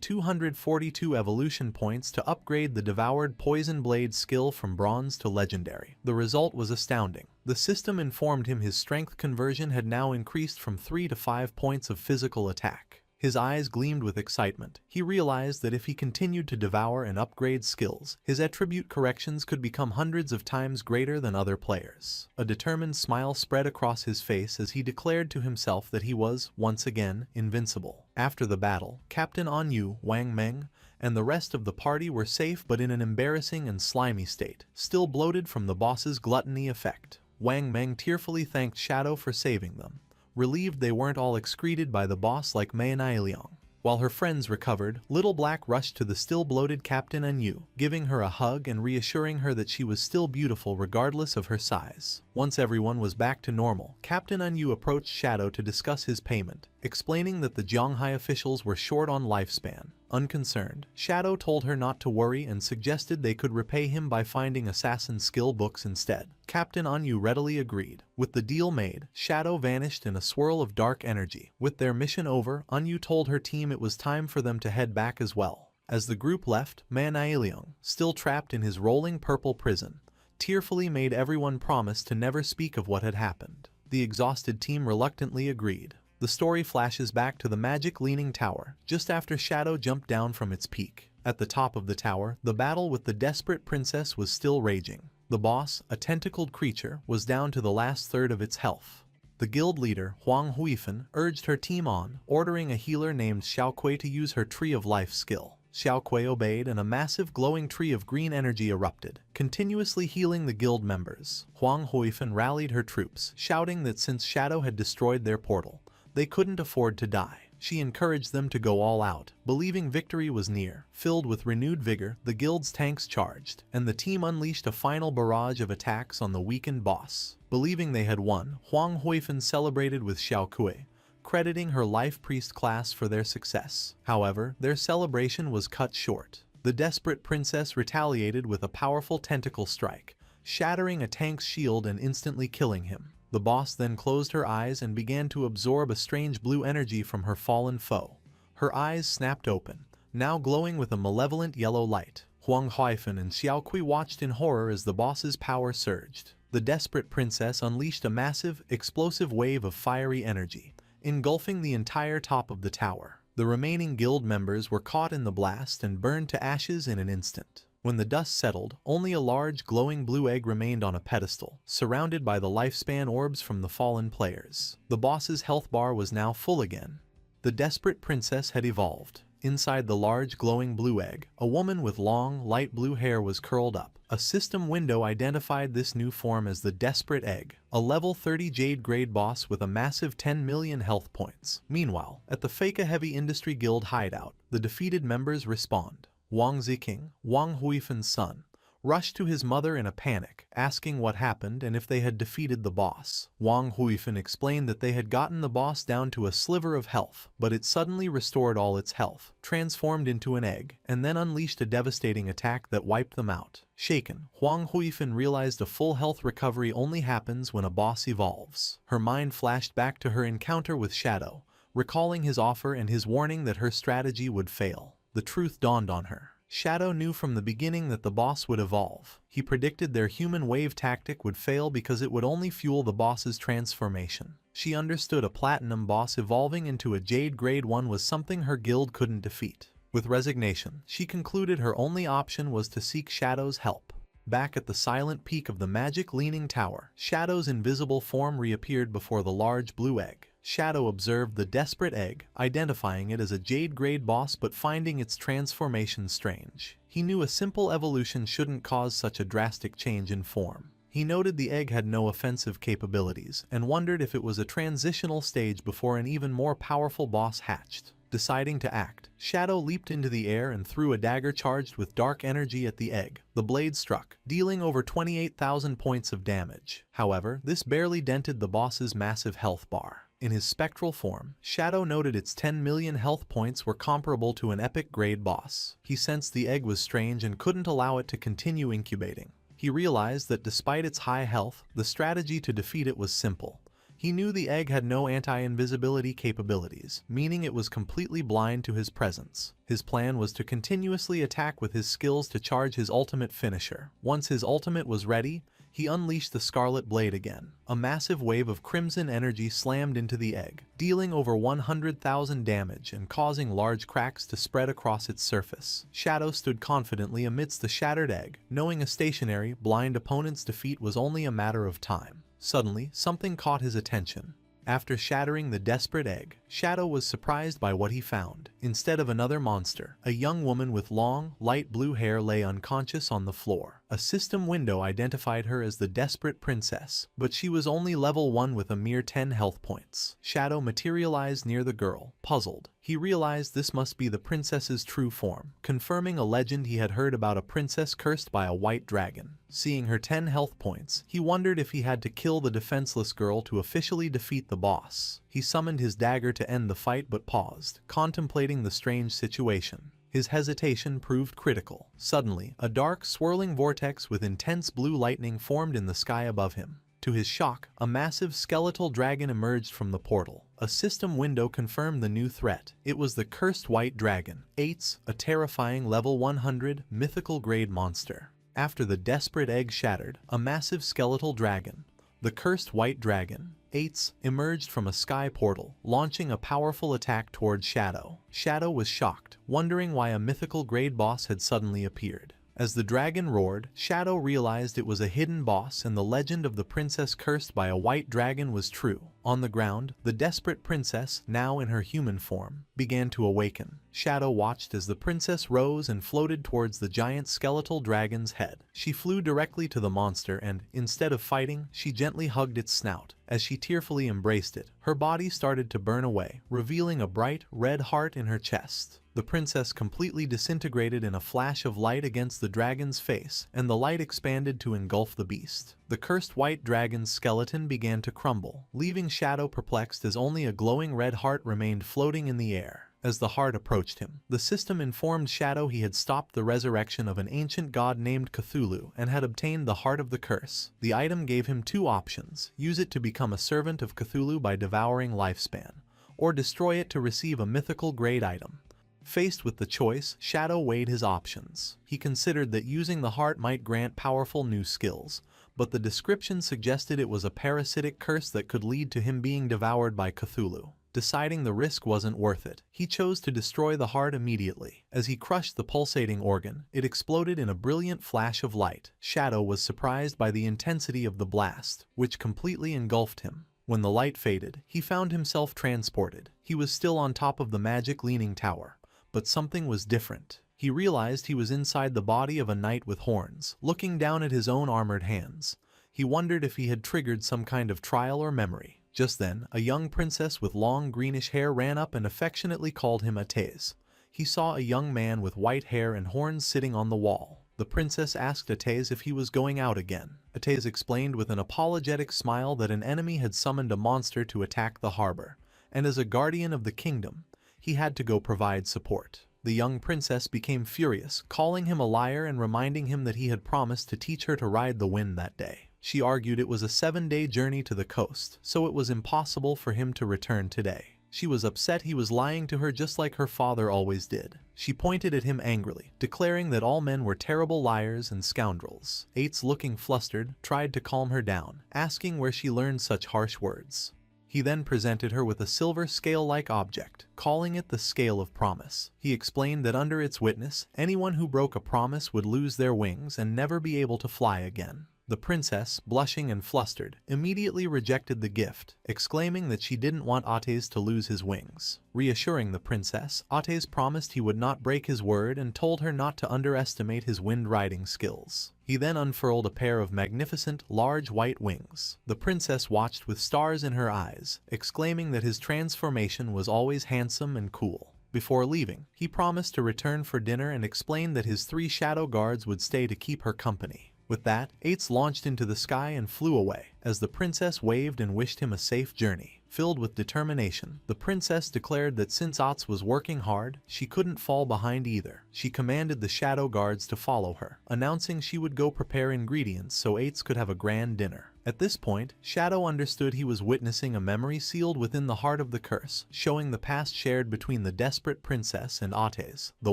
S1: 242 evolution points to upgrade the devoured poison blade skill from bronze to legendary. The result was astounding. The system informed him his strength conversion had now increased from 3 to 5 points of physical attack. His eyes gleamed with excitement. He realized that if he continued to devour and upgrade skills, his attribute corrections could become hundreds of times greater than other players. A determined smile spread across his face as he declared to himself that he was, once again, invincible. After the battle, Captain Anyu, Wang Meng, and the rest of the party were safe but in an embarrassing and slimy state, still bloated from the boss's gluttony effect. Wang Meng tearfully thanked Shadow for saving them, relieved they weren't all excreted by the boss like Mei Nailiang. While her friends recovered, Little Black rushed to the still bloated Captain Anyu, giving her a hug and reassuring her that she was still beautiful regardless of her size. Once everyone was back to normal, Captain Anyu approached Shadow to discuss his payment, explaining that the Zhonghai officials were short on lifespan. Unconcerned, Shadow told her not to worry and suggested they could repay him by finding assassin skill books instead. Captain Anyu readily agreed. With the deal made, Shadow vanished in a swirl of dark energy. With their mission over, Anyu told her team it was time for them to head back as well. As the group left, Man Nailiang, still trapped in his rolling purple prison, tearfully made everyone promise to never speak of what had happened. The exhausted team reluctantly agreed. The story flashes back to the magic leaning tower, just after Shadow jumped down from its peak. At the top of the tower, the battle with the desperate princess was still raging. The boss, a tentacled creature, was down to the last third of its health. The guild leader, Huang Huifan, urged her team on, ordering a healer named Xiaokui to use her Tree of Life skill. Xiaokui obeyed and a massive glowing tree of green energy erupted, continuously healing the guild members. Huang Huifan rallied her troops, shouting that since Shadow had destroyed their portal, they couldn't afford to die. She encouraged them to go all out, believing victory was near. Filled with renewed vigor, the guild's tanks charged, and the team unleashed a final barrage of attacks on the weakened boss. Believing they had won, Huang Huifan celebrated with Xiaokui, crediting her life priest class for their success. However, their celebration was cut short. The desperate princess retaliated with a powerful tentacle strike, shattering a tank's shield and instantly killing him. The boss then closed her eyes and began to absorb a strange blue energy from her fallen foe. Her eyes snapped open, now glowing with a malevolent yellow light. Huang Huifan and Xiaokui watched in horror as the boss's power surged. The desperate princess unleashed a massive, explosive wave of fiery energy, engulfing the entire top of the tower. The remaining guild members were caught in the blast and burned to ashes in an instant. When the dust settled, only a large glowing blue egg remained on a pedestal, surrounded by the lifespan orbs from the fallen players. The boss's health bar was now full again. The desperate princess had evolved. Inside the large glowing blue egg, a woman with long, light blue hair was curled up. A system window identified this new form as the Desperate Egg, a level 30 Jade grade boss with a massive 10 million health points. Meanwhile, at the Faka Heavy Industry Guild hideout, the defeated members respawned. Wang Ziking, Wang Huifan's son, rushed to his mother in a panic, asking what happened and if they had defeated the boss. Wang Huifan explained that they had gotten the boss down to a sliver of health, but it suddenly restored all its health, transformed into an egg, and then unleashed a devastating attack that wiped them out. Shaken, Huang Huifan realized a full health recovery only happens when a boss evolves. Her mind flashed back to her encounter with Shadow, recalling his offer and his warning that her strategy would fail. The truth dawned on her. Shadow knew from the beginning that the boss would evolve. He predicted their human wave tactic would fail because it would only fuel the boss's transformation. She understood a platinum boss evolving into a Jade grade 1 was something her guild couldn't defeat. With resignation, she concluded her only option was to seek Shadow's help. Back at the silent peak of the magic leaning tower, Shadow's invisible form reappeared before the large blue egg. Shadow observed the desperate egg, identifying it as a jade-grade boss but finding its transformation strange. He knew a simple evolution shouldn't cause such a drastic change in form. He noted the egg had no offensive capabilities and wondered if it was a transitional stage before an even more powerful boss hatched. Deciding to act, Shadow leaped into the air and threw a dagger charged with dark energy at the egg. The blade struck, dealing over 28,000 points of damage. However, this barely dented the boss's massive health bar. In his spectral form, Shadow noted its 10 million health points were comparable to an epic grade boss. He sensed the egg was strange and couldn't allow it to continue incubating. He realized that despite its high health, the strategy to defeat it was simple. He knew the egg had no anti-invisibility capabilities, meaning it was completely blind to his presence. His plan was to continuously attack with his skills to charge his ultimate finisher. Once his ultimate was ready, he unleashed the Scarlet Blade again. A massive wave of crimson energy slammed into the egg, dealing over 100,000 damage and causing large cracks to spread across its surface. Shadow stood confidently amidst the shattered egg, knowing a stationary, blind opponent's defeat was only a matter of time. Suddenly, something caught his attention. After shattering the desperate egg, Shadow was surprised by what he found. Instead of another monster, a young woman with long, light blue hair lay unconscious on the floor. A system window identified her as the desperate princess, but she was only level 1 with a mere 10 health points. Shadow materialized near the girl. Puzzled, he realized this must be the princess's true form, confirming a legend he had heard about a princess cursed by a white dragon. Seeing her 10 health points, he wondered if he had to kill the defenseless girl to officially defeat the boss. He summoned his dagger to end the fight but paused, contemplating the strange situation. His hesitation proved critical. Suddenly, a dark, swirling vortex with intense blue lightning formed in the sky above him. To his shock, a massive skeletal dragon emerged from the portal. A system window confirmed the new threat. It was the cursed white dragon, Ates, a terrifying level 100 mythical grade monster. After the desperate egg shattered, a massive skeletal dragon, the cursed white dragon, Ates, emerged from a sky portal, launching a powerful attack towards Shadow. Shadow was shocked, wondering why a mythical grade boss had suddenly appeared. As the dragon roared, Shadow realized it was a hidden boss and the legend of the princess cursed by a white dragon was true. On the ground, the desperate princess, now in her human form, began to awaken. Shadow watched as the princess rose and floated towards the giant skeletal dragon's head. She flew directly to the monster and, instead of fighting, she gently hugged its snout. As she tearfully embraced it, her body started to burn away, revealing a bright, red heart in her chest. The princess completely disintegrated in a flash of light against the dragon's face, and the light expanded to engulf the beast. The cursed white dragon's skeleton began to crumble, leaving Shadow perplexed as only a glowing red heart remained floating in the air. As the heart approached him, the system informed Shadow he had stopped the resurrection of an ancient god named Cthulhu and had obtained the Heart of the Curse. The item gave him two options: use it to become a servant of Cthulhu by devouring lifespan, or destroy it to receive a mythical grade item. Faced with the choice, Shadow weighed his options. He considered that using the heart might grant powerful new skills, but the description suggested it was a parasitic curse that could lead to him being devoured by Cthulhu. Deciding the risk wasn't worth it, he chose to destroy the heart immediately. As he crushed the pulsating organ, it exploded in a brilliant flash of light. Shadow was surprised by the intensity of the blast, which completely engulfed him. When the light faded, he found himself transported. He was still on top of the magic leaning tower, but something was different. He realized he was inside the body of a knight with horns, looking down at his own armored hands. He wondered if he had triggered some kind of trial or memory. Just then, a young princess with long greenish hair ran up and affectionately called him Atez. He saw a young man with white hair and horns sitting on the wall. The princess asked Atez if he was going out again. Atez explained with an apologetic smile that an enemy had summoned a monster to attack the harbor, and as a guardian of the kingdom, he had to go provide support. The young princess became furious, calling him a liar and reminding him that he had promised to teach her to ride the wind that day. She argued it was a 7-day journey to the coast, so it was impossible for him to return today. She was upset he was lying to her just like her father always did. She pointed at him angrily, declaring that all men were terrible liars and scoundrels. Ates, looking flustered, tried to calm her down, asking where she learned such harsh words. He then presented her with a silver scale-like object, calling it the Scale of Promise. He explained that under its witness, anyone who broke a promise would lose their wings and never be able to fly again. The princess, blushing and flustered, immediately rejected the gift, exclaiming that she didn't want Ates to lose his wings. Reassuring the princess, Ates promised he would not break his word and told her not to underestimate his wind-riding skills. He then unfurled a pair of magnificent, large white wings. The princess watched with stars in her eyes, exclaiming that his transformation was always handsome and cool. Before leaving, he promised to return for dinner and explained that his 3 shadow guards would stay to keep her company. With that, Ates launched into the sky and flew away, as the princess waved and wished him a safe journey. Filled with determination, the princess declared that since Ates was working hard, she couldn't fall behind either. She commanded the shadow guards to follow her, announcing she would go prepare ingredients so Ates could have a grand dinner. At this point, Shadow understood he was witnessing a memory sealed within the heart of the curse, showing the past shared between the desperate princess and Ates, the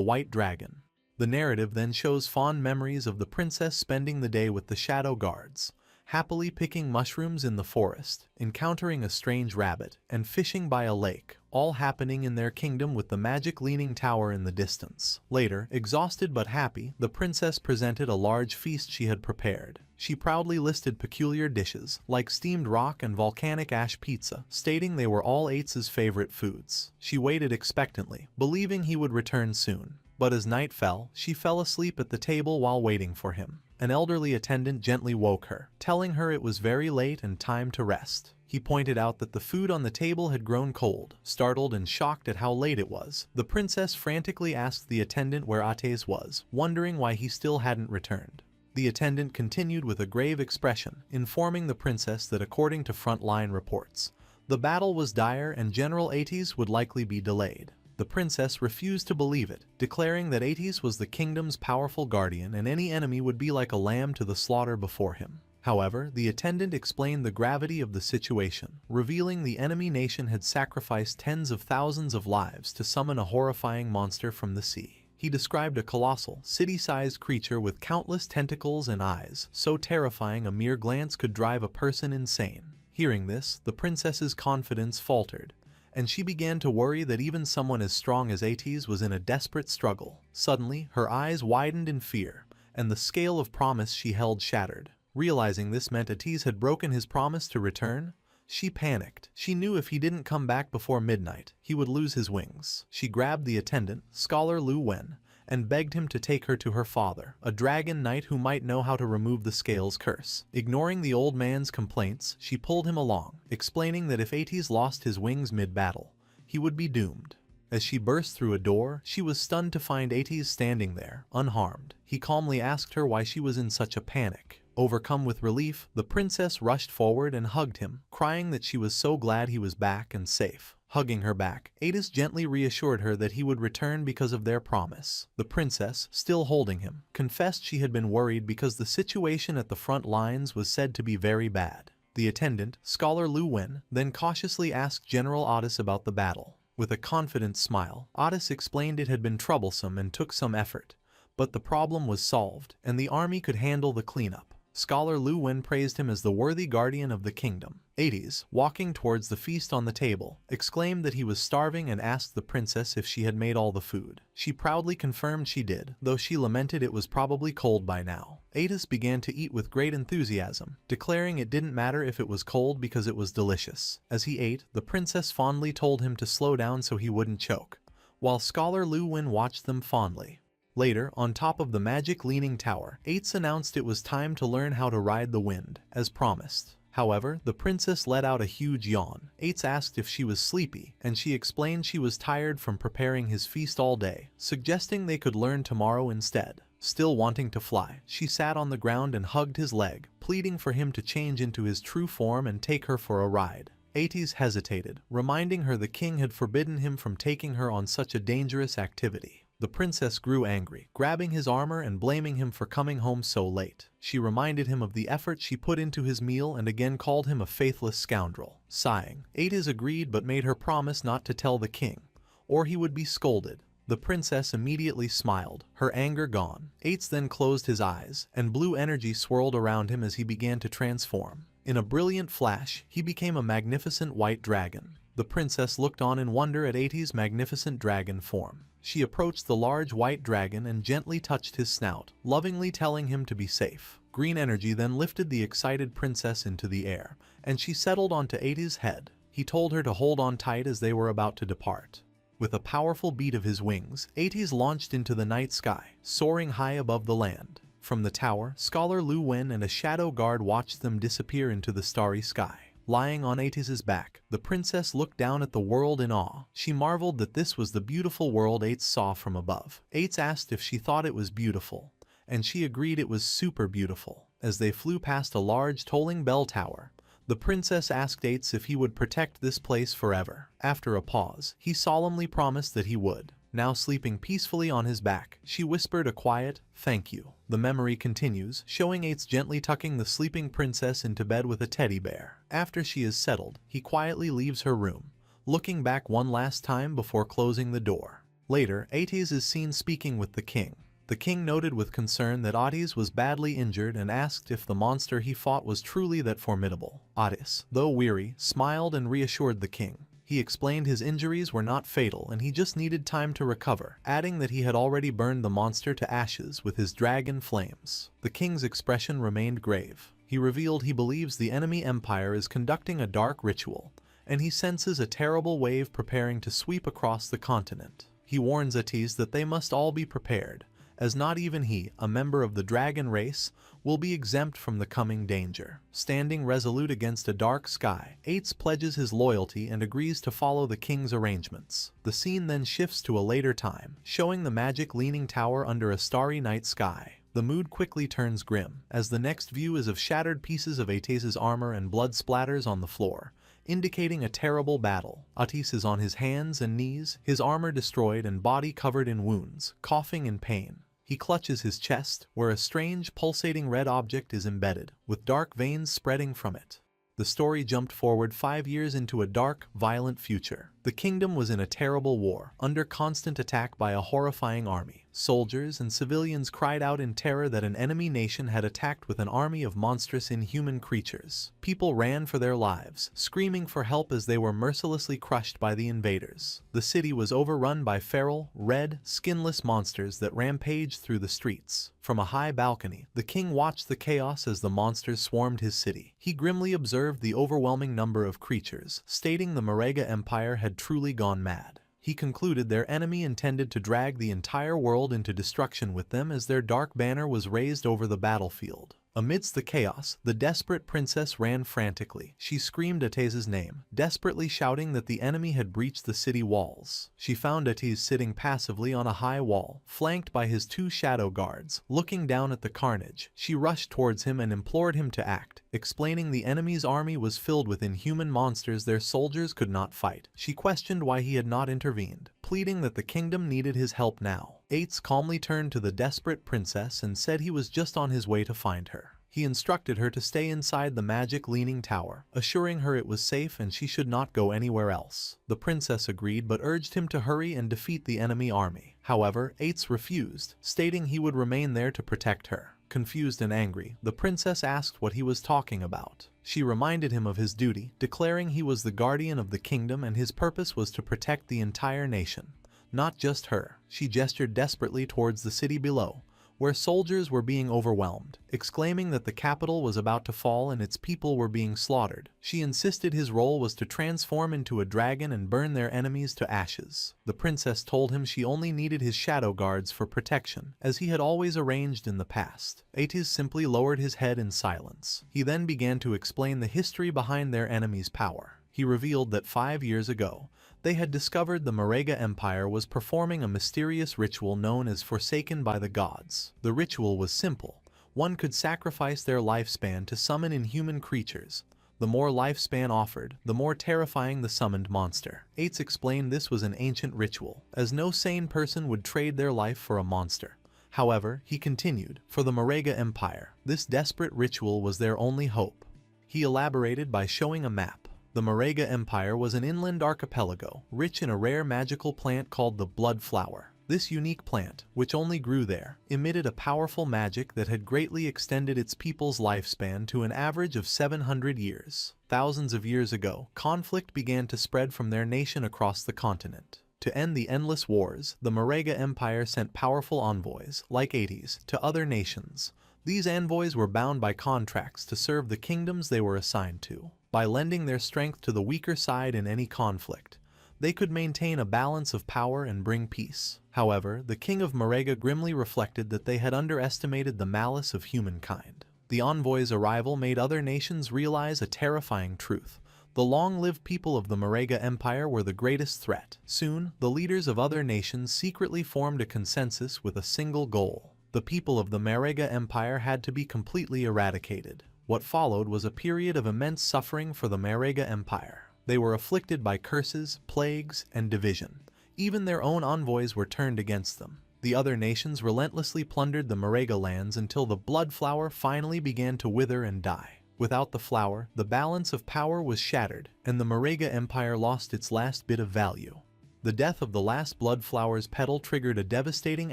S1: white dragon. The narrative then shows fond memories of the princess spending the day with the shadow guards, happily picking mushrooms in the forest, encountering a strange rabbit, and fishing by a lake, all happening in their kingdom with the magic leaning tower in the distance. Later, exhausted but happy, the princess presented a large feast she had prepared. She proudly listed peculiar dishes, like steamed rock and volcanic ash pizza, stating they were all Ates's favorite foods. She waited expectantly, believing he would return soon. But as night fell, she fell asleep at the table while waiting for him. An elderly attendant gently woke her, telling her it was very late and time to rest. He pointed out that the food on the table had grown cold. Startled and shocked at how late it was, the princess frantically asked the attendant where Ates was, wondering why he still hadn't returned. The attendant continued with a grave expression, informing the princess that according to frontline reports, the battle was dire and General Ates would likely be delayed. The princess refused to believe it, declaring that Ates was the kingdom's powerful guardian and any enemy would be like a lamb to the slaughter before him. However, the attendant explained the gravity of the situation, revealing the enemy nation had sacrificed tens of thousands of lives to summon a horrifying monster from the sea. He described a colossal, city-sized creature with countless tentacles and eyes, so terrifying a mere glance could drive a person insane. Hearing this, the princess's confidence faltered, and she began to worry that even someone as strong as Ates was in a desperate struggle. Suddenly, her eyes widened in fear, and the scale of promise she held shattered. Realizing this meant Ates had broken his promise to return, she panicked. She knew if he didn't come back before midnight, he would lose his wings. She grabbed the attendant, Scholar Lu Wen, and begged him to take her to her father, a dragon knight who might know how to remove the scales curse. Ignoring the old man's complaints, she pulled him along, explaining that if Ates lost his wings mid-battle, he would be doomed. As she burst through a door, she was stunned to find Ates standing there, unharmed. He calmly asked her why she was in such a panic. Overcome with relief, the princess rushed forward and hugged him, crying that she was so glad he was back and safe. Hugging her back, Ates gently reassured her that he would return because of their promise. The princess, still holding him, confessed she had been worried because the situation at the front lines was said to be very bad. The attendant, Scholar Lu Wen, then cautiously asked General Ates about the battle. With a confident smile, Ates explained it had been troublesome and took some effort, but the problem was solved, and the army could handle the cleanup. Scholar Lu Wen praised him as the worthy guardian of the kingdom. Ates, walking towards the feast on the table, exclaimed that he was starving and asked the princess if she had made all the food. She proudly confirmed she did, though she lamented it was probably cold by now. Ates began to eat with great enthusiasm, declaring it didn't matter if it was cold because it was delicious. As he ate, the princess fondly told him to slow down so he wouldn't choke, while Scholar Lu Wen watched them fondly. Later, on top of the magic leaning tower, Ates announced it was time to learn how to ride the wind, as promised. However, the princess let out a huge yawn. Ates asked if she was sleepy, and she explained she was tired from preparing his feast all day, suggesting they could learn tomorrow instead. Still wanting to fly, she sat on the ground and hugged his leg, pleading for him to change into his true form and take her for a ride. Ates hesitated, reminding her the king had forbidden him from taking her on such a dangerous activity. The princess grew angry, grabbing his armor and blaming him for coming home so late. She reminded him of the effort she put into his meal and again called him a faithless scoundrel. Sighing, Ates agreed but made her promise not to tell the king, or he would be scolded. The princess immediately smiled, her anger gone. Ates then closed his eyes, and blue energy swirled around him as he began to transform. In a brilliant flash, he became a magnificent white dragon. The princess looked on in wonder at Ates' magnificent dragon form. She approached the large white dragon and gently touched his snout, lovingly telling him to be safe. Green energy then lifted the excited princess into the air, and she settled onto Ate's head. He told her to hold on tight as they were about to depart. With a powerful beat of his wings, Ates launched into the night sky, soaring high above the land. From the tower, Scholar Lu Wen and a shadow guard watched them disappear into the starry sky. Lying on Ates's back, the princess looked down at the world in awe. She marveled that this was the beautiful world Ates saw from above. Ates asked if she thought it was beautiful, and she agreed it was super beautiful. As they flew past a large tolling bell tower, the princess asked Ates if he would protect this place forever. After a pause, he solemnly promised that he would. Now sleeping peacefully on his back, she whispered a quiet, "Thank you." The memory continues, showing Ates gently tucking the sleeping princess into bed with a teddy bear. After she is settled, he quietly leaves her room, looking back one last time before closing the door. Later, Ates is seen speaking with the king. The king noted with concern that Ates was badly injured and asked if the monster he fought was truly that formidable. Ates, though weary, smiled and reassured the king. He explained his injuries were not fatal and he just needed time to recover, adding that he had already burned the monster to ashes with his dragon flames. The king's expression remained grave. He revealed he believes the enemy empire is conducting a dark ritual, and he senses a terrible wave preparing to sweep across the continent. He warns Ates that they must all be prepared, as not even he, a member of the dragon race, will be exempt from the coming danger. Standing resolute against a dark sky, Ates pledges his loyalty and agrees to follow the king's arrangements. The scene then shifts to a later time, showing the magic leaning tower under a starry night sky. The mood quickly turns grim, as the next view is of shattered pieces of Ates's armor and blood splatters on the floor, indicating a terrible battle. Ates is on his hands and knees, his armor destroyed and body covered in wounds, coughing in pain. He clutches his chest, where a strange, pulsating red object is embedded, with dark veins spreading from it. The story jumped forward 5 years into a dark, violent future. The kingdom was in a terrible war, under constant attack by a horrifying army. Soldiers and civilians cried out in terror that an enemy nation had attacked with an army of monstrous inhuman creatures. People ran for their lives, screaming for help as they were mercilessly crushed by the invaders. The city was overrun by feral, red, skinless monsters that rampaged through the streets. From a high balcony, the king watched the chaos as the monsters swarmed his city. He grimly observed the overwhelming number of creatures, stating the Manga Empire had truly gone mad. He concluded their enemy intended to drag the entire world into destruction with them as their dark banner was raised over the battlefield. Amidst the chaos, the desperate princess ran frantically. She screamed Ates's name, desperately shouting that the enemy had breached the city walls. She found Ates sitting passively on a high wall, flanked by his 2 shadow guards. Looking down at the carnage, she rushed towards him and implored him to act, explaining the enemy's army was filled with inhuman monsters their soldiers could not fight. She questioned why he had not intervened, pleading that the kingdom needed his help now. Ates calmly turned to the desperate princess and said he was just on his way to find her. He instructed her to stay inside the magic leaning tower, assuring her it was safe and she should not go anywhere else. The princess agreed but urged him to hurry and defeat the enemy army. However, Ates refused, stating he would remain there to protect her. Confused and angry, the princess asked what he was talking about. She reminded him of his duty, declaring he was the guardian of the kingdom and his purpose was to protect the entire nation. Not just her. She gestured desperately towards the city below, where soldiers were being overwhelmed, exclaiming that the capital was about to fall and its people were being slaughtered. She insisted his role was to transform into a dragon and burn their enemies to ashes. The princess told him she only needed his shadow guards for protection, as he had always arranged in the past. Ates simply lowered his head in silence. He then began to explain the history behind their enemy's power. He revealed that 5 years ago, they had discovered the Manga Empire was performing a mysterious ritual known as Forsaken by the Gods. The ritual was simple. One could sacrifice their lifespan to summon inhuman creatures. The more lifespan offered, the more terrifying the summoned monster. Ates explained this was an ancient ritual, as no sane person would trade their life for a monster. However, he continued, for the Manga Empire, this desperate ritual was their only hope. He elaborated by showing a map. The Manga Empire was an inland archipelago, rich in a rare magical plant called the blood flower. This unique plant, which only grew there, emitted a powerful magic that had greatly extended its people's lifespan to an average of 700 years. Thousands of years ago, conflict began to spread from their nation across the continent. To end the endless wars, the Manga Empire sent powerful envoys, like Ates, to other nations. These envoys were bound by contracts to serve the kingdoms they were assigned to. By lending their strength to the weaker side in any conflict, they could maintain a balance of power and bring peace. However, the king of Manga grimly reflected that they had underestimated the malice of humankind. The envoy's arrival made other nations realize a terrifying truth. The long-lived people of the Manga Empire were the greatest threat. Soon, the leaders of other nations secretly formed a consensus with a single goal. The people of the Manga Empire had to be completely eradicated. What followed was a period of immense suffering for the Manga Empire. They were afflicted by curses, plagues, and division. Even their own envoys were turned against them. The other nations relentlessly plundered the Manga lands until the blood flower finally began to wither and die. Without the flower, the balance of power was shattered, and the Manga Empire lost its last bit of value. The death of the last blood flower's petal triggered a devastating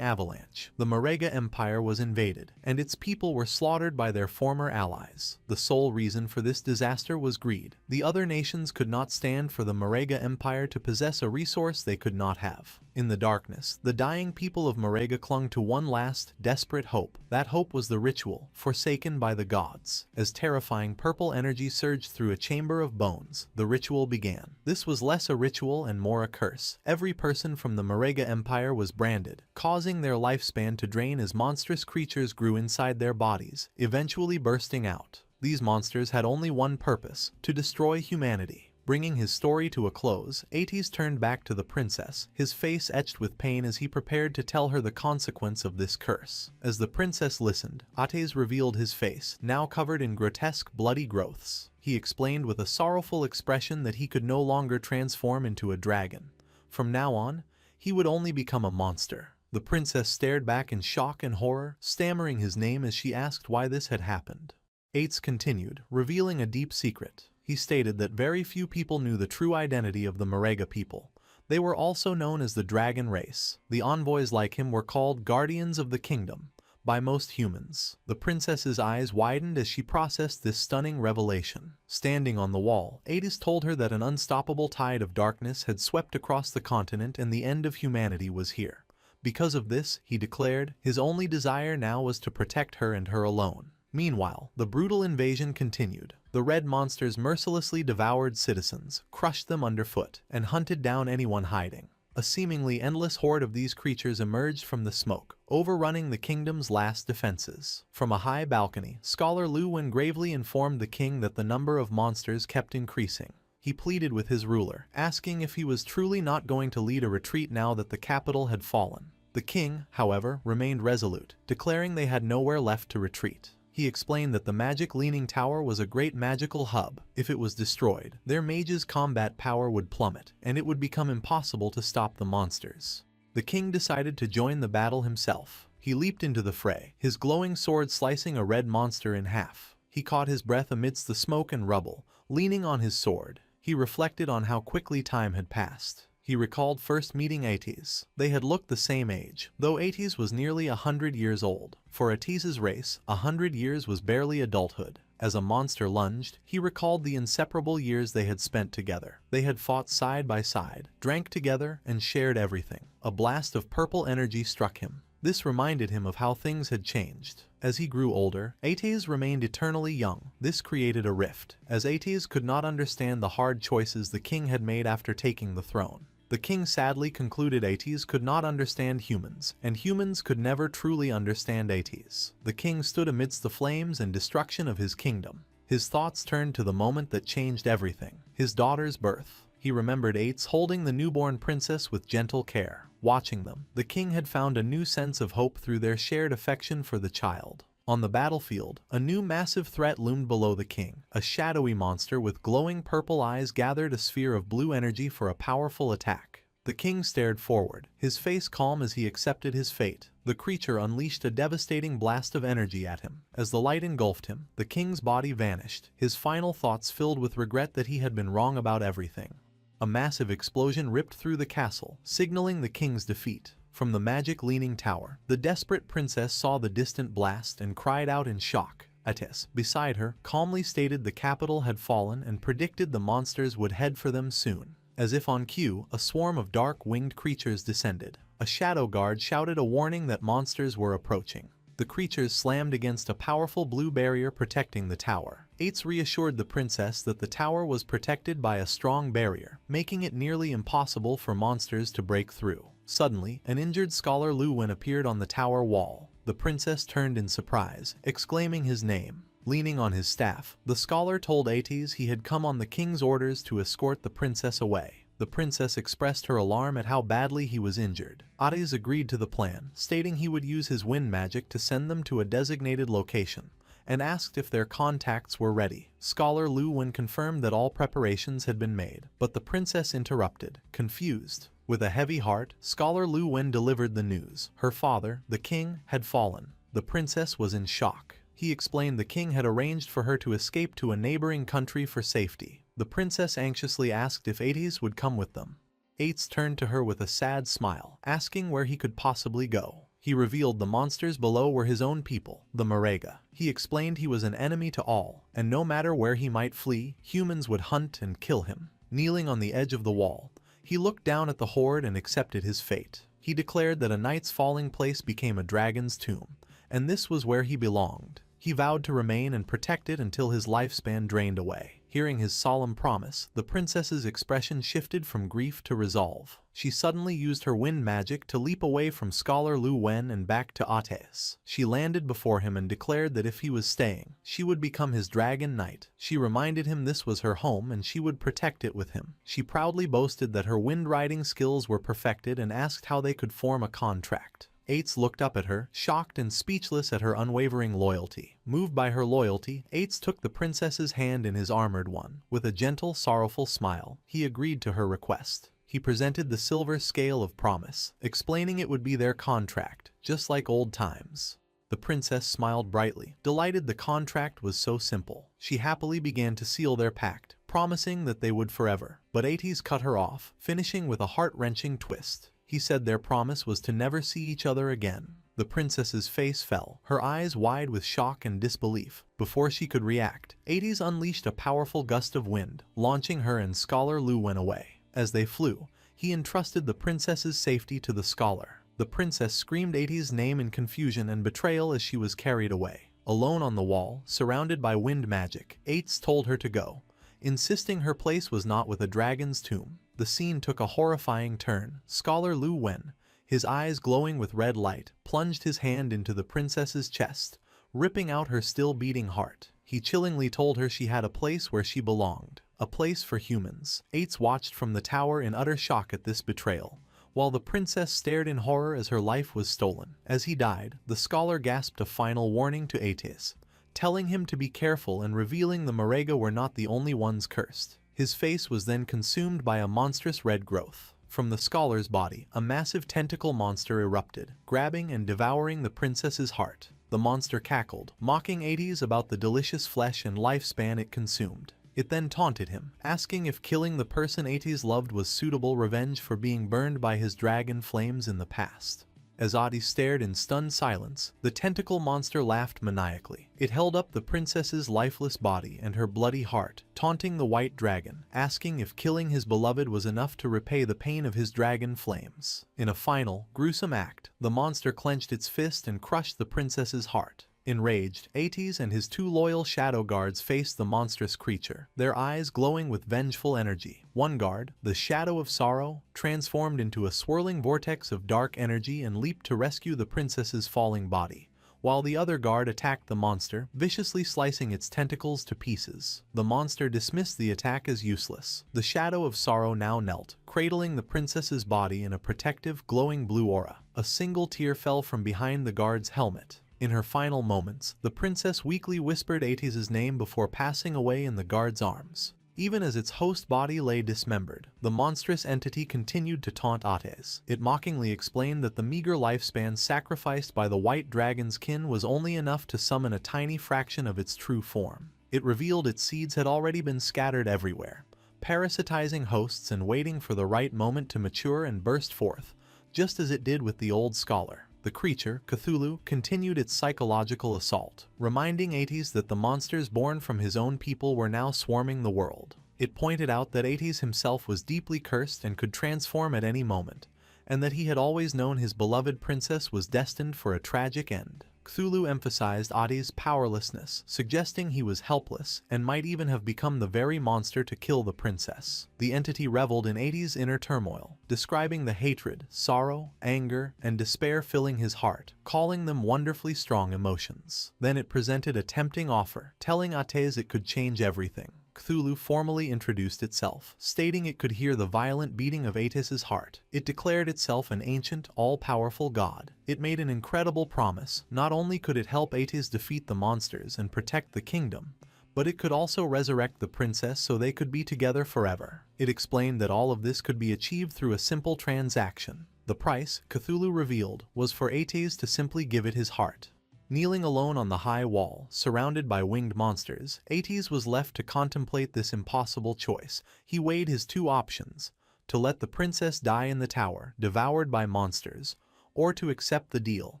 S1: avalanche. The Manga Empire was invaded, and its people were slaughtered by their former allies. The sole reason for this disaster was greed. The other nations could not stand for the Manga Empire to possess a resource they could not have. In the darkness, the dying people of Manga clung to one last, desperate hope. That hope was the ritual, forsaken by the gods. As terrifying purple energy surged through a chamber of bones, the ritual began. This was less a ritual and more a curse. Every person from the Manga Empire was branded, causing their lifespan to drain as monstrous creatures grew inside their bodies, eventually bursting out. These monsters had only one purpose: to destroy humanity. Bringing his story to a close, Ates turned back to the princess, his face etched with pain as he prepared to tell her the consequence of this curse. As the princess listened, Ates revealed his face, now covered in grotesque, bloody growths. He explained with a sorrowful expression that he could no longer transform into a dragon. From now on, he would only become a monster. The princess stared back in shock and horror, stammering his name as she asked why this had happened. Ates continued, revealing a deep secret. He stated that very few people knew the true identity of the Manga people. They were also known as the dragon race. The envoys like him were called guardians of the kingdom by most humans. The princess's eyes widened as she processed this stunning revelation. Standing on the wall, Ates told her that an unstoppable tide of darkness had swept across the continent and the end of humanity was here. Because of this, he declared, his only desire now was to protect her and her alone. Meanwhile, the brutal invasion continued. The red monsters mercilessly devoured citizens, crushed them underfoot, and hunted down anyone hiding. A seemingly endless horde of these creatures emerged from the smoke, overrunning the kingdom's last defenses. From a high balcony, Scholar Lu Wen gravely informed the king that the number of monsters kept increasing. He pleaded with his ruler, asking if he was truly not going to lead a retreat now that the capital had fallen. The king, however, remained resolute, declaring they had nowhere left to retreat. He explained that the magic leaning tower was a great magical hub. If it was destroyed, their mages' combat power would plummet, and it would become impossible to stop the monsters. The king decided to join the battle himself. He leaped into the fray, his glowing sword slicing a red monster in half. He caught his breath amidst the smoke and rubble, leaning on his sword. He reflected on how quickly time had passed. He recalled first meeting Ates. They had looked the same age, though Ates was nearly 100 years old. For Ates's race, 100 years was barely adulthood. As a monster lunged, he recalled the inseparable years they had spent together. They had fought side by side, drank together, and shared everything. A blast of purple energy struck him. This reminded him of how things had changed. As he grew older, Ates remained eternally young. This created a rift, as Ates could not understand the hard choices the king had made after taking the throne. The king sadly concluded Ates could not understand humans, and humans could never truly understand Ates. The king stood amidst the flames and destruction of his kingdom. His thoughts turned to the moment that changed everything, his daughter's birth. He remembered Ates holding the newborn princess with gentle care. Watching them, the king had found a new sense of hope through their shared affection for the child. On the battlefield, a new massive threat loomed below the king. A shadowy monster with glowing purple eyes gathered a sphere of blue energy for a powerful attack. The king stared forward, his face calm as he accepted his fate. The creature unleashed a devastating blast of energy at him. As the light engulfed him, the king's body vanished, his final thoughts filled with regret that he had been wrong about everything. A massive explosion ripped through the castle, signaling the king's defeat. From the magic leaning tower, the desperate princess saw the distant blast and cried out in shock. Ates, beside her, calmly stated the capital had fallen and predicted the monsters would head for them soon. As if on cue, a swarm of dark-winged creatures descended. A shadow guard shouted a warning that monsters were approaching. The creatures slammed against a powerful blue barrier protecting the tower. Ates reassured the princess that the tower was protected by a strong barrier, making it nearly impossible for monsters to break through. Suddenly, an injured scholar Lu Wen appeared on the tower wall. The princess turned in surprise, exclaiming his name. Leaning on his staff, the scholar told Ates he had come on the king's orders to escort the princess away. The princess expressed her alarm at how badly he was injured. Ates agreed to the plan, stating he would use his wind magic to send them to a designated location, and asked if their contacts were ready. Scholar Lu Wen confirmed that all preparations had been made, but the princess interrupted, confused. With a heavy heart, Scholar Lu Wen delivered the news. Her father, the king, had fallen. The princess was in shock. He explained the king had arranged for her to escape to a neighboring country for safety. The princess anxiously asked if Ates would come with them. Ates turned to her with a sad smile, asking where he could possibly go. He revealed the monsters below were his own people, the Marega. He explained he was an enemy to all, and no matter where he might flee, humans would hunt and kill him. Kneeling on the edge of the wall, he looked down at the horde and accepted his fate. He declared that a knight's falling place became a dragon's tomb, and this was where he belonged. He vowed to remain and protect it until his lifespan drained away. Hearing his solemn promise, the princess's expression shifted from grief to resolve. She suddenly used her wind magic to leap away from Scholar Lu Wen and back to Ates. She landed before him and declared that if he was staying, she would become his dragon knight. She reminded him this was her home and she would protect it with him. She proudly boasted that her wind riding skills were perfected and asked how they could form a contract. Ates looked up at her, shocked and speechless at her unwavering loyalty. Moved by her loyalty, Ates took the princess's hand in his armored one. With a gentle, sorrowful smile, he agreed to her request. He presented the silver scale of promise, explaining it would be their contract, just like old times. The princess smiled brightly, delighted the contract was so simple. She happily began to seal their pact, promising that they would forever. But Ates cut her off, finishing with a heart-wrenching twist. He said their promise was to never see each other again. The princess's face fell, her eyes wide with shock and disbelief. Before she could react, Ates unleashed a powerful gust of wind, launching her and Scholar Lu Wen away. As they flew, he entrusted the princess's safety to the scholar. The princess screamed Ates' name in confusion and betrayal as she was carried away. Alone on the wall, surrounded by wind magic, Ates told her to go, insisting her place was not with a dragon's tomb. The scene took a horrifying turn. Scholar Lu Wen, his eyes glowing with red light, plunged his hand into the princess's chest, ripping out her still-beating heart. He chillingly told her she had a place where she belonged, a place for humans. Ates watched from the tower in utter shock at this betrayal, while the princess stared in horror as her life was stolen. As he died, the scholar gasped a final warning to Ates, telling him to be careful and revealing the Marega were not the only ones cursed. His face was then consumed by a monstrous red growth. From the scholar's body, a massive tentacle monster erupted, grabbing and devouring the princess's heart. The monster cackled, mocking Ates about the delicious flesh and lifespan it consumed. It then taunted him, asking if killing the person Ates loved was suitable revenge for being burned by his dragon flames in the past. As Ates stared in stunned silence, the tentacle monster laughed maniacally. It held up the princess's lifeless body and her bloody heart, taunting the white dragon, asking if killing his beloved was enough to repay the pain of his dragon flames. In a final, gruesome act, the monster clenched its fist and crushed the princess's heart. Enraged, Ates and his two loyal shadow guards faced the monstrous creature, their eyes glowing with vengeful energy. One guard, the Shadow of Sorrow, transformed into a swirling vortex of dark energy and leaped to rescue the princess's falling body, while the other guard attacked the monster, viciously slicing its tentacles to pieces. The monster dismissed the attack as useless. The Shadow of Sorrow now knelt, cradling the princess's body in a protective, glowing blue aura. A single tear fell from behind the guard's helmet. In her final moments, the princess weakly whispered Ates' name before passing away in the guard's arms. Even as its host body lay dismembered, the monstrous entity continued to taunt Ates. It mockingly explained that the meager lifespan sacrificed by the white dragon's kin was only enough to summon a tiny fraction of its true form. It revealed its seeds had already been scattered everywhere, parasitizing hosts and waiting for the right moment to mature and burst forth, just as it did with the old scholar. The creature, Cthulhu, continued its psychological assault, reminding Ates that the monsters born from his own people were now swarming the world. It pointed out that Ates himself was deeply cursed and could transform at any moment, and that he had always known his beloved princess was destined for a tragic end. Cthulhu emphasized Ate's powerlessness, suggesting he was helpless and might even have become the very monster to kill the princess. The entity reveled in Ate's inner turmoil, describing the hatred, sorrow, anger, and despair filling his heart, calling them wonderfully strong emotions. Then it presented a tempting offer, telling Ates it could change everything. Cthulhu formally introduced itself, stating it could hear the violent beating of Ates's heart. It declared itself an ancient, all-powerful god. It made an incredible promise. Not only could it help Ates defeat the monsters and protect the kingdom, but it could also resurrect the princess so they could be together forever. It explained that all of this could be achieved through a simple transaction. The price, Cthulhu revealed, was for Ates to simply give it his heart. Kneeling alone on the high wall, surrounded by winged monsters, Ates was left to contemplate this impossible choice. He weighed his two options: to let the princess die in the tower, devoured by monsters, or to accept the deal,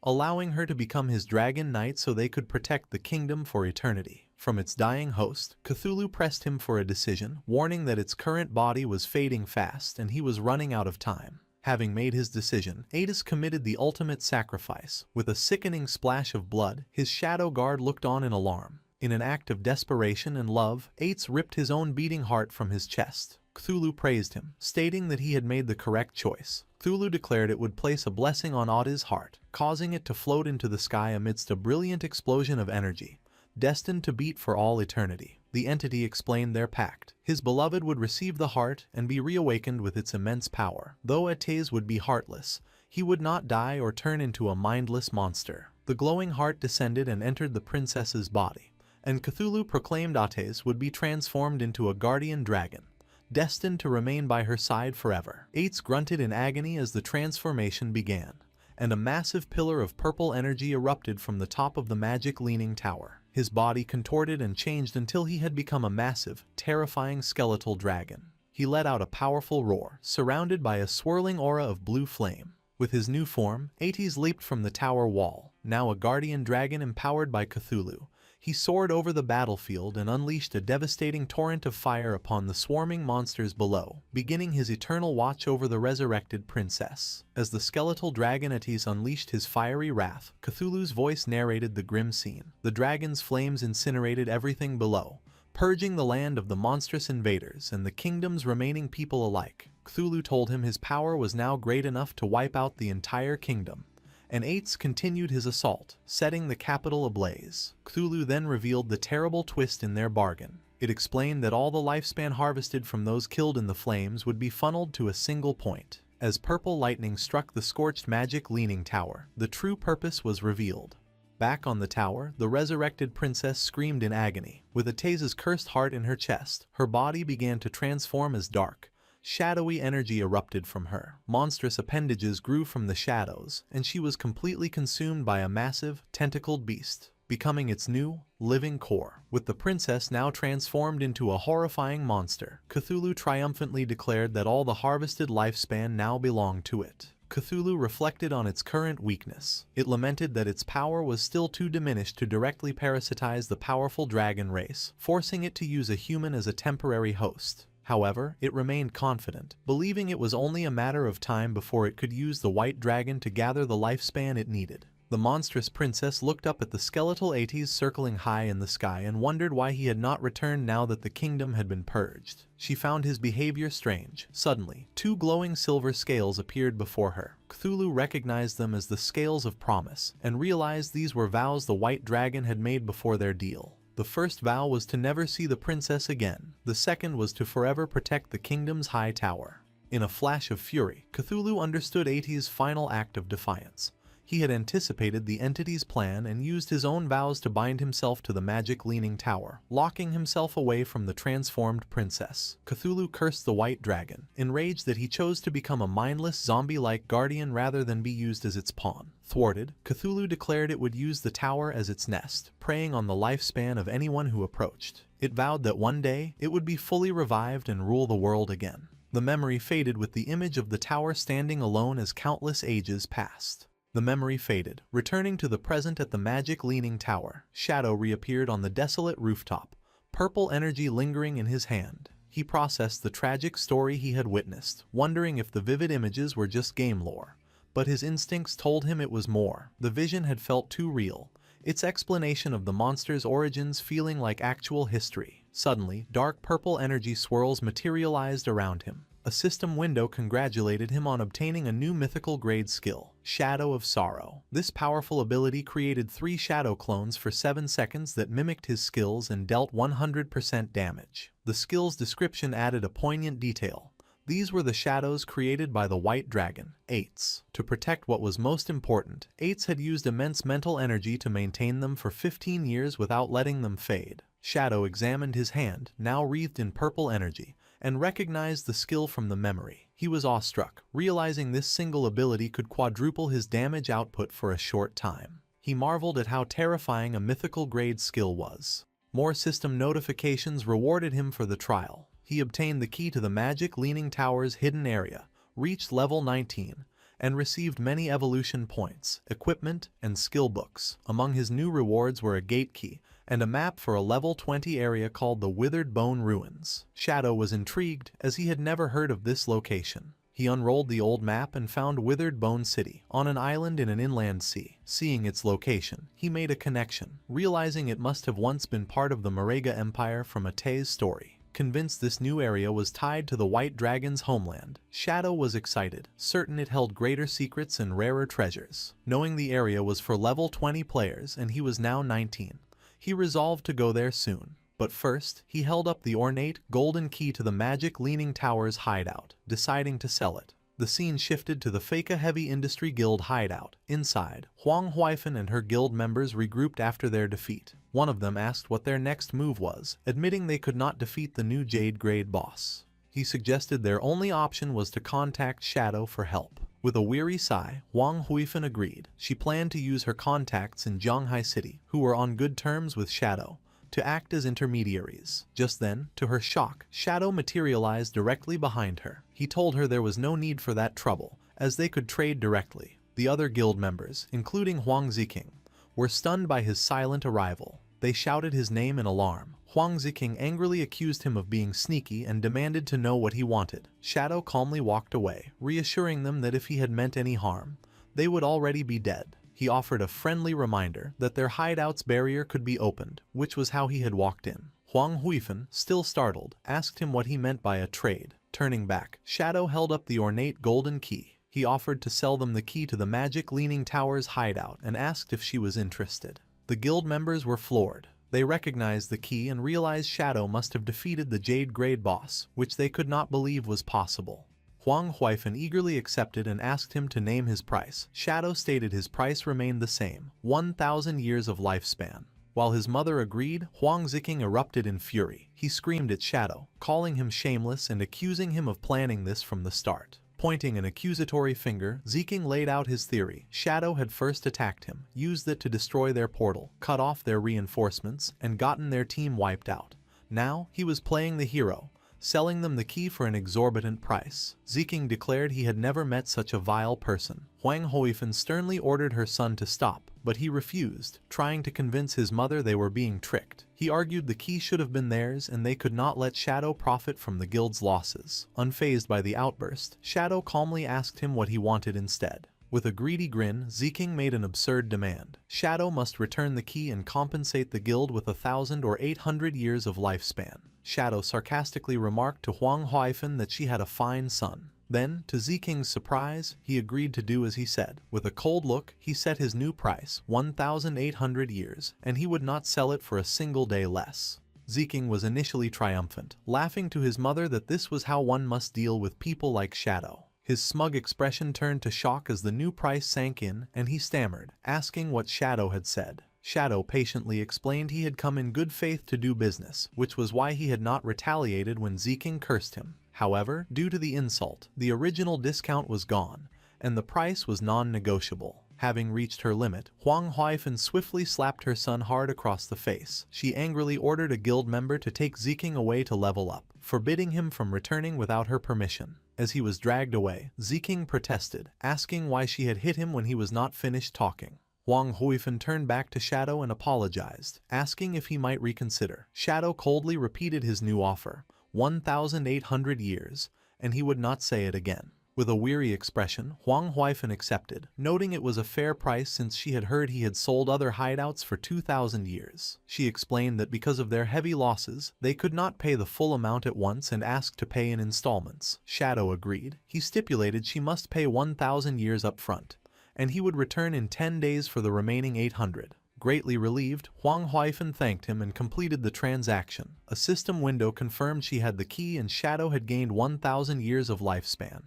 S1: allowing her to become his dragon knight so they could protect the kingdom for eternity. From its dying host, Cthulhu pressed him for a decision, warning that its current body was fading fast and he was running out of time. Having made his decision, Ates committed the ultimate sacrifice. With a sickening splash of blood, his shadow guard looked on in alarm. In an act of desperation and love, Ates ripped his own beating heart from his chest. Cthulhu praised him, stating that he had made the correct choice. Cthulhu declared it would place a blessing on Ate's heart, causing it to float into the sky amidst a brilliant explosion of energy, destined to beat for all eternity. The entity explained their pact. His beloved would receive the heart and be reawakened with its immense power. Though Ates would be heartless, he would not die or turn into a mindless monster. The glowing heart descended and entered the princess's body, and Cthulhu proclaimed Ates would be transformed into a guardian dragon, destined to remain by her side forever. Ates grunted in agony as the transformation began, and a massive pillar of purple energy erupted from the top of the magic leaning tower. His body contorted and changed until he had become a massive, terrifying skeletal dragon. He let out a powerful roar, surrounded by a swirling aura of blue flame. With his new form, Ates leaped from the tower wall. Now a guardian dragon empowered by Cthulhu, he soared over the battlefield and unleashed a devastating torrent of fire upon the swarming monsters below, beginning his eternal watch over the resurrected princess. As the skeletal dragon Ates unleashed his fiery wrath, Cthulhu's voice narrated the grim scene. The dragon's flames incinerated everything below, purging the land of the monstrous invaders and the kingdom's remaining people alike. Cthulhu told him his power was now great enough to wipe out the entire kingdom, and Ates continued his assault, setting the capital ablaze. Cthulhu then revealed the terrible twist in their bargain. It explained that all the lifespan harvested from those killed in the flames would be funneled to a single point. As purple lightning struck the scorched magic leaning tower, the true purpose was revealed. Back on the tower, the resurrected princess screamed in agony. With Ates's cursed heart in her chest, her body began to transform as dark, shadowy energy erupted from her. Monstrous appendages grew from the shadows, and she was completely consumed by a massive, tentacled beast, becoming its new, living core. With the princess now transformed into a horrifying monster, Cthulhu triumphantly declared that all the harvested lifespan now belonged to it. Cthulhu reflected on its current weakness. It lamented that its power was still too diminished to directly parasitize the powerful dragon race, forcing it to use a human as a temporary host. However, it remained confident, believing it was only a matter of time before it could use the white dragon to gather the lifespan it needed. The monstrous princess looked up at the skeletal Ates circling high in the sky and wondered why he had not returned now that the kingdom had been purged. She found his behavior strange. Suddenly, two glowing silver scales appeared before her. Cthulhu recognized them as the scales of promise, and realized these were vows the white dragon had made before their deal. The first vow was to never see the princess again. The second was to forever protect the kingdom's high tower. In a flash of fury, Cthulhu understood Ates' final act of defiance. He had anticipated the entity's plan and used his own vows to bind himself to the magic leaning tower, locking himself away from the transformed princess. Cthulhu cursed the white dragon, enraged that he chose to become a mindless zombie-like guardian rather than be used as its pawn. Thwarted, Cthulhu declared it would use the tower as its nest, preying on the lifespan of anyone who approached. It vowed that one day, it would be fully revived and rule the world again. The memory faded with the image of the tower standing alone as countless ages passed. The memory faded, returning to the present at the magic leaning tower. Shadow reappeared on the desolate rooftop, purple energy lingering in his hand. He processed the tragic story he had witnessed, wondering if the vivid images were just game lore. But his instincts told him it was more. The vision had felt too real, its explanation of the monster's origins feeling like actual history. Suddenly, dark purple energy swirls materialized around him. A system window congratulated him on obtaining a new mythical grade skill, Shadow of Sorrow. This powerful ability created 3 shadow clones for 7 seconds that mimicked his skills and dealt 100% damage. The skill's description added a poignant detail. These were the shadows created by the White Dragon, Eights. To protect what was most important, Eights had used immense mental energy to maintain them for 15 years without letting them fade. Shadow examined his hand, now wreathed in purple energy, and recognized the skill from the memory. He was awestruck, realizing this single ability could quadruple his damage output for a short time. He marveled at how terrifying a mythical grade skill was. More system notifications rewarded him for the trial. He obtained the key to the Magic Leaning Tower's hidden area, reached level 19, and received many evolution points, equipment, and skill books. Among his new rewards were a gate key and a map for a level 20 area called the Withered Bone Ruins. Shadow was intrigued, as he had never heard of this location. He unrolled the old map and found Withered Bone City, on an island in an inland sea. Seeing its location, he made a connection, realizing it must have once been part of the Manga Empire from Ate's story. Convinced this new area was tied to the White Dragon's homeland, Shadow was excited, certain it held greater secrets and rarer treasures. Knowing the area was for level 20 players and he was now 19, he resolved to go there soon. But first, he held up the ornate, golden key to the Magic Leaning Tower's hideout, deciding to sell it. The scene shifted to the Feka Heavy Industry Guild hideout. Inside, Huang Huifan and her guild members regrouped after their defeat. One of them asked what their next move was, admitting they could not defeat the new Jade Grade boss. He suggested their only option was to contact Shadow for help. With a weary sigh, Huang Huifan agreed. She planned to use her contacts in Zhanghai City, who were on good terms with Shadow, to act as intermediaries. Just then, to her shock, Shadow materialized directly behind her. He told her there was no need for that trouble, as they could trade directly. The other guild members, including Huang Ziqing, were stunned by his silent arrival. They shouted his name in alarm. Huang Ziqing angrily accused him of being sneaky and demanded to know what he wanted. Shadow calmly walked away, reassuring them that if he had meant any harm, they would already be dead. He offered a friendly reminder that their hideout's barrier could be opened, which was how he had walked in. Huang Huifan, still startled, asked him what he meant by a trade. Turning back, Shadow held up the ornate golden key. He offered to sell them the key to the Magic Leaning Tower's hideout and asked if she was interested. The guild members were floored. They recognized the key and realized Shadow must have defeated the Jade Grade boss, which they could not believe was possible. Huang Huifan eagerly accepted and asked him to name his price. Shadow stated his price remained the same, 1,000 years of lifespan. While his mother agreed, Huang Ziqing erupted in fury. He screamed at Shadow, calling him shameless and accusing him of planning this from the start. Pointing an accusatory finger, Ziqing laid out his theory. Shadow had first attacked him, used it to destroy their portal, cut off their reinforcements, and gotten their team wiped out. Now, he was playing the hero, selling them the key for an exorbitant price. Ziqing declared he had never met such a vile person. Huang Huifan sternly ordered her son to stop, but he refused, trying to convince his mother they were being tricked. He argued the key should have been theirs and they could not let Shadow profit from the guild's losses. Unfazed by the outburst, Shadow calmly asked him what he wanted instead. With a greedy grin, Ziqing made an absurd demand. Shadow must return the key and compensate the guild with 1,000 or 800 years of lifespan. Shadow sarcastically remarked to Huang Huifan that she had a fine son. Then, to Ziqing's surprise, he agreed to do as he said. With a cold look, he set his new price, 1,800 years, and he would not sell it for a single day less. Ziqing was initially triumphant, laughing to his mother that this was how one must deal with people like Shadow. His smug expression turned to shock as the new price sank in, and he stammered, asking what Shadow had said. Shadow patiently explained he had come in good faith to do business, which was why he had not retaliated when Ziqing cursed him. However, due to the insult, the original discount was gone, and the price was non-negotiable. Having reached her limit, Huang Huifan swiftly slapped her son hard across the face. She angrily ordered a guild member to take Ziqing away to level up, forbidding him from returning without her permission. As he was dragged away, Ziqing protested, asking why she had hit him when he was not finished talking. Huang Huifan turned back to Shadow and apologized, asking if he might reconsider. Shadow coldly repeated his new offer, 1,800 years, and he would not say it again. With a weary expression, Huang Huifan accepted, noting it was a fair price since she had heard he had sold other hideouts for 2,000 years. She explained that because of their heavy losses, they could not pay the full amount at once and asked to pay in installments. Shadow agreed. He stipulated she must pay 1,000 years up front, and he would return in 10 days for the remaining 800. Greatly relieved, Huang Huifan thanked him and completed the transaction. A system window confirmed she had the key and Shadow had gained 1,000 years of lifespan.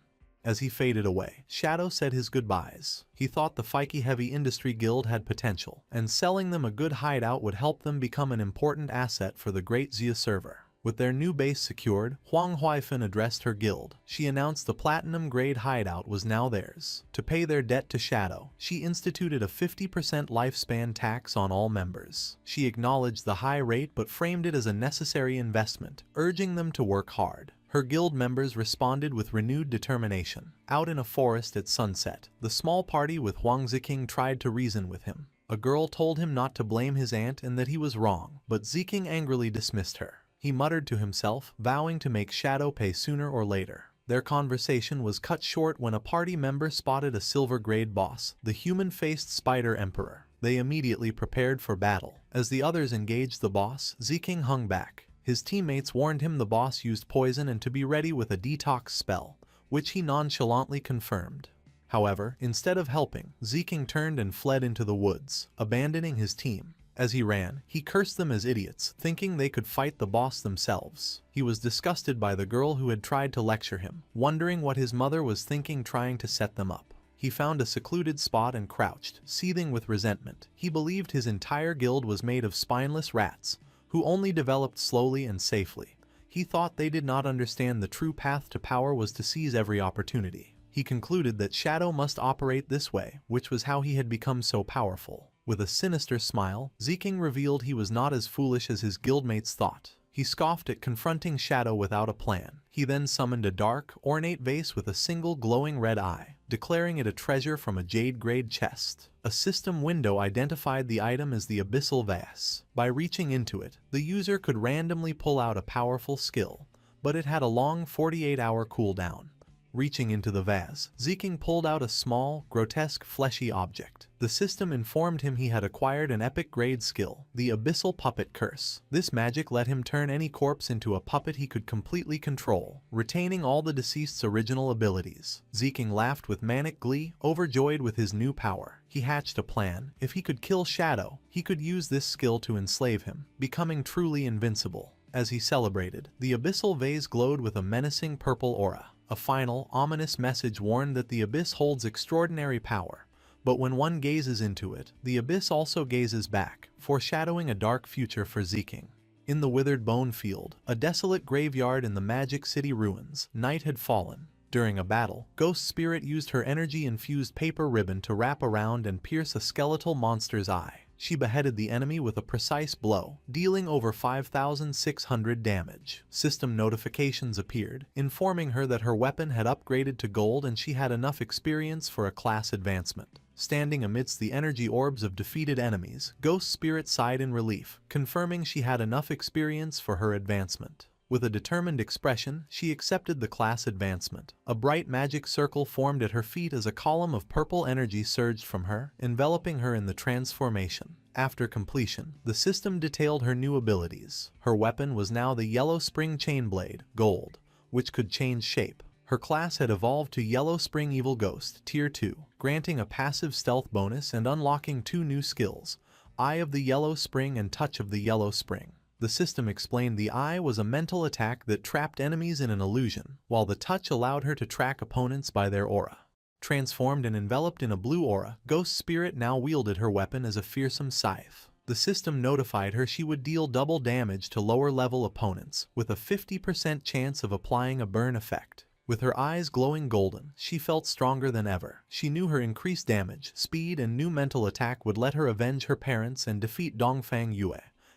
S1: As he faded away, Shadow said his goodbyes. He thought the Fike Heavy Industry Guild had potential, and selling them a good hideout would help them become an important asset for the Great Xia server. With their new base secured, Huang Huifan addressed her guild. She announced the platinum-grade hideout was now theirs. To pay their debt to Shadow, she instituted a 50% lifespan tax on all members. She acknowledged the high rate but framed it as a necessary investment, urging them to work hard. Her guild members responded with renewed determination. Out in a forest at sunset, the small party with Huang Ziking tried to reason with him. A girl told him not to blame his aunt and that he was wrong, but Ziking angrily dismissed her. He muttered to himself, vowing to make Shadow pay sooner or later. Their conversation was cut short when a party member spotted a silver-grade boss, the human-faced Spider Emperor. They immediately prepared for battle. As the others engaged the boss, Ziking hung back. His teammates warned him the boss used poison and to be ready with a detox spell, which he nonchalantly confirmed. However, instead of helping, Ziking turned and fled into the woods, abandoning his team. As he ran, he cursed them as idiots, thinking they could fight the boss themselves. He was disgusted by the girl who had tried to lecture him, wondering what his mother was thinking trying to set them up. He found a secluded spot and crouched, seething with resentment. He believed his entire guild was made of spineless rats, who only developed slowly and safely. He thought they did not understand the true path to power was to seize every opportunity. He concluded that Shadow must operate this way, which was how he had become so powerful. With a sinister smile, Ziking revealed he was not as foolish as his guildmates thought. He scoffed at confronting Shadow without a plan. He then summoned a dark, ornate vase with a single glowing red eye, declaring it a treasure from a jade-grade chest. A system window identified the item as the Abyssal Vase. By reaching into it, the user could randomly pull out a powerful skill, but it had a long 48-hour cooldown. Reaching into the vase, Ziking pulled out a small, grotesque, fleshy object. The system informed him he had acquired an epic-grade skill, the Abyssal Puppet Curse. This magic let him turn any corpse into a puppet he could completely control, retaining all the deceased's original abilities. Ziking laughed with manic glee, overjoyed with his new power. He hatched a plan. If he could kill Shadow, he could use this skill to enslave him, becoming truly invincible. As he celebrated, the Abyssal Vase glowed with a menacing purple aura. A final, ominous message warned that the Abyss holds extraordinary power, but when one gazes into it, the Abyss also gazes back, foreshadowing a dark future for Ziking. In the withered bone field, a desolate graveyard in the Magic City ruins, night had fallen. During a battle, Ghost Spirit used her energy-infused paper ribbon to wrap around and pierce a skeletal monster's eye. She beheaded the enemy with a precise blow, dealing over 5,600 damage. System notifications appeared, informing her that her weapon had upgraded to gold and she had enough experience for a class advancement. Standing amidst the energy orbs of defeated enemies, Ghost Spirit sighed in relief, confirming she had enough experience for her advancement. With a determined expression, she accepted the class advancement. A bright magic circle formed at her feet as a column of purple energy surged from her, enveloping her in the transformation. After completion, the system detailed her new abilities. Her weapon was now the Yellow Spring Chainblade, Gold, which could change shape. Her class had evolved to Yellow Spring Evil Ghost, Tier 2, granting a passive stealth bonus and unlocking 2 new skills, Eye of the Yellow Spring and Touch of the Yellow Spring. The system explained the Eye was a mental attack that trapped enemies in an illusion, while the Touch allowed her to track opponents by their aura. Transformed and enveloped in a blue aura, Ghost Spirit now wielded her weapon as a fearsome scythe. The system notified her she would deal double damage to lower-level opponents, with a 50% chance of applying a burn effect. With her eyes glowing golden, she felt stronger than ever. She knew her increased damage, speed, and new mental attack would let her avenge her parents and defeat Dongfang Yue,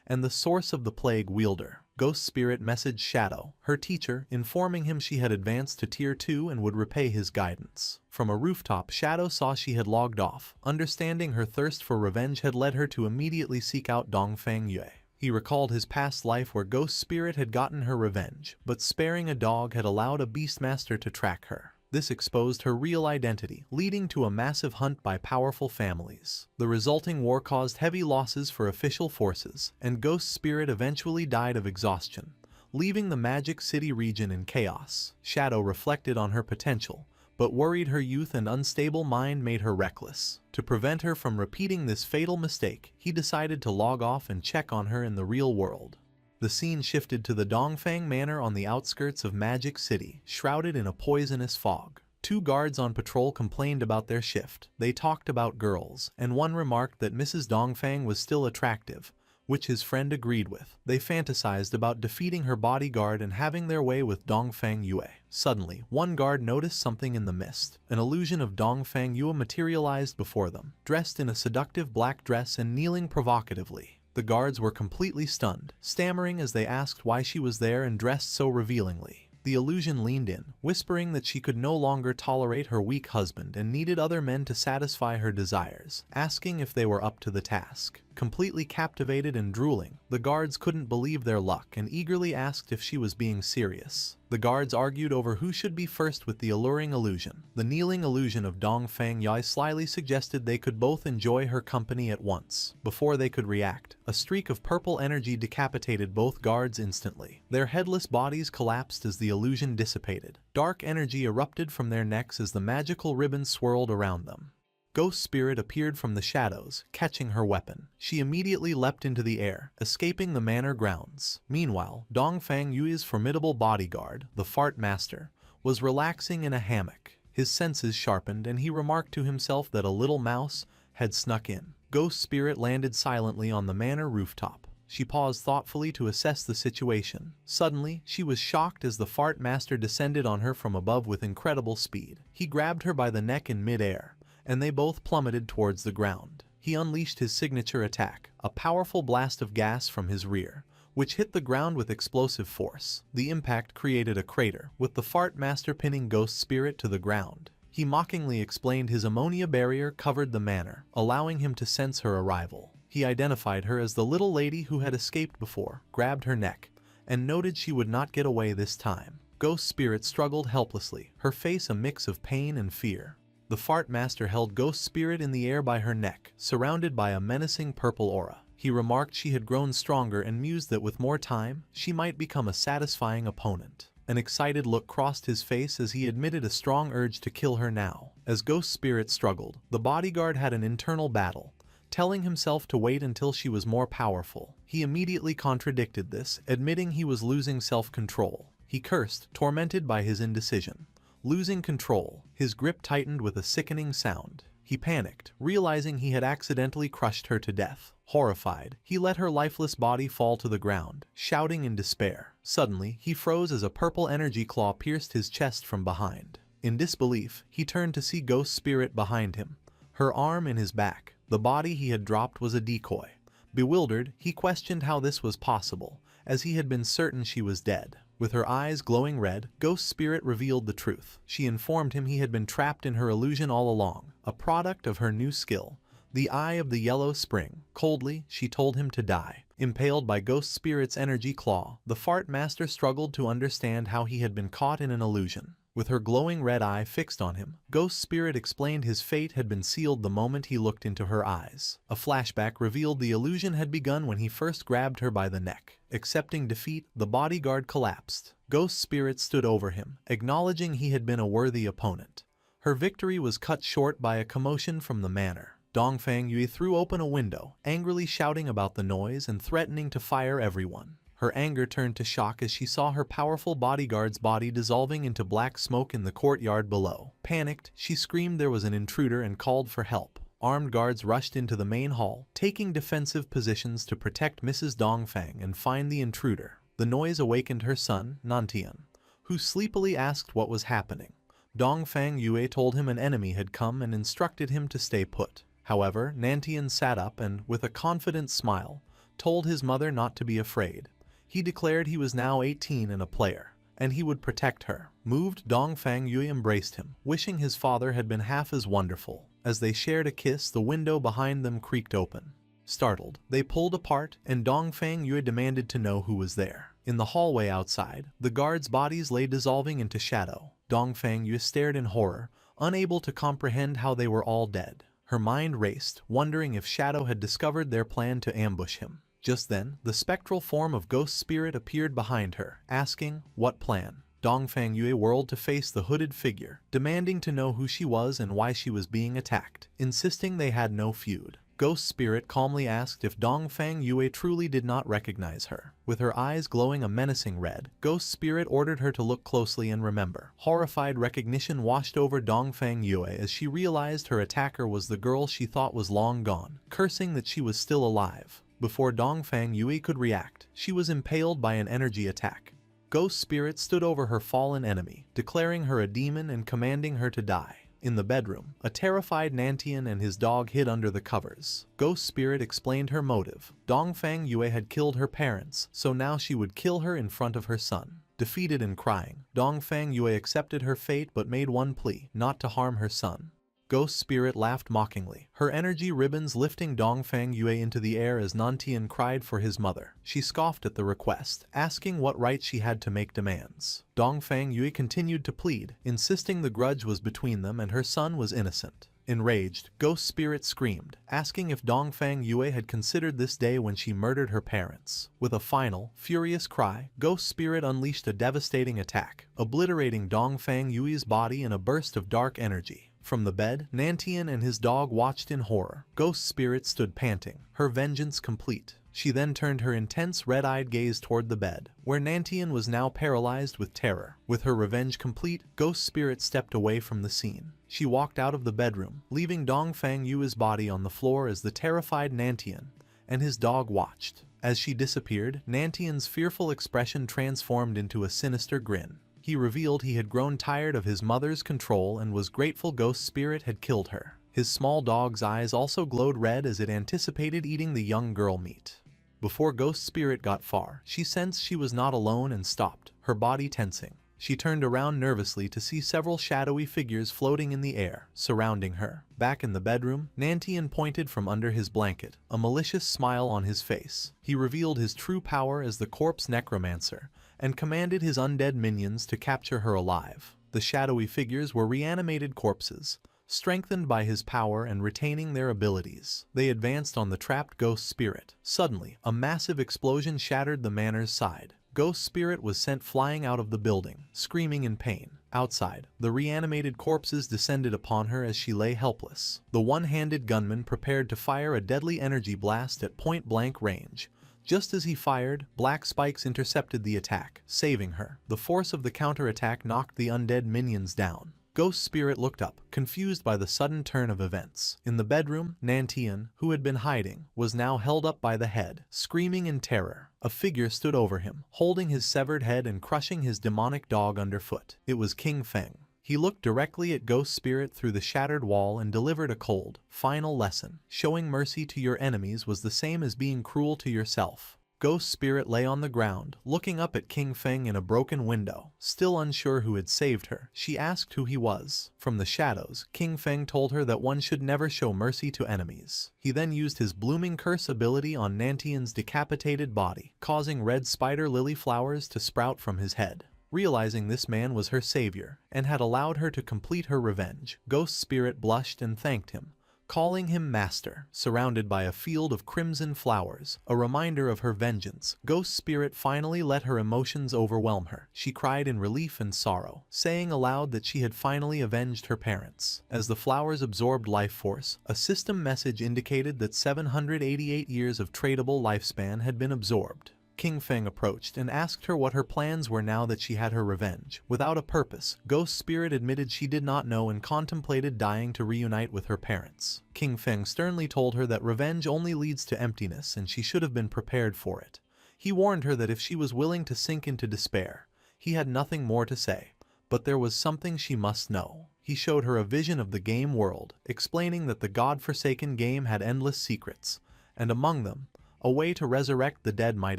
S1: and the source of the plague wielder. Ghost Spirit messaged Shadow, her teacher, informing him she had advanced to Tier 2 and would repay his guidance. From a rooftop, Shadow saw she had logged off. Understanding her thirst for revenge had led her to immediately seek out Dongfang Yue. He recalled his past life where Ghost Spirit had gotten her revenge, but sparing a dog had allowed a Beastmaster to track her. This exposed her real identity, leading to a massive hunt by powerful families. The resulting war caused heavy losses for official forces, and Ghost Spirit eventually died of exhaustion, leaving the Magic City region in chaos. Shadow reflected on her potential, but worried her youth and unstable mind made her reckless. To prevent her from repeating this fatal mistake, he decided to log off and check on her in the real world. The scene shifted to the Dongfang Manor on the outskirts of Magic City, shrouded in a poisonous fog. Two guards on patrol complained about their shift. They talked about girls, and one remarked that Mrs. Dongfang was still attractive, which his friend agreed with. They fantasized about defeating her bodyguard and having their way with Dongfang Yue. Suddenly, one guard noticed something in the mist. An illusion of Dongfang Yue materialized before them, dressed in a seductive black dress and kneeling provocatively. The guards were completely stunned, stammering as they asked why she was there and dressed so revealingly. The illusion leaned in, whispering that she could no longer tolerate her weak husband and needed other men to satisfy her desires, asking if they were up to the task. Completely captivated and drooling, the guards couldn't believe their luck and eagerly asked if she was being serious. The guards argued over who should be first with the alluring illusion. The kneeling illusion of Dongfang Yai slyly suggested they could both enjoy her company at once. Before they could react, a streak of purple energy decapitated both guards instantly. Their headless bodies collapsed as the illusion dissipated. Dark energy erupted from their necks as the magical ribbon swirled around them. Ghost Spirit appeared from the shadows, catching her weapon. She immediately leapt into the air, escaping the manor grounds. Meanwhile, Dongfang Yue's formidable bodyguard, the Fart Master, was relaxing in a hammock. His senses sharpened and he remarked to himself that a little mouse had snuck in. Ghost Spirit landed silently on the manor rooftop. She paused thoughtfully to assess the situation. Suddenly, she was shocked as the Fart Master descended on her from above with incredible speed. He grabbed her by the neck in mid-air, and they both plummeted towards the ground. He unleashed his signature attack, a powerful blast of gas from his rear, which hit the ground with explosive force. The impact created a crater, with the Fart Master pinning Ghost Spirit to the ground. He mockingly explained his ammonia barrier covered the manor, allowing him to sense her arrival. He identified her as the little lady who had escaped before, grabbed her neck, and noted she would not get away this time. Ghost Spirit struggled helplessly, her face a mix of pain and fear. The Fart Master held Ghost Spirit in the air by her neck, surrounded by a menacing purple aura. He remarked she had grown stronger and mused that with more time, she might become a satisfying opponent. An excited look crossed his face as he admitted a strong urge to kill her now. As Ghost Spirit struggled, the bodyguard had an internal battle, telling himself to wait until she was more powerful. He immediately contradicted this, admitting he was losing self-control. He cursed, tormented by his indecision. Losing control, his grip tightened with a sickening sound. He panicked, realizing he had accidentally crushed her to death. Horrified, he let her lifeless body fall to the ground, shouting in despair. Suddenly, he froze as a purple energy claw pierced his chest from behind. In disbelief, he turned to see Ghost Spirit behind him, her arm in his back. The body he had dropped was a decoy. Bewildered, he questioned how this was possible, as he had been certain she was dead. With her eyes glowing red, Ghost Spirit revealed the truth. She informed him he had been trapped in her illusion all along, a product of her new skill, the Eye of the Yellow Spring. Coldly, she told him to die. Impaled by Ghost Spirit's energy claw, the Fart Master struggled to understand how he had been caught in an illusion. With her glowing red eye fixed on him, Ghost Spirit explained his fate had been sealed the moment he looked into her eyes. A flashback revealed the illusion had begun when he first grabbed her by the neck. Accepting defeat, the bodyguard collapsed. Ghost Spirit stood over him, acknowledging he had been a worthy opponent. Her victory was cut short by a commotion from the manor. Dongfang Yue threw open a window, angrily shouting about the noise and threatening to fire everyone. Her anger turned to shock as she saw her powerful bodyguard's body dissolving into black smoke in the courtyard below. Panicked, she screamed there was an intruder and called for help. Armed guards rushed into the main hall, taking defensive positions to protect Mrs. Dongfang and find the intruder. The noise awakened her son, Nantian, who sleepily asked what was happening. Dongfang Yue told him an enemy had come and instructed him to stay put. However, Nantian sat up and, with a confident smile, told his mother not to be afraid. He declared he was now 18 and a player, and he would protect her. Moved, Dongfang Yue embraced him, wishing his father had been half as wonderful. As they shared a kiss, the window behind them creaked open. Startled, they pulled apart, and Dongfang Yue demanded to know who was there. In the hallway outside, the guards' bodies lay dissolving into shadow. Dongfang Yue stared in horror, unable to comprehend how they were all dead. Her mind raced, wondering if Shadow had discovered their plan to ambush him. Just then, the spectral form of Ghost Spirit appeared behind her, asking, "What plan?" Dongfang Yue whirled to face the hooded figure, demanding to know who she was and why she was being attacked, insisting they had no feud. Ghost Spirit calmly asked if Dongfang Yue truly did not recognize her. With her eyes glowing a menacing red, Ghost Spirit ordered her to look closely and remember. Horrified recognition washed over Dongfang Yue as she realized her attacker was the girl she thought was long gone, cursing that she was still alive. Before Dongfang Yue could react, she was impaled by an energy attack. Ghost Spirit stood over her fallen enemy, declaring her a demon and commanding her to die. In the bedroom, a terrified Nantian and his dog hid under the covers. Ghost Spirit explained her motive. Dongfang Yue had killed her parents, so now she would kill her in front of her son. Defeated and crying, Dongfang Yue accepted her fate but made one plea, not to harm her son. Ghost Spirit laughed mockingly, her energy ribbons lifting Dongfang Yue into the air as Nantian cried for his mother. She scoffed at the request, asking what right she had to make demands. Dongfang Yue continued to plead, insisting the grudge was between them and her son was innocent. Enraged, Ghost Spirit screamed, asking if Dongfang Yue had considered this day when she murdered her parents. With a final, furious cry, Ghost Spirit unleashed a devastating attack, obliterating Dongfang Yue's body in a burst of dark energy. From the bed, Nantian and his dog watched in horror. Ghost Spirit stood panting, her vengeance complete. She then turned her intense red-eyed gaze toward the bed, where Nantian was now paralyzed with terror. With her revenge complete, Ghost Spirit stepped away from the scene. She walked out of the bedroom, leaving Dongfang Yue's body on the floor as the terrified Nantian and his dog watched. As she disappeared, Nantian's fearful expression transformed into a sinister grin. He revealed he had grown tired of his mother's control and was grateful Ghost Spirit had killed her. His small dog's eyes also glowed red as it anticipated eating the young girl meat. Before Ghost Spirit got far, she sensed she was not alone and stopped, her body tensing. She turned around nervously to see several shadowy figures floating in the air, surrounding her. Back in the bedroom, Nantian pointed from under his blanket, a malicious smile on his face. He revealed his true power as the corpse necromancer, and commanded his undead minions to capture her alive. The shadowy figures were reanimated corpses, strengthened by his power and retaining their abilities. They advanced on the trapped Ghost Spirit. Suddenly, a massive explosion shattered the manor's side. Ghost Spirit was sent flying out of the building, screaming in pain. Outside, the reanimated corpses descended upon her as she lay helpless. The one-handed gunman prepared to fire a deadly energy blast at point-blank range. Just as he fired, black spikes intercepted the attack, saving her. The force of the counterattack knocked the undead minions down. Ghost Spirit looked up, confused by the sudden turn of events. In the bedroom, Nantian, who had been hiding, was now held up by the head, screaming in terror. A figure stood over him, holding his severed head and crushing his demonic dog underfoot. It was King Feng. He looked directly at Ghost Spirit through the shattered wall and delivered a cold, final lesson. Showing mercy to your enemies was the same as being cruel to yourself. Ghost Spirit lay on the ground, looking up at King Feng in a broken window. Still unsure who had saved her, she asked who he was. From the shadows, King Feng told her that one should never show mercy to enemies. He then used his blooming curse ability on Nantian's decapitated body, causing red spider lily flowers to sprout from his head. Realizing this man was her savior, and had allowed her to complete her revenge, Ghost Spirit blushed and thanked him, calling him master. Surrounded by a field of crimson flowers, a reminder of her vengeance, Ghost Spirit finally let her emotions overwhelm her. She cried in relief and sorrow, saying aloud that she had finally avenged her parents. As the flowers absorbed life force, a system message indicated that 788 years of tradable lifespan had been absorbed. King Feng approached and asked her what her plans were now that she had her revenge. Without a purpose, Ghost Spirit admitted she did not know and contemplated dying to reunite with her parents. King Feng sternly told her that revenge only leads to emptiness and she should have been prepared for it. He warned her that if she was willing to sink into despair, he had nothing more to say. But there was something she must know. He showed her a vision of the game world, explaining that the god-forsaken game had endless secrets, and among them, a way to resurrect the dead might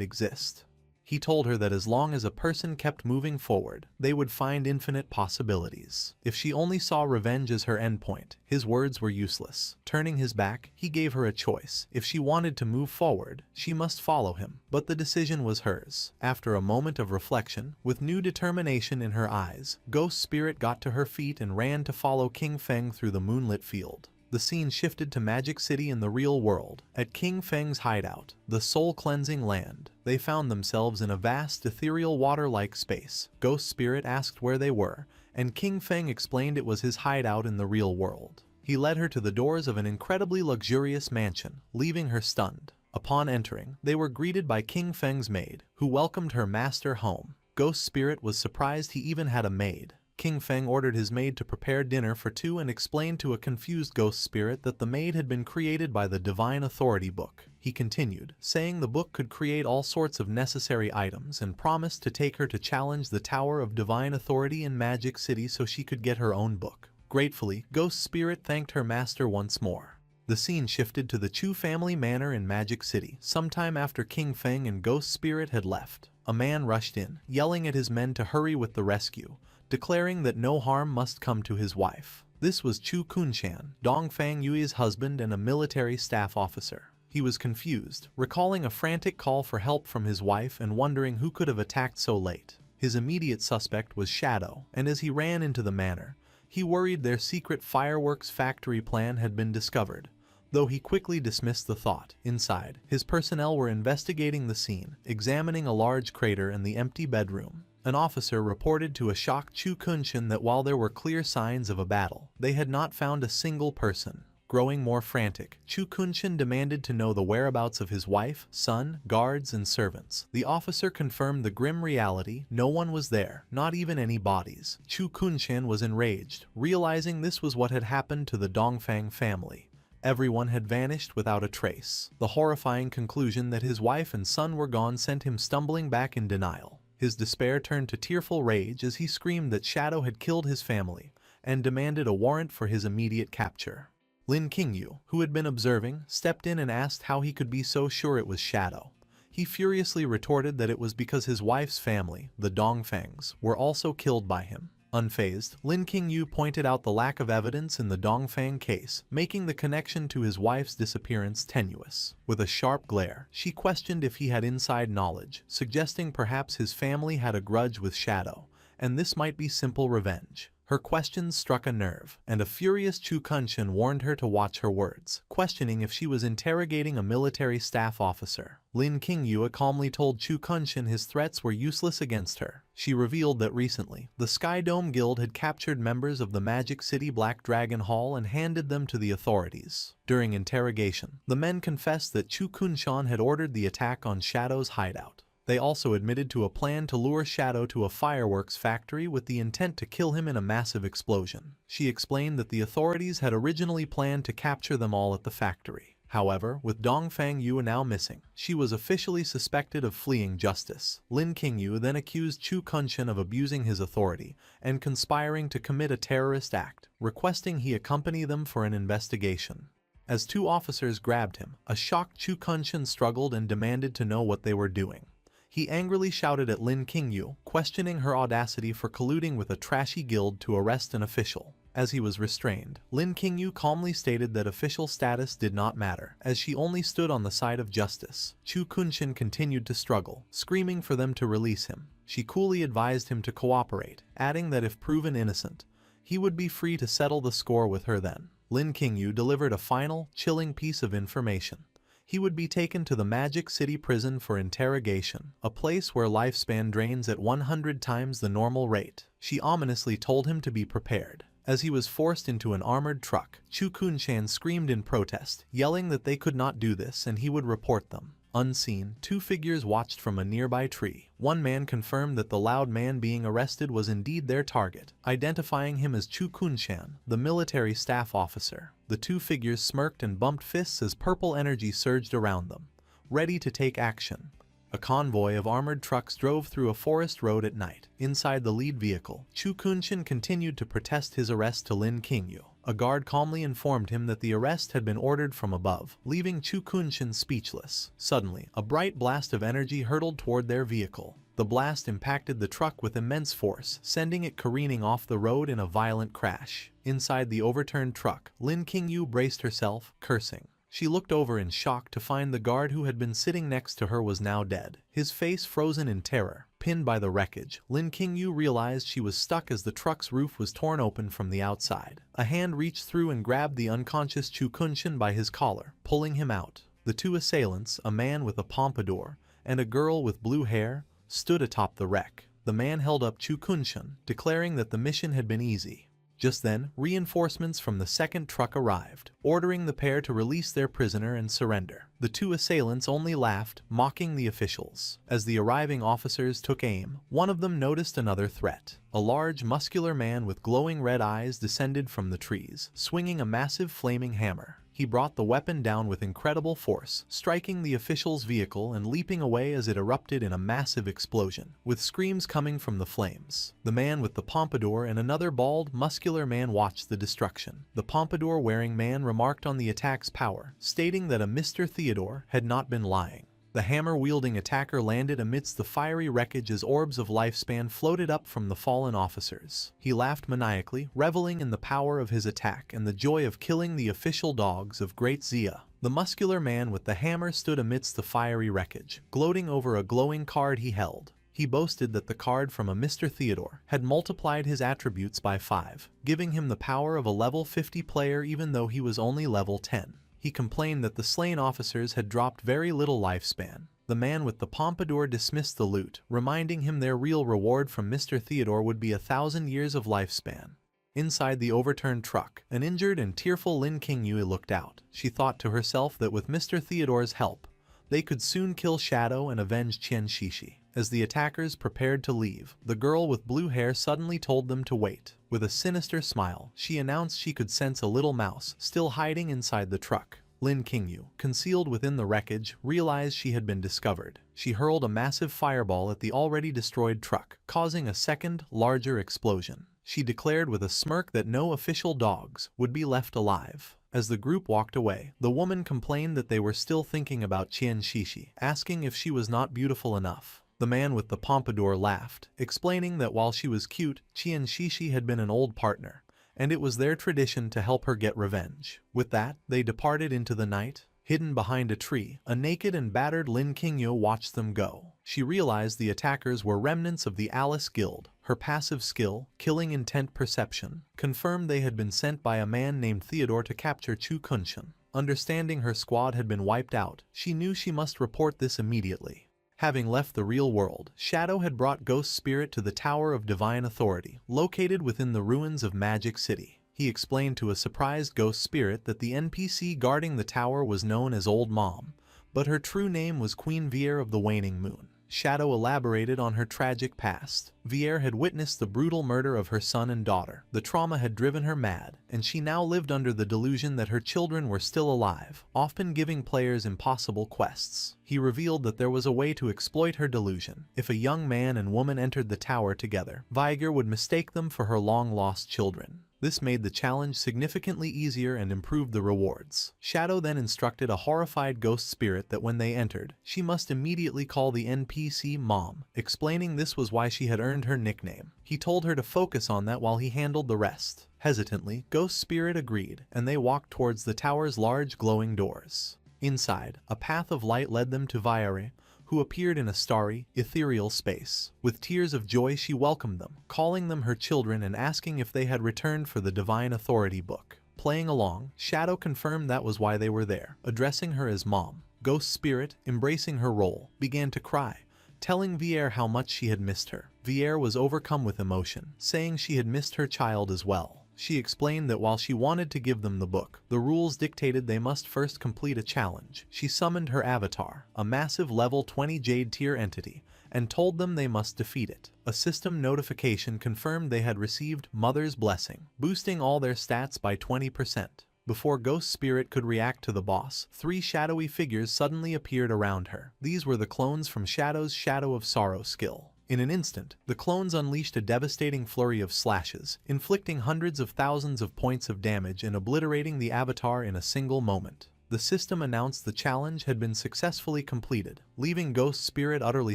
S1: exist. He told her that as long as a person kept moving forward, they would find infinite possibilities. If she only saw revenge as her endpoint, his words were useless. Turning his back, he gave her a choice. If she wanted to move forward, she must follow him. But the decision was hers. After a moment of reflection, with new determination in her eyes, Ghost Spirit got to her feet and ran to follow King Feng through the moonlit field. The scene shifted to Magic City in the real world. At King Feng's hideout, the soul-cleansing land, they found themselves in a vast ethereal water-like space. Ghost Spirit asked where they were, and King Feng explained it was his hideout in the real world. He led her to the doors of an incredibly luxurious mansion, leaving her stunned. Upon entering, they were greeted by King Feng's maid, who welcomed her master home. Ghost Spirit was surprised he even had a maid. King Feng ordered his maid to prepare dinner for two and explained to a confused Ghost Spirit that the maid had been created by the Divine Authority book. He continued, saying the book could create all sorts of necessary items and promised to take her to challenge the Tower of Divine Authority in Magic City so she could get her own book. Gratefully, Ghost Spirit thanked her master once more. The scene shifted to the Chu family manor in Magic City. Sometime after King Feng and Ghost Spirit had left, a man rushed in, yelling at his men to hurry with the rescue, declaring that no harm must come to his wife. This was Chu Kunshan, Dongfang Yui's husband and a military staff officer. He was confused, recalling a frantic call for help from his wife and wondering who could have attacked so late. His immediate suspect was Shadow, and as he ran into the manor, he worried their secret fireworks factory plan had been discovered. Though he quickly dismissed the thought, inside, his personnel were investigating the scene, examining a large crater and the empty bedroom. An officer reported to a shocked Chu Kunshan that while there were clear signs of a battle, they had not found a single person. Growing more frantic, Chu Kunshan demanded to know the whereabouts of his wife, son, guards, and servants. The officer confirmed the grim reality: no one was there, not even any bodies. Chu Kunshan was enraged, realizing this was what had happened to the Dongfang family. Everyone had vanished without a trace. The horrifying conclusion that his wife and son were gone sent him stumbling back in denial. His despair turned to tearful rage as he screamed that Shadow had killed his family and demanded a warrant for his immediate capture. Lin Qingyu, who had been observing, stepped in and asked how he could be so sure it was Shadow. He furiously retorted that it was because his wife's family, the Dongfangs, were also killed by him. Unfazed, Lin Qingyu pointed out the lack of evidence in the Dongfang case, making the connection to his wife's disappearance tenuous. With a sharp glare, she questioned if he had inside knowledge, suggesting perhaps his family had a grudge with Shadow, and this might be simple revenge. Her questions struck a nerve, and a furious Chu Kunshan warned her to watch her words, questioning if she was interrogating a military staff officer. Lin Qingyu calmly told Chu Kunshan his threats were useless against her. She revealed that recently, the Sky Dome Guild had captured members of the Magic City Black Dragon Hall and handed them to the authorities. During interrogation, the men confessed that Chu Kunshan had ordered the attack on Shadow's hideout. They also admitted to a plan to lure Shadow to a fireworks factory with the intent to kill him in a massive explosion. She explained that the authorities had originally planned to capture them all at the factory. However, with Dongfang Yu now missing, she was officially suspected of fleeing justice. Lin Qingyu then accused Chu Kunshan of abusing his authority and conspiring to commit a terrorist act, requesting he accompany them for an investigation. As two officers grabbed him, a shocked Chu Kunshan struggled and demanded to know what they were doing. He angrily shouted at Lin Qingyu, questioning her audacity for colluding with a trashy guild to arrest an official. As he was restrained, Lin Qingyu calmly stated that official status did not matter, as she only stood on the side of justice. Chu Kunshan continued to struggle, screaming for them to release him. She coolly advised him to cooperate, adding that if proven innocent, he would be free to settle the score with her then. Lin Qingyu delivered a final, chilling piece of information. He would be taken to the Magic City prison for interrogation, a place where lifespan drains at 100 times the normal rate. She ominously told him to be prepared. As he was forced into an armored truck, Chu Kunshan screamed in protest, yelling that they could not do this and he would report them. Unseen, two figures watched from a nearby tree. One man confirmed that the loud man being arrested was indeed their target, identifying him as Chu Kunshan, the military staff officer. The two figures smirked and bumped fists as purple energy surged around them, ready to take action. A convoy of armored trucks drove through a forest road at night. Inside the lead vehicle, Chu Kunshan continued to protest his arrest to Lin Qingyu. A guard calmly informed him that the arrest had been ordered from above, leaving Chu Kunshin speechless. Suddenly, a bright blast of energy hurtled toward their vehicle. The blast impacted the truck with immense force, sending it careening off the road in a violent crash. Inside the overturned truck, Lin Qingyu braced herself, cursing. She looked over in shock to find the guard who had been sitting next to her was now dead, his face frozen in terror. Pinned by the wreckage, Lin Qingyu realized she was stuck as the truck's roof was torn open from the outside. A hand reached through and grabbed the unconscious Chu Kunshin by his collar, pulling him out. The two assailants, a man with a pompadour and a girl with blue hair, stood atop the wreck. The man held up Chu Kunshin, declaring that the mission had been easy. Just then, reinforcements from the second truck arrived, ordering the pair to release their prisoner and surrender. The two assailants only laughed, mocking the officials. As the arriving officers took aim, one of them noticed another threat. A large, muscular man with glowing red eyes descended from the trees, swinging a massive flaming hammer. He brought the weapon down with incredible force, striking the official's vehicle and leaping away as it erupted in a massive explosion, with screams coming from the flames. The man with the pompadour and another bald, muscular man watched the destruction. The pompadour-wearing man remarked on the attack's power, stating that a Mr. Theodore had not been lying. The hammer-wielding attacker landed amidst the fiery wreckage as orbs of lifespan floated up from the fallen officers. He laughed maniacally, reveling in the power of his attack and the joy of killing the official dogs of Great Zia. The muscular man with the hammer stood amidst the fiery wreckage, gloating over a glowing card he held. He boasted that the card from a Mr. Theodore had multiplied his attributes by 5, giving him the power of a level 50 player even though he was only level 10. He complained that the slain officers had dropped very little lifespan. The man with the pompadour dismissed the loot, reminding him their real reward from Mr. Theodore would be 1,000 years of lifespan. Inside the overturned truck, an injured and tearful Lin Qingyu looked out. She thought to herself that with Mr. Theodore's help, they could soon kill Shadow and avenge Qian Shishi. As the attackers prepared to leave, the girl with blue hair suddenly told them to wait. With a sinister smile, she announced she could sense a little mouse still hiding inside the truck. Lin Qingyu, concealed within the wreckage, realized she had been discovered. She hurled a massive fireball at the already destroyed truck, causing a second, larger explosion. She declared with a smirk that no official dogs would be left alive. As the group walked away, the woman complained that they were still thinking about Qian Shishi, asking if she was not beautiful enough. The man with the pompadour laughed, explaining that while she was cute, Qian Shishi had been an old partner, and it was their tradition to help her get revenge. With that, they departed into the night. Hidden behind a tree, a naked and battered Lin Qingyu watched them go. She realized the attackers were remnants of the Alice Guild. Her passive skill, killing intent perception, confirmed they had been sent by a man named Theodore to capture Chu Kunshin. Understanding her squad had been wiped out, she knew she must report this immediately. Having left the real world, Shadow had brought Ghost Spirit to the Tower of Divine Authority, located within the ruins of Magic City. He explained to a surprised Ghost Spirit that the NPC guarding the tower was known as Old Mom, but her true name was Queen Vier of the Waning Moon. Shadow elaborated on her tragic past. Vier had witnessed the brutal murder of her son and daughter. The trauma had driven her mad, and she now lived under the delusion that her children were still alive, often giving players impossible quests. He revealed that there was a way to exploit her delusion. If a young man and woman entered the tower together, Viger would mistake them for her long-lost children. This made the challenge significantly easier and improved the rewards. Shadow then instructed a horrified Ghost Spirit that when they entered, she must immediately call the NPC Mom, explaining this was why she had earned her nickname. He told her to focus on that while he handled the rest. Hesitantly, Ghost Spirit agreed, and they walked towards the tower's large glowing doors. Inside, a path of light led them to Viere, who appeared in a starry, ethereal space. With tears of joy she welcomed them, calling them her children and asking if they had returned for the Divine Authority book. Playing along, Shadow confirmed that was why they were there. Addressing her as Mom, Ghost Spirit, embracing her role, began to cry, telling Viere how much she had missed her. Viere was overcome with emotion, saying she had missed her child as well. She explained that while she wanted to give them the book, the rules dictated they must first complete a challenge. She summoned her avatar, a massive level 20 Jade tier entity, and told them they must defeat it. A system notification confirmed they had received Mother's Blessing, boosting all their stats by 20%. Before Ghost Spirit could react to the boss, 3 shadowy figures suddenly appeared around her. These were the clones from Shadow's Shadow of Sorrow skill. In an instant, the clones unleashed a devastating flurry of slashes, inflicting hundreds of thousands of points of damage and obliterating the avatar in a single moment. The system announced the challenge had been successfully completed, leaving Ghost Spirit utterly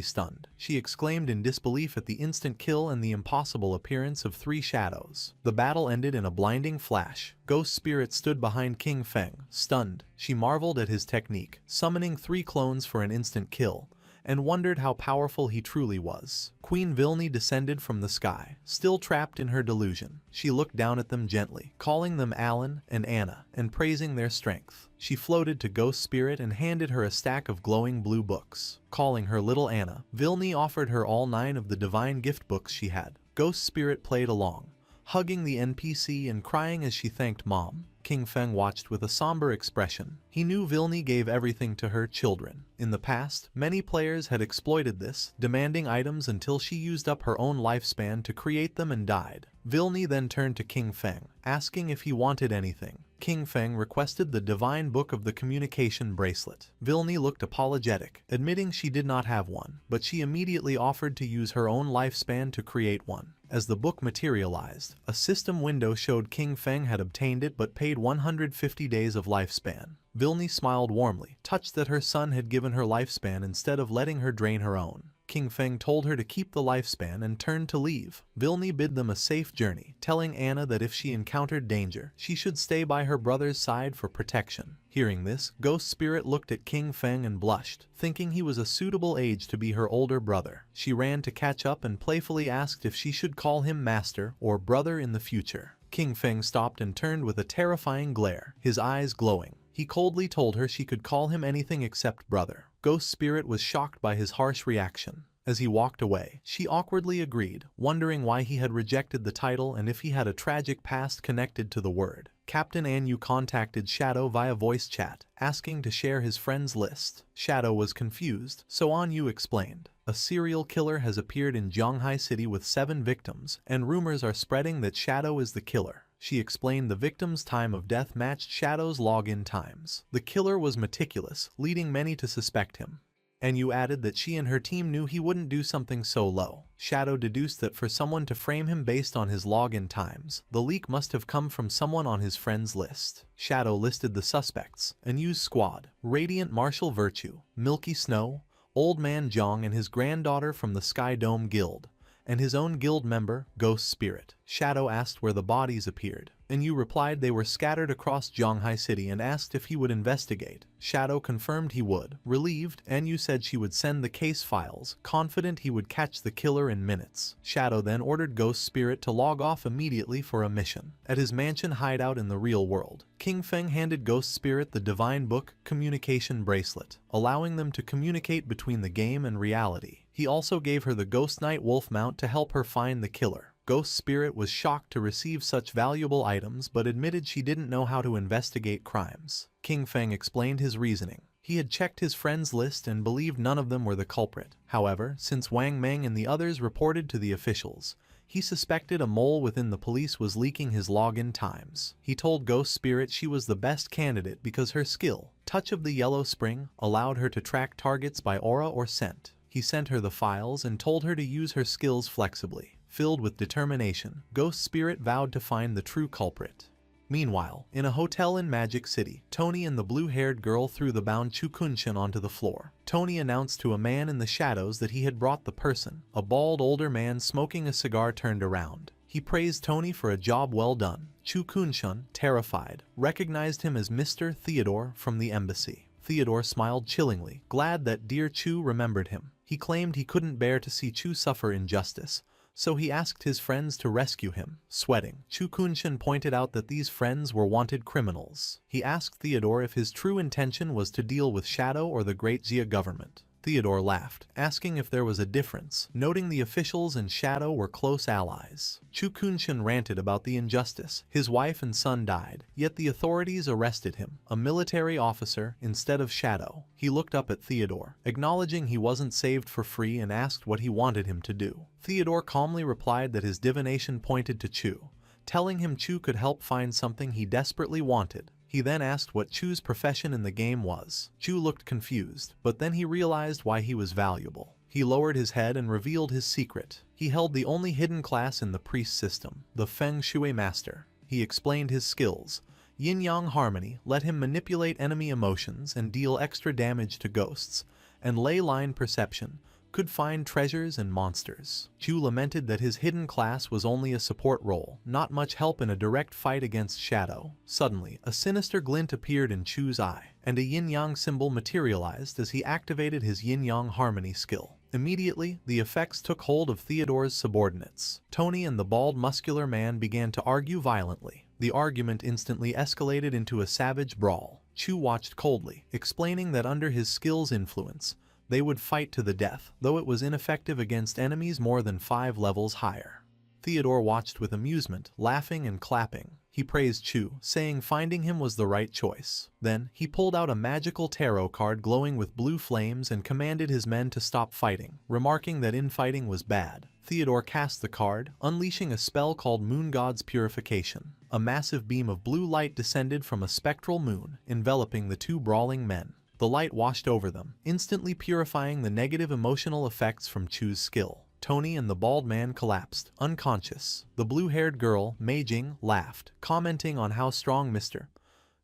S1: stunned. She exclaimed in disbelief at the instant kill and the impossible appearance of 3 shadows. The battle ended in a blinding flash. Ghost Spirit stood behind King Feng, stunned. She marveled at his technique, summoning 3 clones for an instant kill, and wondered how powerful he truly was. Queen Vilni descended from the sky, still trapped in her delusion. She looked down at them gently, calling them Alan and Anna, and praising their strength. She floated to Ghost Spirit and handed her a stack of glowing blue books. Calling her little Anna, Vilni offered her all 9 of the divine gift books she had. Ghost Spirit played along, hugging the NPC and crying as she thanked Mom. King Feng watched with a somber expression. He knew Vilni gave everything to her children. In the past, many players had exploited this, demanding items until she used up her own lifespan to create them and died. Vilni then turned to King Feng, asking if he wanted anything. King Feng requested the divine book of the communication bracelet. Vilni looked apologetic, admitting she did not have one, but she immediately offered to use her own lifespan to create one. As the book materialized, a system window showed King Feng had obtained it but paid 150 days of lifespan. Vilni smiled warmly, touched that her son had given her lifespan instead of letting her drain her own. King Feng told her to keep the lifespan and turned to leave. Vilni bid them a safe journey, telling Anna that if she encountered danger, she should stay by her brother's side for protection. Hearing this, Ghost Spirit looked at King Feng and blushed, thinking he was a suitable age to be her older brother. She ran to catch up and playfully asked if she should call him master or brother in the future. King Feng stopped and turned with a terrifying glare, his eyes glowing. He coldly told her she could call him anything except brother. Ghost Spirit was shocked by his harsh reaction. As he walked away, she awkwardly agreed, wondering why he had rejected the title and if he had a tragic past connected to the word. Captain Anu contacted Shadow via voice chat, asking to share his friends list. Shadow was confused, so Anu explained. A serial killer has appeared in Zhonghai City with 7 victims, and rumors are spreading that Shadow is the killer. She explained the victim's time of death matched Shadow's login times. The killer was meticulous, leading many to suspect him. Anu added that she and her team knew he wouldn't do something so low. Shadow deduced that for someone to frame him based on his login times, the leak must have come from someone on his friends list. Shadow listed the suspects: Anu's squad, Radiant Martial Virtue, Milky Snow, Old Man Zhang and his granddaughter from the Sky Dome Guild, and his own guild member, Ghost Spirit. Shadow asked where the bodies appeared. Anu replied they were scattered across Zhonghai City and asked if he would investigate. Shadow confirmed he would. Relieved, Anu said she would send the case files, confident he would catch the killer in minutes. Shadow then ordered Ghost Spirit to log off immediately for a mission. At his mansion hideout in the real world, King Feng handed Ghost Spirit the divine book, Communication Bracelet, allowing them to communicate between the game and reality. He also gave her the Ghost Knight Wolf mount to help her find the killer. Ghost Spirit was shocked to receive such valuable items but admitted she didn't know how to investigate crimes. King Feng explained his reasoning. He had checked his friends' list and believed none of them were the culprit. However, since Wang Meng and the others reported to the officials, he suspected a mole within the police was leaking his login times. He told Ghost Spirit she was the best candidate because her skill, Touch of the Yellow Spring, allowed her to track targets by aura or scent. He sent her the files and told her to use her skills flexibly. Filled with determination, Ghost Spirit vowed to find the true culprit. Meanwhile, in a hotel in Magic City, Tony and the blue-haired girl threw the bound Chukunshin onto the floor. Tony announced to a man in the shadows that he had brought the person. A bald older man smoking a cigar turned around. He praised Tony for a job well done. Chukunshin, terrified, recognized him as Mr. Theodore from the embassy. Theodore smiled chillingly, glad that dear Chu remembered him. He claimed he couldn't bear to see Chu suffer injustice, so he asked his friends to rescue him. Sweating, Chukunshin pointed out that these friends were wanted criminals. He asked Theodore if his true intention was to deal with Shadow or the Great Xia government. Theodore laughed, asking if there was a difference, noting the officials and Shadow were close allies. Chukunshin ranted about the injustice. His wife and son died, yet the authorities arrested him, a military officer, instead of Shadow. He looked up at Theodore, acknowledging he wasn't saved for free and asked what he wanted him to do. Theodore calmly replied that his divination pointed to Chu, telling him Chu could help find something he desperately wanted. He then asked what Chu's profession in the game was. Chu looked confused, but then he realized why he was valuable. He lowered his head and revealed his secret. He held the only hidden class in the priest system, the Feng Shui Master. He explained his skills. Yin-yang harmony let him manipulate enemy emotions and deal extra damage to ghosts, and ley line perception could find treasures and monsters. Chu lamented that his hidden class was only a support role, not much help in a direct fight against Shadow. Suddenly, a sinister glint appeared in Chu's eye, and a yin-yang symbol materialized as he activated his yin-yang harmony skill. Immediately, the effects took hold of Theodore's subordinates. Tony and the bald muscular man began to argue violently. The argument instantly escalated into a savage brawl. Chu watched coldly, explaining that under his skill's influence, they would fight to the death, though it was ineffective against enemies more than 5 levels higher. Theodore watched with amusement, laughing and clapping. He praised Chu, saying finding him was the right choice. Then, he pulled out a magical tarot card glowing with blue flames and commanded his men to stop fighting, remarking that infighting was bad. Theodore cast the card, unleashing a spell called Moon God's Purification. A massive beam of blue light descended from a spectral moon, enveloping the two brawling men. The light washed over them, instantly purifying the negative emotional effects from Chu's skill. Tony and the bald man collapsed, unconscious. The blue-haired girl, Mei Jing, laughed, commenting on how strong Mr.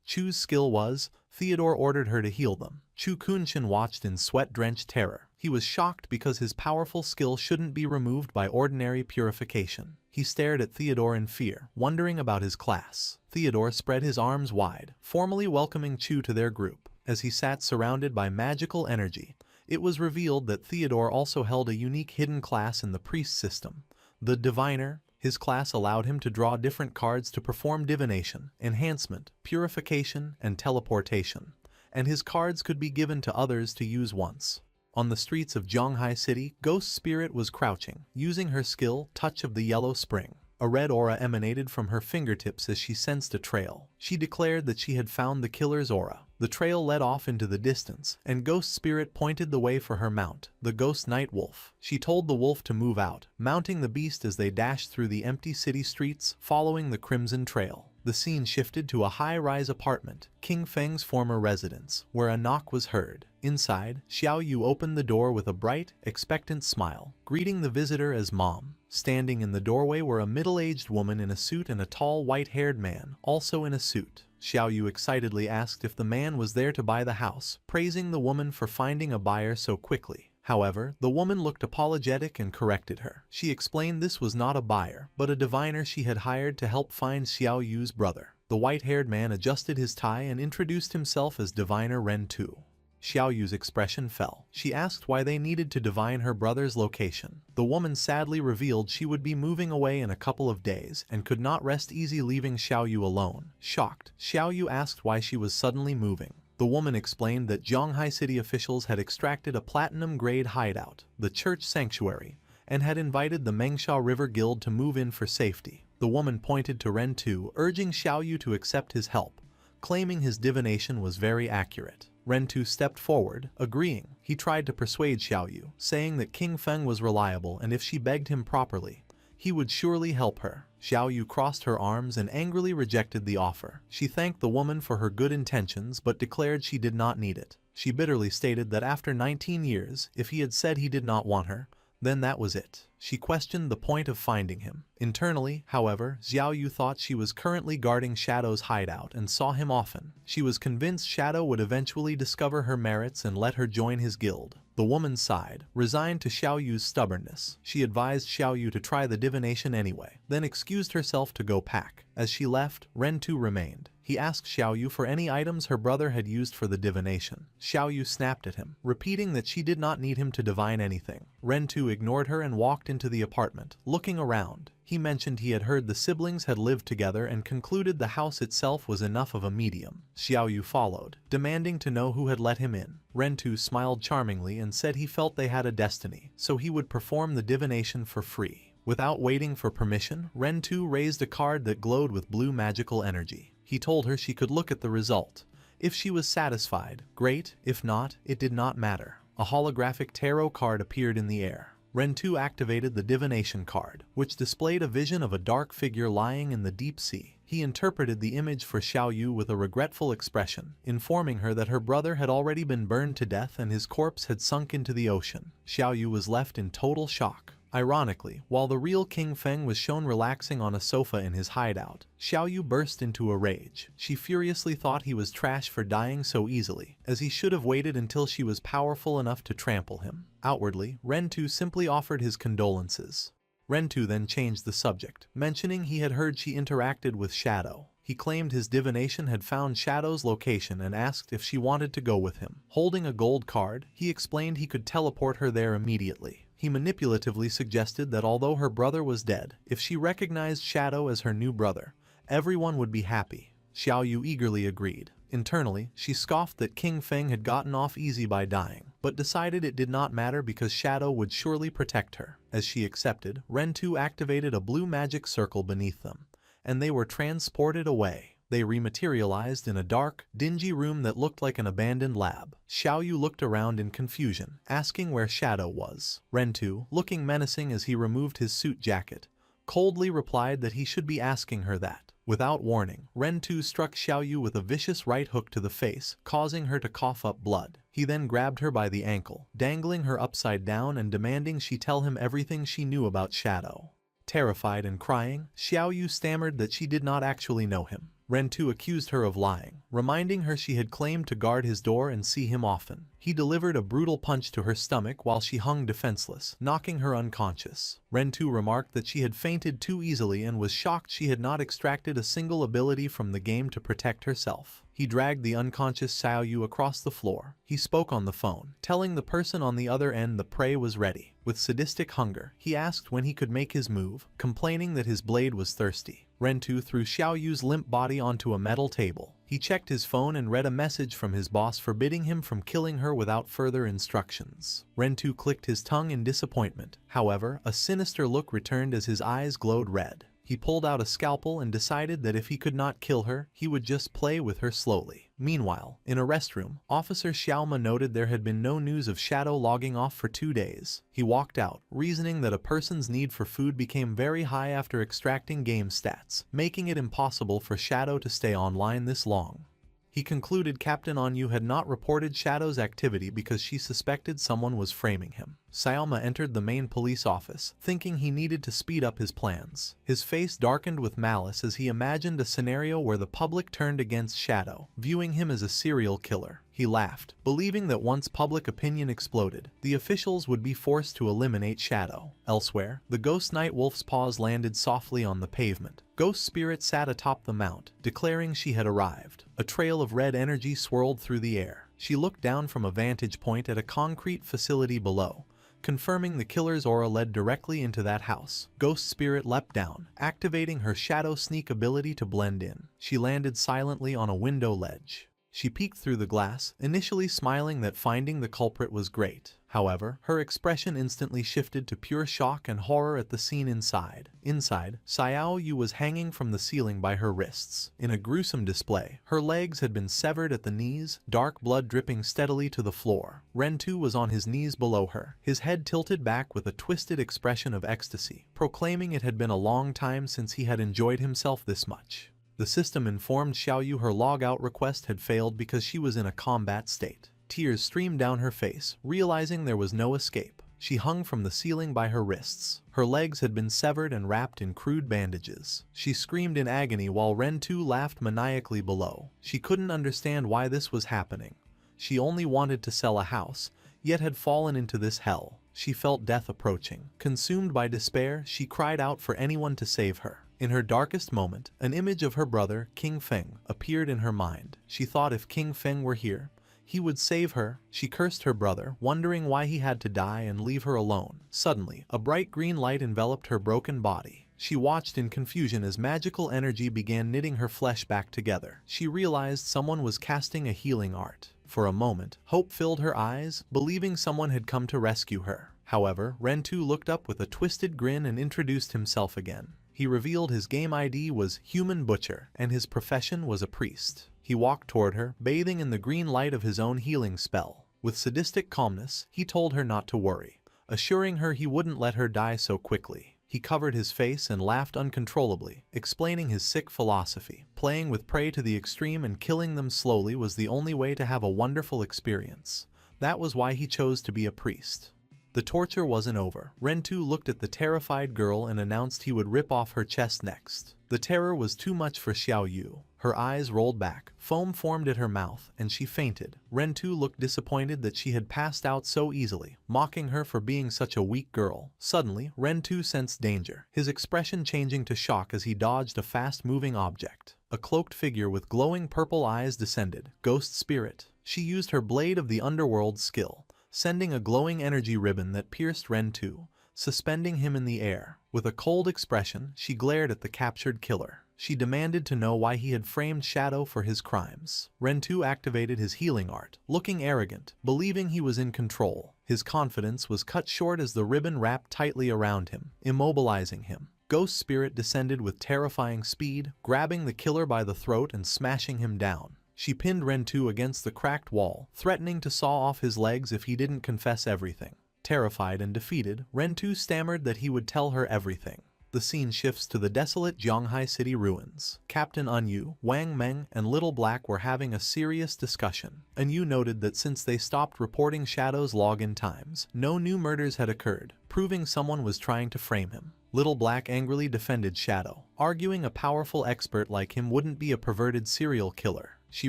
S1: Chu's skill was. Theodore ordered her to heal them. Chu Kunshin watched in sweat-drenched terror. He was shocked because his powerful skill shouldn't be removed by ordinary purification. He stared at Theodore in fear, wondering about his class. Theodore spread his arms wide, formally welcoming Chu to their group. As he sat surrounded by magical energy, it was revealed that Theodore also held a unique hidden class in the priest system, the Diviner. His class allowed him to draw different cards to perform divination, enhancement, purification, and teleportation, and his cards could be given to others to use once. On the streets of Zhonghai City, Ghost Spirit was crouching, using her skill, Touch of the Yellow Spring. A red aura emanated from her fingertips as she sensed a trail. She declared that she had found the killer's aura. The trail led off into the distance, and Ghost Spirit pointed the way for her mount, the Ghost Night Wolf. She told the wolf to move out, mounting the beast as they dashed through the empty city streets, following the Crimson Trail. The scene shifted to a high-rise apartment, King Feng's former residence, where a knock was heard. Inside, Xiao Yu opened the door with a bright, expectant smile, greeting the visitor as Mom. Standing in the doorway were a middle-aged woman in a suit and a tall, white-haired man, also in a suit. Xiao Yu excitedly asked if the man was there to buy the house, praising the woman for finding a buyer so quickly. However, the woman looked apologetic and corrected her. She explained this was not a buyer, but a diviner she had hired to help find Xiao Yu's brother. The white-haired man adjusted his tie and introduced himself as Diviner Ren Tu. Xiao Yu's expression fell. She asked why they needed to divine her brother's location. The woman sadly revealed she would be moving away in a couple of days and could not rest easy leaving Xiao Yu alone. Shocked, Xiao Yu asked why she was suddenly moving. The woman explained that Zhonghai City officials had extracted a platinum-grade hideout, the Church Sanctuary, and had invited the Mengsha River Guild to move in for safety. The woman pointed to Ren Tu, urging Xiao Yu to accept his help, claiming his divination was very accurate. Ren Tu stepped forward, agreeing. He tried to persuade Xiao Yu, saying that King Feng was reliable and if she begged him properly, he would surely help her. Xiao Yu crossed her arms and angrily rejected the offer. She thanked the woman for her good intentions but declared she did not need it. She bitterly stated that after 19 years, if he had said he did not want her, then that was it. She questioned the point of finding him. Internally, however, Xiao Yu thought she was currently guarding Shadow's hideout and saw him often. She was convinced Shadow would eventually discover her merits and let her join his guild. The woman sighed, resigned to Xiao Yu's stubbornness. She advised Xiao Yu to try the divination anyway, then excused herself to go pack. As she left, Ren Tu remained. He asked Xiao Yu for any items her brother had used for the divination. Xiao Yu snapped at him, repeating that she did not need him to divine anything. Ren Tu ignored her and walked into the apartment, looking around. He mentioned he had heard the siblings had lived together and concluded the house itself was enough of a medium. Xiao Yu followed, demanding to know who had let him in. Ren Tu smiled charmingly and said he felt they had a destiny, so he would perform the divination for free. Without waiting for permission, Ren Tu raised a card that glowed with blue magical energy. He told her she could look at the result. If she was satisfied, great. If not, it did not matter. A holographic tarot card appeared in the air. Ren Tu activated the divination card, which displayed a vision of a dark figure lying in the deep sea. He interpreted the image for Xiaoyu with a regretful expression, informing her that her brother had already been burned to death and his corpse had sunk into the ocean. Xiaoyu was left in total shock. Ironically, while the real King Feng was shown relaxing on a sofa in his hideout, Xiaoyu burst into a rage. She furiously thought he was trash for dying so easily, as he should have waited until she was powerful enough to trample him. Outwardly, Rentu simply offered his condolences. Rentu then changed the subject, mentioning he had heard she interacted with Shadow. He claimed his divination had found Shadow's location and asked if she wanted to go with him. Holding a gold card, he explained he could teleport her there immediately. He manipulatively suggested that although her brother was dead, if she recognized Shadow as her new brother, everyone would be happy. Xiaoyu eagerly agreed. Internally, she scoffed that King Feng had gotten off easy by dying, but decided it did not matter because Shadow would surely protect her. As she accepted, Rentu activated a blue magic circle beneath them, and they were transported away. They rematerialized in a dark, dingy room that looked like an abandoned lab. Xiaoyu looked around in confusion, asking where Shadow was. Rentu, looking menacing as he removed his suit jacket, coldly replied that he should be asking her that. Without warning, Rentu struck Xiaoyu with a vicious right hook to the face, causing her to cough up blood. He then grabbed her by the ankle, dangling her upside down and demanding she tell him everything she knew about Shadow. Terrified and crying, Xiaoyu stammered that she did not actually know him. Rentu accused her of lying, reminding her she had claimed to guard his door and see him often. He delivered a brutal punch to her stomach while she hung defenseless, knocking her unconscious. Rentu remarked that she had fainted too easily and was shocked she had not extracted a single ability from the game to protect herself. He dragged the unconscious Xiaoyu across the floor. He spoke on the phone, telling the person on the other end the prey was ready. With sadistic hunger, he asked when he could make his move, complaining that his blade was thirsty. Rentu threw Xiaoyu's limp body onto a metal table. He checked his phone and read a message from his boss forbidding him from killing her without further instructions. Rentu clicked his tongue in disappointment. However, a sinister look returned as his eyes glowed red. He pulled out a scalpel and decided that if he could not kill her, he would just play with her slowly. Meanwhile, in a restroom, Officer Xiaoma noted there had been no news of Shadow logging off for 2 days. He walked out, reasoning that a person's need for food became very high after extracting game stats, making it impossible for Shadow to stay online this long. He concluded Captain Onyu had not reported Shadow's activity because she suspected someone was framing him. Xiaoma entered the main police office, thinking he needed to speed up his plans. His face darkened with malice as he imagined a scenario where the public turned against Shadow, viewing him as a serial killer. He laughed, believing that once public opinion exploded, the officials would be forced to eliminate Shadow. Elsewhere, the ghost Night Wolf's paws landed softly on the pavement. Ghost Spirit sat atop the mount, declaring she had arrived. A trail of red energy swirled through the air. She looked down from a vantage point at a concrete facility below, confirming the killer's aura led directly into that house. Ghost Spirit leapt down, activating her Shadow Sneak ability to blend in. She landed silently on a window ledge. She peeked through the glass, initially smiling that finding the culprit was great. However, her expression instantly shifted to pure shock and horror at the scene inside. Inside, Xiaoyu was hanging from the ceiling by her wrists. In a gruesome display, her legs had been severed at the knees, dark blood dripping steadily to the floor. Rentu was on his knees below her, his head tilted back with a twisted expression of ecstasy, proclaiming it had been a long time since he had enjoyed himself this much. The system informed Xiaoyu her logout request had failed because she was in a combat state. Tears streamed down her face, realizing there was no escape. She hung from the ceiling by her wrists. Her legs had been severed and wrapped in crude bandages. She screamed in agony while Rentu laughed maniacally below. She couldn't understand why this was happening. She only wanted to sell a house, yet had fallen into this hell. She felt death approaching. Consumed by despair, she cried out for anyone to save her. In her darkest moment, an image of her brother, King Feng, appeared in her mind. She thought if King Feng were here, he would save her. She cursed her brother, wondering why he had to die and leave her alone. Suddenly, a bright green light enveloped her broken body. She watched in confusion as magical energy began knitting her flesh back together. She realized someone was casting a healing art. For a moment, hope filled her eyes, believing someone had come to rescue her. However, Rentu looked up with a twisted grin and introduced himself again. He revealed his game ID was Human Butcher, and his profession was a priest. He walked toward her, bathing in the green light of his own healing spell. With sadistic calmness, he told her not to worry, assuring her he wouldn't let her die so quickly. He covered his face and laughed uncontrollably, explaining his sick philosophy. Playing with prey to the extreme and killing them slowly was the only way to have a wonderful experience. That was why he chose to be a priest. The torture wasn't over. Rentu looked at the terrified girl and announced he would rip off her chest next. The terror was too much for Xiao Yu. Her eyes rolled back, foam formed at her mouth, and she fainted. Rentu looked disappointed that she had passed out so easily, mocking her for being such a weak girl. Suddenly, Rentu sensed danger, his expression changing to shock as he dodged a fast-moving object. A cloaked figure with glowing purple eyes descended. Ghost Spirit. She used her Blade of the Underworld skill, sending a glowing energy ribbon that pierced Rentu, suspending him in the air. With a cold expression, she glared at the captured killer. She demanded to know why he had framed Shadow for his crimes. Rentu activated his healing art, looking arrogant, believing he was in control. His confidence was cut short as the ribbon wrapped tightly around him, immobilizing him. Ghost Spirit descended with terrifying speed, grabbing the killer by the throat and smashing him down. She pinned Rentu against the cracked wall, threatening to saw off his legs if he didn't confess everything. Terrified and defeated, Rentu stammered that he would tell her everything. The scene shifts to the desolate Zhanghai City ruins. Captain Enyu, Wang Meng, and Little Black were having a serious discussion. Enyu noted that since they stopped reporting Shadow's login times, no new murders had occurred, proving someone was trying to frame him. Little Black angrily defended Shadow, arguing a powerful expert like him wouldn't be a perverted serial killer. She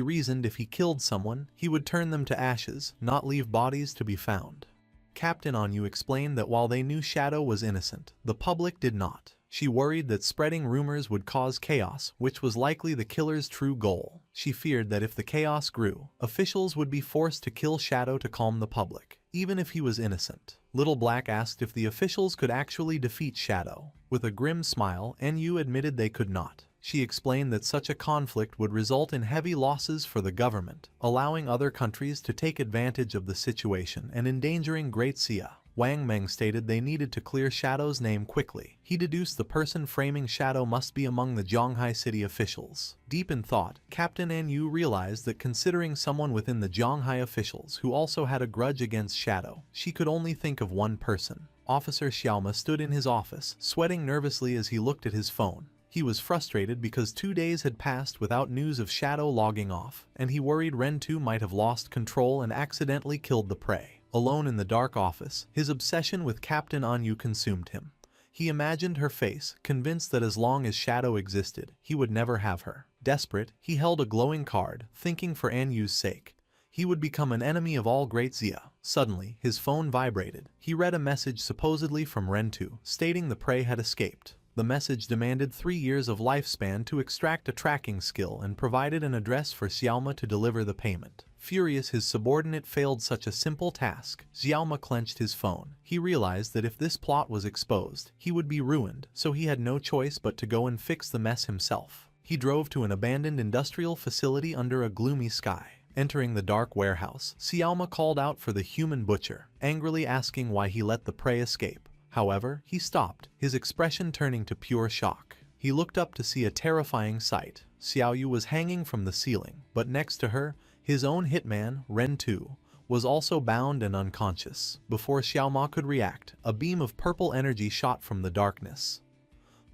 S1: reasoned if he killed someone, he would turn them to ashes, not leave bodies to be found. Captain Enyu explained that while they knew Shadow was innocent, the public did not. She worried that spreading rumors would cause chaos, which was likely the killer's true goal. She feared that if the chaos grew, officials would be forced to kill Shadow to calm the public, even if he was innocent. Little Black asked if the officials could actually defeat Shadow. With a grim smile, Enyu admitted they could not. She explained that such a conflict would result in heavy losses for the government, allowing other countries to take advantage of the situation and endangering Great Xia. Wang Meng stated they needed to clear Shadow's name quickly. He deduced the person framing Shadow must be among the Zhanghai City officials. Deep in thought, Captain Enyu realized that considering someone within the Zhanghai officials who also had a grudge against Shadow, she could only think of one person. Officer Xiaoma stood in his office, sweating nervously as he looked at his phone. He was frustrated because 2 days had passed without news of Shadow logging off, and he worried Rentu might have lost control and accidentally killed the prey. Alone in the dark office, his obsession with Captain Enyu consumed him. He imagined her face, convinced that as long as Shadow existed, he would never have her. Desperate, he held a glowing card, thinking for Enyu's sake he would become an enemy of all Great Xia. Suddenly, his phone vibrated. He read a message supposedly from Rentu, stating the prey had escaped. The message demanded 3 years of lifespan to extract a tracking skill and provided an address for Xiaoma to deliver the payment. Furious his subordinate failed such a simple task, Xiaoma clenched his phone. He realized that if this plot was exposed, he would be ruined, so he had no choice but to go and fix the mess himself. He drove to an abandoned industrial facility under a gloomy sky. Entering the dark warehouse, Xiaoma called out for the human butcher, angrily asking why he let the prey escape. However, he stopped, his expression turning to pure shock. He looked up to see a terrifying sight. Xiaoyu was hanging from the ceiling, but next to her, his own hitman, Rentu, was also bound and unconscious. Before Xiaoma could react, a beam of purple energy shot from the darkness.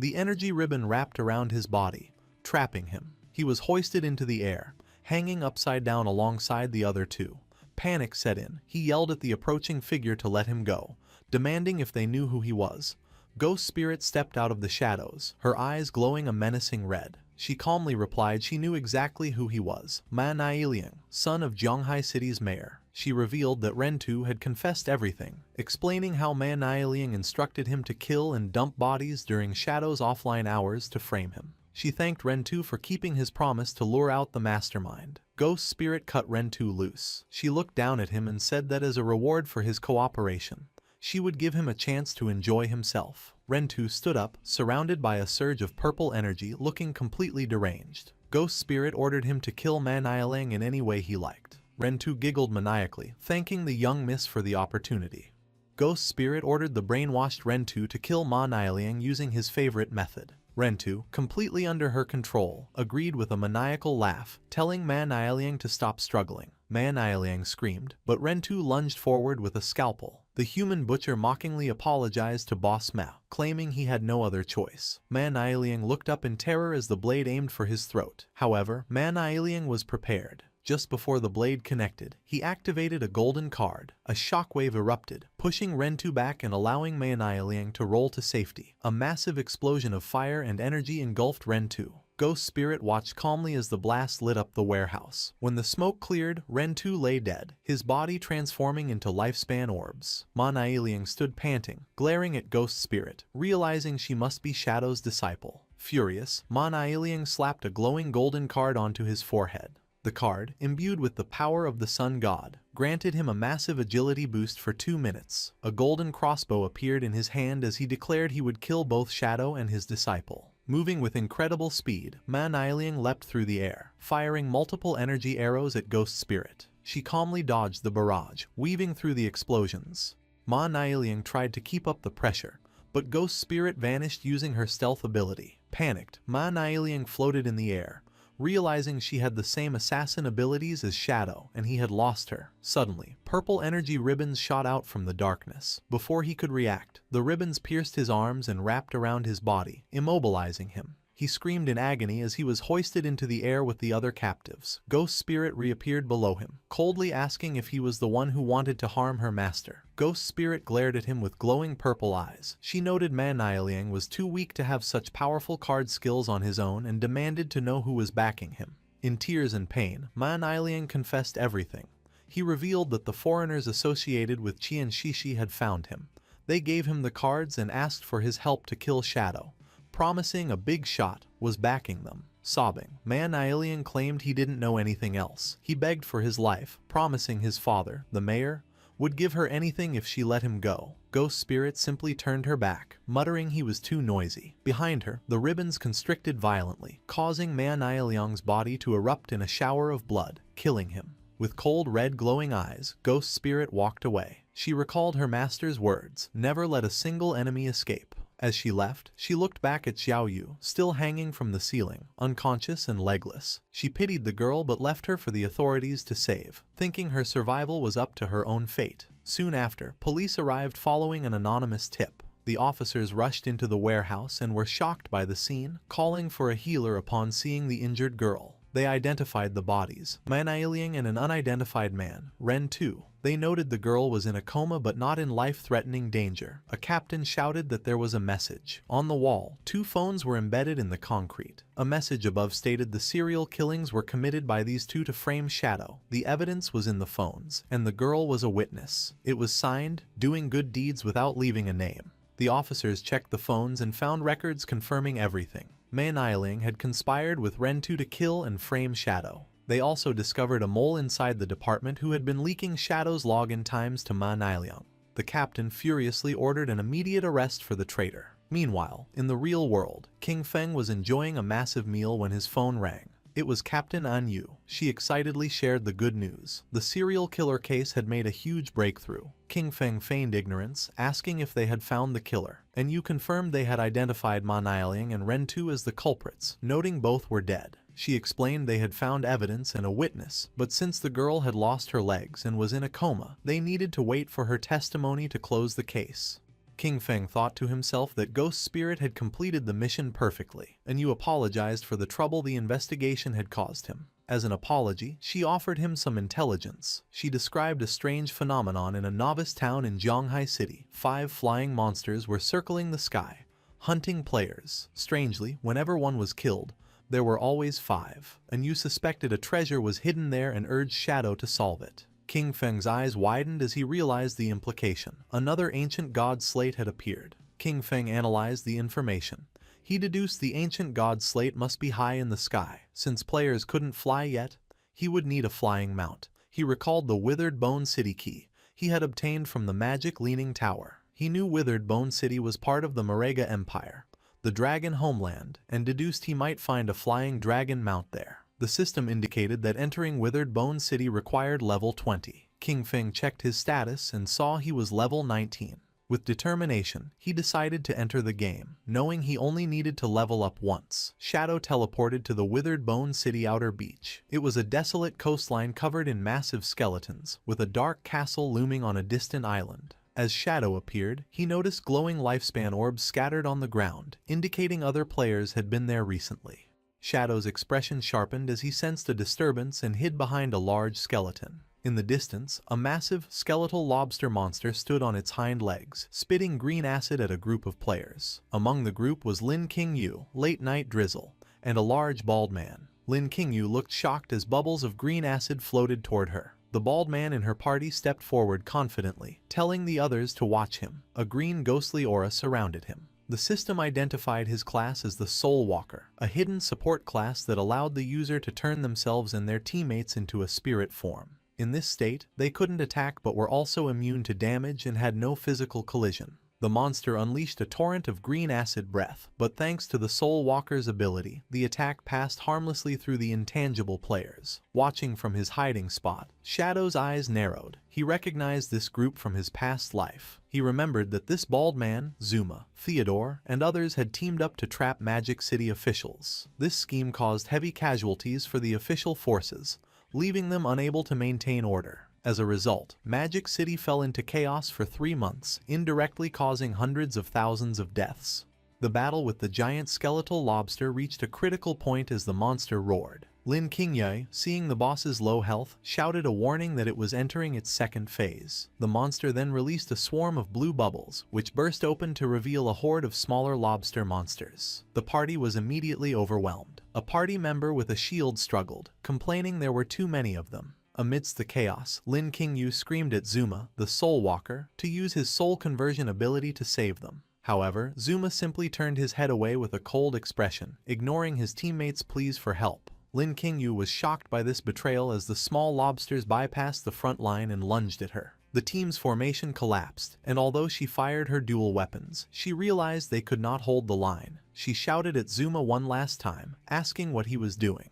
S1: The energy ribbon wrapped around his body, trapping him. He was hoisted into the air, hanging upside down alongside the other two. Panic set in. He yelled at the approaching figure to let him go, demanding if they knew who he was. Ghost Spirit stepped out of the shadows, her eyes glowing a menacing red. She calmly replied she knew exactly who he was, Manhwa, son of Zhanghai City's mayor. She revealed that Rentu had confessed everything, explaining how Manhwa instructed him to kill and dump bodies during Shadow's offline hours to frame him. She thanked Rentu for keeping his promise to lure out the mastermind. Ghost Spirit cut Rentu loose. She looked down at him and said that as a reward for his cooperation, she would give him a chance to enjoy himself. Rentu stood up, surrounded by a surge of purple energy, looking completely deranged. Ghost Spirit ordered him to kill Manhwa in any way he liked. Rentu giggled maniacally, thanking the young miss for the opportunity. Ghost Spirit ordered the brainwashed Rentu to kill Manhwa using his favorite method. Rentu, completely under her control, agreed with a maniacal laugh, telling Manhwa to stop struggling. Man Liang screamed, but Rentu lunged forward with a scalpel. The human butcher mockingly apologized to Boss Ma, claiming he had no other choice. Man Liang looked up in terror as the blade aimed for his throat. However, Man Liang was prepared. Just before the blade connected, he activated a golden card. A shockwave erupted, pushing Rentu back and allowing Man Liang to roll to safety. A massive explosion of fire and energy engulfed Rentu. Ghost Spirit watched calmly as the blast lit up the warehouse. When the smoke cleared, Rentu lay dead, his body transforming into lifespan orbs. Man Liang stood panting, glaring at Ghost Spirit, realizing she must be Shadow's disciple. Furious, Man Liang slapped a glowing golden card onto his forehead. The card, imbued with the power of the Sun God, granted him a massive agility boost for 2 minutes. A golden crossbow appeared in his hand as he declared he would kill both Shadow and his disciple. Moving with incredible speed, Man Liang leapt through the air, firing multiple energy arrows at Ghost Spirit. She calmly dodged the barrage, weaving through the explosions. Man Liang tried to keep up the pressure, but Ghost Spirit vanished using her stealth ability. Panicked, Man Liang floated in the air, realizing she had the same assassin abilities as Shadow and he had lost her. Suddenly, purple energy ribbons shot out from the darkness. Before he could react, the ribbons pierced his arms and wrapped around his body, immobilizing him. He screamed in agony as he was hoisted into the air with the other captives. Ghost Spirit reappeared below him, coldly asking if he was the one who wanted to harm her master. Ghost Spirit glared at him with glowing purple eyes. She noted Man Liang was too weak to have such powerful card skills on his own and demanded to know who was backing him. In tears and pain, Man Liang confessed everything. He revealed that the foreigners associated with Qian Shishi had found him. They gave him the cards and asked for his help to kill Shadow. Promising a big shot, was backing them. Sobbing, Man Liang claimed he didn't know anything else. He begged for his life, promising his father, the mayor, would give her anything if she let him go. Ghost Spirit simply turned her back, muttering he was too noisy. Behind her, the ribbons constricted violently, causing Man Liang's body to erupt in a shower of blood, killing him. With cold red glowing eyes, Ghost Spirit walked away. She recalled her master's words, never let a single enemy escape. As she left, she looked back at Xiao Yu, still hanging from the ceiling, unconscious and legless. She pitied the girl but left her for the authorities to save, thinking her survival was up to her own fate. Soon after, police arrived following an anonymous tip. The officers rushed into the warehouse and were shocked by the scene, calling for a healer upon seeing the injured girl. They identified the bodies, Man Liang and an unidentified man, Ren Tu. They noted the girl was in a coma but not in life-threatening danger. A captain shouted that there was a message. On the wall, 2 phones were embedded in the concrete. A message above stated the serial killings were committed by these 2 to frame Shadow. The evidence was in the phones, and the girl was a witness. It was signed, doing good deeds without leaving a name. The officers checked the phones and found records confirming everything. Man Liang had conspired with Rentu to kill and frame Shadow. They also discovered a mole inside the department who had been leaking Shadow's login times to Man Liang. The captain furiously ordered an immediate arrest for the traitor. Meanwhile, in the real world, King Feng was enjoying a massive meal when his phone rang. It was Captain An Yu. She excitedly shared the good news. The serial killer case had made a huge breakthrough. King Feng feigned ignorance, asking if they had found the killer. An Yu confirmed they had identified Man Liang and Ren Tu as the culprits, noting both were dead. She explained they had found evidence and a witness, but since the girl had lost her legs and was in a coma, they needed to wait for her testimony to close the case. King Feng thought to himself that Ghost Spirit had completed the mission perfectly, and Yu apologized for the trouble the investigation had caused him. As an apology, she offered him some intelligence. She described a strange phenomenon in a novice town in Zhonghai City. 5 flying monsters were circling the sky, hunting players. Strangely, whenever one was killed, there were always 5, and Yu suspected a treasure was hidden there and urged Shadow to solve it. King Feng's eyes widened as he realized the implication. Another ancient god slate had appeared. King Feng analyzed the information. He deduced the ancient god slate must be high in the sky. Since players couldn't fly yet, he would need a flying mount. He recalled the Withered Bone City key he had obtained from the magic Leaning Tower. He knew Withered Bone City was part of the Manga Empire, the dragon homeland, and deduced he might find a flying dragon mount there. The system indicated that entering Withered Bone City required level 20. King Feng checked his status and saw he was level 19. With determination, he decided to enter the game, knowing he only needed to level up once. Shadow teleported to the Withered Bone City outer beach. It was a desolate coastline covered in massive skeletons, with a dark castle looming on a distant island. As Shadow appeared, he noticed glowing lifespan orbs scattered on the ground, indicating other players had been there recently. Shadow's expression sharpened as he sensed a disturbance and hid behind a large skeleton. In the distance, a massive, skeletal lobster monster stood on its hind legs, spitting green acid at a group of players. Among the group was Lin Qingyu, Late Night Drizzle, and a large bald man. Lin Qingyu looked shocked as bubbles of green acid floated toward her. The bald man in her party stepped forward confidently, telling the others to watch him. A green ghostly aura surrounded him. The system identified his class as the Soul Walker, a hidden support class that allowed the user to turn themselves and their teammates into a spirit form. In this state, they couldn't attack but were also immune to damage and had no physical collision. The monster unleashed a torrent of green acid breath, but thanks to the Soul Walker's ability, the attack passed harmlessly through the intangible players. Watching from his hiding spot, Shadow's eyes narrowed. He recognized this group from his past life. He remembered that this bald man, Zuma, Theodore, and others had teamed up to trap Magic City officials. This scheme caused heavy casualties for the official forces, leaving them unable to maintain order. As a result, Magic City fell into chaos for 3 months, indirectly causing hundreds of thousands of deaths. The battle with the giant skeletal lobster reached a critical point as the monster roared. Lin Qingyu, seeing the boss's low health, shouted a warning that it was entering its second phase. The monster then released a swarm of blue bubbles, which burst open to reveal a horde of smaller lobster monsters. The party was immediately overwhelmed. A party member with a shield struggled, complaining there were too many of them. Amidst the chaos, Lin Qingyu screamed at Zuma, the Soul Walker, to use his soul conversion ability to save them. However, Zuma simply turned his head away with a cold expression, ignoring his teammates' pleas for help. Lin Qingyu was shocked by this betrayal as the small lobsters bypassed the front line and lunged at her. The team's formation collapsed, and although she fired her dual weapons, she realized they could not hold the line. She shouted at Zuma one last time, asking what he was doing.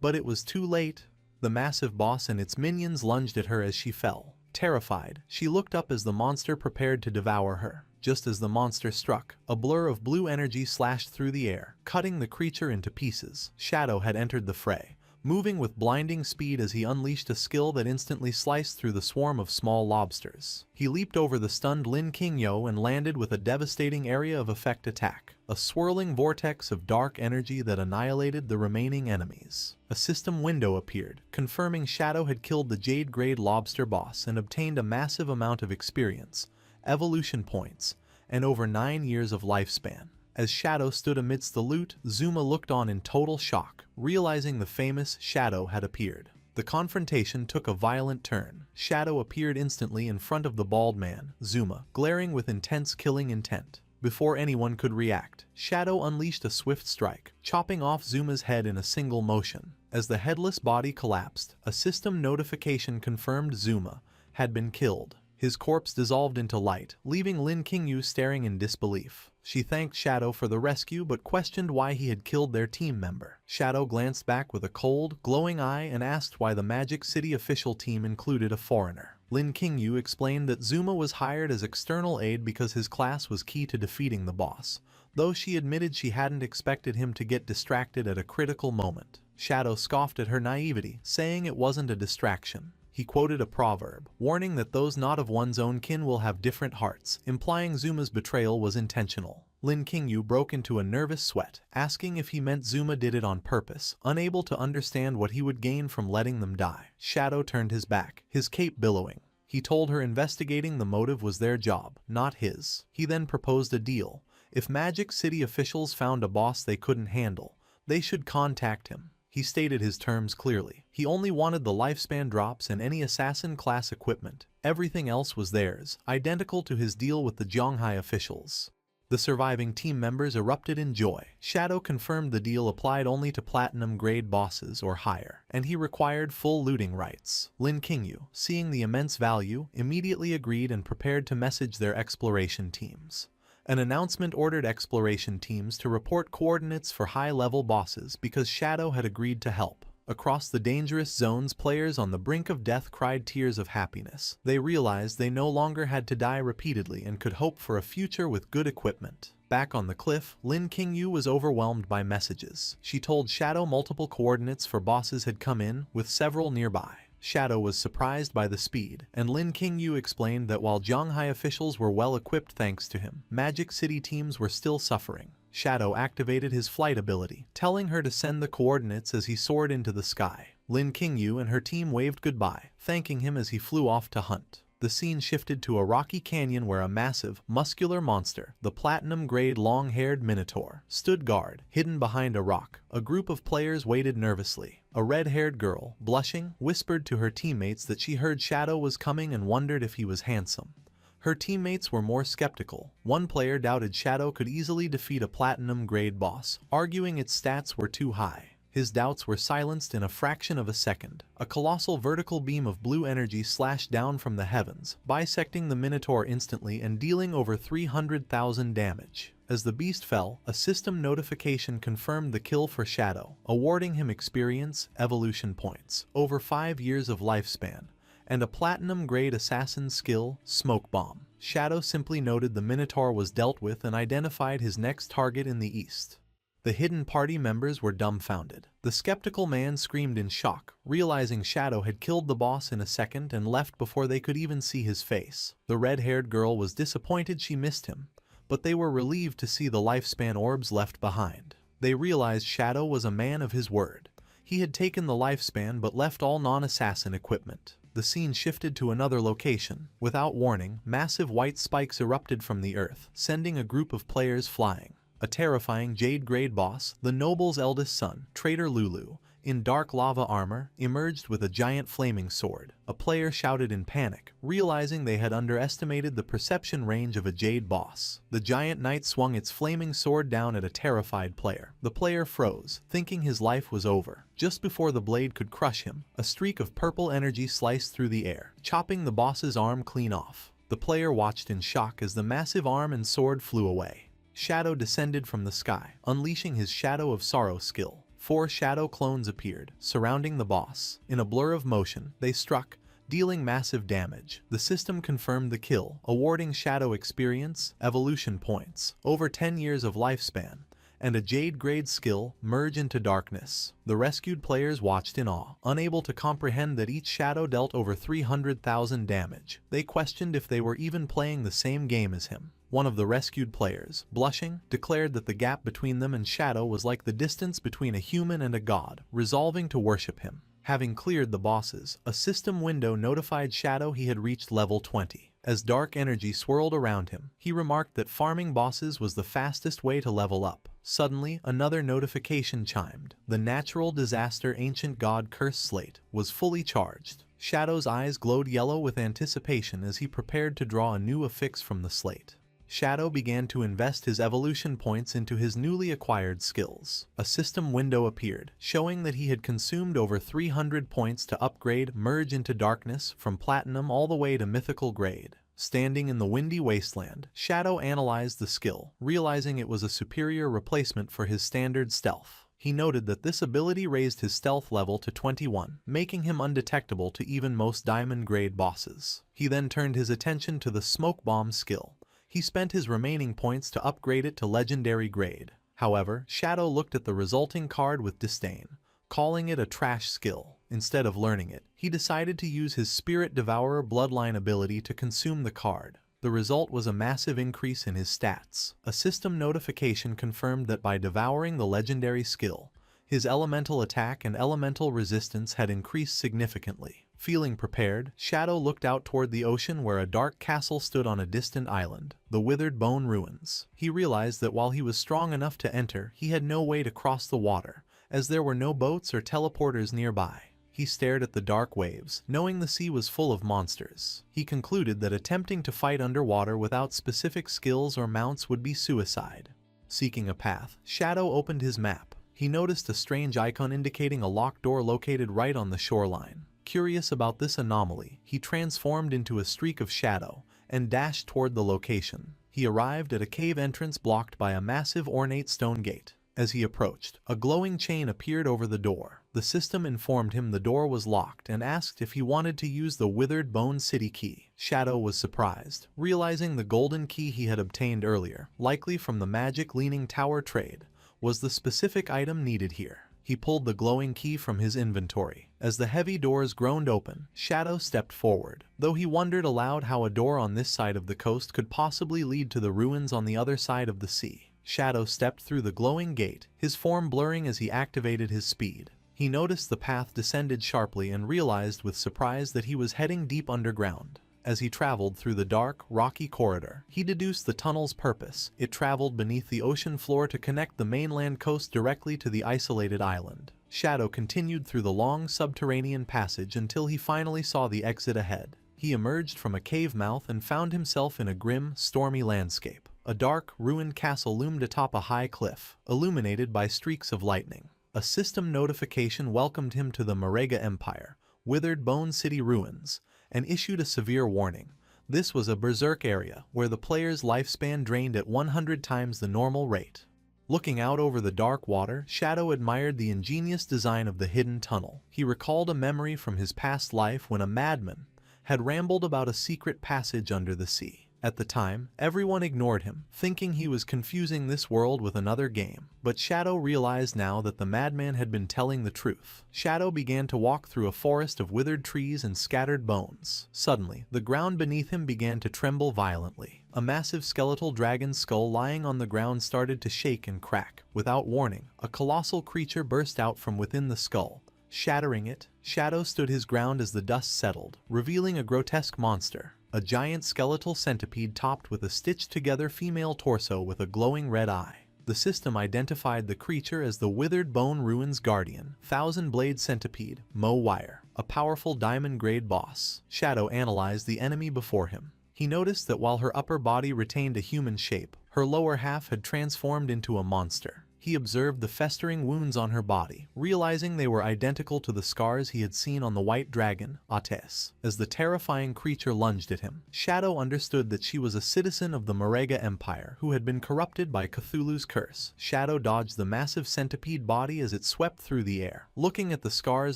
S1: But it was too late. The massive boss and its minions lunged at her as she fell. Terrified, she looked up as the monster prepared to devour her. Just as the monster struck, a blur of blue energy slashed through the air, cutting the creature into pieces. Shadow had entered the fray, moving with blinding speed as he unleashed a skill that instantly sliced through the swarm of small lobsters. He leaped over the stunned Lin Qingyu and landed with a devastating area of effect attack, a swirling vortex of dark energy that annihilated the remaining enemies. A system window appeared, confirming Shadow had killed the Jade-grade lobster boss and obtained a massive amount of experience, evolution points, and over 9 years of lifespan. As Shadow stood amidst the loot, Zuma looked on in total shock, realizing the famous Shadow had appeared. The confrontation took a violent turn. Shadow appeared instantly in front of the bald man, Zuma, glaring with intense killing intent. Before anyone could react, Shadow unleashed a swift strike, chopping off Zuma's head in a single motion. As the headless body collapsed, a system notification confirmed Zuma had been killed. His corpse dissolved into light, leaving Lin Qingyu staring in disbelief. She thanked Shadow for the rescue but questioned why he had killed their team member. Shadow glanced back with a cold, glowing eye and asked why the Magic City official team included a foreigner. Lin Qingyu explained that Zuma was hired as external aid because his class was key to defeating the boss, though she admitted she hadn't expected him to get distracted at a critical moment. Shadow scoffed at her naivety, saying it wasn't a distraction. He quoted a proverb, warning that those not of one's own kin will have different hearts, implying Zuma's betrayal was intentional. Lin Qingyu broke into a nervous sweat, asking if he meant Zuma did it on purpose, unable to understand what he would gain from letting them die. Shadow turned his back, his cape billowing. He told her investigating the motive was their job, not his. He then proposed a deal. If Magic City officials found a boss they couldn't handle, they should contact him. He stated his terms clearly. He only wanted the lifespan drops and any assassin class equipment. Everything else was theirs, identical to his deal with the Zhonghai officials. The surviving team members erupted in joy. Shadow confirmed the deal applied only to platinum-grade bosses or higher, and he required full looting rights. Lin Qingyu, seeing the immense value, immediately agreed and prepared to message their exploration teams. An announcement ordered exploration teams to report coordinates for high-level bosses because Shadow had agreed to help. Across the dangerous zones, players on the brink of death cried tears of happiness. They realized they no longer had to die repeatedly and could hope for a future with good equipment. Back on the cliff, Lin Qingyu was overwhelmed by messages. She told Shadow multiple coordinates for bosses had come in, with several nearby. Shadow was surprised by the speed, and Lin Qingyu explained that while Zhanghai officials were well equipped thanks to him, Magic City teams were still suffering. Shadow activated his flight ability, telling her to send the coordinates as he soared into the sky. Lin Qingyu and her team waved goodbye, thanking him as he flew off to hunt. The scene shifted to a rocky canyon where a massive, muscular monster, the platinum-grade long-haired Minotaur, stood guard, hidden behind a rock. A group of players waited nervously. A red-haired girl, blushing, whispered to her teammates that she heard Shadow was coming and wondered if he was handsome. Her teammates were more skeptical. One player doubted Shadow could easily defeat a platinum-grade boss, arguing its stats were too high. His doubts were silenced in a fraction of a second. A colossal vertical beam of blue energy slashed down from the heavens, bisecting the Minotaur instantly and dealing over 300,000 damage. As the beast fell, a system notification confirmed the kill for Shadow, awarding him experience, evolution points, over 5 years of lifespan, and a platinum-grade assassin skill, Smoke Bomb. Shadow simply noted the Minotaur was dealt with and identified his next target in the east. The hidden party members were dumbfounded. The skeptical man screamed in shock, realizing Shadow had killed the boss in a second and left before they could even see his face. The red-haired girl was disappointed she missed him, but they were relieved to see the lifespan orbs left behind. They realized Shadow was a man of his word. He had taken the lifespan but left all non-assassin equipment. The scene shifted to another location. Without warning, massive white spikes erupted from the earth, sending a group of players flying. A terrifying jade-grade boss, the noble's eldest son, Traitor Lulu, in dark lava armor, emerged with a giant flaming sword. A player shouted in panic, realizing they had underestimated the perception range of a jade boss. The giant knight swung its flaming sword down at a terrified player. The player froze, thinking his life was over. Just before the blade could crush him, a streak of purple energy sliced through the air, chopping the boss's arm clean off. The player watched in shock as the massive arm and sword flew away. Shadow descended from the sky, unleashing his Shadow of Sorrow skill. 4 shadow clones appeared, surrounding the boss. In a blur of motion, they struck, dealing massive damage. The system confirmed the kill, awarding Shadow experience, evolution points, over 10 years of lifespan, and a jade-grade skill, Merge into Darkness. The rescued players watched in awe, unable to comprehend that each Shadow dealt over 300,000 damage. They questioned if they were even playing the same game as him. One of the rescued players, blushing, declared that the gap between them and Shadow was like the distance between a human and a god, resolving to worship him. Having cleared the bosses, a system window notified Shadow he had reached level 20. As dark energy swirled around him, he remarked that farming bosses was the fastest way to level up. Suddenly, another notification chimed. The natural disaster ancient god curse slate was fully charged. Shadow's eyes glowed yellow with anticipation as he prepared to draw a new affix from the slate. Shadow began to invest his evolution points into his newly acquired skills. A system window appeared, showing that he had consumed over 300 points to upgrade Merge into Darkness from Platinum all the way to Mythical grade. Standing in the windy wasteland, Shadow analyzed the skill, realizing it was a superior replacement for his standard stealth. He noted that this ability raised his stealth level to 21, making him undetectable to even most diamond-grade bosses. He then turned his attention to the Smoke Bomb skill. He spent his remaining points to upgrade it to legendary grade. However, Shadow looked at the resulting card with disdain, calling it a trash skill. Instead of learning it, he decided to use his Spirit Devourer bloodline ability to consume the card. The result was a massive increase in his stats. A system notification confirmed that by devouring the legendary skill, his elemental attack and elemental resistance had increased significantly. Feeling prepared, Shadow looked out toward the ocean where a dark castle stood on a distant island, the Withered Bone Ruins. He realized that while he was strong enough to enter, he had no way to cross the water, as there were no boats or teleporters nearby. He stared at the dark waves, knowing the sea was full of monsters. He concluded that attempting to fight underwater without specific skills or mounts would be suicide. Seeking a path, Shadow opened his map. He noticed a strange icon indicating a locked door located right on the shoreline. Curious about this anomaly, he transformed into a streak of shadow and dashed toward the location. He arrived at a cave entrance blocked by a massive ornate stone gate. As he approached, a glowing chain appeared over the door. The system informed him the door was locked and asked if he wanted to use the withered bone city key. Shadow was surprised, realizing the golden key he had obtained earlier, likely from the magic leaning tower trade, was the specific item needed here. He pulled the glowing key from his inventory. As the heavy doors groaned open, Shadow stepped forward, though he wondered aloud how a door on this side of the coast could possibly lead to the ruins on the other side of the sea. Shadow stepped through the glowing gate, his form blurring as he activated his speed. He noticed the path descended sharply and realized with surprise that he was heading deep underground. As he traveled through the dark, rocky corridor, he deduced the tunnel's purpose. It traveled beneath the ocean floor to connect the mainland coast directly to the isolated island. Shadow continued through the long subterranean passage until he finally saw the exit ahead. He emerged from a cave mouth and found himself in a grim, stormy landscape. A dark, ruined castle loomed atop a high cliff, illuminated by streaks of lightning. A system notification welcomed him to the Manga Empire, withered Bone City ruins, and issued a severe warning. This was a berserk area, where the player's lifespan drained at 100 times the normal rate. Looking out over the dark water, Shadow admired the ingenious design of the hidden tunnel. He recalled a memory from his past life when a madman had rambled about a secret passage under the sea. At the time, everyone ignored him, thinking he was confusing this world with another game. But Shadow realized now that the madman had been telling the truth. Shadow began to walk through a forest of withered trees and scattered bones. Suddenly, the ground beneath him began to tremble violently. A massive skeletal dragon skull lying on the ground started to shake and crack. Without warning, a colossal creature burst out from within the skull, shattering it. Shadow stood his ground as the dust settled, revealing a grotesque monster. A giant skeletal centipede topped with a stitched-together female torso with a glowing red eye. The system identified the creature as the Withered Bone Ruins Guardian, Thousand-Blade Centipede, Mo Wire, a powerful diamond-grade boss. Shadow analyzed the enemy before him. He noticed that while her upper body retained a human shape, her lower half had transformed into a monster. He observed the festering wounds on her body, realizing they were identical to the scars he had seen on the white dragon, Ates. As the terrifying creature lunged at him, Shadow understood that she was a citizen of the Manga Empire who had been corrupted by Cthulhu's curse. Shadow dodged the massive centipede body as it swept through the air. Looking at the scars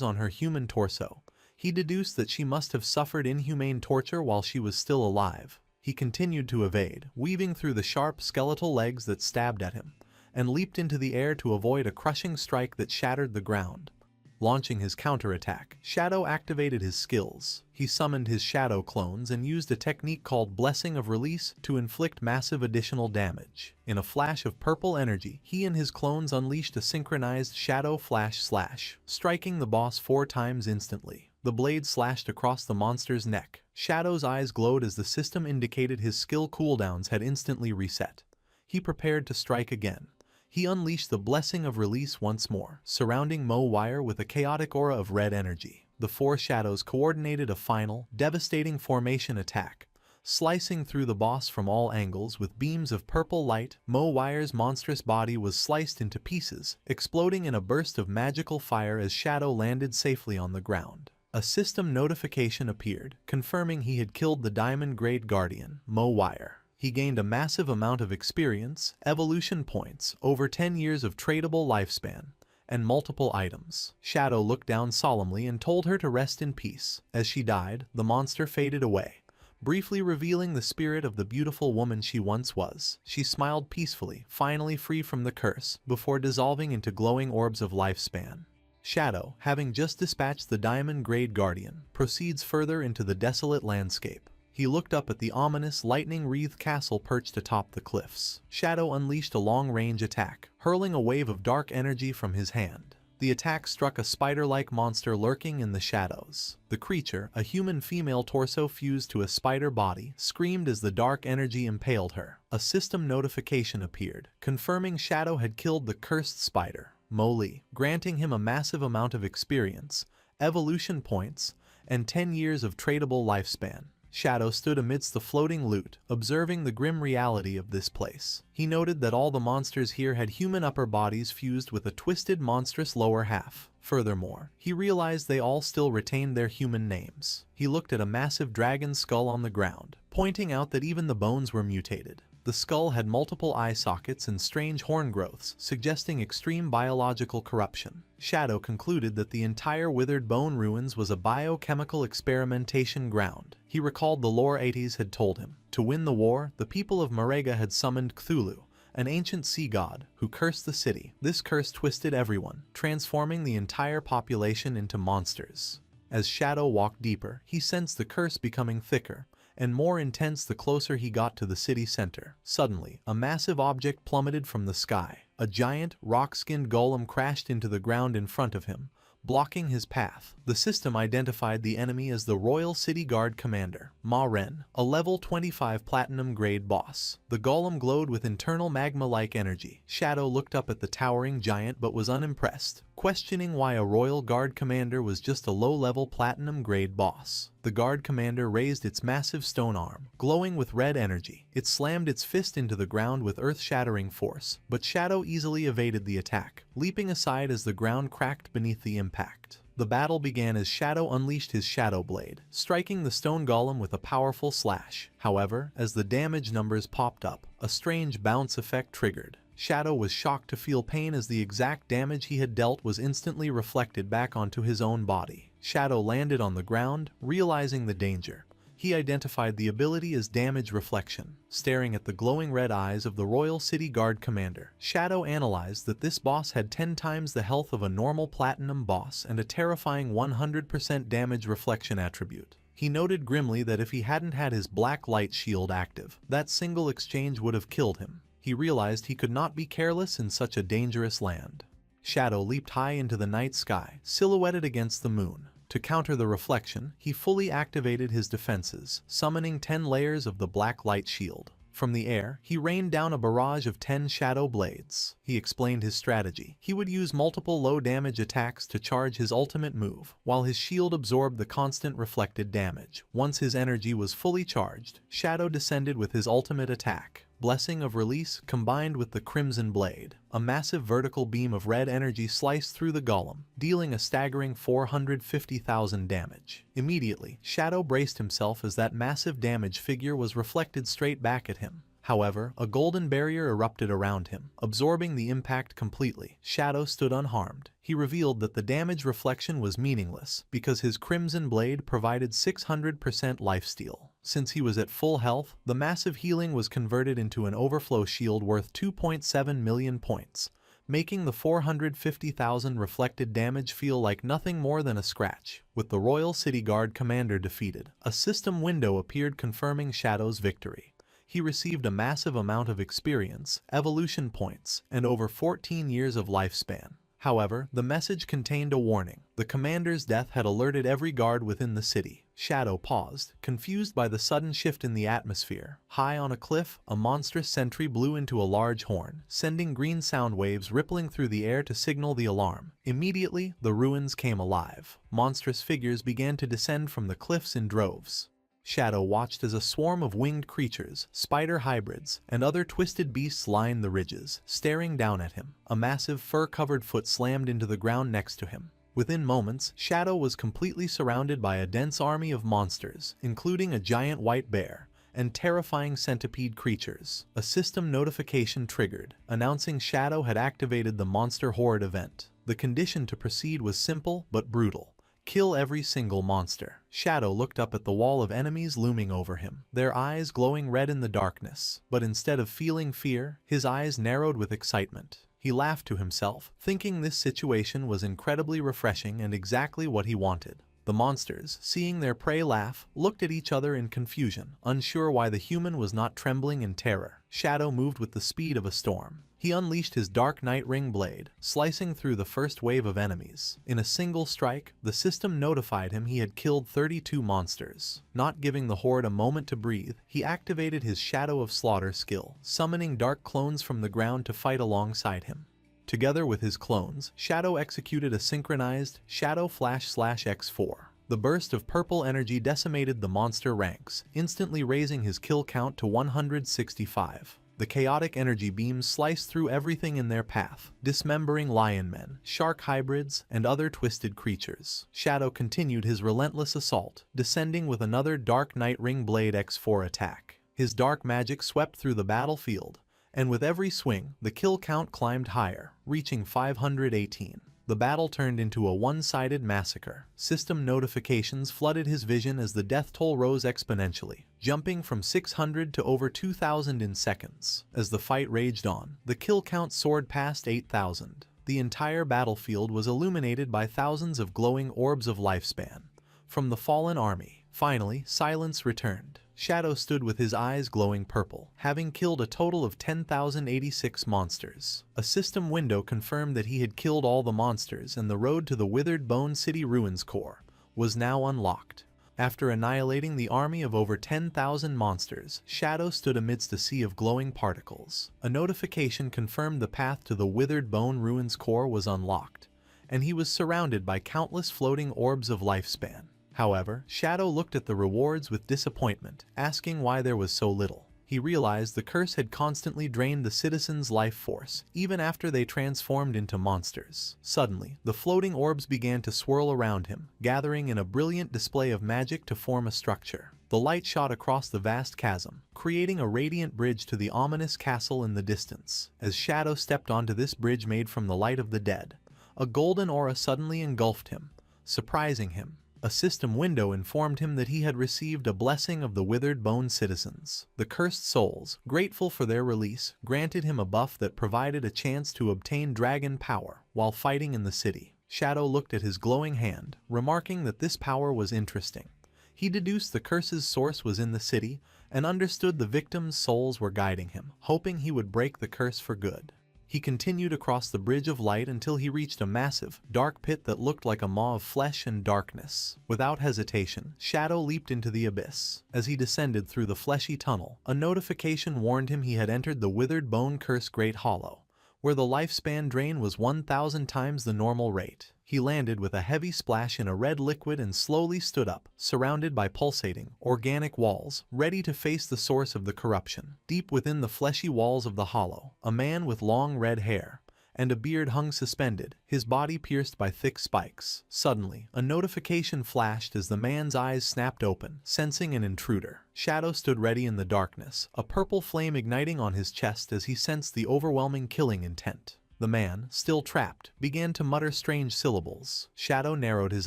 S1: on her human torso, he deduced that she must have suffered inhumane torture while she was still alive. He continued to evade, weaving through the sharp skeletal legs that stabbed at him, and leaped into the air to avoid a crushing strike that shattered the ground. Launching his counterattack, Shadow activated his skills. He summoned his shadow clones and used a technique called Blessing of Release to inflict massive additional damage. In a flash of purple energy, he and his clones unleashed a synchronized Shadow Flash Slash, striking the boss 4 times instantly. The blade slashed across the monster's neck. Shadow's eyes glowed as the system indicated his skill cooldowns had instantly reset. He prepared to strike again. He unleashed the Blessing of Release once more, surrounding Mo Wire with a chaotic aura of red energy. The 4 shadows coordinated a final, devastating formation attack, slicing through the boss from all angles with beams of purple light. Mo Wire's monstrous body was sliced into pieces, exploding in a burst of magical fire as Shadow landed safely on the ground. A system notification appeared, confirming he had killed the Diamond-Grade Guardian, Mo Wire. He gained a massive amount of experience, evolution points, over 10 years of tradable lifespan, and multiple items. Shadow looked down solemnly and told her to rest in peace. As she died, the monster faded away, briefly revealing the spirit of the beautiful woman she once was. She smiled peacefully, finally free from the curse, before dissolving into glowing orbs of lifespan. Shadow, having just dispatched the Diamond-Grade Guardian, proceeds further into the desolate landscape. He looked up at the ominous, lightning-wreathed castle perched atop the cliffs. Shadow unleashed a long-range attack, hurling a wave of dark energy from his hand. The attack struck a spider-like monster lurking in the shadows. The creature, a human female torso fused to a spider body, screamed as the dark energy impaled her. A system notification appeared, confirming Shadow had killed the cursed spider, Mo Li, granting him a massive amount of experience, evolution points, and 10 years of tradable lifespan. Shadow stood amidst the floating loot, observing the grim reality of this place. He noted that all the monsters here had human upper bodies fused with a twisted, monstrous lower half. Furthermore, he realized they all still retained their human names. He looked at a massive dragon skull on the ground, pointing out that even the bones were mutated. The skull had multiple eye sockets and strange horn growths, suggesting extreme biological corruption. Shadow concluded that the entire withered bone ruins was a biochemical experimentation ground. He recalled the lore Ates had told him. To win the war, the people of Marega had summoned Cthulhu, an ancient sea god, who cursed the city. This curse twisted everyone, transforming the entire population into monsters. As Shadow walked deeper, he sensed the curse becoming thicker and more intense the closer he got to the city center. Suddenly, a massive object plummeted from the sky. A giant, rock-skinned golem crashed into the ground in front of him, blocking his path. The system identified the enemy as the Royal City Guard Commander, Ma Ren, a level 25 platinum grade boss. The golem glowed with internal magma-like energy. Shadow looked up at the towering giant but was unimpressed, questioning why a Royal Guard Commander was just a low-level platinum grade boss. The Guard Commander raised its massive stone arm, glowing with red energy. It slammed its fist into the ground with earth-shattering force, but Shadow easily evaded the attack, leaping aside as the ground cracked beneath the impact. The battle began as Shadow unleashed his Shadow Blade, striking the stone golem with a powerful slash. However, as the damage numbers popped up, a strange bounce effect triggered. Shadow was shocked to feel pain as the exact damage he had dealt was instantly reflected back onto his own body. Shadow landed on the ground, realizing the danger. He identified the ability as damage reflection. Staring at the glowing red eyes of the Royal City Guard Commander, Shadow analyzed that this boss had 10 times the health of a normal platinum boss and a terrifying 100% damage reflection attribute. He noted grimly that if he hadn't had his black light shield active, that single exchange would have killed him. He realized he could not be careless in such a dangerous land. Shadow leaped high into the night sky, silhouetted against the moon. To counter the reflection, he fully activated his defenses, summoning 10 layers of the black light shield. From the air, he rained down a barrage of 10 shadow blades. He explained his strategy. He would use multiple low-damage attacks to charge his ultimate move, while his shield absorbed the constant reflected damage. Once his energy was fully charged, Shadow descended with his ultimate attack. Blessing of Release combined with the Crimson Blade. A massive vertical beam of red energy sliced through the golem, dealing a staggering 450,000 damage. Immediately, Shadow braced himself as that massive damage figure was reflected straight back at him. However, a golden barrier erupted around him, absorbing the impact completely. Shadow stood unharmed. He revealed that the damage reflection was meaningless because his Crimson Blade provided 600% lifesteal. Since he was at full health, the massive healing was converted into an overflow shield worth 2.7 million points, making the 450,000 reflected damage feel like nothing more than a scratch. With the Royal City Guard Commander defeated, a system window appeared confirming Shadow's victory. He received a massive amount of experience, evolution points, and over 14 years of lifespan. However, the message contained a warning. The commander's death had alerted every guard within the city. Shadow paused, confused by the sudden shift in the atmosphere. High on a cliff, a monstrous sentry blew into a large horn, sending green sound waves rippling through the air to signal the alarm. Immediately, the ruins came alive. Monstrous figures began to descend from the cliffs in droves. Shadow watched as a swarm of winged creatures, spider hybrids, and other twisted beasts lined the ridges, staring down at him. A massive fur-covered foot slammed into the ground next to him. Within moments, Shadow was completely surrounded by a dense army of monsters, including a giant white bear and terrifying centipede creatures. A system notification triggered, announcing Shadow had activated the Monster Horde event. The condition to proceed was simple but brutal. Kill every single monster. Shadow looked up at the wall of enemies looming over him, their eyes glowing red in the darkness. But instead of feeling fear, his eyes narrowed with excitement. He laughed to himself, thinking this situation was incredibly refreshing and exactly what he wanted. The monsters, seeing their prey laugh, looked at each other in confusion, unsure why the human was not trembling in terror. Shadow moved with the speed of a storm. He unleashed his Dark Night Ring blade, slicing through the first wave of enemies. In a single strike, the system notified him he had killed 32 monsters. Not giving the horde a moment to breathe, he activated his Shadow of Slaughter skill, summoning dark clones from the ground to fight alongside him. Together with his clones, Shadow executed a synchronized Shadow Flash/X4. The burst of purple energy decimated the monster ranks, instantly raising his kill count to 165. The chaotic energy beams sliced through everything in their path, dismembering lion men, shark hybrids, and other twisted creatures. Shadow continued his relentless assault, descending with another Dark Night Ring Blade X4 attack. His dark magic swept through the battlefield, and with every swing, the kill count climbed higher, reaching 518. The battle turned into a one-sided massacre. System notifications flooded his vision as the death toll rose exponentially, jumping from 600 to over 2,000 in seconds. As the fight raged on, the kill count soared past 8,000. The entire battlefield was illuminated by thousands of glowing orbs of lifespan from the fallen army. Finally, silence returned. Shadow stood with his eyes glowing purple, having killed a total of 10,086 monsters. A system window confirmed that he had killed all the monsters, and the road to the Withered Bone City Ruins core was now unlocked. After annihilating the army of over 10,000 monsters, Shadow stood amidst a sea of glowing particles. A notification confirmed the path to the Withered Bone Ruins core was unlocked, and he was surrounded by countless floating orbs of lifespan. However, Shadow looked at the rewards with disappointment, asking why there was so little. He realized the curse had constantly drained the citizens' life force, even after they transformed into monsters. Suddenly, the floating orbs began to swirl around him, gathering in a brilliant display of magic to form a structure. The light shot across the vast chasm, creating a radiant bridge to the ominous castle in the distance. As Shadow stepped onto this bridge made from the light of the dead, a golden aura suddenly engulfed him, surprising him. A system window informed him that he had received a blessing of the Withered Bone citizens. The cursed souls, grateful for their release, granted him a buff that provided a chance to obtain dragon power while fighting in the city. Shadow looked at his glowing hand, remarking that this power was interesting. He deduced the curse's source was in the city and understood the victims' souls were guiding him, hoping he would break the curse for good. He continued across the bridge of light until he reached a massive, dark pit that looked like a maw of flesh and darkness. Without hesitation, Shadow leaped into the abyss. As he descended through the fleshy tunnel, a notification warned him he had entered the Withered Bone Curse Great Hollow, where the lifespan drain was 1,000 times the normal rate. He landed with a heavy splash in a red liquid and slowly stood up, surrounded by pulsating, organic walls, ready to face the source of the corruption. Deep within the fleshy walls of the hollow, a man with long red hair and a beard hung suspended, his body pierced by thick spikes. Suddenly, a notification flashed as the man's eyes snapped open, sensing an intruder. Shadow stood ready in the darkness, a purple flame igniting on his chest as he sensed the overwhelming killing intent. The man, still trapped, began to mutter strange syllables. Shadow narrowed his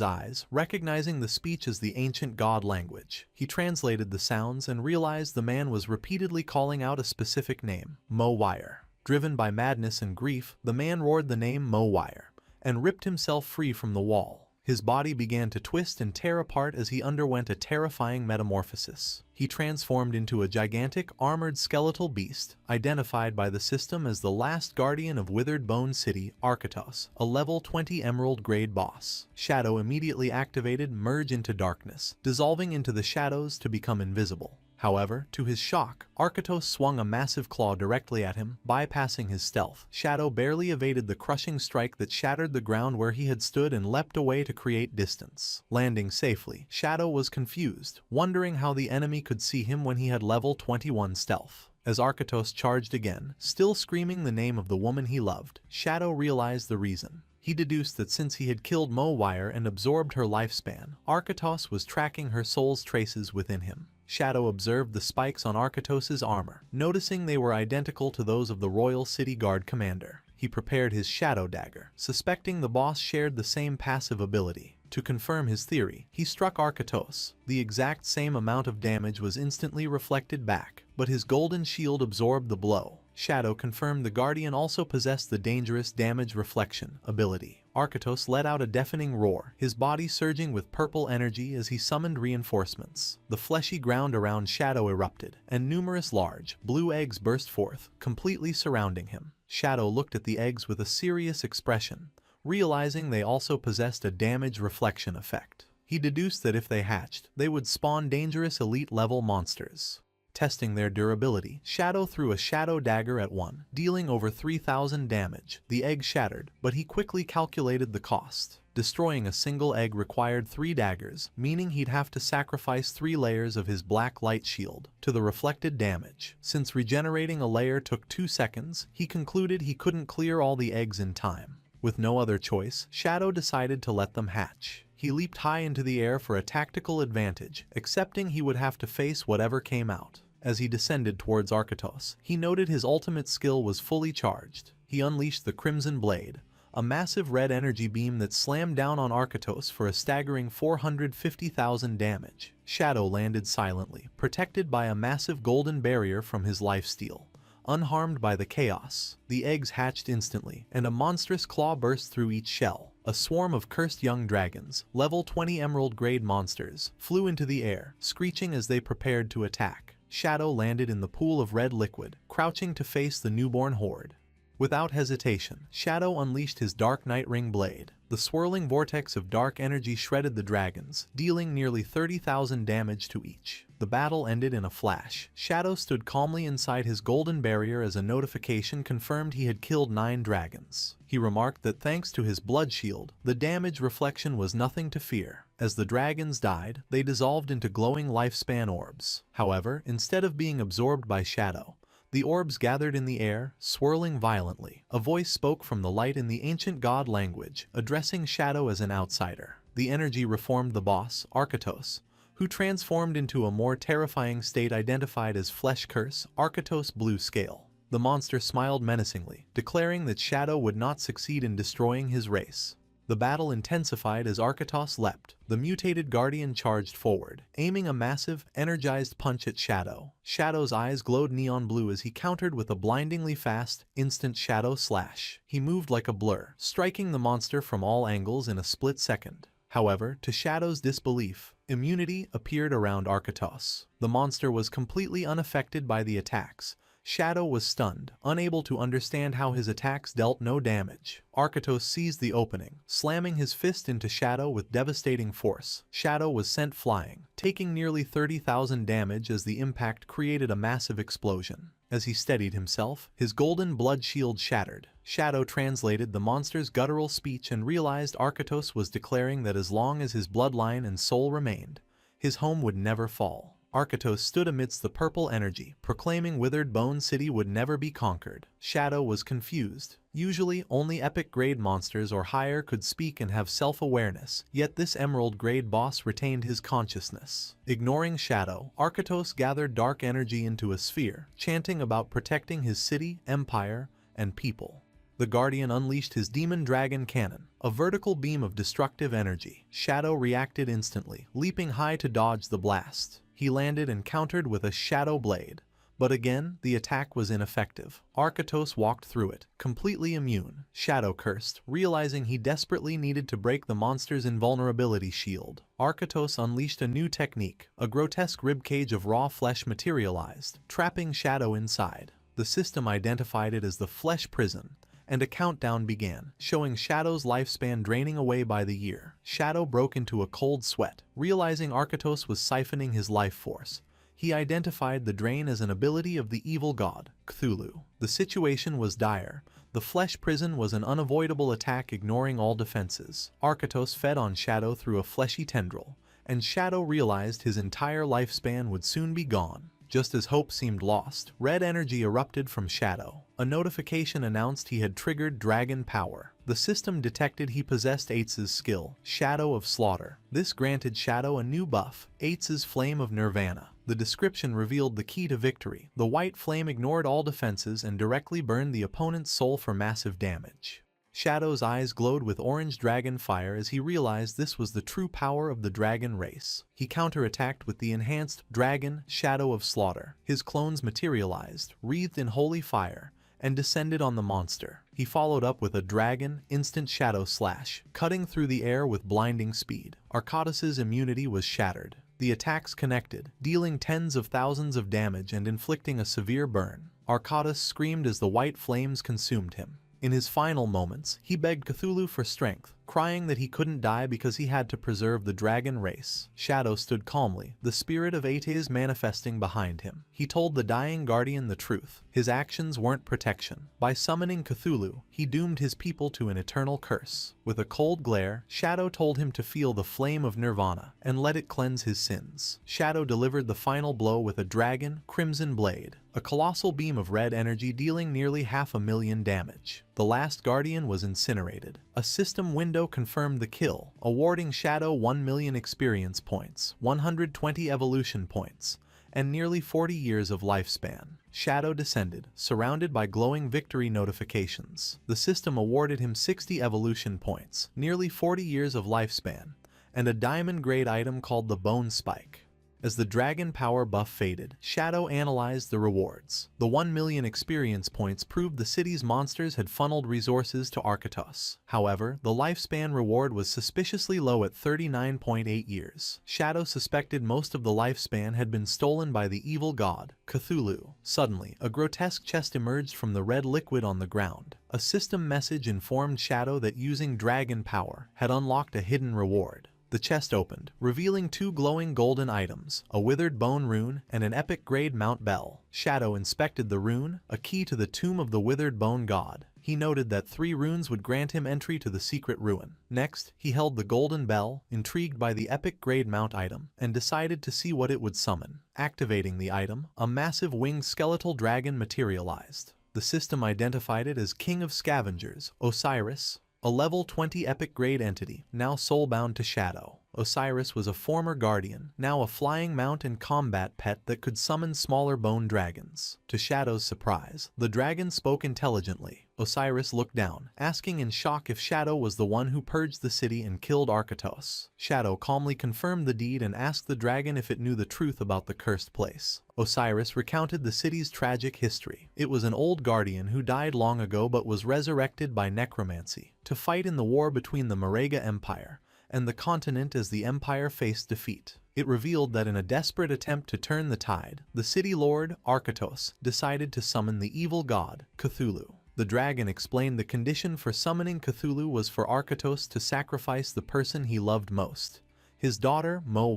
S1: eyes, recognizing the speech as the ancient god language. He translated the sounds and realized the man was repeatedly calling out a specific name, Mo-Wire. Driven by madness and grief, the man roared the name Mo-Wire and ripped himself free from the wall. His body began to twist and tear apart as he underwent a terrifying metamorphosis. He transformed into a gigantic, armored skeletal beast, identified by the system as the last guardian of Withered Bone City, Arkatos, a level 20 emerald grade boss. Shadow immediately activated Merge into Darkness, dissolving into the shadows to become invisible. However, to his shock, Arkatos swung a massive claw directly at him, bypassing his stealth. Shadow barely evaded the crushing strike that shattered the ground where he had stood and leapt away to create distance. Landing safely, Shadow was confused, wondering how the enemy could see him when he had level 21 stealth. As Arkatos charged again, still screaming the name of the woman he loved, Shadow realized the reason. He deduced that since he had killed Mo-Wire and absorbed her lifespan, Arkatos was tracking her soul's traces within him. Shadow observed the spikes on Arkatos's armor, noticing they were identical to those of the Royal City Guard commander. He prepared his shadow dagger, suspecting the boss shared the same passive ability. To confirm his theory, he struck Arkatos. The exact same amount of damage was instantly reflected back, but his golden shield absorbed the blow. Shadow confirmed the Guardian also possessed the dangerous damage reflection ability. Arkatos let out a deafening roar, his body surging with purple energy as he summoned reinforcements. The fleshy ground around Shadow erupted, and numerous large, blue eggs burst forth, completely surrounding him. Shadow looked at the eggs with a serious expression, realizing they also possessed a damage reflection effect. He deduced that if they hatched, they would spawn dangerous elite-level monsters. Testing their durability, Shadow threw a shadow dagger at one, dealing over 3,000 damage. The egg shattered, but he quickly calculated the cost. Destroying a single egg required 3 daggers, meaning he'd have to sacrifice 3 layers of his black light shield to the reflected damage. Since regenerating a layer took 2 seconds, he concluded he couldn't clear all the eggs in time. With no other choice, Shadow decided to let them hatch. He leaped high into the air for a tactical advantage, accepting he would have to face whatever came out. As he descended towards Arkatos, he noted his ultimate skill was fully charged. He unleashed the Crimson Blade, a massive red energy beam that slammed down on Arkatos for a staggering 450,000 damage. Shadow landed silently, protected by a massive golden barrier from his lifesteal. Unharmed by the chaos, the eggs hatched instantly, and a monstrous claw burst through each shell. A swarm of cursed young dragons, level 20 emerald-grade monsters, flew into the air, screeching as they prepared to attack. Shadow landed in the pool of red liquid, crouching to face the newborn horde. Without hesitation, Shadow unleashed his Dark Night Ring blade. The swirling vortex of dark energy shredded the dragons, dealing nearly 30,000 damage to each. The battle ended in a flash. Shadow stood calmly inside his golden barrier as a notification confirmed he had killed 9 dragons. He remarked that thanks to his blood shield, the damage reflection was nothing to fear. As the dragons died, they dissolved into glowing lifespan orbs. However, instead of being absorbed by Shadow, the orbs gathered in the air, swirling violently. A voice spoke from the light in the ancient god language, addressing Shadow as an outsider. The energy reformed the boss, Arkatos, who transformed into a more terrifying state identified as Flesh Curse, Arkatos Blue Scale. The monster smiled menacingly, declaring that Shadow would not succeed in destroying his race. The battle intensified as Arkatos leapt. The mutated guardian charged forward, aiming a massive, energized punch at Shadow. Shadow's eyes glowed neon blue as he countered with a blindingly fast, instant Shadow Slash. He moved like a blur, striking the monster from all angles in a split second. However, to Shadow's disbelief, immunity appeared around Arkatos. The monster was completely unaffected by the attacks. Shadow was stunned, unable to understand how his attacks dealt no damage. Arkatos seized the opening, slamming his fist into Shadow with devastating force. Shadow was sent flying, taking nearly 30,000 damage as the impact created a massive explosion. As he steadied himself, his golden blood shield shattered. Shadow translated the monster's guttural speech and realized Arkatos was declaring that as long as his bloodline and soul remained, his home would never fall. Arkatos stood amidst the purple energy, proclaiming Withered Bone City would never be conquered. Shadow was confused. Usually, only epic-grade monsters or higher could speak and have self-awareness, yet this emerald-grade boss retained his consciousness. Ignoring Shadow, Arkatos gathered dark energy into a sphere, chanting about protecting his city, empire, and people. The Guardian unleashed his Demon Dragon Cannon, a vertical beam of destructive energy. Shadow reacted instantly, leaping high to dodge the blast. He landed and countered with a Shadow Blade, but again, the attack was ineffective. Arkatos walked through it, completely immune. Shadow cursed, realizing he desperately needed to break the monster's invulnerability shield. Arkatos unleashed a new technique. A grotesque ribcage of raw flesh materialized, trapping Shadow inside. The system identified it as the Flesh Prison, and a countdown began, showing Shadow's lifespan draining away by the year. Shadow broke into a cold sweat, realizing Arkatos was siphoning his life force. He identified the drain as an ability of the evil god, Cthulhu. The situation was dire. The flesh prison was an unavoidable attack ignoring all defenses. Arkatos fed on Shadow through a fleshy tendril, and Shadow realized his entire lifespan would soon be gone. Just as hope seemed lost, red energy erupted from Shadow. A notification announced he had triggered dragon power. The system detected he possessed Eitz's skill, Shadow of Slaughter. This granted Shadow a new buff, Eitz's Flame of Nirvana. The description revealed the key to victory. The white flame ignored all defenses and directly burned the opponent's soul for massive damage. Shadow's eyes glowed with orange dragon fire as he realized this was the true power of the dragon race. He counterattacked with the enhanced Dragon Shadow of Slaughter. His clones materialized, wreathed in holy fire, and descended on the monster. He followed up with a Dragon Instant Shadow Slash, cutting through the air with blinding speed. Arkatos' immunity was shattered. The attacks connected, dealing tens of thousands of damage and inflicting a severe burn. Arkatos screamed as the white flames consumed him. In his final moments, he begged Cthulhu for strength, crying that he couldn't die because he had to preserve the dragon race. Shadow stood calmly, the spirit of Eitz's manifesting behind him. He told the dying guardian the truth. His actions weren't protection. By summoning Cthulhu, he doomed his people to an eternal curse. With a cold glare, Shadow told him to feel the flame of Nirvana and let it cleanse his sins. Shadow delivered the final blow with a dragon crimson blade, a colossal beam of red energy dealing nearly 500,000 damage. The last guardian was incinerated. A system window confirmed the kill, awarding Shadow 1 million experience points, 120 evolution points, and nearly 40 years of lifespan. Shadow descended, surrounded by glowing victory notifications. The system awarded him 60 evolution points, nearly 40 years of lifespan, and a diamond-grade item called the Bone Spike. As the dragon power buff faded, Shadow analyzed the rewards. The 1 million experience points proved the city's monsters had funneled resources to Arkatos. However, the lifespan reward was suspiciously low at 39.8 years. Shadow suspected most of the lifespan had been stolen by the evil god, Cthulhu. Suddenly, a grotesque chest emerged from the red liquid on the ground. A system message informed Shadow that using dragon power had unlocked a hidden reward. The chest opened, revealing 2 glowing golden items, a withered bone rune and an epic grade Mount Bell. Shadow inspected the rune, a key to the tomb of the withered bone god. He noted that 3 runes would grant him entry to the secret ruin. Next, he held the golden bell, intrigued by the epic grade mount item, and decided to see what it would summon. Activating the item, a massive winged skeletal dragon materialized. The system identified it as King of Scavengers, Osiris, a level 20 epic grade entity, now soulbound to Shadow. Osiris was a former guardian, now a flying mount and combat pet that could summon smaller bone dragons. To Shadow's surprise, the dragon spoke intelligently. Osiris looked down, asking in shock if Shadow was the one who purged the city and killed Arkatos. Shadow calmly confirmed the deed and asked the dragon if it knew the truth about the cursed place. Osiris recounted the city's tragic history. It was an old guardian who died long ago but was resurrected by necromancy to fight in the war between the Manga Empire and the continent as the empire faced defeat. It revealed that in a desperate attempt to turn the tide, the city lord, Arkatos, decided to summon the evil god, Cthulhu. The dragon explained the condition for summoning Cthulhu was for Arkatos to sacrifice the person he loved most, his daughter, Mo.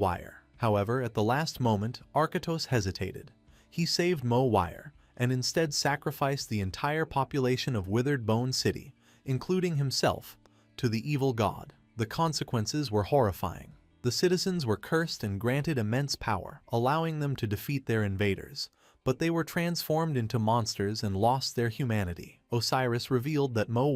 S1: However, at the last moment, Arkatos hesitated. He saved Mo. and instead sacrificed the entire population of Withered Bone City, including himself, to the evil god. The consequences were horrifying. The citizens were cursed and granted immense power, allowing them to defeat their invaders, but they were transformed into monsters and lost their humanity. Osiris revealed that Mo,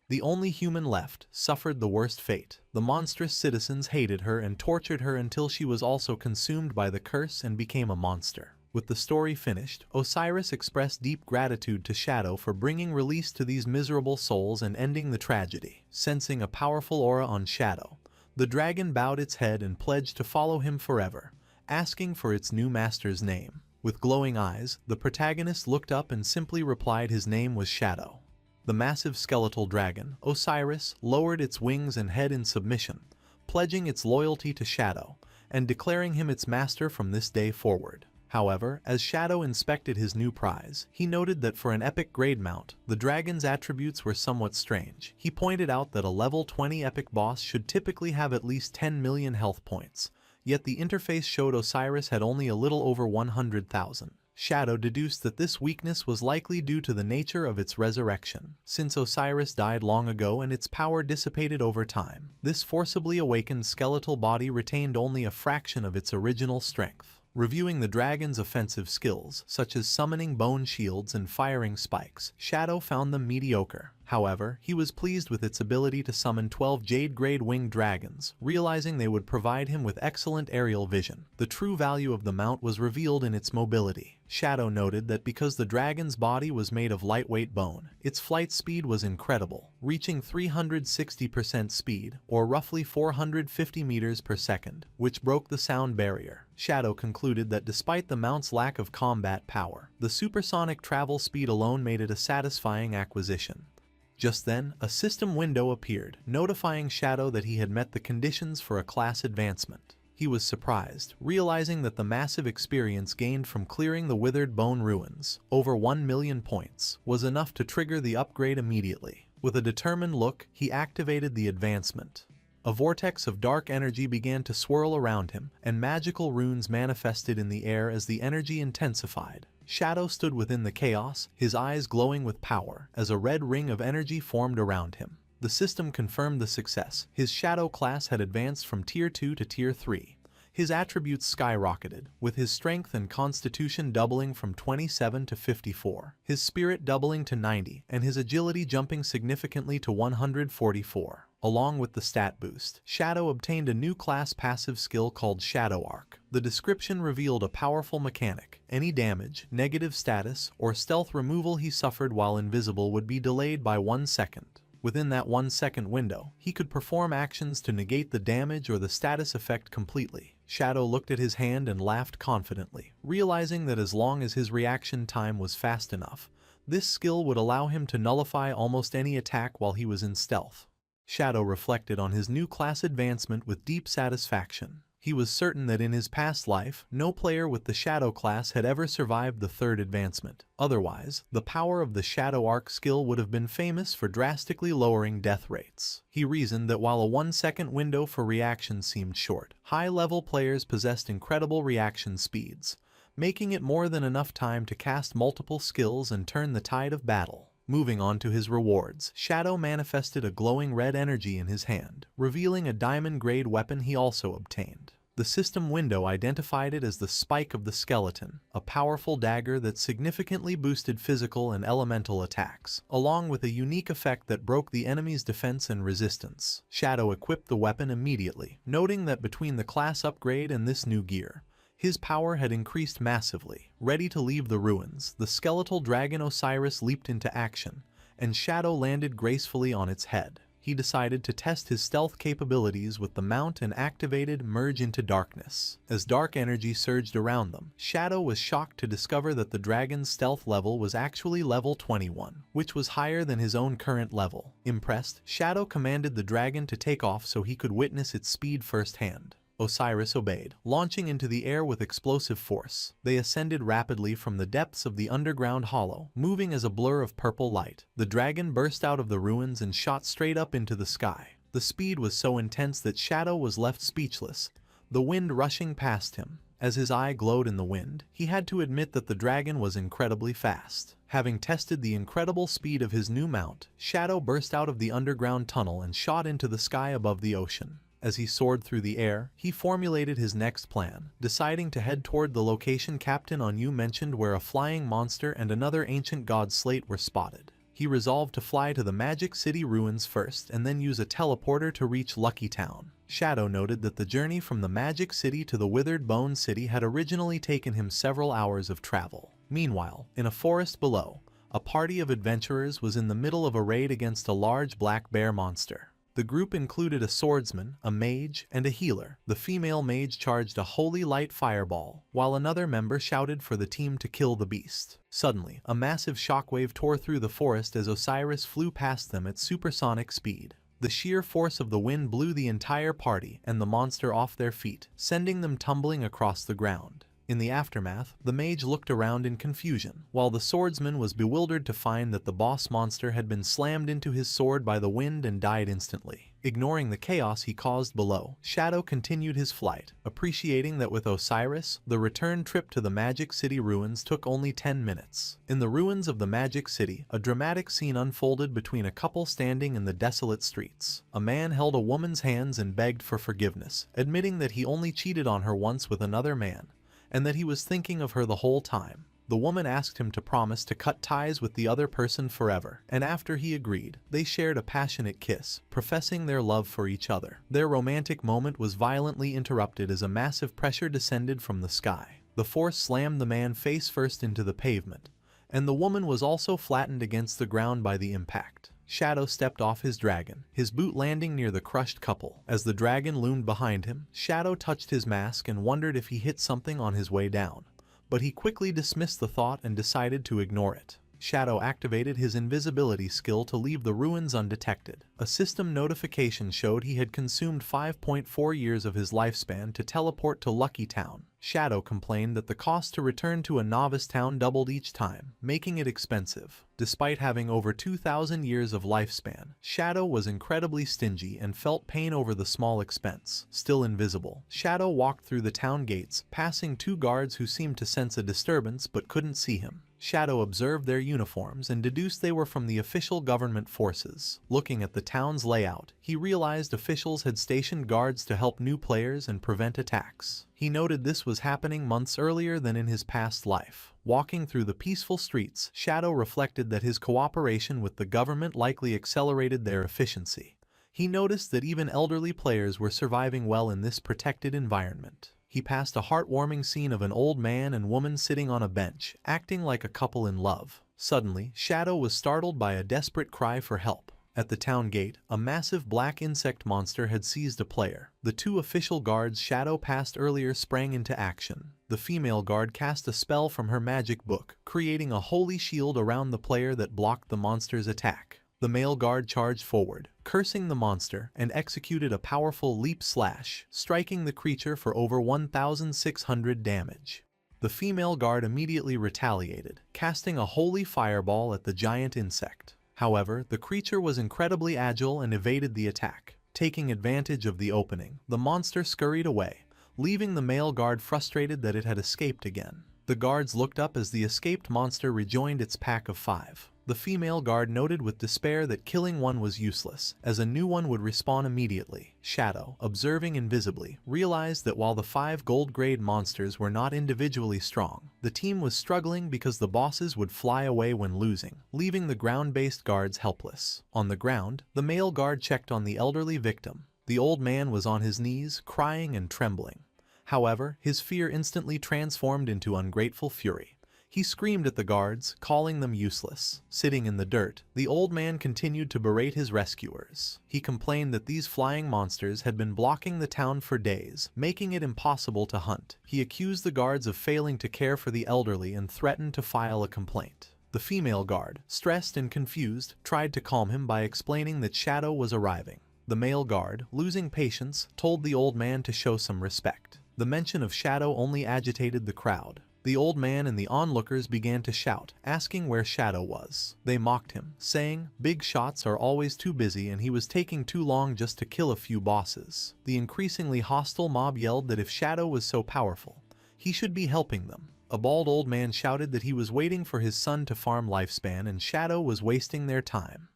S1: the only human left, suffered the worst fate. The monstrous citizens hated her and tortured her until she was also consumed by the curse and became a monster. With the story finished, Osiris expressed deep gratitude to Shadow for bringing release to these miserable souls and ending the tragedy. Sensing a powerful aura on Shadow, the dragon bowed its head and pledged to follow him forever, asking for its new master's name. With glowing eyes, the protagonist looked up and simply replied his name was Shadow. The massive skeletal dragon, Osiris, lowered its wings and head in submission, pledging its loyalty to Shadow and declaring him its master from this day forward. However, as Shadow inspected his new prize, he noted that for an epic grade mount, the dragon's attributes were somewhat strange. He pointed out that a level 20 epic boss should typically have at least 10 million health points, yet the interface showed Osiris had only a little over 100,000. Shadow deduced that this weakness was likely due to the nature of its resurrection. Since Osiris died long ago and its power dissipated over time, this forcibly awakened skeletal body retained only a fraction of its original strength. Reviewing the dragon's offensive skills, such as summoning bone shields and firing spikes, Shadow found them mediocre. However, he was pleased with its ability to summon 12 Jade-grade winged dragons, realizing they would provide him with excellent aerial vision. The true value of the mount was revealed in its mobility. Shadow noted that because the dragon's body was made of lightweight bone, its flight speed was incredible, reaching 360% speed, or roughly 450 meters per second, which broke the sound barrier. Shadow concluded that despite the mount's lack of combat power, the supersonic travel speed alone made it a satisfying acquisition. Just then, a system window appeared, notifying Shadow that he had met the conditions for a class advancement. He was surprised, realizing that the massive experience gained from clearing the Withered Bone ruins, over 1 million points, was enough to trigger the upgrade immediately. With a determined look, he activated the advancement. A vortex of dark energy began to swirl around him, and magical runes manifested in the air as the energy intensified. Shadow stood within the chaos, his eyes glowing with power, as a red ring of energy formed around him. The system confirmed the success. His Shadow class had advanced from Tier 2 to Tier 3. His attributes skyrocketed, with his strength and constitution doubling from 27 to 54, his spirit doubling to 90, and his agility jumping significantly to 144. Along with the stat boost, Shadow obtained a new class passive skill called Shadow Arc. The description revealed a powerful mechanic. Any damage, negative status, or stealth removal he suffered while invisible would be delayed by 1 second. Within that 1 second window, he could perform actions to negate the damage or the status effect completely. Shadow looked at his hand and laughed confidently, realizing that as long as his reaction time was fast enough, this skill would allow him to nullify almost any attack while he was in stealth. Shadow reflected on his new class advancement with deep satisfaction. He was certain that in his past life, no player with the Shadow class had ever survived the third advancement. Otherwise, the power of the Shadow Arc skill would have been famous for drastically lowering death rates. He reasoned that while a 1 second window for reaction seemed short, high-level players possessed incredible reaction speeds, making it more than enough time to cast multiple skills and turn the tide of battle. Moving on to his rewards, Shadow manifested a glowing red energy in his hand, revealing a diamond-grade weapon he also obtained. The system window identified it as the Spike of the Skeleton, a powerful dagger that significantly boosted physical and elemental attacks, along with a unique effect that broke the enemy's defense and resistance. Shadow equipped the weapon immediately, noting that between the class upgrade and this new gear, his power had increased massively. Ready to leave the ruins, the skeletal dragon Osiris leaped into action, and Shadow landed gracefully on its head. He decided to test his stealth capabilities with the mount and activated Merge into Darkness. As dark energy surged around them, Shadow was shocked to discover that the dragon's stealth level was actually level 21, which was higher than his own current level. Impressed, Shadow commanded the dragon to take off so he could witness its speed firsthand. Osiris obeyed, launching into the air with explosive force. They ascended rapidly from the depths of the underground hollow, moving as a blur of purple light. The dragon burst out of the ruins and shot straight up into the sky. The speed was so intense that Shadow was left speechless, the wind rushing past him. As his eye glowed in the wind, he had to admit that the dragon was incredibly fast. Having tested the incredible speed of his new mount, Shadow burst out of the underground tunnel and shot into the sky above the ocean. As he soared through the air, he formulated his next plan, deciding to head toward the location Captain Onyu mentioned where a flying monster and another ancient god slate were spotted. He resolved to fly to the Magic City ruins first and then use a teleporter to reach Lucky Town. Shadow noted that the journey from the Magic City to the Withered Bone City had originally taken him several hours of travel. Meanwhile, in a forest below, a party of adventurers was in the middle of a raid against a large black bear monster. The group included a swordsman, a mage, and a healer. The female mage charged a holy light fireball, while another member shouted for the team to kill the beast. Suddenly, a massive shockwave tore through the forest as Osiris flew past them at supersonic speed. The sheer force of the wind blew the entire party and the monster off their feet, sending them tumbling across the ground. In the aftermath, the mage looked around in confusion, while the swordsman was bewildered to find that the boss monster had been slammed into his sword by the wind and died instantly. Ignoring the chaos he caused below, Shadow continued his flight, appreciating that with Osiris, the return trip to the Magic City ruins took only 10 minutes. In the ruins of the Magic City, a dramatic scene unfolded between a couple standing in the desolate streets. A man held a woman's hands and begged for forgiveness, admitting that he only cheated on her once with another man, and that he was thinking of her the whole time. The woman asked him to promise to cut ties with the other person forever, and after he agreed, they shared a passionate kiss, professing their love for each other. Their romantic moment was violently interrupted as a massive pressure descended from the sky. The force slammed the man face first into the pavement, and the woman was also flattened against the ground by the impact. Shadow stepped off his dragon, his boot landing near the crushed couple. As the dragon loomed behind him, Shadow touched his mask and wondered if he hit something on his way down, but he quickly dismissed the thought and decided to ignore it. Shadow activated his invisibility skill to leave the ruins undetected. A system notification showed he had consumed 5.4 years of his lifespan to teleport to Lucky Town. Shadow complained that the cost to return to a novice town doubled each time, making it expensive. Despite having over 2,000 years of lifespan, Shadow was incredibly stingy and felt pain over the small expense. Still invisible, Shadow walked through the town gates, passing two guards who seemed to sense a disturbance but couldn't see him. Shadow observed their uniforms and deduced they were from the official government forces. Looking at the town's layout, he realized officials had stationed guards to help new players and prevent attacks. He noted this was happening months earlier than in his past life. Walking through the peaceful streets, Shadow reflected that his cooperation with the government likely accelerated their efficiency. He noticed that even elderly players were surviving well in this protected environment. He passed a heartwarming scene of an old man and woman sitting on a bench, acting like a couple in love. Suddenly, Shadow was startled by a desperate cry for help. At the town gate, a massive black insect monster had seized a player. The two official guards Shadow passed earlier sprang into action. The female guard cast a spell from her magic book, creating a holy shield around the player that blocked the monster's attack. The male guard charged forward, cursing the monster, and executed a powerful leap slash, striking the creature for over 1,600 damage. The female guard immediately retaliated, casting a holy fireball at the giant insect. However, the creature was incredibly agile and evaded the attack. Taking advantage of the opening, the monster scurried away, leaving the male guard frustrated that it had escaped again. The guards looked up as the escaped monster rejoined its pack of 5. The female guard noted with despair that killing one was useless, as a new one would respawn immediately. Shadow, observing invisibly, realized that while the 5 gold-grade monsters were not individually strong, the team was struggling because the bosses would fly away when losing, leaving the ground-based guards helpless. On the ground, the male guard checked on the elderly victim. The old man was on his knees, crying and trembling. However, his fear instantly transformed into ungrateful fury. He screamed at the guards, calling them useless. Sitting in the dirt, the old man continued to berate his rescuers. He complained that these flying monsters had been blocking the town for days, making it impossible to hunt. He accused the guards of failing to care for the elderly and threatened to file a complaint. The female guard, stressed and confused, tried to calm him by explaining that Shadow was arriving. The male guard, losing patience, told the old man to show some respect. The mention of Shadow only agitated the crowd. The old man and the onlookers began to shout, asking where Shadow was. They mocked him, saying, "Big shots are always too busy and he was taking too long just to kill a few bosses." The increasingly hostile mob yelled that if Shadow was so powerful, he should be helping them. A bald old man shouted that he was waiting for his son to farm Lifespan and Shadow was wasting their time.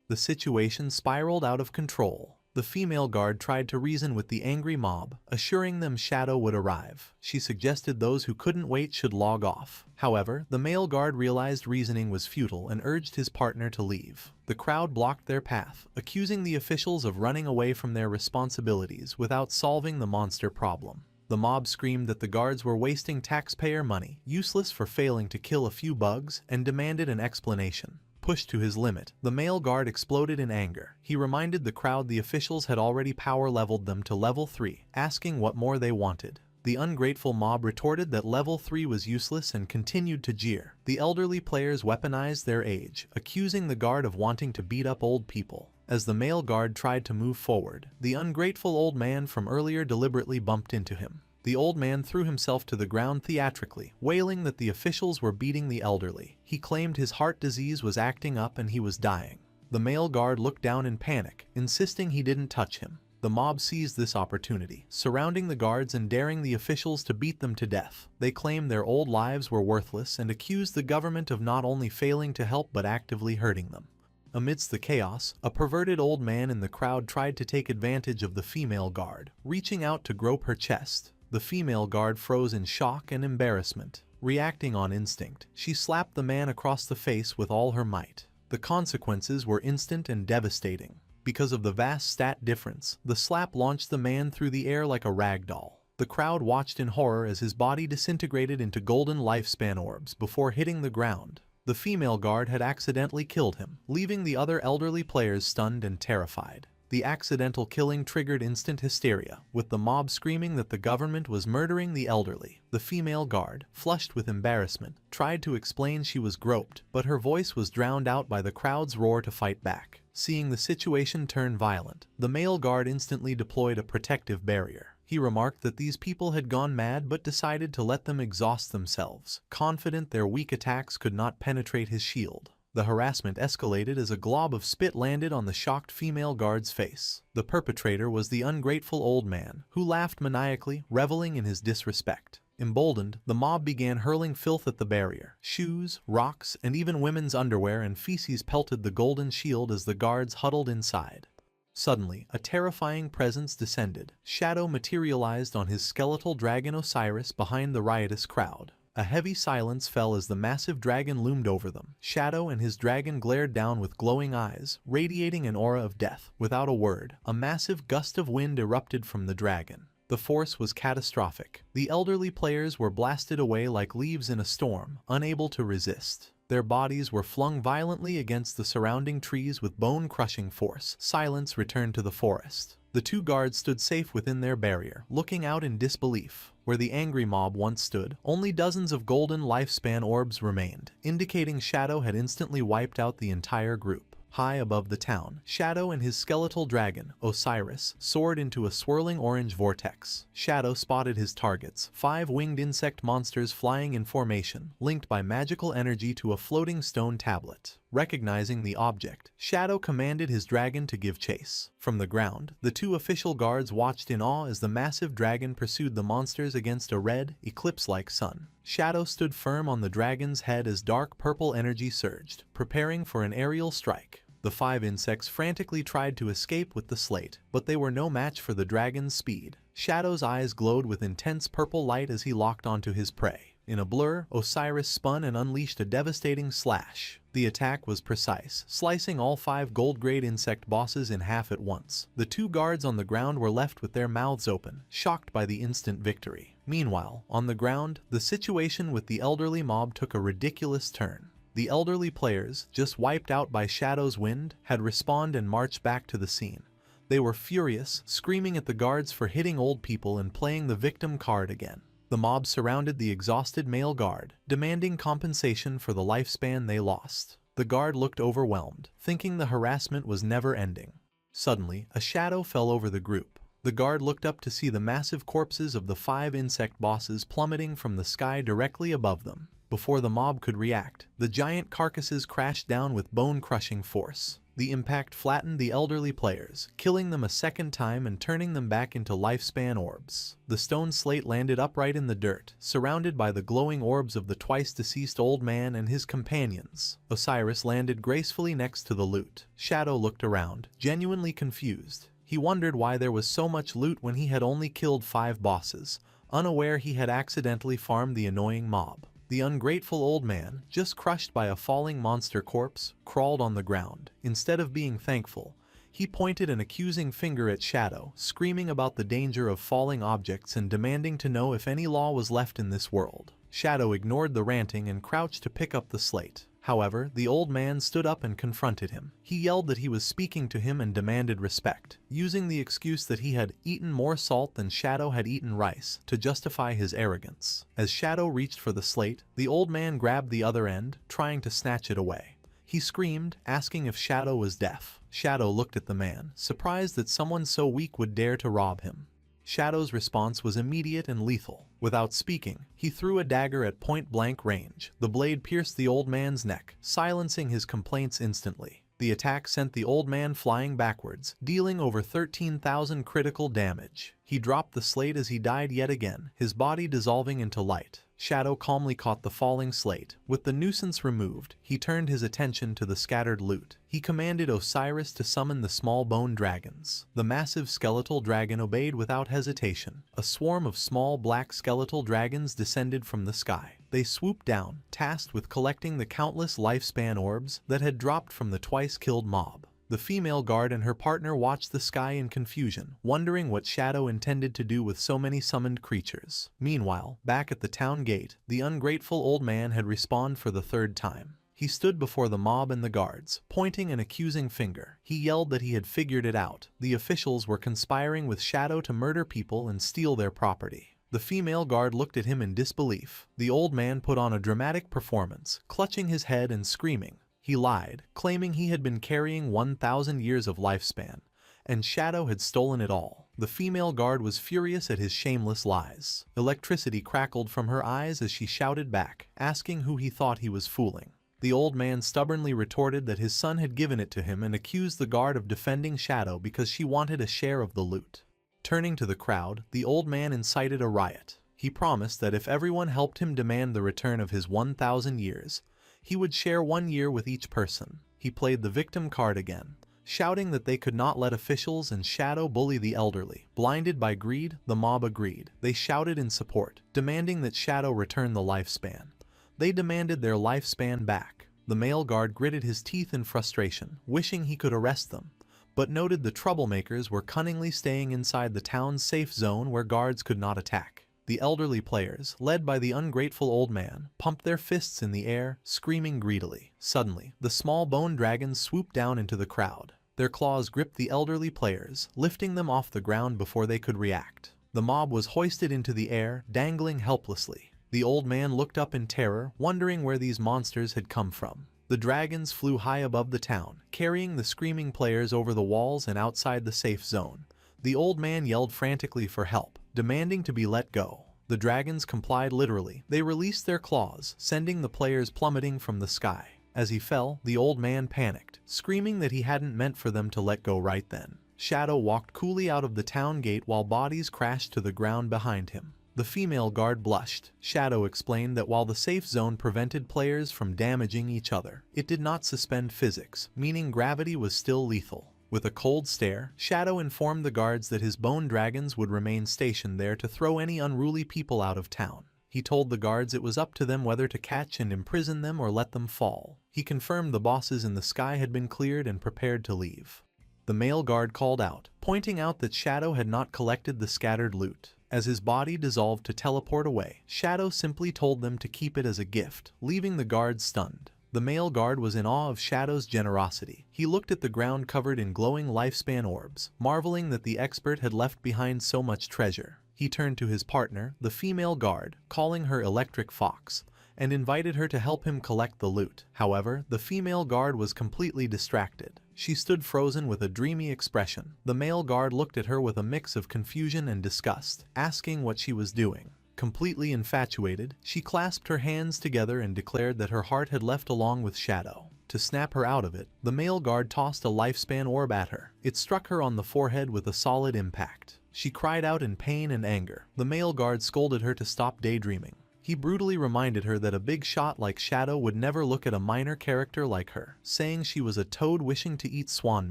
S1: The situation spiraled out of control. The female guard tried to reason with the angry mob, assuring them Shadow would arrive. She suggested those who couldn't wait should log off. However, the male guard realized reasoning was futile and urged his partner to leave. The crowd blocked their path, accusing the officials of running away from their responsibilities without solving the monster problem. The mob screamed that the guards were wasting taxpayer money, useless for failing to kill a few bugs, and demanded an explanation. Pushed to his limit, the male guard exploded in anger. He reminded the crowd the officials had already power-leveled them to level 3, asking what more they wanted. The ungrateful mob retorted that level 3 was useless and continued to jeer. The elderly players weaponized their age, accusing the guard of wanting to beat up old people. As the male guard tried to move forward, the ungrateful old man from earlier deliberately bumped into him. The old man threw himself to the ground theatrically, wailing that the officials were beating the elderly. He claimed his heart disease was acting up and he was dying. The male guard looked down in panic, insisting he didn't touch him. The mob seized this opportunity, surrounding the guards and daring the officials to beat them to death. They claimed their old lives were worthless and accused the government of not only failing to help but actively hurting them. Amidst the chaos, a perverted old man in the crowd tried to take advantage of the female guard, reaching out to grope her chest. The female guard froze in shock and embarrassment. Reacting on instinct, she slapped the man across the face with all her might. The consequences were instant and devastating. Because of the vast stat difference, the slap launched the man through the air like a rag doll. The crowd watched in horror as his body disintegrated into golden lifespan orbs before hitting the ground. The female guard had accidentally killed him, leaving the other elderly players stunned and terrified. The accidental killing triggered instant hysteria, with the mob screaming that the government was murdering the elderly. The female guard, flushed with embarrassment, tried to explain she was groped, but her voice was drowned out by the crowd's roar to fight back. Seeing the situation turn violent, the male guard instantly deployed a protective barrier. He remarked that these people had gone mad but decided to let them exhaust themselves, confident their weak attacks could not penetrate his shield. The harassment escalated as a glob of spit landed on the shocked female guard's face. The perpetrator was the ungrateful old man, who laughed maniacally, reveling in his disrespect. Emboldened, the mob began hurling filth at the barrier. Shoes, rocks, and even women's underwear and feces pelted the golden shield as the guards huddled inside. Suddenly, a terrifying presence descended. Shadow materialized on his skeletal dragon Osiris behind the riotous crowd. A heavy silence fell as the massive dragon loomed over them. Shadow and his dragon glared down with glowing eyes, radiating an aura of death. Without a word, a massive gust of wind erupted from the dragon. The force was catastrophic. The elderly players were blasted away like leaves in a storm, unable to resist. Their bodies were flung violently against the surrounding trees with bone-crushing force. Silence returned to the forest. The two guards stood safe within their barrier, looking out in disbelief. Where the angry mob once stood, only dozens of golden lifespan orbs remained, indicating Shadow had instantly wiped out the entire group. High above the town, Shadow and his skeletal dragon, Osiris, soared into a swirling orange vortex. Shadow spotted his targets, 5 winged insect monsters flying in formation, linked by magical energy to a floating stone tablet. Recognizing the object, Shadow commanded his dragon to give chase. From the ground, the 2 official guards watched in awe as the massive dragon pursued the monsters against a red, eclipse-like sun. Shadow stood firm on the dragon's head as dark purple energy surged, preparing for an aerial strike. The 5 insects frantically tried to escape with the slate, but they were no match for the dragon's speed. Shadow's eyes glowed with intense purple light as he locked onto his prey. In a blur, Osiris spun and unleashed a devastating slash. The attack was precise, slicing all 5 gold-grade insect bosses in half at once. The 2 guards on the ground were left with their mouths open, shocked by the instant victory. Meanwhile, on the ground, the situation with the elderly mob took a ridiculous turn. The elderly players, just wiped out by Shadow's wind, had respawned and marched back to the scene. They were furious, screaming at the guards for hitting old people and playing the victim card again. The mob surrounded the exhausted male guard, demanding compensation for the lifespan they lost. The guard looked overwhelmed, thinking the harassment was never ending. Suddenly, a shadow fell over the group. The guard looked up to see the massive corpses of the 5 insect bosses plummeting from the sky directly above them. Before the mob could react, the giant carcasses crashed down with bone-crushing force. The impact flattened the elderly players, killing them a second time and turning them back into lifespan orbs. The stone slate landed upright in the dirt, surrounded by the glowing orbs of the twice-deceased old man and his companions. Osiris landed gracefully next to the loot. Shadow looked around, genuinely confused. He wondered why there was so much loot when he had only killed 5 bosses, unaware he had accidentally farmed the annoying mob. The ungrateful old man, just crushed by a falling monster corpse, crawled on the ground. Instead of being thankful, he pointed an accusing finger at Shadow, screaming about the danger of falling objects and demanding to know if any law was left in this world. Shadow ignored the ranting and crouched to pick up the slate. However, the old man stood up and confronted him. He yelled that he was speaking to him and demanded respect, using the excuse that he had eaten more salt than Shadow had eaten rice to justify his arrogance. As Shadow reached for the slate, the old man grabbed the other end, trying to snatch it away. He screamed, asking if Shadow was deaf. Shadow looked at the man, surprised that someone so weak would dare to rob him. Shadow's response was immediate and lethal. Without speaking, he threw a dagger at point-blank range. The blade pierced the old man's neck, silencing his complaints instantly. The attack sent the old man flying backwards, dealing over 13,000 critical damage. He dropped the slate as he died yet again, his body dissolving into light. Shadow calmly caught the falling slate. With the nuisance removed, he turned his attention to the scattered loot. He commanded Osiris to summon the small bone dragons. The massive skeletal dragon obeyed without hesitation. A swarm of small black skeletal dragons descended from the sky. They swooped down, tasked with collecting the countless lifespan orbs that had dropped from the twice-killed mob. The female guard and her partner watched the sky in confusion, wondering what Shadow intended to do with so many summoned creatures. Meanwhile, back at the town gate, the ungrateful old man had respawned for the 3rd time. He stood before the mob and the guards, pointing an accusing finger. He yelled that he had figured it out. The officials were conspiring with Shadow to murder people and steal their property. The female guard looked at him in disbelief. The old man put on a dramatic performance, clutching his head and screaming. He lied, claiming he had been carrying 1,000 years of lifespan, and Shadow had stolen it all. The female guard was furious at his shameless lies. Electricity crackled from her eyes as she shouted back, asking who he thought he was fooling. The old man stubbornly retorted that his son had given it to him and accused the guard of defending Shadow because she wanted a share of the loot. Turning to the crowd, the old man incited a riot. He promised that if everyone helped him demand the return of his 1,000 years, he would share 1 year with each person. He played the victim card again. shouting that they could not let officials and Shadow bully the elderly. Blinded by greed, the mob agreed. They shouted in support, demanding that Shadow return the lifespan. They demanded their lifespan back. The male guard gritted his teeth in frustration, wishing he could arrest them, but noted the troublemakers were cunningly staying inside the town's safe zone where guards could not attack. The elderly players, led by the ungrateful old man, pumped their fists in the air, screaming greedily. Suddenly, the small bone dragons swooped down into the crowd. Their claws gripped the elderly players, lifting them off the ground before they could react. The mob was hoisted into the air, dangling helplessly. The old man looked up in terror, wondering where these monsters had come from. The dragons flew high above the town, carrying the screaming players over the walls and outside the safe zone. The old man yelled frantically for help, demanding to be let go. The dragons complied literally. They released their claws, sending the players plummeting from the sky. As he fell, the old man panicked, screaming that he hadn't meant for them to let go right then. Shadow walked coolly out of the town gate while bodies crashed to the ground behind him. The female guard blushed. Shadow explained that while the safe zone prevented players from damaging each other, it did not suspend physics, meaning gravity was still lethal. With a cold stare, Shadow informed the guards that his bone dragons would remain stationed there to throw any unruly people out of town. He told the guards it was up to them whether to catch and imprison them or let them fall. He confirmed the bosses in the sky had been cleared and prepared to leave. The male guard called out, pointing out that Shadow had not collected the scattered loot. As his body dissolved to teleport away, Shadow simply told them to keep it as a gift, leaving the guards stunned. The male guard was in awe of Shadow's generosity. He looked at the ground covered in glowing lifespan orbs, marveling that the expert had left behind so much treasure. He turned to his partner, the female guard, calling her Electric Fox, and invited her to help him collect the loot. However, the female guard was completely distracted. She stood frozen with a dreamy expression. The male guard looked at her with a mix of confusion and disgust, asking what she was doing. Completely infatuated, she clasped her hands together and declared that her heart had left along with Shadow. To snap her out of it, the male guard tossed a lifespan orb at her. It struck her on the forehead with a solid impact. She cried out in pain and anger. The male guard scolded her to stop daydreaming. He brutally reminded her that a big shot like Shadow would never look at a minor character like her, saying she was a toad wishing to eat swan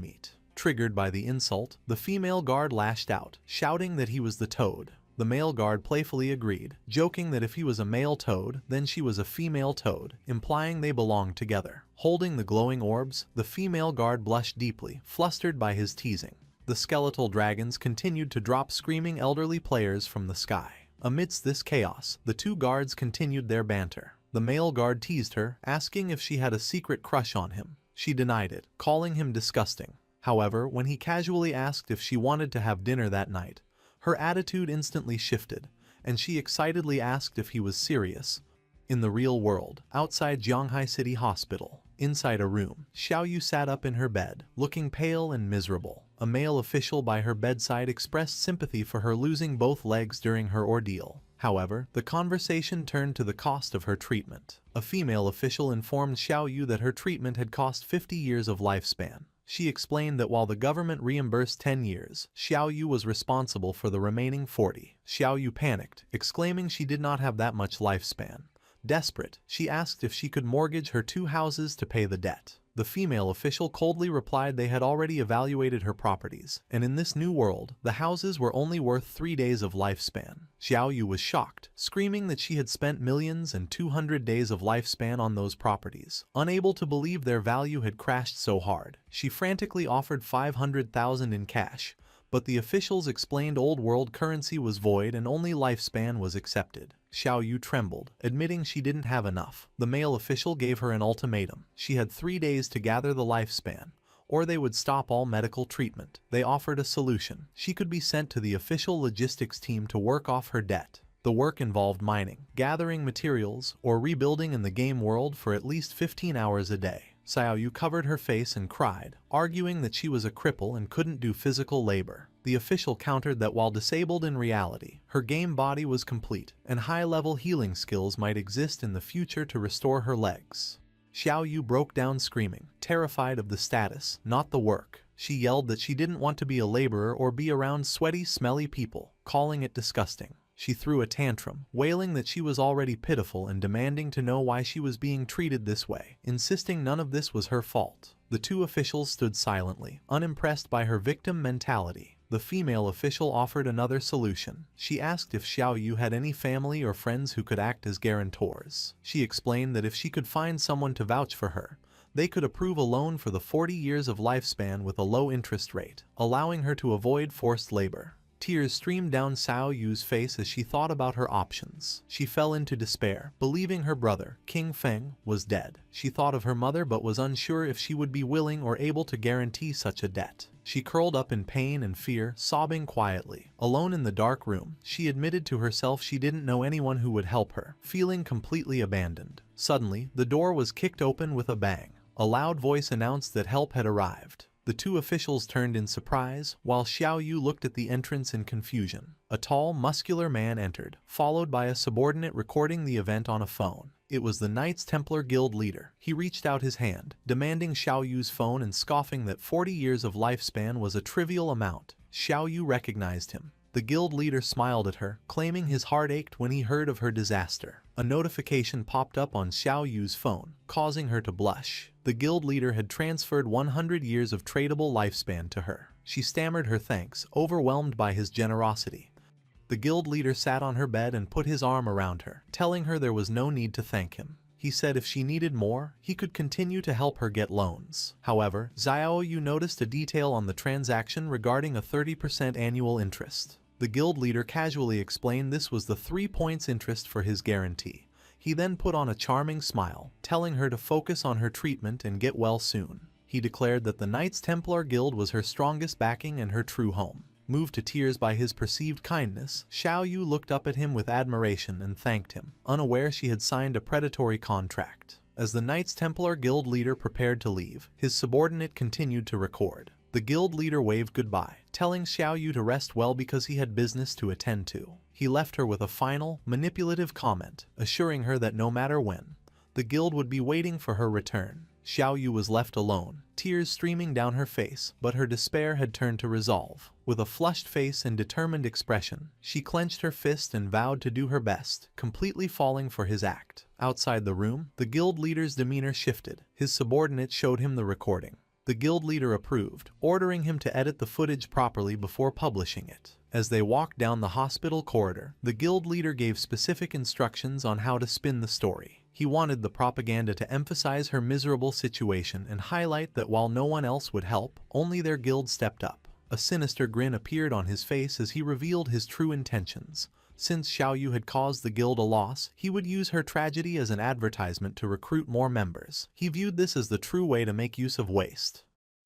S1: meat. Triggered by the insult, the female guard lashed out, shouting that he was the toad. The male guard playfully agreed, joking that if he was a male toad, then she was a female toad, implying they belonged together. Holding the glowing orbs, the female guard blushed deeply, flustered by his teasing. The skeletal dragons continued to drop screaming elderly players from the sky. Amidst this chaos, the two guards continued their banter. The male guard teased her, asking if she had a secret crush on him. She denied it, calling him disgusting. However, when he casually asked if she wanted to have dinner that night, her attitude instantly shifted, and she excitedly asked if he was serious. In the real world, outside Zhanghai City Hospital, inside a room, Xiaoyu sat up in her bed, looking pale and miserable. A male official by her bedside expressed sympathy for her losing both legs during her ordeal. However, the conversation turned to the cost of her treatment. A female official informed Xiaoyu that her treatment had cost 50 years of lifespan. She explained that while the government reimbursed 10 years, Xiaoyu was responsible for the remaining 40. Xiaoyu panicked, exclaiming she did not have that much lifespan. Desperate, she asked if she could mortgage her 2 houses to pay the debt. The female official coldly replied they had already evaluated her properties, and in this new world, the houses were only worth 3 days of lifespan. Xiaoyu was shocked, screaming that she had spent millions and 200 days of lifespan on those properties. Unable to believe their value had crashed so hard, she frantically offered 500,000 in cash, but the officials explained old world currency was void and only lifespan was accepted. Xiaoyu trembled, admitting she didn't have enough. The male official gave her an ultimatum. She had 3 days to gather the lifespan, or they would stop all medical treatment. They offered a solution. She could be sent to the official logistics team to work off her debt. The work involved mining, gathering materials, or rebuilding in the game world for at least 15 hours a day. Xiaoyu covered her face and cried, arguing that she was a cripple and couldn't do physical labor. The official countered that while disabled in reality, her game body was complete, and high-level healing skills might exist in the future to restore her legs. Xiaoyu broke down screaming, terrified of the status, not the work. She yelled that she didn't want to be a laborer or be around sweaty, smelly people, calling it disgusting. She threw a tantrum, wailing that she was already pitiful and demanding to know why she was being treated this way, insisting none of this was her fault. The two officials stood silently, unimpressed by her victim mentality. The female official offered another solution. She asked if Xiao Yu had any family or friends who could act as guarantors. She explained that if she could find someone to vouch for her, they could approve a loan for the 40 years of lifespan with a low interest rate, allowing her to avoid forced labor. Tears streamed down Xiao Yu's face as she thought about her options. She fell into despair, believing her brother, King Feng, was dead. She thought of her mother but was unsure if she would be willing or able to guarantee such a debt. She curled up in pain and fear, sobbing quietly. Alone in the dark room, she admitted to herself she didn't know anyone who would help her, feeling completely abandoned. Suddenly, the door was kicked open with a bang. A loud voice announced that help had arrived. The two officials turned in surprise, while Xiao Yu looked at the entrance in confusion. A tall, muscular man entered, followed by a subordinate recording the event on a phone. It was the Knights Templar Guild leader. He reached out his hand, demanding Xiao Yu's phone and scoffing that 40 years of lifespan was a trivial amount. Xiao Yu recognized him. The guild leader smiled at her, claiming his heart ached when he heard of her disaster. A notification popped up on Xiao Yu's phone, causing her to blush. The guild leader had transferred 100 years of tradable lifespan to her. She stammered her thanks, overwhelmed by his generosity. The guild leader sat on her bed and put his arm around her, telling her there was no need to thank him. He said if she needed more, he could continue to help her get loans. However, Xiao Yu noticed a detail on the transaction regarding a 30% annual interest. The guild leader casually explained this was the 3 points interest for his guarantee. He then put on a charming smile, telling her to focus on her treatment and get well soon. He declared that the Knights Templar Guild was her strongest backing and her true home. Moved to tears by his perceived kindness, Xiao Yu looked up at him with admiration and thanked him, unaware she had signed a predatory contract. As the Knights Templar Guild leader prepared to leave, his subordinate continued to record. The guild leader waved goodbye, telling Xiao Yu to rest well because he had business to attend to. He left her with a final, manipulative comment, assuring her that no matter when, the guild would be waiting for her return. Xiao Yu was left alone, tears streaming down her face, but her despair had turned to resolve. With a flushed face and determined expression, she clenched her fist and vowed to do her best, completely falling for his act. Outside the room, the guild leader's demeanor shifted. His subordinate showed him the recording. The guild leader approved, ordering him to edit the footage properly before publishing it. As they walked down the hospital corridor, the guild leader gave specific instructions on how to spin the story. He wanted the propaganda to emphasize her miserable situation and highlight that while no one else would help, only their guild stepped up. A sinister grin appeared on his face as he revealed his true intentions. Since Xiao Yu had caused the guild a loss, he would use her tragedy as an advertisement to recruit more members. He viewed this as the true way to make use of waste.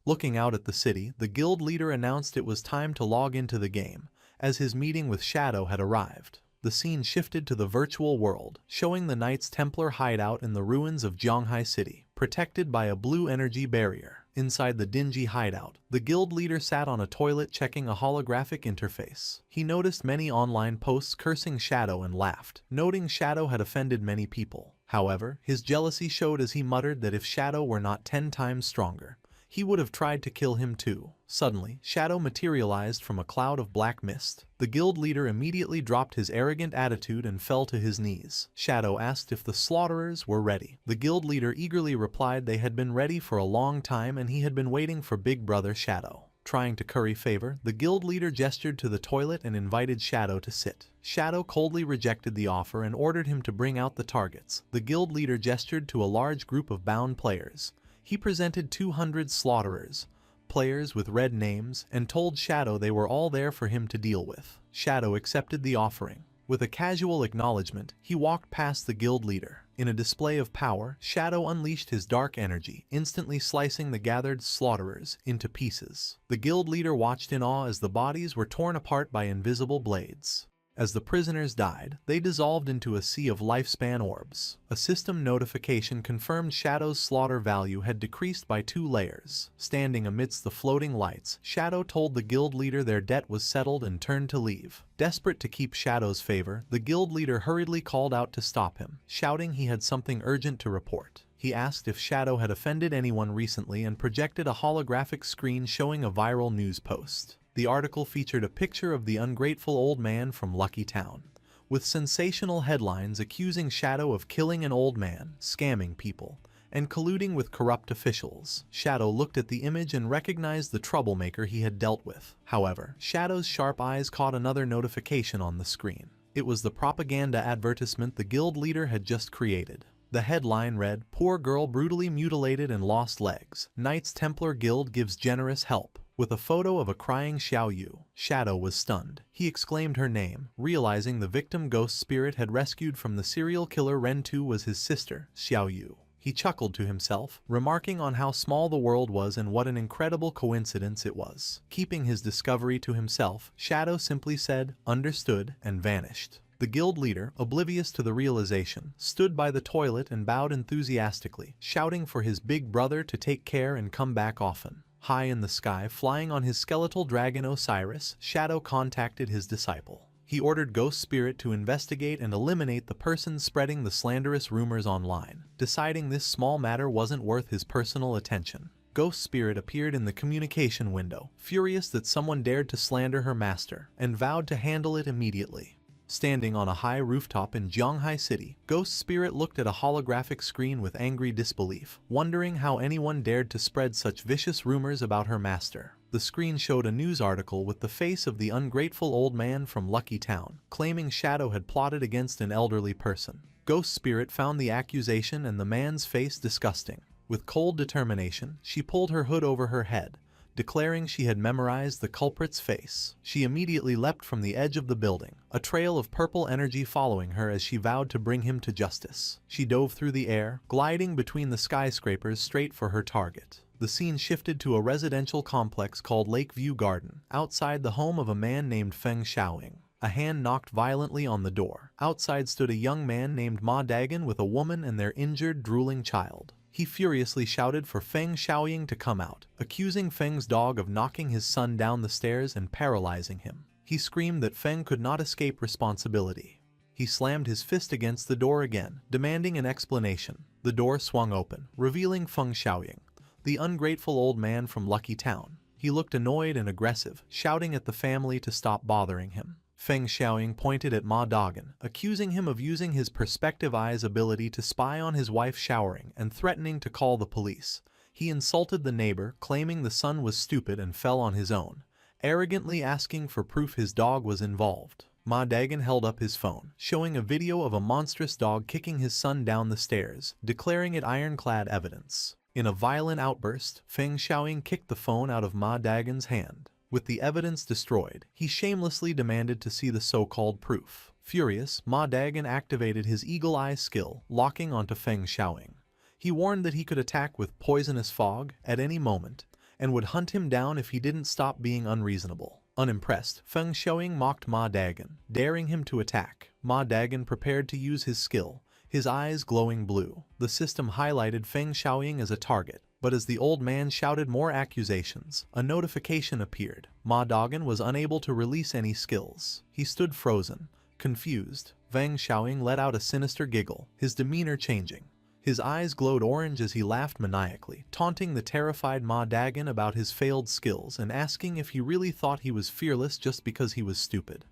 S1: Looking out at the city, the guild leader announced it was time to log into the game, as his meeting with Shadow had arrived. The scene shifted to the virtual world, showing the Knights Templar hideout in the ruins of Zhonghai City, protected by a blue energy barrier. Inside the dingy hideout, the guild leader sat on a toilet checking a holographic interface. He noticed many online posts cursing Shadow and laughed, noting Shadow had offended many people. However, his jealousy showed as he muttered that if Shadow were not 10 times stronger, he would have tried to kill him too. Suddenly, Shadow materialized from a cloud of black mist. The guild leader immediately dropped his arrogant attitude and fell to his knees. Shadow asked if the slaughterers were ready. The guild leader eagerly replied they had been ready for a long time and he had been waiting for Big Brother Shadow. Trying to curry favor, the guild leader gestured to the toilet and invited Shadow to sit. Shadow coldly rejected the offer and ordered him to bring out the targets. The guild leader gestured to a large group of bound players. He presented 200 slaughterers, players with red names, and told Shadow they were all there for him to deal with. Shadow accepted the offering. With a casual acknowledgement, he walked past the guild leader. In a display of power, Shadow unleashed his dark energy, instantly slicing the gathered slaughterers into pieces. The guild leader watched in awe as the bodies were torn apart by invisible blades. As the prisoners died, they dissolved into a sea of lifespan orbs. A system notification confirmed Shadow's slaughter value had decreased by 2 layers. Standing amidst the floating lights, Shadow told the guild leader their debt was settled and turned to leave. Desperate to keep Shadow's favor, the guild leader hurriedly called out to stop him, shouting he had something urgent to report. He asked if Shadow had offended anyone recently and projected a holographic screen showing a viral news post. The article featured a picture of the ungrateful old man from Lucky Town, with sensational headlines accusing Shadow of killing an old man, scamming people, and colluding with corrupt officials. Shadow looked at the image and recognized the troublemaker he had dealt with. However, Shadow's sharp eyes caught another notification on the screen. It was the propaganda advertisement the guild leader had just created. The headline read, "Poor girl brutally mutilated and lost legs. Knights Templar Guild gives generous help," with a photo of a crying Xiao Yu. Shadow was stunned. He exclaimed her name, realizing the victim ghost spirit had rescued from the serial killer Ren Tu was his sister, Xiao Yu. He chuckled to himself, remarking on how small the world was and what an incredible coincidence it was. Keeping his discovery to himself, Shadow simply said, "Understood," and vanished. The guild leader, oblivious to the realization, stood by the toilet and bowed enthusiastically, shouting for his big brother to take care and come back often. High in the sky, flying on his skeletal dragon Osiris, Shadow contacted his disciple. He ordered Ghost Spirit to investigate and eliminate the person spreading the slanderous rumors online, deciding this small matter wasn't worth his personal attention. Ghost Spirit appeared in the communication window, furious that someone dared to slander her master, and vowed to handle it immediately. Standing on a high rooftop in Zhonghai City, Ghost Spirit looked at a holographic screen with angry disbelief, wondering how anyone dared to spread such vicious rumors about her master. The screen showed a news article with the face of the ungrateful old man from Lucky Town, claiming Shadow had plotted against an elderly person. Ghost Spirit found the accusation and the man's face disgusting. With cold determination, she pulled her hood over her head, declaring she had memorized the culprit's face. She immediately leapt from the edge of the building, a trail of purple energy following her as she vowed to bring him to justice. She dove through the air, gliding between the skyscrapers straight for her target. The scene shifted to a residential complex called Lakeview Garden, outside the home of a man named Feng Xiaoying. A hand knocked violently on the door. Outside stood a young man named Ma Dagon with a woman and their injured, drooling child. He furiously shouted for Feng Xiaoying to come out, accusing Feng's dog of knocking his son down the stairs and paralyzing him. He screamed that Feng could not escape responsibility. He slammed his fist against the door again, demanding an explanation. The door swung open, revealing Feng Xiaoying, the ungrateful old man from Lucky Town. He looked annoyed and aggressive, shouting at the family to stop bothering him. Feng Xiaoying pointed at Ma Dagon, accusing him of using his perspective eye's ability to spy on his wife showering and threatening to call the police. He insulted the neighbor, claiming the son was stupid and fell on his own, arrogantly asking for proof his dog was involved. Ma Dagon held up his phone, showing a video of a monstrous dog kicking his son down the stairs, declaring it ironclad evidence. In a violent outburst, Feng Xiaoying kicked the phone out of Ma Dagon's hand. With the evidence destroyed, he shamelessly demanded to see the so-called proof. Furious, Ma Dagon activated his eagle eye skill, locking onto Feng Xiaoying. He warned that he could attack with poisonous fog at any moment, and would hunt him down if he didn't stop being unreasonable. Unimpressed, Feng Xiaoying mocked Ma Dagon, daring him to attack. Ma Dagon prepared to use his skill, his eyes glowing blue. The system highlighted Feng Xiaoying as a target, but as the old man shouted more accusations, a notification appeared. Ma Dagon was unable to release any skills. He stood frozen, confused. Feng Xiaoying let out a sinister giggle, his demeanor changing. His eyes glowed orange as he laughed maniacally, taunting the terrified Ma Dagon about his failed skills and asking if he really thought he was fearless just because he was stupid.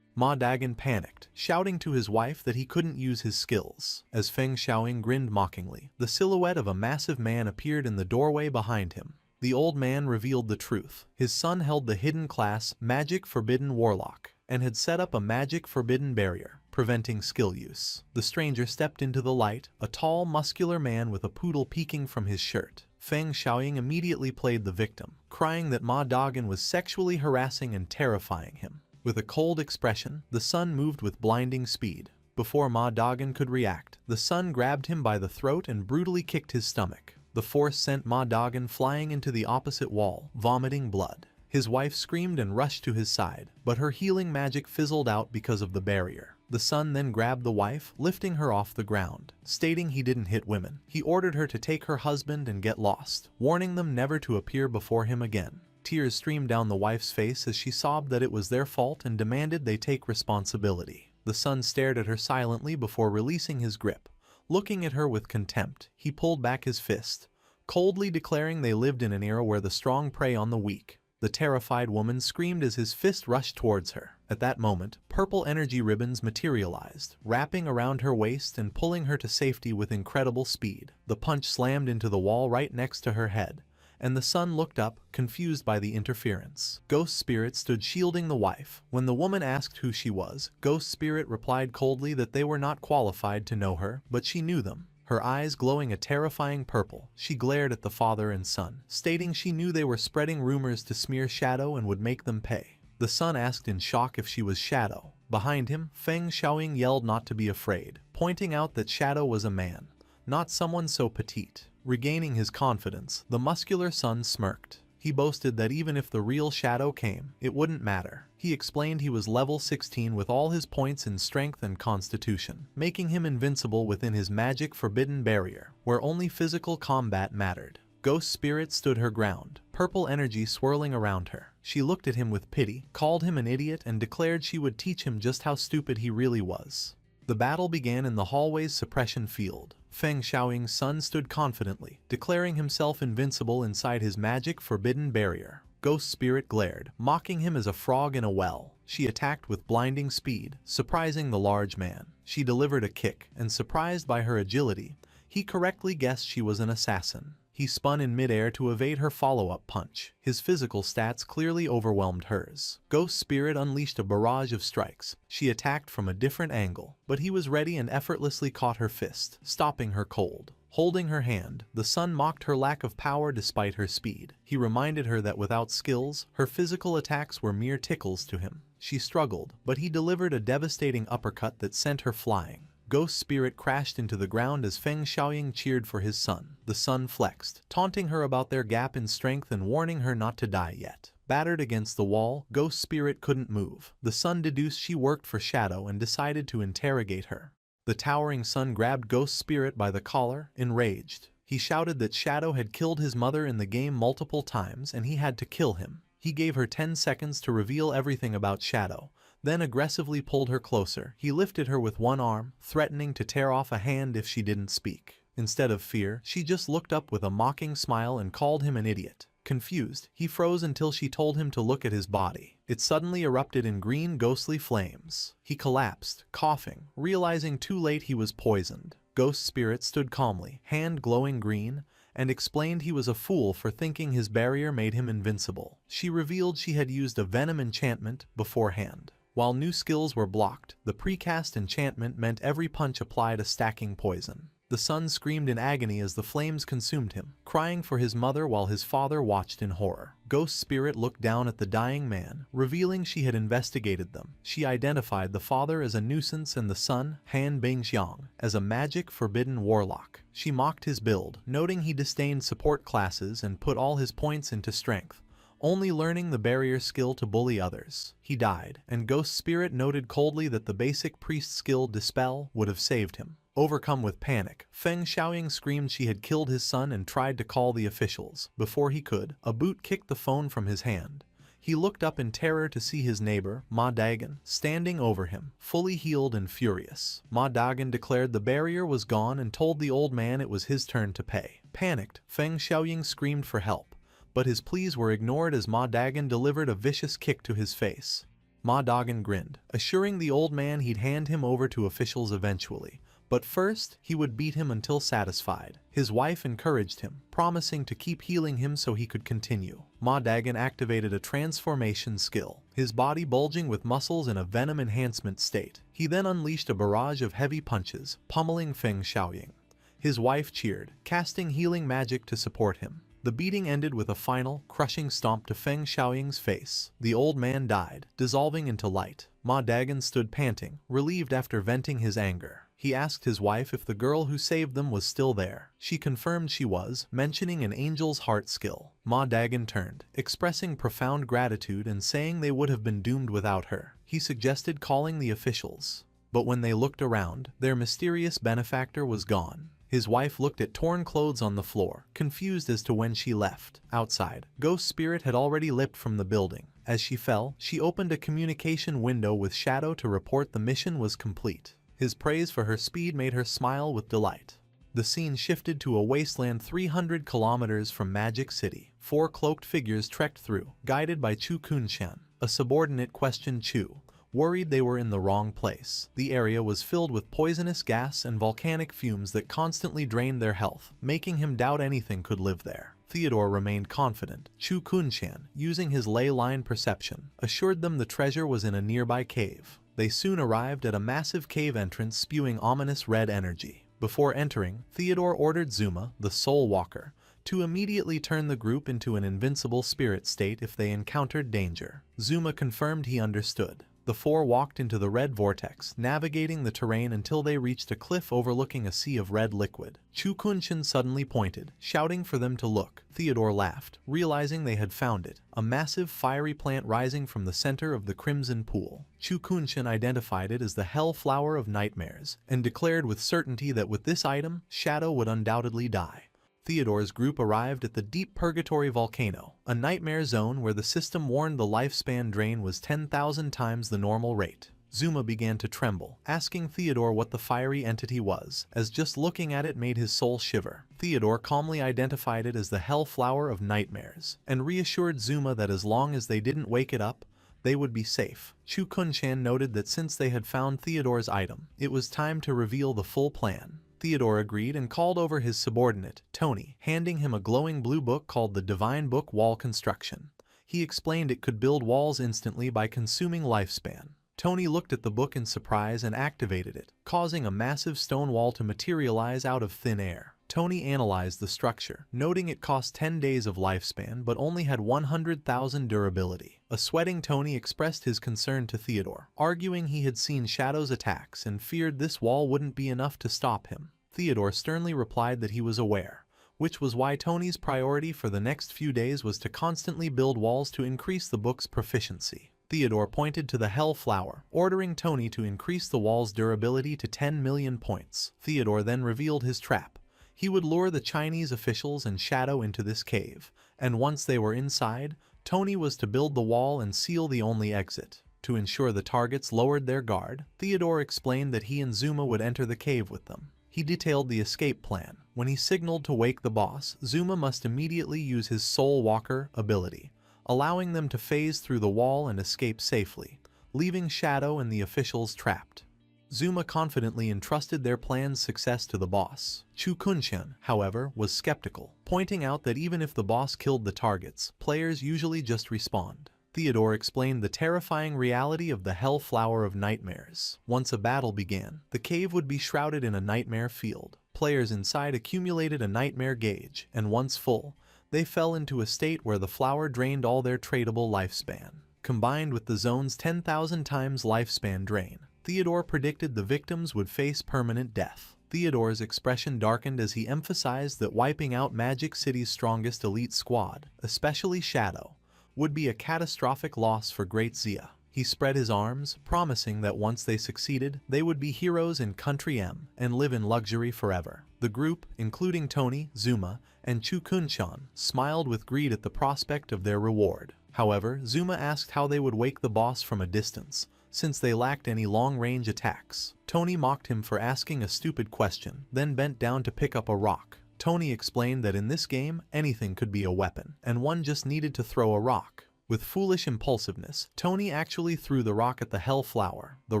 S1: Ma Dagon panicked, shouting to his wife that he couldn't use his skills. As Feng Xiaoying grinned mockingly, the silhouette of a massive man appeared in the doorway behind him. The old man revealed the truth. His son held the hidden class Magic Forbidden Warlock, and had set up a Magic Forbidden barrier, preventing skill use. The stranger stepped into the light, a tall, muscular man with a poodle peeking from his shirt. Feng Xiaoying immediately played the victim, crying that Ma Dagon was sexually harassing and terrifying him. With a cold expression, the son moved with blinding speed. Before Ma Dagon could react, the son grabbed him by the throat and brutally kicked his stomach. The force sent Ma Dagon flying into the opposite wall, vomiting blood. His wife screamed and rushed to his side, but her healing magic fizzled out because of the barrier. The son then grabbed the wife, lifting her off the ground. Stating he didn't hit women, he ordered her to take her husband and get lost, warning them never to appear before him again. Tears streamed down the wife's face as she sobbed that it was their fault and demanded they take responsibility. The son stared at her silently before releasing his grip. Looking at her with contempt, he pulled back his fist, coldly declaring they lived in an era where the strong prey on the weak. The terrified woman screamed as his fist rushed towards her. At that moment, purple energy ribbons materialized, wrapping around her waist and pulling her to safety with incredible speed. The punch slammed into the wall right next to her head, and the son looked up, confused by the interference. Ghost Spirit stood shielding the wife. When the woman asked who she was, Ghost Spirit replied coldly that they were not qualified to know her, but she knew them. Her eyes glowing a terrifying purple, she glared at the father and son, stating she knew they were spreading rumors to smear Shadow and would make them pay. The son asked in shock if she was Shadow. Behind him, Feng Xiaoying yelled not to be afraid, pointing out that Shadow was a man, not someone so petite. Regaining his confidence, the muscular son smirked. He boasted that even if the real Shadow came, it wouldn't matter. He explained he was level 16 with all his points in strength and constitution, making him invincible within his magic forbidden barrier, where only physical combat mattered. Ghost Spirit stood her ground, purple energy swirling around her. She looked at him with pity, called him an idiot, and declared she would teach him just how stupid he really was. The battle began in the hallway's suppression field. Feng Xiaoying's son stood confidently, declaring himself invincible inside his magic forbidden barrier. Ghost Spirit glared, mocking him as a frog in a well. She attacked with blinding speed, surprising the large man. She delivered a kick, and surprised by her agility, he correctly guessed she was an assassin. He spun in midair to evade her follow-up punch. His physical stats clearly overwhelmed hers. Ghost Spirit unleashed a barrage of strikes. She attacked from a different angle, but he was ready and effortlessly caught her fist, stopping her cold. Holding her hand, the son mocked her lack of power despite her speed. He reminded her that without skills, her physical attacks were mere tickles to him. She struggled, but he delivered a devastating uppercut that sent her flying. Ghost Spirit crashed into the ground as Feng Xiaoying cheered for his son. The son flexed, taunting her about their gap in strength and warning her not to die yet. Battered against the wall, Ghost Spirit couldn't move. The son deduced she worked for Shadow and decided to interrogate her. The towering son grabbed Ghost Spirit by the collar, enraged. He shouted that Shadow had killed his mother in the game multiple times and he had to kill him. He gave her 10 seconds to reveal everything about Shadow, then aggressively pulled her closer. He lifted her with one arm, threatening to tear off a hand if she didn't speak. Instead of fear, she just looked up with a mocking smile and called him an idiot. Confused, he froze until she told him to look at his body. It suddenly erupted in green ghostly flames. He collapsed, coughing, realizing too late he was poisoned. Ghost Spirit stood calmly, hand glowing green, and explained he was a fool for thinking his barrier made him invincible. She revealed she had used a venom enchantment beforehand. While new skills were blocked, the precast enchantment meant every punch applied a stacking poison. The son screamed in agony as the flames consumed him, crying for his mother while his father watched in horror. Ghost Spirit looked down at the dying man, revealing she had investigated them. She identified the father as a nuisance and the son, Han Bingxiang, as a magic forbidden warlock. She mocked his build, noting he disdained support classes and put all his points into strength, only learning the barrier skill to bully others. He died, and Ghost Spirit noted coldly that the basic priest skill Dispel would have saved him. Overcome with panic, Feng Xiaoying screamed she had killed his son and tried to call the officials. Before he could, a boot kicked the phone from his hand. He looked up in terror to see his neighbor, Ma Dagan, standing over him, fully healed and furious. Ma Dagan declared the barrier was gone and told the old man it was his turn to pay. Panicked, Feng Xiaoying screamed for help, but his pleas were ignored as Ma Dagan delivered a vicious kick to his face. Ma Dagan grinned, assuring the old man he'd hand him over to officials eventually, but first he would beat him until satisfied. His wife encouraged him, promising to keep healing him so he could continue. Ma Dagan activated a transformation skill, his body bulging with muscles in a venom enhancement state. He then unleashed a barrage of heavy punches, pummeling Feng Xiaoying. His wife cheered, casting healing magic to support him. The beating ended with a final, crushing stomp to Feng Xiaoying's face. The old man died, dissolving into light. Ma Dagan stood panting, relieved after venting his anger. He asked his wife if the girl who saved them was still there. She confirmed she was, mentioning an angel's heart skill. Ma Dagan turned, expressing profound gratitude and saying they would have been doomed without her. He suggested calling the officials, but when they looked around, their mysterious benefactor was gone. His wife looked at torn clothes on the floor, confused as to when she left. Outside, Ghost Spirit had already leapt from the building. As she fell, she opened a communication window with Shadow to report the mission was complete. His praise for her speed made her smile with delight. The scene shifted to a wasteland 300 kilometers from Magic City. 4 cloaked figures trekked through, guided by Chu Kunshan. A subordinate questioned Chu, worried they were in the wrong place. The area was filled with poisonous gas and volcanic fumes that constantly drained their health, making him doubt anything could live there. Theodore remained confident. Chu Kunshan, using his ley line perception, assured them the treasure was in a nearby cave. They soon arrived at a massive cave entrance spewing ominous red energy. Before entering, Theodore ordered Zuma, the Soul Walker, to immediately turn the group into an invincible spirit state if they encountered danger. Zuma confirmed he understood. The four walked into the red vortex, navigating the terrain until they reached a cliff overlooking a sea of red liquid. Chu Kunshan suddenly pointed, shouting for them to look. Theodore laughed, realizing they had found it, a massive fiery plant rising from the center of the crimson pool. Chu Kunshan identified it as the Hell Flower of Nightmares, and declared with certainty that with this item, Shadow would undoubtedly die. Theodore's group arrived at the Deep Purgatory Volcano, a nightmare zone where the system warned the lifespan drain was 10,000 times the normal rate. Zuma began to tremble, asking Theodore what the fiery entity was, as just looking at it made his soul shiver. Theodore calmly identified it as the Hell Flower of Nightmares, and reassured Zuma that as long as they didn't wake it up, they would be safe. Chu Kunshan noted that since they had found Theodore's item, it was time to reveal the full plan. Theodore agreed and called over his subordinate, Tony, handing him a glowing blue book called the Divine Book Wall Construction. He explained it could build walls instantly by consuming lifespan. Tony looked at the book in surprise and activated it, causing a massive stone wall to materialize out of thin air. Tony analyzed the structure, noting it cost 10 days of lifespan but only had 100,000 durability. A sweating Tony expressed his concern to Theodore, arguing he had seen Shadow's attacks and feared this wall wouldn't be enough to stop him. Theodore sternly replied that he was aware, which was why Tony's priority for the next few days was to constantly build walls to increase the book's proficiency. Theodore pointed to the Hell Flower, ordering Tony to increase the wall's durability to 10 million points. Theodore then revealed his trap. He would lure the Chinese officials and Shadow into this cave, and once they were inside, Tony was to build the wall and seal the only exit. To ensure the targets lowered their guard, Theodore explained that he and Zuma would enter the cave with them. He detailed the escape plan. When he signaled to wake the boss, Zuma must immediately use his Soul Walker ability, allowing them to phase through the wall and escape safely, leaving Shadow and the officials trapped. Zuma confidently entrusted their plan's success to the boss. Chu Kunshan, however, was skeptical, pointing out that even if the boss killed the targets, players usually just respawned. Theodore explained the terrifying reality of the Hell Flower of Nightmares. Once a battle began, the cave would be shrouded in a nightmare field. Players inside accumulated a nightmare gauge, and once full, they fell into a state where the flower drained all their tradable lifespan. Combined with the zone's 10,000 times lifespan drain, Theodore predicted the victims would face permanent death. Theodore's expression darkened as he emphasized that wiping out Magic City's strongest elite squad, especially Shadow, would be a catastrophic loss for Great Zia. He spread his arms, promising that once they succeeded, they would be heroes in Country M and live in luxury forever. The group, including Tony, Zuma, and Chu Kunshan, smiled with greed at the prospect of their reward. However, Zuma asked how they would wake the boss from a distance, since they lacked any long-range attacks. Tony mocked him for asking a stupid question, then bent down to pick up a rock. Tony explained that in this game, anything could be a weapon, and one just needed to throw a rock. With foolish impulsiveness, Tony actually threw the rock at the Hell Flower. The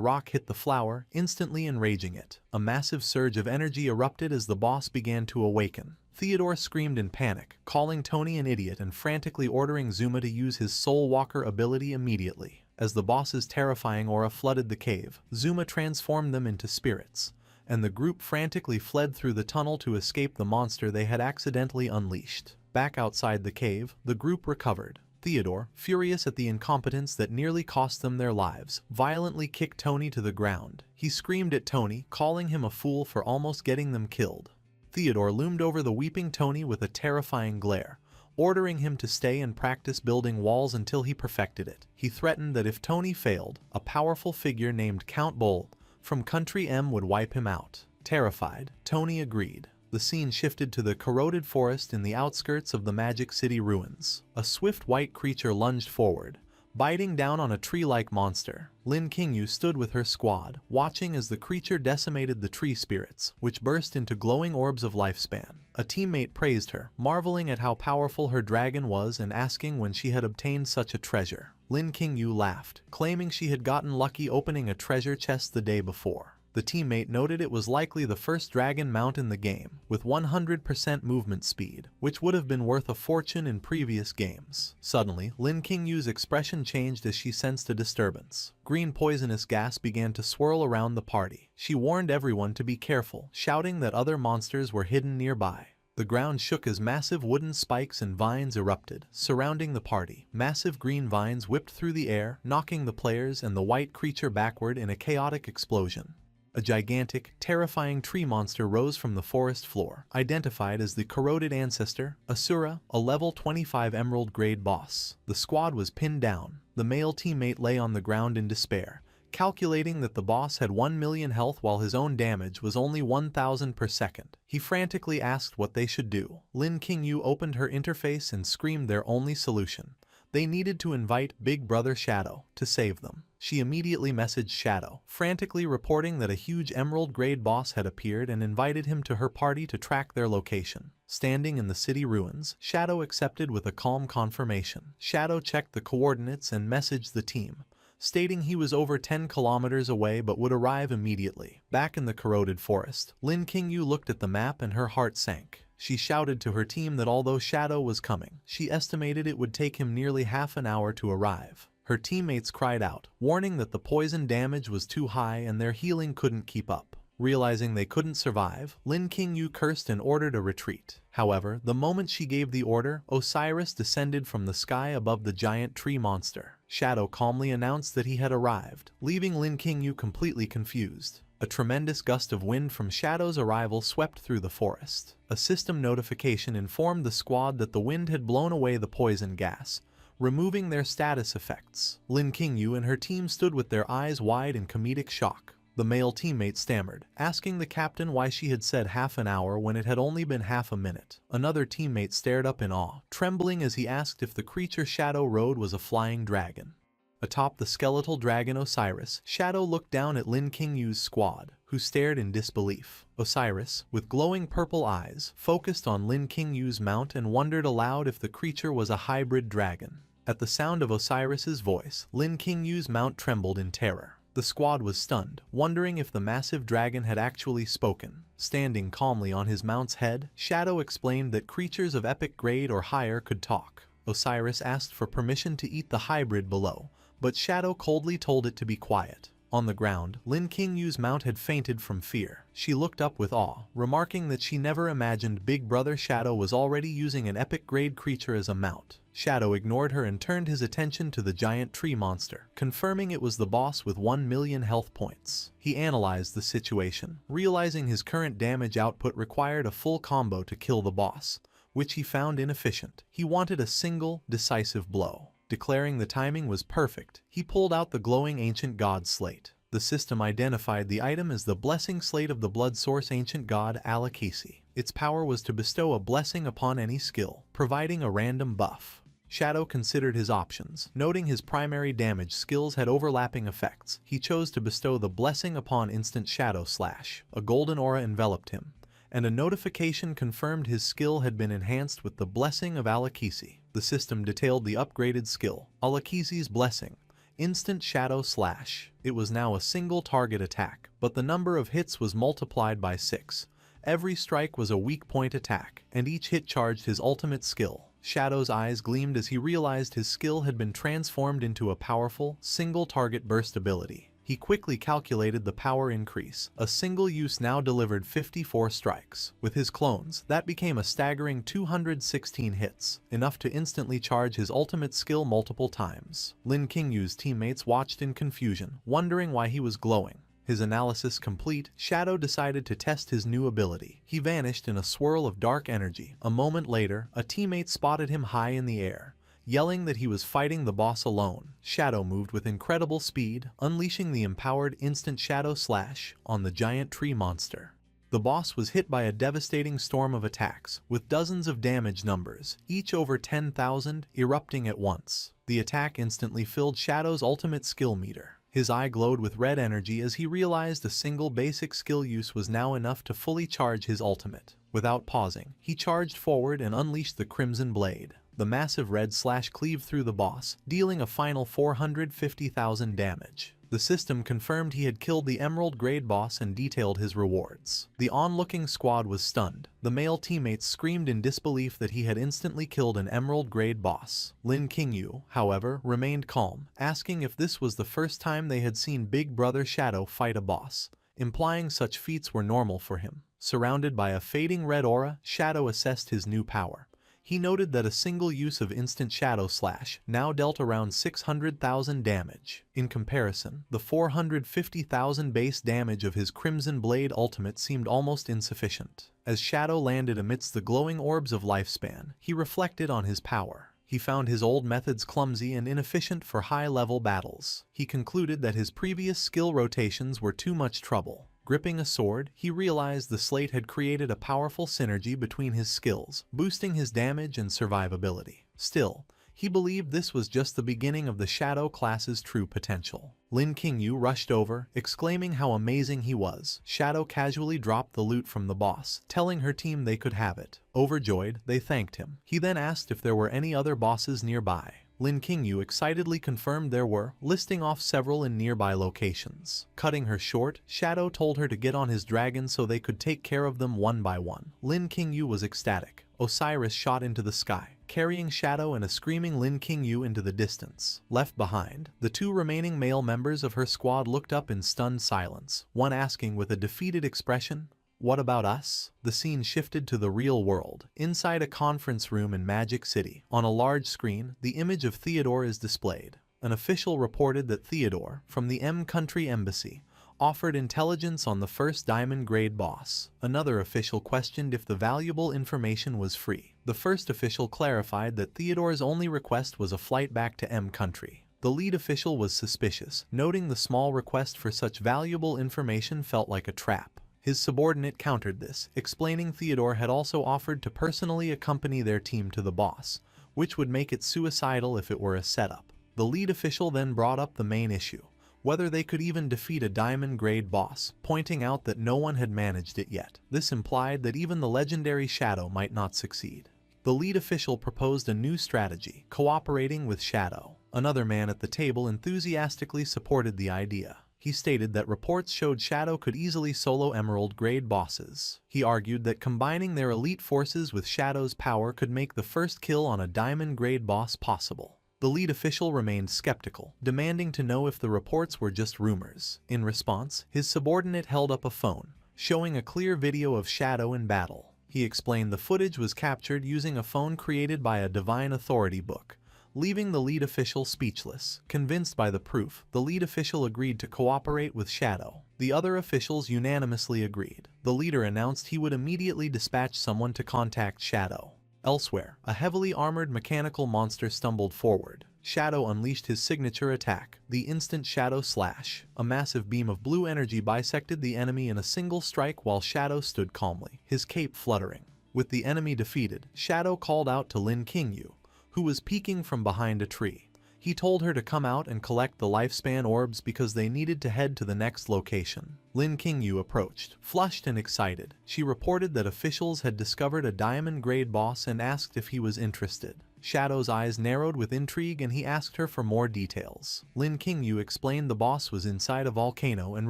S1: rock hit the flower, instantly enraging it. A massive surge of energy erupted as the boss began to awaken. Theodore screamed in panic, calling Tony an idiot and frantically ordering Zuma to use his Soul Walker ability immediately. As the boss's terrifying aura flooded the cave, Zuma transformed them into spirits, and the group frantically fled through the tunnel to escape the monster they had accidentally unleashed. Back outside the cave, the group recovered. Theodore, furious at the incompetence that nearly cost them their lives, violently kicked Tony to the ground. He screamed at Tony, calling him a fool for almost getting them killed. Theodore loomed over the weeping Tony with a terrifying glare, ordering him to stay and practice building walls until he perfected it. He threatened that if Tony failed, a powerful figure named Count Bull from Country M would wipe him out. Terrified, Tony agreed. The scene shifted to the corroded forest in the outskirts of the Magic City ruins. A swift white creature lunged forward, biting down on a tree-like monster. Lin Qingyu stood with her squad, watching as the creature decimated the tree spirits, which burst into glowing orbs of lifespan. A teammate praised her, marveling at how powerful her dragon was and asking when she had obtained such a treasure. Lin Qingyu laughed, claiming she had gotten lucky opening a treasure chest the day before. The teammate noted it was likely the first dragon mount in the game, with 100% movement speed, which would have been worth a fortune in previous games. Suddenly, Lin Qingyu's expression changed as she sensed a disturbance. Green poisonous gas began to swirl around the party. She warned everyone to be careful, shouting that other monsters were hidden nearby. The ground shook as massive wooden spikes and vines erupted, surrounding the party. Massive green vines whipped through the air, knocking the players and the white creature backward in a chaotic explosion. A gigantic, terrifying tree monster rose from the forest floor, identified as the corroded ancestor, Asura, a level 25 emerald grade boss. The squad was pinned down. The male teammate lay on the ground in despair, calculating that the boss had 1 million health while his own damage was only 1,000 per second. He frantically asked what they should do. Lin Qingyu opened her interface and screamed their only solution. They needed to invite Big Brother Shadow to save them. She immediately messaged Shadow, frantically reporting that a huge emerald-grade boss had appeared and invited him to her party to track their location. Standing in the city ruins, Shadow accepted with a calm confirmation. Shadow checked the coordinates and messaged the team, stating he was over 10 kilometers away but would arrive immediately. Back in the corroded forest, Lin Qingyu looked at the map and her heart sank. She shouted to her team that although Shadow was coming, she estimated it would take him nearly half an hour to arrive. Her teammates cried out, warning that the poison damage was too high and their healing couldn't keep up. Realizing they couldn't survive, Lin Qingyu cursed and ordered a retreat. However, the moment she gave the order, Osiris descended from the sky above the giant tree monster. Shadow calmly announced that he had arrived, leaving Lin Qingyu completely confused. A tremendous gust of wind from Shadow's arrival swept through the forest. A system notification informed the squad that the wind had blown away the poison gas, removing their status effects. Lin Qingyu and her team stood with their eyes wide in comedic shock. The male teammate stammered, asking the captain why she had said half an hour when it had only been half a minute. Another teammate stared up in awe, trembling as he asked if the creature Shadow rode was a flying dragon. Atop the skeletal dragon Osiris, Shadow looked down at Lin Qingyu's squad, who stared in disbelief. Osiris, with glowing purple eyes, focused on Lin Qingyu's mount and wondered aloud if the creature was a hybrid dragon. At the sound of Osiris's voice, Lin Qingyu's mount trembled in terror. The squad was stunned, wondering if the massive dragon had actually spoken. Standing calmly on his mount's head, Shadow explained that creatures of epic grade or higher could talk. Osiris asked for permission to eat the hybrid below, but Shadow coldly told it to be quiet. On the ground, Lin Qingyu's mount had fainted from fear. She looked up with awe, remarking that she never imagined Big Brother Shadow was already using an epic-grade creature as a mount. Shadow ignored her and turned his attention to the giant tree monster, confirming it was the boss with 1 million health points. He analyzed the situation, realizing his current damage output required a full combo to kill the boss, which he found inefficient. He wanted a single, decisive blow. Declaring the timing was perfect, he pulled out the glowing ancient god slate. The system identified the item as the blessing slate of the blood source ancient god Alicap. Its power was to bestow a blessing upon any skill, providing a random buff. Shadow considered his options, noting his primary damage skills had overlapping effects. He chose to bestow the blessing upon instant Shadow Slash. A golden aura enveloped him, and a notification confirmed his skill had been enhanced with the blessing of Alicap. The system detailed the upgraded skill, Alicap's blessing, instant Shadow Slash. It was now a single target attack, but the number of hits was multiplied by 6. Every strike was a weak point attack, and each hit charged his ultimate skill. Shadow's eyes gleamed as he realized his skill had been transformed into a powerful, single-target burst ability. He quickly calculated the power increase. A single use now delivered 54 strikes. With his clones, that became a staggering 216 hits, enough to instantly charge his ultimate skill multiple times. Lin Qingyu's teammates watched in confusion, wondering why he was glowing. His analysis complete, Shadow decided to test his new ability. He vanished in a swirl of dark energy. A moment later, a teammate spotted him high in the air, yelling that he was fighting the boss alone. Shadow moved with incredible speed, unleashing the empowered instant Shadow Slash on the giant tree monster. The boss was hit by a devastating storm of attacks, with dozens of damage numbers, each over 10,000, erupting at once. The attack instantly filled Shadow's ultimate skill meter. His eye glowed with red energy as he realized a single basic skill use was now enough to fully charge his ultimate. Without pausing, he charged forward and unleashed the Crimson Blade. The massive red slash cleaved through the boss, dealing a final 450,000 damage. The system confirmed he had killed the Emerald grade boss and detailed his rewards. The onlooking squad was stunned. The male teammates screamed in disbelief that he had instantly killed an Emerald grade boss. Lin Qingyu, however, remained calm, asking if this was the first time they had seen Big Brother Shadow fight a boss, implying such feats were normal for him. Surrounded by a fading red aura, Shadow assessed his new power. He noted that a single use of instant Shadow Slash now dealt around 600,000 damage. In comparison, the 450,000 base damage of his Crimson Blade ultimate seemed almost insufficient. As Shadow landed amidst the glowing orbs of lifespan, he reflected on his power. He found his old methods clumsy and inefficient for high-level battles. He concluded that his previous skill rotations were too much trouble. Gripping a sword, he realized the slate had created a powerful synergy between his skills, boosting his damage and survivability. Still, he believed this was just the beginning of the Shadow class's true potential. Lin Qingyu rushed over, exclaiming how amazing he was. Shadow casually dropped the loot from the boss, telling her team they could have it. Overjoyed, they thanked him. He then asked if there were any other bosses nearby. Lin Qingyu excitedly confirmed there were, listing off several in nearby locations. Cutting her short, Shadow told her to get on his dragon so they could take care of them one by one. Lin Qingyu was ecstatic. Osiris shot into the sky, carrying Shadow and a screaming Lin Qingyu into the distance. Left behind, the two remaining male members of her squad looked up in stunned silence, one asking with a defeated expression, "What about us?" The scene shifted to the real world, inside a conference room in Magic City. On a large screen, the image of Theodore is displayed. An official reported that Theodore, from the M Country Embassy, offered intelligence on the first diamond grade boss. Another official questioned if the valuable information was free. The first official clarified that Theodore's only request was a flight back to M Country. The lead official was suspicious, noting the small request for such valuable information felt like a trap. His subordinate countered this, explaining Theodore had also offered to personally accompany their team to the boss, which would make it suicidal if it were a setup. The lead official then brought up the main issue, whether they could even defeat a diamond-grade boss, pointing out that no one had managed it yet. This implied that even the legendary Shadow might not succeed. The lead official proposed a new strategy, cooperating with Shadow. Another man at the table enthusiastically supported the idea. He stated that reports showed Shadow could easily solo Emerald-grade bosses. He argued that combining their elite forces with Shadow's power could make the first kill on a diamond-grade boss possible. The lead official remained skeptical, demanding to know if the reports were just rumors. In response, his subordinate held up a phone, showing a clear video of Shadow in battle. He explained the footage was captured using a phone created by a Divine Authority book, leaving the lead official speechless. Convinced by the proof, the lead official agreed to cooperate with Shadow. The other officials unanimously agreed. The leader announced he would immediately dispatch someone to contact Shadow. Elsewhere, a heavily armored mechanical monster stumbled forward. Shadow unleashed his signature attack, the instant Shadow Slash. A massive beam of blue energy bisected the enemy in a single strike while Shadow stood calmly, his cape fluttering. With the enemy defeated, Shadow called out to Lin Qingyu, who was peeking from behind a tree. He told her to come out and collect the lifespan orbs because they needed to head to the next location. Lin Qingyu approached, flushed and excited. She reported that officials had discovered a diamond-grade boss and asked if he was interested. Shadow's eyes narrowed with intrigue and he asked her for more details. Lin Qingyu explained the boss was inside a volcano and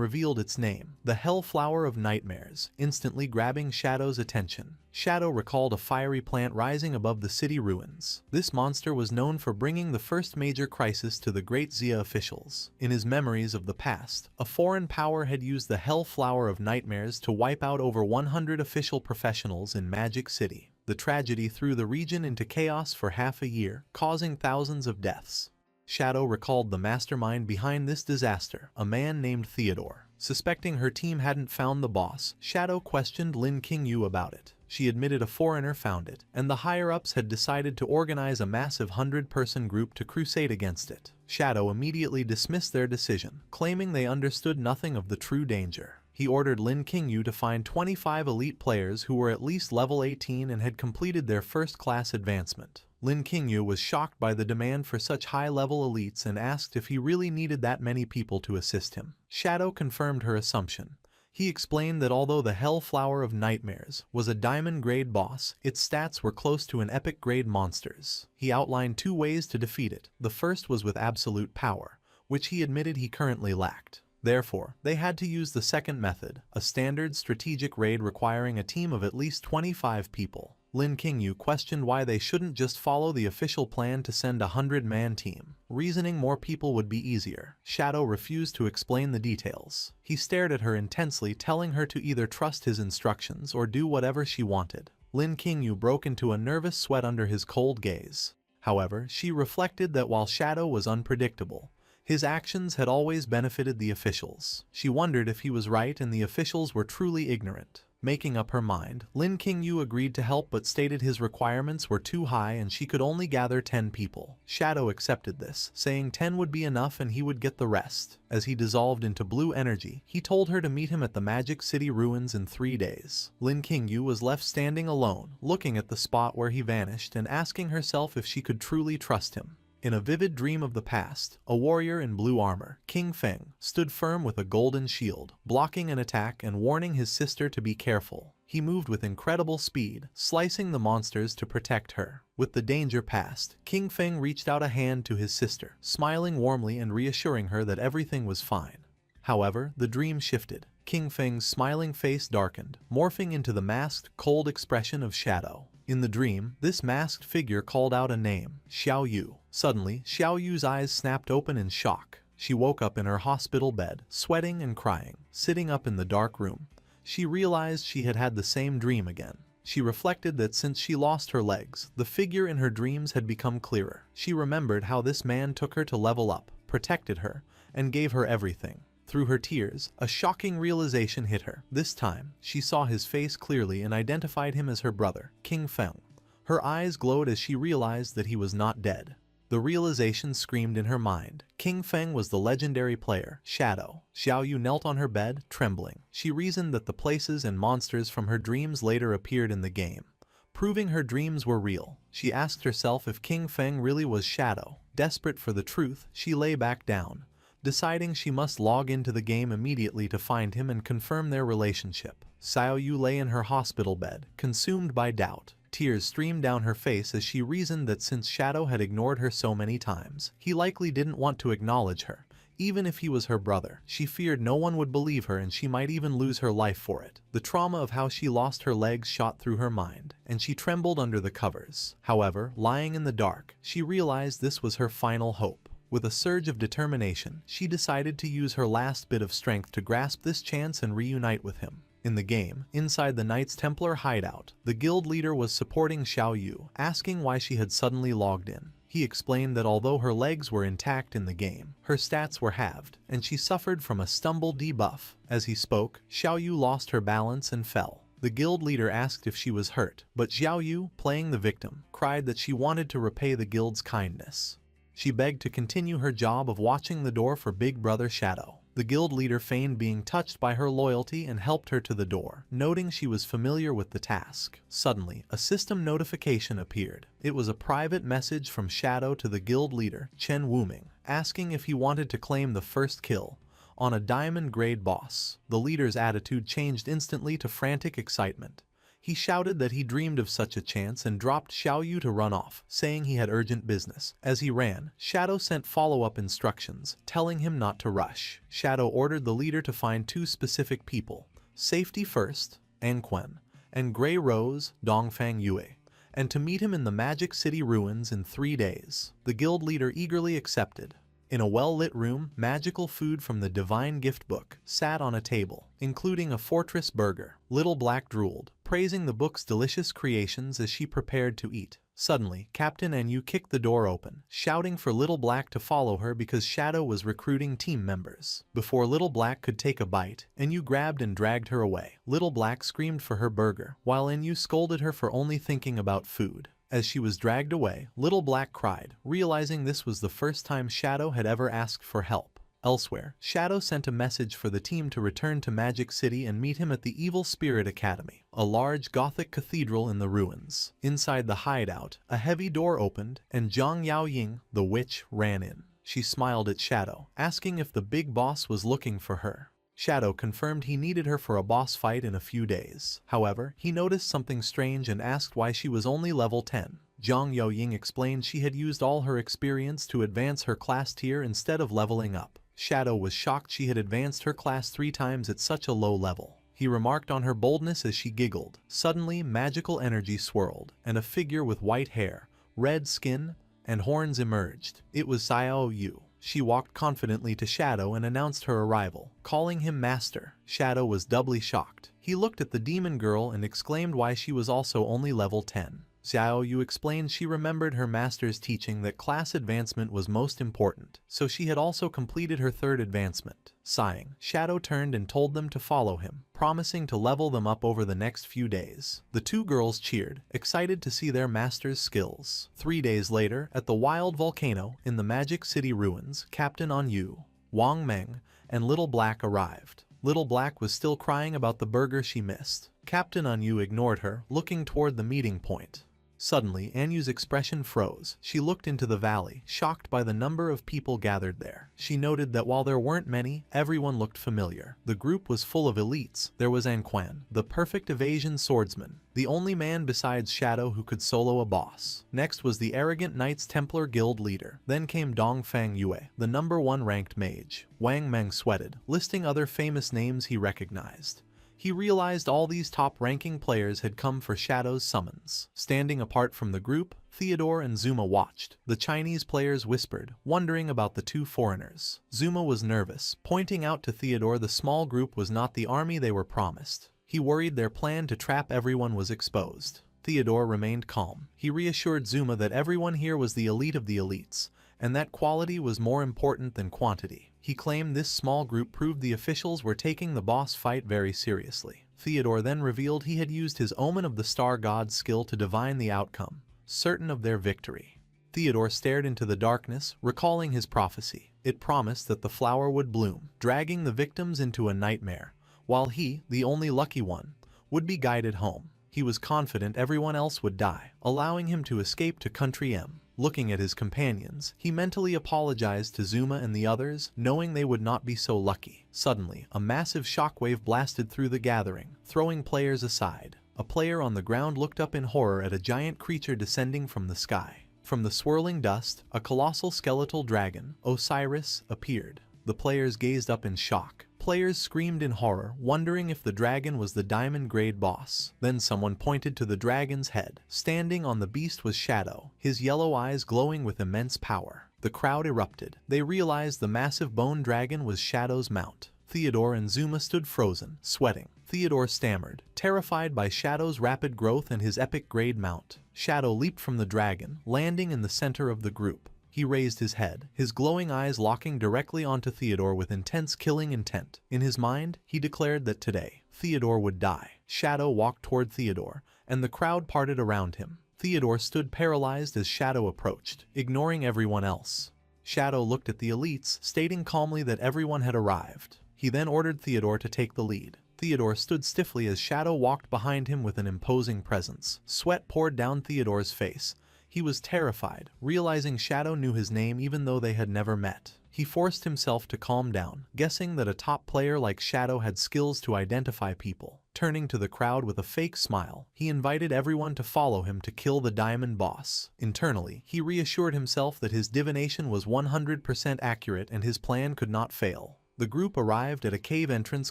S1: revealed its name, the Hellflower of Nightmares, instantly grabbing Shadow's attention. Shadow recalled a fiery plant rising above the city ruins. This monster was known for bringing the first major crisis to the Great Xia officials. In his memories of the past, a foreign power had used the Hellflower of Nightmares to wipe out over 100 official professionals in Magic City. The tragedy threw the region into chaos for half a year, causing thousands of deaths. Shadow recalled the mastermind behind this disaster, a man named Theodore. Suspecting her team hadn't found the boss, Shadow questioned Lin Qingyu about it. She admitted a foreigner found it, and the higher-ups had decided to organize a massive 100-person group to crusade against it. Shadow immediately dismissed their decision, claiming they understood nothing of the true danger. He ordered Lin Qingyu to find 25 elite players who were at least level 18 and had completed their first-class advancement. Lin Qingyu was shocked by the demand for such high-level elites and asked if he really needed that many people to assist him. Shadow confirmed her assumption. He explained that although the Hellflower of Nightmares was a diamond-grade boss, its stats were close to an epic-grade monster's. He outlined 2 ways to defeat it. The first was with absolute power, which he admitted he currently lacked. Therefore, they had to use the second method, a standard strategic raid requiring a team of at least 25 people. Lin Qingyu questioned why they shouldn't just follow the official plan to send a 100-man team, reasoning more people would be easier. Shadow refused to explain the details. He stared at her intensely, telling her to either trust his instructions or do whatever she wanted. Lin Qingyu broke into a nervous sweat under his cold gaze. However, she reflected that while Shadow was unpredictable, his actions had always benefited the officials. She wondered if he was right and the officials were truly ignorant. Making up her mind, Lin Qingyu agreed to help but stated his requirements were too high and she could only gather 10 people. Shadow accepted this, saying 10 would be enough and he would get the rest. As he dissolved into blue energy, he told her to meet him at the Magic City ruins in 3 days. Lin Qingyu was left standing alone, looking at the spot where he vanished and asking herself if she could truly trust him. In a vivid dream of the past, a warrior in blue armor, King Feng, stood firm with a golden shield, blocking an attack and warning his sister to be careful. He moved with incredible speed, slicing the monsters to protect her. With the danger past, King Feng reached out a hand to his sister, smiling warmly and reassuring her that everything was fine. However, the dream shifted. King Feng's smiling face darkened, morphing into the masked, cold expression of Shadow. In the dream, this masked figure called out a name, Xiao Yu. Suddenly, Xiao Yu's eyes snapped open in shock. She woke up in her hospital bed, sweating and crying. Sitting up in the dark room, she realized she had had the same dream again. She reflected that since she lost her legs, the figure in her dreams had become clearer. She remembered how this man took her to level up, protected her, and gave her everything. Through her tears, a shocking realization hit her. This time, she saw his face clearly and identified him as her brother, King Feng. Her eyes glowed as she realized that he was not dead. The realization screamed in her mind. King Feng was the legendary player, Shadow. Xiao Yu knelt on her bed, trembling. She reasoned that the places and monsters from her dreams later appeared in the game, proving her dreams were real. She asked herself if King Feng really was Shadow. Desperate for the truth, she lay back down, deciding she must log into the game immediately to find him and confirm their relationship. Xiao Yu lay in her hospital bed, consumed by doubt. Tears streamed down her face as she reasoned that since Shadow had ignored her so many times, he likely didn't want to acknowledge her. Even if he was her brother, she feared no one would believe her and she might even lose her life for it. The trauma of how she lost her legs shot through her mind, and she trembled under the covers. However, lying in the dark, she realized this was her final hope. With a surge of determination, she decided to use her last bit of strength to grasp this chance and reunite with him. In the game, inside the Knights Templar hideout, the guild leader was supporting Xiao Yu, asking why she had suddenly logged in. He explained that although her legs were intact in the game, her stats were halved, and she suffered from a stumble debuff. As he spoke, Xiao Yu lost her balance and fell. The guild leader asked if she was hurt, but Xiao Yu, playing the victim, cried that she wanted to repay the guild's kindness. She begged to continue her job of watching the door for Big Brother Shadow. The guild leader feigned being touched by her loyalty and helped her to the door, noting she was familiar with the task. Suddenly, a system notification appeared. It was a private message from Shadow to the guild leader, Chen Wuming, asking if he wanted to claim the first kill on a diamond-grade boss. The leader's attitude changed instantly to frantic excitement. He shouted that he dreamed of such a chance and dropped Xiao Yu to run off, saying he had urgent business. As he ran, Shadow sent follow-up instructions, telling him not to rush. Shadow ordered the leader to find 2 specific people, Safety First, Anquen, and Grey Rose, Dongfang Yue, and to meet him in the Magic City ruins in 3 days. The guild leader eagerly accepted. In a well-lit room, magical food from the Divine Gift Book sat on a table, including a fortress burger. Little Black drooled, praising the book's delicious creations as she prepared to eat. Suddenly, Captain Enyu kicked the door open, shouting for Little Black to follow her because Shadow was recruiting team members. Before Little Black could take a bite, Enyu grabbed and dragged her away. Little Black screamed for her burger, while Enyu scolded her for only thinking about food. As she was dragged away, Little Black cried, realizing this was the first time Shadow had ever asked for help. Elsewhere, Shadow sent a message for the team to return to Magic City and meet him at the Evil Spirit Academy, a large Gothic cathedral in the ruins. Inside the hideout, a heavy door opened, and Zhang Yaoying, the witch, ran in. She smiled at Shadow, asking if the big boss was looking for her. Shadow confirmed he needed her for a boss fight in a few days. However, he noticed something strange and asked why she was only level 10. Zhang Youying explained she had used all her experience to advance her class tier instead of leveling up. Shadow was shocked she had advanced her class 3 times at such a low level. He remarked on her boldness as she giggled. Suddenly, magical energy swirled, and a figure with white hair, red skin, and horns emerged. It was Xiao Yu. She walked confidently to Shadow and announced her arrival, calling him master. Shadow was doubly shocked. He looked at the demon girl and exclaimed why she was also only level 10. Xiao Yu explained she remembered her master's teaching that class advancement was most important, so she had also completed her 3rd advancement. Sighing, Shadow turned and told them to follow him, promising to level them up over the next few days. The 2 girls cheered, excited to see their master's skills. 3 days later, at the wild volcano in the Magic City ruins, Captain Anyu, Wang Meng, and Little Black arrived. Little Black was still crying about the burger she missed. Captain Anyu ignored her, looking toward the meeting point. Suddenly, Anyu's expression froze. She looked into the valley, shocked by the number of people gathered there. She noted that while there weren't many, everyone looked familiar. The group was full of elites. There was Anquan, the perfect evasion swordsman, the only man besides Shadow who could solo a boss. Next was the arrogant Knights Templar Guild leader. Then came Dongfang Yue, the #1 ranked mage. Wang Meng sweated, listing other famous names he recognized. He realized all these top-ranking players had come for Shadow's summons. Standing apart from the group, Theodore and Zuma watched. The Chinese players whispered, wondering about the 2 foreigners. Zuma was nervous, pointing out to Theodore the small group was not the army they were promised. He worried their plan to trap everyone was exposed. Theodore remained calm. He reassured Zuma that everyone here was the elite of the elites, and that quality was more important than quantity. He claimed this small group proved the officials were taking the boss fight very seriously. Theodore then revealed he had used his Omen of the Star God's skill to divine the outcome, certain of their victory. Theodore stared into the darkness, recalling his prophecy. It promised that the flower would bloom, dragging the victims into a nightmare, while he, the only lucky one, would be guided home. He was confident everyone else would die, allowing him to escape to Country M. Looking at his companions, he mentally apologized to Zuma and the others, knowing they would not be so lucky. Suddenly, a massive shockwave blasted through the gathering, throwing players aside. A player on the ground looked up in horror at a giant creature descending from the sky. From the swirling dust, a colossal skeletal dragon, Osiris, appeared. The players gazed up in shock. Players screamed in horror, wondering if the dragon was the diamond-grade boss. Then someone pointed to the dragon's head. Standing on the beast was Shadow, his yellow eyes glowing with immense power. The crowd erupted. They realized the massive bone dragon was Shadow's mount. Theodore and Zuma stood frozen, sweating. Theodore stammered, terrified by Shadow's rapid growth and his epic-grade mount. Shadow leaped from the dragon, landing in the center of the group. He raised his head, his glowing eyes locking directly onto Theodore with intense killing intent. In his mind, he declared that today, Theodore would die. Shadow walked toward Theodore, and the crowd parted around him. Theodore stood paralyzed as Shadow approached, ignoring everyone else. Shadow looked at the elites, stating calmly that everyone had arrived. He then ordered Theodore to take the lead. Theodore stood stiffly as Shadow walked behind him with an imposing presence. Sweat poured down Theodore's face. He was terrified, realizing Shadow knew his name even though they had never met. He forced himself to calm down, guessing that a top player like Shadow had skills to identify people. Turning to the crowd with a fake smile, he invited everyone to follow him to kill the diamond boss. Internally, he reassured himself that his divination was 100% accurate and his plan could not fail. The group arrived at a cave entrance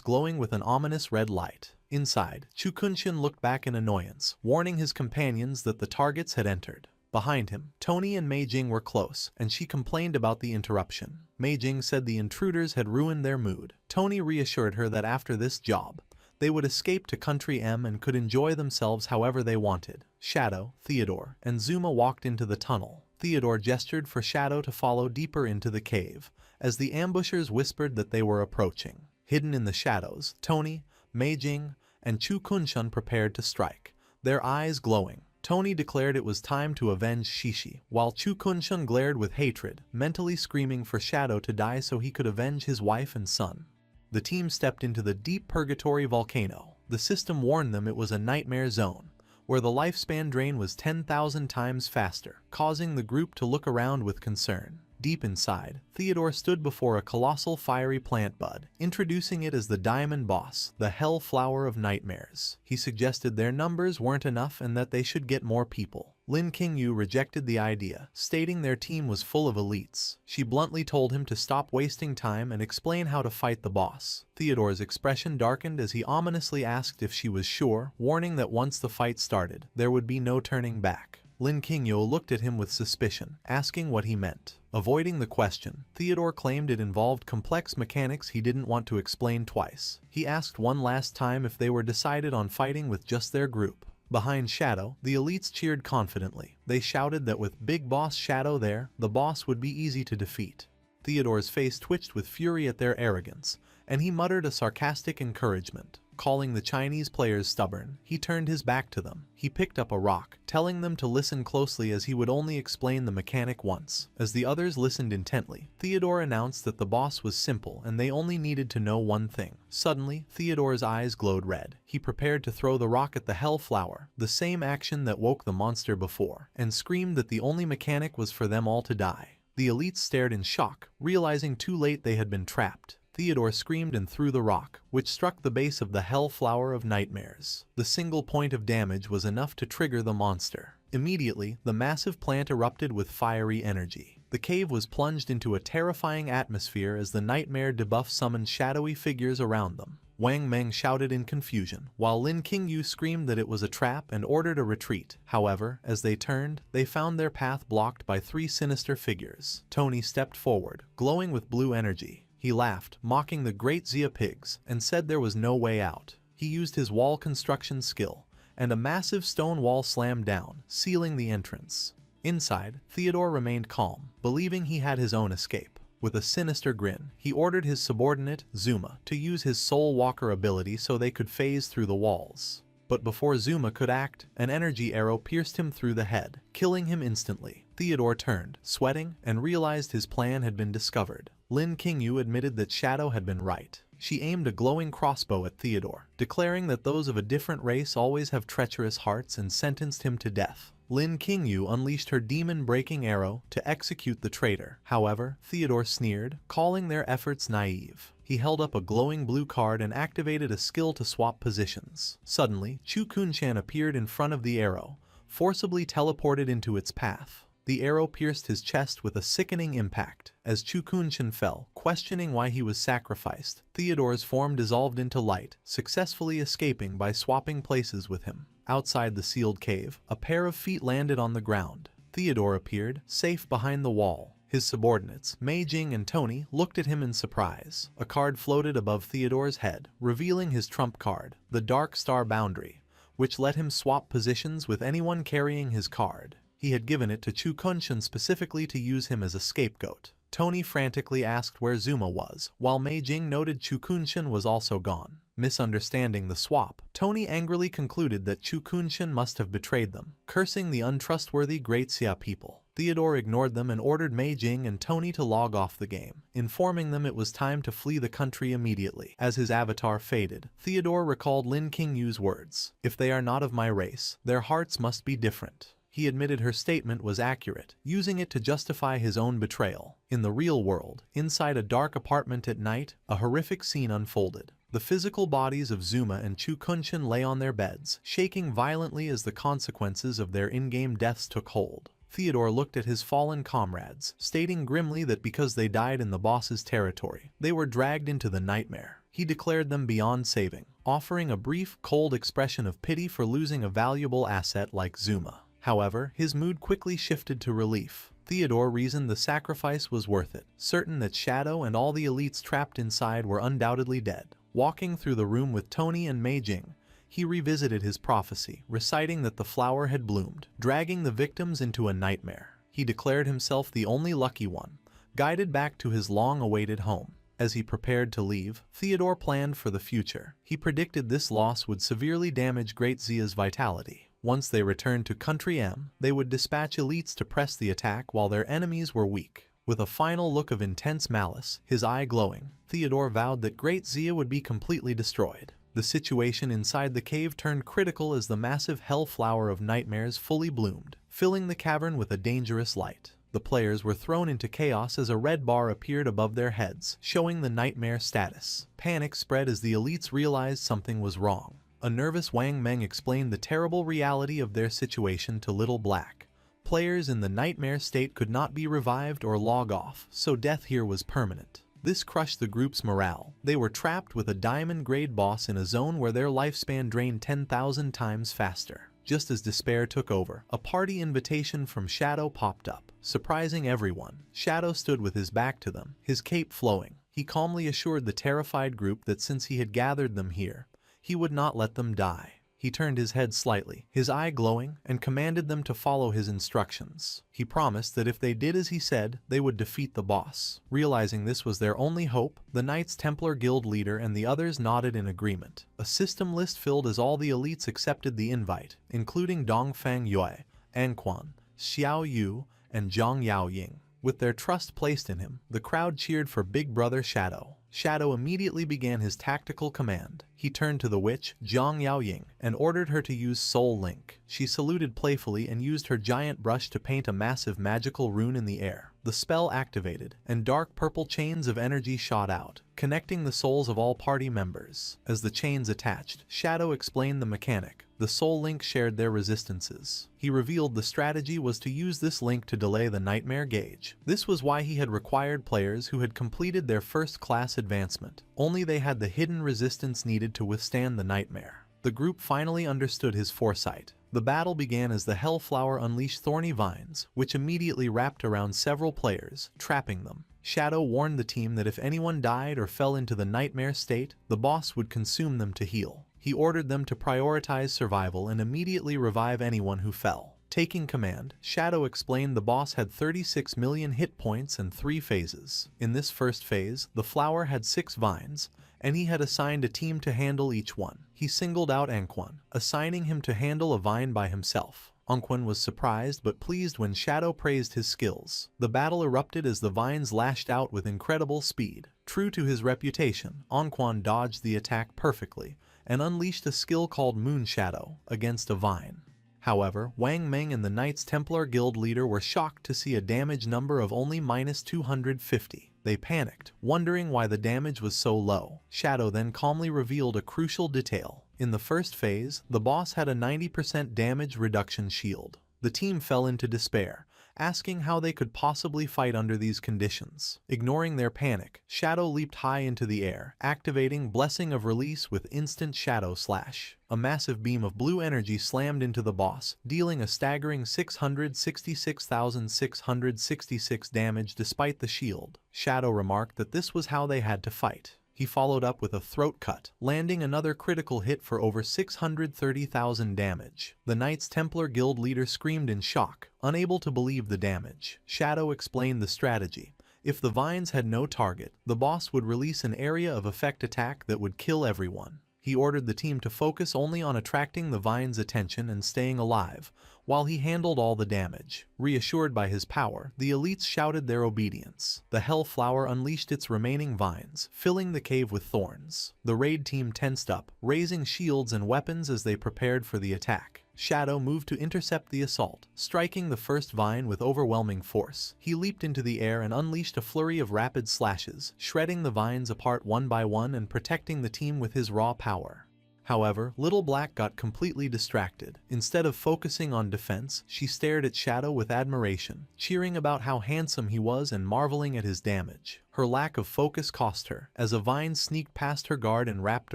S1: glowing with an ominous red light. Inside, Chu Kunshin looked back in annoyance, warning his companions that the targets had entered. Behind him, Tony and Mei Jing were close, and she complained about the interruption. Mei Jing said the intruders had ruined their mood. Tony reassured her that after this job, they would escape to Country M and could enjoy themselves however they wanted. Shadow, Theodore, and Zuma walked into the tunnel. Theodore gestured for Shadow to follow deeper into the cave, as the ambushers whispered that they were approaching. Hidden in the shadows, Tony, Mei Jing, and Chu Kunshan prepared to strike, their eyes glowing. Tony declared it was time to avenge Shishi, while Chu Kunshan glared with hatred, mentally screaming for Shadow to die so he could avenge his wife and son. The team stepped into the deep purgatory volcano. The system warned them it was a nightmare zone, where the lifespan drain was 10,000 times faster, causing the group to look around with concern. Deep inside, Theodore stood before a colossal fiery plant bud, introducing it as the Diamond Boss, the Hell Flower of Nightmares. He suggested their numbers weren't enough and that they should get more people. Lin Qingyu rejected the idea, stating their team was full of elites. She bluntly told him to stop wasting time and explain how to fight the boss. Theodore's expression darkened as he ominously asked if she was sure, warning that once the fight started, there would be no turning back. Lin Qingyu looked at him with suspicion, asking what he meant. Avoiding the question, Theodore claimed it involved complex mechanics he didn't want to explain twice. He asked one last time if they were decided on fighting with just their group. Behind Shadow, the elites cheered confidently. They shouted that with Big Boss Shadow there, the boss would be easy to defeat. Theodore's face twitched with fury at their arrogance, and he muttered a sarcastic encouragement. Calling the Chinese players stubborn, he turned his back to them. He picked up a rock, telling them to listen closely as he would only explain the mechanic once. As the others listened intently, Theodore announced that the boss was simple and they only needed to know one thing. Suddenly, Theodore's eyes glowed red. He prepared to throw the rock at the Hell Flower, the same action that woke the monster before, and screamed that the only mechanic was for them all to die. The elites stared in shock, realizing too late they had been trapped. Theodore screamed and threw the rock, which struck the base of the Hell Flower of Nightmares. The single point of damage was enough to trigger the monster. Immediately, the massive plant erupted with fiery energy. The cave was plunged into a terrifying atmosphere as the nightmare debuff summoned shadowy figures around them. Wang Meng shouted in confusion, while Lin Qingyu screamed that it was a trap and ordered a retreat. However, as they turned, they found their path blocked by three sinister figures. Tony stepped forward, glowing with blue energy. He laughed, mocking the great Xia pigs, and said there was no way out. He used his wall construction skill, and a massive stone wall slammed down, sealing the entrance. Inside, Theodore remained calm, believing he had his own escape. With a sinister grin, he ordered his subordinate, Zuma, to use his Soul Walker ability so they could phase through the walls. But before Zuma could act, an energy arrow pierced him through the head, killing him instantly. Theodore turned, sweating, and realized his plan had been discovered. Lin Qingyu admitted that Shadow had been right. She aimed a glowing crossbow at Theodore, declaring that those of a different race always have treacherous hearts and sentenced him to death. Lin Qingyu unleashed her demon-breaking arrow to execute the traitor. However, Theodore sneered, calling their efforts naive. He held up a glowing blue card and activated a skill to swap positions. Suddenly, Chu Kunshan appeared in front of the arrow, forcibly teleported into its path. The arrow pierced his chest with a sickening impact. As Chu Kunshan fell, questioning why he was sacrificed, Theodore's form dissolved into light, successfully escaping by swapping places with him. Outside the sealed cave, a pair of feet landed on the ground. Theodore appeared, safe behind the wall. His subordinates, Mei Jing and Tony, looked at him in surprise. A card floated above Theodore's head, revealing his trump card, the Dark Star Boundary, which let him swap positions with anyone carrying his card. He had given it to Chu Kunshan specifically to use him as a scapegoat. Tony frantically asked where Zuma was, while Mei Jing noted Chu Kunshan was also gone. Misunderstanding the swap, Tony angrily concluded that Chu Kunshan must have betrayed them, cursing the untrustworthy Great Xia people. Theodore ignored them and ordered Mei Jing and Tony to log off the game, informing them it was time to flee the country immediately. As his avatar faded, Theodore recalled Lin Qingyu's words, "If they are not of my race, their hearts must be different." He admitted her statement was accurate, using it to justify his own betrayal. In the real world, inside a dark apartment at night, a horrific scene unfolded. The physical bodies of Zuma and Chu Kunshan lay on their beds, shaking violently as the consequences of their in-game deaths took hold. Theodore looked at his fallen comrades, stating grimly that because they died in the boss's territory, they were dragged into the nightmare. He declared them beyond saving, offering a brief, cold expression of pity for losing a valuable asset like Zuma. However, his mood quickly shifted to relief. Theodore reasoned the sacrifice was worth it, certain that Shadow and all the elites trapped inside were undoubtedly dead. Walking through the room with Tony and Mei Jing, he revisited his prophecy, reciting that the flower had bloomed, dragging the victims into a nightmare. He declared himself the only lucky one, guided back to his long-awaited home. As he prepared to leave, Theodore planned for the future. He predicted this loss would severely damage Great Xia's vitality. Once they returned to Country M, they would dispatch elites to press the attack while their enemies were weak. With a final look of intense malice, his eye glowing, Theodore vowed that Great Xia would be completely destroyed. The situation inside the cave turned critical as the massive Hell Flower of Nightmares fully bloomed, filling the cavern with a dangerous light. The players were thrown into chaos as a red bar appeared above their heads, showing the nightmare status. Panic spread as the elites realized something was wrong. A nervous Wang Meng explained the terrible reality of their situation to Little Black. Players in the nightmare state could not be revived or log off, so death here was permanent. This crushed the group's morale. They were trapped with a diamond-grade boss in a zone where their lifespan drained 10,000 times faster. Just as despair took over, a party invitation from Shadow popped up, surprising everyone. Shadow stood with his back to them, his cape flowing. He calmly assured the terrified group that since he had gathered them here, he would not let them die. He turned his head slightly, his eye glowing, and commanded them to follow his instructions. He promised that if they did as he said, they would defeat the boss. Realizing this was their only hope, the Knights Templar Guild leader and the others nodded in agreement. A system list filled as all the elites accepted the invite, including Dongfang Yue, Anquan, Xiao Yu, and Zhang Yaoying. With their trust placed in him, the crowd cheered for Big Brother Shadow. Shadow immediately began his tactical command. He turned to the witch, Zhang Yaoying, and ordered her to use Soul Link. She saluted playfully and used her giant brush to paint a massive magical rune in the air. The spell activated, and dark purple chains of energy shot out, connecting the souls of all party members. As the chains attached, Shadow explained the mechanic. The Soul Link shared their resistances. He revealed the strategy was to use this link to delay the nightmare gauge. This was why he had required players who had completed their first class advancement. Only they had the hidden resistance needed to withstand the nightmare. The group finally understood his foresight. The battle began as the Hellflower unleashed thorny vines, which immediately wrapped around several players, trapping them. Shadow warned the team that if anyone died or fell into the nightmare state, the boss would consume them to heal. He ordered them to prioritize survival and immediately revive anyone who fell. Taking command, Shadow explained the boss had 36 million hit points and 3 phases. In this first phase, the flower had 6 vines, and he had assigned a team to handle each one. He singled out Anquan, assigning him to handle a vine by himself. Anquan was surprised but pleased when Shadow praised his skills. The battle erupted as the vines lashed out with incredible speed. True to his reputation, Anquan dodged the attack perfectly and unleashed a skill called Moon Shadow against a vine. However, Wang Meng and the Knights Templar Guild leader were shocked to see a damage number of only -250. They panicked, wondering why the damage was so low. Shadow then calmly revealed a crucial detail. In the first phase, the boss had a 90% damage reduction shield. The team fell into despair, asking how they could possibly fight under these conditions. Ignoring their panic, Shadow leaped high into the air, activating Blessing of Release with instant Shadow Slash. A massive beam of blue energy slammed into the boss, dealing a staggering 666,666 damage despite the shield. Shadow remarked that this was how they had to fight. He followed up with a throat cut, landing another critical hit for over 630,000 damage. The Knights Templar Guild leader screamed in shock, unable to believe the damage. Shadow explained the strategy. If the vines had no target, the boss would release an area of effect attack that would kill everyone. He ordered the team to focus only on attracting the vine's attention and staying alive, while he handled all the damage. Reassured by his power, the elites shouted their obedience. The Hellflower unleashed its remaining vines, filling the cave with thorns. The raid team tensed up, raising shields and weapons as they prepared for the attack. Shadow moved to intercept the assault, striking the first vine with overwhelming force. He leaped into the air and unleashed a flurry of rapid slashes, shredding the vines apart one by one and protecting the team with his raw power. However, Little Black got completely distracted. Instead of focusing on defense, she stared at Shadow with admiration, cheering about how handsome he was and marveling at his damage. Her lack of focus cost her, as a vine sneaked past her guard and wrapped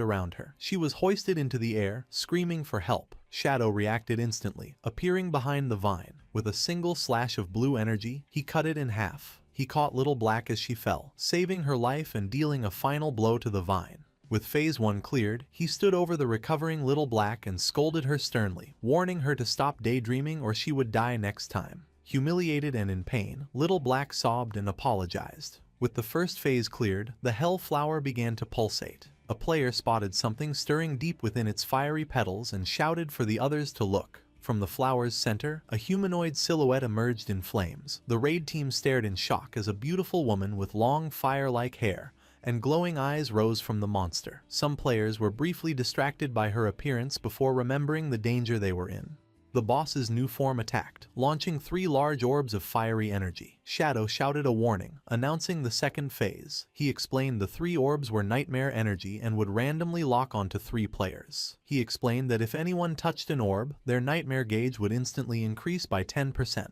S1: around her. She was hoisted into the air, screaming for help. Shadow reacted instantly, appearing behind the vine. With a single slash of blue energy, he cut it in half. He caught Little Black as she fell, saving her life and dealing a final blow to the vine. With Phase 1 cleared, he stood over the recovering Little Black and scolded her sternly, warning her to stop daydreaming or she would die next time. Humiliated and in pain, Little Black sobbed and apologized. With the first phase cleared, the Hellflower began to pulsate. A player spotted something stirring deep within its fiery petals and shouted for the others to look. From the flower's center, a humanoid silhouette emerged in flames. The raid team stared in shock as a beautiful woman with long fire-like hair and glowing eyes rose from the monster. Some players were briefly distracted by her appearance before remembering the danger they were in. The boss's new form attacked, launching 3 large orbs of fiery energy. Shadow shouted a warning, announcing the second phase. He explained the 3 orbs were nightmare energy and would randomly lock onto 3 players. He explained that if anyone touched an orb, their nightmare gauge would instantly increase by 10%,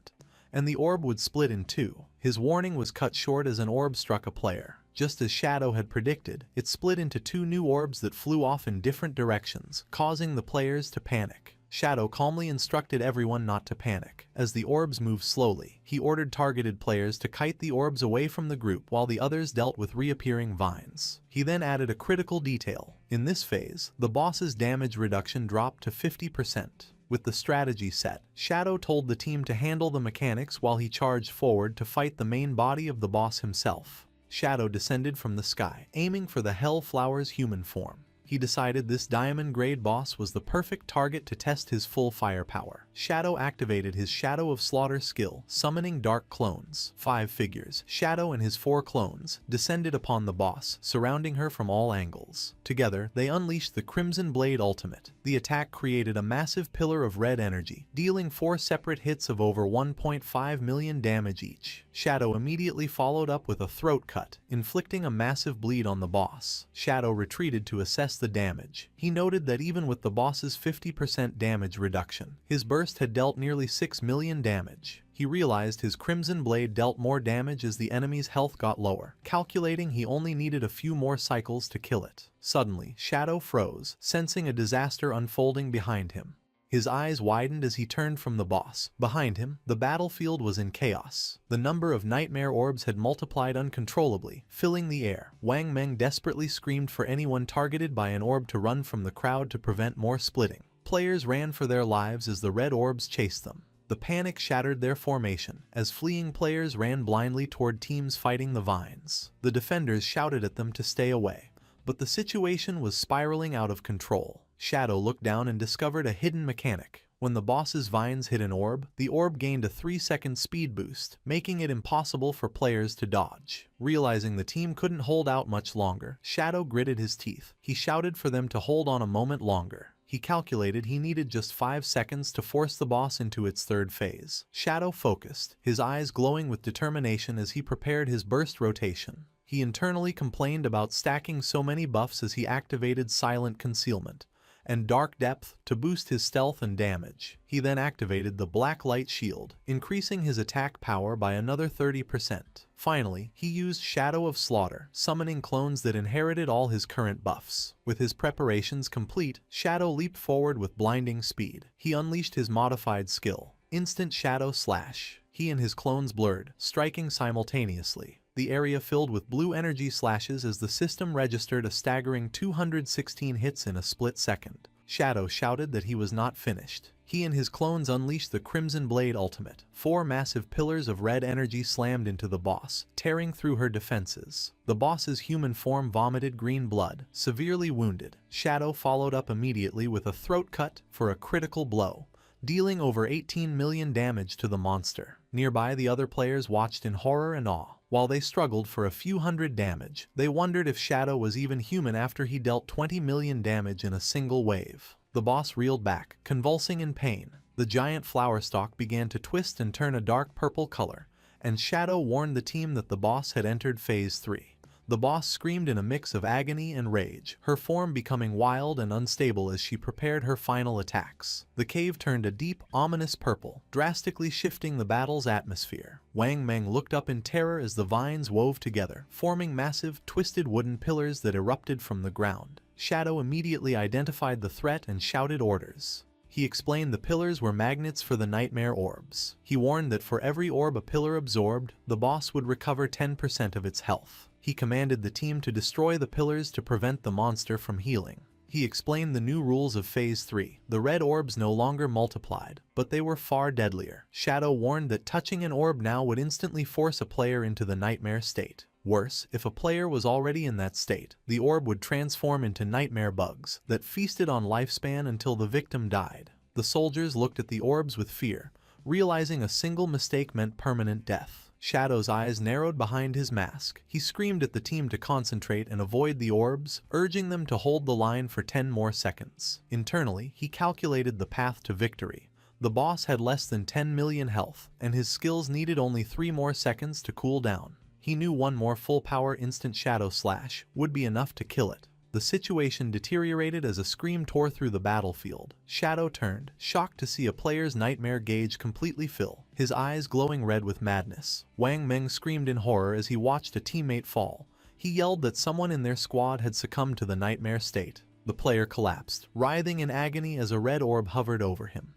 S1: and the orb would split in 2. His warning was cut short as an orb struck a player. Just as Shadow had predicted, it split into 2 new orbs that flew off in different directions, causing the players to panic. Shadow calmly instructed everyone not to panic. As the orbs moved slowly, he ordered targeted players to kite the orbs away from the group while the others dealt with reappearing vines. He then added a critical detail. In this phase, the boss's damage reduction dropped to 50%. With the strategy set, Shadow told the team to handle the mechanics while he charged forward to fight the main body of the boss himself. Shadow descended from the sky, aiming for the Hellflower's human form. He decided this diamond-grade boss was the perfect target to test his full firepower. Shadow activated his Shadow of Slaughter skill, summoning dark clones. 5 figures, Shadow and his 4 clones, descended upon the boss, surrounding her from all angles. Together, they unleashed the Crimson Blade Ultimate. The attack created a massive pillar of red energy, dealing 4 separate hits of over 1.5 million damage each. Shadow immediately followed up with a throat cut, inflicting a massive bleed on the boss. Shadow retreated to assess the damage. He noted that even with the boss's 50% damage reduction, his burst had dealt nearly 6 million damage. He realized his Crimson Blade dealt more damage as the enemy's health got lower, calculating he only needed a few more cycles to kill it. Suddenly, Shadow froze, sensing a disaster unfolding behind him. His eyes widened as he turned from the boss. Behind him, the battlefield was in chaos. The number of nightmare orbs had multiplied uncontrollably, filling the air. Wang Meng desperately screamed for anyone targeted by an orb to run from the crowd to prevent more splitting. Players ran for their lives as the red orbs chased them. The panic shattered their formation, as fleeing players ran blindly toward teams fighting the vines. The defenders shouted at them to stay away, but the situation was spiraling out of control. Shadow looked down and discovered a hidden mechanic. When the boss's vines hit an orb, the orb gained a 3-second speed boost, making it impossible for players to dodge. Realizing the team couldn't hold out much longer, Shadow gritted his teeth. He shouted for them to hold on a moment longer. He calculated he needed just 5 seconds to force the boss into its 3rd phase. Shadow focused, his eyes glowing with determination as he prepared his burst rotation. He internally complained about stacking so many buffs as he activated Silent Concealment and Dark Depth to boost his stealth and damage. He then activated the Black Light Shield, increasing his attack power by another 30%. Finally, he used Shadow of Slaughter, summoning clones that inherited all his current buffs. With his preparations complete, Shadow leaped forward with blinding speed. He unleashed his modified skill, Instant Shadow Slash. He and his clones blurred, striking simultaneously. The area filled with blue energy slashes as the system registered a staggering 216 hits in a split second. Shadow shouted that he was not finished. He and his clones unleashed the Crimson Blade Ultimate. 4 massive pillars of red energy slammed into the boss, tearing through her defenses. The boss's human form vomited green blood, severely wounded. Shadow followed up immediately with a throat cut for a critical blow, dealing over 18 million damage to the monster. Nearby, the other players watched in horror and awe. While they struggled for a few hundred damage, they wondered if Shadow was even human after he dealt 20 million damage in a single wave. The boss reeled back, convulsing in pain. The giant flower stalk began to twist and turn a dark purple color, and Shadow warned the team that the boss had entered Phase 3. The boss screamed in a mix of agony and rage, her form becoming wild and unstable as she prepared her final attacks. The cave turned a deep, ominous purple, drastically shifting the battle's atmosphere. Wang Meng looked up in terror as the vines wove together, forming massive, twisted wooden pillars that erupted from the ground. Shadow immediately identified the threat and shouted orders. He explained the pillars were magnets for the nightmare orbs. He warned that for every orb a pillar absorbed, the boss would recover 10% of its health. He commanded the team to destroy the pillars to prevent the monster from healing. He explained the new rules of Phase 3. The red orbs no longer multiplied, but they were far deadlier. Shadow warned that touching an orb now would instantly force a player into the nightmare state. Worse, if a player was already in that state, the orb would transform into nightmare bugs that feasted on lifespan until the victim died. The soldiers looked at the orbs with fear, realizing a single mistake meant permanent death. Shadow's eyes narrowed behind his mask. He screamed at the team to concentrate and avoid the orbs, urging them to hold the line for 10 more seconds. Internally, he calculated the path to victory. The boss had less than 10 million health, and his skills needed only 3 more seconds to cool down. He knew one more full-power instant shadow slash would be enough to kill it. The situation deteriorated as a scream tore through the battlefield. Shadow turned, shocked to see a player's nightmare gauge completely fill, his eyes glowing red with madness. Wang Meng screamed in horror as he watched a teammate fall. He yelled that someone in their squad had succumbed to the nightmare state. The player collapsed, writhing in agony as a red orb hovered over him.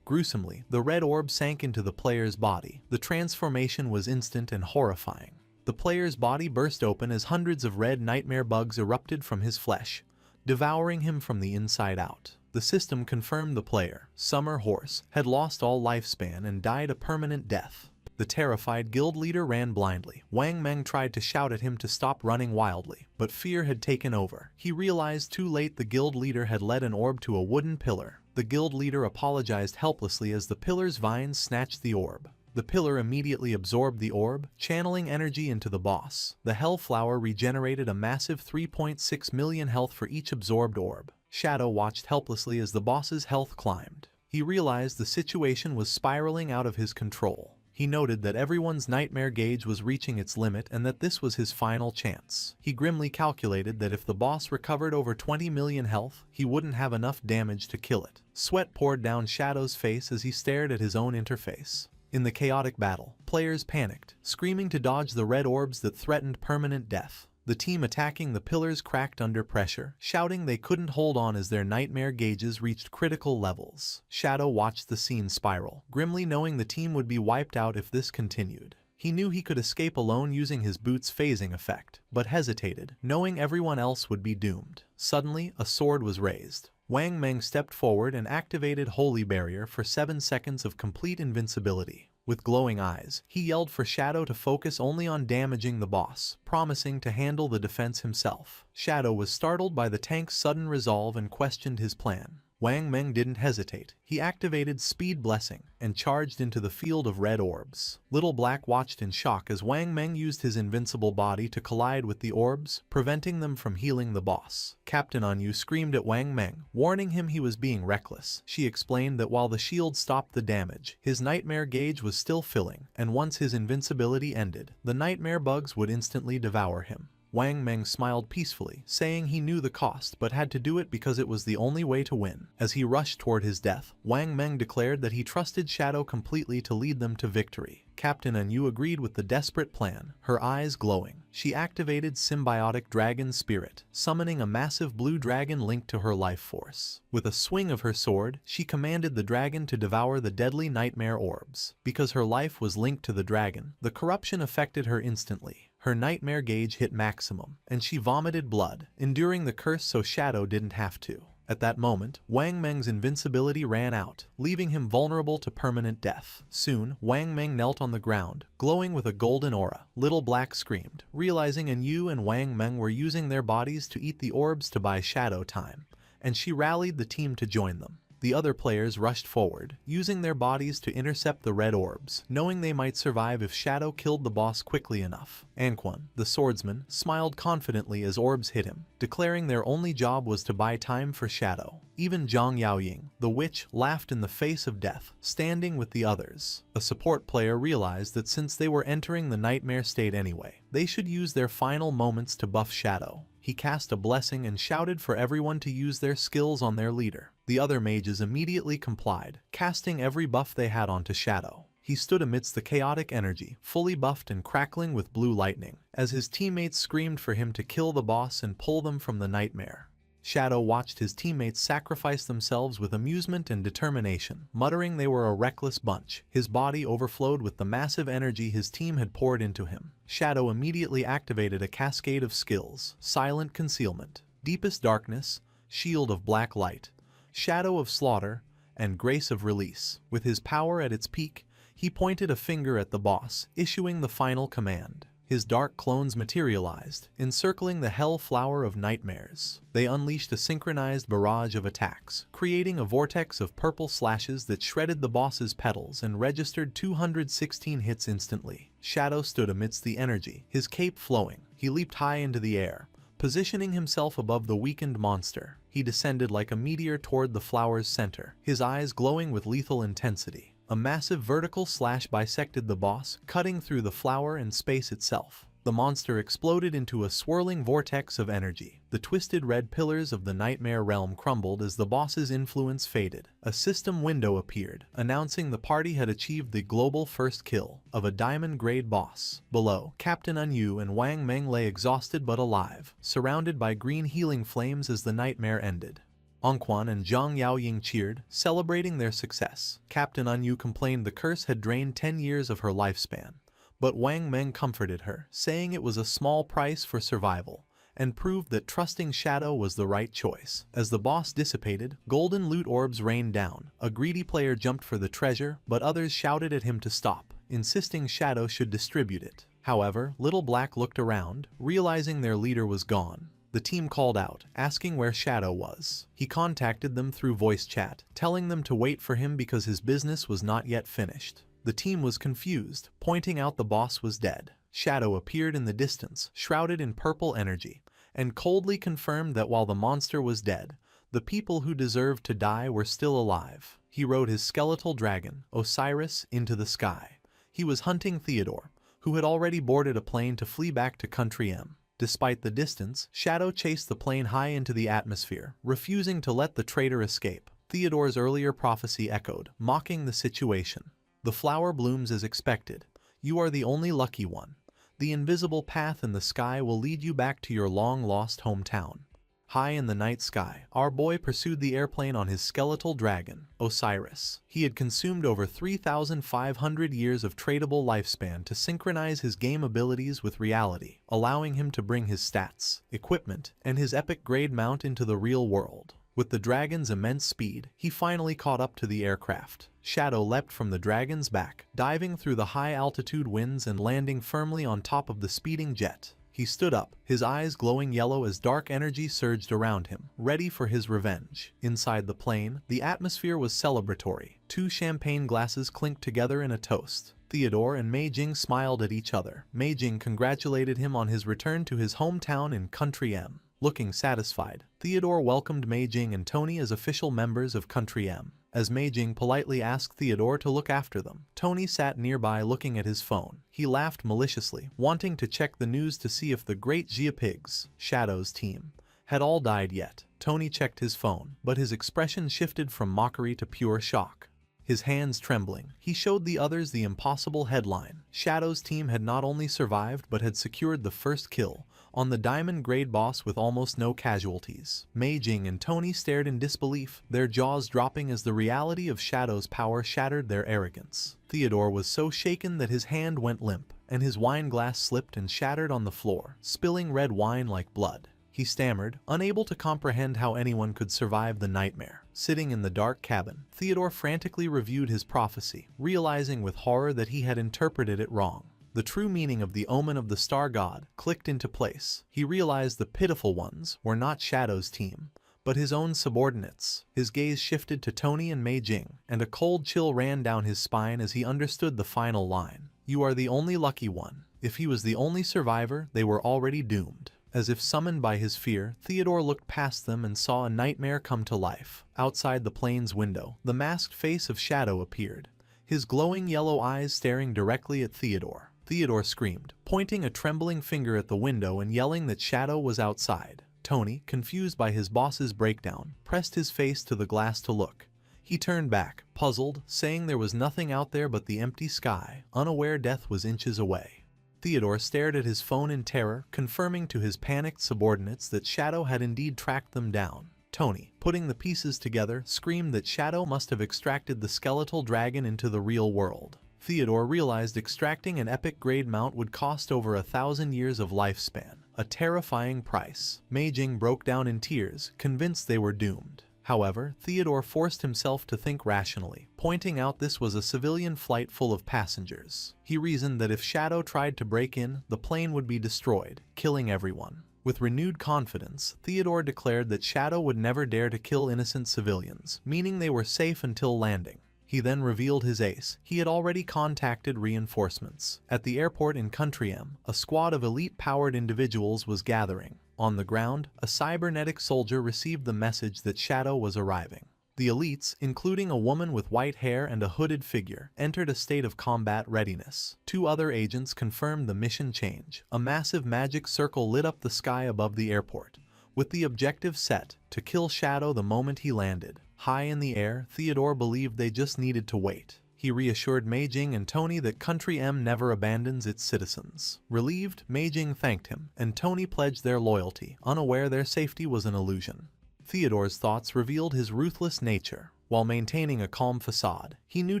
S1: Gruesomely, the red orb sank into the player's body. The transformation was instant and horrifying. The player's body burst open as hundreds of red nightmare bugs erupted from his flesh, devouring him from the inside out. The system confirmed the player, Summer Horse, had lost all lifespan and died a permanent death. The terrified guild leader ran blindly. Wang Meng tried to shout at him to stop running wildly, but fear had taken over. He realized too late the guild leader had led an orb to a wooden pillar. The guild leader apologized helplessly as the pillar's vines snatched the orb. The pillar immediately absorbed the orb, channeling energy into the boss. The Hellflower regenerated a massive 3.6 million health for each absorbed orb. Shadow watched helplessly as the boss's health climbed. He realized the situation was spiraling out of his control. He noted that everyone's nightmare gauge was reaching its limit and that this was his final chance. He grimly calculated that if the boss recovered over 20 million health, he wouldn't have enough damage to kill it. Sweat poured down Shadow's face as he stared at his own interface. In the chaotic battle, players panicked, screaming to dodge the red orbs that threatened permanent death. The team attacking the pillars cracked under pressure, shouting they couldn't hold on as their nightmare gauges reached critical levels. Shadow watched the scene spiral, grimly knowing the team would be wiped out if this continued. He knew he could escape alone using his boot's phasing effect, but hesitated, knowing everyone else would be doomed. Suddenly, a sword was raised. Wang Meng stepped forward and activated Holy Barrier for 7 seconds of complete invincibility. With glowing eyes, he yelled for Shadow to focus only on damaging the boss, promising to handle the defense himself. Shadow was startled by the tank's sudden resolve and questioned his plan. Wang Meng didn't hesitate. He activated Speed Blessing and charged into the field of red orbs. Little Black watched in shock as Wang Meng used his invincible body to collide with the orbs, preventing them from healing the boss. Captain Anyu screamed at Wang Meng, warning him he was being reckless. She explained that while the shield stopped the damage, his nightmare gauge was still filling, and once his invincibility ended, the nightmare bugs would instantly devour him. Wang Meng smiled peacefully, saying he knew the cost but had to do it because it was the only way to win. As he rushed toward his death, Wang Meng declared that he trusted Shadow completely to lead them to victory. Captain Anyu agreed with the desperate plan, her eyes glowing. She activated Symbiotic Dragon Spirit, summoning a massive blue dragon linked to her life force. With a swing of her sword, she commanded the dragon to devour the deadly nightmare orbs. Because her life was linked to the dragon, the corruption affected her instantly. Her nightmare gauge hit maximum, and she vomited blood, enduring the curse so Shadow didn't have to. At that moment, Wang Meng's invincibility ran out, leaving him vulnerable to permanent death. Soon, Wang Meng knelt on the ground, glowing with a golden aura. Little Black screamed, realizing Anyu and Wang Meng were using their bodies to eat the orbs to buy Shadow time, and she rallied the team to join them. The other players rushed forward, using their bodies to intercept the red orbs, knowing they might survive if Shadow killed the boss quickly enough. Anquan, the swordsman, smiled confidently as orbs hit him, declaring their only job was to buy time for Shadow. Even Zhang Yaoying, the witch, laughed in the face of death, standing with the others. A support player realized that since they were entering the nightmare state anyway, they should use their final moments to buff Shadow. He cast a blessing and shouted for everyone to use their skills on their leader. The other mages immediately complied, casting every buff they had onto Shadow. He stood amidst the chaotic energy, fully buffed and crackling with blue lightning, as his teammates screamed for him to kill the boss and pull them from the nightmare. Shadow watched his teammates sacrifice themselves with amusement and determination, muttering they were a reckless bunch. His body overflowed with the massive energy his team had poured into him. Shadow immediately activated a cascade of skills: Silent Concealment, Deepest Darkness, Shield of Black Light, Shadow of Slaughter, and Grace of Release. With his power at its peak, he pointed a finger at the boss, issuing the final command. His dark clones materialized, encircling the Hell Flower of Nightmares. They unleashed a synchronized barrage of attacks, creating a vortex of purple slashes that shredded the boss's petals and registered 216 hits instantly. Shadow stood amidst the energy, his cape flowing. He leaped high into the air, Positioning himself above the weakened monster, he descended like a meteor toward the flower's center, his eyes glowing with lethal intensity. A massive vertical slash bisected the boss, cutting through the flower and space itself. The monster exploded into a swirling vortex of energy. The twisted red pillars of the nightmare realm crumbled as the boss's influence faded. A system window appeared, announcing the party had achieved the global first kill of a diamond-grade boss. Below, Captain Unyu and Wang Meng lay exhausted but alive, surrounded by green healing flames as the nightmare ended. Ongquan and Zhang Yaoying cheered, celebrating their success. Captain Unyu complained the curse had drained 10 years of her lifespan. But Wang Meng comforted her, saying it was a small price for survival, and proved that trusting Shadow was the right choice. As the boss dissipated, golden loot orbs rained down. A greedy player jumped for the treasure, but others shouted at him to stop, insisting Shadow should distribute it. However, Little Black looked around, realizing their leader was gone. The team called out, asking where Shadow was. He contacted them through voice chat, telling them to wait for him because his business was not yet finished. The team was confused, pointing out the boss was dead. Shadow appeared in the distance, shrouded in purple energy, and coldly confirmed that while the monster was dead, the people who deserved to die were still alive. He rode his skeletal dragon, Osiris, into the sky. He was hunting Theodore, who had already boarded a plane to flee back to Country M. Despite the distance, Shadow chased the plane high into the atmosphere, refusing to let the traitor escape. Theodore's earlier prophecy echoed, mocking the situation. The flower blooms as expected. You are the only lucky one. The invisible path in the sky will lead you back to your long-lost hometown. High in the night sky, our boy pursued the airplane on his skeletal dragon, Osiris. He had consumed over 3,500 years of tradable lifespan to synchronize his game abilities with reality, allowing him to bring his stats, equipment, and his epic-grade mount into the real world. With the dragon's immense speed, he finally caught up to the aircraft. Shadow leapt from the dragon's back, diving through the high-altitude winds and landing firmly on top of the speeding jet. He stood up, his eyes glowing yellow as dark energy surged around him, ready for his revenge. Inside the plane, the atmosphere was celebratory. 2 champagne glasses clinked together in a toast. Theodore and Mei Jing smiled at each other. Mei Jing congratulated him on his return to his hometown in Country M. Looking satisfied, Theodore welcomed Mei Jing and Tony as official members of Country M. As Mei Jing politely asked Theodore to look after them, Tony sat nearby looking at his phone. He laughed maliciously, wanting to check the news to see if the great Jia Pigs, Shadow's team, had all died yet. Tony checked his phone, but his expression shifted from mockery to pure shock. His hands trembling, he showed the others the impossible headline. Shadow's team had not only survived but had secured the first kill on the diamond-grade boss with almost no casualties. Mei Jing and Tony stared in disbelief, their jaws dropping as the reality of Shadow's power shattered their arrogance. Theodore was so shaken that his hand went limp, and his wine glass slipped and shattered on the floor, spilling red wine like blood. He stammered, unable to comprehend how anyone could survive the nightmare. Sitting in the dark cabin, Theodore frantically reviewed his prophecy, realizing with horror that he had interpreted it wrong. The true meaning of the omen of the star god clicked into place. He realized the pitiful ones were not Shadow's team, but his own subordinates. His gaze shifted to Tony and Mei Jing, and a cold chill ran down his spine as he understood the final line. You are the only lucky one. If he was the only survivor, they were already doomed. As if summoned by his fear, Theodore looked past them and saw a nightmare come to life. Outside the plane's window, the masked face of Shadow appeared, his glowing yellow eyes staring directly at Theodore. Theodore screamed, pointing a trembling finger at the window and yelling that Shadow was outside. Tony, confused by his boss's breakdown, pressed his face to the glass to look. He turned back, puzzled, saying there was nothing out there but the empty sky, unaware death was inches away. Theodore stared at his phone in terror, confirming to his panicked subordinates that Shadow had indeed tracked them down. Tony, putting the pieces together, screamed that Shadow must have extracted the skeletal dragon into the real world. Theodore realized extracting an epic-grade mount would cost over 1,000 years of lifespan, a terrifying price. Mei Jing broke down in tears, convinced they were doomed. However, Theodore forced himself to think rationally, pointing out this was a civilian flight full of passengers. He reasoned that if Shadow tried to break in, the plane would be destroyed, killing everyone. With renewed confidence, Theodore declared that Shadow would never dare to kill innocent civilians, meaning they were safe until landing. He then revealed his ace. He had already contacted reinforcements. At the airport in Country M, a squad of elite-powered individuals was gathering. On the ground, a cybernetic soldier received the message that Shadow was arriving. The elites, including a woman with white hair and a hooded figure, entered a state of combat readiness. 2 other agents confirmed the mission change. A massive magic circle lit up the sky above the airport, with the objective set to kill Shadow the moment he landed. High in the air, Theodore believed they just needed to wait. He reassured Meijing and Tony that Country M never abandons its citizens. Relieved, Meijing thanked him, and Tony pledged their loyalty, unaware their safety was an illusion. Theodore's thoughts revealed his ruthless nature. While maintaining a calm facade, he knew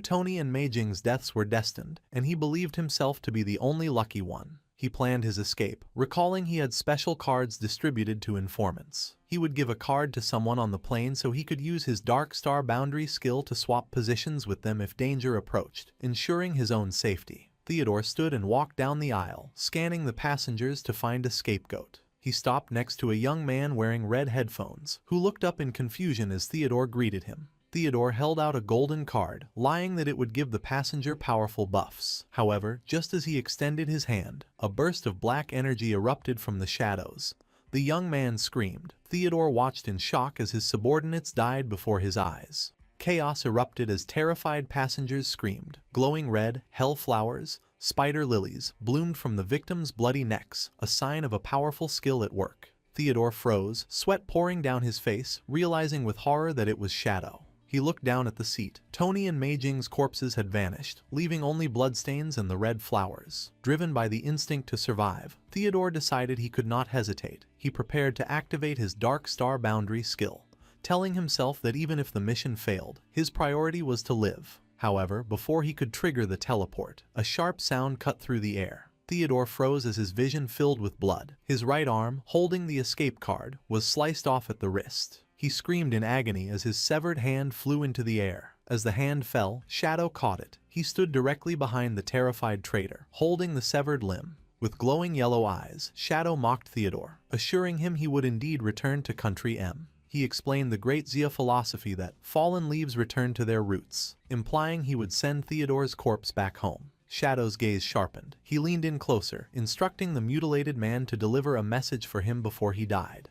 S1: Tony and Meijing's deaths were destined, and he believed himself to be the only lucky one. He planned his escape, recalling he had special cards distributed to informants. He would give a card to someone on the plane so he could use his Dark Star Boundary skill to swap positions with them if danger approached, ensuring his own safety. Theodore stood and walked down the aisle, scanning the passengers to find a scapegoat. He stopped next to a young man wearing red headphones, who looked up in confusion as Theodore greeted him. Theodore held out a golden card, lying that it would give the passenger powerful buffs. However, just as he extended his hand, a burst of black energy erupted from the shadows. The young man screamed. Theodore watched in shock as his subordinates died before his eyes. Chaos erupted as terrified passengers screamed. Glowing red, hell flowers, spider lilies, bloomed from the victims' bloody necks, a sign of a powerful skill at work. Theodore froze, sweat pouring down his face, realizing with horror that it was Shadow. He looked down at the seat. Tony and Meijing's corpses had vanished, leaving only bloodstains and the red flowers. Driven by the instinct to survive, Theodore decided he could not hesitate. He prepared to activate his Dark Star Boundary skill, telling himself that even if the mission failed, his priority was to live. However, before he could trigger the teleport, a sharp sound cut through the air. Theodore froze as his vision filled with blood. His right arm, holding the escape card, was sliced off at the wrist. He screamed in agony as his severed hand flew into the air. As the hand fell, Shadow caught it. He stood directly behind the terrified traitor, holding the severed limb. With glowing yellow eyes, Shadow mocked Theodore, assuring him he would indeed return to Country M. He explained the great Xia philosophy that fallen leaves return to their roots, implying he would send Theodore's corpse back home. Shadow's gaze sharpened. He leaned in closer, instructing the mutilated man to deliver a message for him before he died.